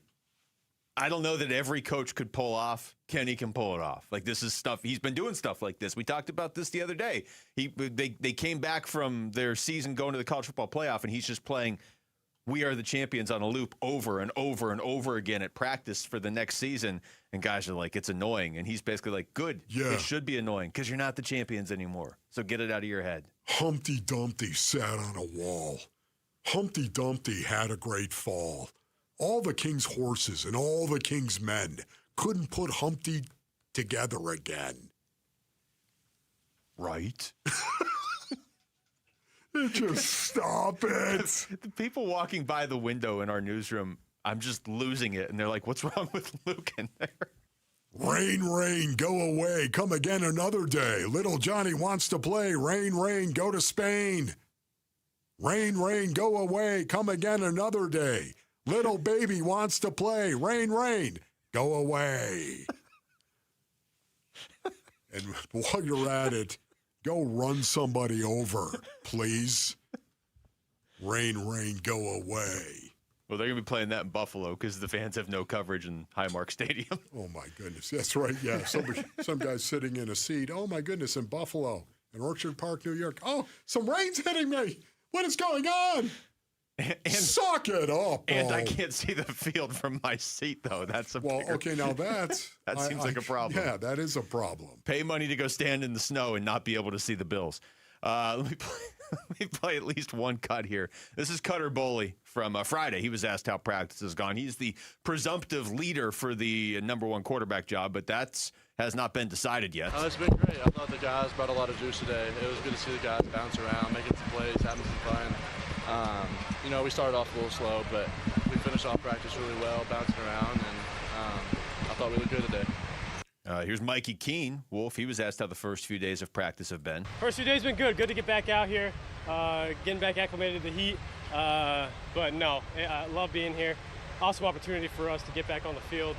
I don't know that every coach could pull off. Kenny can pull it off. Like, this is stuff. He's been doing stuff like this. We talked about this the other day. They came back from their season going to the college football playoff, and he's just playing We Are the Champions on a loop over and over and over again at practice for the next season. And guys are like, it's annoying. And he's basically like, good. Yeah. It should be annoying because you're not the champions anymore. So get it out of your head. Humpty Dumpty sat on a wall. Humpty Dumpty had a great fall. All the king's horses and all the king's men couldn't put Humpty together again. Right? Just stop it. The people walking by the window in our newsroom, I'm just losing it. And they're like, what's wrong with Luke in there? Rain, rain, go away. Come again another day. Little Johnny wants to play. Rain, rain, go to Spain. Rain, rain, go away. Come again another day. Little baby wants to play. Rain, rain, go away. And while you're at it, go run somebody over, please. Rain, rain, go away. Well, they're going to be playing that in Buffalo because the fans have no coverage in Highmark Stadium. Oh, my goodness. That's right, yeah. Some guy's sitting in a seat. Oh, my goodness, in Buffalo, in Orchard Park, New York. Oh, some rain's hitting me. What is going on? And suck it up. And I can't see the field from my seat, though. That's a okay, now that seems like a problem. Yeah, that is a problem. Pay money to go stand in the snow and not be able to see the Bills. Let me play at least one cut here. This is Cutter Boley from Friday. He was asked how practice has gone. He's the presumptive leader for the number one quarterback job, but that has not been decided yet. It's been great. I thought the guys brought a lot of juice today. It was good to see the guys bounce around, making some plays, having some fun. We started off a little slow, but we finished off practice really well, bouncing around, and I thought we looked good today. Here's Mikey Keene. Wolf, he was asked how the first few days of practice have been. First few days been good. Good to get back out here, getting back acclimated to the heat. But no, I love being here. awesome opportunity for us to get back on the field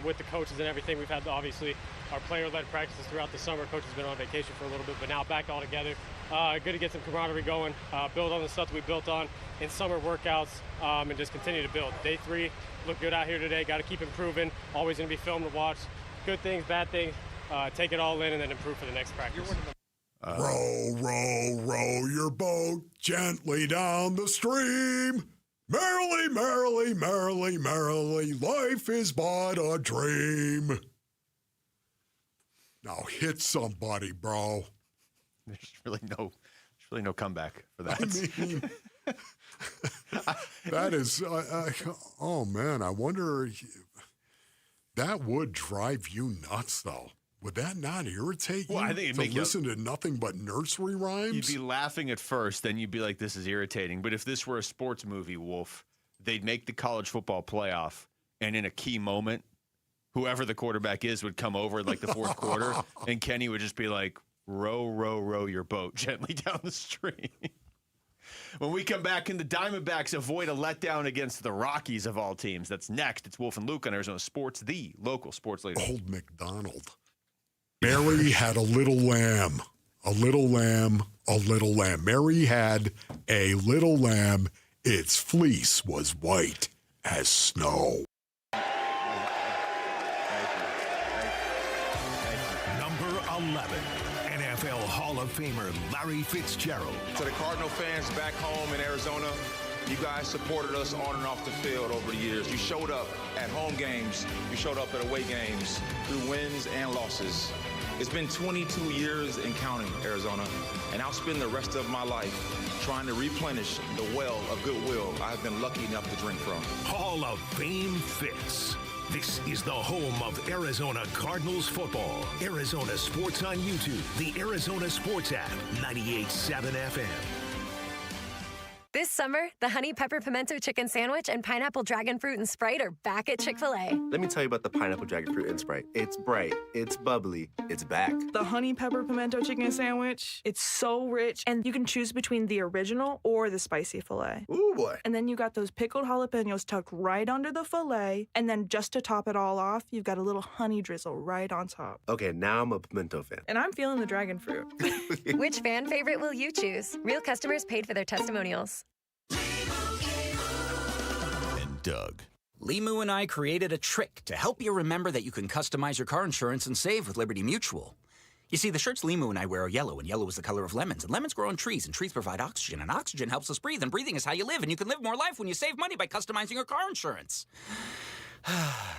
with the coaches and everything. We've had, obviously, our player-led practices throughout the summer. Coach has been on vacation for a little bit, but now back all together. Good to get some camaraderie going, build on the stuff that we built on in summer workouts, and just continue to build. Day 3 looked good out here today. Got to keep improving. Always going to be film to watch. Good things, bad things. Take it all in and then improve for the next practice. Row, row, row your boat gently down the stream. Merrily, merrily, merrily, merrily, life is but a dream. Now hit somebody, bro. There's really no comeback for that. I mean, that is, oh man, I wonder, that would drive you nuts though. Would that not irritate you? Well, I think it'd to make you listen to nothing but nursery rhymes? You'd be laughing at first, then you'd be like, this is irritating. But if this were a sports movie, Wolf, they'd make the college football playoff, and in a key moment, whoever the quarterback is would come over like the fourth quarter, and Kenny would just be like, row, row, row your boat gently down the stream. When we come back, can the Diamondbacks avoid a letdown against the Rockies of all teams? That's next. It's Wolf and Luke on Arizona Sports, the local sports leader. Old McDonald. Mary had a little lamb, a little lamb, a little lamb. Mary had a little lamb. Its fleece was white as snow. Number 11, NFL Hall of Famer Larry Fitzgerald. To the Cardinal fans back home in Arizona, you guys supported us on and off the field over the years. You showed up at home games. You showed up at away games through wins and losses. It's been 22 years and counting, Arizona, and I'll spend the rest of my life trying to replenish the well of goodwill I've been lucky enough to drink from. Hall of Fame Fitz. This is the home of Arizona Cardinals football. Arizona Sports on YouTube, the Arizona Sports app, 98.7 FM. This summer, the Honey Pepper Pimento Chicken Sandwich and Pineapple Dragon Fruit and Sprite are back at Chick-fil-A. Let me tell you about the Pineapple Dragon Fruit and Sprite. It's bright, it's bubbly, it's back. The Honey Pepper Pimento Chicken Sandwich, it's so rich, and you can choose between the original or the spicy filet. Ooh, boy. And then you got those pickled jalapenos tucked right under the filet, and then just to top it all off, you've got a little honey drizzle right on top. Okay, now I'm a pimento fan. And I'm feeling the dragon fruit. Which fan favorite will you choose? Real customers paid for their testimonials. And Doug. Limu and I created a trick to help you remember that you can customize your car insurance and save with Liberty Mutual. You see, the shirts Limu and I wear are yellow, and yellow is the color of lemons, and lemons grow on trees, and trees provide oxygen, and oxygen helps us breathe, and breathing is how you live, and you can live more life when you save money by customizing your car insurance. I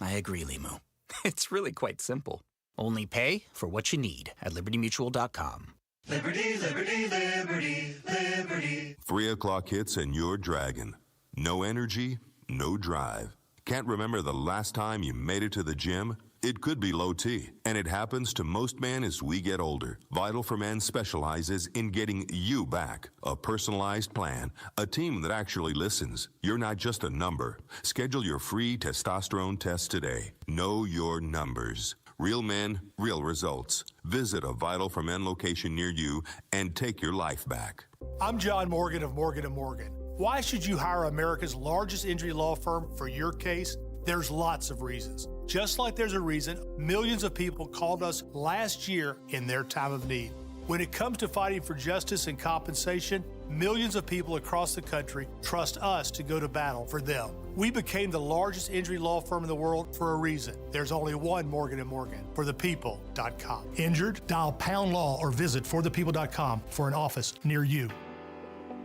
agree, Limu. It's really quite simple. Only pay for what you need at libertymutual.com. Liberty, liberty, liberty, liberty. 3 o'clock hits and you're dragging. No energy, no drive. Can't remember the last time you made it to the gym? It could be low T, and it happens to most men as we get older. Vital for Men specializes in getting you back. A personalized plan, a team that actually listens. You're not just a number. Schedule your free testosterone test today. Know your numbers. Real men, real results. Visit a Vital for Men location near you and take your life back. I'm John Morgan of Morgan & Morgan. Why should you hire America's largest injury law firm for your case? There's lots of reasons. Just like there's a reason millions of people called us last year in their time of need. When it comes to fighting for justice and compensation, millions of people across the country trust us to go to battle for them. We became the largest injury law firm in the world for a reason. There's only one Morgan & Morgan, forthepeople.com. Injured? Dial pound law or visit forthepeople.com for an office near you.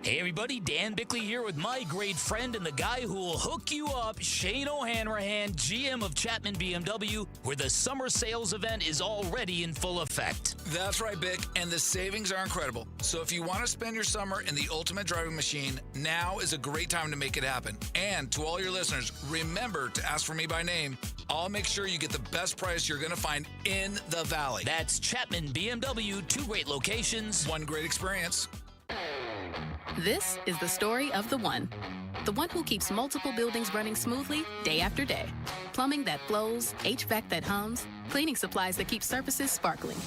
Hey everybody, Dan Bickley here with my great friend and the guy who will hook you up, Shane O'Hanrahan, GM of Chapman BMW, where the summer sales event is already in full effect. That's right, Bick, and the savings are incredible. So if you want to spend your summer in the ultimate driving machine, now is a great time to make it happen. And to all your listeners, remember to ask for me by name. I'll make sure you get the best price you're going to find in the Valley. That's Chapman BMW, 2 great locations, 1 great experience. This is the story of the one who keeps multiple buildings running smoothly day after day. Plumbing that flows, HVAC that hums, cleaning supplies that keep surfaces sparkling.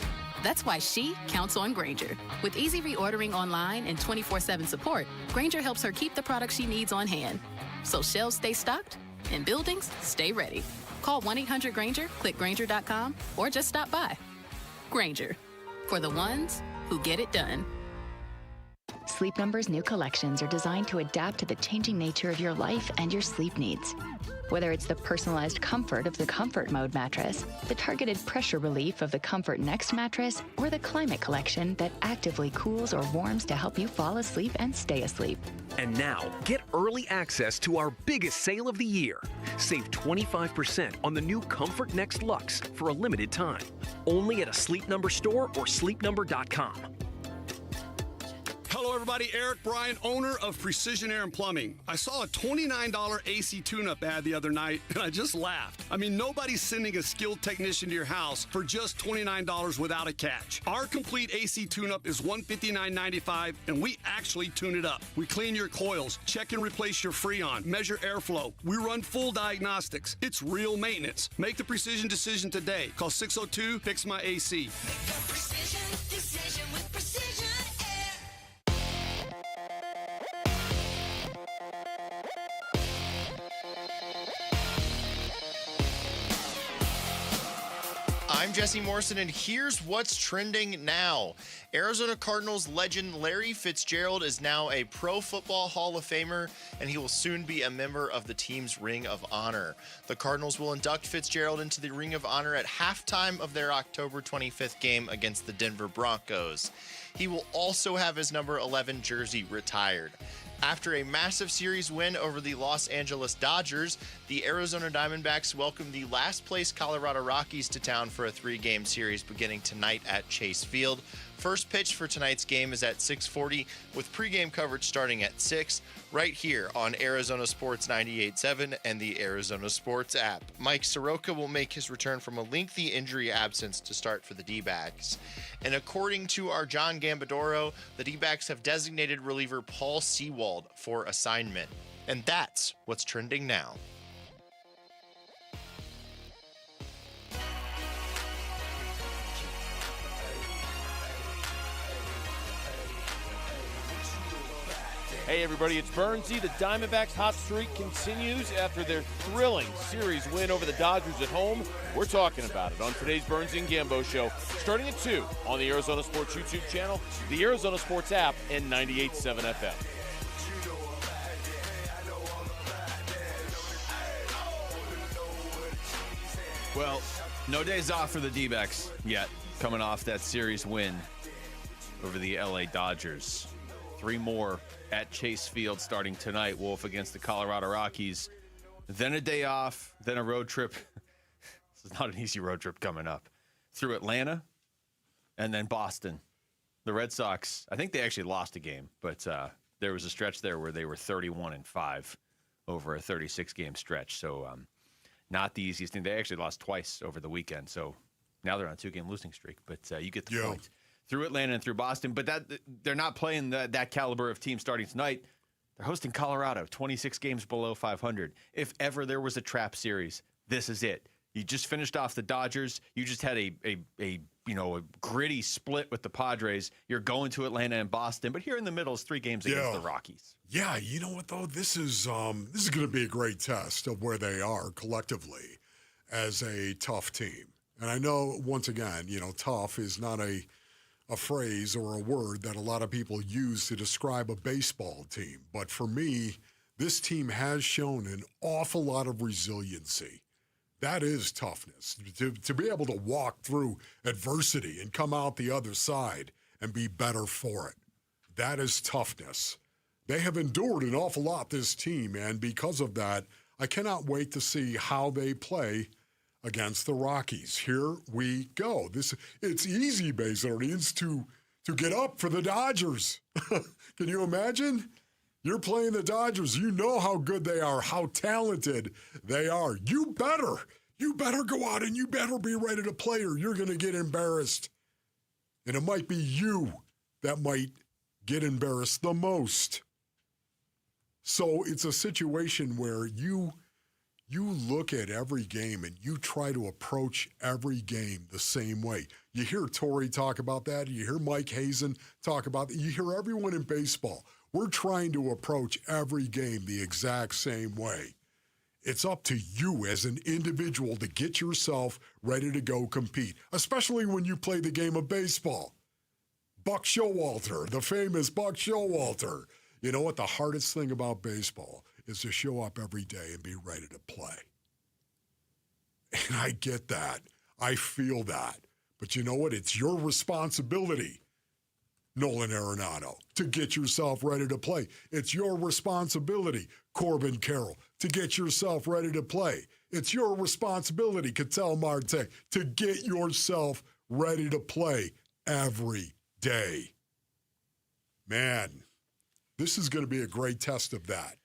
That's why she counts on Grainger. With easy reordering online and 24/7 support, Grainger helps her keep the products she needs on hand. so shelves stay stocked and buildings stay ready. Call 1-800-GRANGER, click Grainger.com, or just stop by. Grainger, for the ones who get it done. Sleep Number's new collections are designed to adapt to the changing nature of your life and your sleep needs. Whether it's the personalized comfort of the Comfort Mode mattress, the targeted pressure relief of the Comfort Next mattress, or the Climate Collection that actively cools or warms to help you fall asleep and stay asleep. And now, get early access to our biggest sale of the year. Save 25% on the new Comfort Next Luxe for a limited time. Only at a Sleep Number store or sleepnumber.com. Hello, everybody. Eric Bryan, owner of Precision Air and Plumbing. I saw a $29 AC tune-up ad the other night, and I just laughed. I mean, nobody's sending a skilled technician to your house for just $29 without a catch. Our complete AC tune-up is $159.95, and we actually tune it up. We clean your coils, check and replace your Freon, measure airflow. We run full diagnostics. It's real maintenance. Make the precision decision today. Call 602-FIX-MY-AC. Precision decision with Precision Air. I'm Jesse Morrison, and here's what's trending now. Arizona Cardinals legend Larry Fitzgerald is now a Pro Football Hall of Famer, and he will soon be a member of the team's Ring of Honor. The Cardinals will induct Fitzgerald into the Ring of Honor at halftime of their October 25th game against the Denver Broncos. He will also have his number 11 jersey retired. After a massive series win over the Los Angeles Dodgers, the Arizona Diamondbacks welcome the last-place Colorado Rockies to town for a 3-game series beginning tonight at Chase Field. First pitch for tonight's game is at 6:40, with pregame coverage starting at 6, right here on Arizona Sports 98.7 and the Arizona Sports app. Mike Soroka will make his return from a lengthy injury absence to start for the D-backs. And according to our John Gambadoro, the D-backs have designated reliever Paul Sewald for assignment. And that's what's trending now. Hey everybody, it's Burnsy. The Diamondbacks' hot streak continues after their thrilling series win over the Dodgers at home. We're talking about it on today's Burnsy and Gambo show, starting at 2 on the Arizona Sports YouTube channel, the Arizona Sports app, and 98.7 FM. Well, no days off for the D-backs yet, coming off that series win over the LA Dodgers. 3 more at Chase Field starting tonight. Wolf against the Colorado Rockies. Then a day off, then a road trip. This is not an easy road trip coming up. Through Atlanta and then Boston. The Red Sox, I think they actually lost a game, but there was a stretch there where they were 31-5 over a 36-game stretch. So not the easiest thing. They actually lost twice over the weekend. So now they're on a 2-game losing streak, but you get the point. Through Atlanta and through Boston, but they're not playing that caliber of team starting tonight. They're hosting Colorado, 26 games below 500. If ever there was a trap series, this is it. You just finished off the Dodgers. You just had a gritty split with the Padres. You're going to Atlanta and Boston, but here in the middle is 3 games against the Rockies. Yeah, you know what though? This is going to be a great test of where they are collectively as a tough team. And I know once again, tough is not a phrase or a word that a lot of people use to describe a baseball team. But for me, this team has shown an awful lot of resiliency. That is toughness. To be able to walk through adversity and come out the other side and be better for it. That is toughness. They have endured an awful lot, this team, and because of that, I cannot wait to see how they play against the Rockies. Here we go. It's easy, Basinonians, to get up for the Dodgers. Can you imagine? You're playing the Dodgers. You know how good they are, how talented they are. You better go out and you better be ready to play or you're going to get embarrassed. And it might be you that might get embarrassed the most. So it's a situation where you look at every game and you try to approach every game the same way. You hear Torrey talk about that. You hear Mike Hazen talk about that. You hear everyone in baseball. We're trying to approach every game the exact same way. It's up to you as an individual to get yourself ready to go compete, especially when you play the game of baseball. Buck Showalter, the famous Buck Showalter. You know what? The hardest thing about baseball is to show up every day and be ready to play. And I get that. I feel that. But you know what? It's your responsibility, Nolan Arenado, to get yourself ready to play. It's your responsibility, Corbin Carroll, to get yourself ready to play. It's your responsibility, Ketel Marte, to get yourself ready to play every day. Man, this is going to be a great test of that.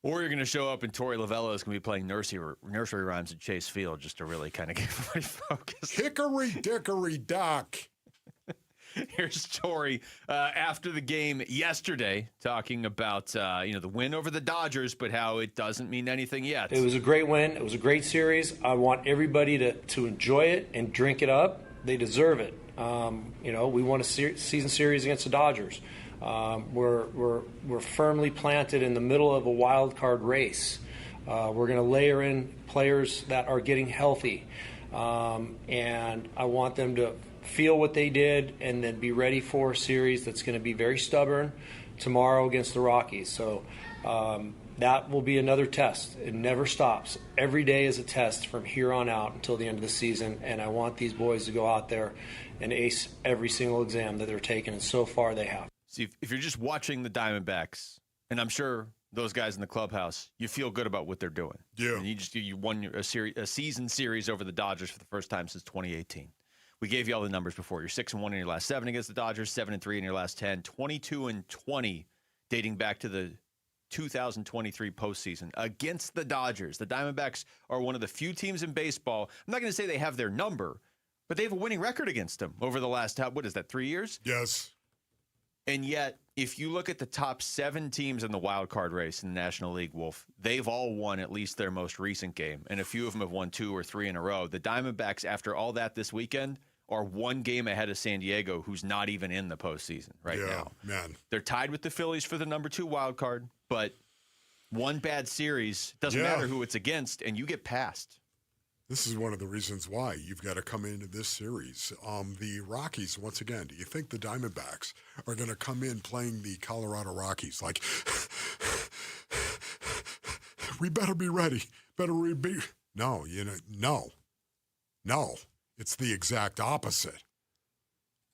Or you're going to show up and Torey Lovullo is going to be playing nursery rhymes at Chase Field just to really kind of get everybody focused. Hickory dickory dock. Here's Torey after the game yesterday talking about the win over the Dodgers, but how it doesn't mean anything yet. It was a great win. It was a great series. I want everybody to enjoy it and drink it up. They deserve it. We won a season series against the Dodgers. We're firmly planted in the middle of a wild card race. We're going to layer in players that are getting healthy, and I want them to feel what they did and then be ready for a series that's going to be very stubborn tomorrow against the Rockies. So that will be another test. It never stops. Every day is a test from here on out until the end of the season, and I want these boys to go out there and ace every single exam that they're taking, and so far they have. See, if you're just watching the Diamondbacks, and I'm sure those guys in the clubhouse, you feel good about what they're doing. Yeah. And you won a season series over the Dodgers for the first time since 2018. We gave you all the numbers before. You're 6-1 in your last 7 against the Dodgers, 7-3 in your last 10, 22-20 dating back to the 2023 postseason against the Dodgers. The Diamondbacks are one of the few teams in baseball. I'm not going to say they have their number, but they have a winning record against them over the last, 3 years? Yes. And yet, if you look at the top 7 teams in the wild card race in the National League, Wolf, they've all won at least their most recent game, and a few of them have won 2 or 3 in a row. The Diamondbacks, after all that this weekend, are 1 game ahead of San Diego, who's not even in the postseason right now. Man. They're tied with the Phillies for the number 2 wild card, but one bad series, doesn't matter who it's against, and you get passed. This is one of the reasons why you've got to come into this series. The Rockies, once again, do you think the Diamondbacks are going to come in playing the Colorado Rockies like, we better be ready, No, no. It's the exact opposite.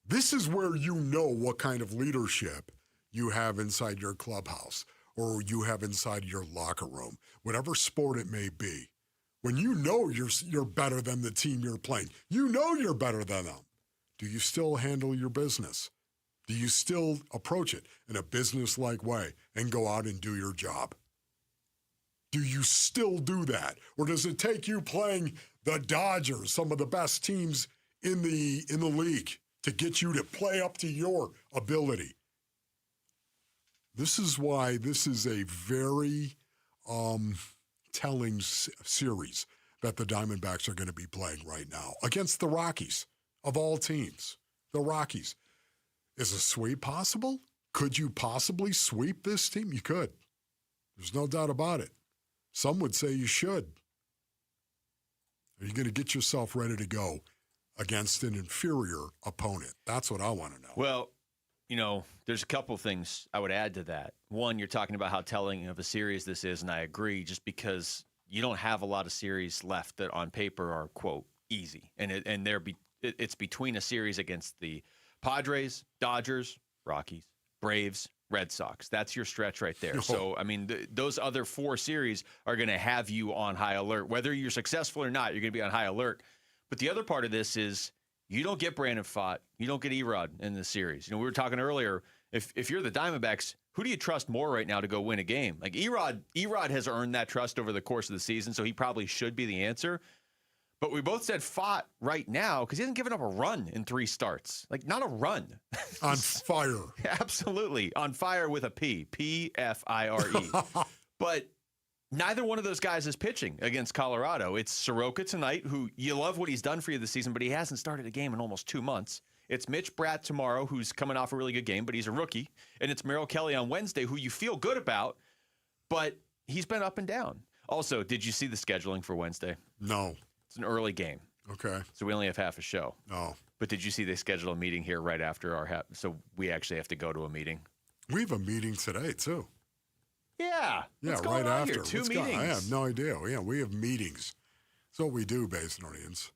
This is where you know what kind of leadership you have inside your clubhouse or you have inside your locker room, whatever sport it may be. When you know you're better than the team you're playing, you know you're better than them. Do you still handle your business? Do you still approach it in a business-like way and go out and do your job? Do you still do that? Or does it take you playing the Dodgers, some of the best teams in the league, to get you to play up to your ability? This is why this is a very telling series that the Diamondbacks are going to be playing right now against the Rockies, of all teams. The Rockies. Is a sweep possible? Could you possibly sweep this team? You could. There's no doubt about it. Some would say you should. Are you going to get yourself ready to go against an inferior opponent? That's what I want to know. Well, there's a couple things I would add to that. One, you're talking about how telling of a series this is, and I agree, just because you don't have a lot of series left that on paper are, quote, easy. It's between a series against the Padres, Dodgers, Rockies, Braves, Red Sox. That's your stretch right there. So, those other 4 series are going to have you on high alert. Whether you're successful or not, you're going to be on high alert. But the other part of this is you don't get Brandon Pfaadt. You don't get Erod in the series. We were talking earlier, if you're the Diamondbacks, who do you trust more right now to go win a game? Like Erod has earned that trust over the course of the season, so he probably should be the answer. But we both said Pfaadt right now because he hasn't given up a run in 3 starts. Like, not a run. On fire. Absolutely. On fire with a P. P-F-I-R-E. But neither one of those guys is pitching against Colorado. It's Soroka tonight, who you love what he's done for you this season, but he hasn't started a game in almost 2 months. It's Mitch Bratt tomorrow, who's coming off a really good game, but he's a rookie. And it's Merrill Kelly on Wednesday, who you feel good about, but he's been up and down. Also, did you see the scheduling for Wednesday? No. It's an early game. Okay. So we only have half a show. Oh. But did you see they scheduled a meeting here right after our half? So we actually have to go to a meeting. We have a meeting today, too. Yeah. Yeah, right after. Here? Two meetings. I have no idea. Yeah, we have meetings. That's what we do, Basin Audience.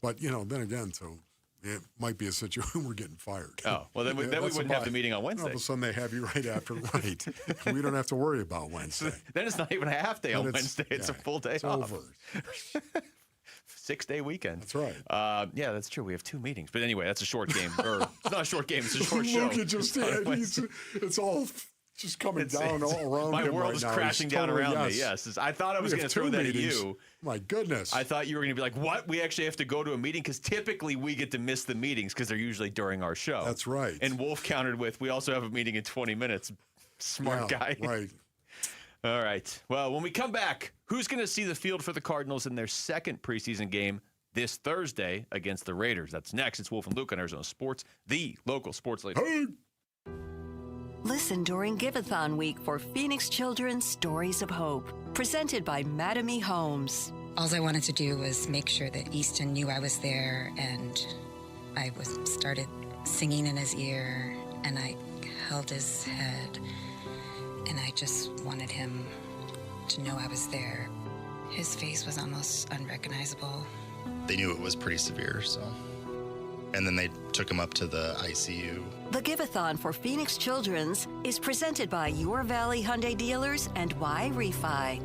But, then again, so it might be a situation we're getting fired. Oh, well, then we wouldn't have the meeting on Wednesday. All of a sudden, they have you right after, right. We don't have to worry about Wednesday. Then it's not even a half day on Wednesday. It's a full day off. Over. 6-day weekend. That's right. Yeah, that's true. We have two meetings. But anyway, that's a short game. Or it's not a short game. It's a short show. Look, it's all just coming down all around my him world right is now. crashing down around me. Yes. I thought I was going to throw that meetings. at you. My goodness. I thought you were going to be like, what? We actually have to go to a meeting? Because typically we get to miss the meetings because they're usually during our show. That's right. And Wolf countered with, we also have a meeting in 20 minutes. Smart guy. Right. All right. Well, when we come back, who's going to see the field for the Cardinals in their second preseason game this Thursday against the Raiders? That's next. It's Wolf and Luke on Arizona Sports, the local sports leader. Listen during Give-a-thon week for Phoenix Children's Stories of Hope, presented by Madame E. Homes. All I wanted to do was make sure that Easton knew I was there, and I started singing in his ear, and I held his head, and I just wanted him to know I was there. His face was almost unrecognizable. They knew it was pretty severe, so. And then they took him up to the ICU. The Give-a-thon for Phoenix Children's is presented by Your Valley Hyundai Dealers and Y Refi.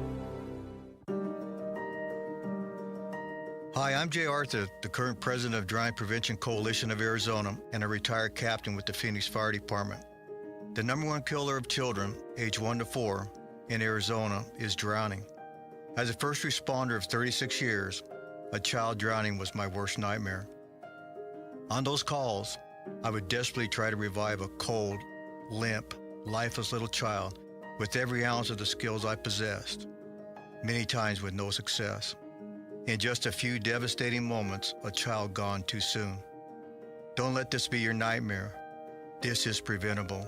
Hi, I'm Jay Arthur, the current president of Drowning Prevention Coalition of Arizona and a retired captain with the Phoenix Fire Department. The number one killer of children, age 1 to 4, in Arizona is drowning. As a first responder of 36 years, a child drowning was my worst nightmare. On those calls, I would desperately try to revive a cold, limp, lifeless little child with every ounce of the skills I possessed, many times with no success. In just a few devastating moments, a child gone too soon. Don't let this be your nightmare. This is preventable.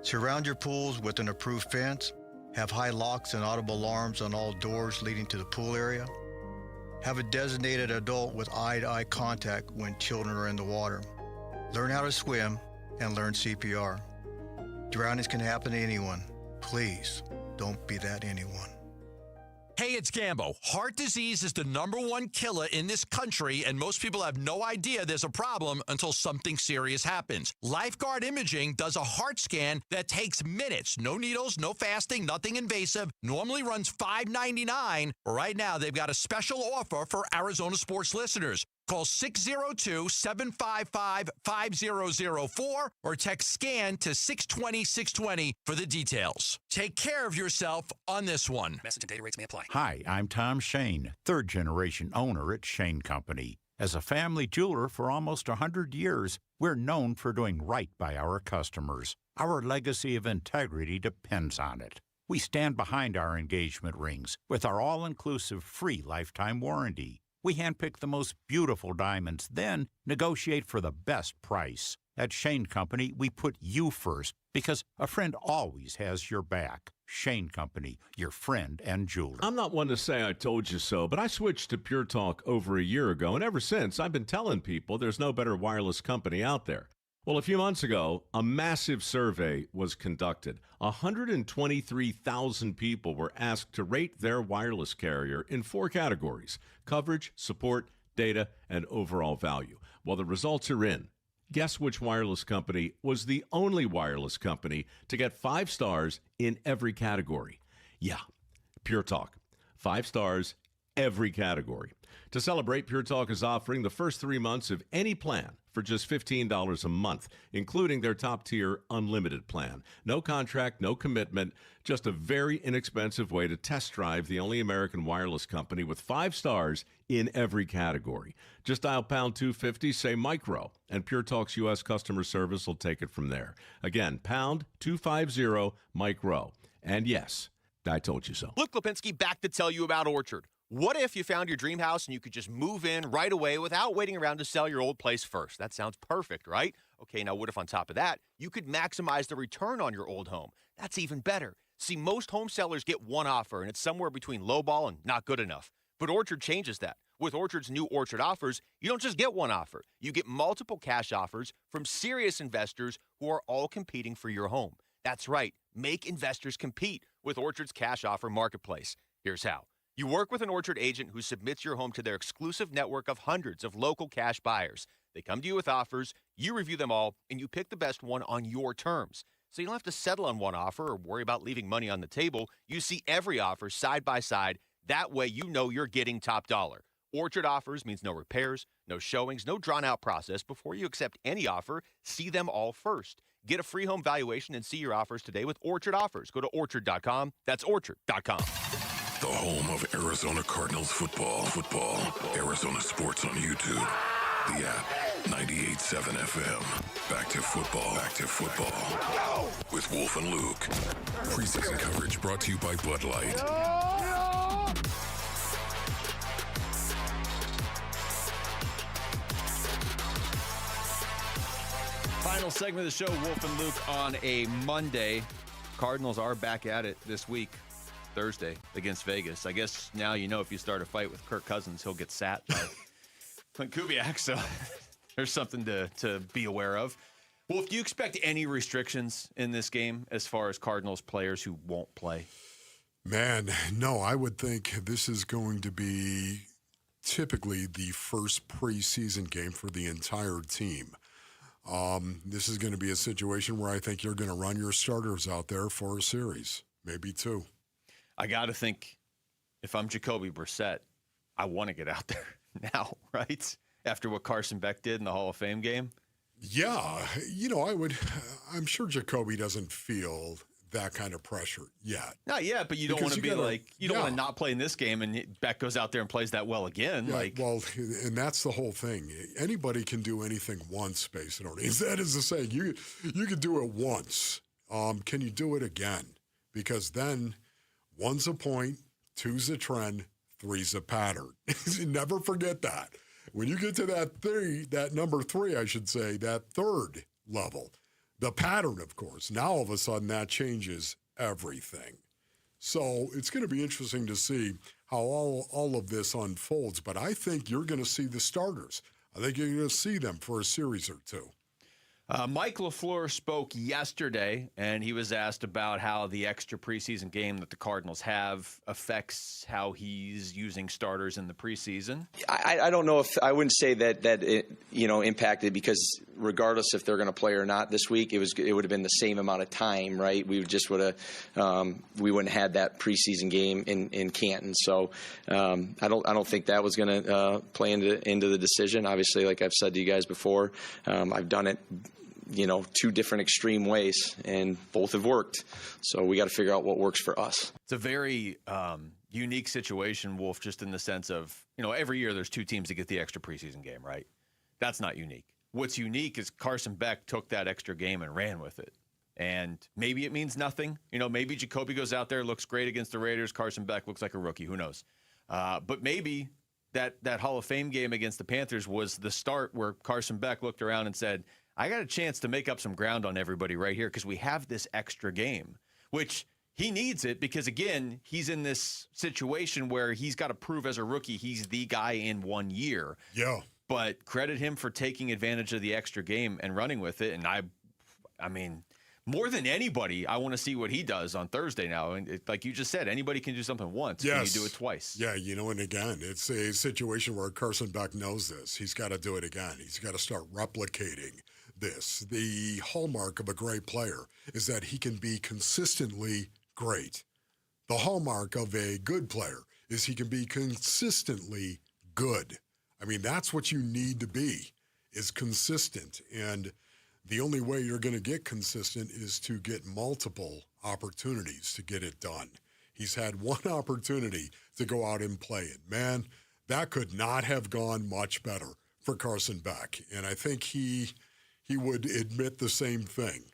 Surround your pools with an approved fence, have high locks and audible alarms on all doors leading to the pool area. Have a designated adult with eye-to-eye contact when children are in the water. Learn how to swim and learn CPR. Drownings can happen to anyone. Please, don't be that anyone. Hey, it's Gambo. Heart disease is the #1 killer in this country, and most people have no idea there's a problem until something serious happens. Lifeguard Imaging does a heart scan that takes minutes. No needles, no fasting, nothing invasive. Normally runs $5.99. Right now, they've got a special offer for Arizona sports listeners. Call 602-755-5004 or text SCAN to 620-620 for the details. Take care of yourself on this one. Message and data rates may apply. Hi, I'm Tom Shane, third-generation owner at Shane Company. As a family jeweler for almost 100 years, we're known for doing right by our customers. Our legacy of integrity depends on it. We stand behind our engagement rings with our all-inclusive free lifetime warranty. We handpick the most beautiful diamonds, then negotiate for the best price. At Shane Company, we put you first because a friend always has your back. Shane Company, your friend and jeweler. I'm not one to say I told you so, but I switched to Pure Talk over a year ago, and ever since, I've been telling people there's no better wireless company out there. Well, a few months ago, a massive survey was conducted. 123,000 people were asked to rate their wireless carrier in 4 categories: coverage, support, data, and overall value. Well, the results are in. Guess which wireless company was the only wireless company to get 5 stars in every category? Yeah, Pure Talk. 5 stars, every category. To celebrate, Pure Talk is offering the first 3 months of any plan for just $15 a month, including their top-tier unlimited plan. No contract, no commitment, just a very inexpensive way to test drive the only American wireless company with 5 stars in every category. Just dial pound 250, say micro, and Pure Talk's U.S. customer service will take it from there. Again, pound 250 micro. And yes, I told you so. Luke Lipinski back to tell you about Orchard. What if you found your dream house and you could just move in right away without waiting around to sell your old place first? That sounds perfect, right? Okay, now what if on top of that, you could maximize the return on your old home? That's even better. See, most home sellers get one offer, and it's somewhere between lowball and not good enough. But Orchard changes that. With Orchard's new Orchard offers, you don't just get one offer. You get multiple cash offers from serious investors who are all competing for your home. That's right. Make investors compete with Orchard's cash offer marketplace. Here's how. You work with an Orchard agent who submits your home to their exclusive network of hundreds of local cash buyers. They come to you with offers, you review them all, and you pick the best one on your terms. So you don't have to settle on one offer or worry about leaving money on the table. You see every offer side by side. That way you know you're getting top dollar. Orchard offers means no repairs, no showings, no drawn-out process. Before you accept any offer, see them all first. Get a free home valuation and see your offers today with Orchard Offers. Go to Orchard.com. That's Orchard.com. The home of Arizona Cardinals football. Arizona Sports on YouTube. The app, 98.7 FM. Back to football. With Wolf and Luke. Preseason coverage brought to you by Bud Light. Final segment of the show, Wolf and Luke on a Monday. Cardinals are back at it this week, Thursday, against Vegas. I guess now you know if you start a fight with Kirk Cousins, he'll get sat by Clint Kubiak, so there's something to be aware of. Wolf, do you expect any restrictions in this game as far as Cardinals players who won't play? Man, no, I would think this is going to be typically the first preseason game for the entire team. This is going to be a situation where I think you're going to run your starters out there for a series, maybe two. I got to think if I'm Jacoby Brissett, I want to get out there now, right? After what Carson Beck did in the Hall of Fame game. Yeah, I'm sure Jacoby doesn't feel that kind of pressure yet. Not yet, but you don't want to don't want to not play in this game and Beck goes out there and plays that well again. Yeah, well, and that's the whole thing. Anybody can do anything once, basically. That is the saying. You can do it once. Can you do it again? Because then one's a point, two's a trend, three's a pattern. Never forget that. When you get to that number three, I should say, that third level, the pattern, of course, now all of a sudden that changes everything. So it's going to be interesting to see how all of this unfolds. But I think you're going to see the starters. I think you're going to see them for a series or two. Mike LaFleur spoke yesterday, and he was asked about how the extra preseason game that the Cardinals have affects how he's using starters in the preseason. I don't know if I wouldn't say that it impacted, because regardless if they're going to play or not this week, it would have been the same amount of time, right? We just would have we wouldn't have had that preseason game in Canton. So I don't think that was going to play into the decision. Obviously, like I've said to you guys before, I've done it two different extreme ways, and both have worked. So we got to figure out what works for us. It's a very unique situation, Wolf, just in the sense of, every year there's two teams that get the extra preseason game, right? That's not unique. What's unique is Carson Beck took that extra game and ran with it. And maybe it means nothing. Maybe Jacoby goes out there, looks great against the Raiders. Carson Beck looks like a rookie. Who knows? But maybe that Hall of Fame game against the Panthers was the start where Carson Beck looked around and said, I got a chance to make up some ground on everybody right here because we have this extra game, which he needs it because, again, he's in this situation where he's got to prove as a rookie he's the guy in 1 year. Yeah. But credit him for taking advantage of the extra game and running with it. And I mean, more than anybody, I want to see what he does on Thursday now. And like you just said, anybody can do something once. Yes. Can you do it twice? Yeah, and again, it's a situation where Carson Beck knows this. He's got to do it again. He's got to start replicating this. The hallmark of a great player is that he can be consistently great. The hallmark of a good player is he can be consistently good. I mean, that's what you need to be, is consistent. And the only way you're going to get consistent is to get multiple opportunities to get it done. He's had one opportunity to go out and play it. Man, that could not have gone much better for Carson Beck. And I think he would admit the same thing,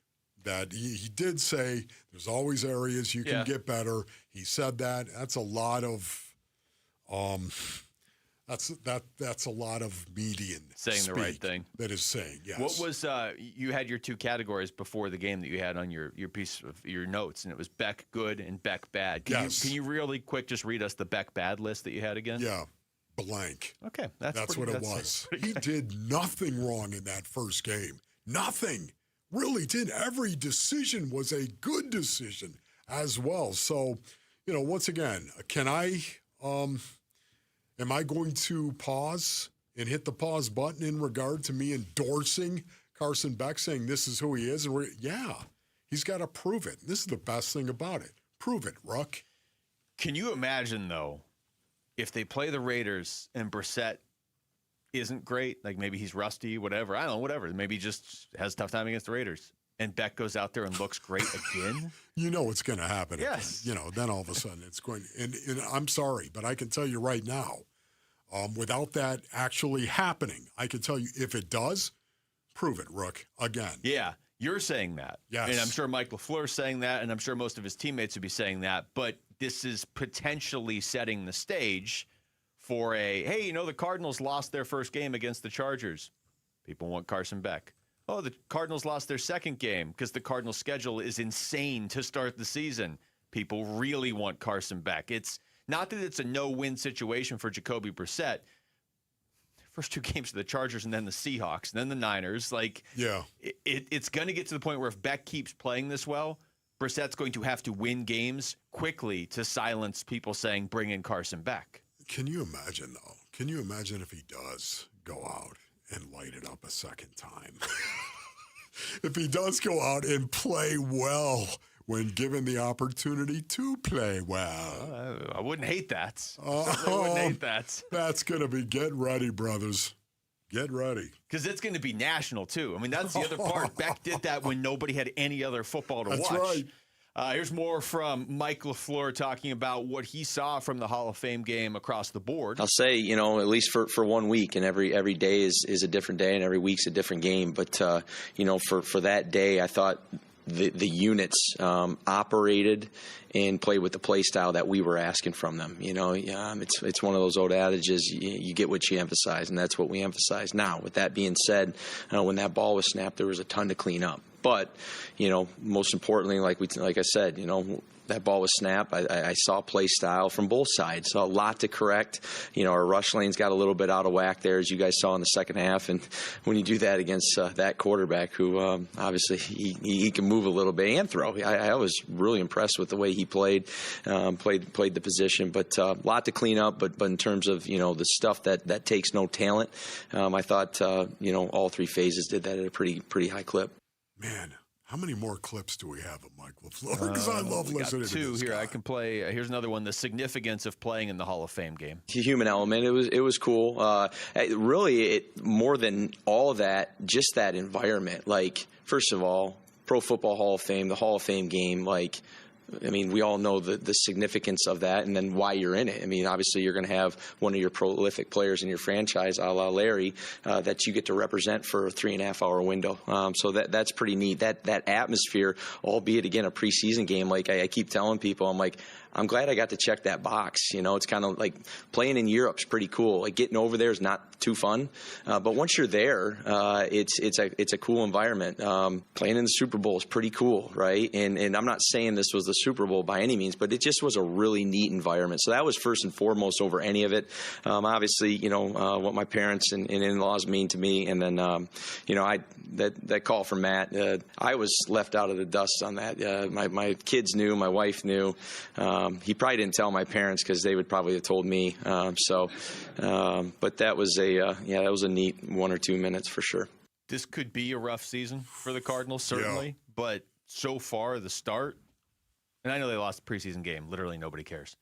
that he did say there's always areas you can get better. He said that. That's a lot of That's a lot of median saying the right thing. That is saying, yes. What was you had your 2 categories before the game that you had on your piece of your notes, and it was Beck good and Beck bad. Can you really quick just read us the Beck bad list that you had again? Yeah, blank. Okay, that's what it was. He did nothing wrong in that first game. Nothing. Really did. Every decision was a good decision as well. So, once again, am I going to pause and hit the pause button in regard to me endorsing Carson Beck, saying this is who he is? And he's got to prove it. This is the best thing about it. Prove it, Ruck. Can you imagine, though, if they play the Raiders and Brissett isn't great, like maybe he's rusty, whatever. I don't know, whatever. Maybe he just has a tough time against the Raiders. And Beck goes out there and looks great again. You know it's going to happen. Yes. Again. Then all of a sudden it's going. And I'm sorry, but I can tell you right now, without that actually happening, I can tell you if it does, prove it, Rook, again. Yeah, you're saying that. Yes. And I'm sure Mike LaFleur's saying that, and I'm sure most of his teammates would be saying that. But this is potentially setting the stage for the Cardinals lost their first game against the Chargers. People want Carson Beck. Oh, the Cardinals lost their second game because the Cardinals' schedule is insane to start the season. People really want Carson Beck. It's not that it's a no-win situation for Jacoby Brissett. First 2 games of the Chargers and then the Seahawks and then the Niners. It's going to get to the point where if Beck keeps playing this well, Brissett's going to have to win games quickly to silence people saying, bring in Carson Beck. Can you imagine, though? Can you imagine if he does go out and light it up a second time? If he does go out and play well when given the opportunity to play well. I wouldn't hate that. I wouldn't hate that. That's going to be, get ready, brothers. Get ready. Because it's going to be national, too. I mean, that's the other part. Beck did that when nobody had any other football to watch. That's right. Here's more from Mike LaFleur talking about what he saw from the Hall of Fame game across the board. I'll say, at least for 1 week, and every day is a different day, and every week's a different game. But, for that day, I thought the units operated and played with the play style that we were asking from them. It's one of those old adages, you get what you emphasize, and that's what we emphasize. Now, with that being said, when that ball was snapped, there was a ton to clean up. But, most importantly, like I said, that ball was snapped. I saw play style from both sides. Saw a lot to correct. Our rush lanes got a little bit out of whack there, as you guys saw in the second half. And when you do that against that quarterback, who obviously he can move a little bit and throw, I was really impressed with the way he played the position. But a lot to clean up. But in terms of the stuff that takes no talent, I thought all 3 phases did that at a pretty high clip. Man, how many more clips do we have of Mike LaFleur? Because I love listening to this 2 here. guy. I can play. Here's another one. The significance of playing in the Hall of Fame game. The human element. It was cool. More than all of that, just that environment. First of all, Pro Football Hall of Fame, the Hall of Fame game. We all know the significance of that and then why you're in it. Obviously you're going to have one of your prolific players in your franchise, a la Larry, that you get to represent for a 3.5-hour window. So that's pretty neat. That atmosphere, albeit, again, a preseason game, I keep telling people, I'm glad I got to check that box. It's kind of like playing in Europe's pretty cool. Getting over there is not too fun. But once you're there, it's a cool environment. Playing in the Super Bowl is pretty cool, right? And I'm not saying this was the Super Bowl by any means, but it just was a really neat environment. So that was first and foremost over any of it. Obviously, what my parents and in-laws mean to me. And then, that call from Matt, I was left out of the dust on that. My kids knew, my wife knew. He probably didn't tell my parents because they would probably have told me. But that was a neat 1 or 2 minutes for sure. This could be a rough season for the Cardinals, certainly. Yeah. But so far, the start, and I know they lost the preseason game. Literally nobody cares.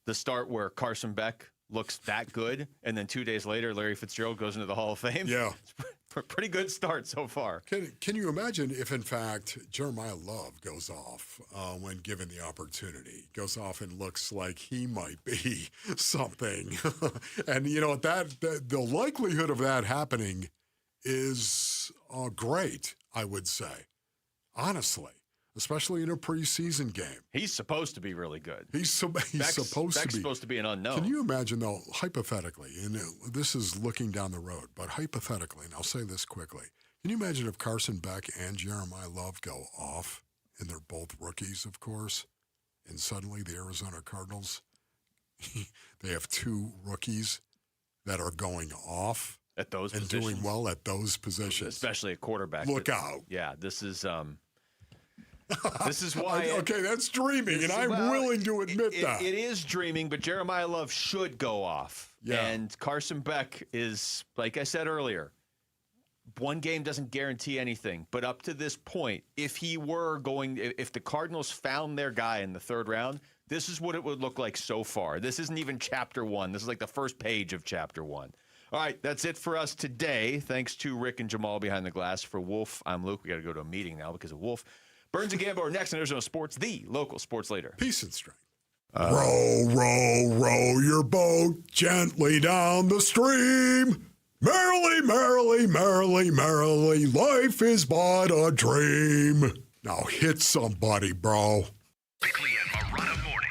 The start where Carson Beck looks that good, and then 2 days later, Larry Fitzgerald goes into the Hall of Fame. Yeah. It's a pretty good start so far. Can you imagine if, in fact, Jeremiah Love goes off when given the opportunity, goes off and looks like he might be something? And, the likelihood of that happening is great, I would say, honestly. especially in a preseason game. He's supposed to be really good. He's supposed to be. Supposed to be an unknown. Can you imagine, though, hypothetically, and this is looking down the road, but hypothetically, and I'll say this quickly, can you imagine if Carson Beck and Jeremiah Love go off, and they're both rookies, of course, and suddenly the Arizona Cardinals, they have two rookies that are going off at those and positions. doing well at those positions. Especially at quarterback. Look out. Yeah, this is why. Okay, that's dreaming, and I'm willing to admit that. It is dreaming, but Jeremiah Love should go off. Yeah. And Carson Beck is, like I said earlier, one game doesn't guarantee anything. But up to this point, if the Cardinals found their guy in the third round, this is what it would look like so far. This isn't even chapter 1. This is like the first page of chapter 1. All right, that's it for us today. Thanks to Rick and Jamal behind the glass. For Wolf, I'm Luke. We got to go to a meeting now because of Wolf. Burns and Gambo are next on Arizona Sports, the local sports leader. Peace and strength. Row, row, row your boat gently down the stream. Merrily, merrily, merrily, merrily, life is but a dream. Now hit somebody, bro. Bickley and Marotta mornings.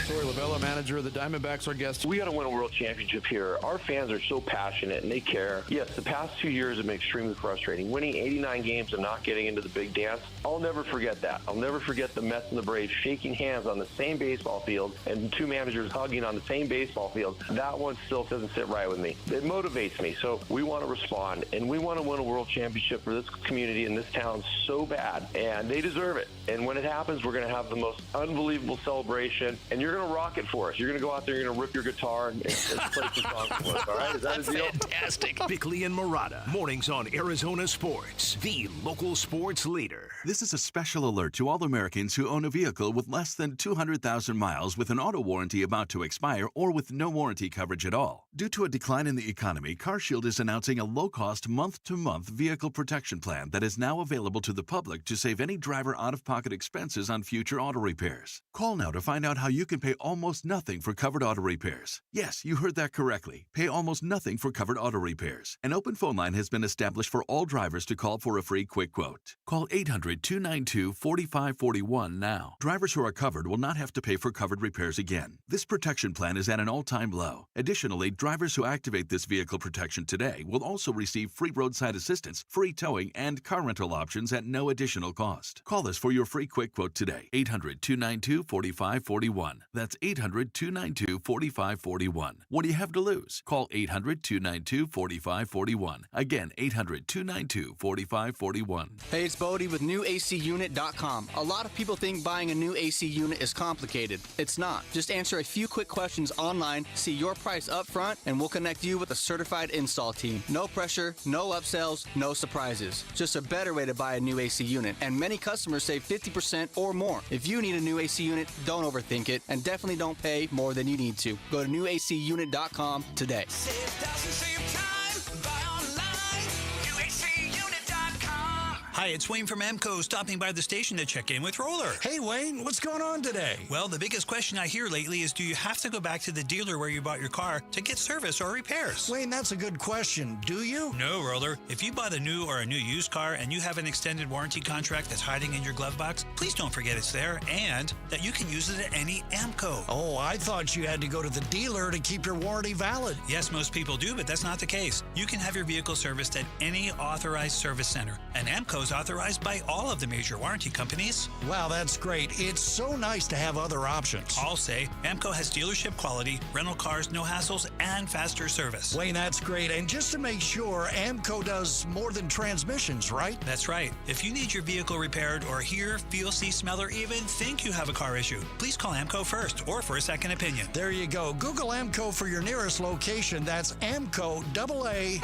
Troy Lavella, manager of the Diamondbacks, our guest. We got to win a world championship here. Our fans are so passionate and they care. Yes, the past 2 years have been extremely frustrating. Winning 89 games and not getting into the big dance, I'll never forget that. I'll never forget the Mets and the Braves shaking hands on the same baseball field and two managers hugging on the same baseball field. That one still doesn't sit right with me. It motivates me. So we want to respond, and we want to win a world championship for this community and this town so bad, and they deserve it. And when it happens, we're going to have the most unbelievable celebration, and you're going to rock it for us. You're going to go out there, you're going to rip your guitar and play some songs for us, all right? Is that a deal? Fantastic. Bickley and Marotta, mornings on Arizona Sports, the local sports leader. This is a special alert to all Americans who own a vehicle with less than 200,000 miles with an auto warranty about to expire or with no warranty coverage at all. Due to a decline in the economy, CarShield is announcing a low-cost month-to-month vehicle protection plan that is now available to the public to save any driver out-of-pocket expenses on future auto repairs. Call now to find out how you can pay almost nothing for covered auto repairs. Yes, you heard that correctly. Pay almost nothing for covered auto repairs. An open phone line has been established for all drivers to call for a free quick quote. Call 800-292-4541 now. Drivers who are covered will not have to pay for covered repairs again. This protection plan is at an all-time low. Additionally, drivers who activate this vehicle protection today will also receive free roadside assistance, free towing, and car rental options at no additional cost. Call us for your free quick quote today. 800-292-4541. That's 800-292-4541. What do you have to lose? Call 800-292-4541. Again, 800-292-4541. Hey, it's Bodie with NewACUnit.com. A lot of people think buying a new AC unit is complicated. It's not. Just answer a few quick questions online, see your price up front, and we'll connect you with a certified install team. No pressure, no upsells, no surprises. Just a better way to buy a new AC unit. And many customers save 50% or more. If you need a new AC unit, don't overthink it, and definitely don't pay more than you need to. Go to NewACUnit.com today. Save thousands, save time, buy online, NewACUnit.com. Hi, it's Wayne from Amco, stopping by the station to check in with Roller. Hey, Wayne, what's going on today? Well, the biggest question I hear lately is, do you have to go back to the dealer where you bought your car to get service or repairs? Wayne, that's a good question. Do you? No, Roller. If you bought a new or a new used car and you have an extended warranty contract that's hiding in your glove box, please don't forget it's there and that you can use it at any Amco. Oh, I thought you had to go to the dealer to keep your warranty valid. Yes, most people do, but that's not the case. You can have your vehicle serviced at any authorized service center, and Amco's authorized by all of the major warranty companies. Wow, that's great. It's so nice to have other options. I'll say Amco has dealership quality, rental cars, no hassles, and faster service. Wayne, that's great. And just to make sure, Amco does more than transmissions, right? That's right. If you need your vehicle repaired or hear, feel, see, smell, or even think you have a car issue, please call Amco first or for a second opinion. There you go. Google Amco for your nearest location. That's Amco, AA,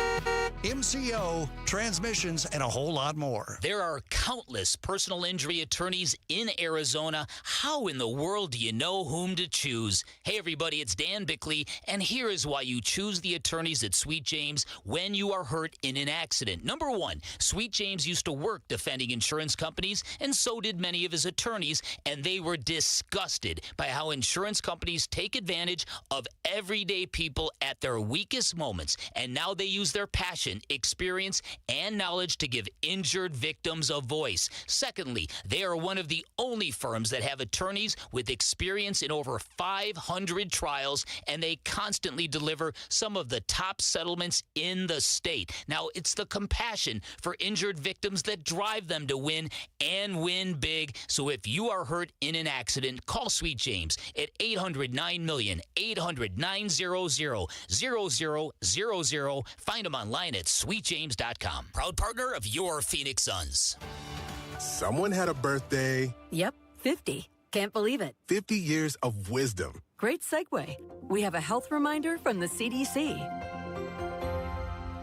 MCO, transmissions, and a whole lot more. There are countless personal injury attorneys in Arizona. How in the world do you know whom to choose? Hey, everybody, it's Dan Bickley, and here is why you choose the attorneys at Sweet James when you are hurt in an accident. Number one, Sweet James used to work defending insurance companies, and so did many of his attorneys, and they were disgusted by how insurance companies take advantage of everyday people at their weakest moments, and now they use their passion compassion, experience, and knowledge to give injured victims a voice. Secondly, they are one of the only firms that have attorneys with experience in over 500 trials, and they constantly deliver some of the top settlements in the state. Now, it's the compassion for injured victims that drive them to win and win big. So if you are hurt in an accident, call Sweet James at 800-9-million, 800-900-0000. Find them online at sweetjames.com. Proud partner of your Phoenix Suns. Someone had a birthday. Yep, 50. Can't believe it. 50 years of wisdom. Great segue. We have a health reminder from the CDC.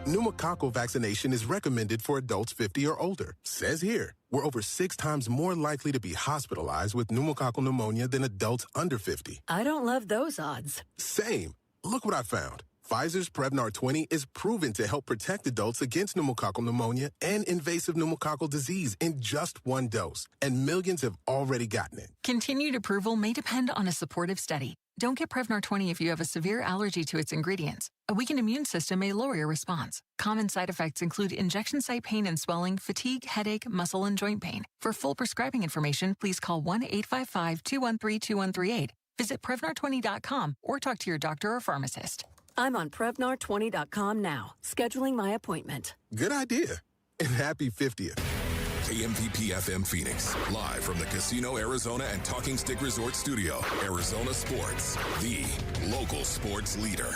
Pneumococcal vaccination is recommended for adults 50 or older. Says here, we're over 6 times more likely to be hospitalized with pneumococcal pneumonia than adults under 50. I don't love those odds. Same. Look what I found. Pfizer's Prevnar 20 is proven to help protect adults against pneumococcal pneumonia and invasive pneumococcal disease in just 1 dose. And millions have already gotten it. Continued approval may depend on a supportive study. Don't get Prevnar 20 if you have a severe allergy to its ingredients. A weakened immune system may lower your response. Common side effects include injection site pain and swelling, fatigue, headache, muscle, and joint pain. For full prescribing information, please call 1-855-213-2138. Visit Prevnar20.com or talk to your doctor or pharmacist. I'm on Prevnar20.com now, scheduling my appointment. Good idea. And happy 50th. KMPP FM Phoenix, live from the Casino Arizona and Talking Stick Resort Studio. Arizona Sports, the local sports leader.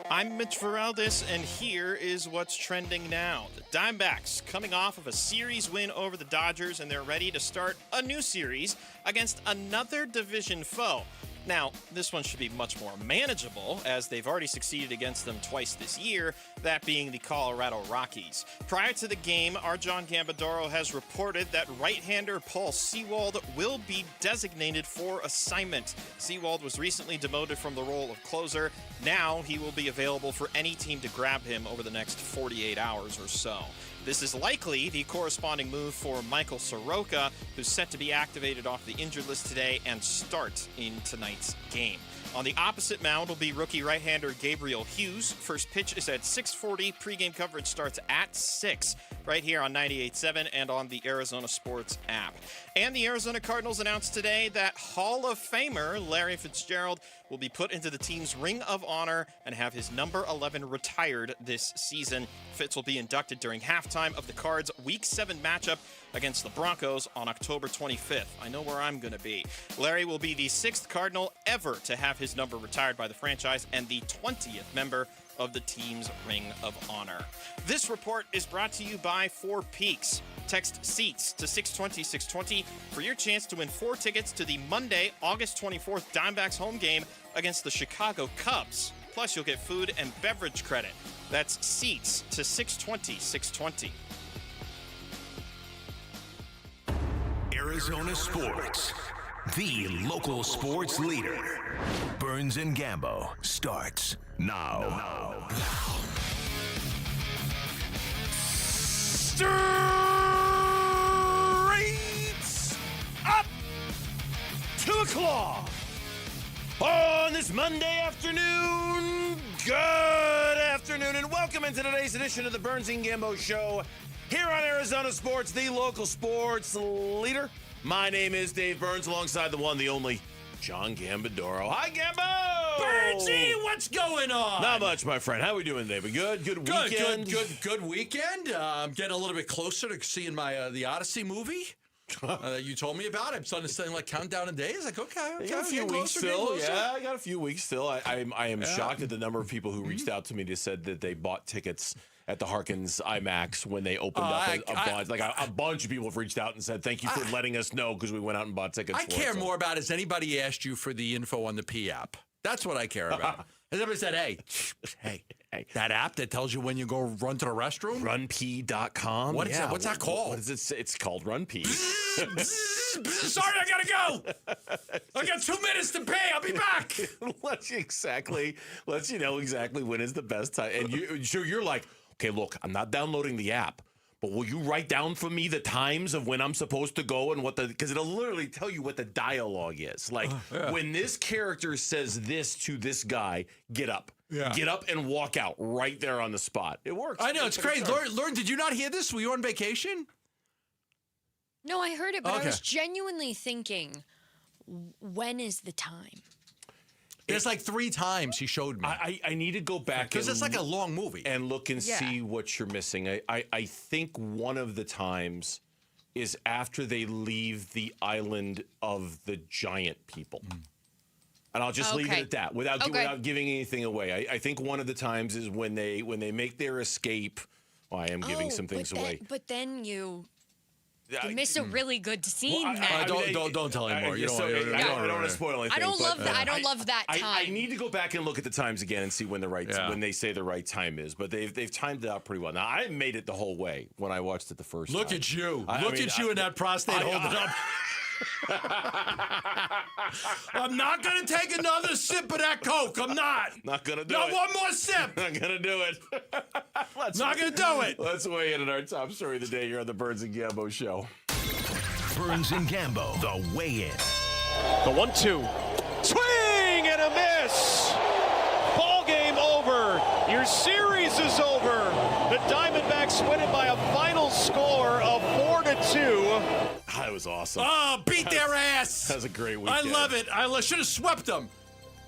I'm Mitch Varaldis, and here is what's trending now. The Diamondbacks coming off of a series win over the Dodgers, and they're ready to start a new series against another division foe. Now, this one should be much more manageable, as they've already succeeded against them twice this year, that being the Colorado Rockies. Prior to the game, our John Gambadoro has reported that right-hander Paul Sewald will be designated for assignment. Sewald was recently demoted from the role of closer. Now he will be available for any team to grab him over the next 48 hours or so. This is likely the corresponding move for Michael Soroka, who's set to be activated off the injured list today and start in tonight's game. On the opposite mound will be rookie right-hander Gabriel Hughes. First pitch is at 6:40. Pre-game coverage starts at 6 right here on 98.7 and on the Arizona Sports app. And the Arizona Cardinals announced today that Hall of Famer Larry Fitzgerald will be put into the team's Ring of Honor and have his number 11 retired this season. Fitz will be inducted during halftime of the Cards' Week 7 matchup against the Broncos on October 25th. I know where I'm going to be. Larry will be the 6th Cardinal ever to have his number retired by the franchise and the 20th member of the team's Ring of Honor. This report is brought to you by Four Peaks. Text SEATS to 620-620 for your chance to win 4 tickets to the Monday, August 24th Diamondbacks home game against the Chicago Cubs. Plus, you'll get food and beverage credit. That's SEATS to 620-620. Arizona Sports, the local sports leader. Burns and Gambo starts now. Straight up 2 o'clock on this Monday afternoon. Good afternoon, and welcome into today's edition of the Burns and Gambo Show here on Arizona Sports, the local sports leader. My name is Dave Burns, alongside the one, the only, John Gambadoro. Hi, Gambo! Burnsy, what's going on? Not much, my friend. How are we doing, David? Good weekend? Good weekend. I'm getting a little bit closer to seeing my the Odyssey movie. You told me about it. I'm starting to say, like, countdown of days. Like, okay. I got a few weeks still. Yeah, I got a few weeks still. I am shocked at the number of people who reached out to me to said that they bought tickets at the Harkins IMAX when they opened up a bunch. Like a bunch of people have reached out and said, thank you for letting us know, because we went out and bought tickets. I care more about, has anybody asked you for the info on the P app? That's what I care about. Has anybody said, hey, that app that tells you when you go run to the restroom? Runp.com. What is that? What's that called? What is it? It's called Runp. Sorry, I gotta go. I got 2 minutes to pay. I'll be back. Lets you know exactly when is the best time. And you're like, okay, look, I'm not downloading the app, but will you write down for me the times of when I'm supposed to go and because it'll literally tell you what the dialogue is. Like, when this character says this to this guy, get up. Yeah. Get up and walk out right there on the spot. It works. I know, it's crazy. Lauren, did you not hear this? Were you on vacation? No, I heard it, but I was genuinely thinking, when is the time? It's like 3 times he showed me. I need to go back because it's like a long movie and look and see what you're missing. I think one of the times is after they leave the island of the giant people. And I'll just leave it at that without giving anything away. I think one of the times is when they make their escape. Well, I am giving some things away. But then you miss a really good scene. Don't tell anymore. I don't want to spoil anything. I don't love that. I don't love that time. I need to go back and look at the times again and see when when they say the right time is. But they've timed it out pretty well. Now I made it the whole way when I watched it the first time. Look at you! Look at you in that prostate holding up. I'm not going to take another sip of that Coke. I'm not. Not going to do it. Not one more sip. Not going to do it. Not going to do it. Let's weigh in on our top story of the day here on the Burns and Gambo Show. Burns and Gambo, the weigh-in. The 1-2. Swing and a miss. Ball game over. Your series is over. The Diamondbacks win it by a final score of 4-2. That was awesome. Oh, beat their ass. That was a great weekend. I love it. I should have swept them.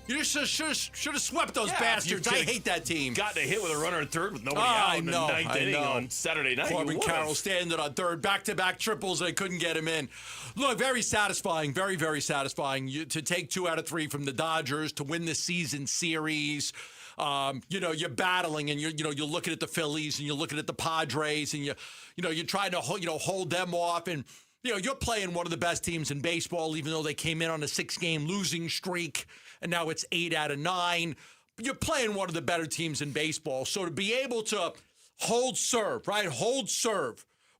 You just should have swept those bastards. I hate that team. Got a hit with a runner in third with nobody out in the ninth inning on Saturday night. Corbin Carroll standing on third, back-to-back triples. They couldn't get him in. Look, very satisfying, very, very satisfying to take 2 out of 3 from the Dodgers, to win the season series. You're battling, and you're looking at the Phillies, and you're looking at the Padres, and you're trying to hold them off, and you're playing one of the best teams in baseball, even though they came in on a 6-game losing streak, and now it's 8 out of 9. You're playing one of the better teams in baseball, so to be able to hold serve,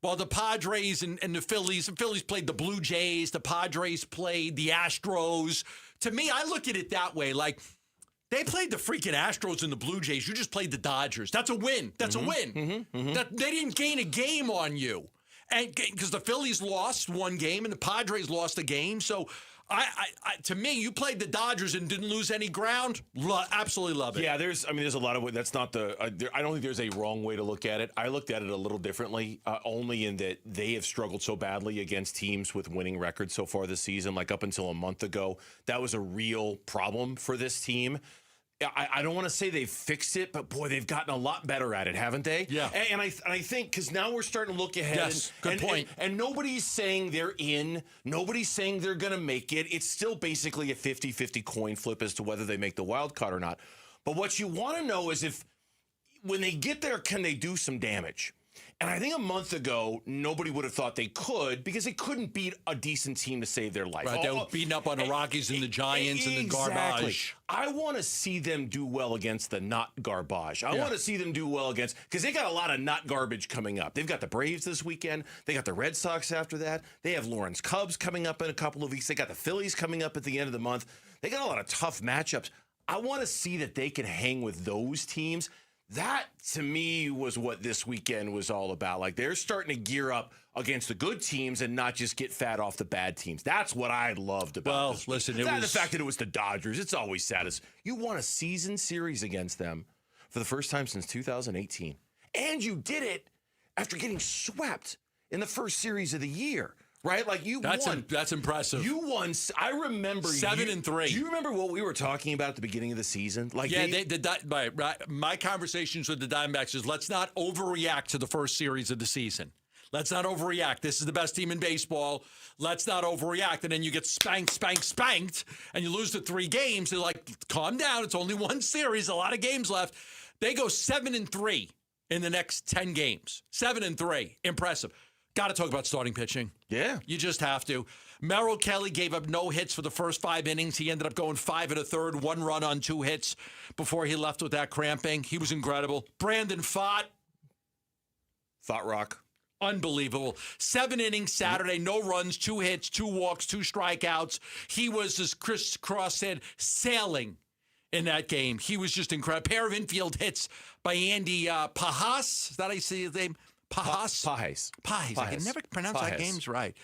while the Padres and the Phillies played the Blue Jays, the Padres played the Astros. To me, I look at it that way, like, they played the freaking Astros and the Blue Jays. You just played the Dodgers. That's a win. That's a win. That they didn't gain a game on you, and because the Phillies lost 1 game and the Padres lost a game. So, to me, you played the Dodgers and didn't lose any ground. Absolutely love it. Yeah, there's a lot of. That's not the. I don't think there's a wrong way to look at it. I looked at it a little differently, only in that they have struggled so badly against teams with winning records so far this season. Like up until a month ago, that was a real problem for this team. I don't want to say they've fixed it, but boy, they've gotten a lot better at it, haven't they? Yeah. And I think because now we're starting to look ahead. Yes, good point. And nobody's saying they're in. Nobody's saying they're going to make it. It's still basically a 50-50 coin flip as to whether they make the wild card or not. But what you want to know is if when they get there, can they do some damage? And I think a month ago, nobody would have thought they could because they couldn't beat a decent team to save their life. Right, they were beating up on the Rockies and the Giants and the garbage. I want to see them do well against the not garbage. I want to see them do well against, because they got a lot of not garbage coming up. They've got the Braves this weekend. They got the Red Sox after that. They have Lawrence Cubs coming up in a couple of weeks. They got the Phillies coming up at the end of the month. They got a lot of tough matchups. I want to see that they can hang with those teams. That, to me, was what this weekend was all about. Like, they're starting to gear up against the good teams and not just get fat off the bad teams. That's what I loved about this. Listen, the fact that it was the Dodgers. It's always saddest. You won a season series against them for the first time since 2018. And you did it after getting swept in the first series of the year. Right? Like won. That's impressive. You won. I remember 7-3. Do you remember what we were talking about at the beginning of the season? Like, my conversations with the Diamondbacks is let's not overreact to the first series of the season. Let's not overreact. This is the best team in baseball. Let's not overreact. And then you get spanked, and you lose the 3 games. They're like, calm down. It's only 1 series. A lot of games left. They go 7-3 in the next 10 games. 7-3. Impressive. Got to talk about starting pitching. Yeah. You just have to. Merrill Kelly gave up no hits for the first 5 innings. He ended up going 5 1/3, 1 run on 2 hits before he left with that cramping. He was incredible. Brandon Pfaadt. Pfaadt rock. Unbelievable. 7 innings Saturday, no runs, 2 hits, 2 walks, 2 strikeouts. He was, as Chris Cross said, sailing in that game. He was just incredible. A pair of infield hits by Andy Pajas. Is that how you say his name? Pages. I can never pronounce that game's right.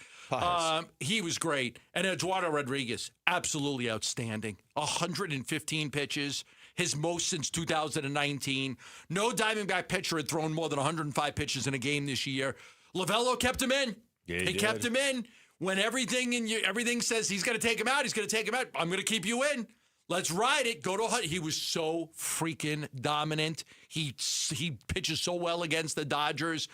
He was great. And Eduardo Rodriguez, absolutely outstanding. 115 pitches, his most since 2019. No Diamondback pitcher had thrown more than 105 pitches in a game this year. Lovello kept him in. Yeah, he kept him in. When everything says he's going to take him out, he's going to take him out. I'm going to keep you in. Let's ride it. Go to Hut. He was so freaking dominant. He pitches so well against the Dodgers.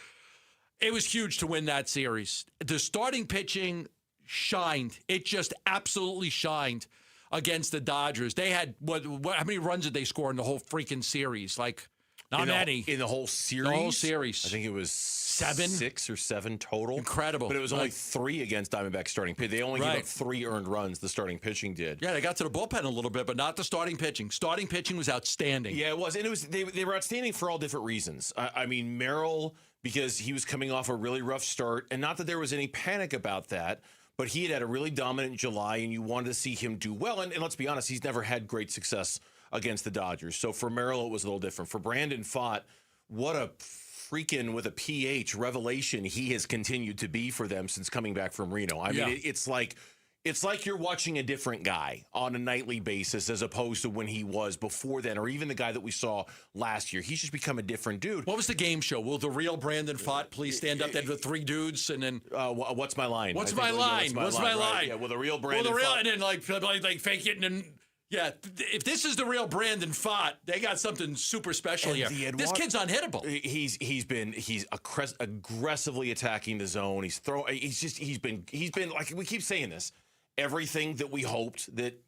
It was huge to win that series. The starting pitching shined. It just absolutely shined against the Dodgers. They had how many runs did they score in the whole freaking series? Like not many. In the whole series? The whole series. I think it was 6 or 7 total. Incredible. But it was only 3 against Diamondback starting pitching. They only gave up 3 earned runs, the starting pitching did. Yeah, they got to the bullpen a little bit, but not the starting pitching. Starting pitching was outstanding. Yeah, it was. And they were outstanding for all different reasons. I mean, Merrill, because he was coming off a really rough start, and not that there was any panic about that, but he had a really dominant July, and you wanted to see him do well. And let's be honest, he's never had great success against the Dodgers. So for Merrill, it was a little different. For Brandon Pfaadt, what a freaking, with a PH, revelation he has continued to be for them since coming back from Reno. I mean, it's like you're watching a different guy on a nightly basis as opposed to when he was before then, or even the guy that we saw last year. He's just become a different dude. What was the game show? Will the real Brandon Pfaadt please stand up there with 3 dudes and then... what's my line? What's my line? What's my line? Right? Yeah, well, the real Brandon Pfaadt. And then like fake it and then... Yeah, if this is the real Brandon Pfaadt, they got something super special here. This kid's unhittable. He's aggressively attacking the zone. He's been like, we keep saying this. Everything that we hoped that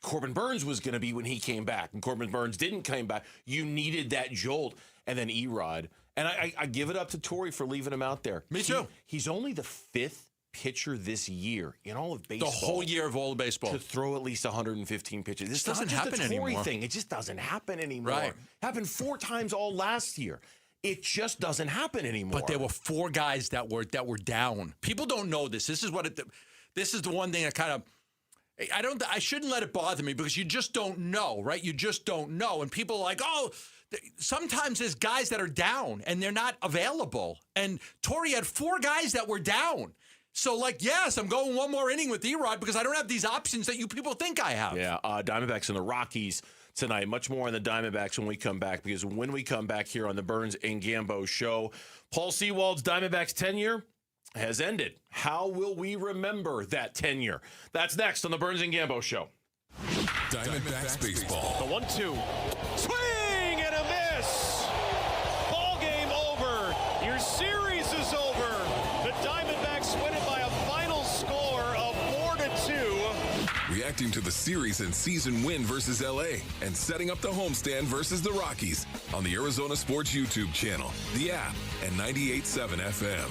Corbin Burns was going to be when he came back, and Corbin Burns didn't come back. You needed that jolt, and then Erod. And I give it up to Torrey for leaving him out there. Me too. He's only the 5th pitcher this year in all of baseball. The whole year of all of baseball. To throw at least 115 pitches. This doesn't happen anymore. Thing. It just doesn't happen anymore. Right. Happened 4 times all last year. It just doesn't happen anymore. But there were 4 guys that were down. People don't know this. This is the one thing that kind of I shouldn't let it bother me because you just don't know, right? You just don't know. And people are like, oh, sometimes there's guys that are down and they're not available. And Torrey had 4 guys that were down. So, yes, I'm going one more inning with Erod because I don't have these options that you people think I have. Yeah, Diamondbacks and the Rockies tonight. Much more on the Diamondbacks when we come back, because when we come back here on the Burns and Gambo show, Paul Sewald's Diamondbacks tenure has ended. How will we remember that tenure? That's next on the Burns and Gambo show. Diamondbacks baseball. The 1-2. Swing and a miss. Ball game over. Your series is over. The Diamondbacks win it by a final score of 4-2. Reacting to the series and season win versus LA and setting up the homestand versus the Rockies on the Arizona Sports YouTube channel, the app, and 98.7 FM.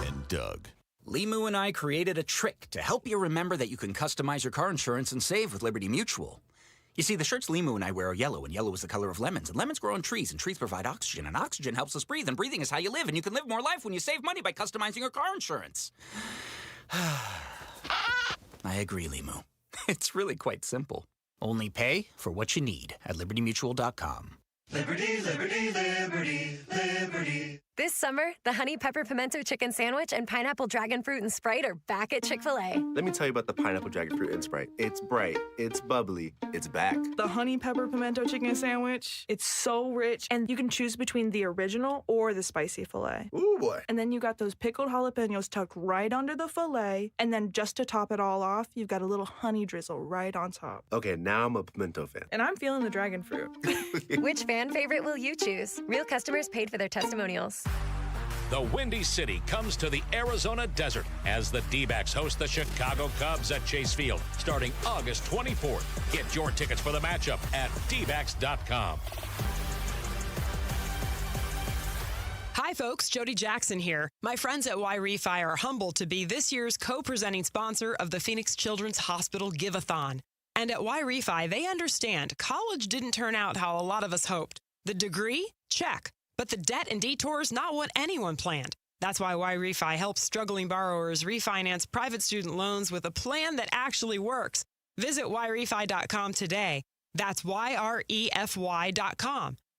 And Doug. Limu and I created a trick to help you remember that you can customize your car insurance and save with Liberty Mutual. You see, the shirts Limu and I wear are yellow, and yellow is the color of lemons, and lemons grow on trees, and trees provide oxygen, and oxygen helps us breathe, and breathing is how you live, and you can live more life when you save money by customizing your car insurance. I agree, Limu. It's really quite simple. Only pay for what you need at libertymutual.com. Liberty, liberty, liberty, liberty. This summer, the Honey Pepper Pimento Chicken Sandwich and Pineapple Dragon Fruit and Sprite are back at Chick-fil-A. Let me tell you about the Pineapple Dragon Fruit and Sprite. It's bright, it's bubbly, it's back. The Honey Pepper Pimento Chicken Sandwich, it's so rich, and you can choose between the original or the spicy filet. Ooh, boy. And then you got those pickled jalapenos tucked right under the filet, and then just to top it all off, you've got a little honey drizzle right on top. Okay, now I'm a pimento fan. And I'm feeling the dragon fruit. Which fan favorite will you choose? Real customers paid for their testimonials. The Windy City comes to the Arizona desert as the D-backs host the Chicago Cubs at Chase Field starting August 24th. Get your tickets for the matchup at dbacks.com. Hi, folks. Jody Jackson here. My friends at Y-Refi are humbled to be this year's co-presenting sponsor of the Phoenix Children's Hospital Give-a-thon. And at Y-Refi, they understand college didn't turn out how a lot of us hoped. The degree? Check. But the debt and detours, not what anyone planned. That's why Y-Refi helps struggling borrowers refinance private student loans with a plan that actually works. Visit YRefi.com today. That's YREFY.com.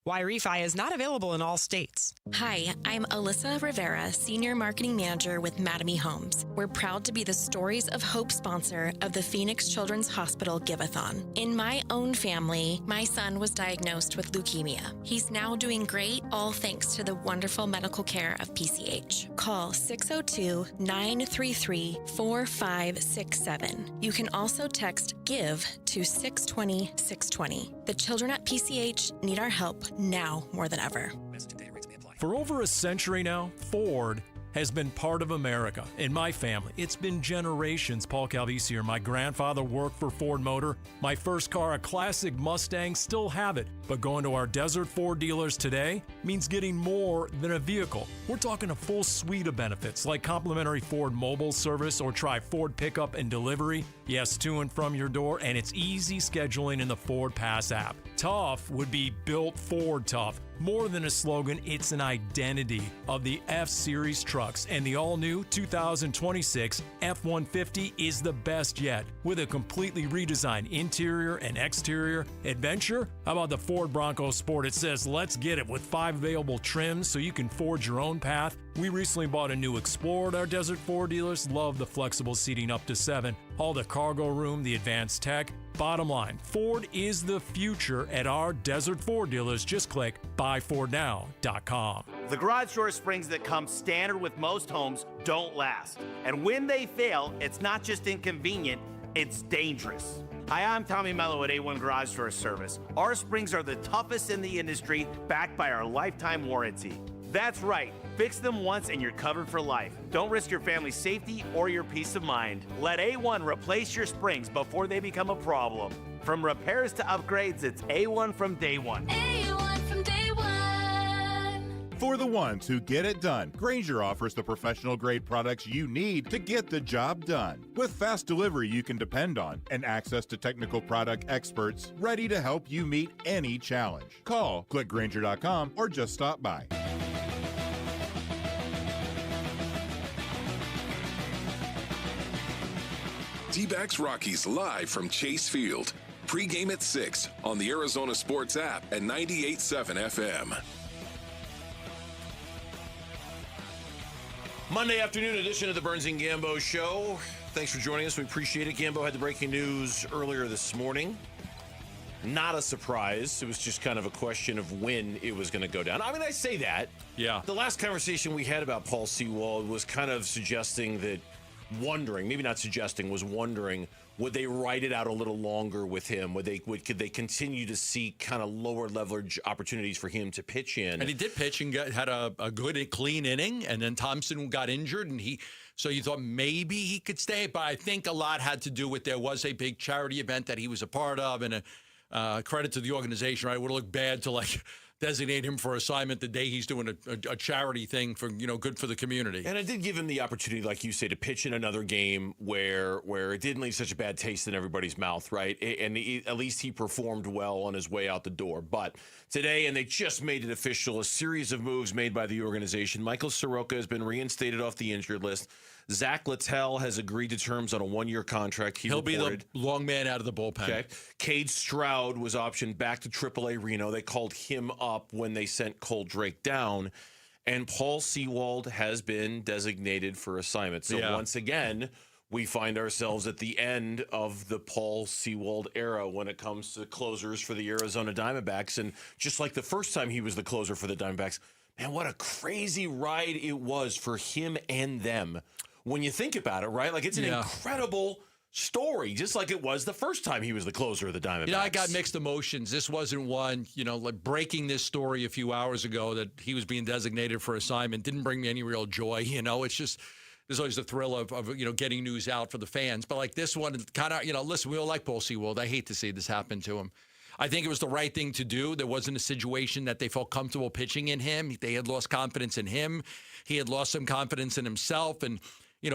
Why refi is not available in all states. Hi, I'm Alyssa Rivera, Senior Marketing Manager with Mattamy Homes. We're proud to be the Stories of Hope sponsor of the Phoenix Children's Hospital Give-a-thon. In my own family, my son was diagnosed with leukemia. He's now doing great, all thanks to the wonderful medical care of PCH. Call 602-933-4567. You can also text GIVE to 620-620. The children at PCH need our help now more than ever. For over a century now, Ford has been part of America. In my family, it's been generations. Paul Calvisi here. My grandfather worked for Ford Motor. My first car, a classic Mustang, still have it. But going to our Desert Ford dealers today means getting more than a vehicle. We're talking a full suite of benefits like complimentary Ford mobile service or try Ford pickup and delivery. Yes, to and from your door, and it's easy scheduling in the Ford Pass app. Tough would be built Ford tough. More than a slogan, it's an identity of the F-Series trucks, and the all-new 2026 F-150 is the best yet. With a completely redesigned interior and exterior adventure, how about the Ford Bronco Sport? It says, let's get it, with 5 available trims so you can forge your own path. We recently bought a new Explorer at our Desert Ford dealers. Love the flexible seating up to 7. All the cargo room, the advanced tech. Bottom line, Ford is the future at our Desert Ford dealers. Just click buyfordnow.com. The garage door springs that come standard with most homes don't last. And when they fail, it's not just inconvenient, it's dangerous. Hi, I'm Tommy Mello at A1 Garage Door Service. Our springs are the toughest in the industry, backed by our lifetime warranty. That's right. Fix them once and you're covered for life. Don't risk your family's safety or your peace of mind. Let A1 replace your springs before they become a problem. From repairs to upgrades, it's A1 from day one. A1 from day one. For the ones who get it done, Grainger offers the professional-grade products you need to get the job done. With fast delivery you can depend on and access to technical product experts ready to help you meet any challenge. Call, click Grainger.com, or just stop by. D-backs Rockies live from Chase Field. Pre-game at 6 on the Arizona Sports app at 98.7 FM. Monday afternoon edition of the Burns and Gambo Show. Thanks for joining us. We appreciate it. Gambo had the breaking news earlier this morning. Not a surprise. It was just kind of a question of when it was going to go down. I mean, I say that. Yeah. The last conversation we had about Paul Sewald was kind of suggesting that, wondering, maybe not suggesting, was wondering, would they ride it out a little longer with him? Could they continue to see kind of lower leverage opportunities for him to pitch in? And he did pitch and had a good, clean inning, and then Thompson got injured, and so you thought maybe he could stay, but I think a lot had to do with there was a big charity event that he was a part of, and credit to the organization, right? It would look bad to designate him for assignment the day he's doing a charity thing for, good for the community. And it did give him the opportunity, like you say, to pitch in another game where it didn't leave such a bad taste in everybody's mouth, right? And at least he performed well on his way out the door. But today, and they just made it official, a series of moves made by the organization. Michael Soroka has been reinstated off the injured list. Zach Littell has agreed to terms on a 1-year contract. He'll be the long man out of the bullpen. Okay. Cade Stroud was optioned back to AAA Reno. They called him up when they sent Cole Drake down. And Paul Sewald has been designated for assignment. So once again, we find ourselves at the end of the Paul Sewald era when it comes to closers for the Arizona Diamondbacks. And just like the first time he was the closer for the Diamondbacks, man, what a crazy ride it was for him and them. When you think about it, right? Like, it's an incredible story, just like it was the first time he was the closer of the Diamondbacks. I got mixed emotions. This wasn't one, like breaking this story a few hours ago that he was being designated for assignment didn't bring me any real joy. It's just, there's always the thrill of getting news out for the fans. But like this one, kind of, listen, we all like Paul Sewald. I hate to see this happen to him. I think it was the right thing to do. There wasn't a situation that they felt comfortable pitching in him. They had lost confidence in him. He had lost some confidence in himself. And,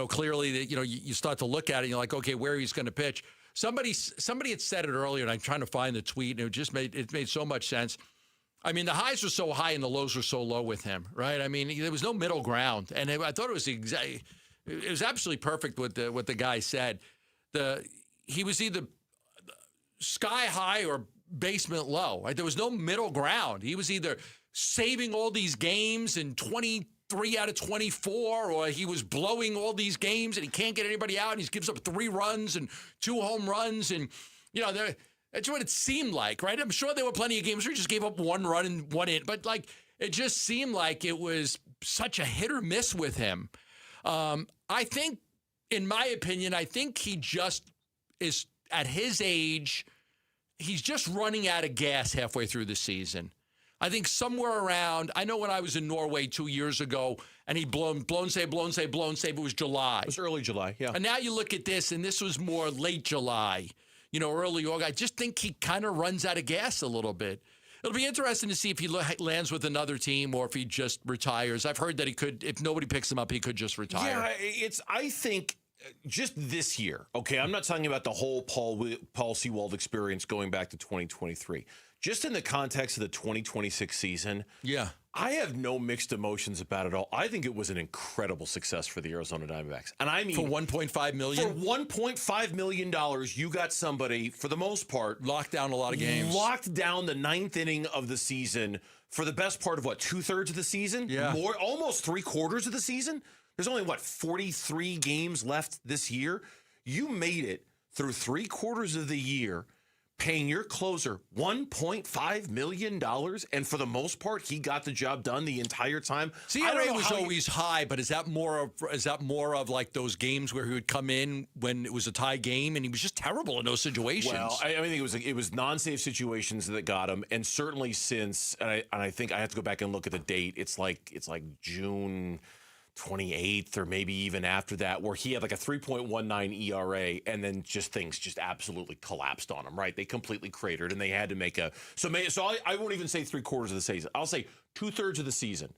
clearly, you start to look at it and you're like, okay, where he's going to pitch. Somebody had said it earlier, and I'm trying to find the tweet, and it made so much sense. I mean, the highs were so high and the lows were so low with him, right? I mean, there was no middle ground. And I thought it was absolutely perfect what the guy said. He was either sky high or basement low. Right? There was no middle ground. He was either saving all these games in 23 out of 24, or he was blowing all these games and he can't get anybody out, and he gives up 3 runs and 2 home runs. And, that's what it seemed like, right? I'm sure there were plenty of games where he just gave up 1 run and 1 in, but it just seemed like it was such a hit or miss with him. I think, in my opinion, he just is, at his age, he's just running out of gas halfway through the season. I think somewhere around, I know when I was in Norway 2 years ago, and he blown save, it was July. It was early July, yeah. And now you look at this, and this was more late July, early August. I just think he kind of runs out of gas a little bit. It'll be interesting to see if he lands with another team or if he just retires. I've heard that he could, if nobody picks him up, he could just retire. Yeah, I think just this year, okay, I'm not talking about the whole Paul Sewald experience going back to 2023. Just in the context of the 2026 season, yeah, I have no mixed emotions about it all. I think it was an incredible success for the Arizona Diamondbacks. And I mean, for $1.5 million? For $1.5 million, you got somebody, for the most part, locked down a lot of games. Locked down the 9th inning of the season for the best part of, 2/3 of the season? Yeah. Almost 3/4 of the season? There's only, 43 games left this year? You made it through 3/4 of the year, paying your closer $1.5 million, and for the most part, he got the job done the entire time. CRA was always high, but is that more of like those games where he would come in when it was a tie game and he was just terrible in those situations? Well, I mean, it was non-safe situations that got him, and certainly since, and I think I have to go back and look at the date. It's like June 28th or maybe even after that, where he had like a 3.19 ERA, and then things just absolutely collapsed on him, right? They completely cratered, and they had to make I won't even say 3/4 of the season. I'll say 2/3 of the season.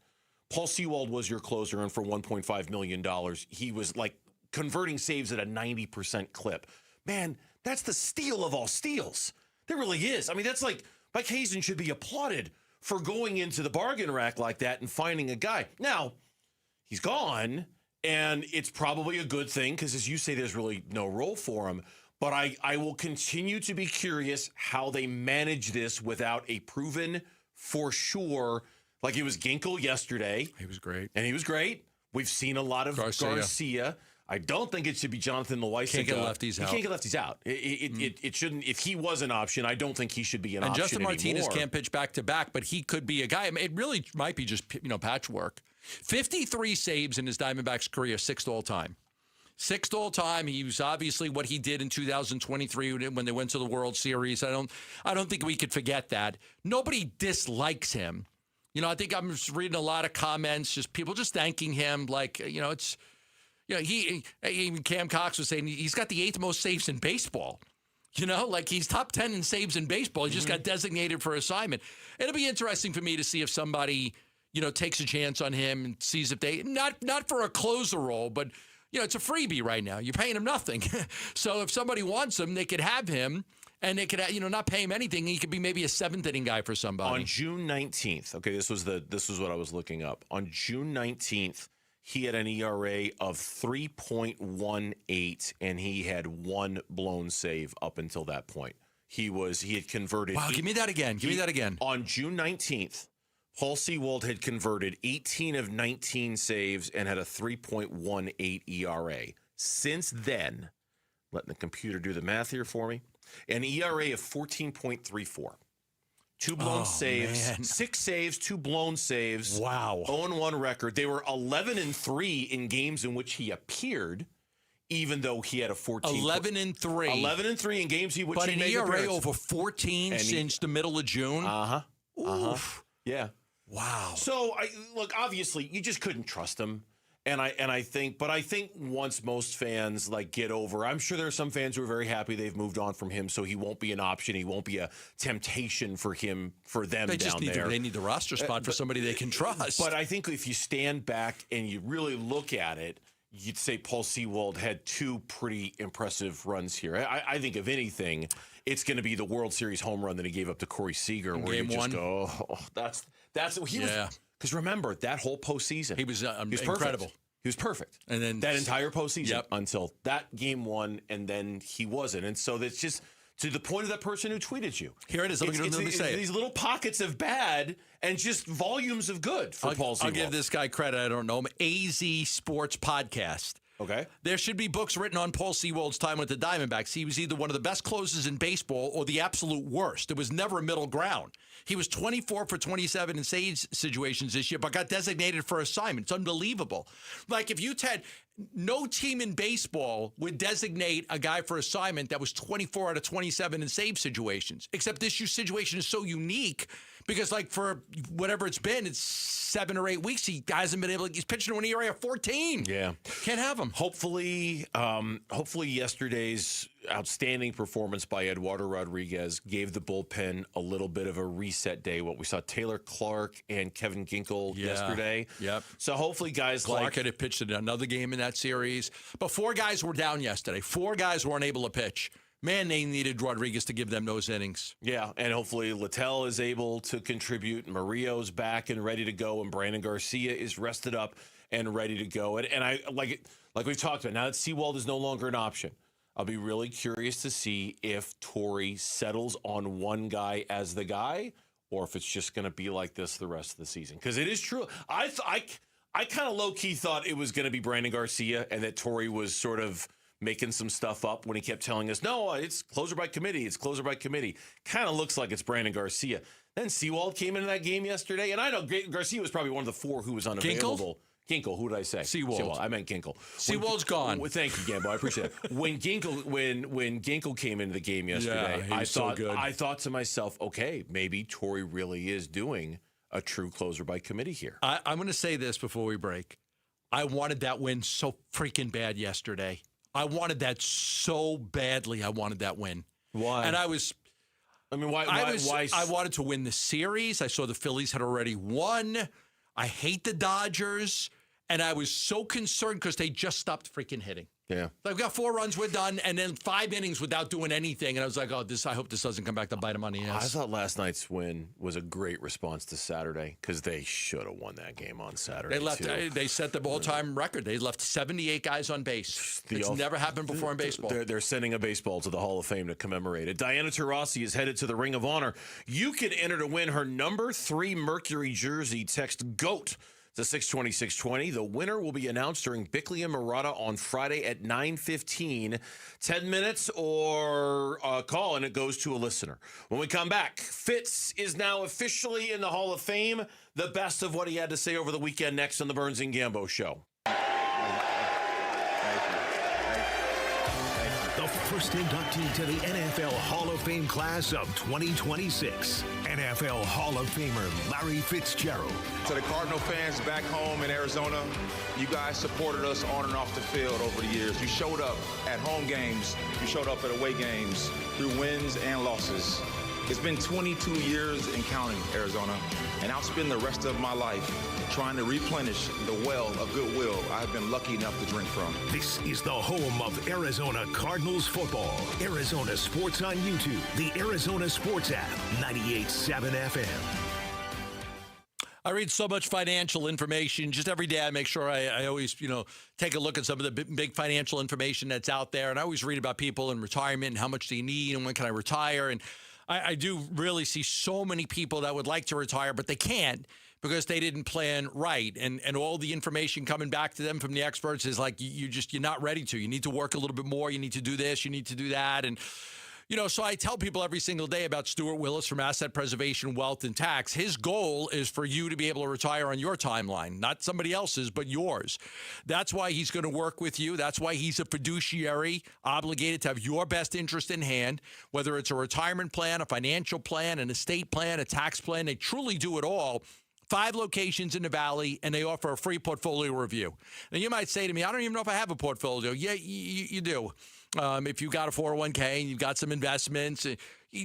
Paul Sewald was your closer, and for $1.5 million, he was like converting saves at a 90% clip. Man, that's the steal of all steals. There really is. I mean, that's like Mike Hazen should be applauded for going into the bargain rack like that and finding a guy. Now, he's gone, and it's probably a good thing because, as you say, there's really no role for him. But I will continue to be curious how they manage this without a proven, for sure, like it was Ginkel yesterday. He was great. And he was great. We've seen a lot of Garcia. I don't think it should be Jonathan Loaiza. Can't get lefties out. He can't get lefties out. It shouldn't. If he was an option, I don't think he should be an option Justin Martinez anymore. can't pitch back to back, but he could be a guy. I mean, it really might be just patchwork. 53 saves in his Diamondbacks career, 6th all time. 6th all time. He was obviously what he did in 2023 when they went to the World Series. I don't think we could forget that. Nobody dislikes him. I think I'm just reading a lot of comments, just people just thanking him. Like, it's, even Cam Cox was saying he's got the 8th most saves in baseball. Like he's top 10 in saves in baseball. He just got designated for assignment. It'll be interesting for me to see if somebody, takes a chance on him and sees if they, not for a closer role, but, it's a freebie right now. You're paying him nothing. So if somebody wants him, they could have him, and they could, not pay him anything. He could be maybe a 7th inning guy for somebody. On June 19th, okay, this was what I was looking up. On June 19th, he had an ERA of 3.18, and he had 1 blown save up until that point. He had converted. Wow, give me that again. On June 19th, Paul Sewald had converted 18 of 19 saves and had a 3.18 ERA. Since then, letting the computer do the math here for me, an ERA of 14.34. 2 blown saves, man. 6 saves, 2 blown saves. Wow. 0-1 record. They were 11-3 in games in which he appeared, even though he had a 14. 11-3. 11-3 in games in which but he an made ERA appearance. over 14 since the middle of June. Yeah. Wow. So look, obviously, you just couldn't trust him. And I think once most fans get over, I'm sure there are some fans who are very happy they've moved on from him, so he won't be an option. He won't be a temptation for them they just down there. They need the roster spot for somebody they can trust. But I think if you stand back and you really look at it, you'd say Paul Sewald had 2 pretty impressive runs here. I think if anything, it's going to be the World Series home run that he gave up to Corey Seager, where you just go, that's what he was. Because remember, that whole postseason, he was incredible. He was perfect. And then that entire postseason until that game 1, and then he wasn't. And so that's just to the point of that person who tweeted you. Here it is. Let me say it. These little pockets of bad and just volumes of good for Paul Sewald. I'll give this guy credit. I don't know him. AZ Sports Podcast. Okay. There should be books written on Paul Sewald's time with the Diamondbacks. He was either one of the best closers in baseball or the absolute worst. There was never a middle ground. He was 24 for 27 in save situations this year, but got designated for assignment. It's unbelievable. Like if you had no team in baseball would designate a guy for assignment that was 24 out of 27 in save situations, except this year's situation is so unique because like for whatever it's been, it's 7 or 8 weeks. He hasn't been able to, he's pitching when he already 14. Yeah. Can't have him. Hopefully yesterday's outstanding performance by Eduardo Rodriguez gave the bullpen a little bit of a reset day. What we saw Taylor Clark and Kevin Ginkel yesterday. Yep. So hopefully guys Clark had pitched in another game in that series. But 4 guys were down yesterday. 4 guys weren't able to pitch. Man, they needed Rodriguez to give them those innings. Yeah, and hopefully Littell is able to contribute. Mario's back and ready to go, and Brandon Garcia is rested up and ready to go. And I like we've talked about, now that Sewald is no longer an option, I'll be really curious to see if Torrey settles on one guy as the guy or if it's just going to be like this the rest of the season. Because it is true. I kind of low-key thought it was going to be Brandon Garcia and that Torrey was sort of making some stuff up when he kept telling us, no, it's closer by committee. It's closer by committee. Kind of looks like it's Brandon Garcia. Then Sewald came into that game yesterday, and I know Garcia was probably one of the 4 who was unavailable. Ginkel, who did I say? Sewald. I meant Ginkel. Sewald's gone. Thank you, Gambo. I appreciate it. When Ginkel came into the game yesterday, I thought to myself, okay, maybe Torrey really is doing a true closer by committee here. I'm going to say this before we break. I wanted that win so freaking bad yesterday. I wanted that so badly. I wanted that win. Why? And why? I wanted to win the series. I saw the Phillies had already won. I hate the Dodgers. And I was so concerned because they just stopped freaking hitting. Yeah. They've got 4 runs, we're done, and then 5 innings without doing anything. And I was like, I hope this doesn't come back to bite them on the ass. I thought last night's win was a great response to Saturday because they should have won that game on Saturday. They set the all-time record. They left 78 guys on base. It's never happened before in baseball. They're sending a baseball to the Hall of Fame to commemorate it. Diana Taurasi is headed to the Ring of Honor. You can enter to win her number 3 Mercury jersey. Text GOAT to 620-620. The winner will be announced during Bickley and Murata on Friday at 9:15. 10 minutes or a call, and it goes to a listener. When we come back, Fitz is now officially in the Hall of Fame. The best of what he had to say over the weekend next on the Burns and Gambo Show. The first inductee to the NFL Hall of Fame class of 2026. NFL Hall of Famer Larry Fitzgerald. To the Cardinal fans back home in Arizona, you guys supported us on and off the field over the years. You showed up at home games. You showed up at away games through wins and losses. It's been 22 years and counting, Arizona, and I'll spend the rest of my life trying to replenish the well of goodwill I've been lucky enough to drink from. This is the home of Arizona Cardinals football. Arizona Sports on YouTube, the Arizona Sports app, 98.7 FM. I read so much financial information. Just every day I make sure I always, take a look at some of the big financial information that's out there. And I always read about people in retirement and how much they need and when can I retire. And I do really see so many people that would like to retire, but they can't because they didn't plan right. And all the information coming back to them from the experts is like, you're not ready to. You need to work a little bit more. You need to do this. You need to do that. And so I tell people every single day about Stuart Willis from Asset Preservation, Wealth, and Tax. His goal is for you to be able to retire on your timeline, not somebody else's, but yours. That's why he's going to work with you. That's why he's a fiduciary obligated to have your best interest in hand, whether it's a retirement plan, a financial plan, an estate plan, a tax plan. They truly do it all. 5 locations in the Valley, and they offer a free portfolio review. Now, you might say to me, I don't even know if I have a portfolio. Yeah, you do. If you've got a 401k and you've got some investments,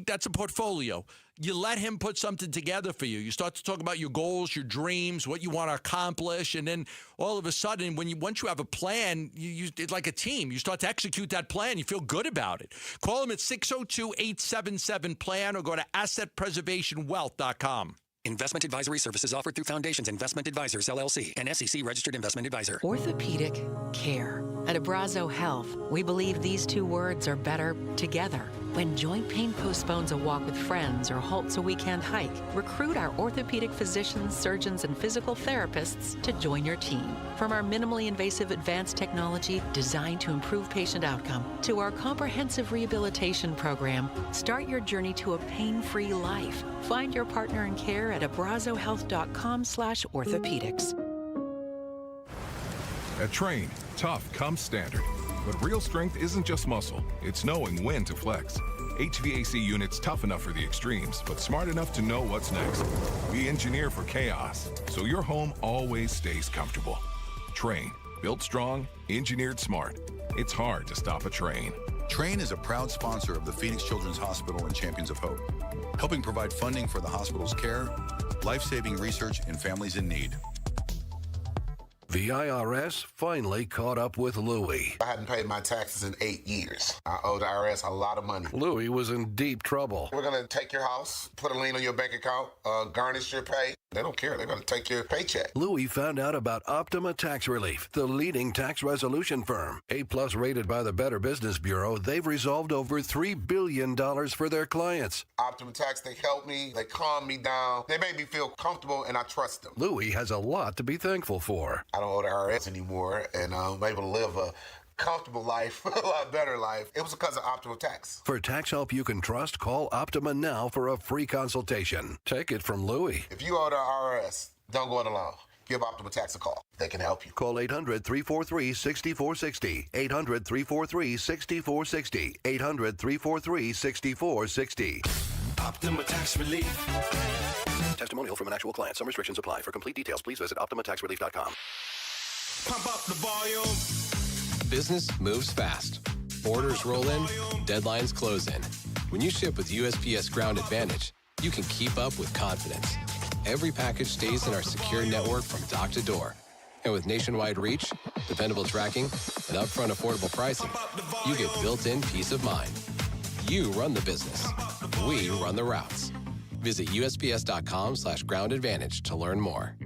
that's a portfolio. You let him put something together for you. You start to talk about your goals, your dreams, what you want to accomplish, and then all of a sudden, once you have a plan, it's like a team. You start to execute that plan. You feel good about it. Call him at 602-877-PLAN or go to assetpreservationwealth.com. Investment advisory services offered through Foundations Investment Advisors, LLC, an SEC-registered investment advisor. Orthopedic care. At Abrazo Health, we believe these two words are better together. When joint pain postpones a walk with friends or halts a weekend hike, recruit our orthopedic physicians, surgeons, and physical therapists to join your team. From our minimally invasive advanced technology designed to improve patient outcome to our comprehensive rehabilitation program, start your journey to a pain-free life. Find your partner in care at abrazohealth.com/orthopedics. At Train, tough comes standard. But real strength isn't just muscle, it's knowing when to flex. HVAC units tough enough for the extremes, but smart enough to know what's next. We engineer for chaos, so your home always stays comfortable. Train, built strong, engineered smart. It's hard to stop a train. Train is a proud sponsor of the Phoenix Children's Hospital and Champions of Hope, helping provide funding for the hospital's care, life-saving research, and families in need. The IRS finally caught up with Louie. I hadn't paid my taxes in 8 years. I owe the IRS a lot of money. Louie was in deep trouble. We're going to take your house, put a lien on your bank account, garnish your pay. They don't care. They're going to take your paycheck. Louie found out about Optima Tax Relief, the leading tax resolution firm. A-plus rated by the Better Business Bureau, they've resolved over $3 billion for their clients. Optima Tax, they help me. They calm me down. They make me feel comfortable, and I trust them. Louie has a lot to be thankful for. I don't owe the IRS anymore, and I'm able to live a comfortable life, a lot better life. It was because of Optima Tax. For tax help you can trust, call Optima now for a free consultation. Take it from Louie. If you owe the IRS, don't go it alone. Give Optima Tax a call. They can help you. Call 800-343-6460. 800-343-6460. 800-343-6460. Optima Tax Relief. Testimonial from an actual client. Some restrictions apply. For complete details, please visit OptimaTaxRelief.com. Pump up the volume. Business moves fast. Orders roll in, deadlines close in. When you ship with USPS Ground Advantage, you can keep up with confidence. Every package stays in our secure network from dock to door. And with nationwide reach, dependable tracking, and upfront affordable pricing, you get built-in peace of mind. You run the business. We run the routes. Visit USPS.com/Ground Advantage to learn more.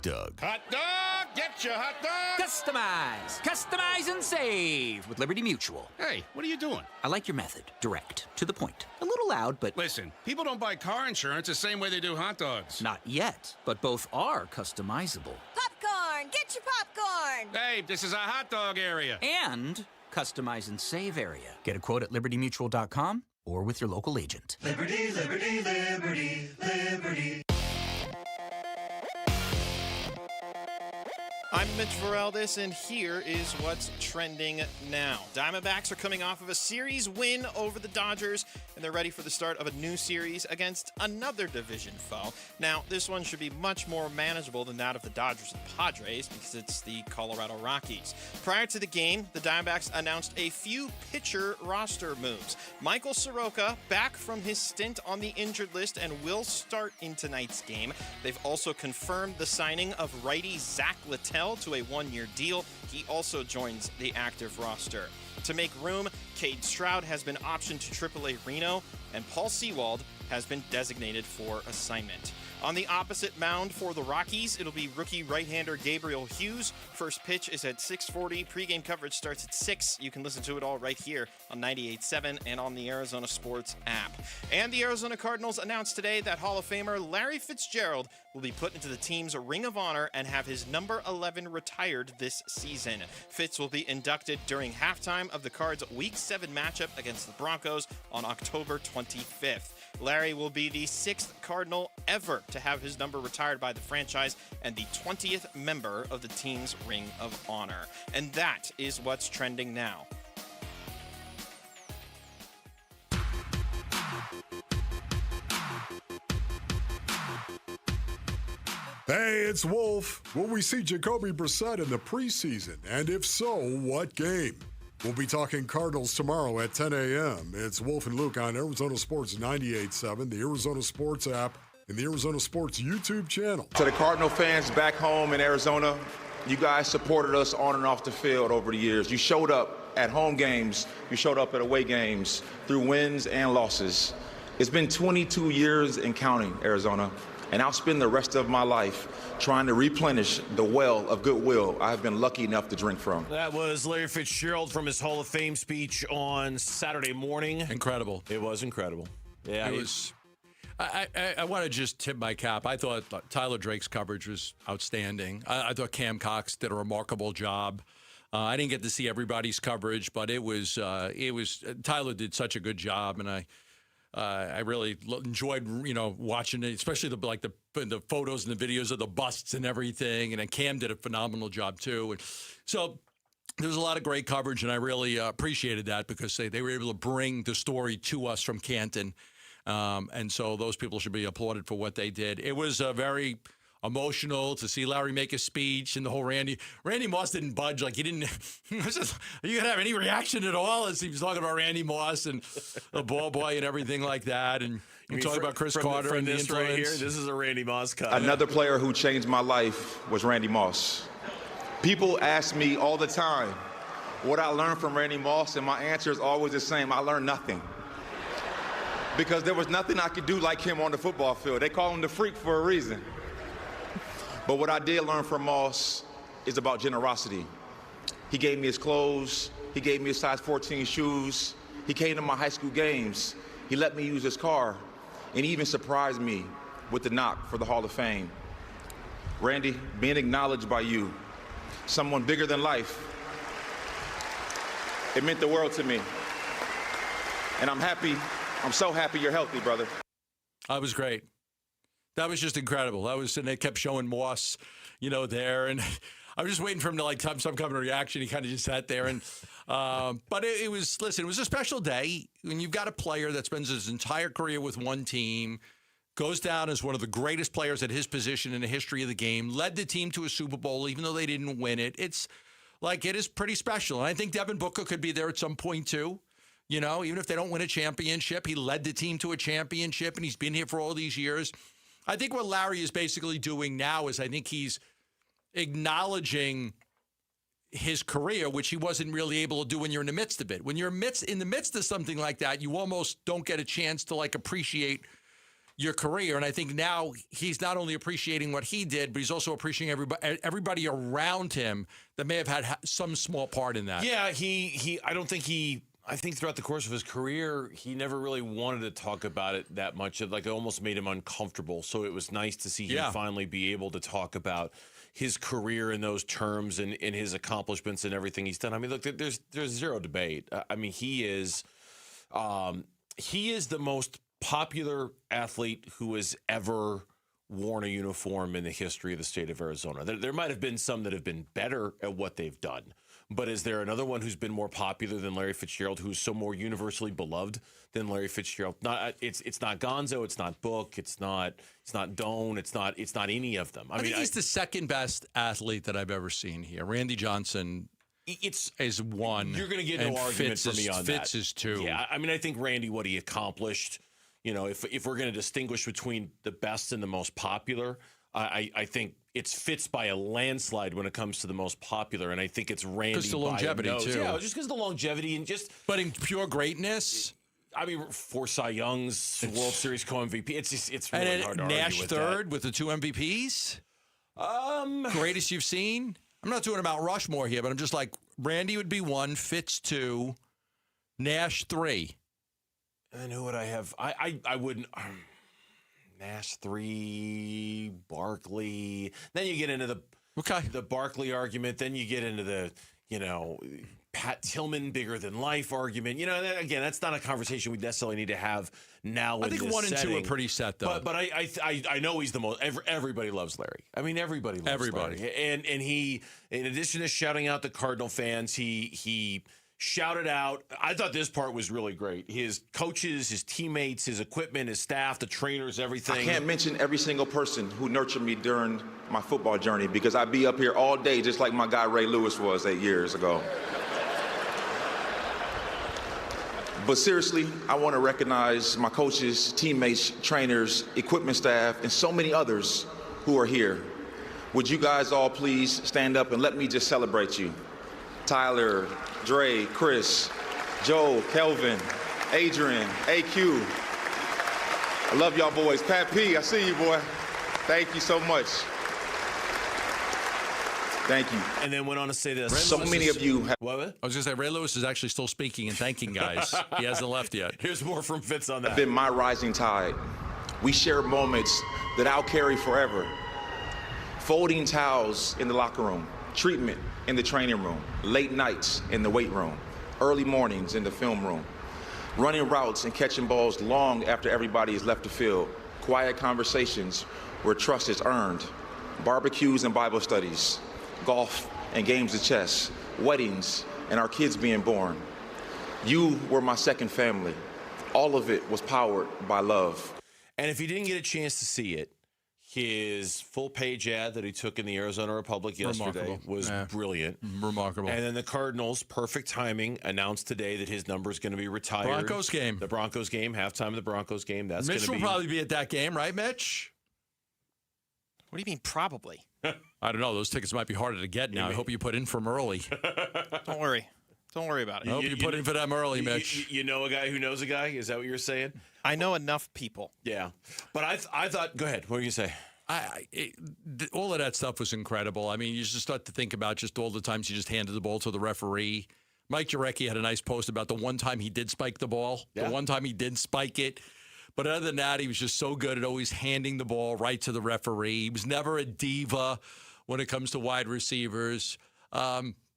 Doug. Hot dog! Get your hot dog! Customize and save with Liberty Mutual. Hey, what are you doing? I like your method. Direct, to the point. A little loud, but... Listen, people don't buy car insurance the same way they do hot dogs. Not yet, but both are customizable. Popcorn! Get your popcorn! Hey, this is a hot dog area. And customize and save area. Get a quote at libertymutual.com or with your local agent. Liberty, liberty, liberty, liberty. I'm Mitch Varaldis, and here is what's trending now. Diamondbacks are coming off of a series win over the Dodgers, and they're ready for the start of a new series against another division foe. Now, this one should be much more manageable than that of the Dodgers and Padres because it's the Colorado Rockies. Prior to the game, the Diamondbacks announced a few pitcher roster moves. Michael Soroka back from his stint on the injured list and will start in tonight's game. They've also confirmed the signing of righty Zach Littell to a one-year deal. He also joins the active roster. To make room, Cade Stroud has been optioned to AAA Reno, and Paul Sewald has been designated for assignment. On the opposite mound for the Rockies, it'll be rookie right-hander Gabriel Hughes. First pitch is at 6:40. Pre-game coverage starts at 6. You can listen to it all right here on 98.7 and on the Arizona Sports app. And the Arizona Cardinals announced today that Hall of Famer Larry Fitzgerald will be put into the team's Ring of Honor and have his number 11 retired this season. Fitz will be inducted during halftime of the Cards' Week 7 matchup against the Broncos on October 25th. Larry will be the 6th Cardinal ever to have his number retired by the franchise and the 20th member of the team's Ring of Honor. And that is what's trending now. Hey, it's Wolf. Will we see Jacoby Brissett in the preseason? And if so, what game? We'll be talking Cardinals tomorrow at 10 a.m. It's Wolf and Luke on Arizona Sports 98.7, the Arizona Sports app, and the Arizona Sports YouTube channel. To the Cardinal fans back home in Arizona, you guys supported us on and off the field over the years. You showed up at home games. You showed up at away games through wins and losses. It's been 22 years and counting, Arizona. and I'll spend the rest of my life trying to replenish the well of goodwill I have been lucky enough to drink from. That was Larry Fitzgerald from his Hall of Fame speech on Saturday morning. Incredible. It was incredible. Yeah, it was. I want to just tip my cap. I thought Tyler Drake's coverage was outstanding. I thought Cam Cox did a remarkable job. I didn't get to see everybody's coverage, but it was Tyler did such a good job, and I really enjoyed watching it, especially the photos and the videos of the busts and everything. And then Cam did a phenomenal job too. And so there was a lot of great coverage, and I really appreciated that because they were able to bring the story to us from Canton. And so those people should be applauded for what they did. It was very emotional to see Larry make a speech, and the whole Randy Moss didn't budge. Like, he didn't. You didn't have any reaction at all as he was talking about Randy Moss and the ball boy and everything like that. And we talking about Chris Carter and the influence. Right here, this is a Randy Moss cut. Another player who changed my life was Randy Moss. People ask me all the time what I learned from Randy Moss, and my answer is always the same: I learned nothing. Because there was nothing I could do like him on the football field. They call him the freak for a reason. But what I did learn from Moss is about generosity. He gave me his clothes. He gave me his size 14 shoes. He came to my high school games. He let me use his car. And he even surprised me with the knock for the Hall of Fame. Randy, being acknowledged by you, someone bigger than life, it meant the world to me. And I'm happy. I'm so happy you're healthy, brother. That was great. That was just incredible. And they kept showing Moss, there. And I was just waiting for him to have some kind of reaction. He kind of just sat there. And but it was a special day when you've got a player that spends his entire career with one team, goes down as one of the greatest players at his position in the history of the game, led the team to a Super Bowl, even though they didn't win it. It is pretty special. And I think Devin Booker could be there at some point, too. Even if they don't win a championship, he led the team to a championship, and he's been here for all these years. I think what Larry is basically doing now is I think he's acknowledging his career, which he wasn't really able to do when you're in the midst of it. When you're in the midst of something like that, you almost don't get a chance to appreciate your career. And I think now he's not only appreciating what he did, but he's also appreciating everybody around him that may have had some small part in that. Yeah, I think throughout the course of his career, he never really wanted to talk about it that much. It almost made him uncomfortable. So it was nice to see him finally be able to talk about his career in those terms and his accomplishments and everything he's done. I mean, look, there's zero debate. I mean, he is the most popular athlete who has ever worn a uniform in the history of the state of Arizona. There might have been some that have been better at what they've done. But is there another one who's been more popular than Larry Fitzgerald, who's so more universally beloved than Larry Fitzgerald? It's not Gonzo, it's not Book, it's not Doan, it's not any of them. I think he's the second best athlete that I've ever seen here. Randy Johnson is one. You're going to get no argument from me on that. Fitz is two. Yeah, I mean, I think Randy, what he accomplished, if we're going to distinguish between the best and the most popular, I think it's Fitz by a landslide when it comes to the most popular, and I think it's Randy because the longevity too. Yeah, just because of the longevity and but in pure greatness. I mean, 4 Cy Youngs, World Series co-MVP. It's really hard to argue Nash with third that. with the 2 MVPs. Greatest you've seen. I'm not doing about Rushmore here, but I'm just Randy would be 1, Fitz 2, Nash 3. And who would I have? I wouldn't. Nash 3, Barkley. Then you get into the Barkley argument. Then you get into the Pat Tillman bigger than life argument. Again, that's not a conversation we necessarily need to have now. I think 1 and 2 are pretty set though. But I know he's the most. Everybody loves Larry. I mean, everybody loves Larry. And he, in addition to shouting out the Cardinal fans, he shouted out. I thought this part was really great. His coaches, his teammates, his equipment, his staff, the trainers, everything. I can't mention every single person who nurtured me during my football journey because I'd be up here all day just like my guy Ray Lewis was 8 years ago. But seriously, I want to recognize my coaches, teammates, trainers, equipment staff, and so many others who are here. Would you guys all please stand up and let me just celebrate you? Tyler, Dre, Chris, Joe, Kelvin, Adrian, AQ. I love y'all boys. Pat P, I see you, boy. Thank you so much. Thank you. And then went on to say this. So many of you have. What? I was going to say, Ray Lewis is actually still speaking and thanking guys. He hasn't left yet. Here's more from Fitz on that. Been my rising tide. We share moments that I'll carry forever. Folding towels in the locker room, treatment in the training room, late nights in the weight room, early mornings in the film room, running routes and catching balls long after everybody has left the field, quiet conversations where trust is earned, barbecues and Bible studies, golf and games of chess, weddings and our kids being born. You were my second family. All of it was powered by love. And if you didn't get a chance to see it, his full-page ad that he took in the Arizona Republic yesterday was brilliant. Remarkable. And then the Cardinals, perfect timing, announced today that his number is going to be retired. Broncos game. The Broncos game, halftime of the Broncos game. That's Mitch going to be... will probably be at that game, right, Mitch? What do you mean, probably? I don't know. Those tickets might be harder to get now. I hope you put in for them early. Don't worry. Don't worry about it. I hope you put in for them early, Mitch. You know a guy who knows a guy? Is that what you're saying? I know enough people. Yeah. But I thought, go ahead. What were you say? All of that stuff was incredible. I mean, you just start to think about just all the times he just handed the ball to the referee. Mike Jurecki had a nice post about the one time he did spike the ball, the one time he did spike it. But other than that, he was just so good at always handing the ball right to the referee. He was never a diva when it comes to wide receivers.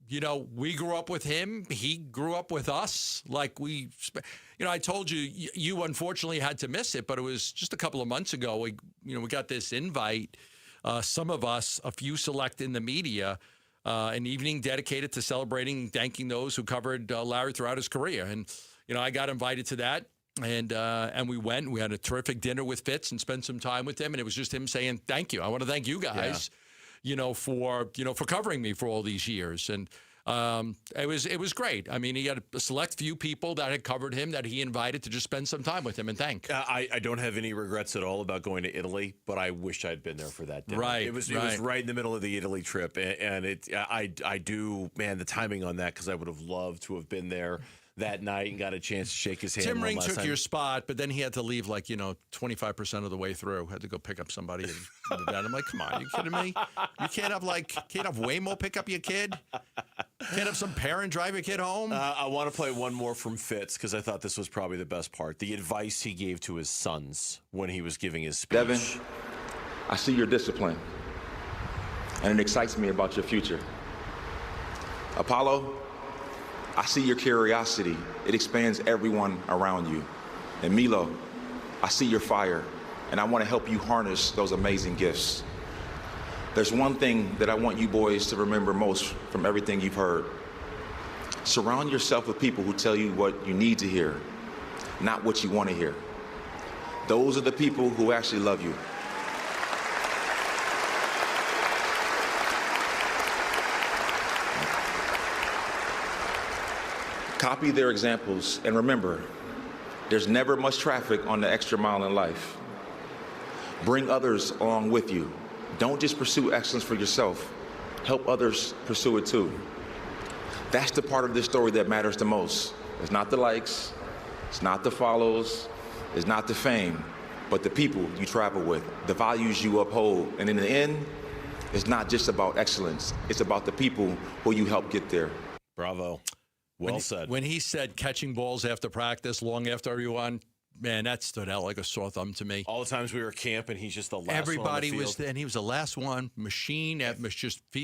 You know, we grew up with him. He grew up with us. Like we, you know, I told you, you unfortunately had to miss it, but it was just a couple of months ago. We got this invite. Some of us, a few select in the media, an evening dedicated to celebrating, thanking those who covered Larry throughout his career. And, you know, I got invited to that. And we went. We had a terrific dinner with Fitz and spent some time with him. And it was just him saying, thank you. I want to thank you guys, for covering me for all these years. And it was great. I mean, he had a select few people that had covered him that he invited to just spend some time with him and thank. I don't have any regrets at all about going to Italy, but I wish I'd been there for that dinner. Right. It was right in the middle of the Italy trip. And I do, man, the timing on that, because I would have loved to have been there that night and got a chance to shake his hand. Tim Ring took your spot, but then he had to leave 25% of the way through. Had to go pick up somebody. And I'm like, come on, are you kidding me? You can't have Waymo pick up your kid? Can't have some parent drive your kid home? I want to play one more from Fitz because I thought this was probably the best part. The advice he gave to his sons when he was giving his speech. Devin, I see your discipline, and it excites me about your future. Apollo, I see your curiosity. It expands everyone around you. And Milo, I see your fire, and I want to help you harness those amazing gifts. There's one thing that I want you boys to remember most from everything you've heard. Surround yourself with people who tell you what you need to hear, not what you want to hear. Those are the people who actually love you. Copy their examples, and remember, there's never much traffic on the extra mile in life. Bring others along with you. Don't just pursue excellence for yourself. Help others pursue it too. That's the part of this story that matters the most. It's not the likes, it's not the follows, it's not the fame, but the people you travel with, the values you uphold. And in the end, it's not just about excellence. It's about the people who you help get there. Bravo. Well said. When he said catching balls after practice, long after everyone, man, that stood out like a sore thumb to me. All the times we were camping, he's just the last Everybody one on the was there, and he was the last one.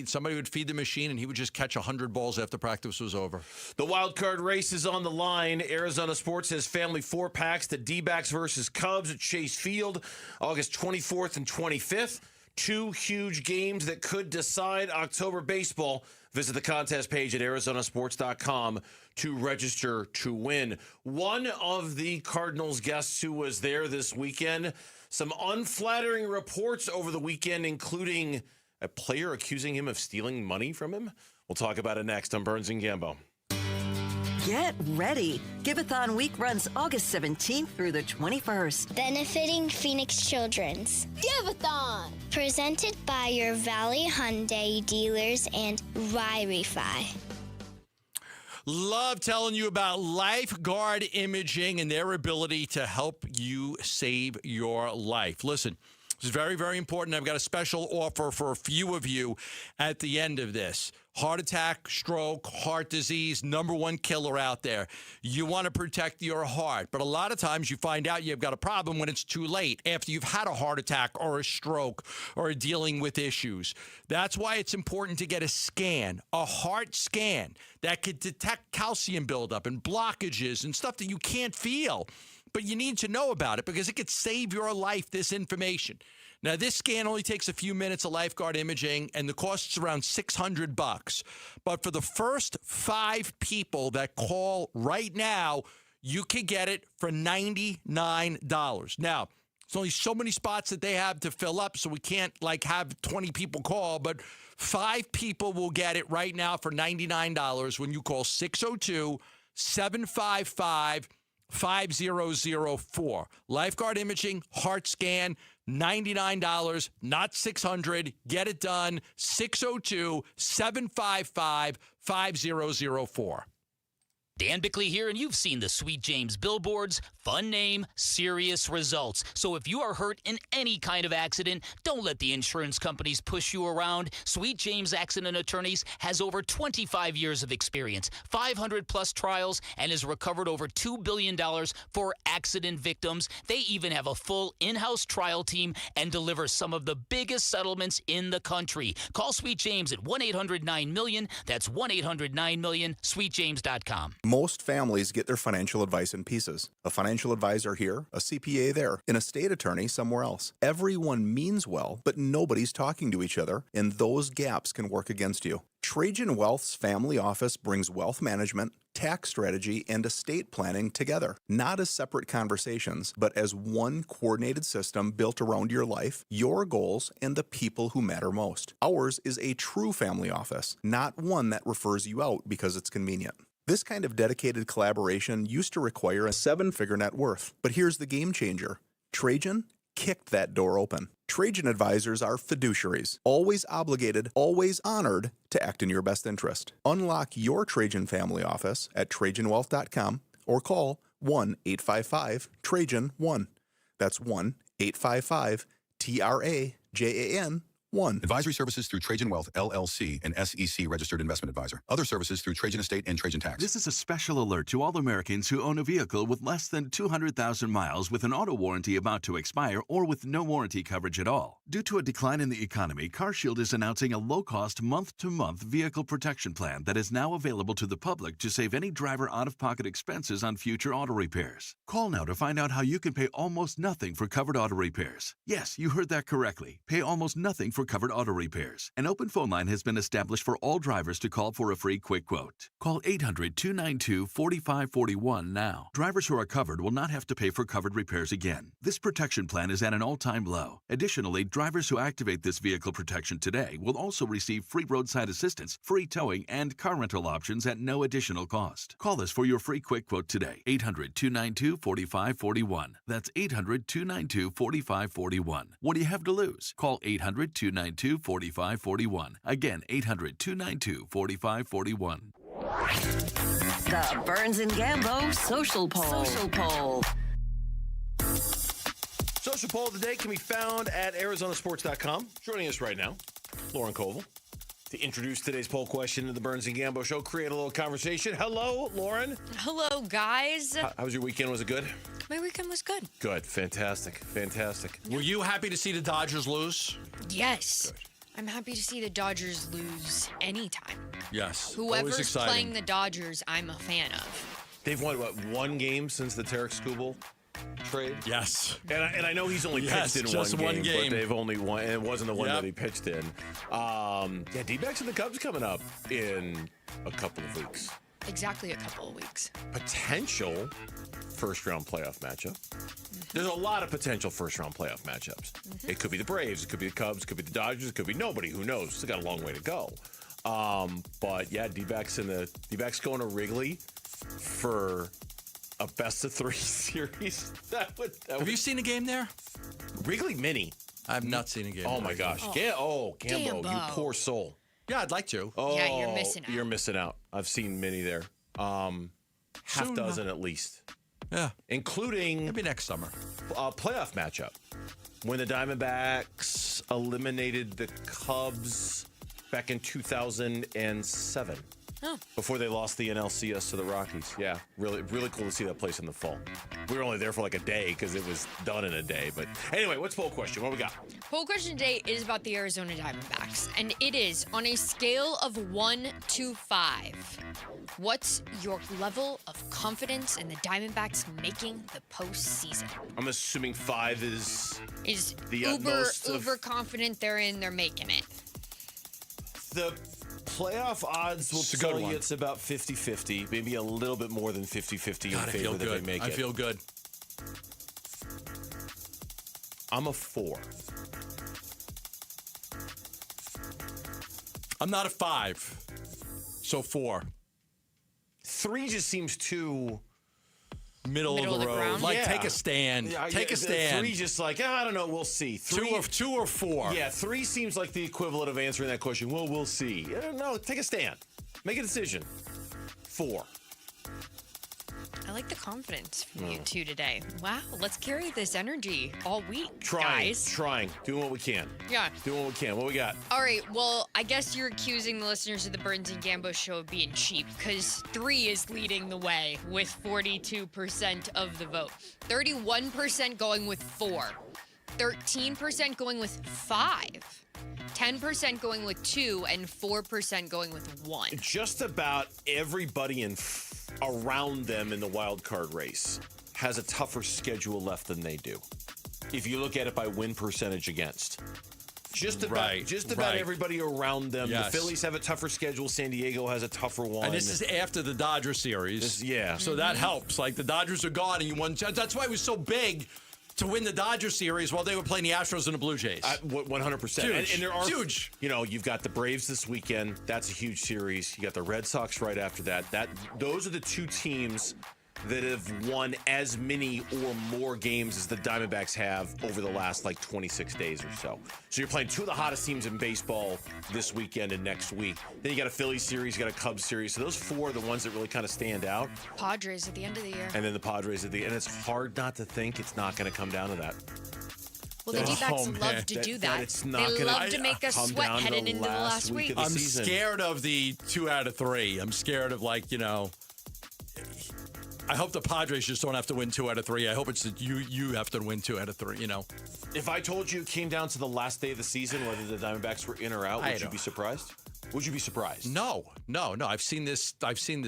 Somebody would feed the machine, and he would just catch 100 balls after practice was over. The wild card race is on the line. Arizona Sports has family four-packs, the D-backs versus Cubs at Chase Field, August 24th and 25th. Two huge games that could decide October baseball. Visit the contest page at arizonasports.com to register to win. One of the Cardinals guests who was there this weekend, some unflattering reports over the weekend, including a player accusing him of stealing money from him. We'll talk about it next on Burns and Gambo. Get ready. Give-a-thon week runs August 17th through the 21st. Benefiting Phoenix Children's. Give-a-thon! Presented by your Valley Hyundai dealers and Wi-Fi. Love telling you about Lifeguard Imaging and their ability to help you save your life. Listen, It's very, very important. I've got a special offer for a few of you at the end of this. Heart attack, stroke, heart disease, #1 killer out there. You want to protect your heart, but a lot of times you find out you've got a problem when it's too late, after you've had a heart attack or a stroke or dealing with issues. That's why it's important to get a scan, a heart scan that could detect calcium buildup and blockages and stuff that you can't feel. But you need to know about it because it could save your life, this information. Now, this scan only takes a few minutes of lifeguard imaging, and the cost is around $600. But for the first 5 people that call right now, you can get it for $99. Now, there's only so many spots that they have to fill up, so we can't, have 20 people call, but 5 people will get it right now for $99 when you call 602-755-5004. Lifeguard imaging, heart scan, $99, not $600. Get it done. 602-755-5004. Dan Bickley here, and you've seen the Sweet James billboards. Fun name, serious results. So if you are hurt in any kind of accident, don't let the insurance companies push you around. Sweet James Accident Attorneys has over 25 years of experience, 500-plus trials, and has recovered over $2 billion for accident victims. They even have a full in-house trial team and deliver some of the biggest settlements in the country. Call Sweet James at 1-800-9-MILLION. That's 1-800-9-MILLION, sweetjames.com. Most families get their financial advice in pieces. A financial advisor here, a CPA there, an estate attorney somewhere else. Everyone means well, but nobody's talking to each other, and those gaps can work against you. Trajan Wealth's family office brings wealth management, tax strategy, and estate planning together, not as separate conversations, but as one coordinated system built around your life, your goals, and the people who matter most. Ours is a true family office, not one that refers you out because it's convenient. This kind of dedicated collaboration used to require a 7-figure net worth, but here's the game changer. Trajan kicked that door open. Trajan advisors are fiduciaries, always obligated, always honored to act in your best interest. Unlock your Trajan family office at TrajanWealth.com or call 1-855-TRAJAN-1. That's 1-855-TRAJAN-1. Advisory services through Trajan Wealth, LLC, an SEC registered investment advisor. Other services through Trajan Estate and Trajan Tax. This is a special alert to all Americans who own a vehicle with less than 200,000 miles with an auto warranty about to expire or with no warranty coverage at all. Due to a decline in the economy, CarShield is announcing a low-cost month-to-month vehicle protection plan that is now available to the public to save any driver out-of-pocket expenses on future auto repairs. Call now to find out how you can pay almost nothing for covered auto repairs. Yes, you heard that correctly. Pay almost nothing for covered auto repairs. An open phone line has been established for all drivers to call for a free quick quote. Call 800-292-4541 now. Drivers who are covered will not have to pay for covered repairs again. This protection plan is at an all-time low. Additionally, drivers who activate this vehicle protection today will also receive free roadside assistance, free towing, and car rental options at no additional cost. Call us for your free quick quote today. 800-292-4541. That's 800-292-4541. What do you have to lose? Call 800-292-4541. Again, 800-292-4541. The Burns and Gambo Social Poll. Social poll of the day can be found at ArizonaSports.com. Joining us right now, Lauren Koval, to introduce today's poll question to the Burns and Gambo Show, create a little conversation. Hello, Lauren. Hello, guys. How was your weekend? Was it good? My weekend was good. Good. Fantastic. Were you happy to see the Dodgers lose? Yes. Good. I'm happy to see the Dodgers lose anytime. Yes. Whoever's playing the Dodgers, I'm a fan of. They've won, one game since the Tarek Skubal trade? Yes. And I know he's only pitched in just one game, but they've only won, and it wasn't the one that he pitched in. D-backs and the Cubs coming up in a couple of weeks. Exactly a couple of weeks. Potential first-round playoff matchup. There's a lot of potential first-round playoff matchups. Mm-hmm. It could be the Braves, it could be the Cubs, it could be the Dodgers, it could be nobody. Who knows? Still got a long way to go. But yeah, D-backs going to Wrigley for a best-of-3 series. Have you seen a game there? Wrigley Mini. I have not seen a game. Oh, my gosh. Gambo, you poor soul. Yeah, I'd like to. Oh, yeah, you're missing out. You're missing out. I've seen Mini there. Half dozen at least. Yeah. Including maybe next summer. A playoff matchup when the Diamondbacks eliminated the Cubs back in 2007. Oh. Before they lost the NLCS to the Rockies. Yeah, really cool to see that place in the fall. We were only there for like a day because it was done in a day. But anyway, what's poll question? What we got? Poll question today is about the Arizona Diamondbacks, and it is on a scale of 1 to 5. What's your level of confidence in the Diamondbacks making the postseason? I'm assuming 5 is the uber confident they're making it. The playoff odds will tell you it's about 50-50, maybe a little bit more than 50-50 in favor that they make it. I feel good. I'm a 4. I'm not a 5, so 4. 3 just seems too middle of the road. Ground. Like, take a stand. Take a stand. 3 just like, I don't know, we'll see. 2 or 4. Yeah, 3 seems like the equivalent of answering that question. Well, we'll see. No, take a stand. Make a decision. 4. I like the confidence from you two today. Wow, let's carry this energy all week, guys. Trying. Doing what we can. Yeah. Doing what we can. What we got? All right, well, I guess you're accusing the listeners of the Burns and Gambo show of being cheap, because 3 is leading the way with 42% of the vote. 31% going with 4. 13% going with 5. 10% going with 2, and 4% going with 1. Just about everybody around them in the wild card race has a tougher schedule left than they do. If you look at it by win percentage against. Just about everybody around them. Yes. The Phillies have a tougher schedule. San Diego has a tougher one. And this is after the Dodger series. So that helps. Like, the Dodgers are gone, and you won. That's why it was so big to win the Dodger series while they were playing the Astros and the Blue Jays. 100%. Huge. And there are huge. You know, you've got the Braves this weekend. That's a huge series. You got the Red Sox right after that. Those are the 2 teams that have won as many or more games as the Diamondbacks have over the last 26 days or so. So you're playing 2 of the hottest teams in baseball this weekend and next week. Then you got a Phillies series, you got a Cubs series. So those 4 are the ones that really kind of stand out. Padres at the end of the year. And then the Padres at the end. And it's hard not to think it's not going to come down to that. Well, the D-backs love to do that. They love to make us sweat heading into the last week. I'm scared of the 2 out of 3. I'm scared of, I hope the Padres just don't have to win 2 out of 3. I hope it's that you have to win 2 out of 3, If I told you it came down to the last day of the season, whether the Diamondbacks were in or out, would you be surprised? Would you be surprised? No. I've seen this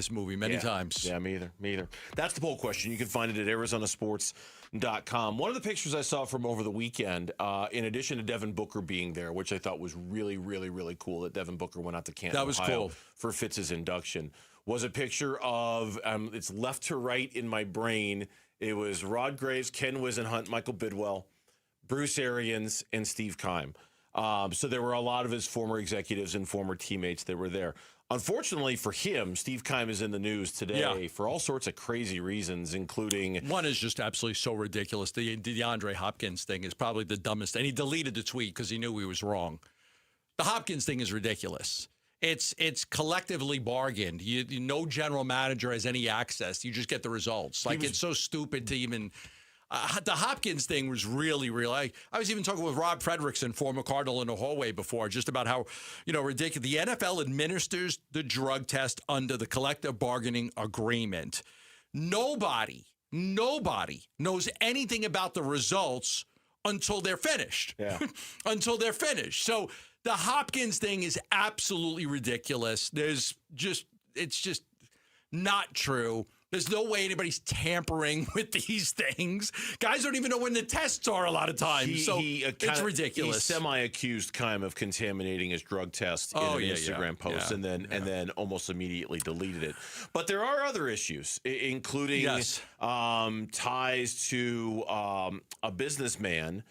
movie many times. Yeah, me either. That's the poll question. You can find it at ArizonaSports.com. One of the pictures I saw from over the weekend, in addition to Devin Booker being there, which I thought was really, really, really cool that Devin Booker went out to Canton, that was Ohio cool. for Fitz's induction, was a picture of, it's left to right in my brain. It was Rod Graves, Ken Wisenhunt, Michael Bidwell, Bruce Arians, and Steve Keim. So there were a lot of his former executives and former teammates that were there. Unfortunately for him, Steve Keim is in the news today for all sorts of crazy reasons, including... One is just absolutely so ridiculous. The DeAndre Hopkins thing is probably the dumbest. And he deleted the tweet because he knew he was wrong. The Hopkins thing is ridiculous. It's collectively bargained. No general manager has any access. You just get the results. It's so stupid to even... the Hopkins thing was really, really... I was even talking with Rob Fredrickson, former Cardinal, in the hallway before, just about how, ridiculous. The NFL administers the drug test under the collective bargaining agreement. Nobody knows anything about the results until they're finished. Yeah. Until they're finished. So the Hopkins thing is absolutely ridiculous. It's just not true. There's no way anybody's tampering with these things. Guys don't even know when the tests are a lot of times. It's ridiculous. He semi-accused Keim of containting his drug test in an Instagram post and then almost immediately deleted it. But there are other issues, including ties to a businessman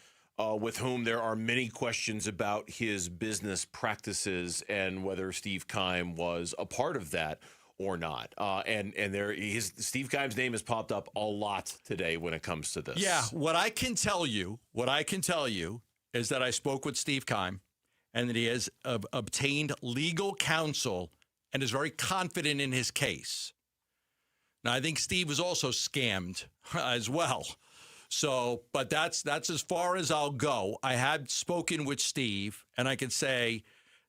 with whom there are many questions about his business practices and whether Steve Keim was a part of that or not. Steve Keim's name has popped up a lot today when it comes to this. Yeah, what I can tell you is that I spoke with Steve Keim and that he has obtained legal counsel and is very confident in his case. Now, I think Steve was also scammed as well. So, but that's as far as I'll go. I had spoken with Steve, and I can say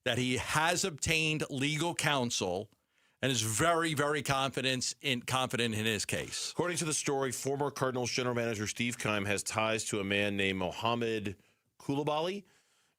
that he has obtained legal counsel and is very, very confident in his case. According to the story, former Cardinals general manager Steve Keim has ties to a man named Mohammed Koulibaly.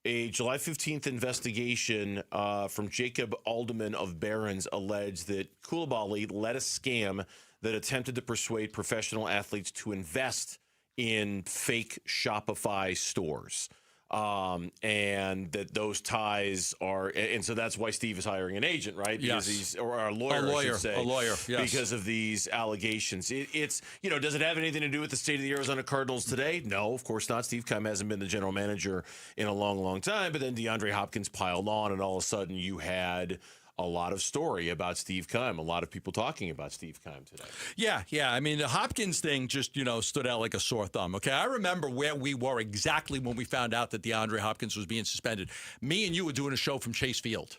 A July 15th investigation from Jacob Alderman of Barron's alleged that Koulibaly led a scam that attempted to persuade professional athletes to invest in fake Shopify stores. And that those ties are, and so that's why Steve is hiring an agent, right? Because he's, or a lawyer, I should say. A lawyer, yes. Because of these allegations. It's, does it have anything to do with the state of the Arizona Cardinals today? No, of course not. Steve Keim hasn't been the general manager in a long, long time, but then DeAndre Hopkins piled on, and all of a sudden you had a lot of story about Steve Keim, a lot of people talking about Steve Keim today. Yeah. I mean, the Hopkins thing just, stood out like a sore thumb. Okay, I remember where we were exactly when we found out that DeAndre Hopkins was being suspended. Me and you were doing a show from Chase Field.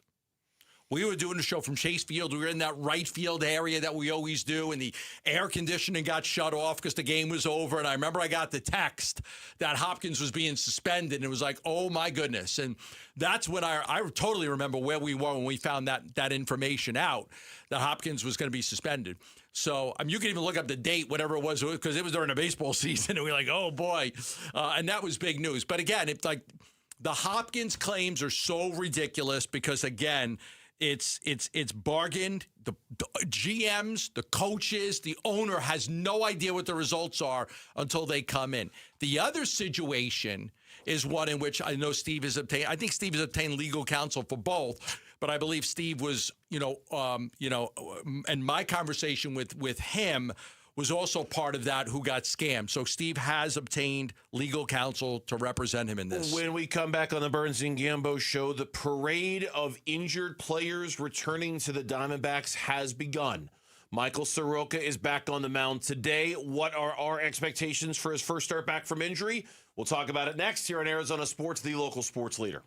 We were doing a show from Chase Field. We were in that right field area that we always do, and the air conditioning got shut off because the game was over. And I remember I got the text that Hopkins was being suspended, and it was like, oh, my goodness. And that's when I totally remember where we were when we found that information out, that Hopkins was going to be suspended. So you can even look up the date, whatever it was, because it was during the baseball season, and we were like, oh, boy. And that was big news. But, again, it's like the Hopkins claims are so ridiculous because, again, it's bargained. The GMs, the coaches, the owner has no idea what the results are until they come in. The other situation is one in which I know Steve has obtained. I think Steve has obtained legal counsel for both, but I believe Steve was, and my conversation with him was also part of that, who got scammed. So Steve has obtained legal counsel to represent him in this. When we come back on the Burns and Gambo show, the parade of injured players returning to the Diamondbacks has begun. Michael Soroka is back on the mound today. What are our expectations for his first start back from injury? We'll talk about it next here on Arizona Sports, the local sports leader.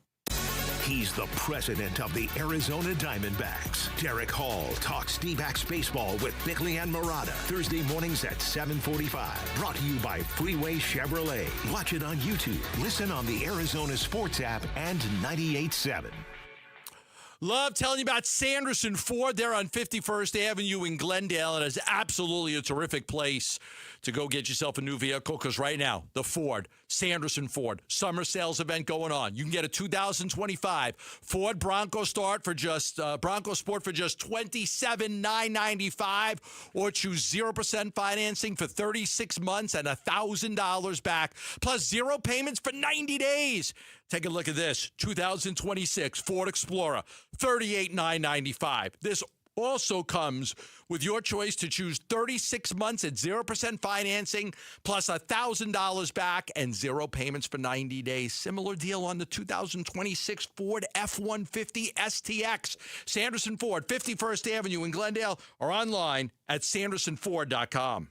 He's the president of the Arizona Diamondbacks. Derek Hall talks D-backs baseball with Bickley and Murata. Thursday mornings at 7:45. Brought to you by Freeway Chevrolet. Watch it on YouTube. Listen on the Arizona Sports app and 98.7. Love telling you about Sanderson Ford. They're on 51st Avenue in Glendale, and it's absolutely a terrific place to go get yourself a new vehicle, because right now, the Ford, Sanderson Ford, summer sales event going on. You can get a 2025 Ford Bronco Sport for just $27,995, or choose 0% financing for 36 months and $1,000 back, plus 0 payments for 90 days. Take a look at this 2026 Ford Explorer, $38,995. This also comes with your choice to choose 36 months at 0% financing, plus $1,000 back and 0 payments for 90 days. Similar deal on the 2026 Ford F-150 STX. Sanderson Ford, 51st Avenue in Glendale, or online at sandersonford.com.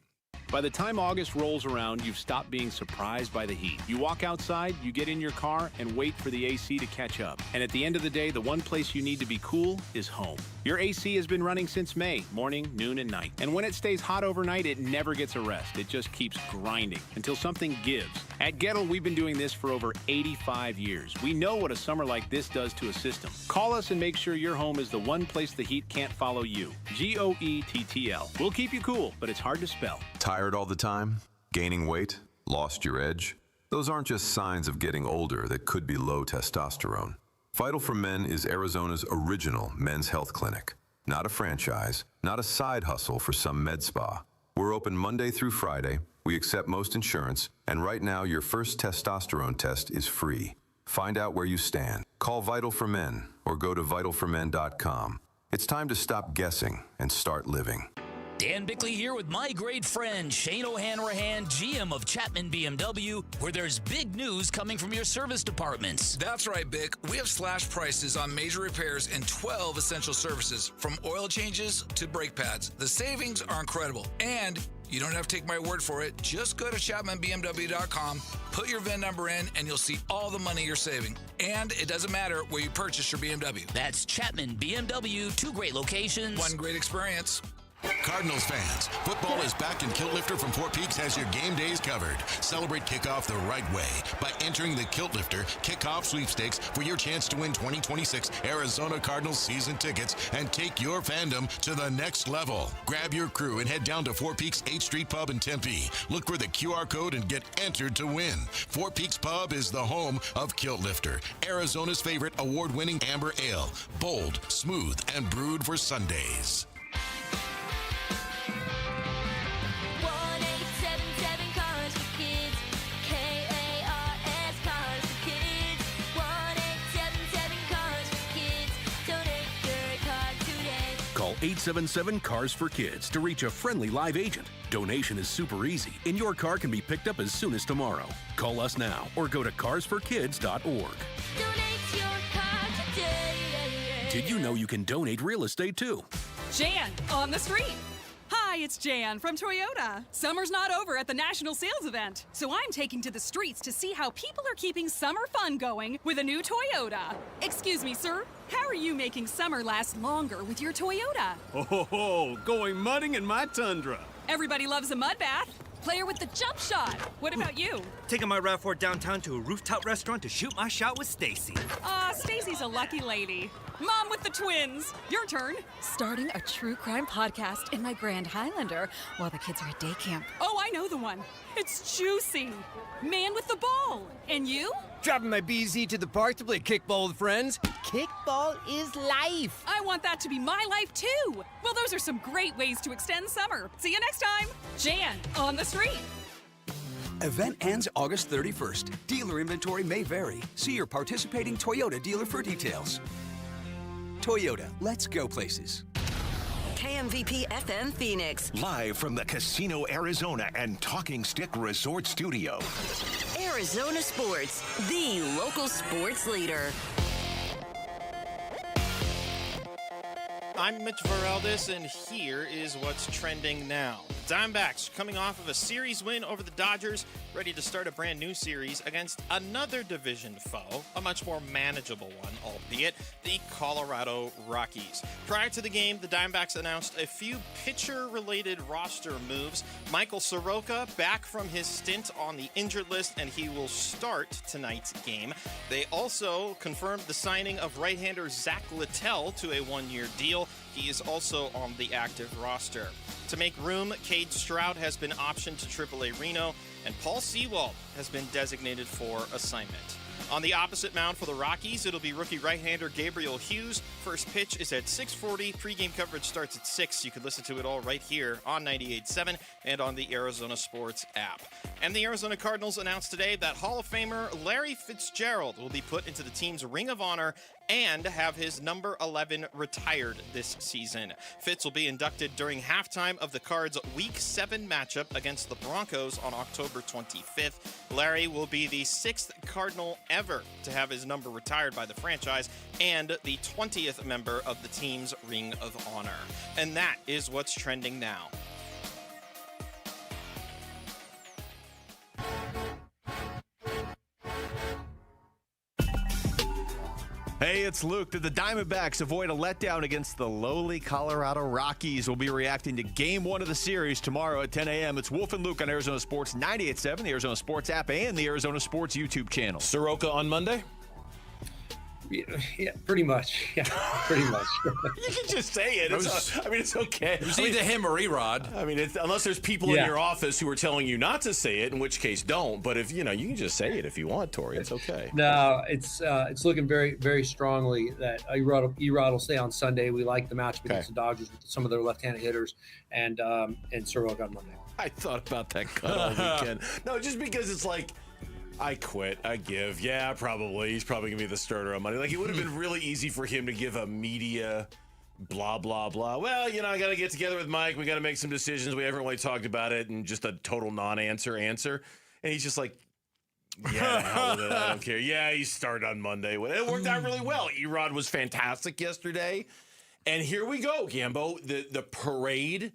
By the time August rolls around, you've stopped being surprised by the heat. You walk outside, you get in your car, and wait for the AC to catch up. And at the end of the day, the one place you need to be cool is home. Your AC has been running since May, morning, noon, and night. And when it stays hot overnight, it never gets a rest. It just keeps grinding until something gives. At Gettle, we've been doing this for over 85 years. We know what a summer like this does to a system. Call us and make sure your home is the one place the heat can't follow you. GOETTL. We'll keep you cool, but it's hard to spell. Tired all the time? Gaining weight? Lost your edge? Those aren't just signs of getting older that could be low testosterone. Vital for Men is Arizona's original men's health clinic. Not a franchise, not a side hustle for some med spa. We're open Monday through Friday. We accept most insurance, and right now your first testosterone test is free. Find out where you stand. Call Vital for Men or go to vitalformen.com. It's time to stop guessing and start living. Dan Bickley here with my great friend Shane O'Hanrahan, GM of Chapman BMW, where there's big news coming from your service departments. That's right, Bick. We have slashed prices on major repairs and 12 essential services, from oil changes to brake pads. The savings are incredible, and you don't have to take my word for it. Just go to ChapmanBMW.com, put your VIN number in, and you'll see all the money you're saving. And it doesn't matter where you purchase your BMW. That's Chapman BMW, 2 great locations, 1 great experience. Cardinals fans, football is back and Kilt Lifter from Four Peaks has your game days covered. Celebrate kickoff the right way by entering the Kilt Lifter Kickoff Sweepstakes for your chance to win 2026 Arizona Cardinals season tickets and take your fandom to the next level. Grab your crew and head down to Four Peaks 8th Street Pub in Tempe. Look for the QR code and get entered to win. Four Peaks Pub is the home of Kilt Lifter, Arizona's favorite award-winning amber ale. Bold, smooth, and brewed for Sundays. 1-877 Cars for Kids. K-A-R-S Cars for Kids. 1-877 Cars for Kids. Donate your car today. Call 877-CARS-FOR-KIDS to reach a friendly live agent. Donation is super easy, and your car can be picked up as soon as tomorrow. Call us now or go to carsforkids.org. Donate your car today. Did you know you can donate real estate too? Jan on the street. Hi, it's Jan from Toyota. Summer's not over at the National Sales Event, so I'm taking to the streets to see how people are keeping summer fun going with a new Toyota. Excuse me, sir. How are you making summer last longer with your Toyota? Oh, going mudding in my Tundra. Everybody loves a mud bath. Player with the jump shot. What about you? Taking my RAV4 downtown to a rooftop restaurant to shoot my shot with Stacy. Stacy's a lucky lady. Mom with the twins. Your turn. Starting a true crime podcast in my Grand Highlander while the kids are at day camp. Oh, I know the one. It's Juicy. Man with the ball. And you? Dropping my BZ to the park to play kickball with friends. Kickball is life. I want that to be my life too. Well, those are some great ways to extend summer. See you next time. Jan on the street. Event ends August 31st. Dealer inventory may vary. See your participating Toyota dealer for details. Toyota, let's go places. KMVP FM Phoenix. Live from the Casino Arizona and Talking Stick Resort Studio. Arizona Sports, the local sports leader. I'm Mitch Vareldes, and here is what's trending now. Diamondbacks coming off of a series win over the Dodgers, ready to start a brand new series against another division foe, a much more manageable one, albeit the Colorado Rockies. Prior to the game, the Diamondbacks announced a few pitcher-related roster moves. Michael Soroka back from his stint on the injured list, and he will start tonight's game. They also confirmed the signing of right-hander Zach Littell to a one-year deal. He is also on the active roster. To make room, Cade Stroud has been optioned to AAA Reno, and Paul Sewald has been designated for assignment. On the opposite mound for the Rockies, it'll be rookie right-hander Gabriel Hughes. First pitch is at 6:40. Pre-game coverage starts at 6. You can listen to it all right here on 98.7 and on the Arizona Sports app. And the Arizona Cardinals announced today that Hall of Famer Larry Fitzgerald will be put into the team's Ring of Honor and have his number 11 retired this season. Fitz will be inducted during halftime of the Cards' Week 7 matchup against the Broncos on October 25th. Larry will be the 6th Cardinal ever to have his number retired by the franchise and the 20th member of the team's Ring of Honor. And that is what's trending now. Hey, it's Luke. Did the Diamondbacks avoid a letdown against the lowly Colorado Rockies? We'll be reacting to Game 1 of the series tomorrow at 10 a.m. It's Wolf and Luke on Arizona Sports 98.7, the Arizona Sports app, and the Arizona Sports YouTube channel. Soroka on Monday? Yeah, pretty much. Yeah, pretty much. You can just say it. It's okay. It was either him or Erod. I mean, unless there's people in your office who are telling you not to say it, in which case don't. But if you can just say it if you want, Tori. It's okay. No, it's looking very, very strongly that Erod will stay on Sunday. We like the matchup against the Dodgers with some of their left-handed hitters, and Soroka on Monday. I thought about that cut all weekend. No, just because it's like, I quit. I give. Yeah, probably. He's probably going to be the starter on Monday. Like, it would have been really easy for him to give a media blah, blah, blah. Well, I got to get together with Mike. We got to make some decisions. We haven't really talked about it, and just a total non-answer answer. And he's just like, yeah, the hell with it. I don't care. Yeah, he started on Monday. It worked out really well. Erod was fantastic yesterday. And here we go, Gambo. The parade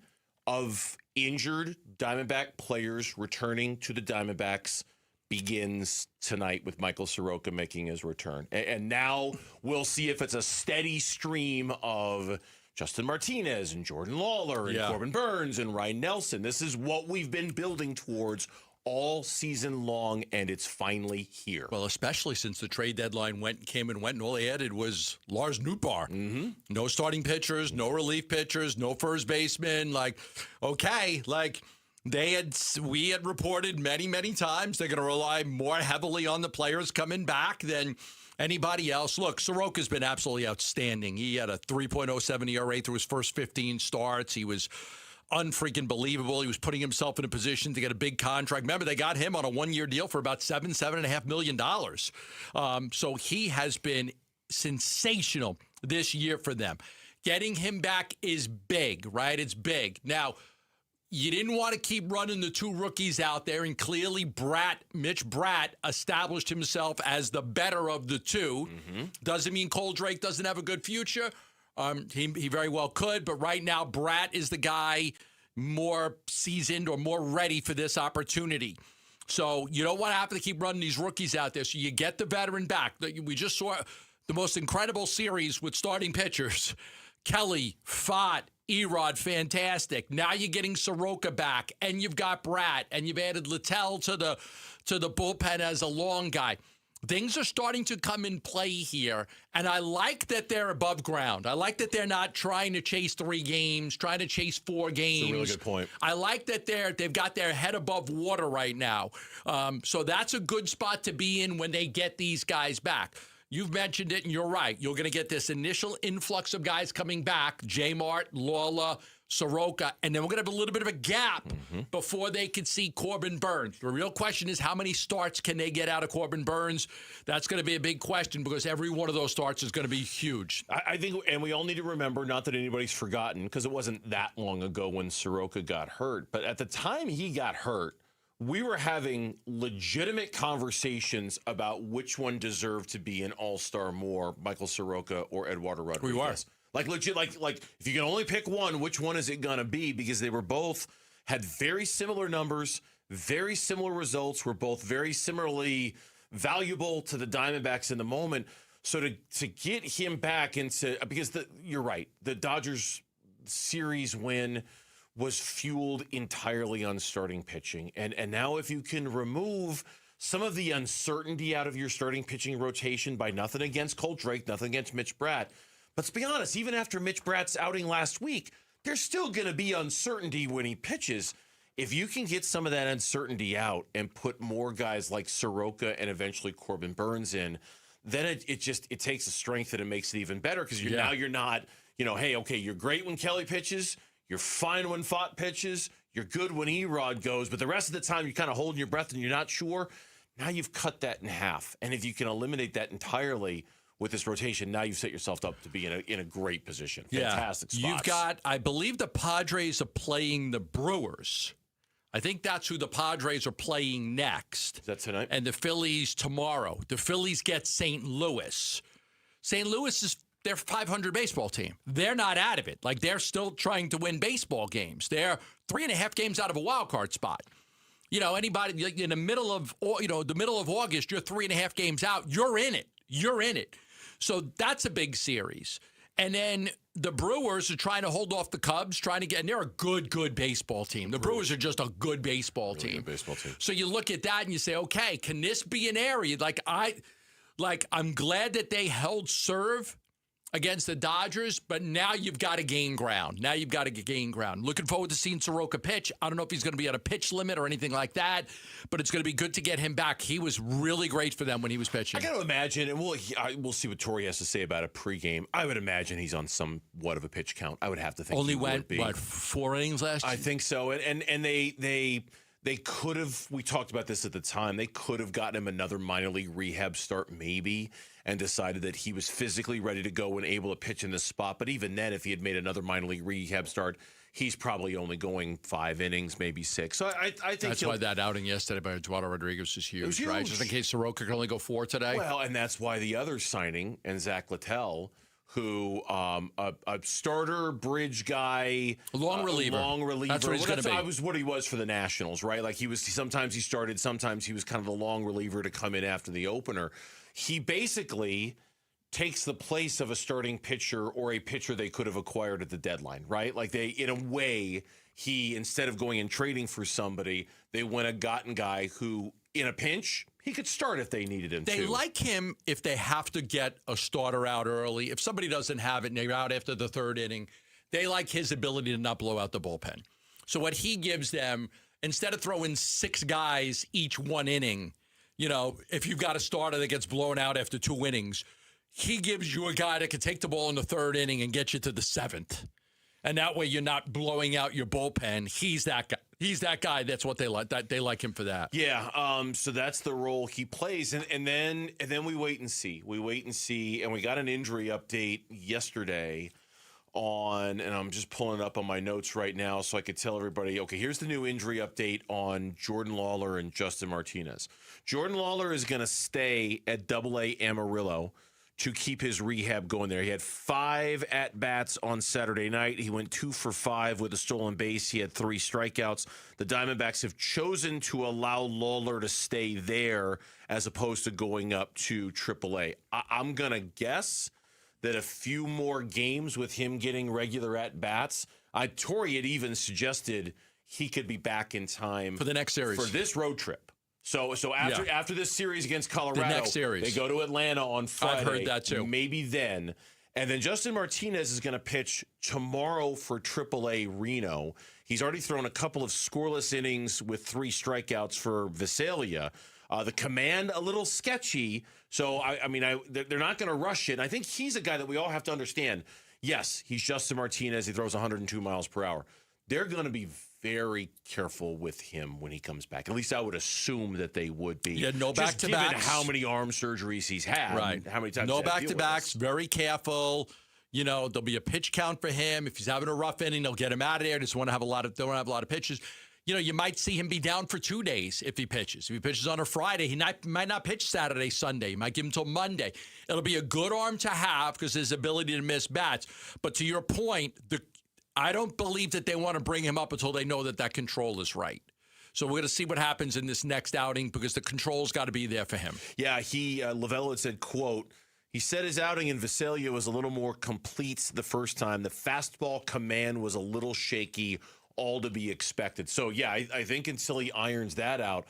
of injured Diamondback players returning to the Diamondbacks begins tonight with Michael Soroka making his return. And now we'll see if it's a steady stream of Justin Martinez and Jordan Lawler and Corbin Burns and Ryan Nelson. This is what we've been building towards all season long, and it's finally here. Well, especially since the trade deadline came and went, and all they added was Lars Nootbaar. Mm-hmm. No starting pitchers, no relief pitchers, no first baseman. We had reported many, many times they're going to rely more heavily on the players coming back than anybody else. Look, Soroka's been absolutely outstanding. He had a 3.07 ERA through his first 15 starts. He was unfreaking believable. He was putting himself in a position to get a big contract. Remember, they got him on a one-year deal for about $7.5 million. So he has been sensational this year for them. Getting him back is big, right? It's big. Now, you didn't want to keep running the two rookies out there, and clearly Mitch Bratt established himself as the better of the two. Mm-hmm. Doesn't mean Cole Drake doesn't have a good future. He very well could, but right now Bratt is the guy more seasoned or more ready for this opportunity. So you don't want to have to keep running these rookies out there. So you get the veteran back. We just saw the most incredible series with starting pitchers. Kelly, Fott, Erod, fantastic. Now you're getting Soroka back, and you've got Bratt, and you've added Littell to the bullpen as a long guy. Things are starting to come in play here, and I like that they're above ground. I like that they're not trying to chase 3 games, trying to chase 4 games. That's a really good point. I like that they've got their head above water right now. So that's a good spot to be in when they get these guys back. You've mentioned it, and you're right. You're going to get this initial influx of guys coming back, J-Mart, Lawler, Soroka, and then we're going to have a little bit of a gap before they can see Corbin Burns. The real question is, how many starts can they get out of Corbin Burns? That's going to be a big question, because every one of those starts is going to be huge. I think, and we all need to remember, not that anybody's forgotten, because it wasn't that long ago when Soroka got hurt, but at the time he got hurt, we were having legitimate conversations about which one deserved to be an all-star more, Michael Soroka or Eduardo Rodriguez. We were. Like legit, like if you can only pick one, which one is it gonna be? Because they were both had very similar numbers, very similar results, were both very similarly valuable to the Diamondbacks in the moment. So to get him back into, because you're right, the Dodgers series win was fueled entirely on starting pitching, and now if you can remove some of the uncertainty out of your starting pitching rotation by nothing against Cole Drake, nothing against Mitch Bratt. Let's be honest, even after Mitch Bratt's outing last week, there's still going to be uncertainty when he pitches. If you can get some of that uncertainty out and put more guys like Soroka and eventually Corbin Burns in, then it takes the strength and it makes it even better, because now you're not, hey, okay, you're great when Kelly pitches, you're fine when Fott pitches, you're good when Erod goes, but the rest of the time you're kind of holding your breath and you're not sure. Now you've cut that in half. And if you can eliminate that entirely with this rotation, now you've set yourself up to be in a great position. Fantastic spots. You've got, I believe the Padres are playing the Brewers. I think that's who the Padres are playing next. Is that tonight? And the Phillies tomorrow. The Phillies get St. Louis. St. Louis is their 500 baseball team. They're not out of it. Like, they're still trying to win baseball games. They're 3.5 games out of a wild card spot. Anybody in the middle of August, you're 3.5 games out. You're in it. You're in it. So that's a big series. And then the Brewers are trying to hold off the Cubs, and they're a good baseball team. The Brewers are just a good baseball team. So you look at that and you say, okay, can this be an area? I'm glad that they held serve against the Dodgers, but now you've got to gain ground. Looking forward to seeing Soroka pitch. I don't know if he's going to be at a pitch limit or anything like that, but it's going to be good to get him back. He was really great for them when he was pitching. I got to imagine, and we'll see what Torrey has to say about it pregame. I would imagine he's on somewhat of a pitch count. I would have to think. Only went, 4 innings last year? I think so. And they could have, we talked about this at the time, they could have gotten him another minor league rehab start maybe, and decided that he was physically ready to go and able to pitch in this spot. But even then, if he had made another minor league rehab start, he's probably only going 5 innings, maybe 6. So I think that's why that outing yesterday by Eduardo Rodriguez is huge, right? Just in case Soroka can only go 4 today. Well, and that's why the other signing, and Zach Littell, who a starter bridge guy, long reliever. That's what he's going to be. That was what he was for the Nationals, right? Like sometimes he started, sometimes he was kind of the long reliever to come in after the opener. He basically takes the place of a starting pitcher or a pitcher they could have acquired at the deadline, right? Like in a way, instead of going and trading for somebody, they went and gotten guy who, in a pinch, he could start if they needed him to. They like him if they have to get a starter out early. If somebody doesn't have it and they're out after the third inning, they like his ability to not blow out the bullpen. So what he gives them, instead of throwing 6 guys each one inning, if you've got a starter that gets blown out after 2 innings, he gives you a guy that can take the ball in the third inning and get you to the 7th. And that way you're not blowing out your bullpen. He's that guy. He's that guy. That's what they like. They like him for that. Yeah. So that's the role he plays. And then we wait and see. And we got an injury update yesterday and I'm just pulling it up on my notes right now so I could tell everybody, okay, here's the new injury update on Jordan Lawler and Justin Martinez. Jordan Lawler is going to stay at AA Amarillo to keep his rehab going there. He had 5 at-bats on Saturday night. He went 2 for 5 with a stolen base. He had 3 strikeouts. The Diamondbacks have chosen to allow Lawler to stay there as opposed to going up to AAA. I'm going to guess that a few more games with him getting regular at-bats. Torrey had even suggested he could be back in time for the next series, for this road trip. So after this series against Colorado, the next series, they go to Atlanta on Friday. I've heard that too. Maybe then. And then Justin Martinez is going to pitch tomorrow for AAA Reno. He's already thrown a couple of scoreless innings with 3 strikeouts for Visalia. The command, a little sketchy. So, they're not going to rush it. And I think he's a guy that we all have to understand. Yes, he's Justin Martinez. He throws 102 miles per hour. They're going to be very careful with him when he comes back. At least I would assume that they would be. Yeah, no back-to-backs. Given how many arm surgeries he's had. Right. How many times no back-to-backs. Very careful. There'll be a pitch count for him. If he's having a rough inning, they'll get him out of there. Don't want to have a lot of pitches. You might see him be down for 2 days if he pitches. If he pitches on a Friday, he might not pitch Saturday, Sunday. He might give him till Monday. It'll be a good arm to have because his ability to miss bats. But to your point, I don't believe that they want to bring him up until they know that control is right. So we're going to see what happens in this next outing because the control's got to be there for him. Yeah, Lavello had said, quote, he said his outing in Visalia was a little more complete the first time. The fastball command was a little shaky, all to be expected. So, yeah, I think until he irons that out,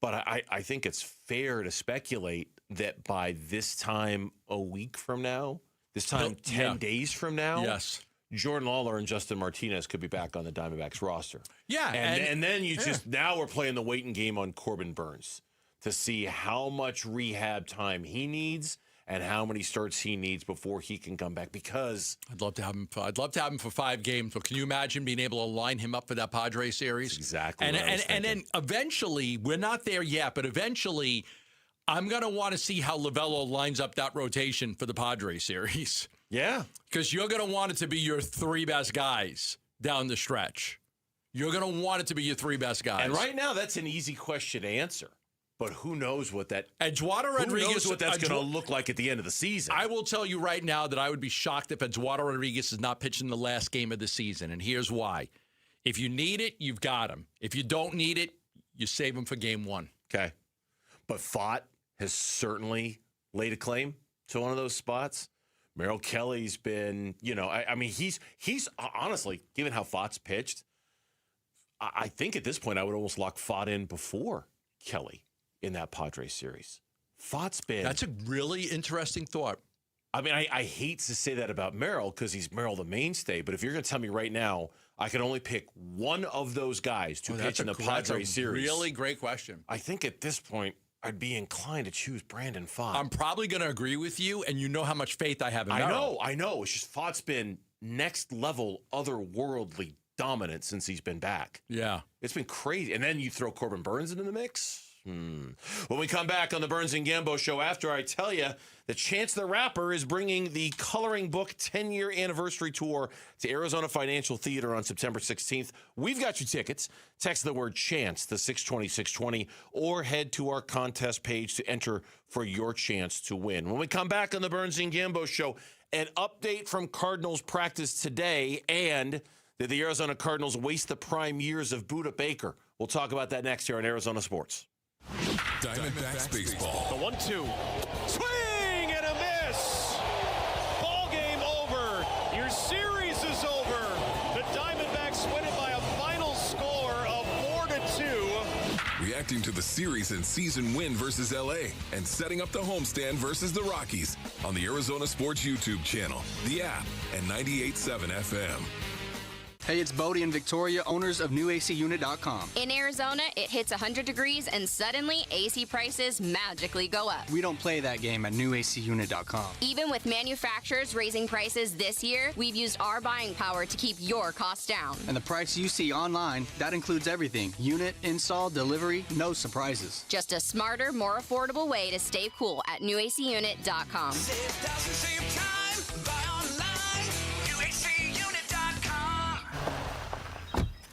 but I think it's fair to speculate that by this time a week from now, 10 days from now, yes, Jordan Lawler and Justin Martinez could be back on the Diamondbacks roster. Yeah. And then now we're playing the waiting game on Corbin Burns to see how much rehab time he needs and how many starts he needs before he can come back. Because I'd love to have him for 5 games. But can you imagine being able to line him up for that Padres series? That's exactly. And then eventually, we're not there yet, but eventually, I'm going to want to see how Lavello lines up that rotation for the Padres series. Yeah. Because you're going to want it to be your 3 best guys down the stretch. You're going to want it to be your 3 best guys. And right now, that's an easy question to answer. But who knows what Eduardo Rodriguez, who knows what that's going to look like at the end of the season? I will tell you right now that I would be shocked if Eduardo Rodriguez is not pitching the last game of the season. And here's why. If you need it, you've got him. If you don't need it, you save him for game 1. Okay. But Fott has certainly laid a claim to one of those spots. Merrill Kelly's been, he's honestly, given how Fott's pitched, I think at this point I would almost lock Fott in before Kelly in that Padres series. Fott's been... That's a really interesting thought. I mean, I hate to say that about Merrill because he's Merrill the mainstay, but if you're going to tell me right now, I can only pick one of those guys to pitch in the Padres series. Really great question. I think at this point, I'd be inclined to choose Brandon Fott. I'm probably going to agree with you, and you know how much faith I have in Merrill. I know. It's just Fott's been next level, otherworldly dominant since he's been back. Yeah. It's been crazy. And then you throw Corbin Burns into the mix. When we come back on the Burns and Gambo show, after I tell you that Chance the Rapper is bringing the Coloring Book 10-year anniversary tour to Arizona Financial Theater on September 16th. We've got your tickets. Text the word CHANCE to 620-620 or head to our contest page to enter for your chance to win. When we come back on the Burns and Gambo show, an update from Cardinals practice today and did the Arizona Cardinals waste the prime years of Buda Baker? We'll talk about that next here on Arizona Sports. Diamondbacks baseball. The 1-2. Swing and a miss. reacting to the series and season win versus LA and setting up the homestand versus the Rockies on the Arizona Sports YouTube channel, the app, and 98.7 FM. Hey, it's Bodie and Victoria, owners of NewACUnit.com. In Arizona, it hits 100 degrees and suddenly AC prices magically go up. We don't play that game at NewACUnit.com. Even with manufacturers raising prices this year, we've used our buying power to keep your costs down. And the price you see online, that includes everything. Unit, install, delivery, no surprises. Just a smarter, more affordable way to stay cool at NewACUnit.com. Save thousands, save time, buy online, NewACUnit.com.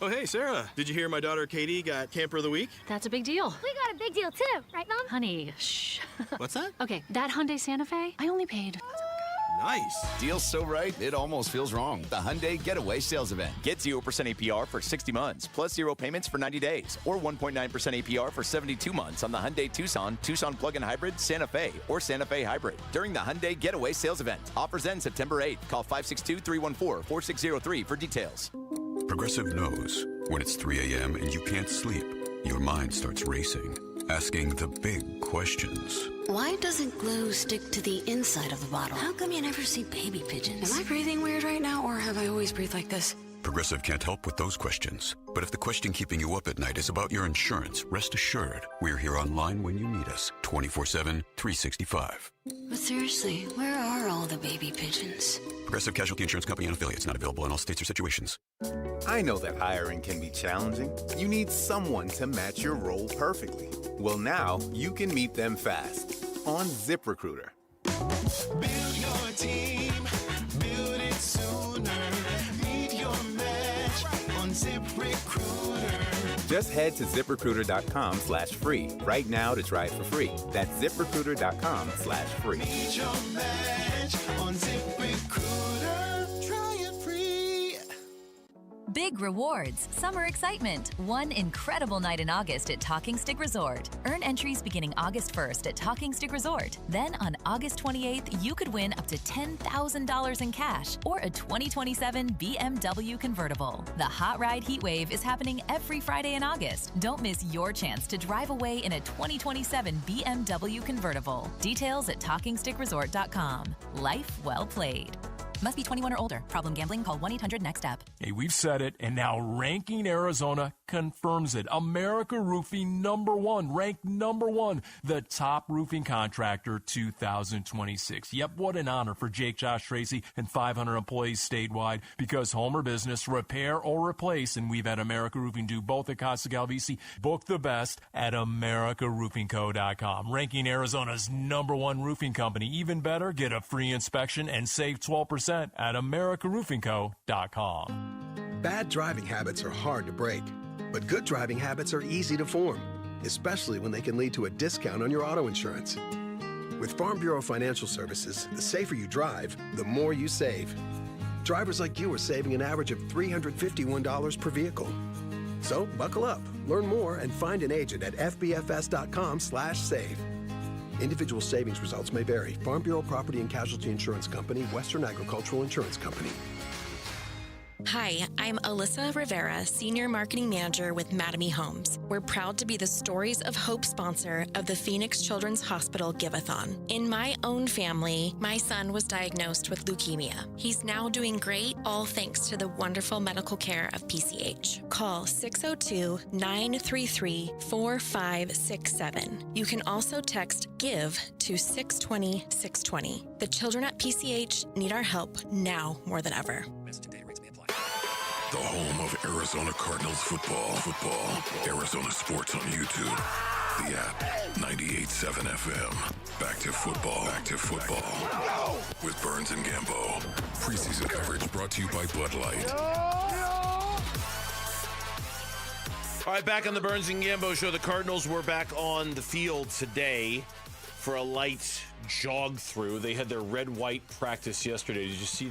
Oh, hey, Sarah. Did you hear my daughter Katie got Camper of the Week? That's a big deal. We got a big deal too, right, Mom? Honey, shh. What's that? Okay, that Hyundai Santa Fe, I only paid. Nice. Deal's so right, it almost feels wrong. The Hyundai Getaway Sales Event. Get 0% APR for 60 months, plus 0 payments for 90 days, or 1.9% APR for 72 months on the Hyundai Tucson, Tucson Plug-in Hybrid, Santa Fe, or Santa Fe Hybrid during the Hyundai Getaway Sales Event. Offers end September 8th. Call 562-314-4603 for details. Progressive knows when it's 3 a.m. and you can't sleep, your mind starts racing, asking the big questions. Why doesn't glue stick to the inside of the bottle? How come you never see baby pigeons? Am I breathing weird right now, or have I always breathed like this? Progressive can't help with those questions. But if the question keeping you up at night is about your insurance, rest assured, we're here online when you need us, 24/7, 365. But seriously, where are all the baby pigeons? Progressive Casualty Insurance Company and affiliates, not available in all states or situations. I know that hiring can be challenging. You need someone to match your role perfectly. Well, now you can meet them fast on ZipRecruiter. Build your team, build it sooner. Meet your match on ZipRecruiter. Just head to ZipRecruiter.com/free right now to try it for free. That's ZipRecruiter.com/free. Meet your match on ZipRecruiter. Try it free. Big rewards, summer excitement, one incredible night in August at Talking Stick Resort. Earn entries beginning August 1st at Talking Stick Resort. Then on August 28th, you could win up to $10,000 in cash or a 2027 BMW convertible. The Hot Ride Heat Wave is happening every Friday in August. Don't miss your chance to drive away in a 2027 BMW convertible. Details at TalkingStickResort.com. Life well played. Must be 21 or older. Problem gambling? Call 1-800-NEXT-STEP. Hey, we've said it, and now Ranking Arizona confirms it. America Roofing #1, ranked #1, the top roofing contractor 2026. Yep, what an honor for Jake, Josh, Tracy, and 500 employees statewide, because home or business, repair or replace, and we've had America Roofing do both at Costa Galvisi. Book the best at AmericaRoofingCo.com. Ranking Arizona's #1 roofing company. Even better, get a free inspection and save 12% at AmericaRoofingCo.com. Bad driving habits are hard to break, but good driving habits are easy to form, especially when they can lead to a discount on your auto insurance. With Farm Bureau Financial Services, the safer you drive, the more you save. Drivers like you are saving an average of $351 per vehicle. So buckle up, learn more, and find an agent at fbfs.com/save. Individual savings results may vary. Farm Bureau Property and Casualty Insurance Company, Western Agricultural Insurance Company. Hi, I'm Alyssa Rivera, Senior Marketing Manager with Mattamy Homes. We're proud to be the Stories of Hope sponsor of the Phoenix Children's Hospital Give-a-thon. In my own family, my son was diagnosed with leukemia. He's now doing great, all thanks to the wonderful medical care of PCH. Call 602-933-4567. You can also text GIVE to 620-620. The children at PCH need our help now more than ever. The home of Arizona Cardinals football. Arizona Sports on YouTube. The app, 98.7 FM. Back to football. With Burns and Gambo. Preseason coverage brought to you by Bud Light. All right, back on the Burns and Gambo show. The Cardinals were back on the field today for a light jog through. They had their red-white practice yesterday. Did you see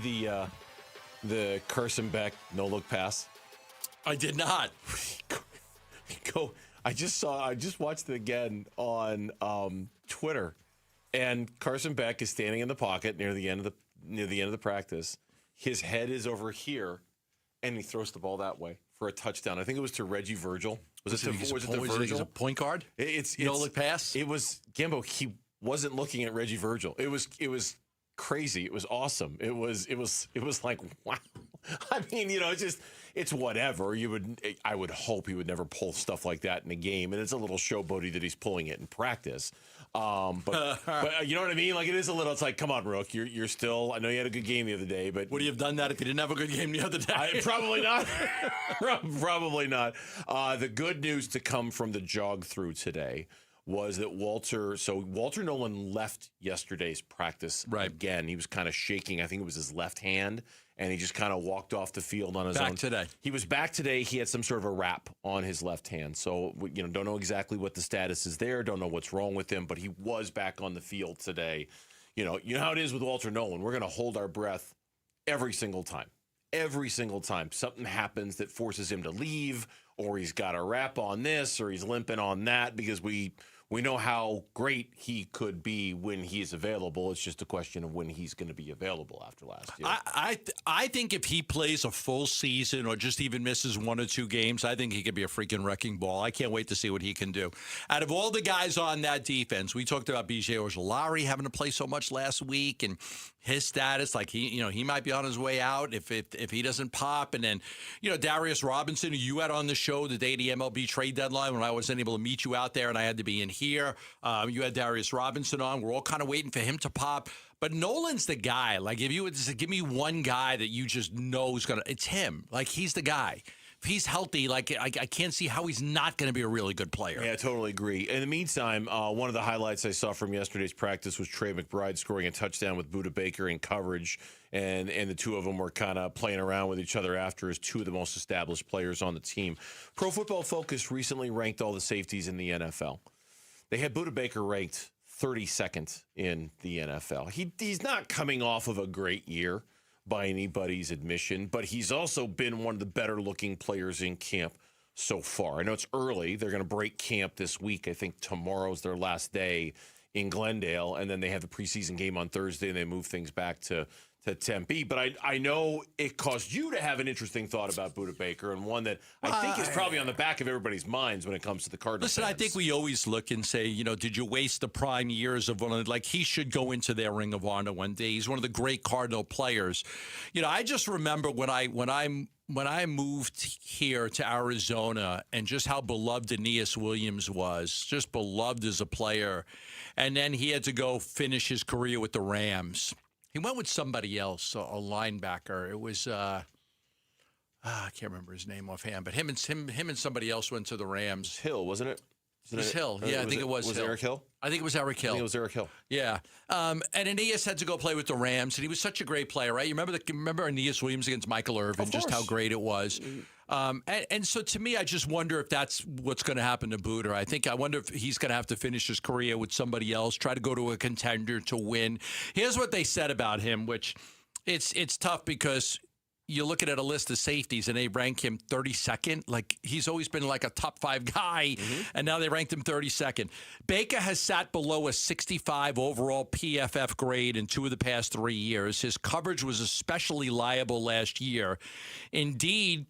the Carson Beck no-look pass? I did not. I just watched it again on Twitter, and Carson Beck is standing in the pocket near the end of the practice. His head is over here, and he throws the ball that way for a touchdown. I think it was to Reggie Virgil. Was it to He's Virgil? a point guard? It's no-look pass? It was, Gimbo, he wasn't looking at Reggie Virgil. It was crazy. It was awesome. It was like, wow. I mean, it's whatever. I would hope he would never pull stuff like that in a game. And it's a little showboaty that he's pulling it in practice. But you know what I mean? Like, it is a little, it's like, come on, Rook, you're still, I know you had a good game the other day, but. Would he have done that if he didn't have a good game the other day? Probably not. Probably not. The good news to come from the jog through today was that Walter Nolan left yesterday's practice again. He was kind of shaking. I think it was his left hand, and he just kind of walked off the field on his own. Back today. He was back today. He had some sort of a wrap on his left hand. So, don't know exactly what the status is there. Don't know what's wrong with him, but he was back on the field today. You know how it is with Walter Nolan. We're going to hold our breath every single time. Every single time something happens that forces him to leave, or he's got a wrap on this, or he's limping on that, because we know how great he could be when he's available. It's just a question of when he's going to be available after last year. I think if he plays a full season or just even misses 1 or 2 games, I think he could be a freaking wrecking ball. I can't wait to see what he can do. Out of all the guys on that defense, we talked about B.J. Ojulari having to play so much last week and his status, like he might be on his way out if he doesn't pop. And then, Darius Robinson, who you had on the show the day of the MLB trade deadline when I wasn't able to meet you out there and I had to be in here. You had Darius Robinson on. We're all kind of waiting for him to pop. But Nolan's the guy. Like, if you would just give me one guy that you just know is it's him. Like, he's the guy. If he's healthy, like I can't see how he's not going to be a really good player. Yeah, I totally agree. In the meantime, one of the highlights I saw from yesterday's practice was Trey McBride scoring a touchdown with Budda Baker in coverage, and the two of them were kind of playing around with each other after as two of the most established players on the team. Pro Football Focus recently ranked all the safeties in the NFL. They had Budda Baker ranked 32nd in the NFL. He's not coming off of a great year by anybody's admission, but he's also been one of the better-looking players in camp so far. I know it's early. They're going to break camp this week. I think tomorrow's their last day in Glendale, and then they have the preseason game on Thursday, and they move things back to Tempe. But I know it caused you to have an interesting thought about Budda Baker, and one that I think is probably on the back of everybody's minds when it comes to the Cardinals. Listen, fans. I think we always look and say, did you waste the prime years of one of he should go into their Ring of Honor one day. He's one of the great Cardinal players. I just remember when I moved here to Arizona and just how beloved Aeneas Williams was, just beloved as a player. And then he had to go finish his career with the Rams. He went with somebody else, a linebacker. It was I can't remember his name offhand, but him and somebody else went to the Rams. Hill, wasn't it? It was Hill. Yeah, I think it was Hill. Was it Eric Hill? I think it was Eric Hill. I think it was Eric Hill. Yeah. And Aeneas had to go play with the Rams, and he was such a great player, right? You remember Aeneas Williams against Michael Irvin, just how great it was. And so to me, I just wonder if that's what's going to happen to Budda. I wonder if he's going to have to finish his career with somebody else, try to go to a contender to win. Here's what they said about him, which it's tough because you look at a list of safeties and they rank him 32nd. Like, he's always been like a top 5 guy, and now they ranked him 32nd. Baker has sat below a 65 overall PFF grade in 2 of the past 3 years. His coverage was especially liable last year. Indeed,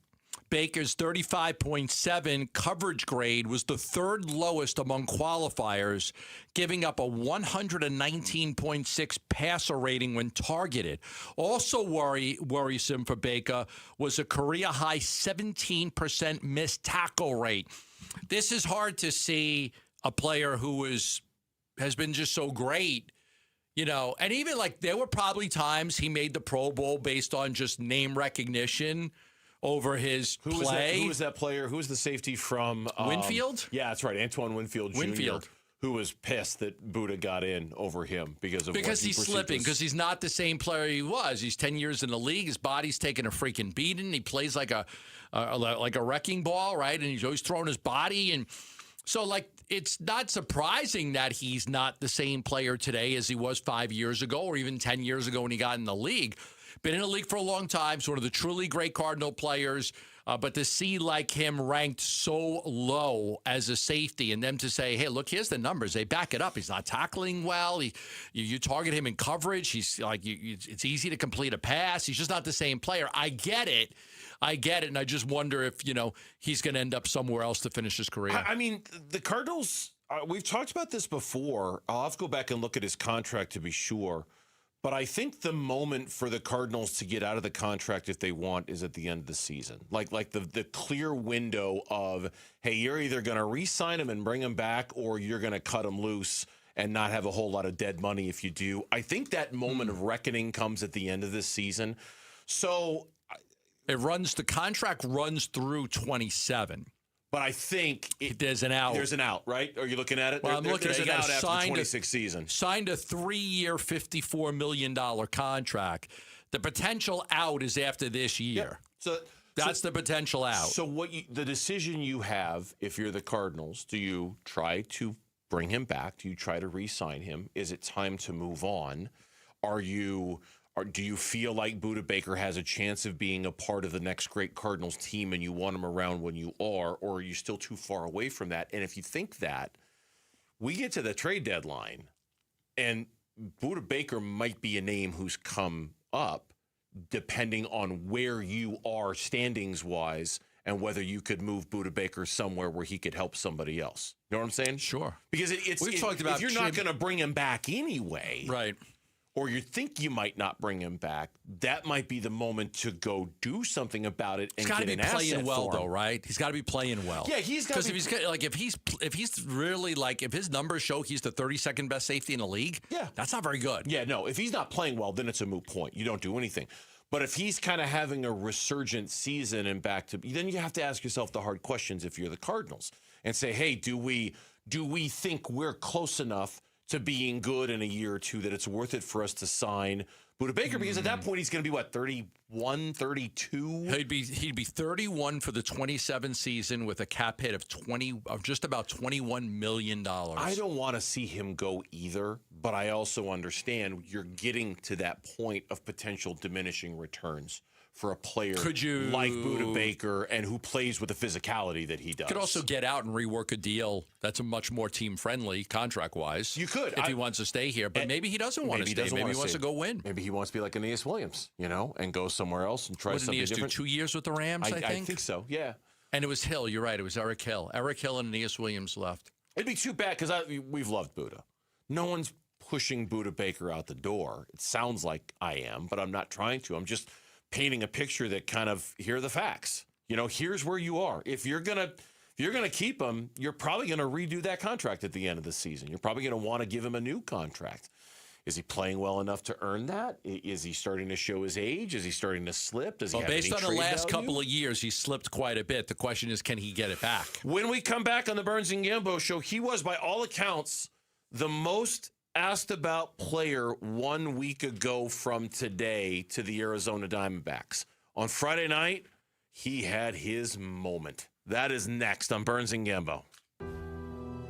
Baker's 35.7 coverage grade was the 3rd lowest among qualifiers, giving up a 119.6 passer rating when targeted. Also worrisome for Baker was a career-high 17% missed tackle rate. This is hard to see a player who has been just so great. And even there were probably times he made the Pro Bowl based on just name recognition over his play. Who was that player? Who was the safety from Winfield? Yeah, that's right. Antoine Winfield Jr., who was pissed that Budda got in over him because he's slipping, because he's not the same player he was. He's 10 years in the league. His body's taking a freaking beating. He plays like a wrecking ball, right? And he's always throwing his body. And so, it's not surprising that he's not the same player today as he was 5 years ago or even 10 years ago when he got in the league. Been in the league for a long time, sort of the truly great Cardinal players, but to see him ranked so low as a safety and them to say, hey, look, here's the numbers. They back it up. He's not tackling well. You target him in coverage. He's it's easy to complete a pass. He's just not the same player. I get it. I get it, and I just wonder if, he's going to end up somewhere else to finish his career. I mean, the Cardinals, we've talked about this before. I'll have to go back and look at his contract to be sure. But I think the moment for the Cardinals to get out of the contract if they want is at the end of the season. Like the clear window of, hey, you're either going to re-sign him and bring him back, or you're going to cut him loose and not have a whole lot of dead money if you do. I think that moment of reckoning comes at the end of this season. So the contract runs through 27. But I think there's an out. There's an out, right? Are you looking at it? Well, I'm looking at it. There's an out after the 26th season. Signed a 3-year, $54 million contract. The potential out is after this year. So that's the potential out. So the decision you have, if you're the Cardinals, do you try to bring him back? Do you try to re-sign him? Is it time to move on? Do you feel like Budda Baker has a chance of being a part of the next great Cardinals team and you want him around when you are, or are you still too far away from that? And if you think that, we get to the trade deadline and Budda Baker might be a name who's come up depending on where you are standings-wise and whether you could move Budda Baker somewhere where he could help somebody else. You know what I'm saying? Sure. Because if you're not going to bring him back anyway, right? Or you think you might not bring him back, that might be the moment to go do something about it and get an asset for him. He's got to be playing well, though, right? He's got to be playing well. Yeah, he's got to be. Because if his numbers show he's the 32nd best safety in the league, that's not very good. Yeah, no. If he's not playing well, then it's a moot point. You don't do anything. But if he's kind of having a resurgent season and then you have to ask yourself the hard questions if you're the Cardinals and say, hey, do we think we're close enough to being good in a year or two that it's worth it for us to sign Budda Baker? Because at that point he's going to be 31, 32. He'd be 31 for the 27 season with a cap hit of just about $21 million. I don't want to see him go either, but I also understand you're getting to that point of potential diminishing returns for a player like Budda Baker and who plays with the physicality that he does. Could also get out and rework a deal that's a much more team-friendly contract-wise. You could. If he wants to stay here, but maybe he doesn't want to stay. Maybe he wants to go win. Maybe he wants to be like Aeneas Williams, and go somewhere else and try something different. Do 2 years with the Rams, I think? I think so, yeah. And it was Hill. You're right. It was Eric Hill. Eric Hill and Aeneas Williams left. It'd be too bad because we've loved Budda. No one's pushing Budda Baker out the door. It sounds like I am, but I'm not trying to. I'm just painting a picture that kind of, here are the facts. Here's where you are. If you're gonna keep him, you're probably gonna redo that contract at the end of the season. You're probably gonna want to give him a new contract. Is he playing well enough to earn that? Is he starting to show his age? Is he starting to slip? Does he have based any on the last value? couple of years, he slipped quite a bit. The question is, can he get it back? When we come back on the Burns and Gambo show, he was, by all accounts, the most asked about player 1 week ago from today to the Arizona Diamondbacks. On Friday night, he had his moment. That is next on Burns and Gambo.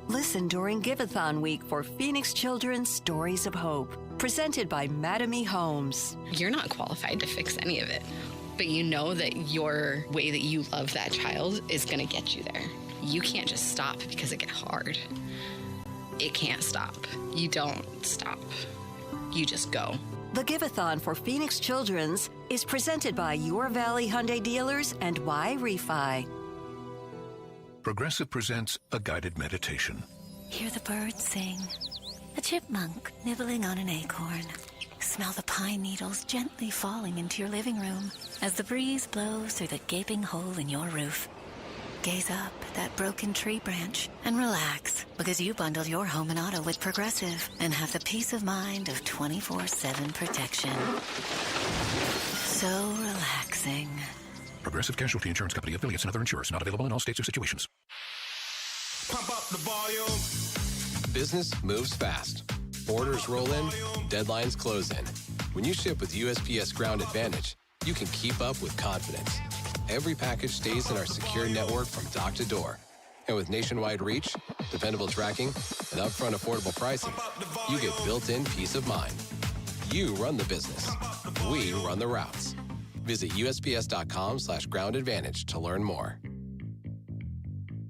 Listen during Give-a-thon week for Phoenix Children's Stories of Hope, presented by Madame Homes. You're not qualified to fix any of it, but you know that your way that you love that child is going to get you there. You can't just stop because it gets hard. It can't stop. You don't stop. You just go. The Give-a-thon for Phoenix Children's is presented by Your Valley Hyundai Dealers and Y Refi. Progressive presents a guided meditation. Hear the birds sing. A chipmunk nibbling on an acorn. Smell the pine needles gently falling into your living room as the breeze blows through the gaping hole in your roof. Gaze up at that broken tree branch and relax because you bundled your home and auto with Progressive and have the peace of mind of 24/7 protection. So relaxing. Progressive Casualty Insurance Company, affiliates, and other insurers. Not available in all states or situations. Pump up the volume. Business moves fast. Orders roll in, deadlines close in. When you ship with USPS Ground Advantage, you can keep up with confidence. Every package stays in our secure network from dock to door. And with nationwide reach, dependable tracking, and upfront affordable pricing, you get built-in peace of mind. You run the business. We run the routes. Visit USPS.com/groundadvantage to learn more.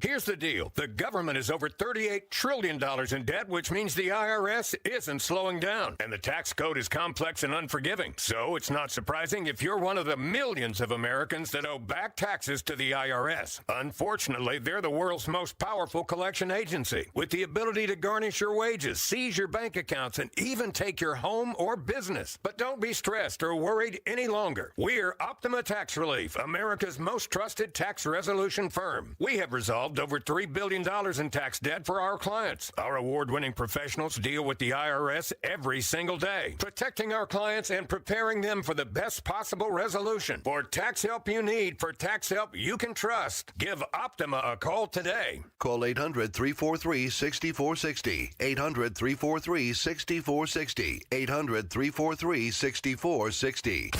Here's the deal. The government is over $38 trillion in debt, which means the IRS isn't slowing down. And the tax code is complex and unforgiving. So it's not surprising if you're one of the millions of Americans that owe back taxes to the IRS. Unfortunately, they're the world's most powerful collection agency, with the ability to garnish your wages, seize your bank accounts, and even take your home or business. But don't be stressed or worried any longer. We're Optima Tax Relief, America's most trusted tax resolution firm. We have resolved over $3 billion in tax debt for our clients. Our award-winning professionals deal with the IRS every single day, protecting our clients and preparing them for the best possible resolution. For tax help you need, for tax help you can trust, give Optima a call today. Call 800-343-6460. 800-343-6460. 800-343-6460.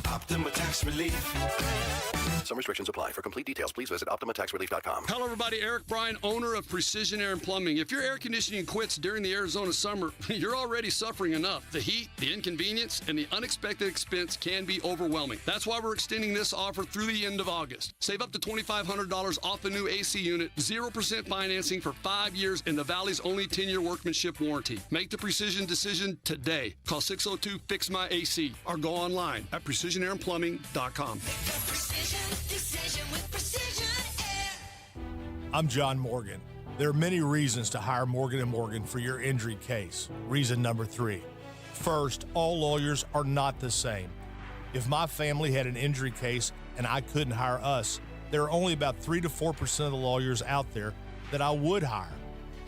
Optima Tax Relief. Some restrictions apply. For complete details, please visit OptimaTaxRelief.com. Hello, everybody. Eric Bryan, owner of Precision Air and Plumbing. If your air conditioning quits during the Arizona summer, you're already suffering enough. The heat, the inconvenience, and the unexpected expense can be overwhelming. That's why we're extending this offer through the end of August. Save up to $2,500 off a new AC unit, 0% financing for 5 years, and the Valley's only 10-year workmanship warranty. Make the Precision decision today. Call 602-FIX-MY-AC or go online at precisionairandplumbing.com. Decision with Precision Air. I'm John Morgan. There are many reasons to hire Morgan & Morgan for your injury case. Reason number 3. First, all lawyers are not the same. If my family had an injury case and I couldn't hire us, there are only about 3 to 4% of the lawyers out there that I would hire.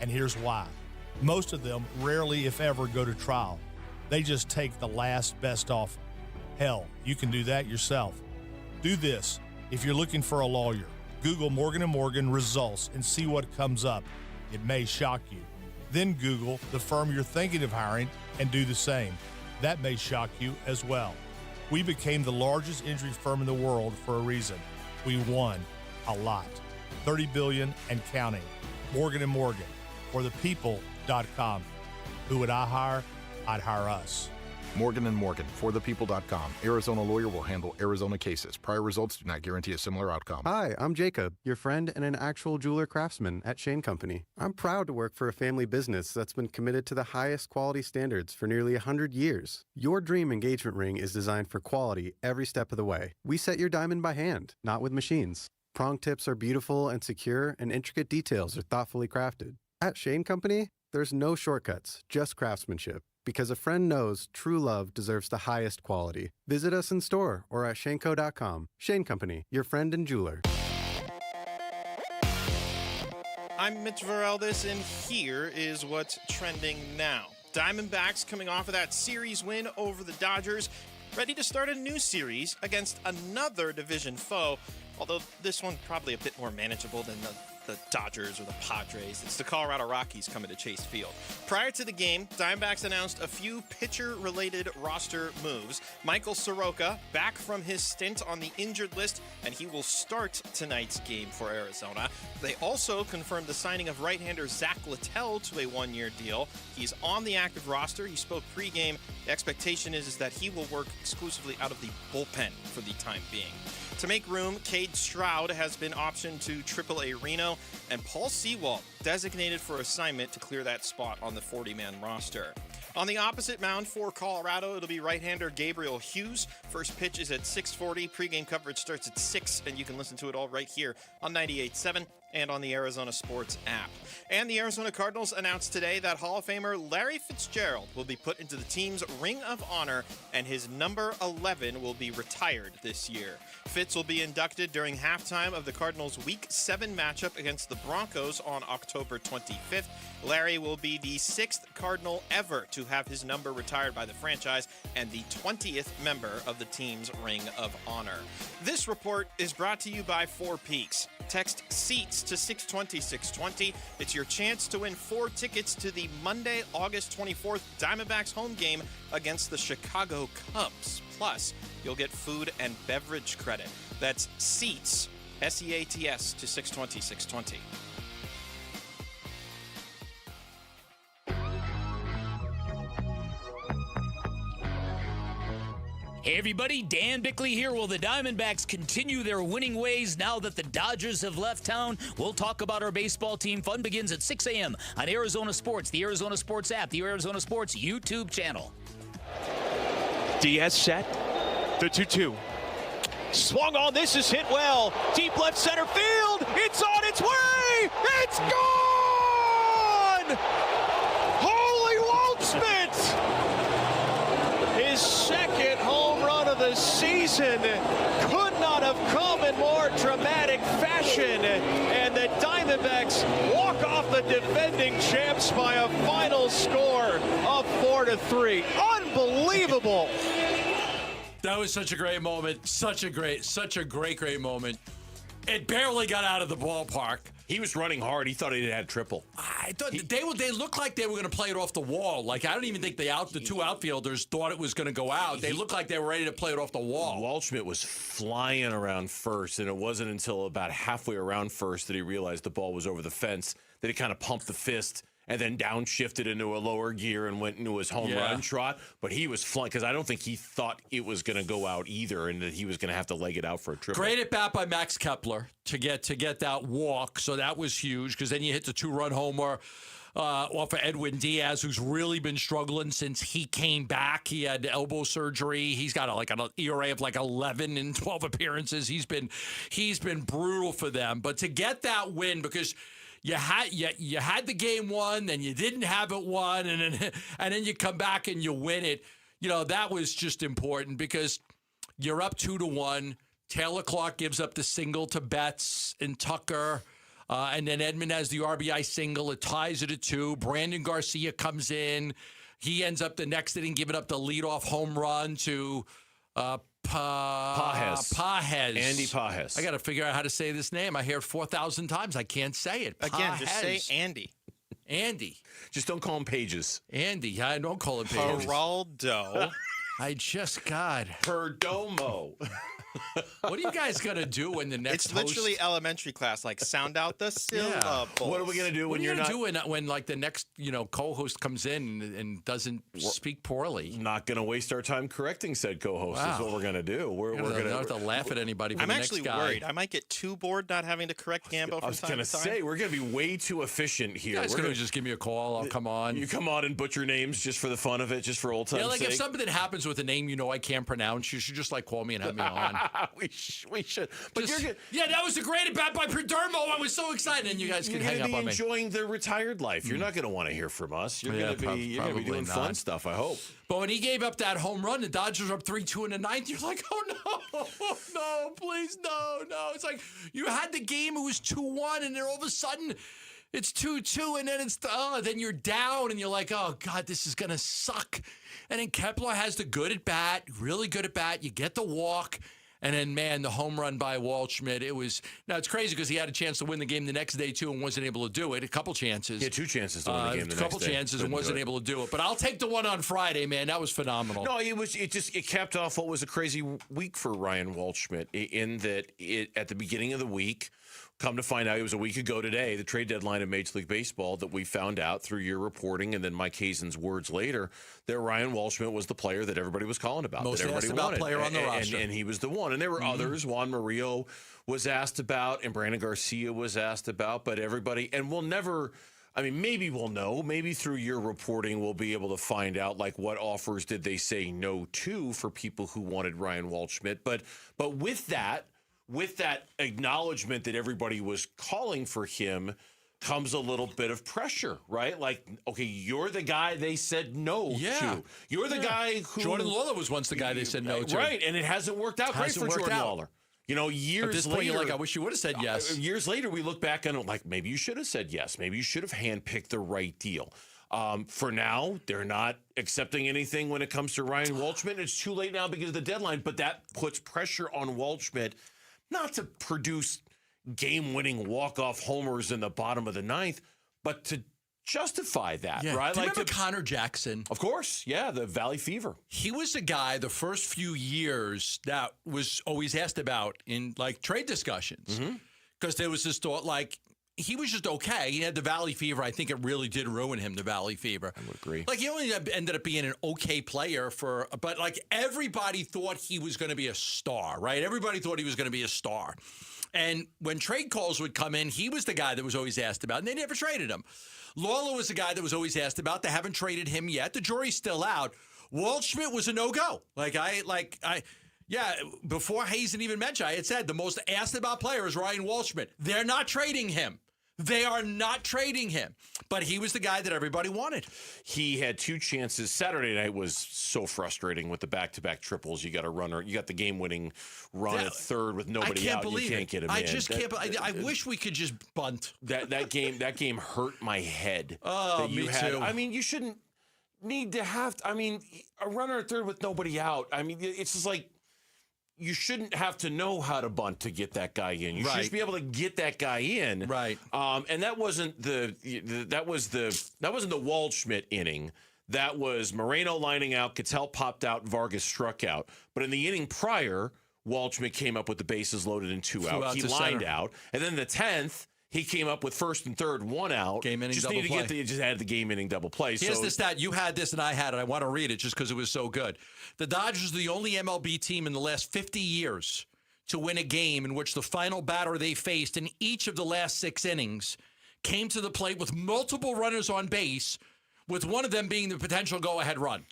And here's why. Most of them rarely, if ever, go to trial. They just take the last best offer. Hell, you can do that yourself. Do this. If you're looking for a lawyer, Google Morgan & Morgan results and see what comes up. It may shock you. Then Google the firm you're thinking of hiring and do the same. That may shock you as well. We became the largest injury firm in the world for a reason. We won a lot. $30 billion and counting. Morgan & Morgan. For the people.com. Who would I hire? I'd hire us. Morgan & Morgan, forthepeople.com. Arizona lawyer will handle Arizona cases. Prior results do not guarantee a similar outcome. Hi, I'm Jacob, your friend and an actual jeweler craftsman at Shane Company. I'm proud to work for a family business that's been committed to the highest quality standards for nearly 100 years. Your dream engagement ring is designed for quality every step of the way. We set your diamond by hand, not with machines. Prong tips are beautiful and secure, and intricate details are thoughtfully crafted. At Shane Company, there's no shortcuts, just craftsmanship. Because a friend knows true love deserves the highest quality. Visit us in store or at shaneco.com. Shane Company, your friend and jeweler. I'm Mitch Vareldis, and here is what's trending now. Diamondbacks coming off of that series win over the Dodgers, ready to start a new series against another division foe, although this one probably a bit more manageable than the Dodgers or the Padres. It's the Colorado Rockies coming to Chase Field. Prior to the game, Diamondbacks announced a few pitcher-related roster moves. Michael Soroka back from his stint on the injured list, and he will start tonight's game for Arizona. They also confirmed the signing of right-hander Zach Littell to a one-year deal. He's on the active roster. He spoke pregame. The expectation is that he will work exclusively out of the bullpen for the time being. To make room, Cade Stroud has been optioned to AAA Reno, and Paul Sewald designated for assignment to clear that spot on the 40-man roster. On the opposite mound for Colorado, it'll be right-hander Gabriel Hughes. First pitch is at 6:40. Pre-game coverage starts at 6, and you can listen to it all right here on 98.7 and on the Arizona Sports app. And the Arizona Cardinals announced today that Hall of Famer Larry Fitzgerald will be put into the team's Ring of Honor, and his number 11 will be retired this year. Fitz will be inducted during halftime of the Cardinals' Week 7 matchup against the Broncos on October 25th. Larry will be the 6th Cardinal ever to have his number retired by the franchise and the 20th member of the team's Ring of Honor. This report is brought to you by Four Peaks. Text SEATS to 620-620. It's your chance to win 4 tickets to the Monday, August 24th Diamondbacks home game against the Chicago Cubs. Plus, you'll get food and beverage credit. That's SEATS, S-E-A-T-S, to 620-620. Hey everybody, Dan Bickley here. Will the Diamondbacks continue their winning ways now that the Dodgers have left town? We'll talk about our baseball team. Fun begins at 6 a.m. on Arizona Sports, the Arizona Sports app, the Arizona Sports YouTube channel. Diaz set. The 2-2. Swung on. This is hit well. Deep left center field. It's on its way. It's gone! Holy Walt Schmidt! His second home run of the season could not have come in more dramatic fashion. And the Diamondbacks walk off the defending champs by a final score of 4-3. Unbelievable. That was such a great moment. Such a great moment. It barely got out of the ballpark. He was running hard. He thought he had triple. I thought they looked like they were going to play it off the wall. Like, I don't even think the two outfielders thought it was going to go out. They looked like they were ready to play it off the wall. Waldschmidt was flying around first, and it wasn't until about halfway around first that he realized the ball was over the fence, that he kind of pumped the fist and then downshifted into a lower gear and went into his home run trot. But he was flying because I don't think he thought it was going to go out either, and that he was going to have to leg it out for a triple. Great at bat by Max Kepler to get that walk. So that was huge because then you hit the 2-run homer off of Edwin Diaz, who's really been struggling since he came back. He had elbow surgery. He's got an ERA of 11 in 12 appearances. He's been brutal for them. But to get that win, because you had the game won, then you didn't have it won, and then you come back and you win it. That was just important because you're up 2-1. Taylor Clark gives up the single to Betts and Tucker, and then Edman has the RBI single. It ties it at 2. Brandon Garcia comes in. He ends up the next inning giving up the leadoff home run to Pages. Andy Pages. I got to figure out how to say this name. I hear it 4,000 times. I can't say it. Again, just say Andy. Andy. Just don't call him Pages. Andy. I don't call him Pages. Geraldo. I just got Perdomo. What are you guys going to do when the next It's literally elementary class, like sound out the syllables. What are we going to do What when are you you're going not? to do when the next co-host comes in and doesn't speak poorly? Not going to waste our time correcting said co-host is what we're going to do. We're going to have to laugh at anybody. I'm actually worried. I might get too bored not having to correct Gambo from time to time. I was going to say, we're going to be way too efficient here. You guys going to just give me a call. I'll come on. You come on and butcher names just for the fun of it, just for old time's sake. If something happens with a name I can't pronounce, you should just call me and have me on. We should. But that was a great at bat by Perdomo. I was so excited, and you guys can hang up on me. You're going to be enjoying the retired life. You're not going to want to hear from us. You're going to be doing fun stuff, I hope. But when he gave up that home run, the Dodgers were up 3-2 in the ninth. You're like, oh no, please, no. It's like you had the game. It was 2-1, and then all of a sudden it's 2-2, and then then you're down, and you're like, oh God, this is gonna suck. And then Kepler has the good at bat, really good at bat. You get the walk. And then, man, the home run by Waldschmidt, it's crazy because he had a chance to win the game the next day, too, and wasn't able to do it. A couple chances. He had 2 chances to win the game the next day. A couple chances and wasn't able to do it. But I'll take the one on Friday, man. That was phenomenal. No, it capped off what was a crazy week for Ryan Waldschmidt in that at the beginning of the week, come to find out, it was a week ago today, the trade deadline of Major League Baseball, that we found out through your reporting and then Mike Hazen's words later that Ryan Waldschmidt was the player that everybody was calling about. Most that everybody asked about wanted. player on the roster. And he was the one. And there were others. Juan Murillo was asked about and Brandon Garcia was asked about. But everybody, and we'll never, maybe we'll know. Maybe through your reporting we'll be able to find out what offers did they say no to for people who wanted Ryan Waldschmidt. But with that acknowledgement that everybody was calling for him comes a little bit of pressure, right? Like, okay, you're the guy they said no to. You're the guy who... Jordan Lawler was once the guy they said no to. Right, and it hasn't worked out great for Jordan Lawler. Years At this later... point, you're like, I wish you would have said yes. Years later, we look back and maybe you should have said yes. Maybe you should have handpicked the right deal. For now, they're not accepting anything when it comes to Ryan Waldschmidt. It's too late now because of the deadline, but that puts pressure on Waldschmidt not to produce game-winning walk-off homers in the bottom of the ninth, but to justify that, right? Do you remember Connor Jackson? Of course, the Valley Fever. He was a guy the first few years that was always asked about in trade discussions because there was this thought he was just okay. He had the Valley fever. I think it really did ruin him, the Valley fever. I would agree. Like, he only ended up being an okay player but like everybody thought he was going to be a star, right? Everybody thought he was going to be a star. And when trade calls would come in, he was the guy that was always asked about, and they never traded him. Lawler was the guy that was always asked about. They haven't traded him yet. The jury's still out. Waldschmidt was a no-go. Before Hazen even mentioned, I had said the most asked about player is Ryan Waldschmidt. They're not trading him. They are not trading him. But he was the guy that everybody wanted. He had 2 chances. Saturday night was so frustrating with the back-to-back triples. You got a runner. You got the game-winning run at third with nobody out. You can't get him in. I just can't. I wish we could just bunt. That game hurt my head. Oh, me too. I mean, you shouldn't need to have. A runner at third with nobody out. I mean, it's just like. You shouldn't have to know how to bunt to get that guy in. You should just be able to get that guy in. Right. And that wasn't the Waldschmidt inning. That was Moreno lining out, Cattell popped out, Vargas struck out. But in the inning prior, Waldschmidt came up with the bases loaded and 2 out. He lined out. And then the 10th, he came up with first and third, 1 out. Game inning just double play. Just added the game inning double play. Here's the stat. You had this and I had it. I want to read it just because it was so good. The Dodgers are the only MLB team in the last 50 years to win a game in which the final batter they faced in each of the last 6 innings came to the plate with multiple runners on base, with one of them being the potential go-ahead run.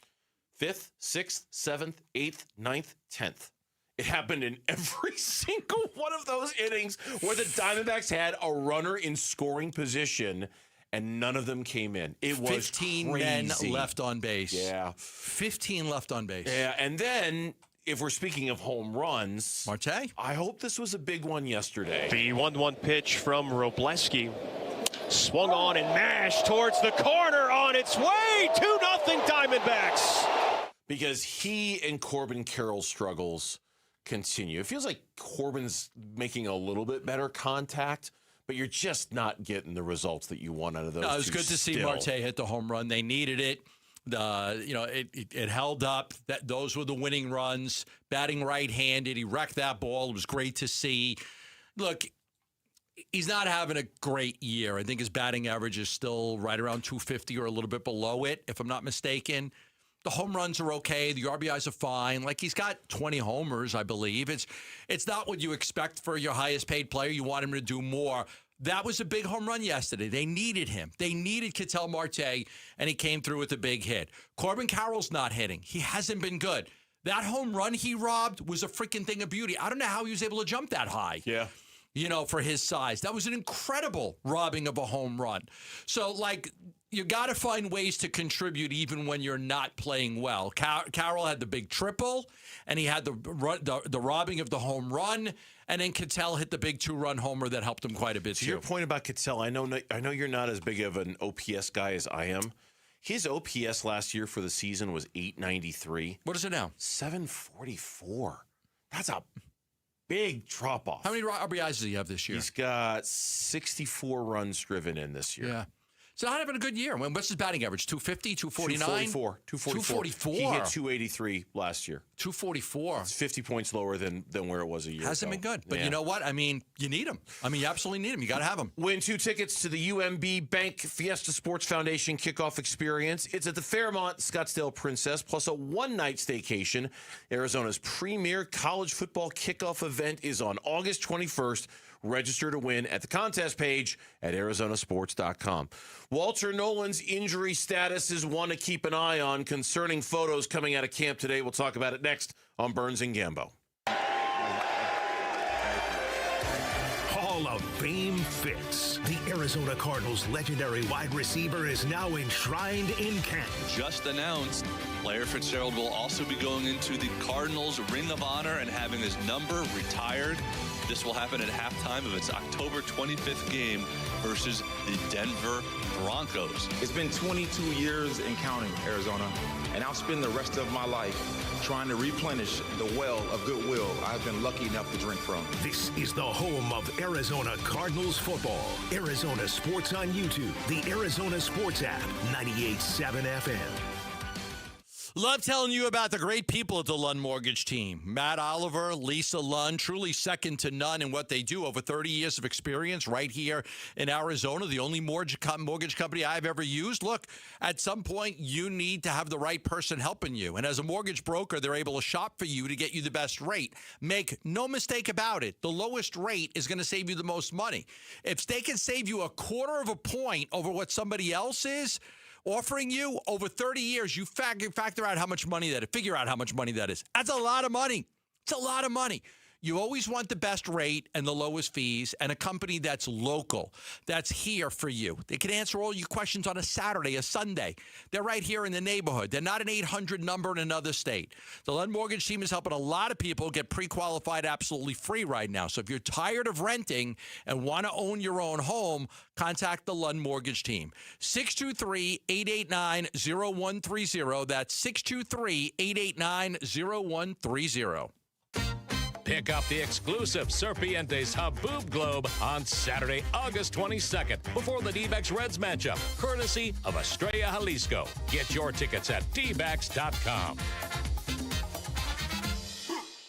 5th, 6th, 7th, 8th, 9th, 10th. It happened in every single one of those innings where the Diamondbacks had a runner in scoring position, and none of them came in. It was 15 crazy. men left on base. Yeah. 15 left on base. Yeah, and then, if we're speaking of home runs, Marte? I hope this was a big one yesterday. The 1-1 pitch from Robleski. Swung on and mashed towards the corner on its way. 2-0 Diamondbacks. Because he and Corbin Carroll's struggles continue. It feels like Corbin's making a little bit better contact, but you're just not getting the results that you want out of those. No, it was good to see Marte hit the home run. They needed it. It held up. Those were the winning runs. Batting right-handed, he wrecked that ball. It was great to see. Look, he's not having a great year. I think his batting average is still right around 250 or a little bit below it, if I'm not mistaken. The home runs are okay. The RBIs are fine. Like, he's got 20 homers, I believe. It's not what you expect for your highest paid player. You want him to do more. That was a big home run yesterday. They needed him. They needed Ketel Marte, and he came through with a big hit. Corbin Carroll's not hitting. He hasn't been good. That home run he robbed was a freaking thing of beauty. I don't know how he was able to jump that high. Yeah. For his size. That was an incredible robbing of a home run. So, you got to find ways to contribute even when you're not playing well. Carroll had the big triple, and he had the robbing of the home run, and then Ketel hit the big 2-run homer that helped him quite a bit, To too. your point about Ketel, I know you're not as big of an OPS guy as I am. His OPS last year for the season was 893. What is it now? 744. That's a big drop-off. How many RBIs does he have this year? He's got 64 runs driven in this year. Yeah. So not having a good year. What's his batting average? 250, 249? 244. He hit 283 last year. 244. It's 50 points lower than where it was a year Hasn't ago. been good. But you know what? I mean, you need him. You absolutely need him. You got to have him. Win 2 tickets to the UMB Bank Fiesta Sports Foundation kickoff experience. It's at the Fairmont Scottsdale Princess, plus a one-night staycation. Arizona's premier college football kickoff event is on August 21st. Register to win at the contest page at arizonasports.com. Walter Nolan's injury status is one to keep an eye on. Concerning photos coming out of camp today. We'll talk about it next on Burns and Gambo. Hall of Fame fits. The Arizona Cardinals' legendary wide receiver is now enshrined in camp. Just announced, Larry Fitzgerald will also be going into the Cardinals Ring of Honor and having his number retired. This will happen at halftime of its October 25th game versus the Denver Broncos. It's been 22 years and counting, Arizona, and I'll spend the rest of my life trying to replenish the well of goodwill I've been lucky enough to drink from. This is the home of Arizona Cardinals football. Arizona Sports on YouTube, the Arizona Sports app, 98.7 FM. Love telling you about the great people at the Lund Mortgage Team. Matt Oliver, Lisa Lund, truly second to none in what they do. Over 30 years of experience right here in Arizona, the only mortgage company I've ever used. Look, at some point, you need to have the right person helping you. And as a mortgage broker, they're able to shop for you to get you the best rate. Make no mistake about it. The lowest rate is going to save you the most money. If they can save you 1/4 of a point over what somebody else is offering you over 30 years, you factor out how much money that is. Figure out how much money that is. That's a lot of money. It's a lot of money. You always want the best rate and the lowest fees and a company that's local, that's here for you. They can answer all your questions on a Saturday, a Sunday. They're right here in the neighborhood. They're not an 800 number in another state. The Lund Mortgage Team is helping a lot of people get pre-qualified absolutely free right now. So if you're tired of renting and want to own your own home, contact the Lund Mortgage Team. 623-889-0130. That's 623-889-0130. Pick up the exclusive Serpientes Haboob Globe on Saturday, August 22nd, before the D-backs Reds matchup, courtesy of Estrella Jalisco. Get your tickets at dbacks.com.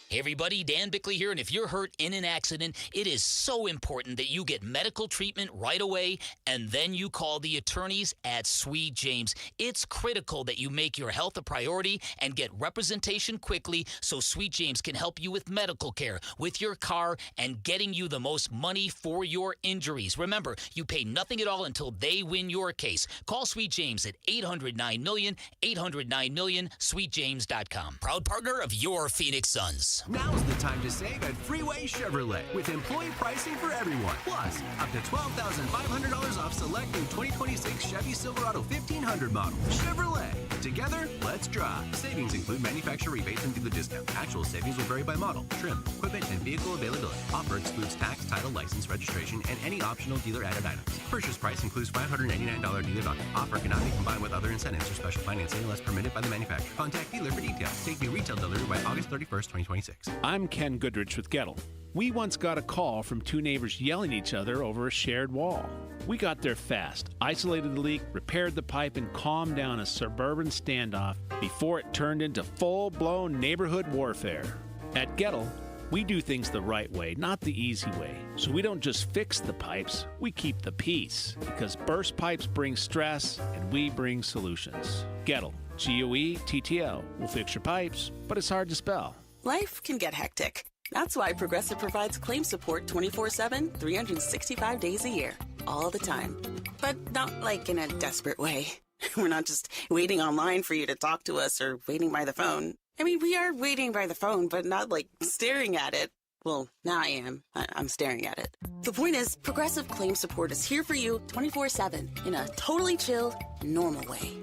Hey everybody, Dan Bickley here, and if you're hurt in an accident, it is so important that you get medical treatment right away, and then you call the attorneys at Sweet James. It's critical that you make your health a priority and get representation quickly so Sweet James can help you with medical care, with your car, and getting you the most money for your injuries. Remember, you pay nothing at all until they win your case. Call Sweet James at 800-9-MILLION, 800-9-MILLION, sweetjames.com. Proud partner of your Phoenix Suns. Now's the time to save at Freeway Chevrolet with employee pricing for everyone. Plus, up to $12,500 off select new 2026 Chevy Silverado 1500 model. Chevrolet. Together, let's drive. Savings include manufacturer rebates and dealer discount. Actual savings will vary by model, trim, equipment, and vehicle availability. Offer excludes tax, title, license, registration, and any optional dealer-added items. Purchase price includes $589 dealer value. Offer cannot be combined with other incentives or special financing unless permitted by the manufacturer. Contact dealer for details. Take new retail delivery by August 31st, 2026. I'm Ken Goodrich with Gettle. We once got a call from two neighbors yelling at each other over a shared wall. We got there fast, isolated the leak, repaired the pipe, and calmed down a suburban standoff before it turned into full-blown neighborhood warfare. At Gettle, we do things the right way, not the easy way. So we don't just fix the pipes, we keep the peace. Because burst pipes bring stress, and we bring solutions. Gettle, G-O-E-T-T-L. We'll fix your pipes, but it's hard to spell. Life can get hectic. That's why Progressive provides claim support 24/7, 365 days a year, all the time. But not like in a desperate way. We're not just waiting online for you to talk to us or waiting by the phone. I mean, we are waiting by the phone, but not like staring at it. Well, now I am. I'm staring at it. The point is, Progressive claim support is here for you 24/7 in a totally chill, normal way.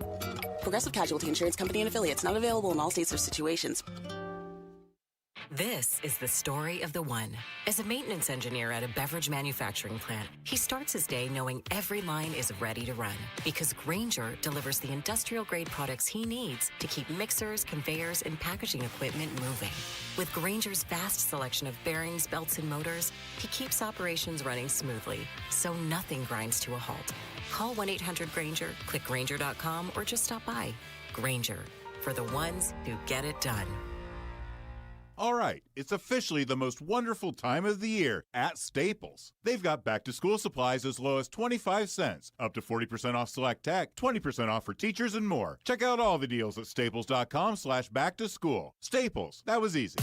Progressive Casualty Insurance Company and affiliates, not available in all states or situations. This is the story of the one. As a maintenance engineer at a beverage manufacturing plant, he starts his day knowing every line is ready to run because Grainger delivers the industrial-grade products he needs to keep mixers, conveyors, and packaging equipment moving. With Grainger's vast selection of bearings, belts, and motors, he keeps operations running smoothly, so nothing grinds to a halt. Call 1-800-GRAINGER, click Grainger.com, or just stop by. Grainger, for the ones who get it done. All right, it's officially the most wonderful time of the year at Staples. They've got back-to-school supplies as low as 25 cents, up to 40% off select tech, 20% off for teachers, and more. Check out all the deals at staples.com/back-to-school. Staples, that was easy.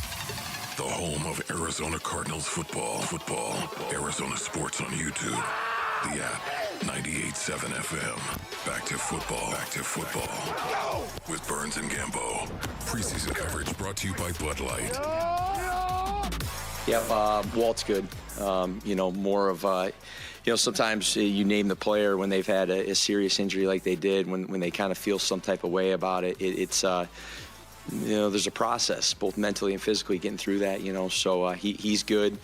The home of Arizona Cardinals football. Arizona Sports on YouTube. The app, 98.7 FM. Back to football. With Burns and Gambo. Preseason coverage brought to you by Bud Light. Yep, Walt's good. More of, sometimes you name the player when they've had a serious injury like they did, when they kind of feel some type of way about it. There's a process, both mentally and physically, getting through that, so he's good,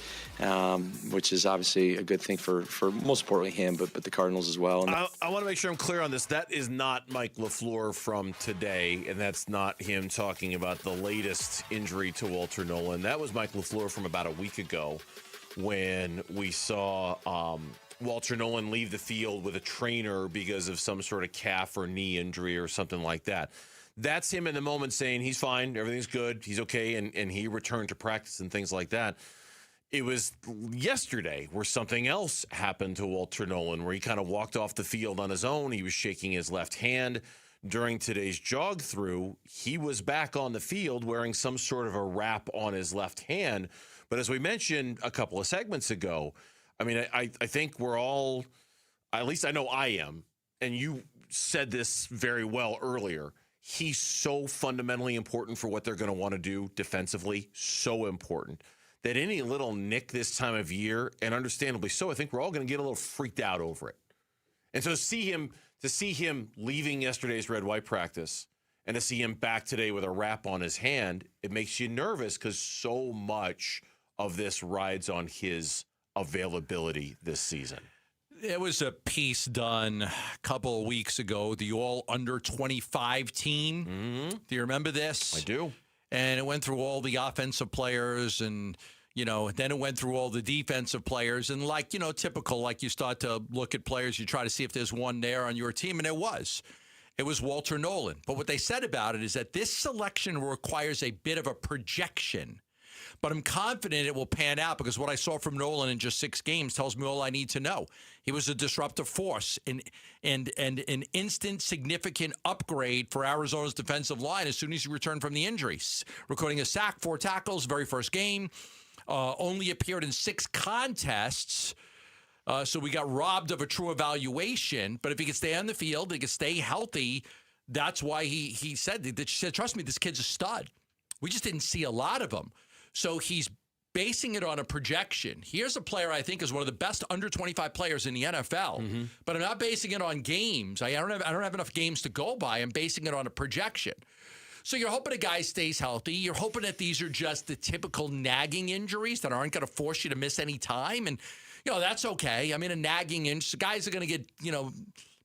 which is obviously a good thing for most importantly him, but the Cardinals as well. I want to make sure I'm clear on this. That is not Mike LaFleur from today, and that's not him talking about the latest injury to Walter Nolan. That was Mike LaFleur from about a week ago when we saw Walter Nolan leave the field with a trainer because of some sort of calf or knee injury or something like that. that's him in the moment saying he's fine, everything's good, he's okay, and he returned to practice and things like that. It was yesterday where something else happened to Walter Nolan, where he kind of walked off the field on his own. He was shaking his left hand. During today's jog through, he was back on the field wearing some sort of a wrap on his left hand. But as we mentioned a couple of segments ago, I mean, I think we're all, at least I know I am, and you said this very well earlier, he's so fundamentally important for what they're going to want to do defensively, so important, that any little nick this time of year, and understandably so, I think we're all going to get a little freaked out over it. And so to see him leaving yesterday's red-white practice and to see him back today with a wrap on his hand, it makes you nervous because so much of this rides on his availability this season. There was a piece done a couple of weeks ago, the all under 25 team. Mm-hmm. Do you remember this? I do. And it went through all the offensive players and, then it went through all the defensive players. And typical, you start to look at players, you try to see if there's one there on your team. And it was Walter Nolan. But what they said about it is that this selection requires a bit of a projection. But I'm confident it will pan out because what I saw from Nolan in just 6 games tells me all I need to know. He was a disruptive force and an instant significant upgrade for Arizona's defensive line as soon as he returned from the injuries. Recording a sack, 4 tackles, very first game. Only appeared in 6 contests. So we got robbed of a true evaluation. But if he could stay on the field, he could stay healthy, that's why he said, trust me, this kid's a stud. We just didn't see a lot of him. So he's basing it on a projection. Here's a player I think is one of the best under 25 players in the NFL, but I'm not basing it on games. I don't have enough games to go by. I'm basing it on a projection. So you're hoping a guy stays healthy. You're hoping that these are just the typical nagging injuries that aren't going to force you to miss any time. And, that's okay. I mean, a nagging injury, guys are going to get,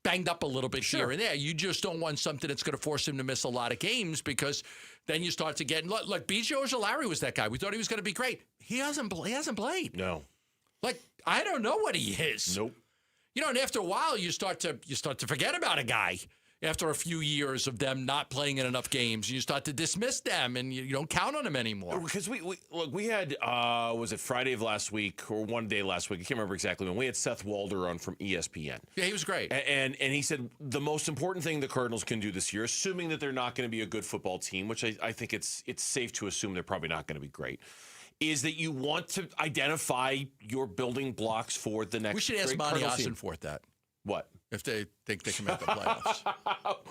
banged up a little bit here and there. You just don't want something that's going to force him to miss a lot of games because then you start to get, look, B.J. Ojolari was that guy. We thought he was going to be great. He hasn't played. No. I don't know what he is. Nope. And after a while, you start to forget about a guy. After a few years of them not playing in enough games, you start to dismiss them, and you don't count on them anymore. Because we had, was it Friday of last week or one day last week? I can't remember exactly when. We had Seth Walder on from ESPN. Yeah, he was great. And he said the most important thing the Cardinals can do this year, assuming that they're not going to be a good football team, which I think it's safe to assume they're probably not going to be great, is that you want to identify your building blocks for the next. We should ask Monty Ossenfort that. What? If they think they can make the playoffs.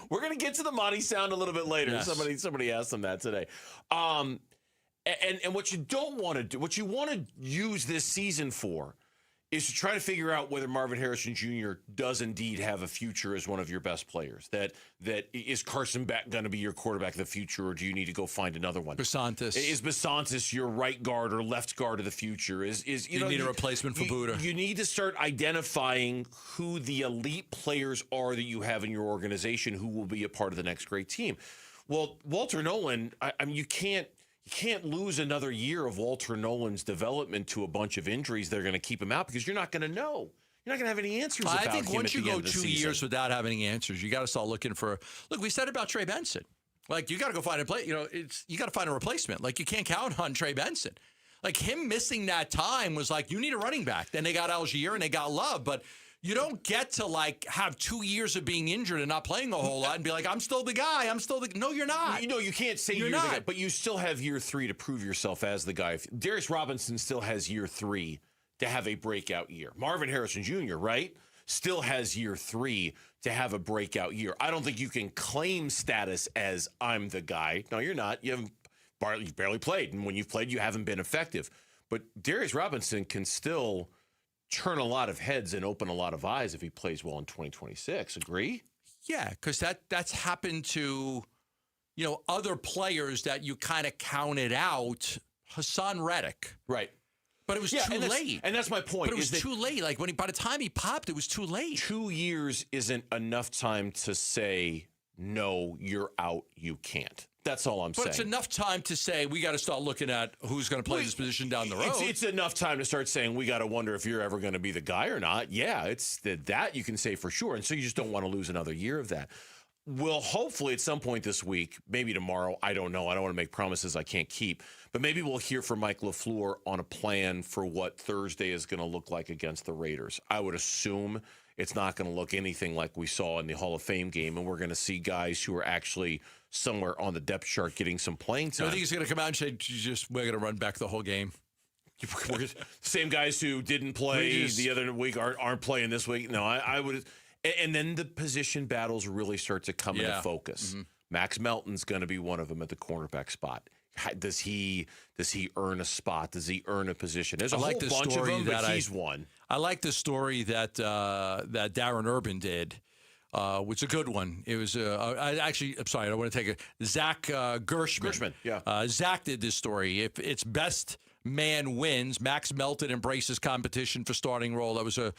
We're going to get to the Monty sound a little bit later. Yes. Somebody asked them that today. And what you don't want to do, what you want to use this season for, is to try to figure out whether Marvin Harrison Jr. does indeed have a future as one of your best players. That is Carson Beck going to be your quarterback of the future, or do you need to go find another one? Basantis. Is Basantis your right guard or left guard of the future? You need a replacement for Buddha. You need to start identifying who the elite players are that you have in your organization who will be a part of the next great team. Well, Walter Nolan, I mean, you can't lose another year of Walter Nolan's development to a bunch of injuries that are going to keep him out because you're not going to know. You're not going to have any answers about him. I think once you go 2 years season. without having any answers, you got to start looking for. Look, we said about Trey Benson. You got to go find a play. You got to find a replacement. You can't count on Trey Benson. Him missing that time was you need a running back. Then they got Algier and they got Love, but. You don't get to have 2 years of being injured and not playing a whole lot and be like, I'm still the guy. No, you're not. You can't say you're the guy, but you still have year 3 to prove yourself as the guy. Darius Robinson still has year 3 to have a breakout year. Marvin Harrison Jr., right? Still has year 3 to have a breakout year. I don't think you can claim status as I'm the guy. No, you're not. You've barely played. And when you've played, you haven't been effective. But Darius Robinson can still turn a lot of heads and open a lot of eyes if he plays well in 2026. Agree? Yeah, because that's happened to, other players that you kind of counted out. Hassan Reddick. Right. But it was too late. And that's my point. But it was too late. By the time he popped, it was too late. 2 years isn't enough time to say, no, you're out, you can't. That's all I'm saying. But it's enough time to say we got to start looking at who's going to play this position down the road. It's enough time to start saying we got to wonder if you're ever going to be the guy or not. Yeah, it's that you can say for sure. And so you just don't want to lose another year of that. we'll hopefully at some point this week, maybe tomorrow, I don't know. I don't want to make promises I can't keep. But maybe we'll hear from Mike LaFleur on a plan for what Thursday is going to look like against the Raiders. I would assume it's not going to look anything like we saw in the Hall of Fame game, and we're going to see guys who are actually somewhere on the depth chart getting some playing time. I think he's going to come out and say, we're going to run back the whole game. Same guys who didn't play the other week aren't playing this week. No, I would. And then the position battles really start to come into focus. Mm-hmm. Max Melton's going to be one of them at the cornerback spot. Does he earn a spot? Does he earn a position? There's a whole bunch of them, but he's one. I like the story that Darren Urban did, which is a good one. It was I'm sorry, I don't want to take it. Zach Gershman. Yeah. Zach did this story. If it's best man wins, Max Melton embraces competition for starting role. That was a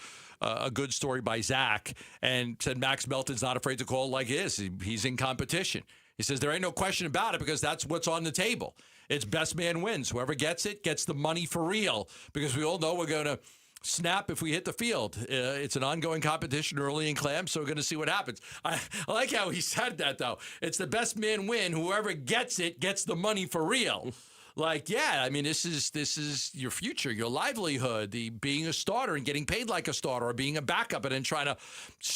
good story by Zach, and said Max Melton's not afraid to call it like it is. He's in competition. He says there ain't no question about it because that's what's on the table. It's best man wins. Whoever gets it gets the money for real, because we all know we're going to snap if we hit the field. It's an ongoing competition early in camp, so we're going to see what happens. I like how he said that, though. It's the best man win. Whoever gets it gets the money for real. Like, yeah, I mean, this is your future, your livelihood, being a starter and getting paid like a starter, or being a backup and then trying to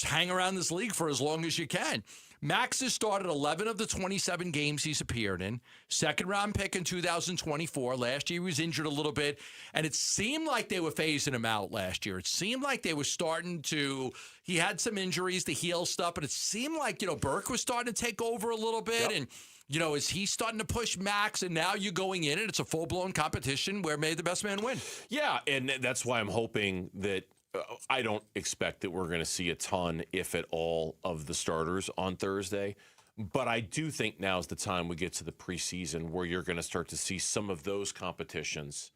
hang around this league for as long as you can. Max has started 11 of the 27 games he's appeared in. Second-round pick in 2024. Last year he was injured a little bit, and it seemed like they were phasing him out last year. It seemed like they were starting to – he had some injuries to heal stuff, but it seemed like, Burke was starting to take over a little bit, and – is he starting to push Max, and now you're going in, and it's a full-blown competition where may the best man win? Yeah, and that's why I'm hoping that I don't expect that we're going to see a ton, if at all, of the starters on Thursday. But I do think now's the time we get to the preseason where you're going to start to see some of those competitions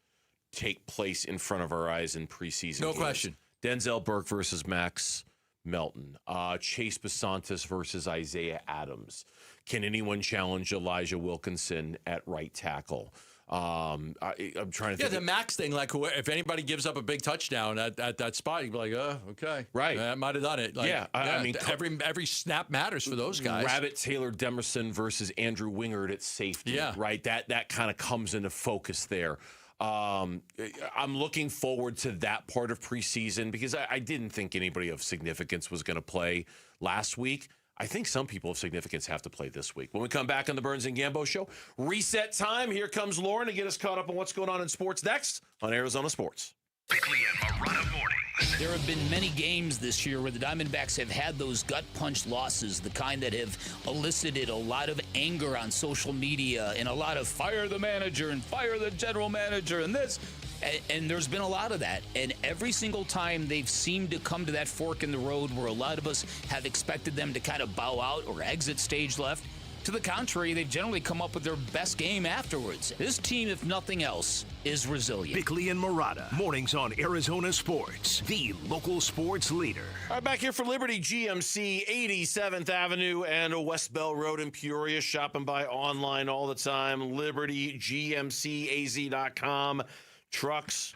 take place in front of our eyes in preseason No games. question. Denzel Burke versus Max Melton. Chase Besantis versus Isaiah Adams. Can anyone challenge Elijah Wilkinson at right tackle? I'm trying to think. The Max thing, like if anybody gives up a big touchdown at that spot, you'd be like, okay. Right. I might have done it. Like, I mean, every snap matters for those guys. Rabbit Taylor Demerson versus Andrew Wingard at safety. Yeah. Right. That kind of comes into focus there. I'm looking forward to that part of preseason because I didn't think anybody of significance was going to play last week. I think some people of significance have to play this week. When we come back on the Burns and Gambo Show, reset time. Here comes Lauren to get us caught up on what's going on in sports next on Arizona Sports. Bickley and Marotta mornings. There have been many games this year where the Diamondbacks have had those gut punch losses, the kind that have elicited a lot of anger on social media and a lot of fire the manager and fire the general manager and this. And there's been a lot of that. And every single time they've seemed to come to that fork in the road where a lot of us have expected them to kind of bow out or exit stage left. To the contrary, they've generally come up with their best game afterwards. This team, if nothing else, is resilient. Bickley and Marotta, mornings on Arizona Sports, the local sports leader. All right, back here for Liberty GMC, 87th Avenue and West Bell Road in Peoria. Shop and buy online all the time. LibertyGMCAZ.com. Trucks.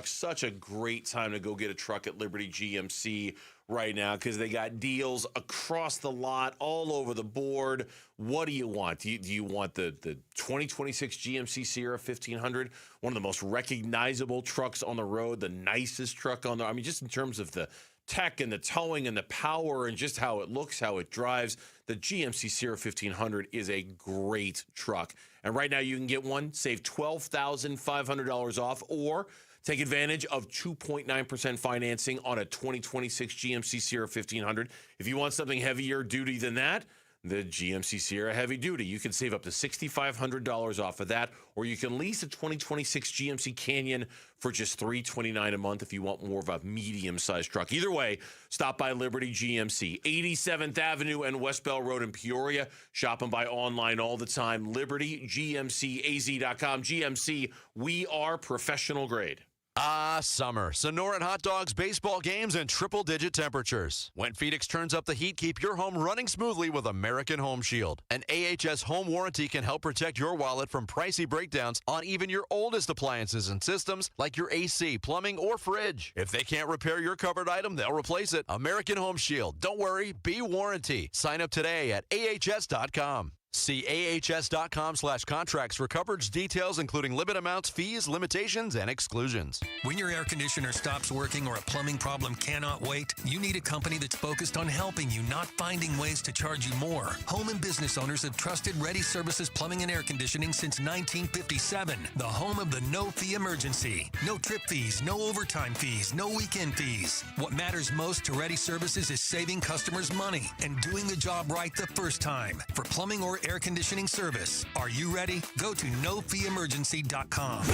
Such a great time to go get a truck at Liberty GMC right now because they got deals across the lot, all over the board. What do you want? Do you want the 2026 GMC Sierra 1500, one of the most recognizable trucks on the road, the nicest truck on the – I mean, just in terms of the tech and the towing and the power and just how it looks, how it drives, the GMC Sierra 1500 is a great truck. And right now you can get one, save $12,500 off, or take advantage of 2.9% financing on a 2026 GMC Sierra 1500. If you want something heavier duty than that, the GMC Sierra Heavy Duty, you can save up to $6,500 off of that, or you can lease a 2026 GMC Canyon for just $329 a month if you want more of a medium-sized truck. Either way, stop by Liberty GMC, 87th Avenue and West Bell Road in Peoria. Shop and buy online all the time. LibertyGMCAZ.com. GMC, we are professional grade. Summer. Sonoran hot dogs, baseball games, and triple-digit temperatures. When Phoenix turns up the heat, keep your home running smoothly with American Home Shield. An AHS home warranty can help protect your wallet from pricey breakdowns on even your oldest appliances and systems like your AC, plumbing, or fridge. If they can't repair your covered item, they'll replace it. American Home Shield. Don't worry, be warranty. Sign up today at ahs.com. See ahs.com/contracts for coverage details, including limit amounts, fees, limitations, and exclusions. When your air conditioner stops working or a plumbing problem cannot wait, you need a company that's focused on helping you, not finding ways to charge you more. Home and business owners have trusted Ready Services Plumbing and Air Conditioning since 1957, the home of the no-fee emergency. No trip fees, no overtime fees, no weekend fees. What matters most to Ready Services is saving customers money and doing the job right the first time. For plumbing or air conditioning service. Are you ready? Go to nofeeemergency.com.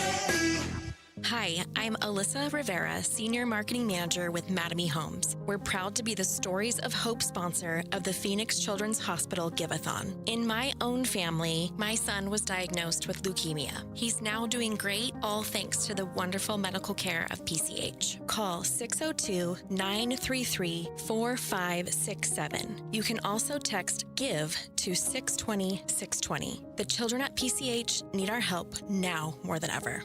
Hi, I'm Alyssa Rivera, Senior Marketing Manager with Mattamy Homes. We're proud to be the Stories of Hope sponsor of the Phoenix Children's Hospital Give-a-thon. In my own family, my son was diagnosed with leukemia. He's now doing great, all thanks to the wonderful medical care of PCH. Call 602-933-4567. You can also text GIVE to 620-620. The children at PCH need our help now more than ever.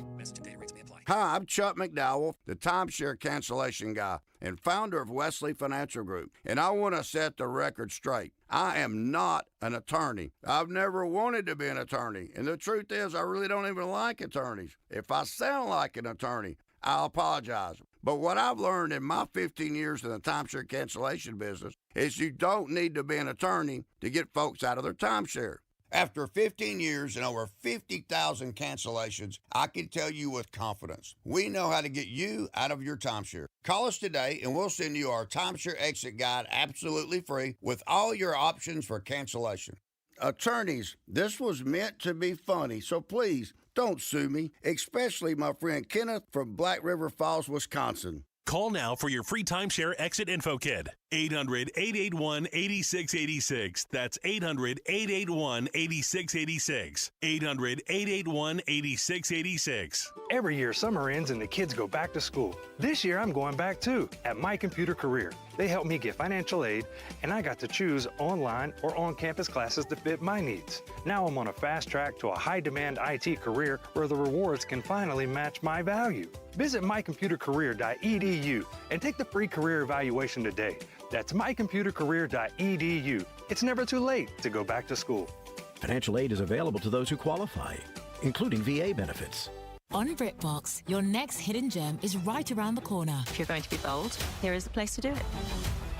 Hi, I'm Chuck McDowell, the timeshare cancellation guy and founder of Wesley Financial Group, and I want to set the record straight. I am not an attorney. I've never wanted to be an attorney, and the truth is I really don't even like attorneys. If I sound like an attorney, I'll apologize. But what I've learned in my 15 years in the timeshare cancellation business is you don't need to be an attorney to get folks out of their timeshare. After 15 years and over 50,000 cancellations, I can tell you with confidence, we know how to get you out of your timeshare. Call us today and we'll send you our timeshare exit guide absolutely free with all your options for cancellation. Attorneys, this was meant to be funny, so please don't sue me, especially my friend Kenneth from Black River Falls, Wisconsin. Call now for your free timeshare exit info kit. 800-881-8686. That's 800-881-8686. 800-881-8686. Every year, summer ends and the kids go back to school. This year, I'm going back too, at My Computer Career. They helped me get financial aid, and I got to choose online or on-campus classes that fit my needs. Now I'm on a fast track to a high-demand IT career where the rewards can finally match my value. Visit mycomputercareer.edu and take the free career evaluation today. That's mycomputercareer.edu. It's never too late to go back to school. Financial aid is available to those who qualify, including VA benefits. On BritBox, your next hidden gem is right around the corner. If you're going to be bold, here is the place to do it.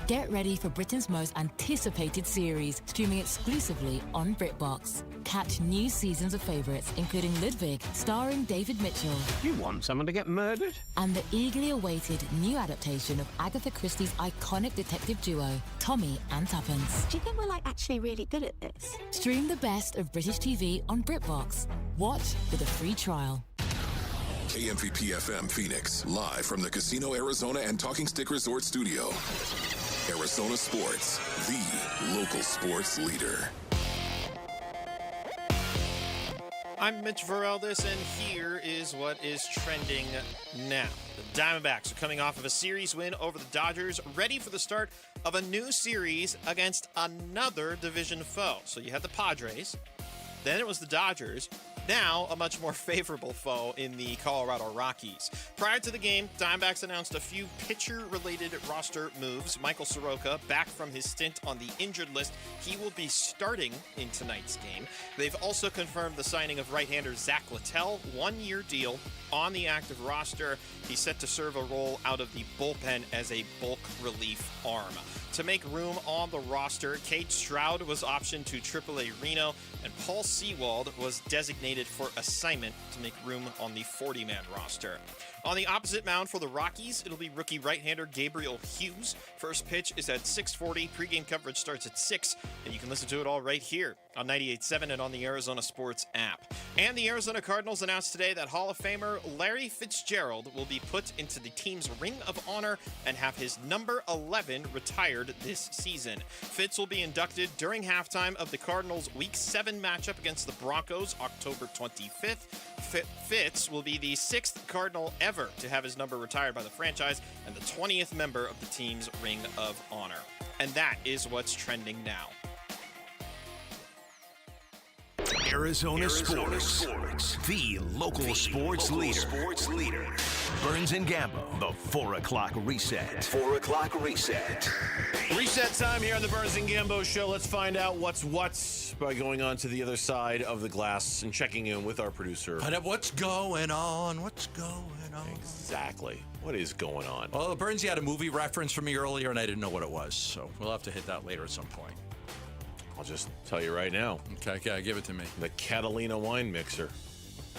Get ready for Britain's most anticipated series, streaming exclusively on BritBox. Catch new seasons of favourites, including Ludwig, starring David Mitchell. You want someone to get murdered? And the eagerly awaited new adaptation of Agatha Christie's iconic detective duo, Tommy and Tuppence. Do you think we're actually really good at this? Stream the best of British TV on BritBox. Watch with a free trial. KMVP FM Phoenix, live from the Casino Arizona and Talking Stick Resort Studio. Arizona Sports, the local sports leader. I'm Mitch Vareldis, and here is what is trending now. The Diamondbacks are coming off of a series win over the Dodgers, ready for the start of a new series against another division foe. So you had the Padres, then it was the Dodgers, now a much more favorable foe in the Colorado Rockies. Prior to the game, Diamondbacks announced a few pitcher-related roster moves. Michael Soroka, back from his stint on the injured list, he will be starting in tonight's game. They've also confirmed the signing of right-hander Zach Littell, one-year deal on the active roster. He's set to serve a role out of the bullpen as a bulk relief arm. To make room on the roster, Cade Stroud was optioned to AAA Reno, and Paul Sewald was designated for assignment to make room on the 40-man roster. On the opposite mound for the Rockies, it'll be rookie right-hander Gabriel Hughes. First pitch is at 6:40. Pre-game coverage starts at 6, and you can listen to it all right here on 98.7 and on the Arizona Sports app. And the Arizona Cardinals announced today that Hall of Famer Larry Fitzgerald will be put into the team's Ring of Honor and have his number 11 retired this season. Fitz will be inducted during halftime of the Cardinals' Week 7 matchup against the Broncos, October 25th. Fitz will be the 6th Cardinal ever to have his number retired by the franchise and the 20th member of the team's Ring of Honor. And that is what's trending now. Arizona Sports, the local sports leader. Burns and Gambo, the 4 o'clock reset. 4 o'clock reset. Reset time here on the Burns and Gambo Show. Let's find out what's by going on to the other side of the glass and checking in with our producer. Find out what's going on. What's going on? Exactly. What is going on? Well, Burns, you had a movie reference for me earlier, and I didn't know what it was, so we'll have to hit that later at some point. I'll just tell you right now. Okay, give it to me. The Catalina wine mixer.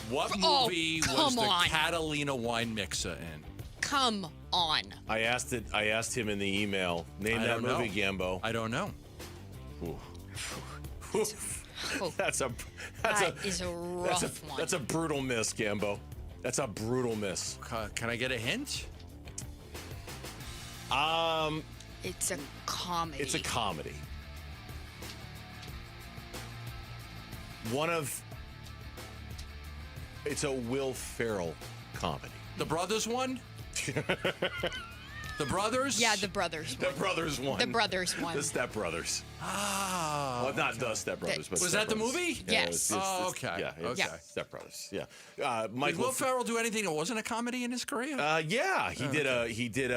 What movie was the Catalina wine mixer in? Come on. I asked him in the email. Name that movie, Gambo. I don't know. That's a rough one. That's a brutal miss, Gambo. That's a brutal miss. Can I get a hint? It's a comedy. It's a comedy. It's a Will Ferrell comedy. The Brothers one? The Brothers? Yeah, the Brothers one. The Brothers one. The Brothers one. The Step Brothers. Ah. Well, not the Step Brothers, but was Step that Brothers. the movie? Yeah, Yes. Okay. Yeah. Step Brothers. Yeah. Did Will Ferrell do anything that wasn't a comedy in his career? Yeah, he did.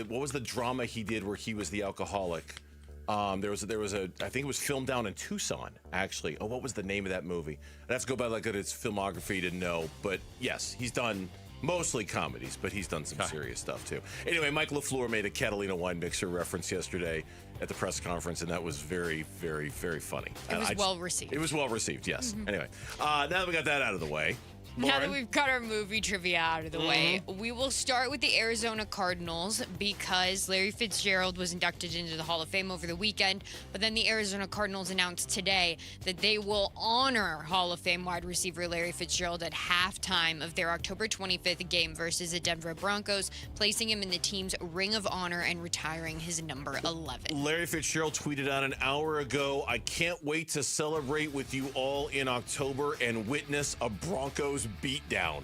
What was the drama he did where he was the alcoholic? There was a I think it was filmed down in Tucson, actually. Oh, what was the name of that movie? I'd have to go by like his filmography to know. But yes, he's done mostly comedies, but he's done some serious stuff too. Anyway, Mike LaFleur made a Catalina wine mixer reference yesterday at the press conference, and that was very, very, very funny. It was well received. It was well received, yes. Anyway, now that we got that out of the way. Now that we've got our movie trivia out of the way, we will start with the Arizona Cardinals because Larry Fitzgerald was inducted into the Hall of Fame over the weekend. But then the Arizona Cardinals announced today that they will honor Hall of Fame wide receiver Larry Fitzgerald at halftime of their October 25th game versus the Denver Broncos, placing him in the team's Ring of Honor and retiring his number 11. Larry Fitzgerald tweeted out an hour ago, "I can't wait to celebrate with you all in October and witness a Broncos beatdown."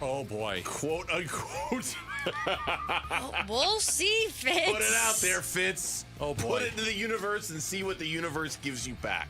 Oh boy. Quote unquote. We'll see, Fitz. Put it out there, Fitz. Oh boy. Put it into the universe and see what the universe gives you back.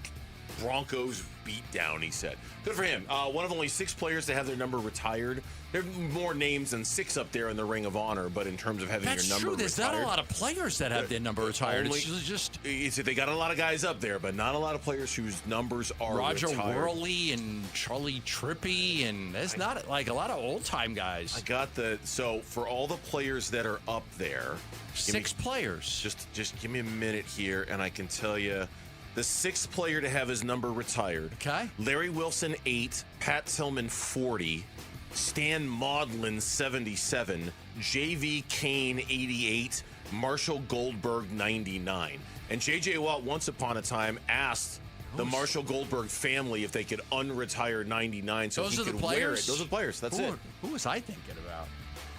Broncos beatdown, he said. Good for him. One of only 6 players to have their number retired. There are more names than 6 up there in the Ring of Honor, but in terms of having your number retired. There's not a lot of players that have their number retired. They got a lot of guys up there, but not a lot of players whose numbers are Roger retired. Worley and Charlie Trippy, and there's not like a lot of old-time guys. I got so for all the players that are up there, 6 players. Just give me a minute here, and I can tell you the 6th player to have his number retired. Okay. Larry Wilson, 8. Pat Tillman, 40. Stan Maudlin, 77. J.V. Kane, 88. Marshall Goldberg, 99. And J.J. Watt, once upon a time, asked the Marshall Goldberg family if they could unretire 99 so he could wear it. Those are the players. That's it. Who was I thinking about?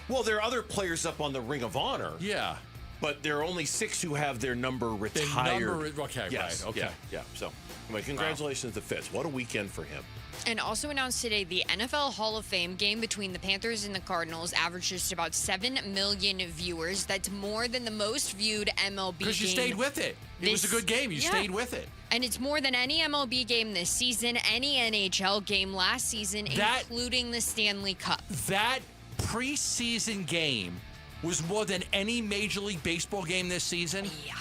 Well, there are other players up on the Ring of Honor. Yeah. But there are only 6 who have their number retired. Okay, yes, right. Okay. Yeah. So, anyway, congratulations to Fitz. What a weekend for him. And also announced today the NFL Hall of Fame game between the Panthers and the Cardinals averaged just about 7 million viewers. That's more than the most viewed MLB game. Because you stayed with it. It was a good game. You stayed with it. And it's more than any MLB game this season, any NHL game last season, including the Stanley Cup. That preseason game was more than any Major League Baseball game this season. Yeah.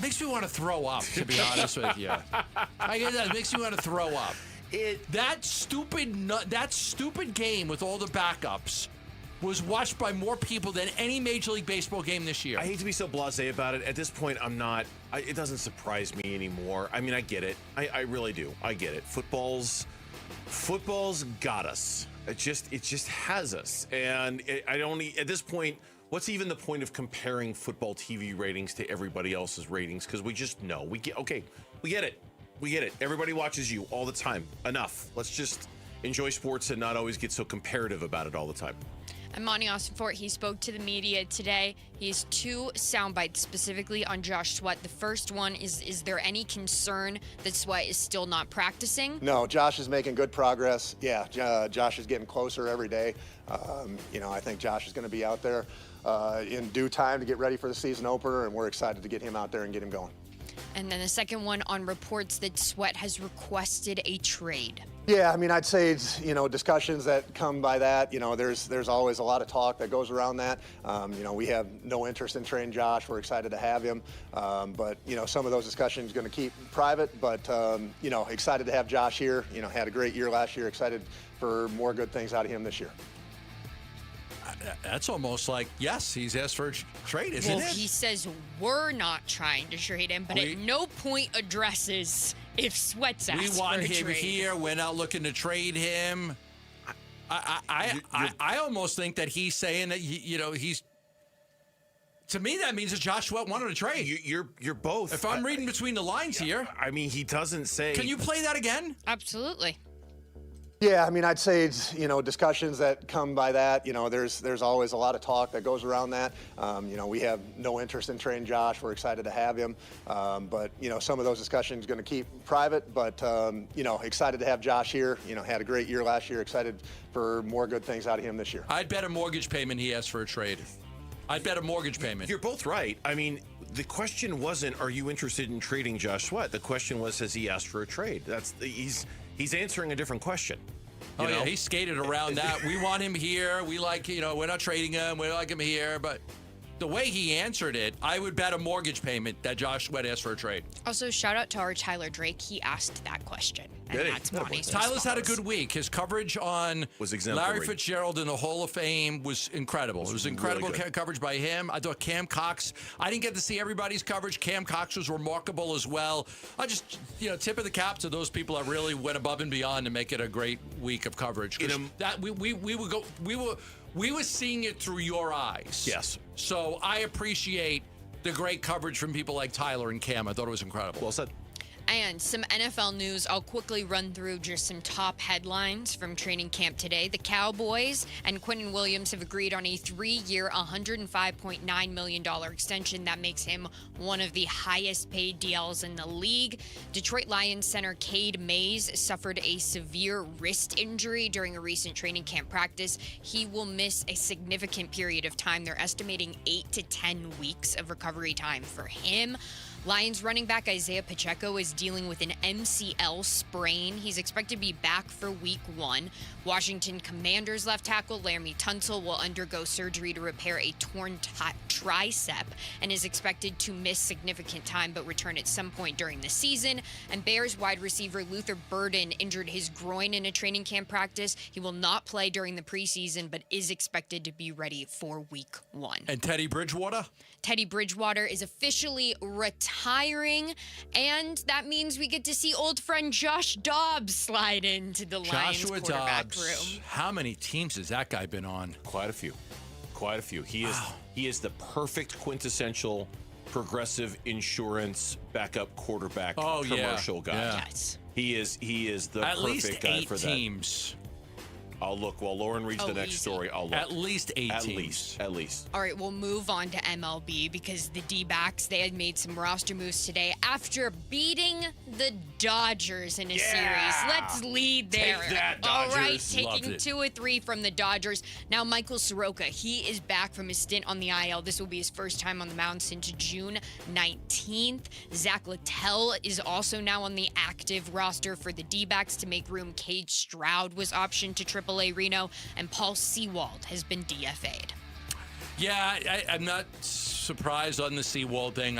Makes me want to throw up, to be honest with you. I guess that makes me want to throw up. That stupid game with all the backups was watched by more people than any Major League Baseball game this year. I hate to be so blasé about it. At this point, I'm not. It doesn't surprise me anymore. I mean, I get it. I really do. I get it. Football's got us. It just has us. And at this point, what's even the point of comparing football TV ratings to everybody else's ratings? Because we just know. We get it. We get it. Everybody watches you all the time. Enough. Let's just enjoy sports and not always get so comparative about it all the time. And Monty Austin-Fort, he spoke to the media today. He has two sound bites specifically on Josh Sweat. The first one is there any concern that Sweat is still not practicing? No, Josh is making good progress. Yeah, Josh is getting closer every day. I think Josh is going to be out there in due time to get ready for the season opener, and we're excited to get him out there and get him going. And then the second one on reports that Sweat has requested a trade. Yeah, I mean, I'd say it's, discussions that come by that. There's always a lot of talk that goes around that. We have no interest in trading Josh. We're excited to have him. But some of those discussions going to keep private. But, excited to have Josh here. Had a great year last year. Excited for more good things out of him this year. That's almost like, yes, he's asked for a trade, isn't it? He says we're not trying to trade him, but at no point addresses if Sweat's asked we want for a him trade. here. We're not looking to trade him. I almost think that he's saying that he's. To me, that means that Josh Sweat wanted a trade. You're both. If I'm reading between the lines here, I mean, he doesn't say. Can you play that again? Absolutely. Yeah, I mean, I'd say it's, discussions that come by that. There's always a lot of talk that goes around that. We have no interest in trading Josh. We're excited to have him. But, some of those discussions going to keep private. But, excited to have Josh here. Had a great year last year. Excited for more good things out of him this year. I'd bet a mortgage payment he asked for a trade. I'd bet a mortgage payment. You're both right. I mean, the question wasn't, are you interested in trading Josh Sweat? The question was, has he asked for a trade? He's answering a different question. Yeah, he skated around that. We want him here. We like, we're not trading him. We like him here. But the way he answered it, I would bet a mortgage payment that Josh Sweat asked for a trade. Also, shout out to our Tyler Drake. He asked that question. And that's Monty's Tyler's had a response. good week. His coverage on was exemplary. Larry Fitzgerald in the Hall of Fame was incredible. It was incredible really coverage by him. I thought Cam Cox, I didn't get to see everybody's coverage. Cam Cox was remarkable as well. I just, tip of the cap to those people that really went above and beyond to make it a great week of coverage. That we were seeing it through your eyes. Yes. So I appreciate the great coverage from people like Tyler and Cam. I thought it was incredible. Well said. And some NFL news. I'll quickly run through just some top headlines from training camp today. The Cowboys and Quinnen Williams have agreed on a 3-year, $105.9 million extension. That makes him one of the highest paid DLs in the league. Detroit Lions center Cade Mays suffered a severe wrist injury during a recent training camp practice. He will miss a significant period of time. They're estimating 8 to 10 weeks of recovery time for him. Lions running back Isaiah Pacheco is dealing with an MCL sprain. He's expected to be back for week 1. Washington Commanders left tackle Laramie Tunsil will undergo surgery to repair a torn tricep and is expected to miss significant time but return at some point during the season. And Bears wide receiver Luther Burden injured his groin in a training camp practice. He will not play during the preseason but is expected to be ready for week 1. And Teddy Bridgewater? Teddy Bridgewater is officially retiring, and that means we get to see old friend Josh Dobbs slide into the Lions quarterback room. How many teams has that guy been on? Quite a few. He is the perfect quintessential Progressive Insurance backup quarterback commercial guy. Yeah. Yes. He is the At perfect least guy 8 for that. teams. I'll look while Lauren reads the next story. I'll look. At least 8 teams. At least. All right, we'll move on to MLB because the D-backs, they had made some roster moves today after beating the Dodgers in a series. Let's lead there. Take that, All right, Dodgers. taking 2 or 3 from the Dodgers. Now Michael Soroka, he is back from his stint on the IL. This will be his first time on the mound since June 19th. Zach Littell is also now on the active roster for the D-backs to make room. Cade Stroud was optioned to AAA Reno, and Paul Sewald has been DFA'd. Yeah, I'm not surprised on the Seawald thing.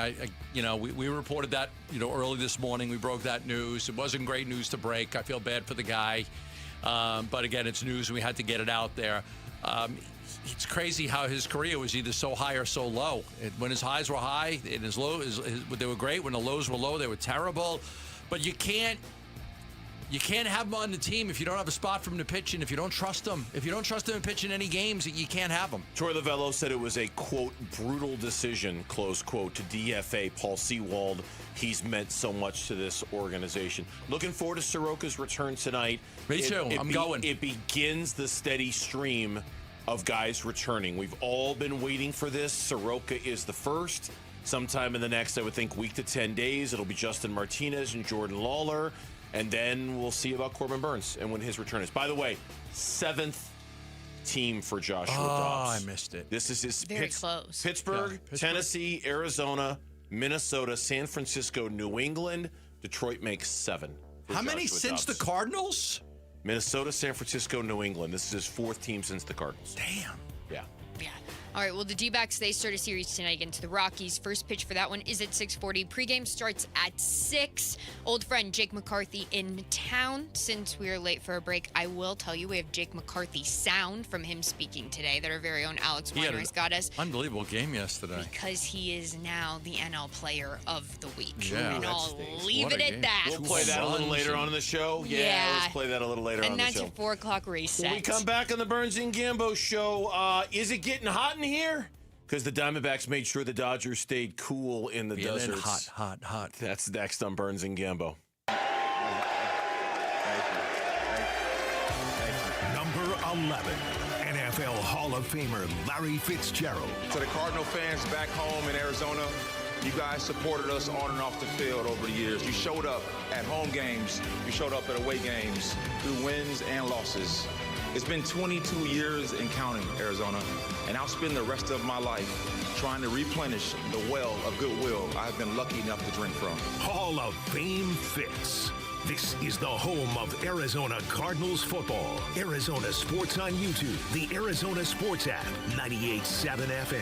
We reported that, early this morning. We broke that news. It wasn't great news to break. I feel bad for the guy. But again, it's news and we had to get it out there. It's crazy how his career was either so high or so low. When his highs were high and his lows, they were great. When the lows were low, they were terrible. But you can't have him on the team if you don't have a spot for him to pitch in, if you don't trust him. If you don't trust him to pitch in any games, you can't have him. Troy Lavello said it was a, quote, brutal decision, close quote, to DFA Paul Sewald. He's meant so much to this organization. Looking forward to Soroka's return tonight. Me too. I'm going. It begins the steady stream of guys returning. We've all been waiting for this. Soroka is the first. Sometime in the next, I would think, week to 10 days, it'll be Justin Martinez and Jordan Lawler. And then we'll see about Corbin Burns and when his return is. By the way, 7th team for Joshua Dobbs. I missed it. This is his Very close. Pittsburgh, Tennessee, Arizona, Minnesota, San Francisco, New England. Detroit makes 7. How many since the Cardinals? Minnesota, San Francisco, New England. This is his 4th team since the Cardinals. Damn. Yeah. Yeah. All right, well, the D-backs, they start a series tonight against the Rockies. First pitch for that one is at 6:40. Pregame starts at 6. Old friend Jake McCarthy in town. Since we are late for a break, I will tell you we have Jake McCarthy sound from him speaking today that our very own Alex Weiner has got us. Unbelievable game yesterday. Because he is now the NL Player of the Week. Yeah, and I'll leave what it a at game. that. We'll play that a little later on in the show. Yeah, let's play that a little later on in the show. And that's your 4 o'clock reset. When we come back on the Burns and Gambo show, is it getting hot in here? Because the Diamondbacks made sure the Dodgers stayed cool in the deserts. Hot. That's next on Burns and Gambo. Number 11, NFL Hall of Famer Larry Fitzgerald. To the Cardinal fans back home in Arizona, you guys supported us on and off the field over the years. You showed up at home games. You showed up at away games through wins and losses. It's been 22 years and counting, Arizona, and I'll spend the rest of my life trying to replenish the well of goodwill I've been lucky enough to drink from. Hall of Fame Fix. This is the home of Arizona Cardinals football. Arizona Sports on YouTube, the Arizona Sports app, 98.7 FM.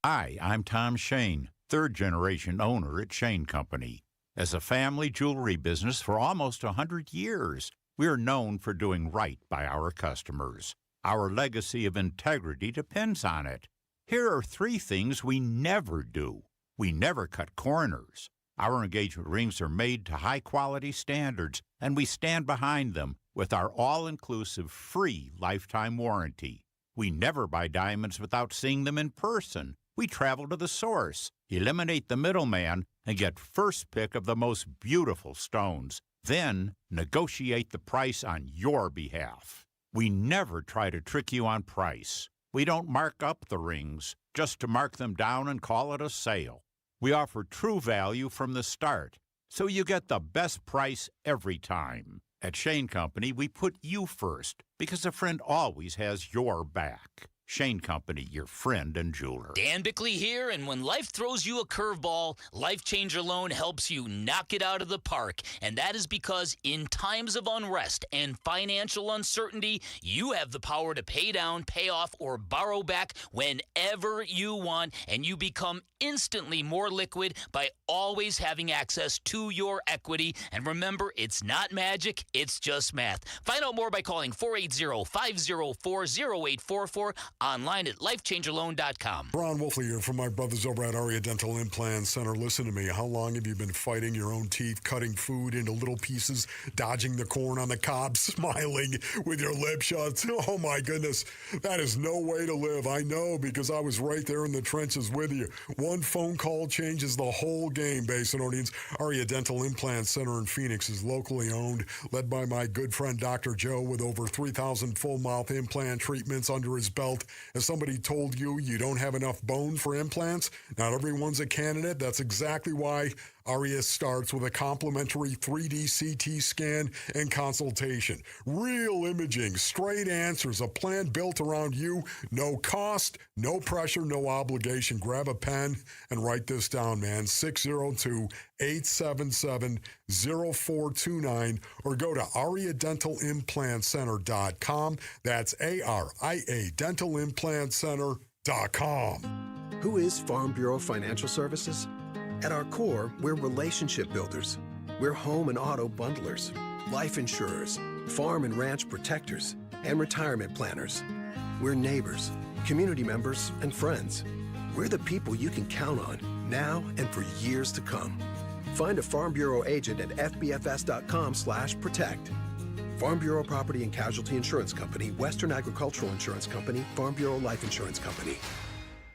Hi, I'm Tom Shane, third-generation owner at Shane Company. As a family jewelry business for almost 100 years, we are known for doing right by our customers. Our legacy of integrity depends on it. Here are 3 things we never do. We never cut corners. Our engagement rings are made to high-quality standards, and we stand behind them with our all-inclusive free lifetime warranty. We never buy diamonds without seeing them in person. We travel to the source, eliminate the middleman, and get first pick of the most beautiful stones. Then negotiate the price on your behalf. We never try to trick you on price. We don't mark up the rings just to mark them down and call it a sale. We offer true value from the start, so you get the best price every time. At Shane Company, we put you first because a friend always has your back. Shane Company, your friend and jeweler. Dan Bickley here, and when life throws you a curveball, Life Changer Loan helps you knock it out of the park. And that is because in times of unrest and financial uncertainty, you have the power to pay down, pay off, or borrow back whenever you want, and you become instantly more liquid by always having access to your equity. And remember, it's not magic, it's just math. Find out more by calling 480-504-0844, online at lifechangerloan.com. Ron Wolfley here from my brothers over at Aria Dental Implant Center. Listen to me. How long have you been fighting your own teeth, cutting food into little pieces, dodging the corn on the cob, smiling with your lip shut? Oh, my goodness. That is no way to live. I know, because I was right there in the trenches with you. One phone call changes the whole game, Basin audience. Aria Dental Implant Center in Phoenix is locally owned, led by my good friend Dr. Joe, with over 3,000 full mouth implant treatments under his belt. If somebody told you you don't have enough bone for implants, not everyone's a candidate. That's exactly why Aria starts with a complimentary 3D CT scan and consultation. Real imaging, straight answers, a plan built around you. No cost, no pressure, no obligation. Grab a pen and write this down, man. 602-877-0429, or go to ariadentalimplantcenter.com. That's ARIA dentalimplantcenter.com. Who is Farm Bureau Financial Services? At our core, we're relationship builders. We're home and auto bundlers, life insurers, farm and ranch protectors, and retirement planners. We're neighbors, community members, and friends. We're the people you can count on now and for years to come. Find a Farm Bureau agent at fbfs.com/protect. Farm Bureau Property and Casualty Insurance Company, Western Agricultural Insurance Company, Farm Bureau Life Insurance Company.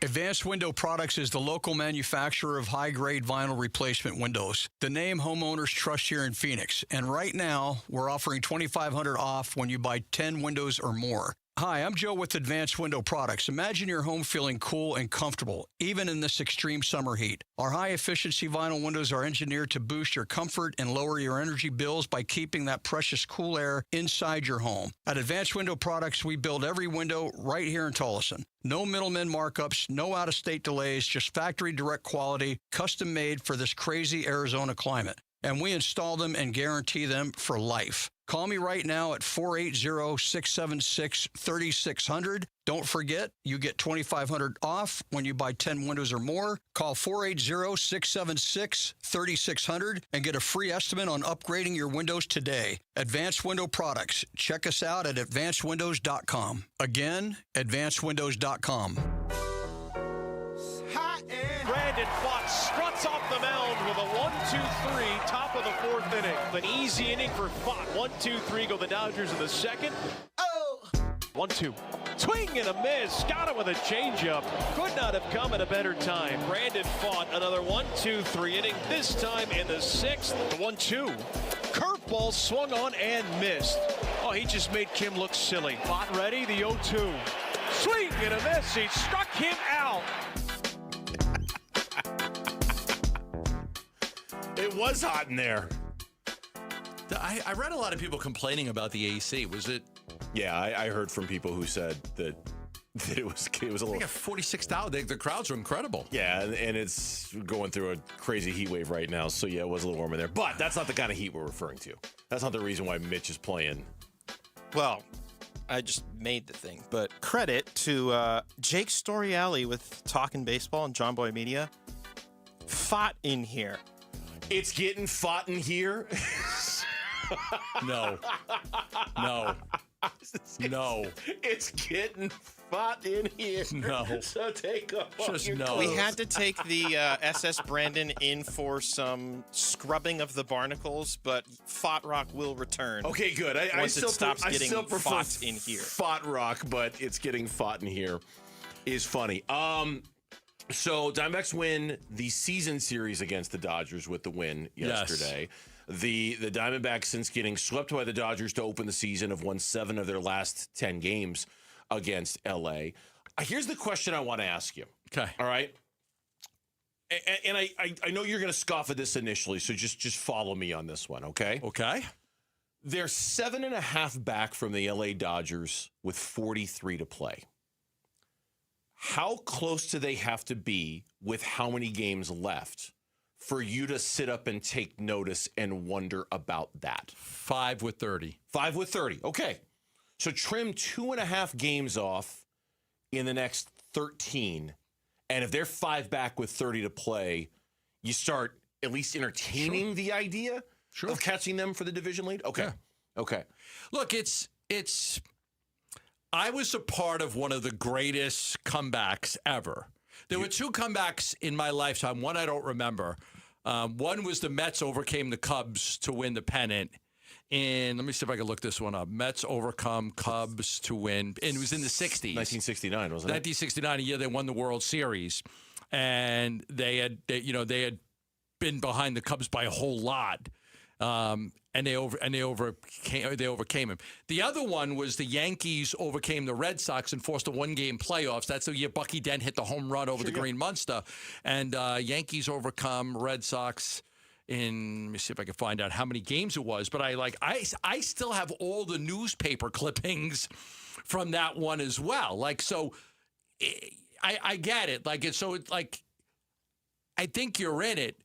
Advanced Window Products is the local manufacturer of high-grade vinyl replacement windows, the name homeowners trust here in Phoenix. And right now, we're offering $2,500 off when you buy 10 windows or more. Hi, I'm Joe with Advanced Window Products. Imagine your home feeling cool and comfortable, even in this extreme summer heat. Our high-efficiency vinyl windows are engineered to boost your comfort and lower your energy bills by keeping that precious cool air inside your home. At Advanced Window Products, we build every window right here in Tolleson. No middlemen markups, no out-of-state delays, just factory direct quality, custom-made for this crazy Arizona climate. And we install them and guarantee them for life. Call me right now at 480-676-3600. Don't forget, you get $2,500 off when you buy 10 windows or more. Call 480-676-3600 and get a free estimate on upgrading your windows today. Advanced Window Products. Check us out at advancedwindows.com. Again, advancedwindows.com. Brandon Fott struts off the mound with a 1-2-3, top of the fourth inning. An easy inning for Fott. 1-2-3 go the Dodgers in the second. 1-2. Swing and a miss. Got it with a changeup. Could not have come at a better time. Brandon Fott, another 1-2-3 inning, this time in the sixth. The 1-2. Curveball swung on and missed. Oh, he just made Kim look silly. Fott ready, the 0-2. Swing and a miss. He struck him out. It was hot in there. I read a lot of people complaining about the AC. Was it? Yeah, I heard from people who said that it was a little. They got 46,000. The crowds are incredible. Yeah, and it's going through a crazy heat wave right now. So yeah, it was a little warm in there. But that's not the kind of heat we're referring to. That's not the reason why Mitch is playing. Well, I just made the thing, but credit to Jake Storiale with Talkin' Baseball and John Boy Media. Fought in here. It's getting fought in here. No. It's getting fought in here. No. So take off Just your no. clothes. We had to take the SS Brandon in for some scrubbing of the barnacles, but Fought Rock will return. Okay, good. I once still it stops I getting still prefer fought in here. Fought Rock, but it's getting fought in here is funny. So Diamondbacks win the season series against the Dodgers with the win yesterday. Yes. The Diamondbacks, since getting swept by the Dodgers to open the season, have won 7 of their last 10 games against LA. Here's the question I want to ask you. Okay. All right. And I know you're going to scoff at this initially, so just follow me on this one, okay? Okay. They're 7.5 back from the LA Dodgers with 43 to play. How close do they have to be with how many games left for you to sit up and take notice and wonder about that? 5 with 30. 5 with 30. Okay. So trim 2.5 games off in the next 13. And if they're 5 back with 30 to play, you start at least entertaining the idea of catching them for the division lead? Okay. Yeah. Okay. Look, I was a part of one of the greatest comebacks ever. There were 2 comebacks in my lifetime. One I don't remember. One was the Mets overcame the Cubs to win the pennant. And let me see if I can look this one up. Mets overcome Cubs to win. And it was in the 60s. 1969, wasn't it? 1969, a year they won the World Series. And they had been behind the Cubs by a whole lot. And they overcame him. The other one was the Yankees overcame the Red Sox and forced a 1-game playoffs. That's the year Bucky Dent hit the home run over the Green Monster. And Yankees overcome Red Sox in, let me see if I can find out how many games it was. But I still have all the newspaper clippings from that one as well. I get it. I think you're in it.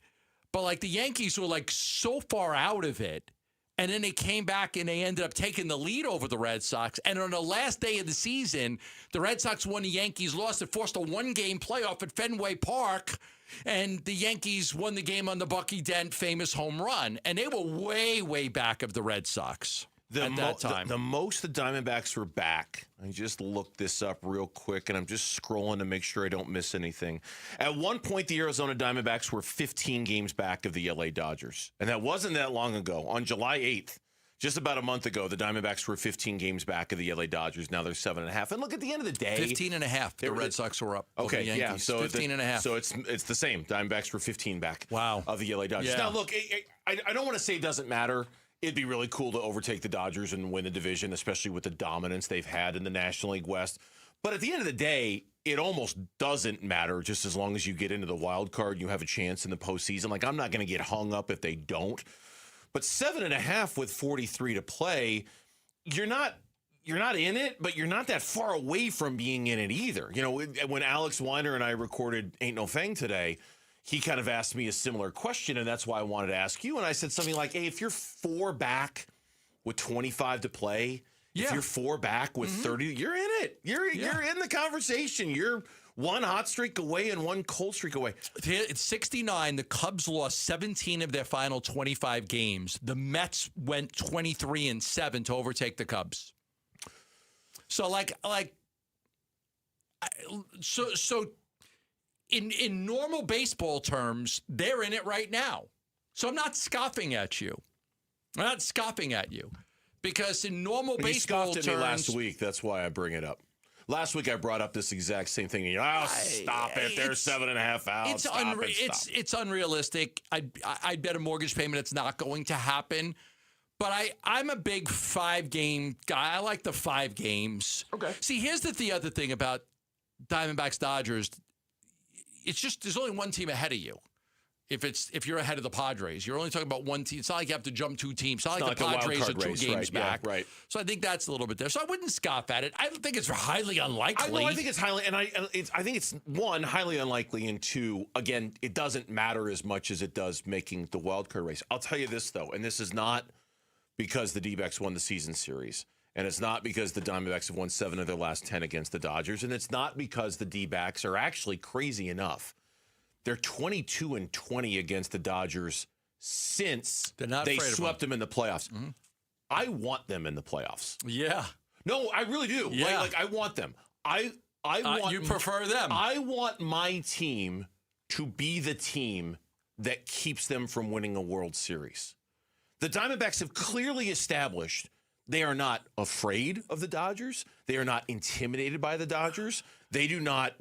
But the Yankees were so far out of it. And then they came back and they ended up taking the lead over the Red Sox. And on the last day of the season, the Red Sox won, the Yankees lost. It forced a 1-game playoff at Fenway Park. And the Yankees won the game on the Bucky Dent famous home run. And they were way, way back of the Red Sox at that time. The most the Diamondbacks were back, I just looked this up real quick, and I'm just scrolling to make sure I don't miss anything. At one point, the Arizona Diamondbacks were 15 games back of the LA Dodgers. And that wasn't that long ago. On July 8th, just about a month ago, the Diamondbacks were 15 games back of the LA Dodgers. Now they're 7.5. And look, at the end of the day, 15.5. The Red Sox were up. Okay, over the Yankees. Yeah. So 15.5. So it's the same. Diamondbacks were 15 back. Wow. Of the LA Dodgers. Yeah. Now look, I don't want to say it doesn't matter It'd be really cool to overtake the Dodgers and win the division, especially with the dominance they've had in the National League West. But at the end of the day, it almost doesn't matter just as long as you get into the wild card and you have a chance in the postseason. Like, I'm not going to get hung up if they don't. But 7.5 with 43 to play, you're not in it, but you're not that far away from being in it either. You know, when Alex Weiner and I recorded Ain't No Fang today, he kind of asked me a similar question, and that's why I wanted to ask you. And I said something like, hey, if you're 4 back with 25 to play, if you're 4 back with 30, you're in it. You're in the conversation. You're 1 hot streak away and 1 cold streak away. It's 69. The Cubs lost 17 of their final 25 games. The Mets went 23-7 to overtake the Cubs. So so in normal baseball terms, they're in it right now. So I'm not scoffing at you. I'm not scoffing at you because in normal baseball terms, he scoffed at me last week. That's why I bring it up. Last week I brought up this exact same thing. Stop it! There's 7.5 outs. It's unrealistic. I bet a mortgage payment it's not going to happen. But I'm a big 5-game guy. I like the 5 games. Okay. See, here's the other thing about Diamondbacks Dodgers. It's just there's only one team ahead of you. If you're ahead of the Padres, you're only talking about one team. It's not like you have to jump 2 teams. It's not like the Padres are 2 games back. Yeah, right. So I think that's a little bit there. So I wouldn't scoff at it. I don't think it's highly unlikely. I think it's highly, and I think it's 1, highly unlikely, and 2, again, it doesn't matter as much as it does making the wild card race. I'll tell you this though, and this is not because the D-backs won the season series, and it's not because the Diamondbacks have won 7 of their last 10 against the Dodgers, and it's not because the D-backs are actually crazy enough. They're 22-20 against the Dodgers since they swept them in the playoffs. Mm-hmm. I want them in the playoffs. Yeah. No, I really do. Yeah. Like I want them. I want. You prefer them. I want my team to be the team that keeps them from winning a World Series. The Diamondbacks have clearly established they are not afraid of the Dodgers. They are not intimidated by the Dodgers. They do not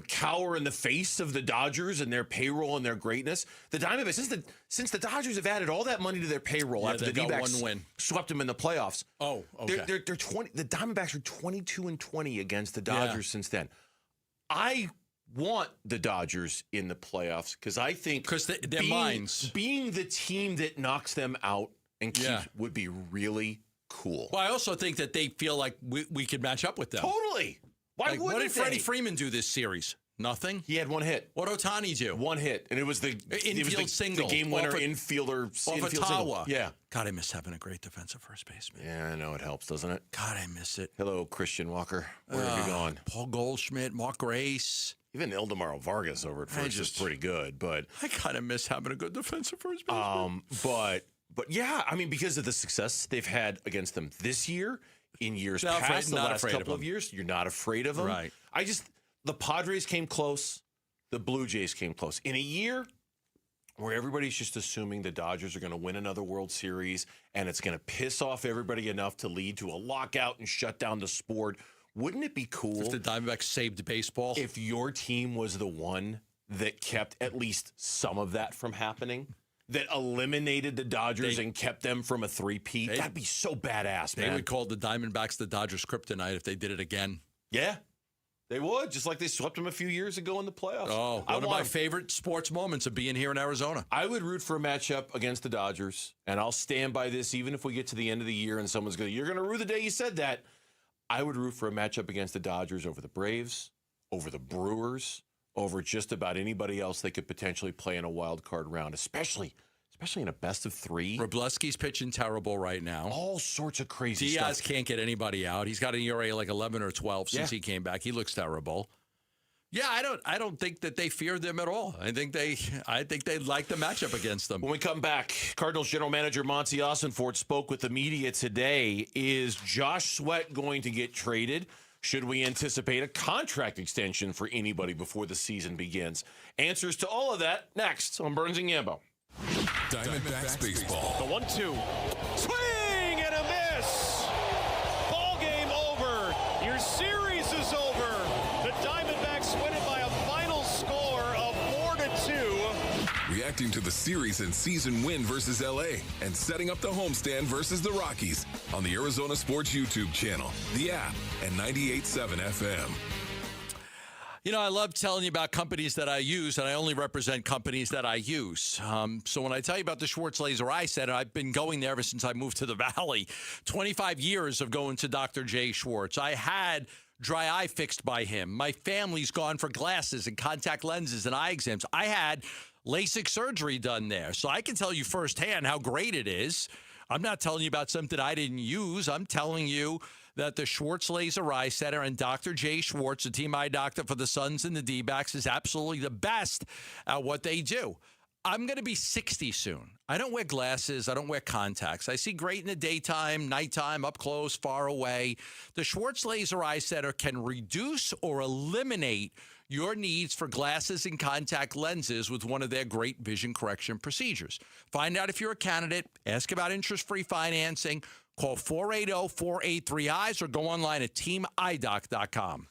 cower in the face of the Dodgers and their payroll and their greatness. The Diamondbacks, since the Dodgers have added all that money to their payroll after the D-backs swept them in the playoffs. Oh, okay. They're 20. The Diamondbacks are 22-20 against the Dodgers since then. I want the Dodgers in the playoffs because I think their minds being the team that knocks them out and would be really cool. Well, I also think that they feel like we could match up with them. Totally. What did Freddie Freeman do this series? Nothing. He had 1 hit. What Ohtani do? 1 hit, and it was the infield single, the game winner infielder off of Tawa. Yeah. God, I miss having a great defensive first baseman. Yeah, I know it helps, doesn't it? God, I miss it. Hello, Christian Walker. Where have you gone? Paul Goldschmidt, Mark Grace. Even Ildemaro Vargas over at first is pretty good, but I kind of miss having a good defensive first baseman. But yeah, I mean, because of the success they've had against them this year, in years past, the last couple of years, you're not afraid of them. Right. The Padres came close. The Blue Jays came close. In a year where everybody's just assuming the Dodgers are going to win another World Series and it's going to piss off everybody enough to lead to a lockout and shut down the sport, wouldn't it be cool if the Diamondbacks saved baseball? If your team was the one that kept at least some of that from happening? That eliminated the Dodgers and kept them from a three-peat? That'd be so badass, man. They would call the Diamondbacks the Dodgers kryptonite if they did it again. Yeah, they would, just like they swept them a few years ago in the playoffs. Oh, one of my favorite sports moments of being here in Arizona. I would root for a matchup against the Dodgers, and I'll stand by this even if we get to the end of the year and someone's going to, you're going to rue the day you said that. I would root for a matchup against the Dodgers over the Braves, over the Brewers, over just about anybody else they could potentially play in a wild card round, especially in a best of 3. Wroblewski's pitching terrible right now. All sorts of crazy stuff. Diaz can't get anybody out. He's got an ERA like 11 or 12 since he came back. He looks terrible. Yeah, I don't think that they fear them at all. I think they like the matchup against them. When we come back, Cardinals general manager Monty Ossenfort spoke with the media today. Is Josh Sweat going to get traded? Should we anticipate a contract extension for anybody before the season begins? Answers to all of that next on Burns and Gambo. Diamondbacks baseball. The 1-2. Swing and a miss. Ball game over. Your series is over. The Diamondbacks win it by a final score of 4-2. reacting to the series and season win versus LA and setting up the homestand versus the Rockies on the Arizona Sports YouTube channel, the app, and 98.7 FM. You know, I love telling you about companies that I use, and I only represent companies that I use. So when I tell you about the Schwartz Laser Eye Center, I've been going there ever since I moved to the Valley. 25 years of going to Dr. J. Schwartz. I had dry eye fixed by him. My family's gone for glasses and contact lenses and eye exams. I had LASIK surgery done there. So I can tell you firsthand how great it is. I'm not telling you about something I didn't use. I'm telling you that the Schwartz Laser Eye Center and Dr. J. Schwartz, the team eye doctor for the Suns and the D-backs, is absolutely the best at what they do. I'm going to be 60 soon. I don't wear glasses. I don't wear contacts. I see great in the daytime, nighttime, up close, far away. The Schwartz Laser Eye Center can reduce or eliminate your needs for glasses and contact lenses with one of their great vision correction procedures. Find out if you're a candidate. Ask about interest-free financing. Call 480-483-EYES or go online at teamidoc.com.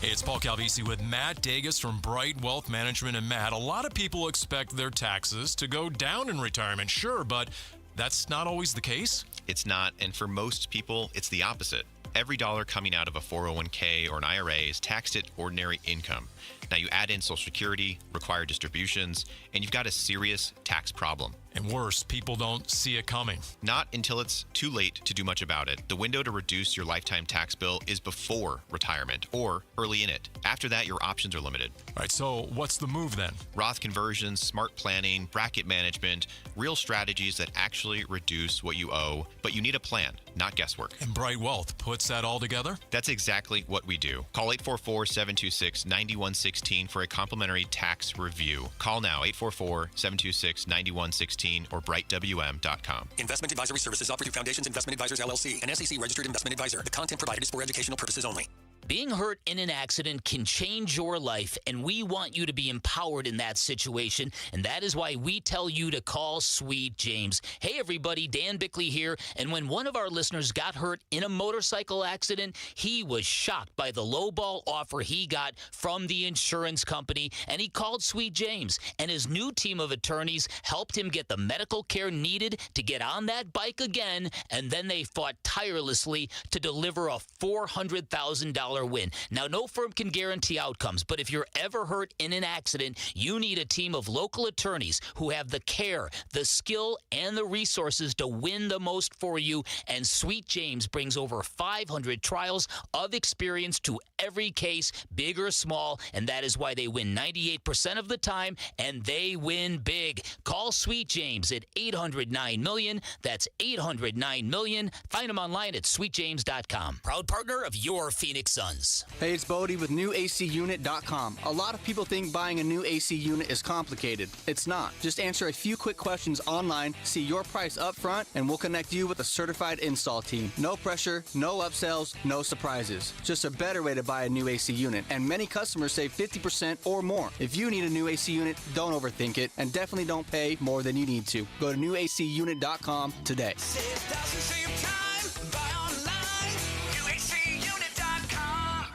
Hey, it's Paul Calvisi with Matt Dagus from Bright Wealth Management. And Matt, a lot of people expect their taxes to go down in retirement, sure, but that's not always the case. It's not, and for most people, it's the opposite. Every dollar coming out of a 401k or an IRA is taxed at ordinary income. Now you add in Social Security, required distributions, and you've got a serious tax problem. And worse, people don't see it coming. Not until it's too late to do much about it. The window to reduce your lifetime tax bill is before retirement or early in it. After that, your options are limited. All right, so what's the move then? Roth conversions, smart planning, bracket management, real strategies that actually reduce what you owe, but you need a plan, not guesswork. And Bright Wealth puts that all together? That's exactly what we do. Call 844-726-9116 for a complimentary tax review. Call now, 844-726-9116 or brightwm.com. Investment advisory services offered through Foundations Investment Advisors, LLC, an SEC-registered investment advisor. The content provided is for educational purposes only. Being hurt in an accident can change your life, and we want you to be empowered in that situation, and that is why we tell you to call Sweet James. Hey, everybody, Dan Bickley here, and when one of our listeners got hurt in a motorcycle accident, he was shocked by the lowball offer he got from the insurance company, and he called Sweet James, and his new team of attorneys helped him get the medical care needed to get on that bike again, and then they fought tirelessly to deliver a $400,000 win. Now, no firm can guarantee outcomes, but if you're ever hurt in an accident, you need a team of local attorneys who have the care, the skill, and the resources to win the most for you, and Sweet James brings over 500 trials of experience to every case, big or small, and that is why they win 98% of the time, and they win big. Call Sweet James at 800-9-MILLION. That's 800-9-MILLION. Find them online at sweetjames.com. Proud partner of your Phoenix Suns. Hey, it's Bodie with NewACUnit.com. A lot of people think buying a new AC unit is complicated. It's not. Just answer a few quick questions online, see your price up front, and we'll connect you with a certified install team. No pressure, no upsells, no surprises. Just a better way to buy a new AC unit. And many customers save 50% or more. If you need a new AC unit, don't overthink it, and definitely don't pay more than you need to. Go to NewACUnit.com today. Save thousands, save time, buy online, NewACUnit.com.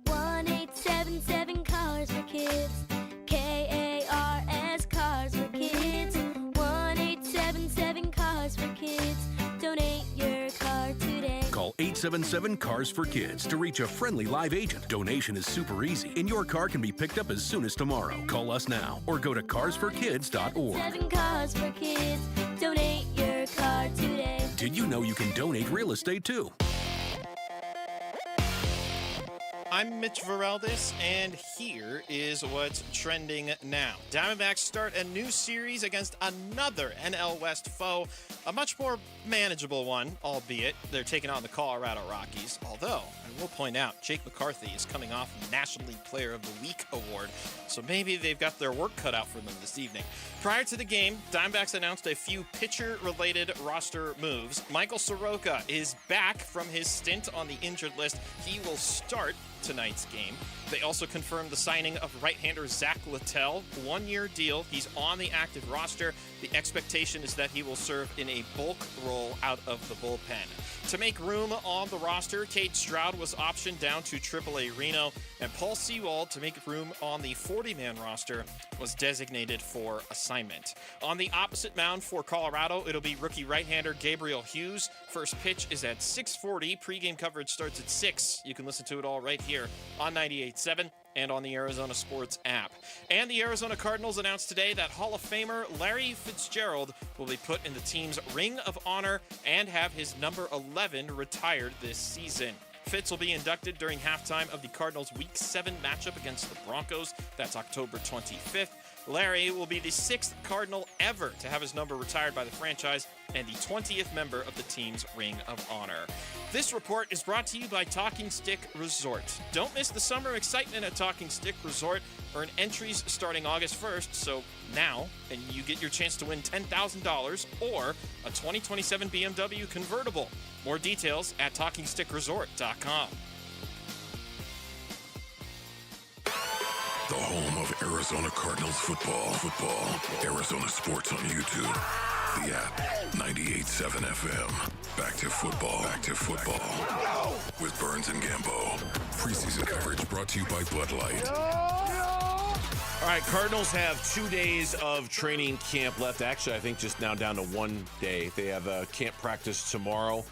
1877 Cars for Kids. KARS Cars for Kids. 1877 Cars for Kids. Donate your car today. Call 877 Cars for Kids to reach a friendly live agent. Donation is super easy, and your car can be picked up as soon as tomorrow. Call us now or go to carsforkids.org. 7 Cars for Kids. Donate your car today. Did you know you can donate real estate too? I'm Mitch Varaldis, and here is what's trending now. Diamondbacks start a new series against another NL West foe, a much more manageable one, albeit they're taking on the Colorado Rockies. Although, I will point out, Jake McCarthy is coming off the National League Player of the Week award, so maybe they've got their work cut out for them this evening. Prior to the game, Diamondbacks announced a few pitcher-related roster moves. Michael Soroka is back from his stint on the injured list. He will start tonight's game. They also confirmed the signing of right-hander Zach Littell, one-year deal. He's on the active roster. The expectation is that he will serve in a bulk role out of the bullpen. To make room on the roster, Cade Stroud was optioned down to AAA Reno, and Paul Sewald, to make room on the 40-man roster, was designated for assignment. On the opposite mound for Colorado, it'll be rookie right-hander Gabriel Hughes. First pitch is at 6:40. Pre-game coverage starts at 6. You can listen to it all right here on 98.7 and on the Arizona Sports app. And the Arizona Cardinals announced today that Hall of Famer Larry Fitzgerald will be put in the team's Ring of Honor and have his number 11 retired this season. Fitz will be inducted during halftime of the Cardinals' Week 7 matchup against the Broncos. That's October 25th. Larry will be the 6th Cardinal ever to have his number retired by the franchise and the 20th member of the team's Ring of Honor. This report is brought to you by Talking Stick Resort. Don't miss the summer excitement at Talking Stick Resort. Earn entries starting August 1st, so now, and you get your chance to win $10,000 or a 2027 BMW convertible. More details at TalkingStickResort.com. The home of Arizona Cardinals football. Arizona Sports on YouTube. The app, 98.7 FM. Back to football. With Burns and Gambo. Preseason coverage brought to you by Bud Light. All right, Cardinals have 2 days of training camp left. Actually, I think just now down to 1 day. They have a camp practice tomorrow,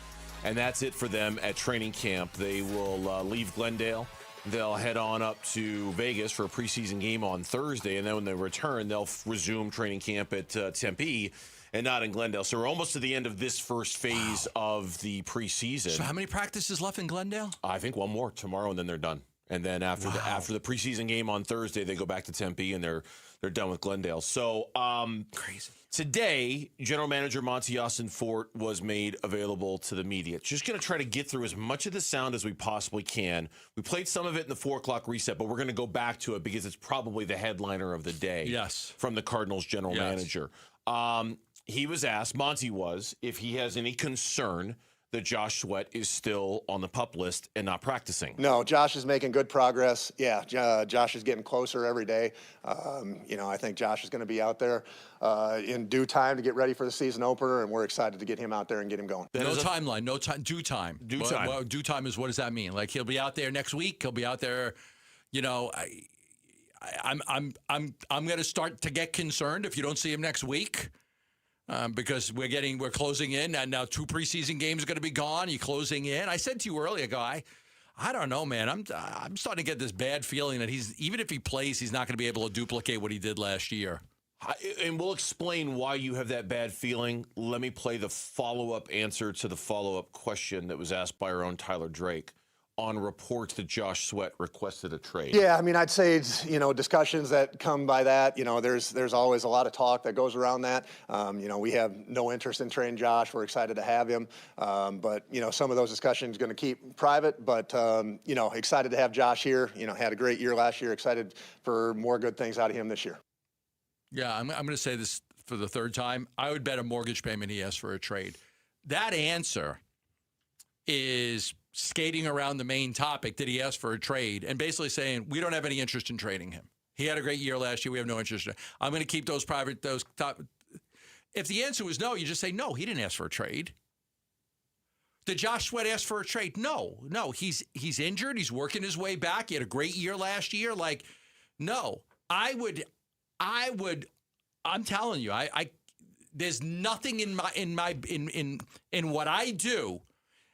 and that's it for them at training camp. They will leave Glendale. They'll head on up to Vegas for a preseason game on Thursday, and then when they return, they'll resume training camp at Tempe and not in Glendale. So we're almost to the end of this first phase of the preseason. So how many practices left in Glendale? I think one more tomorrow, and then they're done. And then after the preseason game on Thursday, they go back to Tempe, and they're done with Glendale. So crazy. Today, General Manager Monty Austin-Fort was made available to the media. Just going to try to get through as much of the sound as we possibly can. We played some of it in the 4 o'clock reset, but we're going to go back to it because it's probably the headliner of the day. Yes. From the Cardinals general manager. He was asked, Monty was, if he has any concern that Josh Sweat is still on the PUP list and not practicing. No, Josh is making good progress. Yeah, Josh is getting closer every day. I think Josh is going to be out there in due time to get ready for the season opener, and we're excited to get him out there and get him going. No timeline, no time, due time. Due time. Well, due time is, what does that mean? Like, he'll be out there next week. He'll be out there, I'm going to start to get concerned if you don't see him next week. Because we're closing in, and now 2 preseason games are going to be gone. You're closing in. I said to you earlier, Guy, I don't know, man. I'm starting to get this bad feeling that even if he plays, he's not going to be able to duplicate what he did last year. And we'll explain why you have that bad feeling. Let me play the follow-up answer to the follow-up question that was asked by our own Tyler Drake on reports that Josh Sweat requested a trade. Yeah, I mean, I'd say, discussions that come by that, there's always a lot of talk that goes around that. We have no interest in trading Josh. We're excited to have him. But some of those discussions going to keep private, but, excited to have Josh here. Had a great year last year. Excited for more good things out of him this year. Yeah, I'm going to say this for the 3rd time. I would bet a mortgage payment he asked for a trade. That answer is skating around the main topic that he asked for a trade and basically saying, we don't have any interest in trading him. He had a great year last year. We have no interest in it. I'm going to keep those top. If the answer was no, you just say, no, he didn't ask for a trade. Did Josh Sweat ask for a trade? No, he's injured. He's working his way back. He had a great year last year. No, I'm telling you, there's nothing in what I do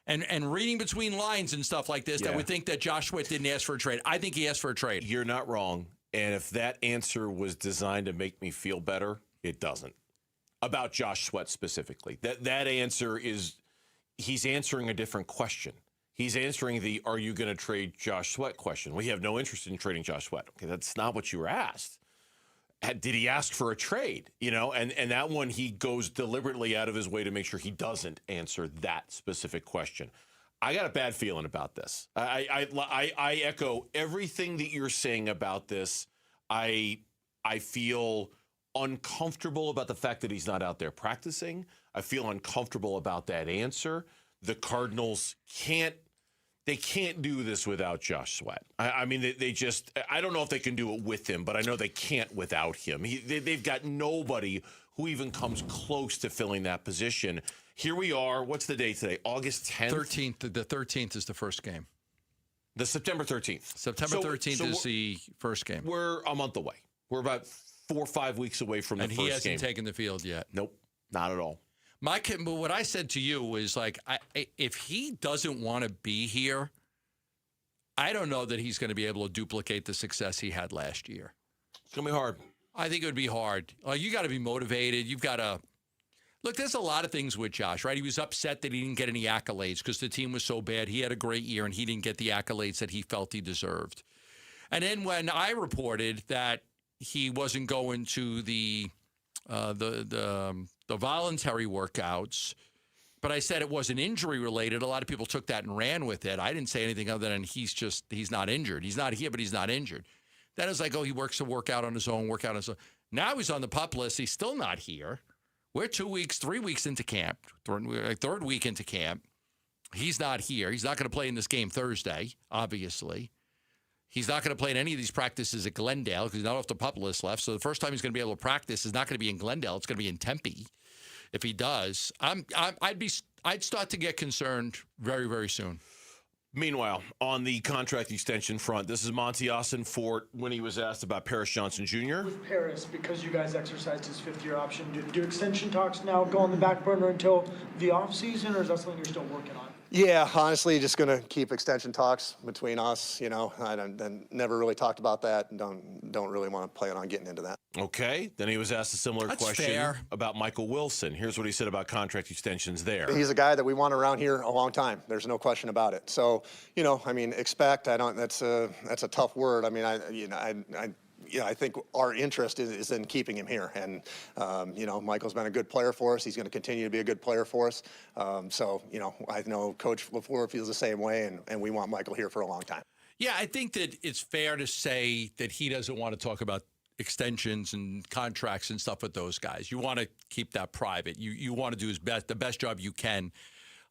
and reading between lines and stuff like this that would think that Josh Sweat didn't ask for a trade. I think he asked for a trade. You're not wrong. And if that answer was designed to make me feel better, it doesn't. About Josh Sweat specifically. That answer is, he's answering a different question. He's answering the, are you going to trade Josh Sweat question. We have no interest in trading Josh Sweat. Okay, that's not what you were asked. Did he ask for a trade? And that one, he goes deliberately out of his way to make sure he doesn't answer that specific question. I got a bad feeling about this. I echo everything that you're saying about this. I feel uncomfortable about the fact that he's not out there practicing. I feel uncomfortable about that answer. The Cardinals can't do this without Josh Sweat. I mean, they just, I don't know if they can do it with him, but I know they can't without him. They've got nobody who even comes close to filling that position. Here we are. What's the date today? August 10th? 13th. The 13th is the first game. The September 13th. September 13th is the first game. We're a month away. We're about 4 or 5 weeks away from the and first game. And he hasn't taken the field yet. Nope, not at all. But what I said to you was, like, if he doesn't want to be here, I don't know that he's going to be able to duplicate the success he had last year. It's going to be hard. I think it would be hard. You got to be motivated. You've got to look. There's a lot of things with Josh, right? He was upset that he didn't get any accolades because the team was so bad. He had a great year, and he didn't get the accolades that he felt he deserved. And then when I reported that he wasn't going to the voluntary workouts, but I said it wasn't injury related, a lot of people took that and ran with it. I didn't say anything other than he's not injured. He's not here, but he's not injured. Then it's like, oh, he works a workout on his own, Now he's on the PUP list. He's still not here. We're 3 weeks into camp, third week into camp. He's not here. He's not going to play in this game Thursday, obviously. He's not going to play in any of these practices at Glendale because he's not off the PUP list left. So the first time he's going to be able to practice is not going to be in Glendale. It's going to be in Tempe. If he does, I'd start to get concerned very, very soon. Meanwhile, on the contract extension front, this is Monty Ossenfort when he was asked about Paris Johnson Jr. With Paris, because you guys exercised his fifth-year option, do extension talks now go on the back burner until the offseason, or is that something you're still working on? Yeah, honestly, just going to keep extension talks between us. I never really talked about that and don't really want to plan on getting into that. Okay. Then he was asked a similar question about Michael Wilson. Here's what he said about contract extensions there. He's a guy that we want around here a long time. There's no question about it. So, expect. That's a tough word. I think our interest is in keeping him here. And, Michael's been a good player for us. He's going to continue to be a good player for us. I know Coach LaFleur feels the same way, and we want Michael here for a long time. Yeah, I think that it's fair to say that he doesn't want to talk about extensions and contracts and stuff with those guys. You want to keep that private. You want to do the best job you can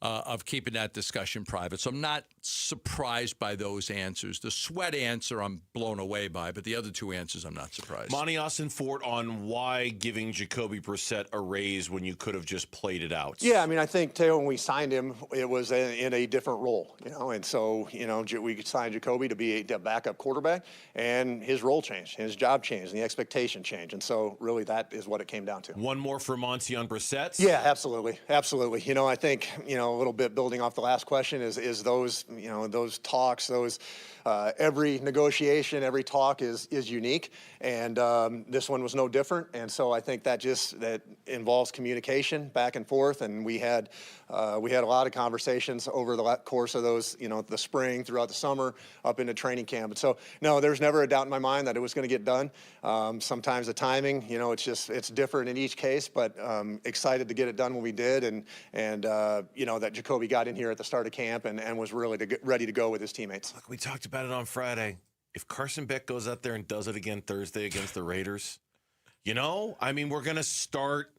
of keeping that discussion private. So I'm not surprised by those answers. The Sweat answer I'm blown away by, but the other two answers I'm not surprised. Monty Ossenfort on why giving Jacoby Brissett a raise when you could have just played it out. Yeah, I think, Teo, when we signed him, it was in a different role, and so, we signed Jacoby to be a backup quarterback, and his role changed, his job changed, and the expectation changed, and so really that is what it came down to. One more for Monty on Brissett? Yeah, absolutely. I think, a little bit building off the last question is those, those talks, every negotiation, every talk is unique, and this one was no different. And so I think that involves communication back and forth, and we had a lot of conversations over the course of those, the spring, throughout the summer, up into training camp. And so, no, there's never a doubt in my mind that it was going to get done. Sometimes the timing, it's different in each case, but excited to get it done when we did, and that Jacoby got in here at the start of camp and was really ready to go with his teammates. Look, we talked about it on Friday. If Carson Beck goes out there and does it again Thursday against the Raiders, we're going to start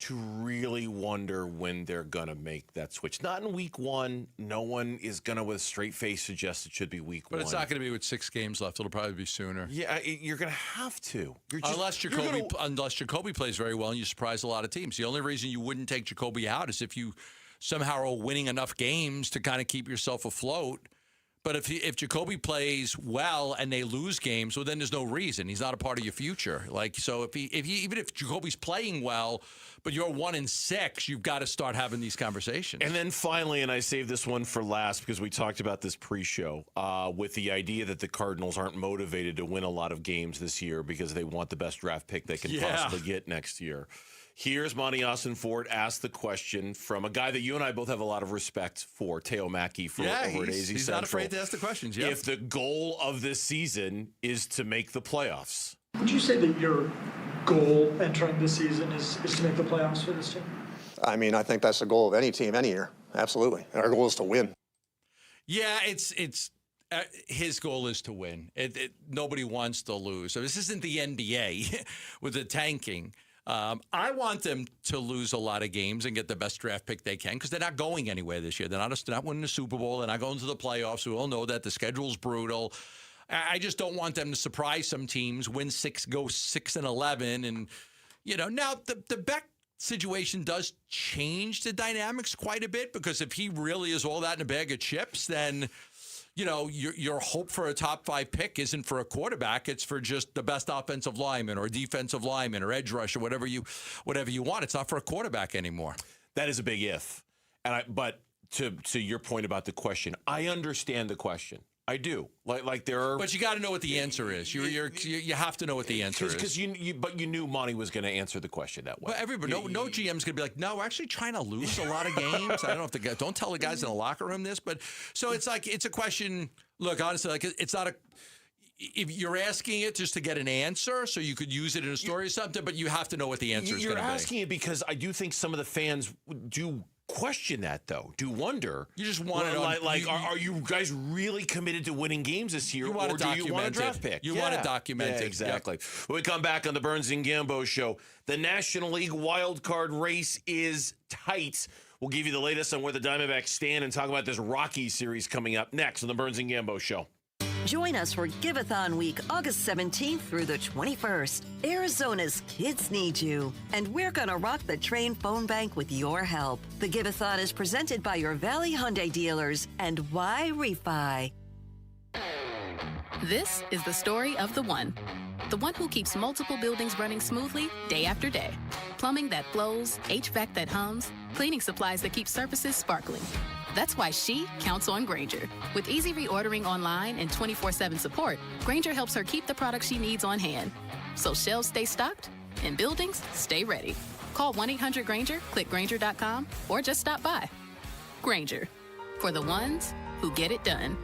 to really wonder when they're going to make that switch. Not in week one. No one is going to, with a straight face, suggest it should be week one. But it's not going to be with 6 games left. It'll probably be sooner. Yeah, you're going to have to. Unless Jacoby plays very well and you surprise a lot of teams. The only reason you wouldn't take Jacoby out is if you somehow are winning enough games to kind of keep yourself afloat. But if Jacoby plays well and they lose games, well, then there's no reason. He's not a part of your future. So even if Jacoby's playing well, but you're 1-6, you've got to start having these conversations. And then finally, and I saved this one for last because we talked about this pre-show, with the idea that the Cardinals aren't motivated to win a lot of games this year because they want the best draft pick they can possibly get next year. Here's Monty Ossenfort asked the question from a guy that you and I both have a lot of respect for, Teo Mackey over at AZ Central. He's not afraid to ask the questions. Yeah. If the goal of this season is to make the playoffs. Would you say that your goal entering this season is to make the playoffs for this team? I think that's the goal of any team, any year. Absolutely. Our goal is to win. Yeah, it's his goal is to win. Nobody wants to lose. So this isn't the NBA with the tanking. I want them to lose a lot of games and get the best draft pick they can because they're not going anywhere this year. They're not winning the Super Bowl. They're not going to the playoffs. We all know that. The schedule's brutal. I just don't want them to surprise some teams, go 6-11. And, now the Beck situation does change the dynamics quite a bit, because if he really is all that in a bag of chips, then your hope for a top 5 pick isn't for a quarterback. It's for just the best offensive lineman or defensive lineman or edge rush or whatever you want. It's not for a quarterback anymore. That is a big if. But to your point about the question, I understand the question. I do. Like there are, but you got to know what the answer is. You have to know what the answer is. Because you knew Monty was going to answer the question that way. Well, everybody, no GM's going to be like, no, we're actually trying to lose a lot of games. I don't know if don't tell the guys in the locker room this, but so it's like it's a question. Look, honestly, like it's not a. If you're asking it just to get an answer, so you could use it in a story or something, but you have to know what the answer is going to be. You're asking it because I do think some of the fans do question that, though. Do wonder. You just want it on, are you guys really committed to winning games this year, or do you want a draft pick? You want to document it. Exactly. When we come back on the Burns and Gambo Show, the National League wild card race is tight. We'll give you the latest on where the Diamondbacks stand and talk about this Rockies series coming up next on the Burns and Gambo Show. Join us for Give-a-thon Week, August 17th through the 21st. Arizona's kids need you, and we're going to rock the Train phone bank with your help. The Give-a-thon is presented by your Valley Hyundai dealers and Y Refi. This is the story of the one who keeps multiple buildings running smoothly day after day. Plumbing that flows, HVAC that hums, cleaning supplies that keep surfaces sparkling. That's why she counts on Grainger. With easy reordering online and 24/7 support, Grainger helps her keep the products she needs on hand. So shelves stay stocked and buildings stay ready. Call 1-800-GRAINGER, click Grainger.com, or just stop by. Grainger, for the ones who get it done.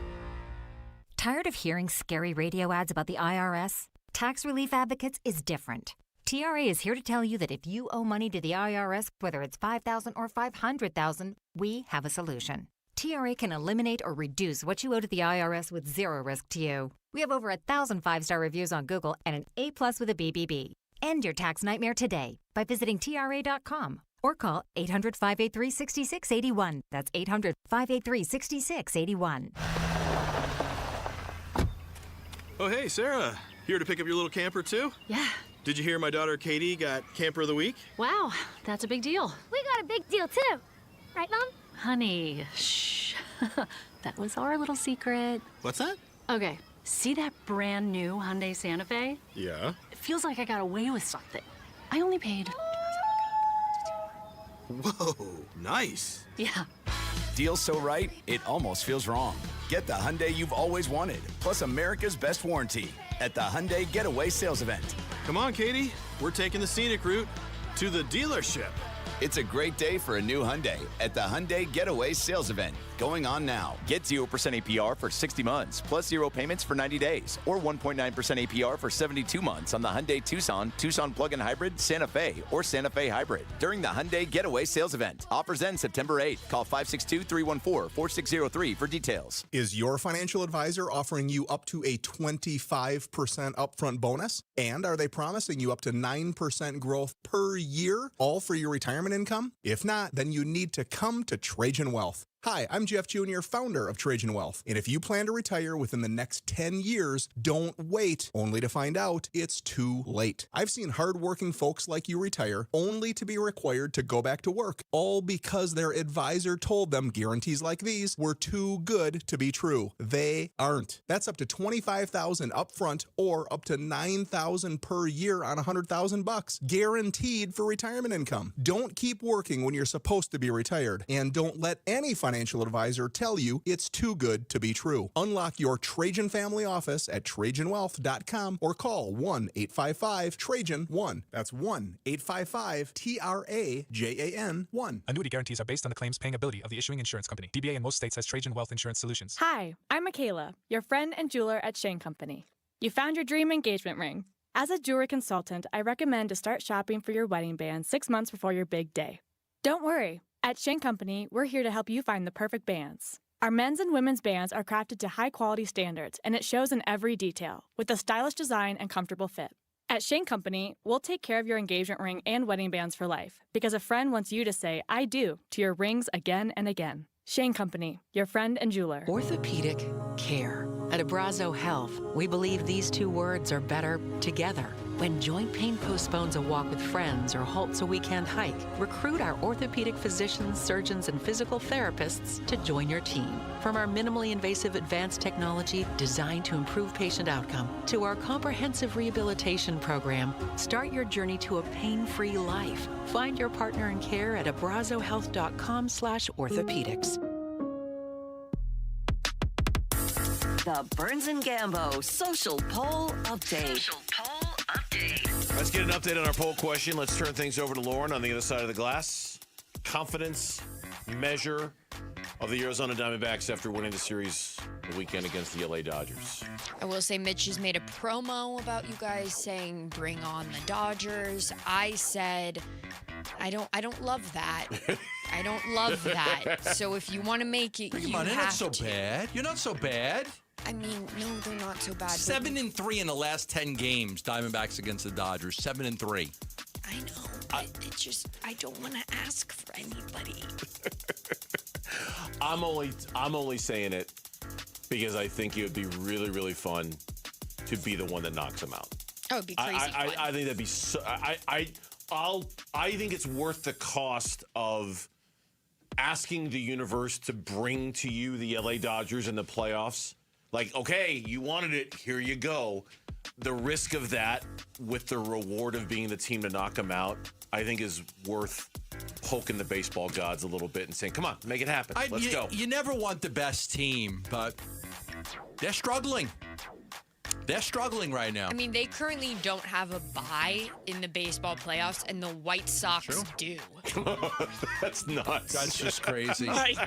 Tired of hearing scary radio ads about the IRS? Tax Relief Advocates is different. TRA is here to tell you that if you owe money to the IRS, whether it's $5,000 or $500,000, we have a solution. TRA can eliminate or reduce what you owe to the IRS with zero risk to you. We have over 1,000 5-star reviews on Google and an A+ with a BBB. End your tax nightmare today by visiting TRA.com or call 800-583-6681. That's 800-583-6681. Oh, hey, Sarah. Here to pick up your little camper, too? Yeah. Did you hear my daughter Katie got Camper of the Week? Wow, that's a big deal. We got a big deal, too. Right, Mom? Honey, shh. That was our little secret. What's that? Okay, see that brand new Hyundai Santa Fe? Yeah. It feels like I got away with something. I only paid... Whoa, nice. Yeah. Deal so right, it almost feels wrong. Get the Hyundai you've always wanted, plus America's best warranty at the Hyundai Getaway Sales Event. Come on, Katie. We're taking the scenic route to the dealership. It's a great day for a new Hyundai at the Hyundai Getaway Sales Event. Going on now. Get 0% APR for 60 months, plus 0 payments for 90 days, or 1.9% APR for 72 months on the Hyundai Tucson, Tucson Plug-in Hybrid, Santa Fe, or Santa Fe Hybrid during the Hyundai Getaway Sales Event. Offers end September 8th. Call 562-314-4603 for details. Is your financial advisor offering you up to a 25% upfront bonus? And are they promising you up to 9% growth per year, all for your retirement income? If not, then you need to come to Trajan Wealth. Hi, I'm Jeff Jr., founder of Trajan Wealth. And if you plan to retire within the next 10 years, don't wait, only to find out it's too late. I've seen hardworking folks like you retire only to be required to go back to work, all because their advisor told them guarantees like these were too good to be true. They aren't. That's up to $25,000 upfront or up to $9,000 per year on $100,000, guaranteed for retirement income. Don't keep working when you're supposed to be retired, and don't let any financial advisor tell you it's too good to be true. Unlock your Trajan family office at TrajanWealth.com or call 1-855-TRAJAN-1. That's 1-855-TRAJAN-1. Annuity guarantees are based on the claims paying ability of the issuing insurance company. DBA in most states has Trajan Wealth Insurance Solutions. Hi, I'm Michaela, your friend and jeweler at Shane Company. You found your dream engagement ring. As a jewelry consultant, I recommend to start shopping for your wedding band 6 months before your big day. Don't worry. At Shane Company, we're here to help you find the perfect bands. Our men's and women's bands are crafted to high-quality standards, and it shows in every detail, with a stylish design and comfortable fit. At Shane Company, we'll take care of your engagement ring and wedding bands for life, because a friend wants you to say, I do, to your rings again and again. Shane Company, your friend and jeweler. Orthopedic care. At Abrazo Health, we believe these two words are better together. When joint pain postpones a walk with friends or halts a weekend hike, recruit our orthopedic physicians, surgeons, and physical therapists to join your team. From our minimally invasive advanced technology designed to improve patient outcome to our comprehensive rehabilitation program, start your journey to a pain-free life. Find your partner in care at abrazohealth.com/orthopedics. The Burns and Gambo Social Poll Update. Let's get an update on our poll question. Let's turn things over to Lauren on the other side of the glass. Confidence measure of the Arizona Diamondbacks after winning the series the weekend against the LA Dodgers. I will say Mitch has made a promo about you guys saying bring on the Dodgers. I said I don't love that. I don't love that. So if you want to make it, Come you on, you're have not so to. bad. You're not so bad. I mean, no, they're not so bad. 7-3 in the last 10 games. Diamondbacks against the Dodgers. 7-3. I know, but it's just I don't want to ask for anybody. I'm only saying it because I think it would be really, really fun to be the one that knocks them out. Oh, it'd be crazy fun. I think that'd be so. I think it's worth the cost of asking the universe to bring to you the LA Dodgers in the playoffs. Like, okay, you wanted it, here you go. The risk of that with the reward of being the team to knock them out, I think is worth poking the baseball gods a little bit and saying, come on, make it happen. Let's go. You never want the best team, but they're struggling. They're struggling right now. I mean, they currently don't have a bye in the baseball playoffs, and the White Sox do. That's nuts. That's just crazy. Like,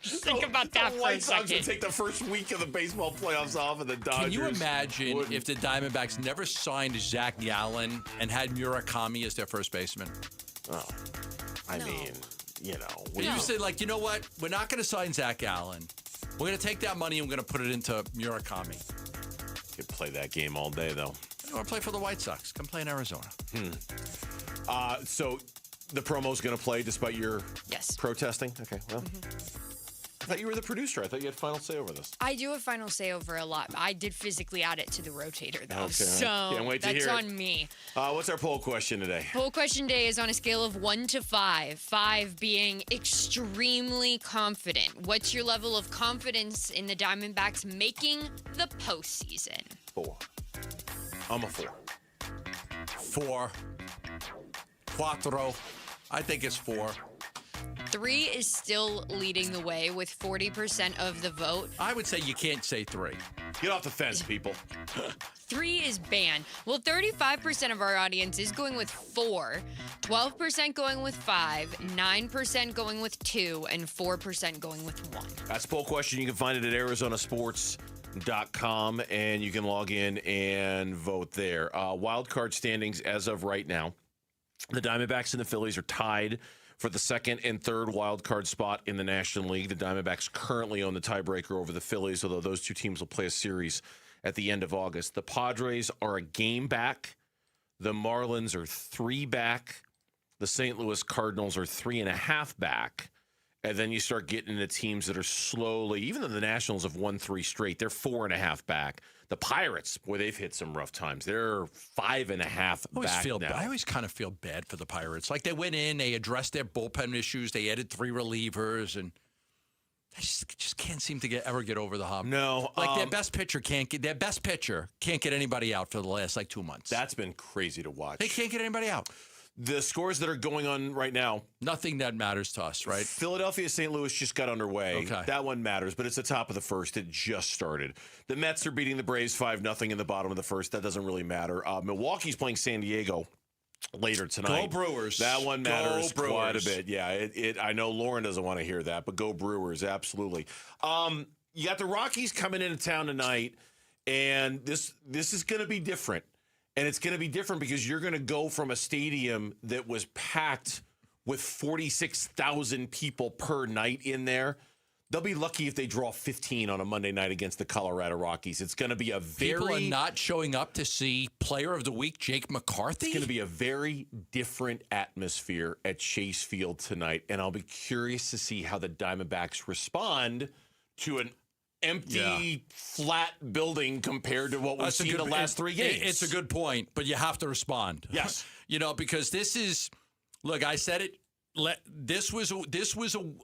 think about that the for a White Sox second. would take the first week of the baseball playoffs off of the Dodgers. Can you imagine if the Diamondbacks never signed Zach Gallen and had Murakami as their first baseman? Oh, I mean, you know. And you said, like, you know what? We're not going to sign Zach Gallen. We're going to take that money and we're going to put it into Murakami. Could play that game all day, though. I want to play for the White Sox. Come play in Arizona. So the promo's going to play despite your protesting? Okay, well. I thought you were the producer. I thought you had final say over this. I do have final say over a lot. I did physically add it to the rotator, though. Okay. So Can't wait to that's hear it. on me. What's our poll question today? Poll question day is on a scale of 1 to 5. 5 being extremely confident. What's your level of confidence in the Diamondbacks making the postseason? 4. I'm a 4. 4. Cuatro. I think it's 4. 3 is still leading the way with 40% of the vote. I would say you can't say 3. Get off the fence, people. 3 is banned. Well, 35% of our audience is going with 4, 12% going with 5, 9% going with 2, and 4% going with 1. That's poll question. You can find it at arizonasports.com, and you can log in and vote there. Wild card standings as of right now. The Diamondbacks and the Phillies are tied for the second and third wild card spot in the National League. The Diamondbacks currently own the tiebreaker over the Phillies, although those two teams will play a series at the end of August. The Padres are a game back. The Marlins are 3 back. The St. Louis Cardinals are 3.5 back. And then you start getting into teams that are slowly, even though the Nationals have won 3 straight, they're 4.5 back. The Pirates, boy, they've hit some rough times. They're 5.5 back now. I always kind of feel bad for the Pirates. Like, they went in, they addressed their bullpen issues, they added 3 relievers, and they just can't seem to ever get over the hump. No, like their best pitcher can't get anybody out for the last 2 months. That's been crazy to watch. They can't get anybody out. The scores that are going on right now. Nothing that matters to us, right? Philadelphia, St. Louis just got underway. Okay. That one matters, but it's the top of the first. It just started. The Mets are beating the Braves 5-0 in the bottom of the first. That doesn't really matter. Milwaukee's playing San Diego later tonight. Go Brewers. That one matters Go quite a Brewers. bit. Yeah, I know Lauren doesn't want to hear that, but go Brewers, absolutely. You got the Rockies coming into town tonight, and this is going to be different. And it's going to be different because you're going to go from a stadium that was packed with 46,000 people per night in there. They'll be lucky if they draw 15 on a Monday night against the Colorado Rockies. It's going to be a People are not showing up to see Player of the Week Jake McCarthy? It's going to be a very different atmosphere at Chase Field tonight, and I'll be curious to see how the Diamondbacks respond to an empty, flat building compared to what we've seen the last 3 games. It's a good point, but you have to respond. Yes. Because this is, look, I said it. This was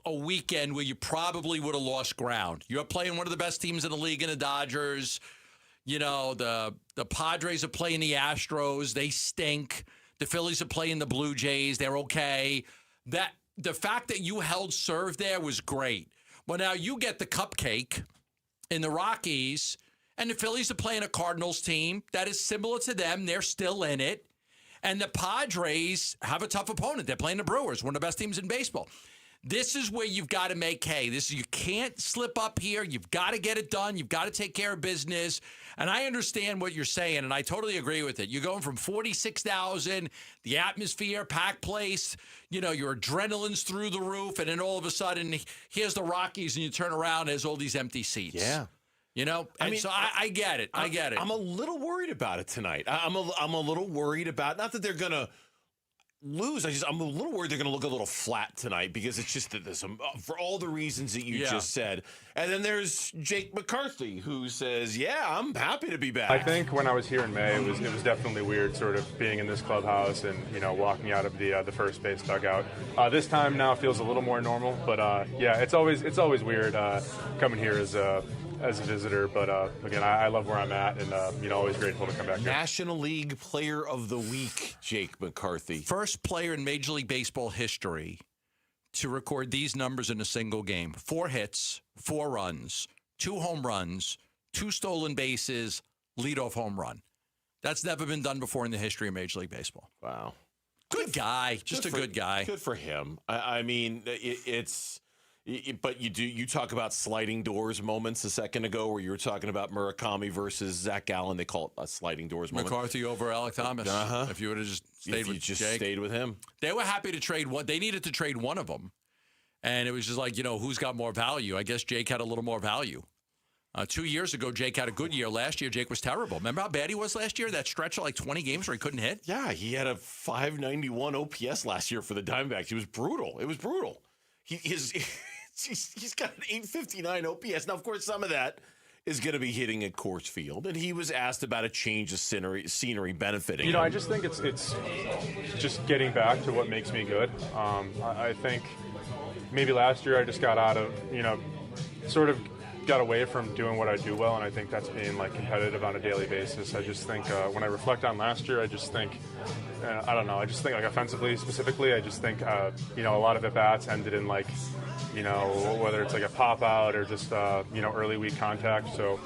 a weekend where you probably would have lost ground. You're playing one of the best teams in the league in the Dodgers. The Padres are playing the Astros. They stink. The Phillies are playing the Blue Jays. They're okay. The fact that you held serve there was great. Well, now you get the cupcake in the Rockies, and the Phillies are playing a Cardinals team that is similar to them. They're still in it. And the Padres have a tough opponent. They're playing the Brewers, one of the best teams in baseball. This is where you've got to make hay. You can't slip up here. You've got to get it done. You've got to take care of business. And I understand what you're saying, and I totally agree with it. You're going from 46,000, the atmosphere, packed place, your adrenaline's through the roof, and then all of a sudden, here's the Rockies, and you turn around, there's all these empty seats. Yeah. So I get it. I get it. I'm a little worried about it tonight. I'm a little worried about, not that they're going to lose. I'm a little worried they're going to look a little flat tonight because it's just that there's for all the reasons that you just said. And then there's Jake McCarthy who says, "Yeah, I'm happy to be back." I think when I was here in May, it was definitely weird, sort of being in this clubhouse and walking out of the first base dugout. This time now feels a little more normal, but it's always weird coming here as a visitor, but again, I love where I'm at, and always grateful to come back here. National League Player of the Week, Jake McCarthy. First player in Major League Baseball history to record these numbers in a single game. 4 hits, 4 runs, 2 home runs, 2 stolen bases, leadoff home run. That's never been done before in the history of Major League Baseball. Wow. Good guy. Just a good guy. Good for him. I mean, it's... But you talk about sliding doors moments a second ago where you were talking about Murakami versus Zach Gallen. They call it a sliding doors moment. McCarthy over Alec Thomas. If you would have just stayed with him. They were happy to trade one. They needed to trade one of them. And it was just like, who's got more value? I guess Jake had a little more value. 2 years ago, Jake had a good year. Last year, Jake was terrible. Remember how bad he was last year? That stretch of like 20 games where he couldn't hit? Yeah, he had a 591 OPS last year for the Diamondbacks. He was brutal. It was brutal. He's got an 859 OPS. Now, of course, some of that is going to be hitting at Coors Field, and he was asked about a change of scenery benefiting him. I just think it's just getting back to what makes me good. I think maybe last year I just got out of, sort of got away from doing what I do well, and I think that's being competitive on a daily basis. I just think when I reflect on last year, I just think offensively specifically, I just think a lot of at-bats ended in whether it's a pop out or just early weak contact. So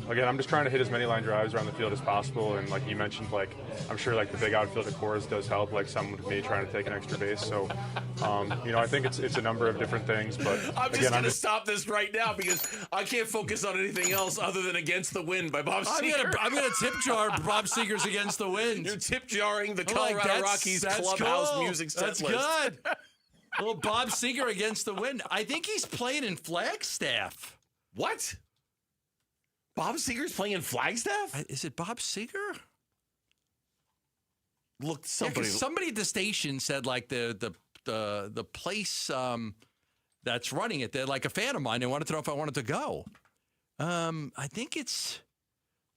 again, I'm just trying to hit as many line drives around the field as possible, and like you mentioned, I'm sure the big outfield at Coors does help, someone with me trying to take an extra base. So I think it's a number of different things, but I'm just going to stop this right now because I can't focus on anything else other than Against the Wind by Bob Seger. I'm gonna tip jar Bob Seger's Against the Wind. You're tip jarring the Colorado Rockies clubhouse music set That's list. Good. A little Bob Seger Against the Wind. I think he's playing in Flagstaff. What? Bob Seger's playing in Flagstaff? Is it Bob Seger? Look, somebody at the station said the place that's running it. They're like a fan of mine. They wanted to know if I wanted to go. I think it's.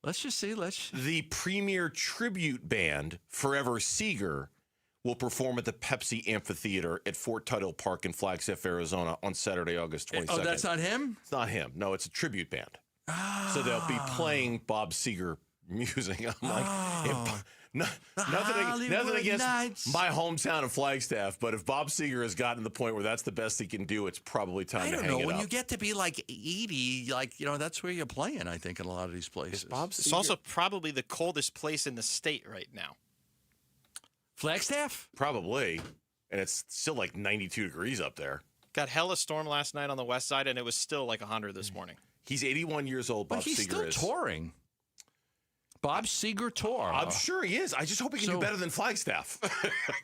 Let's just see. The premier tribute band, Forever Seeger, will perform at the Pepsi Amphitheater at Fort Tuttle Park in Flagstaff, Arizona on Saturday, August 22nd. Oh, that's not him? It's not him. No, it's a tribute band. So they'll be playing Bob Seger music. I'm like, nothing against my hometown of Flagstaff, but if Bob Seger has gotten to the point where that's the best he can do, it's probably time to hang it up. I don't know. When you get to be 80, that's where you're playing, I think, in a lot of these places. It's also probably the coldest place in the state right now. Flagstaff? Probably. And it's still 92 degrees up there. Got hella storm last night on the west side, and it was still 100 this morning. He's 81 years old, Bob Seger is. But he's still touring. Bob Seger tour. I'm sure he is. I just hope he can do better than Flagstaff.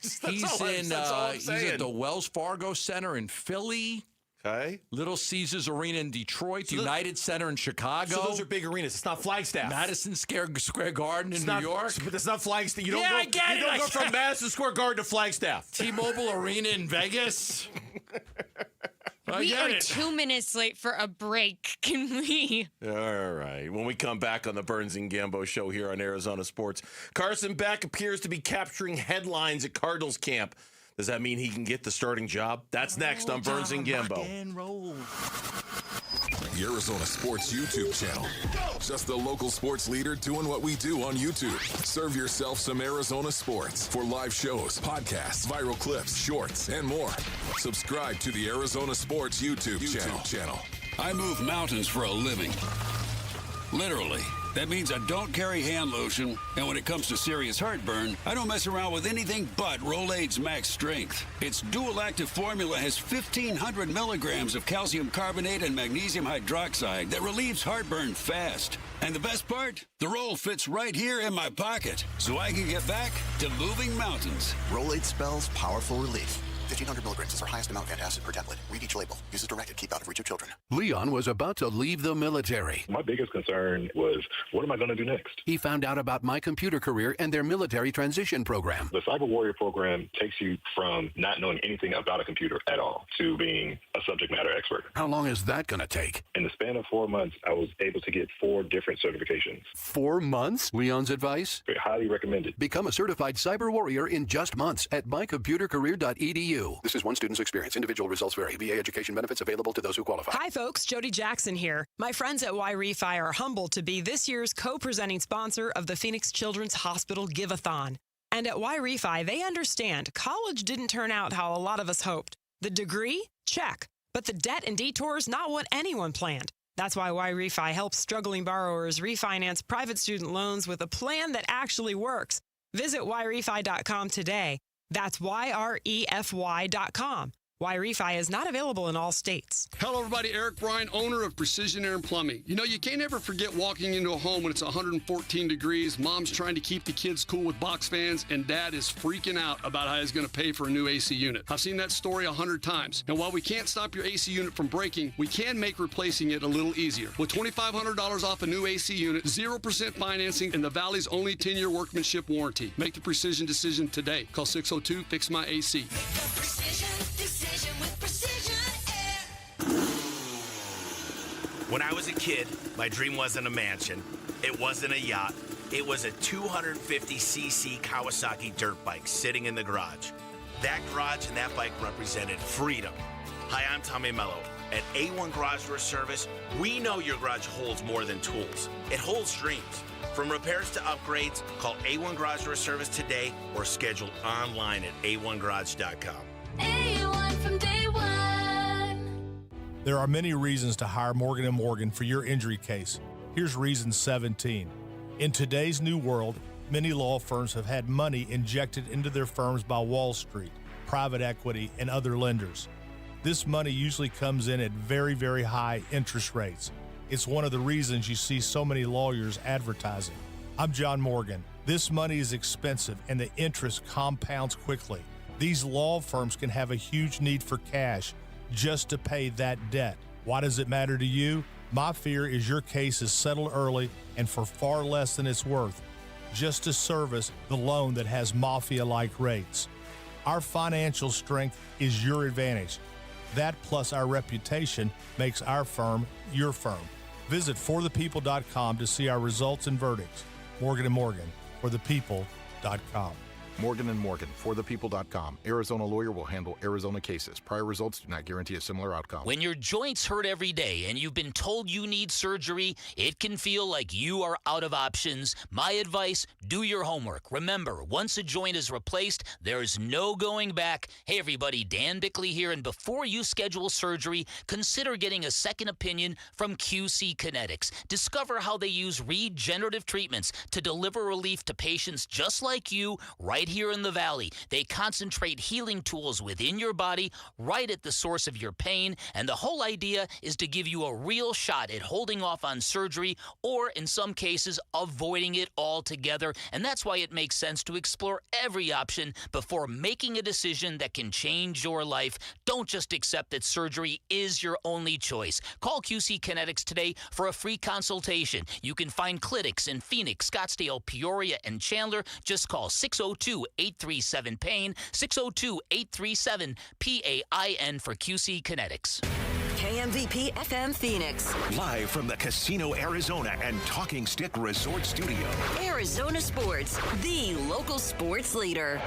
He's at the Wells Fargo Center in Philly. Okay. Little Caesars Arena in Detroit. United Center in Chicago. So those are big arenas. It's not Flagstaff. Madison Square Garden in New York. But it's not Flagstaff. You don't I go from Madison Square Garden to Flagstaff. T-Mobile Arena in Vegas. We are 2 minutes late for a break. Can we? All right. When we come back on the Burns and Gambo show here on Arizona Sports, Carson Beck appears to be capturing headlines at Cardinals camp. Does that mean he can get the starting job? That's next on Burns and Gambo. The Arizona Sports YouTube channel. Just the local sports leader doing what we do on YouTube. Serve yourself some Arizona sports for live shows, podcasts, viral clips, shorts, and more. Subscribe to the Arizona Sports YouTube channel. I move mountains for a living. Literally. That means I don't carry hand lotion, and when it comes to serious heartburn, I don't mess around with anything but Rolaids Max Strength. Its dual-active formula has 1,500 milligrams of calcium carbonate and magnesium hydroxide that relieves heartburn fast. And the best part? The roll fits right here in my pocket, so I can get back to moving mountains. Rolaids spells powerful relief. 1,500 milligrams is our highest amount of antacid per tablet. Read each label. Use as directed. Keep out of reach of children. Leon was about to leave the military. My biggest concern was, what am I going to do next? He found out about My Computer Career and their military transition program. The Cyber Warrior program takes you from not knowing anything about a computer at all to being a subject matter expert. How long is that going to take? In the span of 4 months, I was able to get 4 different certifications. 4 months? Leon's advice? Very highly recommended. Become a certified cyber warrior in just months at mycomputercareer.edu. This is one student's experience. Individual results vary. VA education benefits available to those who qualify. Hi, folks. Jody Jackson here. My friends at Y-Refi are humbled to be this year's co-presenting sponsor of the Phoenix Children's Hospital Give-a-thon. And at Y-Refi, they understand college didn't turn out how a lot of us hoped. The degree? Check. But the debt and detours, not what anyone planned. That's why Y-Refi helps struggling borrowers refinance private student loans with a plan that actually works. Visit yrefi.com today. That's YREFY.com. Y-Refi is not available in all states. Hello, everybody. Eric Bryan, owner of Precision Air and Plumbing. You know, you can't ever forget walking into a home when it's 114 degrees. Mom's trying to keep the kids cool with box fans, and Dad is freaking out about how he's going to pay for a new AC unit. I've seen that story 100 times. And while we can't stop your AC unit from breaking, we can make replacing it a little easier. With $2,500 off a new AC unit, 0% financing, and the Valley's only 10-year workmanship warranty. Make the precision decision today. Call 602-FIX-MY-AC. When I was a kid, my dream wasn't a mansion. It wasn't a yacht. It was a 250cc Kawasaki dirt bike sitting in the garage. That garage and that bike represented freedom. Hi, I'm Tommy Mello. At A1 Garage Door Service, we know your garage holds more than tools. It holds dreams. From repairs to upgrades, call A1 Garage Door Service today or schedule online at a1garage.com. A1 from day one. There are many reasons to hire Morgan & Morgan for your injury case. Here's reason 17. In today's new world, many law firms have had money injected into their firms by Wall Street, private equity, and other lenders. This money usually comes in at very, very high interest rates. It's one of the reasons you see so many lawyers advertising. I'm John Morgan. This money is expensive and the interest compounds quickly. These law firms can have a huge need for cash just to pay that debt. Why does it matter to you? My fear is your case is settled early and for far less than it's worth, just to service the loan that has mafia-like rates. Our financial strength is your advantage. That plus our reputation makes our firm your firm. Visit forthepeople.com to see our results and verdicts. Morgan & Morgan, forthepeople.com. Morgan & Morgan, forthepeople.com. Arizona lawyer will handle Arizona cases. Prior results do not guarantee a similar outcome. When your joints hurt every day and you've been told you need surgery, it can feel like you are out of options. My advice, do your homework. Remember, once a joint is replaced, there's no going back. Hey, everybody, Dan Bickley here, and before you schedule surgery, consider getting a second opinion from QC Kinetics. Discover how they use regenerative treatments to deliver relief to patients just like you right here in the Valley. They concentrate healing tools within your body right at the source of your pain, and the whole idea is to give you a real shot at holding off on surgery or, in some cases, avoiding it altogether. And that's why it makes sense to explore every option before making a decision that can change your life. Don't just accept that surgery is your only choice. Call QC Kinetics today for a free consultation. You can find clinics in Phoenix, Scottsdale, Peoria, and Chandler. Just call 602 602-837-PAIN, 602-837-PAIN for QC Kinetics. KMVP FM Phoenix. Live from the Casino Arizona and Talking Stick Resort Studio. Arizona Sports, the local sports leader.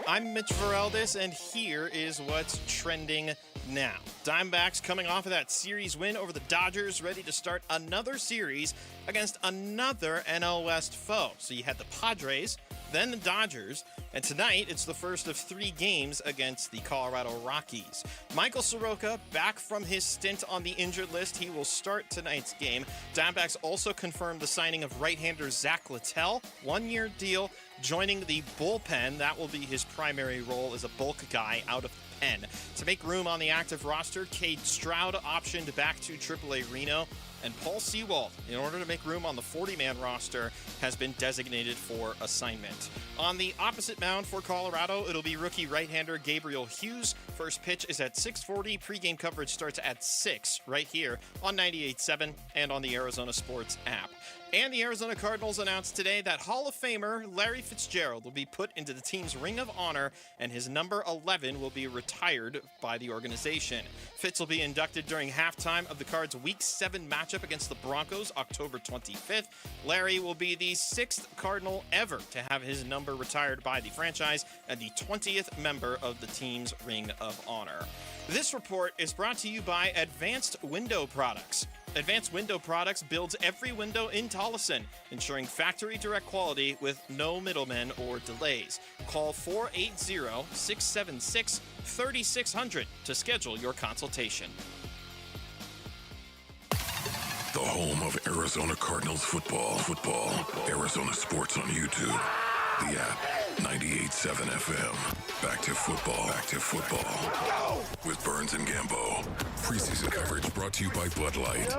I'm Mitch Veraldis, and here is what's trending now. Diamondbacks coming off of that series win over the Dodgers, ready to start another series against another NL West foe. So you had the Padres, then the Dodgers, and tonight it's the first of 3 games against the Colorado Rockies. Michael Soroka back from his stint on the injured list. He will start tonight's game. Diamondbacks also confirmed the signing of right-hander Zach Littell, 1-year deal, joining the bullpen. That will be his primary role as a bulk guy out of the pen. To make room on the active roster, Cade Stroud optioned back to AAA Reno, and Paul Sewald, in order to make room on the 40-man roster, has been designated for assignment. On the opposite mound for Colorado, it'll be rookie right-hander Gabriel Hughes. First pitch is at 6:40. Pre-game coverage starts at 6 right here on 98.7 and on the Arizona Sports app. And the Arizona Cardinals announced today that Hall of Famer Larry Fitzgerald will be put into the team's Ring of Honor, and his number 11 will be retired by the organization. Fitz will be inducted during halftime of the Cards' Week 7 matchup against the Broncos, October 25th. Larry will be the 6th Cardinal ever to have his number retired by the franchise and the 20th member of the team's Ring of Honor. This report is brought to you by Advanced Window Products. Advanced Window Products builds every window in Tolleson, ensuring factory direct quality with no middlemen or delays. Call 480-676-3600 to schedule your consultation. The home of Arizona Cardinals football. Arizona Sports on YouTube. The app, 98.7 FM. Back to football. With Burns and Gambo. Preseason coverage brought to you by Bud Light.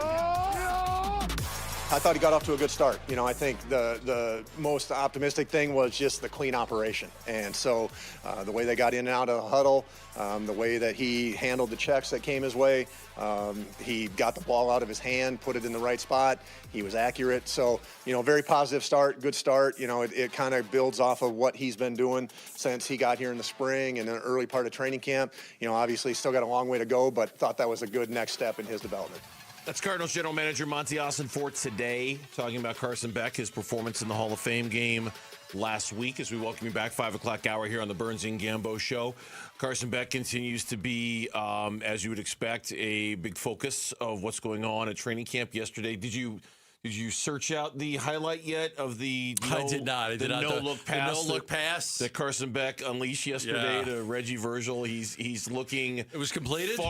I thought he got off to a good start. You know, I think the most optimistic thing was just the clean operation. And so the way they got in and out of the huddle, the way that he handled the checks that came his way, he got the ball out of his hand, put it in the right spot. He was accurate. So, you know, very positive start, good start. You know, it kind of builds off of what he's been doing since he got here in the spring and the early part of training camp. You know, obviously still got a long way to go, but thought that was a good next step in his development. That's Cardinals General Manager Monty Ossenfort today, talking about Carson Beck, his performance in the Hall of Fame game last week, as we welcome you back, 5 o'clock hour here on the Burns and Gambo Show. Carson Beck continues to be, as you would expect, a big focus of what's going on at training camp yesterday. Did you search out the highlight yet of the I did not. I did not. no-look pass that Carson Beck unleashed yesterday to Reggie Virgil? He's looking... It was completed?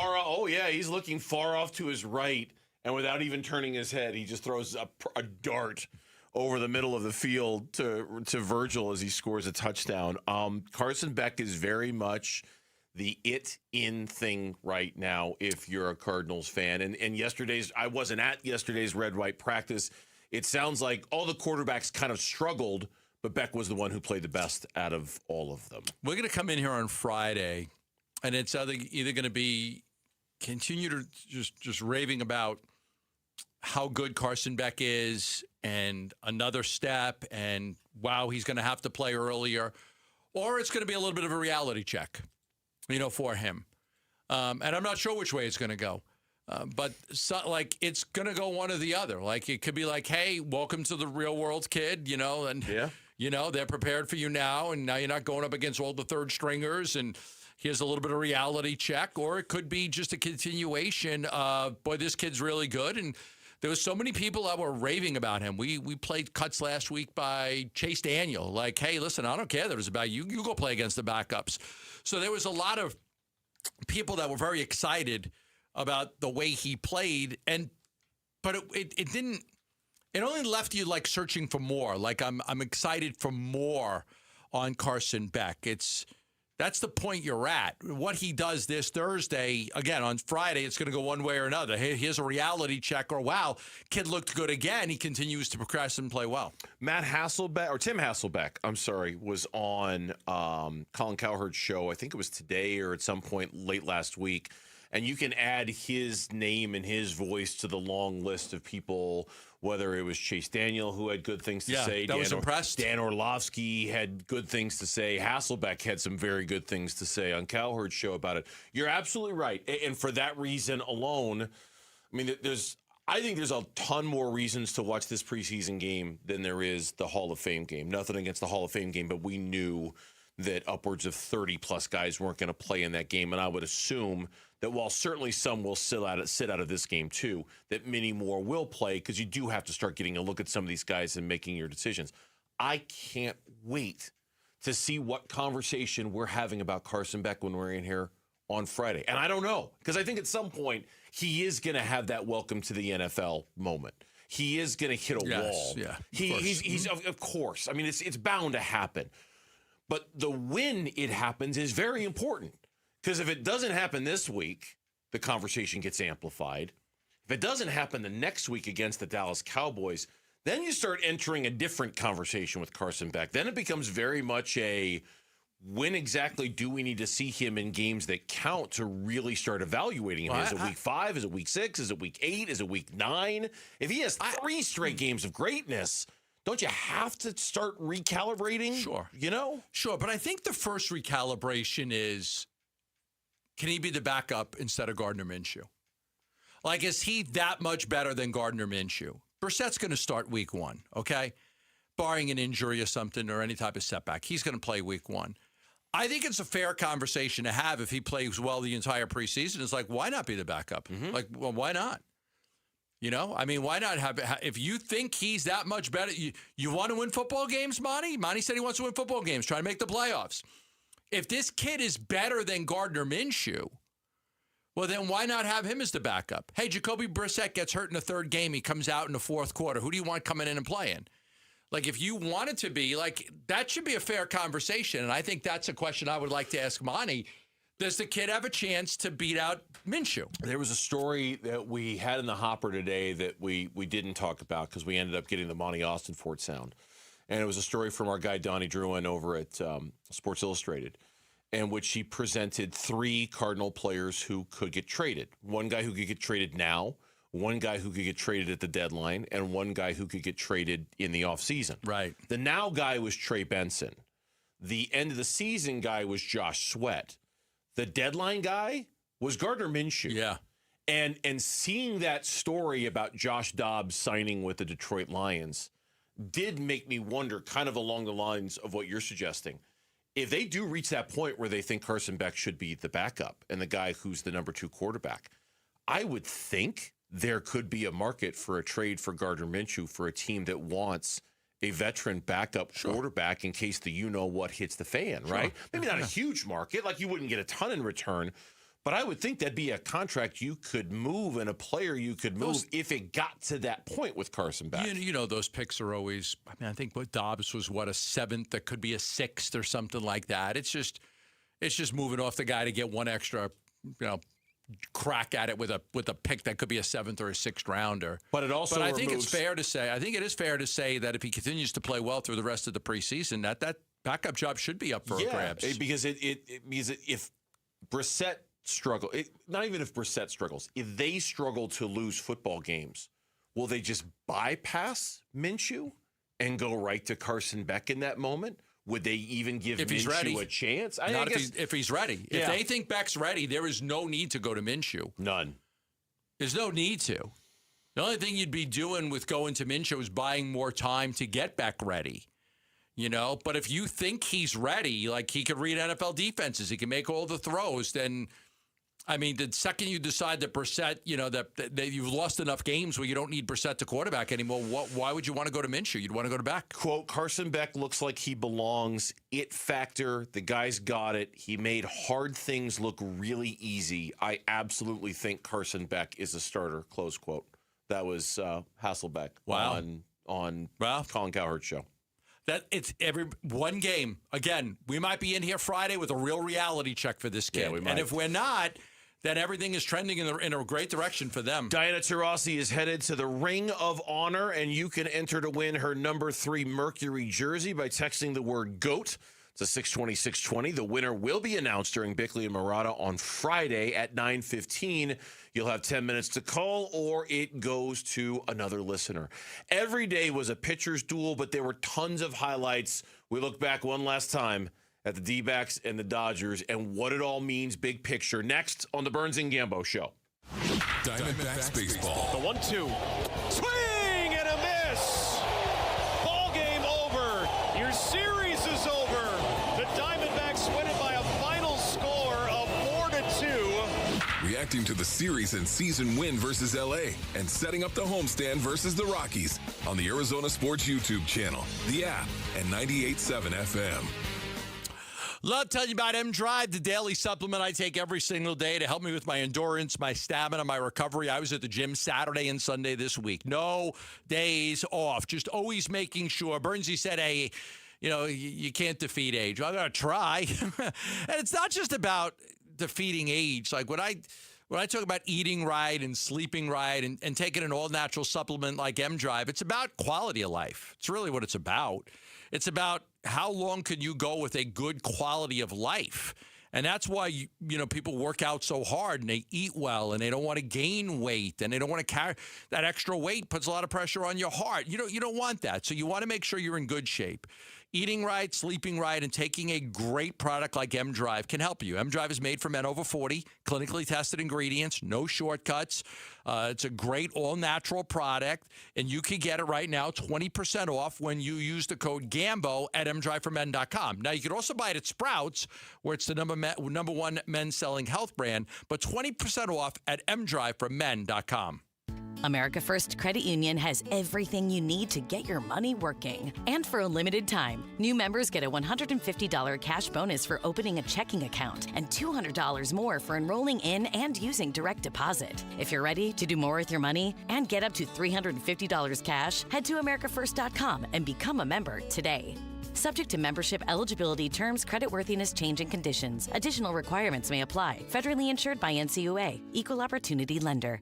He's looking far off to his right, and without even turning his head, he just throws a dart over the middle of the field to Virgil as he scores a touchdown. Carson Beck is very much the it-in thing right now if you're a Cardinals fan. And I wasn't at yesterday's red-white practice. It sounds like all the quarterbacks kind of struggled, but Beck was the one who played the best out of all of them. We're going to come in here on Friday, and it's either going to be continue to just raving about how good Carson Beck is and another step and, wow, he's going to have to play earlier, or it's going to be a little bit of a reality check, for him. And I'm not sure which way it's going to go. But it's going to go one or the other. Like, it could be like, hey, welcome to the real world, kid, and, they're prepared for you now, and now you're not going up against all the third stringers, and here's a little bit of reality check. Or it could be just a continuation of, boy, this kid's really good, and there was so many people that were raving about him. We played cuts last week by Chase Daniel. Like, hey, listen, I don't care that it was about you. You go play against the backups. So there was a lot of people that were very excited about the way he played. But it didn't. It only left you like searching for more. Like, I'm excited for more on Carson Beck. That's the point you're at. What he does this Thursday, again, on Friday, it's going to go one way or another. Hey, here's a reality check, or wow, kid looked good again. He continues to progress and play well. Tim Hasselbeck, was on Colin Cowherd's show. I think it was today or at some point late last week. and you can add his name and his voice to the long list of people, whether it was Chase Daniel, who had good things to say. That was impressed. Dan Orlovsky had good things to say. Hasselbeck had some very good things to say on Cowherd's show about it. You're absolutely right. And for that reason alone, I mean, I think there's a ton more reasons to watch this preseason game than there is the Hall of Fame game. Nothing against the Hall of Fame game, but we knew that upwards of 30-plus guys weren't going to play in that game, and I would assume that while certainly some will sit out of this game too, that many more will play because you do have to start getting a look at some of these guys and making your decisions. I can't wait to see what conversation we're having about Carson Beck when we're in here on Friday. And I don't know, because I think at some point he is going to have that welcome to the NFL moment. He is going to hit a wall. Yeah, he's of course. I mean, it's bound to happen. But the when it happens is very important, because if it doesn't happen this week, the conversation gets amplified. If it doesn't happen the next week against the Dallas Cowboys, then you start entering a different conversation with Carson Beck. Then it becomes very much a when exactly do we need to see him in games that count to really start evaluating him? Is it week 5? Is it week 6? Is it week 8? Is it week 9? If he has 3 straight games of greatness, don't you have to start recalibrating? Sure. You know? Sure, but I think the first recalibration is, can he be the backup instead of Gardner Minshew? Like, is he that much better than Gardner Minshew? Brissett's going to start week 1, okay? Barring an injury or something or any type of setback. He's going to play week 1. I think it's a fair conversation to have if he plays well the entire preseason. It's like, why not be the backup? Like, well, why not? You know, I mean, why not if you think he's that much better, you want to win football games, Monty? Monty said he wants to win football games, try to make the playoffs. If this kid is better than Gardner Minshew, well, then why not have him as the backup? Hey, Jacoby Brissett gets hurt in the 3rd game. He comes out in the 4th quarter. Who do you want coming in and playing? Like, if you want it to be, like, that should be a fair conversation. And I think that's a question I would like to ask Monty. Does the kid have a chance to beat out Minshew? There was a story that we had in the hopper today that we didn't talk about because we ended up getting the Monty Austin Fort sound. And it was a story from our guy Donnie Druin over at Sports Illustrated, in which he presented 3 Cardinal players who could get traded. One guy who could get traded now, one guy who could get traded at the deadline, and one guy who could get traded in the offseason. Right. The now guy was Trey Benson. The end of the season guy was Josh Sweat. The deadline guy was Gardner Minshew. Yeah. And seeing that story about Josh Dobbs signing with the Detroit Lions did make me wonder, kind of along the lines of what you're suggesting. If they do reach that point where they think Carson Beck should be the backup and the guy who's the number 2 quarterback, I would think there could be a market for a trade for Gardner Minshew for a team that wants a veteran backup quarterback in case the you-know-what hits the fan, right? Maybe not a huge market, like you wouldn't get a ton in return, but I would think that'd be a contract you could move and a player you could move if it got to that point with Carson Beck. You know, those picks are always, I mean, I think what Dobbs was, a 7th, that could be a 6th or something like that. It's just moving off the guy to get one extra, crack at it with a pick that could be a 7th or a 6th rounder. But I think it's fair to say, that if he continues to play well through the rest of the preseason, that backup job should be up for grabs. Because if Brissett not even if Brissett struggles, if they struggle to lose football games, will they just bypass Minshew and go right to Carson Beck in that moment? Would they even give Minshew a chance? If he's ready. Yeah. If they think Beck's ready, there is no need to go to Minshew. None. There's no need to. The only thing you'd be doing with going to Minshew is buying more time to get Beck ready. But if you think he's ready, like he could read NFL defenses, he can make all the throws, then, I mean, the second you decide that Brissett, that you've lost enough games where you don't need Brissett to quarterback anymore, why would you want to go to Minshew? You'd want to go to Beck. Quote, Carson Beck looks like he belongs. It factor. The guy's got it. He made hard things look really easy. I absolutely think Carson Beck is a starter, close quote. That was Hasselbeck on Colin Cowherd's show. That it's every one game. Again, we might be in here Friday with a real reality check for this kid. Yeah, we might. And if we're not, then everything is trending in a great direction for them. Diana Taurasi is headed to the Ring of Honor, and you can enter to win her number 3 Mercury jersey by texting the word GOAT It's a 620. The winner will be announced during Bickley and Murata on Friday at 9:15. You'll have 10 minutes to call, or it goes to another listener. Every day was a pitcher's duel, but there were tons of highlights. We look back one last time at the D-backs and the Dodgers and what it all means, big picture. Next on the Burns and Gambo Show. Diamondbacks baseball. The 1-2. Swing and a miss. Ball game over. Your series is over. The Diamondbacks win it by a final score of 4-2. Reacting to the series and season win versus LA and setting up the homestand versus the Rockies on the Arizona Sports YouTube channel, the app, and 98.7 FM. Love telling you about M-Drive, the daily supplement I take every single day to help me with my endurance, my stamina, my recovery. I was at the gym Saturday and Sunday this week. No days off. Just always making sure. Burnsy said, hey, you can't defeat age. I'm going to try. And it's not just about defeating age. Like when I talk about eating right and sleeping right and taking an all-natural supplement like M-Drive, it's about quality of life. It's really what it's about. It's about how long can you go with a good quality of life. And that's why, people work out so hard and they eat well and they don't want to gain weight and they don't want to carry that extra weight. Puts a lot of pressure on your heart. You don't want that. So you want to make sure you're in good shape. Eating right, sleeping right, and taking a great product like M-Drive can help you. M-Drive is made for men over 40, clinically tested ingredients, no shortcuts. It's a great all-natural product, and you can get it right now 20% off when you use the code GAMBO at mdriveformen.com. Now, you can also buy it at Sprouts, where it's the number one men's selling health brand, but 20% off at mdriveformen.com. America First Credit Union has everything you need to get your money working. And for a limited time, new members get a $150 cash bonus for opening a checking account and $200 more for enrolling in and using direct deposit. If you're ready to do more with your money and get up to $350 cash, head to americafirst.com and become a member today. Subject to membership eligibility, terms, creditworthiness, change, and conditions. Additional requirements may apply. Federally insured by NCUA. Equal Opportunity Lender.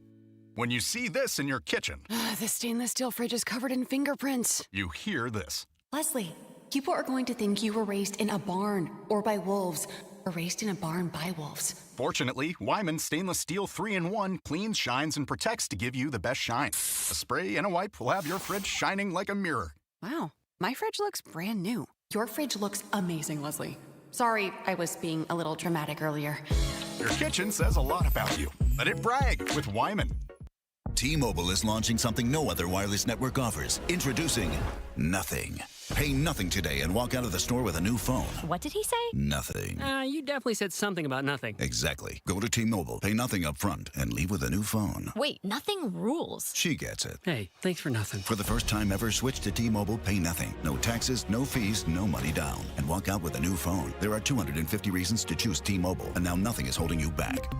When you see this in your kitchen, the stainless steel fridge is covered in fingerprints. You hear this. Leslie, people are going to think you were raised in a barn or by wolves or raised in a barn by wolves. Fortunately, Wyman Stainless Steel 3-in-1 cleans, shines, and protects to give you the best shine. A spray and a wipe will have your fridge shining like a mirror. Wow, my fridge looks brand new. Your fridge looks amazing, Leslie. Sorry, I was being a little dramatic earlier. Your kitchen says a lot about you. Let it brag with Wyman. T-Mobile is launching something no other wireless network offers. Introducing Nothing. Pay nothing today and walk out of the store with a new phone. What did he say? Nothing. You definitely said something about nothing. Exactly. Go to T-Mobile, pay nothing up front, and leave with a new phone. Wait, nothing rules. She gets it. Hey, thanks for nothing. For the first time ever, switch to T-Mobile, pay nothing. No taxes, no fees, no money down. And walk out with a new phone. There are 250 reasons to choose T-Mobile, and now nothing is holding you back.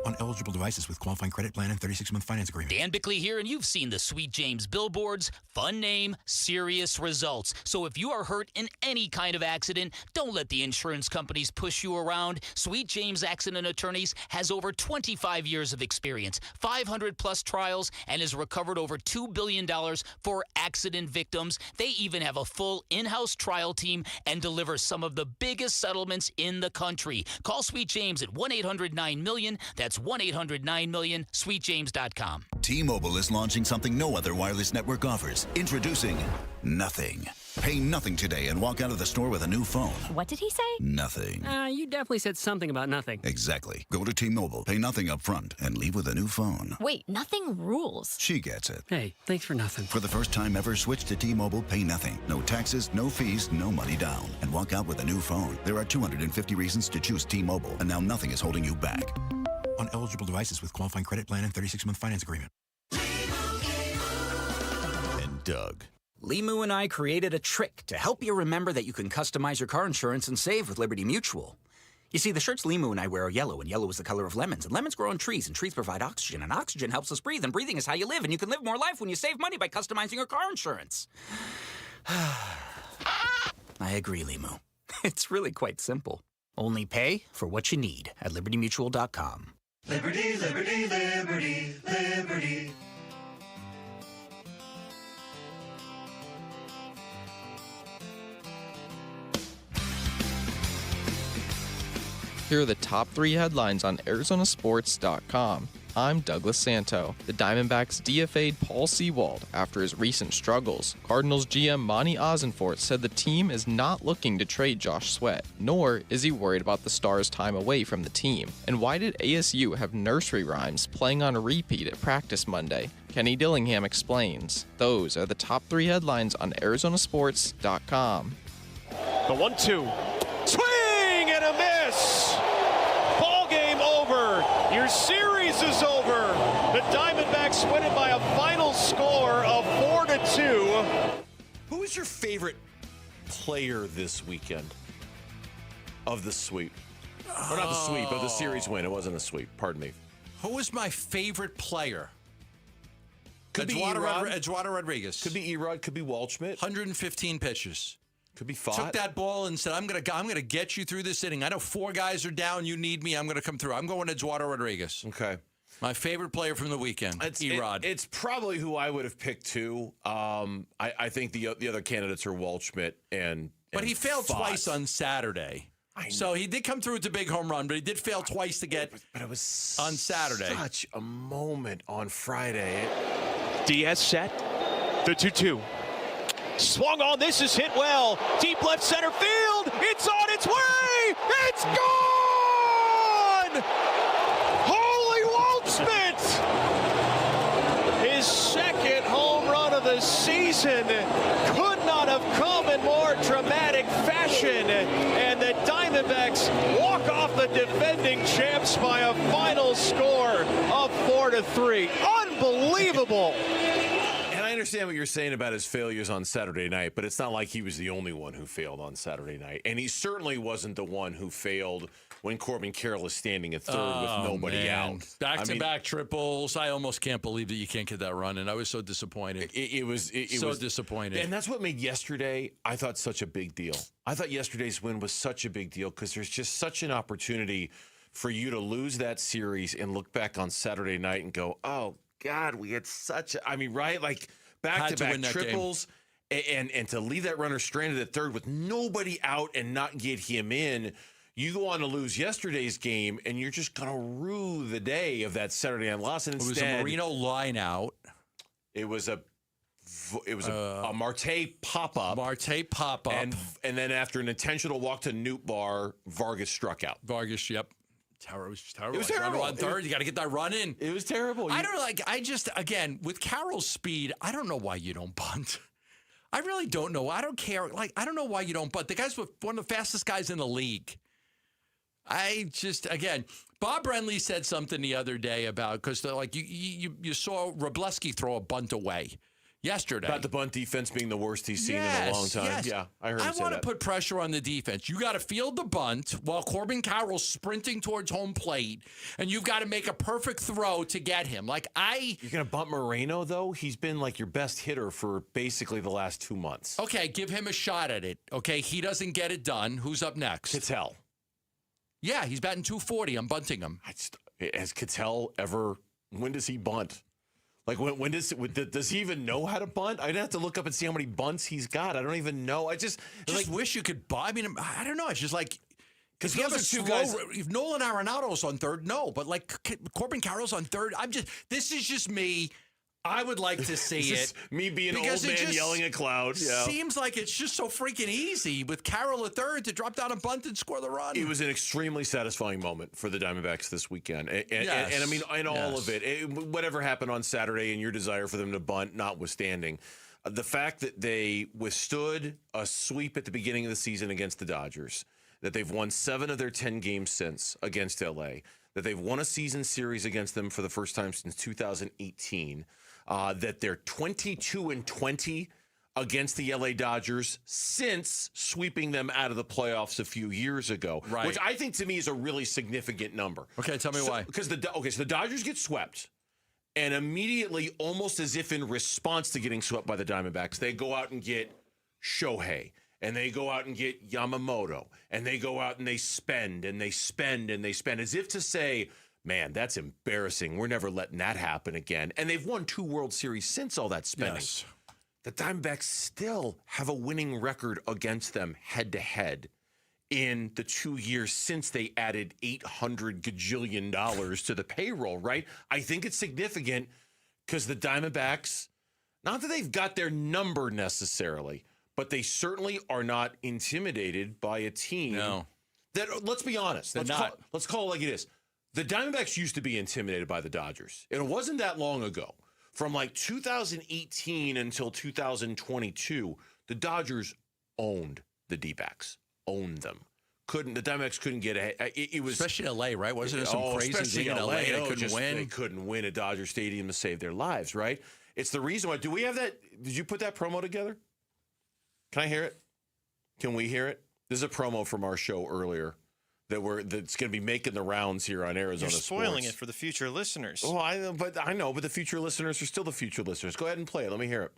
On eligible devices with qualifying credit plan and 36-month finance agreement. Dan Bickley here, and you've seen the Sweet James billboards. Fun name, serious results. So if you are hurt in any kind of accident, don't let the insurance companies push you around. Sweet James Accident Attorneys has over 25 years of experience, 500-plus trials, and has recovered over $2 billion for accident victims. They even have a full in-house trial team and deliver some of the biggest settlements in the country. Call Sweet James at 1-800-9-MILLION. That's 1-800-9-MILLION, sweetjames.com. T-Mobile is launching something no other wireless network offers. Introducing Nothing. Pay nothing today and walk out of the store with a new phone. What did he say? Nothing. You definitely said something about nothing. Exactly. Go to T-Mobile, pay nothing up front, and leave with a new phone. Wait, nothing rules. She gets it. Hey, thanks for nothing. For the first time ever, switch to T-Mobile, pay nothing. No taxes, no fees, no money down. And walk out with a new phone. There are 250 reasons to choose T-Mobile, and now nothing is holding you back. On eligible devices with qualifying credit plan and 36-month finance agreement. And Doug. Limu and I created a trick to help you remember that you can customize your car insurance and save with Liberty Mutual. You see, the shirts Limu and I wear are yellow, and yellow is the color of lemons, and lemons grow on trees, and trees provide oxygen, and oxygen helps us breathe, and breathing is how you live, and you can live more life when you save money by customizing your car insurance. I agree, Limu. It's really quite simple. Only pay for what you need at libertymutual.com. Liberty, liberty, liberty, liberty. Here are the top 3 headlines on ArizonaSports.com. I'm Douglas Santo. The Diamondbacks DFA'd Paul Sewald after his recent struggles. Cardinals GM Monty Ossenfort said the team is not looking to trade Josh Sweat, nor is he worried about the Stars' time away from the team. And why did ASU have nursery rhymes playing on repeat at practice Monday? Kenny Dillingham explains. Those are the top 3 headlines on ArizonaSports.com. The 1-2. Swing and a miss! Ball game over. Your series is over. The Diamondbacks win it by a final score of 4-2. Who is your favorite player this weekend of the sweep? Or not the sweep, of the series win. It wasn't a sweep. Pardon me. Who is my favorite player? Could be Eduardo Rodriguez. Could be Erod. Could be Waldschmidt. 115 pitches. Could be Fott. Took that ball and said, I'm gonna get you through this inning. I know 4 guys are down. You need me. I'm gonna come through. I'm going Eduardo Rodriguez. Okay. My favorite player from the weekend, Erod. It's probably who I would have picked too. I think the other candidates are Waldschmidt But he failed Fott. twice on Saturday. So he did come through with a big home run, but he did fail twice to get But it was on Saturday. Such a moment on Friday. Diaz set. The 2-2. Swung on. This is hit well. Deep left center field. It's on its way. It's gone! Holy Waldschmidt! His second home run of the season could not have come in more dramatic fashion. And the Diamondbacks walk off the defending champs by a final score of 4-3. Unbelievable! I understand what you're saying about his failures on Saturday night, but it's not like he was the only one who failed on Saturday night. And he certainly wasn't the one who failed when Corbin Carroll is standing at third with nobody out. Back-to-back triples. I almost can't believe that you can't get that run, and I was so disappointed. It was disappointed. And that's what made yesterday, I thought, such a big deal. I thought yesterday's win was such a big deal because there's just such an opportunity for you to lose that series and look back on Saturday night and go, oh, God, we had such a, right? Like, back-to-back triples and to leave that runner stranded at third with nobody out and not get him in, you go on to lose yesterday's game, and you're just going to rue the day of that Saturday night loss. And instead, it was a Marino line out. It was a Marte pop-up. And then after an intentional walk to Newt Bar, Vargas struck out. Yep. It was terrible. It was terrible. On third, you got to get that run in. It was terrible. Again, with Carroll's speed, I don't know why you don't bunt. I really don't know. I don't care. I don't know why you don't bunt. The guy's one of the fastest guys in the league. Bob Brenly said something the other day about, because you saw Wrobleski throw a bunt away yesterday. About the bunt defense being the worst he's seen in a long time. Yes. Yeah, I heard him say that. I want to put pressure on the defense. You got to field the bunt while Corbin Carroll's sprinting towards home plate, and you've got to make a perfect throw to get him. You're going to bunt Moreno, though? He's been your best hitter for basically the last 2 months. Okay, give him a shot at it. Okay, he doesn't get it done. Who's up next? Cattell. Yeah, he's batting .240. I'm bunting him. Has Cattell ever? When does he bunt? When does he even know how to bunt? I'd have to look up and see how many bunts he's got. I don't even know. I just wish you could buy. I don't know. It's just because those are two guys. If Nolan Arenado's on third, no. But Corbin Carroll's on third. This is just me. I would like to see it. Me being an old man yelling at clouds. Yeah. Seems like it's just so freaking easy with Carroll at third to drop down a bunt and score the run. It was an extremely satisfying moment for the Diamondbacks this weekend. And all of it, whatever happened on Saturday and your desire for them to bunt notwithstanding, the fact that they withstood a sweep at the beginning of the season against the Dodgers, that they've won 7 of their 10 games since against LA, that they've won a season series against them for the first time since 2018, that they're 22-20 against the LA Dodgers since sweeping them out of the playoffs a few years ago, right. Which I think to me is a really significant number. Okay, tell me why. Because so the Dodgers get swept, and immediately, almost as if in response to getting swept by the Diamondbacks, they go out and get Shohei, and they go out and get Yamamoto, and they go out and they spend, and they spend, and they spend, as if to say, man, that's embarrassing. We're never letting that happen again. And they've won 2 World Series since all that spending. Yes. The Diamondbacks still have a winning record against them head-to-head in the 2 years since they added $800 gajillion to the payroll, right? I think it's significant because the Diamondbacks, not that they've got their number necessarily, but they certainly are not intimidated by a team that, let's be honest, let's call it like it is. The Diamondbacks used to be intimidated by the Dodgers. And it wasn't that long ago. From like 2018 until 2022, the Dodgers owned the D-backs. Owned them. The Diamondbacks couldn't get ahead. It was especially in LA, right? Wasn't it some crazy thing in LA? They couldn't win. They couldn't win at Dodger Stadium to save their lives, right? It's the reason why. Do we have that? Did you put that promo together? Can I hear it? Can we hear it? This is a promo from our show earlier that's going to be making the rounds here on Arizona Sports. You're spoiling it for the future listeners. Oh, I know, but the future listeners are still the future listeners. Go ahead and play it. Let me hear it.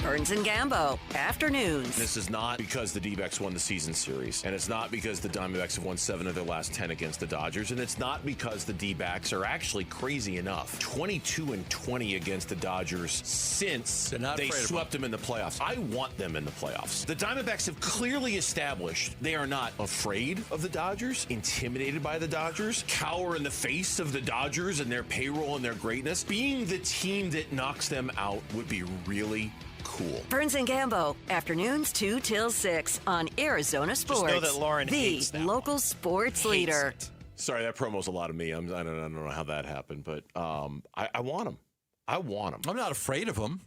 Burns and Gambo, afternoons. This is not because the D-backs won the season series, and it's not because the Diamondbacks have won 7 of their last 10 against the Dodgers, and it's not because the D-backs are actually crazy enough. 22-20 against the Dodgers since they swept them in the playoffs. I want them in the playoffs. The Diamondbacks have clearly established they are not afraid of the Dodgers, intimidated by the Dodgers, cower in the face of the Dodgers and their payroll and their greatness. Being the team that knocks them out would be really cool. Burns and Gambo, afternoons 2 till 6 on Arizona Sports. Just know that Lauren hates the that local sports leader. Sorry, that promo's a lot of me. I don't know how that happened, but I want them. I want them. I'm not afraid of them.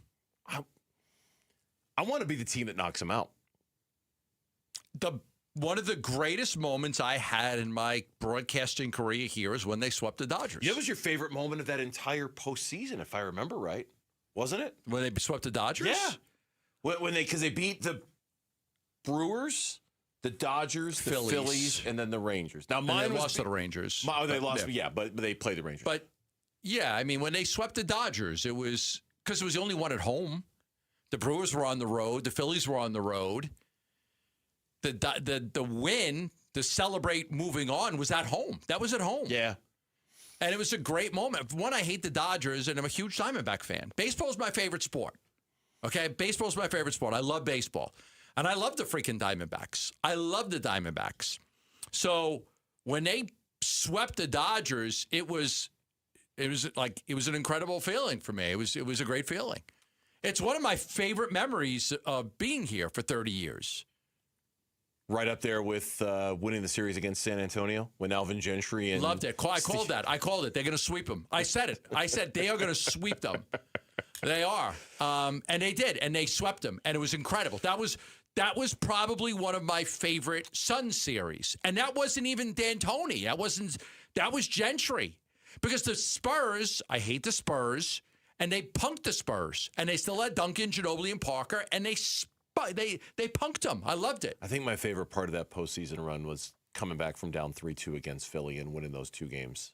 I want to be the team that knocks them out. One of the greatest moments I had in my broadcasting career here is when they swept the Dodgers. That was your favorite moment of that entire postseason, if I remember right. Wasn't it? When they swept the Dodgers? Yeah. Because they beat the Brewers, the Dodgers, the Phillies, and then the Rangers. Now, mine lost to the Rangers. They lost, but they played the Rangers. But, yeah, I mean, when they swept the Dodgers, it was because it was the only one at home. The Brewers were on the road. The Phillies were on the road. The win, to celebrate moving on, was at home. That was at home. Yeah. And it was a great moment. One, I hate the Dodgers, and I'm a huge Diamondback fan. Baseball is my favorite sport. Okay? Baseball is my favorite sport. I love baseball. And I love the freaking Diamondbacks. I love the Diamondbacks. So when they swept the Dodgers, it was an incredible feeling for me. It was a great feeling. It's one of my favorite memories of being here for 30 years. Right up there with winning the series against San Antonio when Alvin Gentry and loved it. I called that. I called it. They're going to sweep them. I said it. I said they are going to sweep them. They are, and they did, and they swept them, and it was incredible. That was probably one of my favorite Sun series, and that wasn't even D'Antoni. That was Gentry, because the Spurs. I hate the Spurs, and they punked the Spurs, and they still had Duncan, Ginobili, and Parker, and they punked them. I loved it. I think my favorite part of that postseason run was coming back from down 3-2 against Philly and winning those 2 games,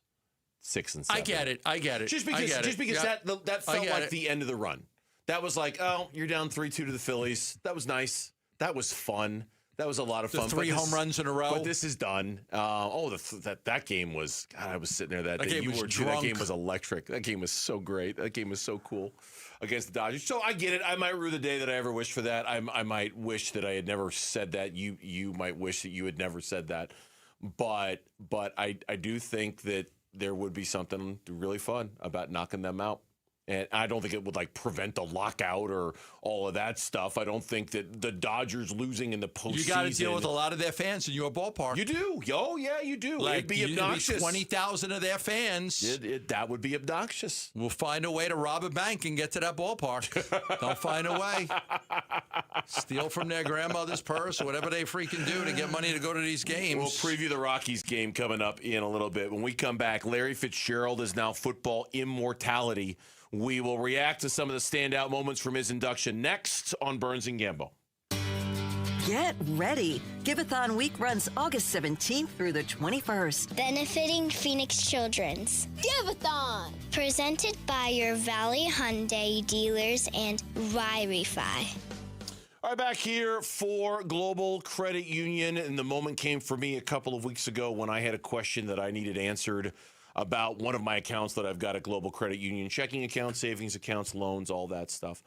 6 and 7. I get it. Just because that felt like the end of the run. That was like, oh, you're down 3-2 to the Phillies. That was nice. That was fun. That was a lot of fun. 3 home runs in a row. But this is done. That game was. God, I was sitting there that day. That game was electric. That game was so great. That game was so cool against the Dodgers. So I get it. I might rue the day that I ever wished for that. I might wish that I had never said that. You might wish that you had never said that. But I do think that there would be something really fun about knocking them out. And I don't think it would prevent a lockout or all of that stuff. I don't think that the Dodgers losing in the postseason. You got to deal with a lot of their fans in your ballpark. You do. Oh, yeah, you do. It'd be obnoxious. 20,000 of their fans. That would be obnoxious. We'll find a way to rob a bank and get to that ballpark. They'll find a way. Steal from their grandmother's purse or whatever they freaking do to get money to go to these games. We'll preview the Rockies game coming up in a little bit. When we come back, Larry Fitzgerald is now football immortality. We will react to some of the standout moments from his induction next on Burns and Gambo. Get ready. Giveathon Week runs August 17th through the 21st. Benefiting Phoenix Children's. Giveathon! Presented by your Valley Hyundai dealers and Wi-Fi. All right, back here for Global Credit Union. And the moment came for me a couple of weeks ago when I had a question that I needed answered about one of my accounts that I've got at Global Credit Union, checking accounts, savings accounts, loans, all that stuff.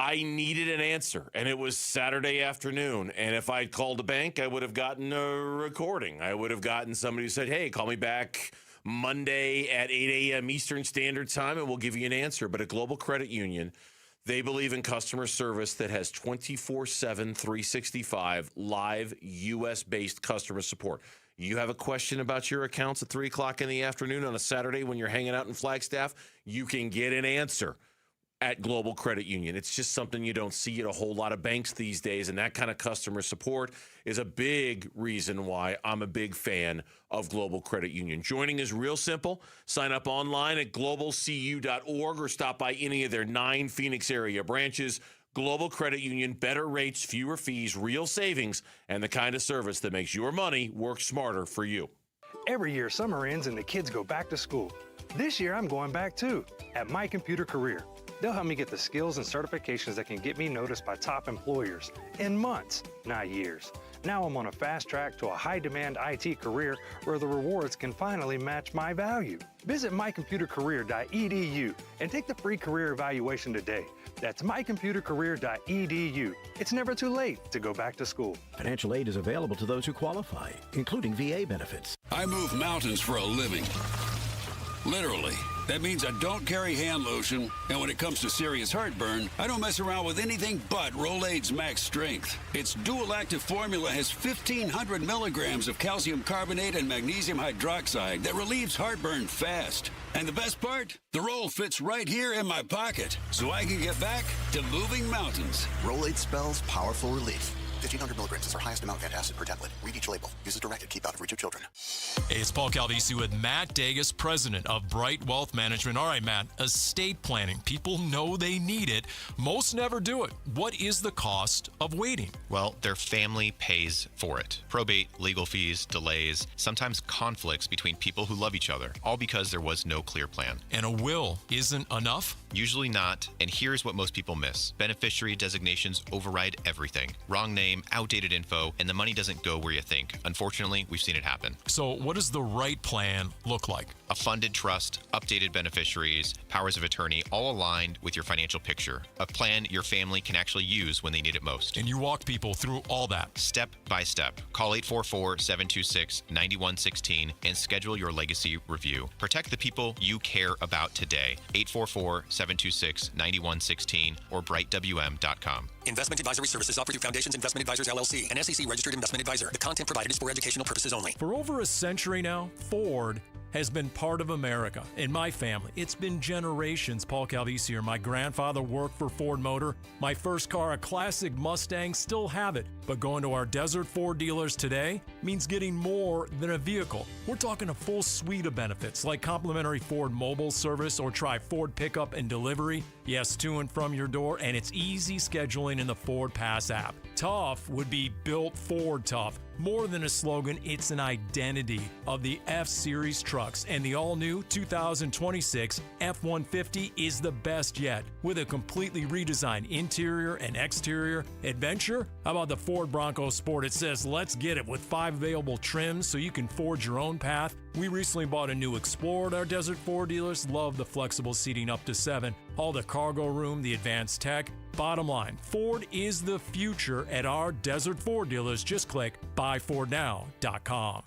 I needed an answer, and it was Saturday afternoon. And if I'd called a bank, I would have gotten a recording. I would have gotten somebody who said, hey, call me back Monday at 8 a.m. Eastern Standard Time, and we'll give you an answer. But at Global Credit Union, they believe in customer service that has 24/7, 365 live U.S.-based customer support. You have a question about your accounts at 3 o'clock in the afternoon on a Saturday when you're hanging out in Flagstaff, you can get an answer at Global Credit Union. It's just something you don't see at a whole lot of banks these days, and that kind of customer support is a big reason why I'm a big fan of Global Credit Union. Joining is real simple. Sign up online at globalcu.org or stop by any of their 9 Phoenix area branches. Global Credit Union, better rates, fewer fees, real savings, and the kind of service that makes your money work smarter for you. Every year, summer ends and the kids go back to school. This year, I'm going back too, at My Computer Career. They'll help me get the skills and certifications that can get me noticed by top employers in months, not years. Now I'm on a fast track to a high-demand IT career where the rewards can finally match my value. Visit mycomputercareer.edu and take the free career evaluation today. That's mycomputercareer.edu. It's never too late to go back to school. Financial aid is available to those who qualify, including VA benefits. I move mountains for a living. Literally. That means I don't carry hand lotion, and when it comes to serious heartburn, I don't mess around with anything but Rolaids Max Strength. Its dual-active formula has 1,500 milligrams of calcium carbonate and magnesium hydroxide that relieves heartburn fast. And the best part? The roll fits right here in my pocket, so I can get back to moving mountains. Rolaids spells powerful relief. 1,500 milligrams is our highest amount of antacid per tablet. Read each label. Use as directed. Keep out of reach of children. Hey, it's Paul Calvisi with Matt Dagus, president of Bright Wealth Management. All right, Matt, estate planning. People know they need it. Most never do it. What is the cost of waiting? Well, their family pays for it. Probate, legal fees, delays, sometimes conflicts between people who love each other, all because there was no clear plan. And a will isn't enough? Usually not, and here's what most people miss. Beneficiary designations override everything. Wrong name, outdated info, and the money doesn't go where you think. Unfortunately, we've seen it happen. So what does the right plan look like? A funded trust, updated beneficiaries, powers of attorney, all aligned with your financial picture. A plan your family can actually use when they need it most. And you walk people through all that. Step by step. Call 844-726-9116 and schedule your legacy review. Protect the people you care about today. 844-726-9116 or brightwm.com. Investment advisory services offered through Foundations Investment Advisors, LLC, an SEC-registered investment advisor. The content provided is for educational purposes only. For over a century now, Ford has been part of America. In my family, it's been generations. Paul Calvisi here. My grandfather worked for Ford Motor. My first car, a classic Mustang, still have it. But going to our Desert Ford dealers today means getting more than a vehicle. We're talking a full suite of benefits like complimentary Ford mobile service or try Ford pickup and delivery. Yes, to and from your door, and it's easy scheduling in the Ford Pass app. Tough would be built Ford tough. More than a slogan, it's an identity of the F-Series trucks, and the all-new 2026 F-150 is the best yet. With a completely redesigned interior and exterior adventure, how about the Ford Bronco Sport? It says, let's get it, with 5 available trims so you can forge your own path. We recently bought a new Explorer at our Desert Ford dealers. Love the flexible seating up to 7. All the cargo room, the advanced tech. Bottom line, Ford is the future at our Desert Ford dealers. Just click buyfordnow.com.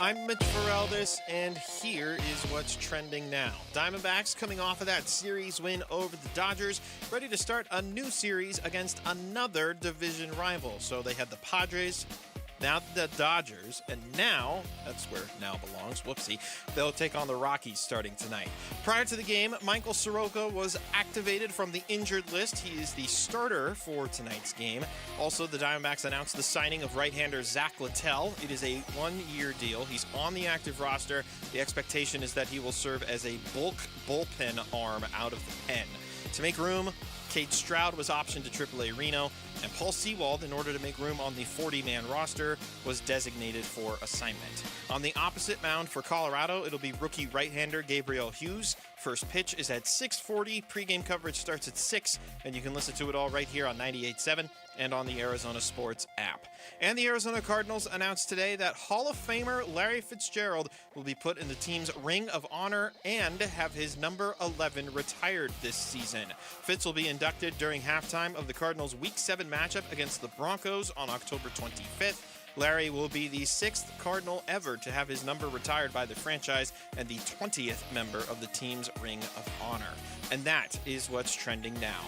I'm Mitch Veraldis, and here is what's trending now. Diamondbacks coming off of that series win over the Dodgers, ready to start a new series against another division rival. So they had the Padres, now the Dodgers, and now, that's where now belongs, whoopsie, they'll take on the Rockies starting tonight. Prior to the game, Michael Soroka was activated from the injured list. He is the starter for tonight's game. Also, the Diamondbacks announced the signing of right-hander Zach Littell. It is a one-year deal. He's on the active roster. The expectation is that he will serve as a bulk bullpen arm out of the pen. To make room, Cade Stroud was optioned to AAA Reno, and Paul Sewald, in order to make room on the 40-man roster, was designated for assignment. On the opposite mound for Colorado, it'll be rookie right-hander Gabriel Hughes First pitch is at 6:40. Pregame coverage starts at 6, and you can listen to it all right here on 98.7 and on the Arizona Sports app. And the Arizona Cardinals announced today that Hall of Famer Larry Fitzgerald will be put in the team's Ring of Honor and have his number 11 retired this season. Fitz will be inducted during halftime of the Cardinals' Week 7 matchup against the Broncos on October 25th. Larry will be the 6th Cardinal ever to have his number retired by the franchise and the 20th member of the team's Ring of Honor. And that is what's trending now.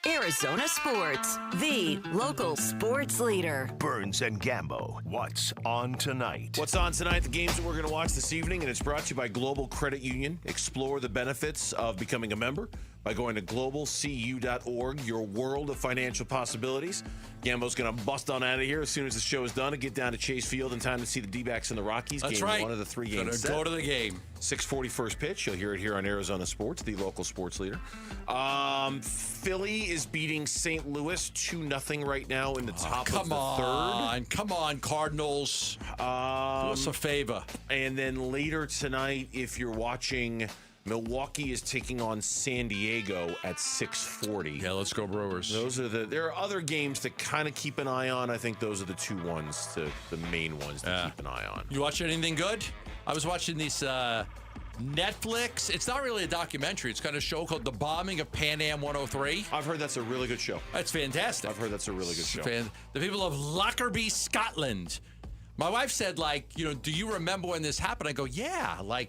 Arizona Sports, the local sports leader. Burns and Gambo, what's on tonight? What's on tonight? The games that we're going to watch this evening, and it's brought to you by Global Credit Union. Explore the benefits of becoming a member by going to globalcu.org, your world of financial possibilities. Gambo's going to bust on out of here as soon as the show is done and get down to Chase Field in time to see the D-backs and the Rockies. That's game right. One of the 3 games. Go to the game. 6:40 first pitch. You'll hear it here on Arizona Sports, the local sports leader. Philly is beating St. Louis 2-0 right now in the top of the third. Come on, Cardinals. Do us a favor. And then later tonight, if you're watching, Milwaukee is taking on San Diego at 6:40. Yeah, let's go Brewers. There are other games to kind of keep an eye on. I think those are the two ones, the main ones to keep an eye on. You watch anything good? I was watching this Netflix. It's not really a documentary. It's kind of a show called The Bombing of Pan Am 103. I've heard that's a really good show. That's fantastic. I've heard that's a really good show. The people of Lockerbie, Scotland. My wife said, do you remember when this happened? I go, yeah. I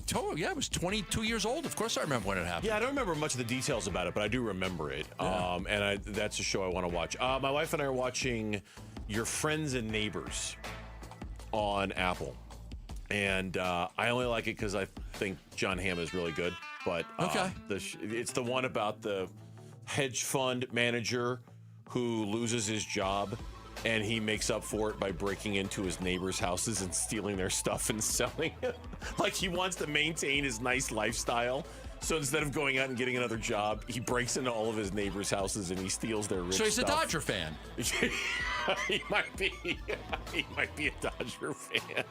told her, I was 22 years old. Of course I remember when it happened. Yeah, I don't remember much of the details about it, but I do remember it. Yeah. That's a show I want to watch. My wife and I are watching Your Friends and Neighbors on Apple. And I only like it because I think John Hamm is really good. But it's the one about the hedge fund manager who loses his job, and he makes up for it by breaking into his neighbors' houses and stealing their stuff and selling it. Like, he wants to maintain his nice lifestyle. So instead of going out and getting another job, he breaks into all of his neighbors' houses and he steals their rich stuff. So he's a Dodger fan. He might be. He might be a Dodger fan.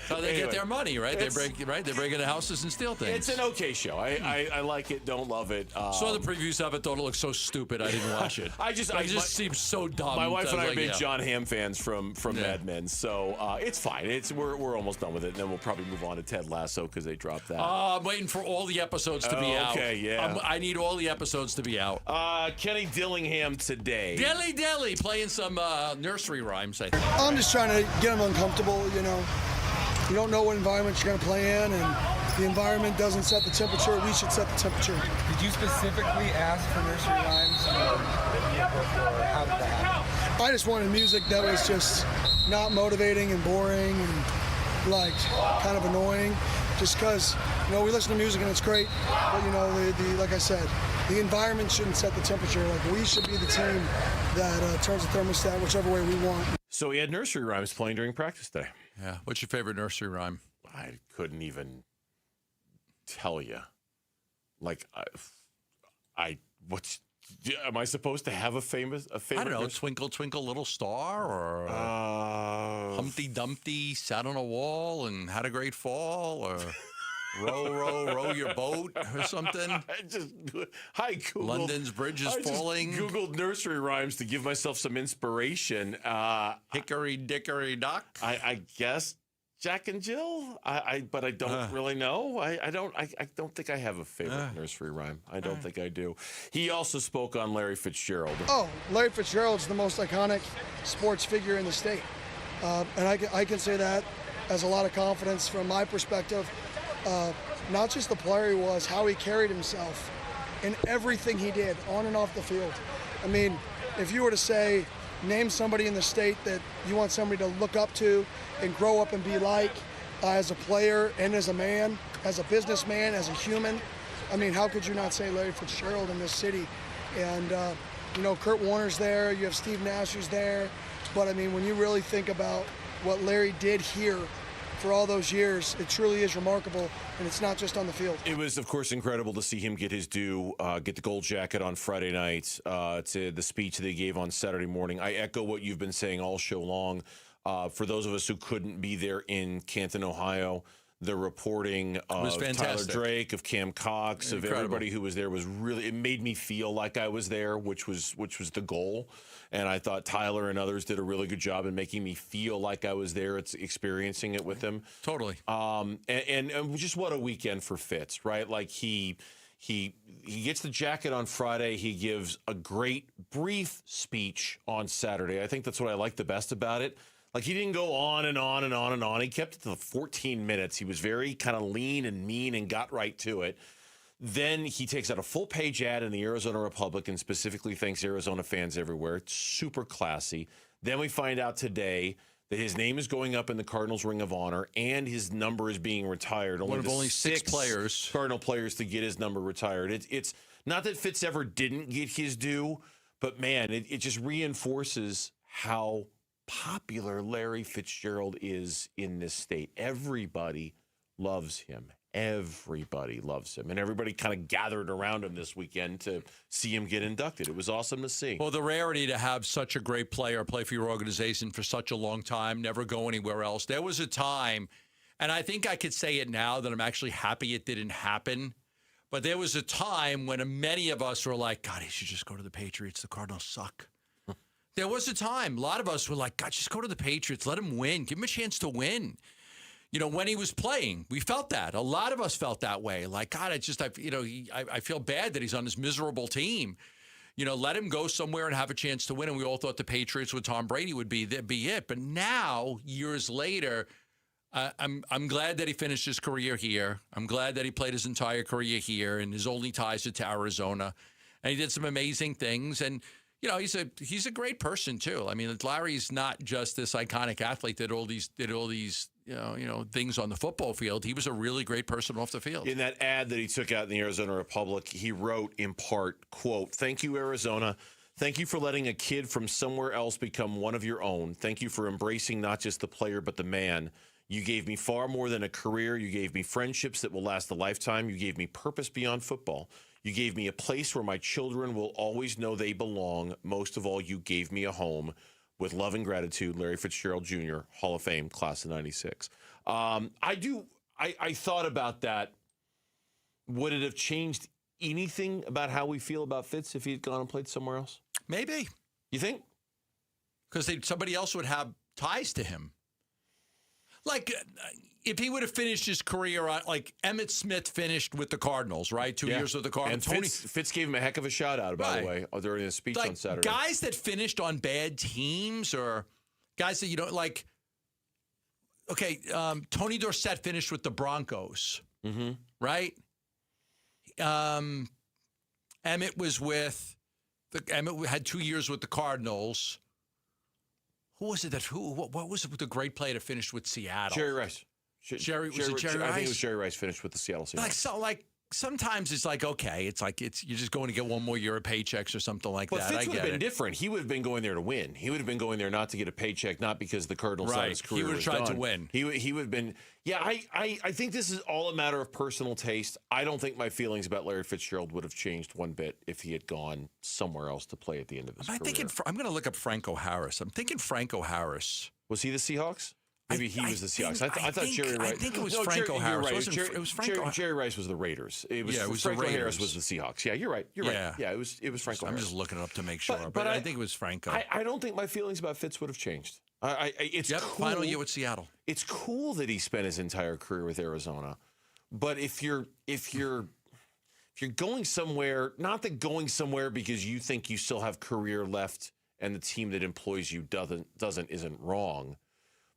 So they get their money, right? They break into houses and steal things. It's an okay show. I like it. Don't love it. Saw the previews of it. Thought it looked so stupid. I didn't watch it. It just seems so dumb. My wife and I are big John Hamm fans from Mad Men, so it's fine. We're almost done with it, and then we'll probably move on to Ted Lasso because they dropped that. I'm waiting for all the episodes to be out. Okay, yeah. I need all the episodes to be out. Kenny Dillingham today. Dilly playing some nursery rhymes, I think. I'm just trying to get them uncomfortable, You don't know what environment you're going to play in, and the environment doesn't set the temperature. We should set the temperature. Did you specifically ask for nursery rhymes, or how did that happen? I just wanted music that was just not motivating and boring and kind of annoying. Just because, we listen to music and it's great, but like I said, the environment shouldn't set the temperature. We should be the team that turns the thermostat whichever way we want. So we had nursery rhymes playing during practice day. Yeah. What's your favorite nursery rhyme? I couldn't even tell you. Am I supposed to have a favorite? I don't know. Twinkle, Twinkle, Little Star, or Humpty Dumpty sat on a wall and had a great fall, or row, row, row your boat, or something. I Googled, London's bridge is falling. Googled nursery rhymes to give myself some inspiration. Hickory Dickory Dock. I guess Jack and Jill. But I don't really know. I don't think I have a favorite nursery rhyme. I don't think I do. He also spoke on Larry Fitzgerald. Oh, Larry Fitzgerald's the most iconic sports figure in the state, and I can say that as a lot of confidence from my perspective. Not just the player he was, how he carried himself in everything he did on and off the field. I mean, if you were to say, name somebody in the state that you want somebody to look up to and grow up and be like as a player and as a man, as a businessman, as a human, I mean, how could you not say Larry Fitzgerald in this city? And, Kurt Warner's there, you have Steve Nash who's there. But, I mean, when you really think about what Larry did here for all those years, it truly is remarkable, and it's not just on the field. It was, of course, incredible to see him get his due, get the gold jacket on Friday night, to the speech that he gave on Saturday morning. I echo what you've been saying all show long. For those of us who couldn't be there in Canton, Ohio, The reporting of Tyler Drake, of Cam Cox, of everybody who was there was really, it made me feel like I was there, which was the goal. And I thought Tyler and others did a really good job in making me feel like I was there. It's experiencing it with them. Totally. And just what a weekend for Fitz, right? Like he gets the jacket on Friday. He gives a great brief speech on Saturday. I think that's what I like the best about it. Like, he didn't go on and on and on and on. He kept it to the 14 minutes. He was very kind of lean and mean and got right to it. Then he takes out a full-page ad in the Arizona Republic and specifically thanks Arizona fans everywhere. It's super classy. Then we find out today that his name is going up in the Cardinals Ring of Honor and his number is being retired. One of only 6 players. Cardinal players to get his number retired. It's not that Fitz ever didn't get his due, but, man, it just reinforces how popular Larry Fitzgerald is in this state. Everybody loves him. Everybody loves him. And everybody kind of gathered around him this weekend to see him get inducted. It was awesome to see. Well, the rarity to have such a great player play for your organization for such a long time, never go anywhere else. There was a time, and I think I could say it now that I'm actually happy it didn't happen, but there was a time when many of us were like, God, he should just go to the Patriots. The Cardinals suck. There was a time, a lot of us were like, God, just go to the Patriots. Let him win. Give him a chance to win. You know, when he was playing, we felt that. A lot of us felt that way. Like, God, I feel bad that he's on this miserable team. You know, let him go somewhere and have a chance to win. And we all thought the Patriots with Tom Brady would be it. But now, years later, I'm glad that he finished his career here. I'm glad that he played his entire career here and his only ties are to Arizona. And he did some amazing things. And you know, he's a great person too. I mean, Larry's not just this iconic athlete that did all these things on the football field. He was a really great person off the field. In that ad that he took out in the Arizona Republic, he wrote in part, quote, "Thank you, Arizona. Thank you for letting a kid from somewhere else become one of your own. Thank you for embracing not just the player but the man. You gave me far more than a career. You gave me friendships that will last a lifetime. You gave me purpose beyond football. You gave me a place where my children will always know they belong. Most of all, you gave me a home. With love and gratitude, Larry Fitzgerald Jr., Hall of Fame, class of 96. I thought about that. Would it have changed anything about how we feel about Fitz if he had gone and played somewhere else? Maybe. You think? Because somebody else would have ties to him. Like, if he would have finished his career, like Emmitt Smith finished with the Cardinals, right? 2 years with the Cardinals. And Fitz gave him a heck of a shout out, by the way, during his speech on Saturday. Guys that finished on bad teams or guys that you don't like. Okay, Tony Dorsett finished with the Broncos, right? Emmitt Emmitt had 2 years with the Cardinals. Who was it what was it with the great player that finished with Seattle? Jerry Rice. Jerry Rice? I think it was Jerry Rice finished with the Seattle Seahawks. Sometimes it's like, okay, you're just going to get one more year of paychecks or something like that. But Fitz would have been different. He would have been going there to win. He would have been going there not to get a paycheck, not because the Cardinals thought his career was done. He would have tried to win. He would have been. Yeah, I think this is all a matter of personal taste. I don't think my feelings about Larry Fitzgerald would have changed one bit if he had gone somewhere else to play at the end of his career. I'm going to look up Franco Harris. I'm thinking Franco Harris. Was he the Seahawks? Maybe he was the Seahawks. I thought Jerry Rice. I think it was Franco Harris. It was Franco. Jerry Rice was the Raiders. It was Franco Harris was the Seahawks. Yeah, you're right. Right. Yeah, it was Franco Harris. I'm just looking it up to make sure. But I think it was Franco. I don't think my feelings about Fitz would have changed. It's cool. Final year with Seattle. It's cool that he spent his entire career with Arizona. But if you're going somewhere, not that going somewhere because you think you still have career left and the team that employs you isn't wrong.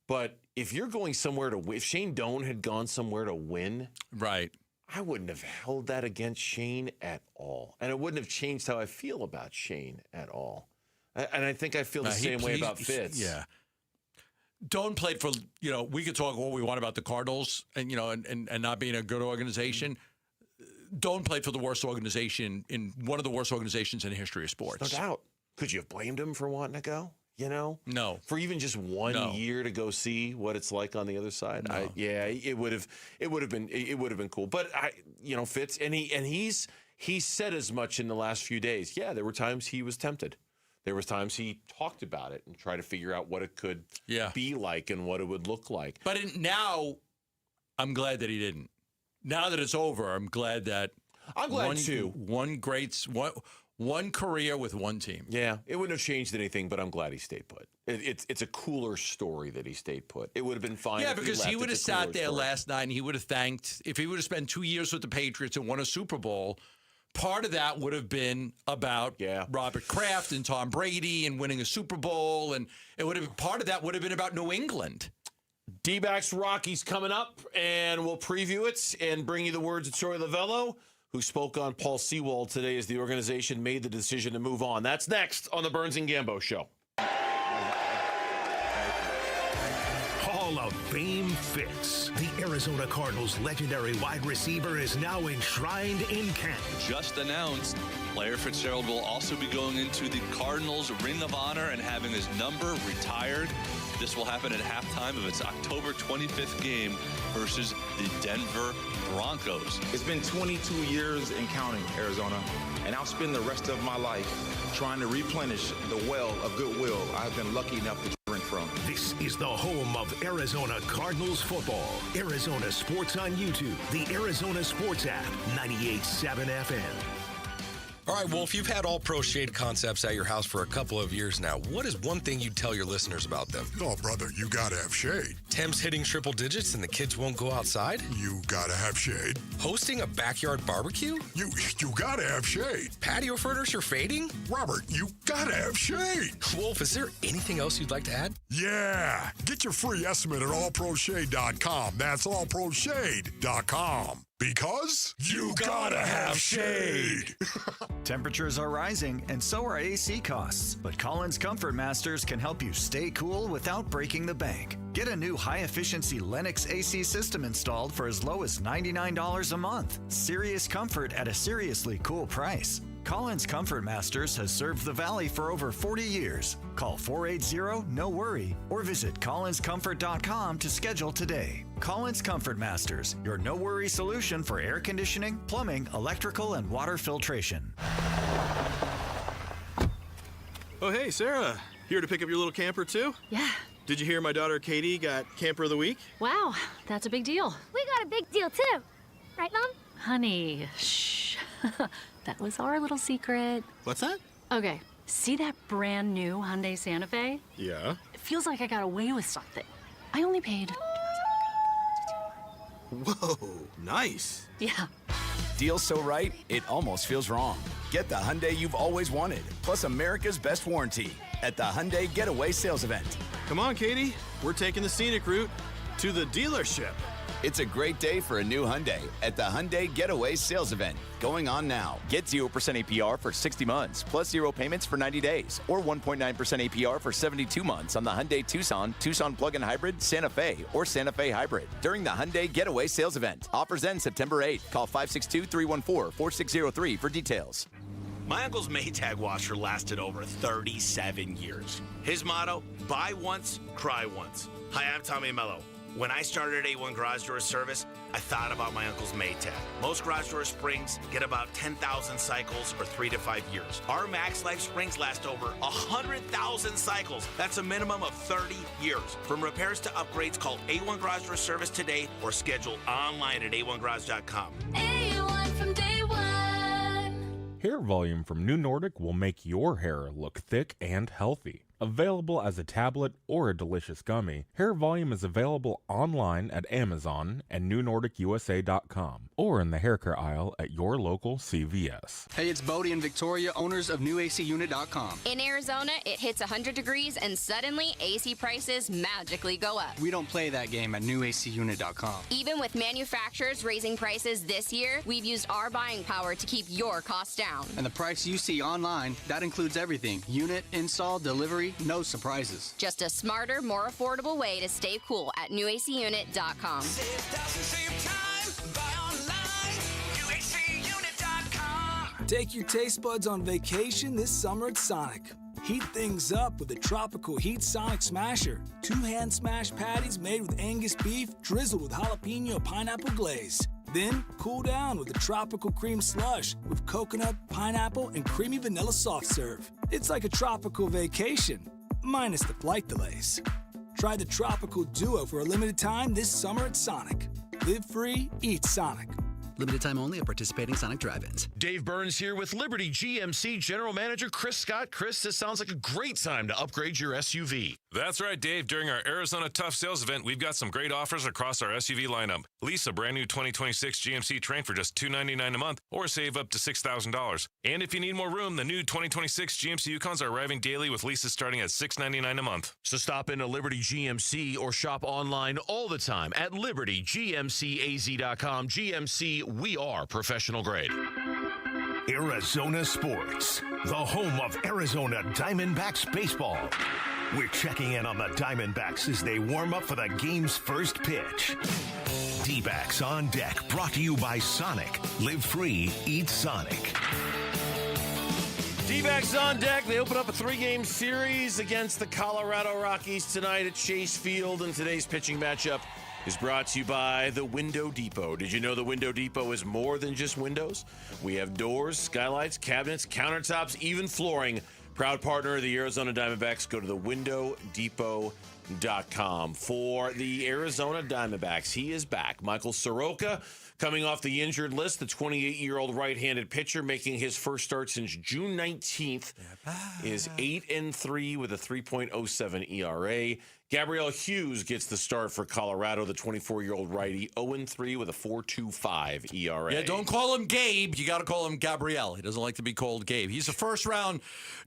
But if you're going somewhere to win, if Shane Doan had gone somewhere to win, right, I wouldn't have held that against Shane at all. And it wouldn't have changed how I feel about Shane at all. And I think I feel the same way about Fitz. Yeah. Doan played for, we could talk what we want about the Cardinals and, and not being a good organization. Doan played for the worst organization in one of the worst organizations in the history of sports. No doubt. Could you have blamed him for wanting to go? No. For even just one year to go see what it's like on the other side. No. It would have been cool. But Fitz and he's said as much in the last few days. Yeah, there were times he was tempted. There was times he talked about it and tried to figure out what it could be like and what it would look like. But now I'm glad that he didn't. Now that it's over, I'm glad that I'm glad too. One career with one team. Yeah, it wouldn't have changed anything, but I'm glad he stayed put. It's a cooler story that he stayed put. It would have been fine. Yeah, if because he he would have left. It's a cooler sat there story. last night and he would have thanked, if he would have spent 2 years with the Patriots and won a Super Bowl, part of that would have been about Robert Kraft and Tom Brady and winning a Super Bowl, and part of that would have been about New England. D-backs Rockies coming up, and we'll preview it and bring you the words of Troy Lavello, who spoke on Paul Sewald today as the organization made the decision to move on. That's next on the Burns and Gambo Show. Hall of Fame fits. The Arizona Cardinals' legendary wide receiver is now enshrined in camp. Just announced, Larry Fitzgerald will also be going into the Cardinals Ring of Honor and having his number retired. This will happen at halftime of its October 25th game versus the Denver Broncos. It's been 22 years and counting, Arizona, and I'll spend the rest of my life trying to replenish the well of goodwill I've been lucky enough to drink from. This is the home of Arizona Cardinals football. Arizona Sports on YouTube, the Arizona Sports app, 98.7 FM. All right, Wolf, you've had All Pro Shade Concepts at your house for a couple of years now. What is one thing you'd tell your listeners about them? Oh, brother, you gotta have shade. Temps hitting triple digits and the kids won't go outside? You gotta have shade. Hosting a backyard barbecue? You gotta have shade. Patio furniture fading? Robert, you gotta have shade. Wolf, is there anything else you'd like to add? Yeah. Get your free estimate at allproshade.com. That's allproshade.com. Because you gotta have shade. Temperatures are rising, and so are AC costs. But Collins Comfort Masters can help you stay cool without breaking the bank. Get a new high-efficiency Lennox AC system installed for as low as $99 a month. Serious comfort at a seriously cool price. Collins Comfort Masters has served the Valley for over 40 years. Call 480-NO-WORRY or visit collinscomfort.com to schedule today. Collins Comfort Masters, your no-worry solution for air conditioning, plumbing, electrical, and water filtration. Oh, hey, Sarah. Here to pick up your little camper, too? Yeah. Did you hear my daughter Katie got Camper of the Week? Wow, that's a big deal. We got a big deal, too. Right, Mom? Honey, shh. That was our little secret. What's that? Okay, see that brand new Hyundai Santa Fe? Yeah. It feels like I got away with something. I only paid... Whoa, nice. Yeah. Deal so right, it almost feels wrong. Get the Hyundai you've always wanted, plus America's best warranty at the Hyundai Getaway Sales Event. Come on, Katie. We're taking the scenic route to the dealership. It's a great day for a new Hyundai at the Hyundai Getaway Sales Event. Going on now. Get 0% APR for 60 months, plus 0 payments for 90 days, or 1.9% APR for 72 months on the Hyundai Tucson, Tucson Plug-in Hybrid, Santa Fe, or Santa Fe Hybrid during the Hyundai Getaway Sales Event. Offers end September 8th. Call 562-314-4603 for details. My uncle's Maytag washer lasted over 37 years. His motto, buy once, cry once. Hi, I'm Tommy Mello. When I started A1 Garage Door Service, I thought about my uncle's Maytag. Most garage door springs get about 10,000 cycles or 3 to 5 years. Our Max Life springs last over 100,000 cycles. That's a minimum of 30 years. From repairs to upgrades, call A1 Garage Door Service today or schedule online at a1garage.com. A1 from day one. Hair volume from New Nordic will make your hair look thick and healthy. Available as a tablet or a delicious gummy, Hair Volume is available online at Amazon and NewNordicUSA.com or in the hair care aisle at your local CVS. Hey, it's Bodie and Victoria, owners of NewACUnit.com. In Arizona, it hits 100 degrees and suddenly AC prices magically go up. We don't play that game at NewACUnit.com. Even with manufacturers raising prices this year, we've used our buying power to keep your costs down. And the price you see online, that includes everything. Unit, install, delivery, no surprises. Just a smarter, more affordable way to stay cool at NewACUnit.com. Take your taste buds on vacation this summer at Sonic. Heat things up with the tropical Heat Sonic Smasher. 2 hand smash patties made with Angus beef drizzled with jalapeno pineapple glaze. Then cool down with the tropical cream slush with coconut, pineapple, and creamy vanilla soft serve. It's like a tropical vacation, minus the flight delays. Try the tropical duo for a limited time this summer at Sonic. Live free, eat Sonic. Limited time only at participating Sonic drive-ins. Dave Burns here with Liberty GMC General Manager Chris Scott. Chris, this sounds like a great time to upgrade your SUV. That's right, Dave. During our Arizona Tough Sales event, we've got some great offers across our SUV lineup. Lease a brand new 2026 GMC Terrain for just $299 a month or save up to $6,000. And if you need more room, the new 2026 GMC Yukons are arriving daily with leases starting at $699 a month. So stop into Liberty GMC or shop online all the time at libertygmcaz.com. GMC, we are professional grade. Arizona Sports, the home of Arizona Diamondbacks baseball. We're checking in on the Diamondbacks as they warm up for the game's first pitch. D-backs on deck, brought to you by Sonic. Live free, eat Sonic. D-backs on deck. They open up a 3-game series against the Colorado Rockies tonight at Chase Field, and today's pitching matchup is brought to you by the Window Depot. Did you know the Window Depot is more than just windows? We have doors, skylights, cabinets, countertops, even flooring. Proud partner of the Arizona Diamondbacks. Go to thewindowdepot.com. For the Arizona Diamondbacks, he is back. Michael Soroka, coming off the injured list, the 28-year-old right-handed pitcher making his first start since June 19th, is 8-3 with a 3.07 ERA. Gabriel Hughes gets the start for Colorado, the 24-year-old righty, 0-3 with a 4.25 ERA. Yeah, don't call him Gabe. You got to call him Gabriel. He doesn't like to be called Gabe. He's a first-round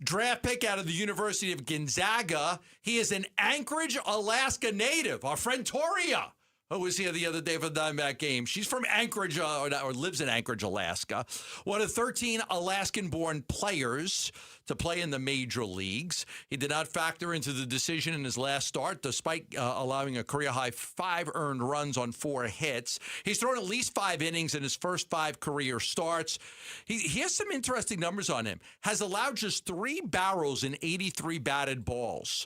draft pick out of the University of Gonzaga. He is an Anchorage, Alaska native. Our friend Toria, who was here the other day for the Diamondback game. She's from Anchorage, or lives in Anchorage, Alaska. One of 13 Alaskan-born players to play in the major leagues. He did not factor into the decision in his last start, despite allowing a career-high 5 earned runs on 4 hits. He's thrown at least 5 innings in his first 5 career starts. He has some interesting numbers on him. Has allowed just 3 barrels in 83 batted balls.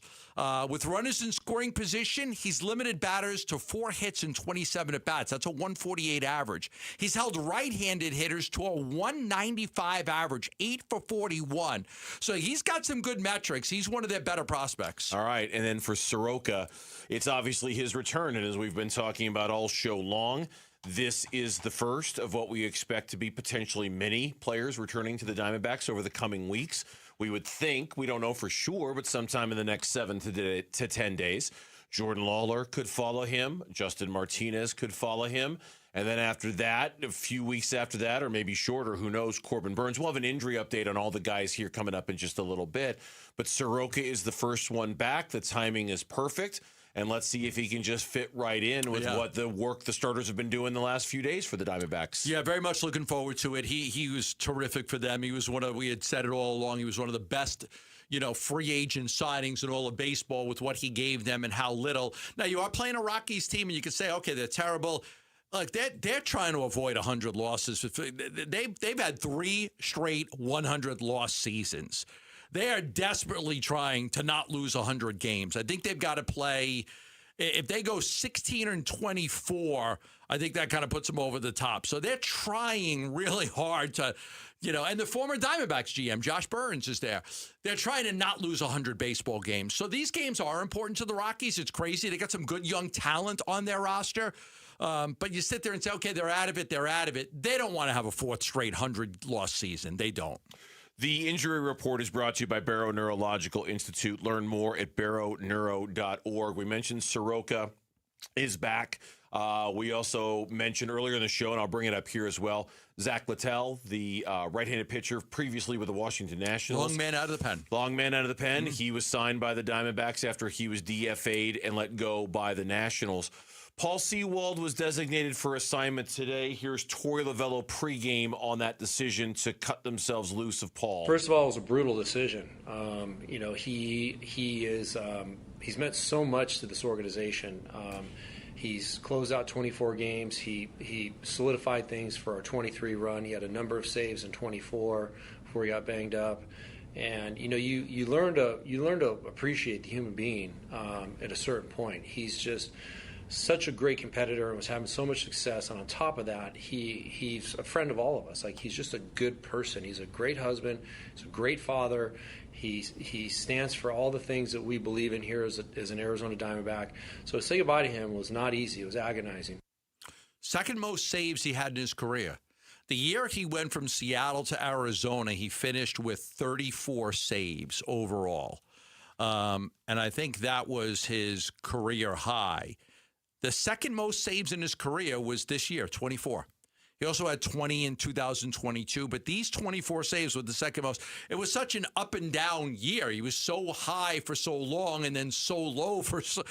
With runners in scoring position, he's limited batters to 4 hits and 27 at-bats. That's a 148 average. He's held right-handed hitters to a 195 average, 8 for 41. So he's got some good metrics. He's one of their better prospects. All right, and then for Soroka, it's obviously his return, and as we've been talking about all show long, this is the first of what we expect to be potentially many players returning to the Diamondbacks over the coming weeks. We would think, we don't know for sure, but sometime in the next 7 to 10 days, Jordan Lawler could follow him. Justin Martinez could follow him. And then after that, a few weeks after that, or maybe shorter, who knows, Corbin Burns. We'll have an injury update on all the guys here coming up in just a little bit. But Soroka is the first one back. The timing is perfect. And let's see if he can just fit right in with what the work the starters have been doing the last few days for the Diamondbacks. Yeah, very much looking forward to it. He was terrific for them. He was we had said it all along, he was one of the best, free agent signings in all of baseball with what he gave them and how little. Now, you are playing a Rockies team, and you can say, okay, they're terrible. Look, they're trying to avoid 100 losses. They've had 3 straight 100-loss seasons. They are desperately trying to not lose 100 games. I think they've got to play. If they go 16-24, I think that kind of puts them over the top. So they're trying really hard to, and the former Diamondbacks GM, Josh Burns, is there. They're trying to not lose 100 baseball games. So these games are important to the Rockies. It's crazy. They got some good young talent on their roster. But you sit there and say, okay, they're out of it. They don't want to have a 4th straight 100-loss season. They don't. The injury report is brought to you by Barrow Neurological Institute. Learn more at barrowneuro.org. We mentioned Soroka is back. We also mentioned earlier in the show, and I'll bring it up here as well, Zach Littell, the right-handed pitcher previously with the Washington Nationals. Long man out of the pen. Mm-hmm. He was signed by the Diamondbacks after he was DFA'd and let go by the Nationals. Paul Sewald was designated for assignment today. Here's Torey Lovello pregame on that decision to cut themselves loose of Paul. First of all, it was a brutal decision. He's meant so much to this organization. He's closed out 24 games. He solidified things for our 23 run. He had a number of saves in 24 before he got banged up. And you learn to appreciate the human being at a certain point. He's just such a great competitor and was having so much success. And on top of that, he's a friend of all of us. Like, he's just a good person. He's a great husband. He's a great father. He stands for all the things that we believe in here as an Arizona Diamondback. So to say goodbye to him was not easy. It was agonizing. Second most saves he had in his career. The year he went from Seattle to Arizona, he finished with 34 saves overall. And I think that was his career high. The second most saves in his career was this year, 24. He also had 20 in 2022, but these 24 saves were the second most. It was such an up and down year. He was so high for so long and then so low for so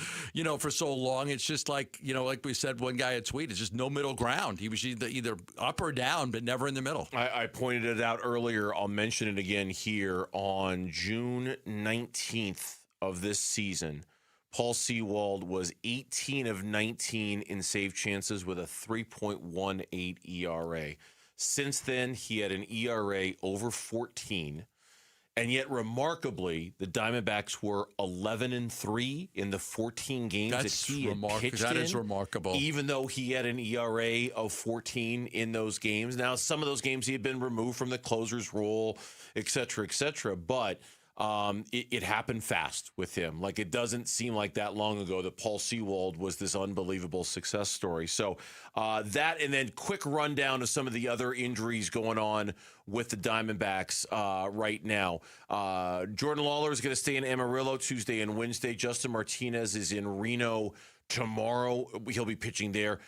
long. It's just like, like we said, one guy had tweeted, just no middle ground. He was either up or down, but never in the middle. I pointed it out earlier. I'll mention it again here. On June 19th of this season, Paul Sewald was 18 of 19 in save chances with a 3.18 ERA. Since then, he had an ERA over 14. And yet, remarkably, the Diamondbacks were 11-3 in the 14 games that he had pitched in. That is remarkable. Even though he had an ERA of 14 in those games. Now, some of those games he had been removed from the closer's role, et cetera, but it happened fast with him. Like, it doesn't seem like that long ago that Paul Sewald was this unbelievable success story. So that, and then quick rundown of some of the other injuries going on with the Diamondbacks right now. Jordan Lawler is going to stay in Amarillo Tuesday and Wednesday. Justin Martinez is in Reno tomorrow. He'll be pitching there.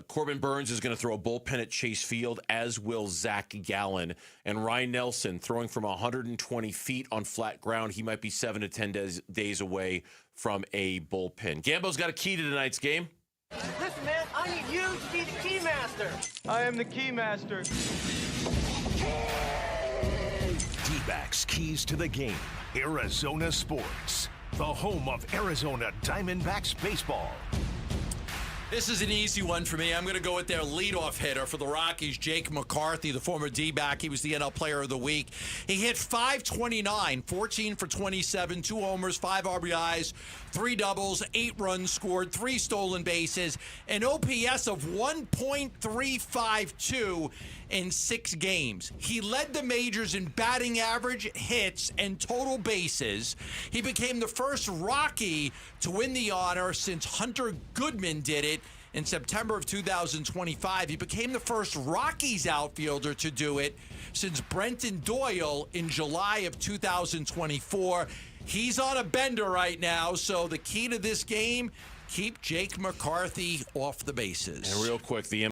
Corbin Burns is going to throw a bullpen at Chase Field, as will Zach Gallen. And Ryan Nelson throwing from 120 feet on flat ground. He might be 7 to 10 days away from a bullpen. Gambo's got a key to tonight's game. Listen, man, I need you to be the key master. I am the key master. D-backs keys to the game. Arizona Sports, the home of Arizona Diamondbacks baseball. This is an easy one for me. I'm going to go with their leadoff hitter for the Rockies, Jake McCarthy, the former D-back. He was the NL Player of the Week. He hit .529, 14 for 27, 2 homers, 5 RBIs, 3 doubles, 8 runs scored, 3 stolen bases, an OPS of 1.352 in 6 games. He led the majors in batting average, hits, and total bases. He became the first Rocky to win the honor since Hunter Goodman did it in September of 2025. He became the first Rockies outfielder to do it since Brenton Doyle in July of 2024. He's on a bender right now, so the key to this game, keep Jake McCarthy off the bases. And real quick, the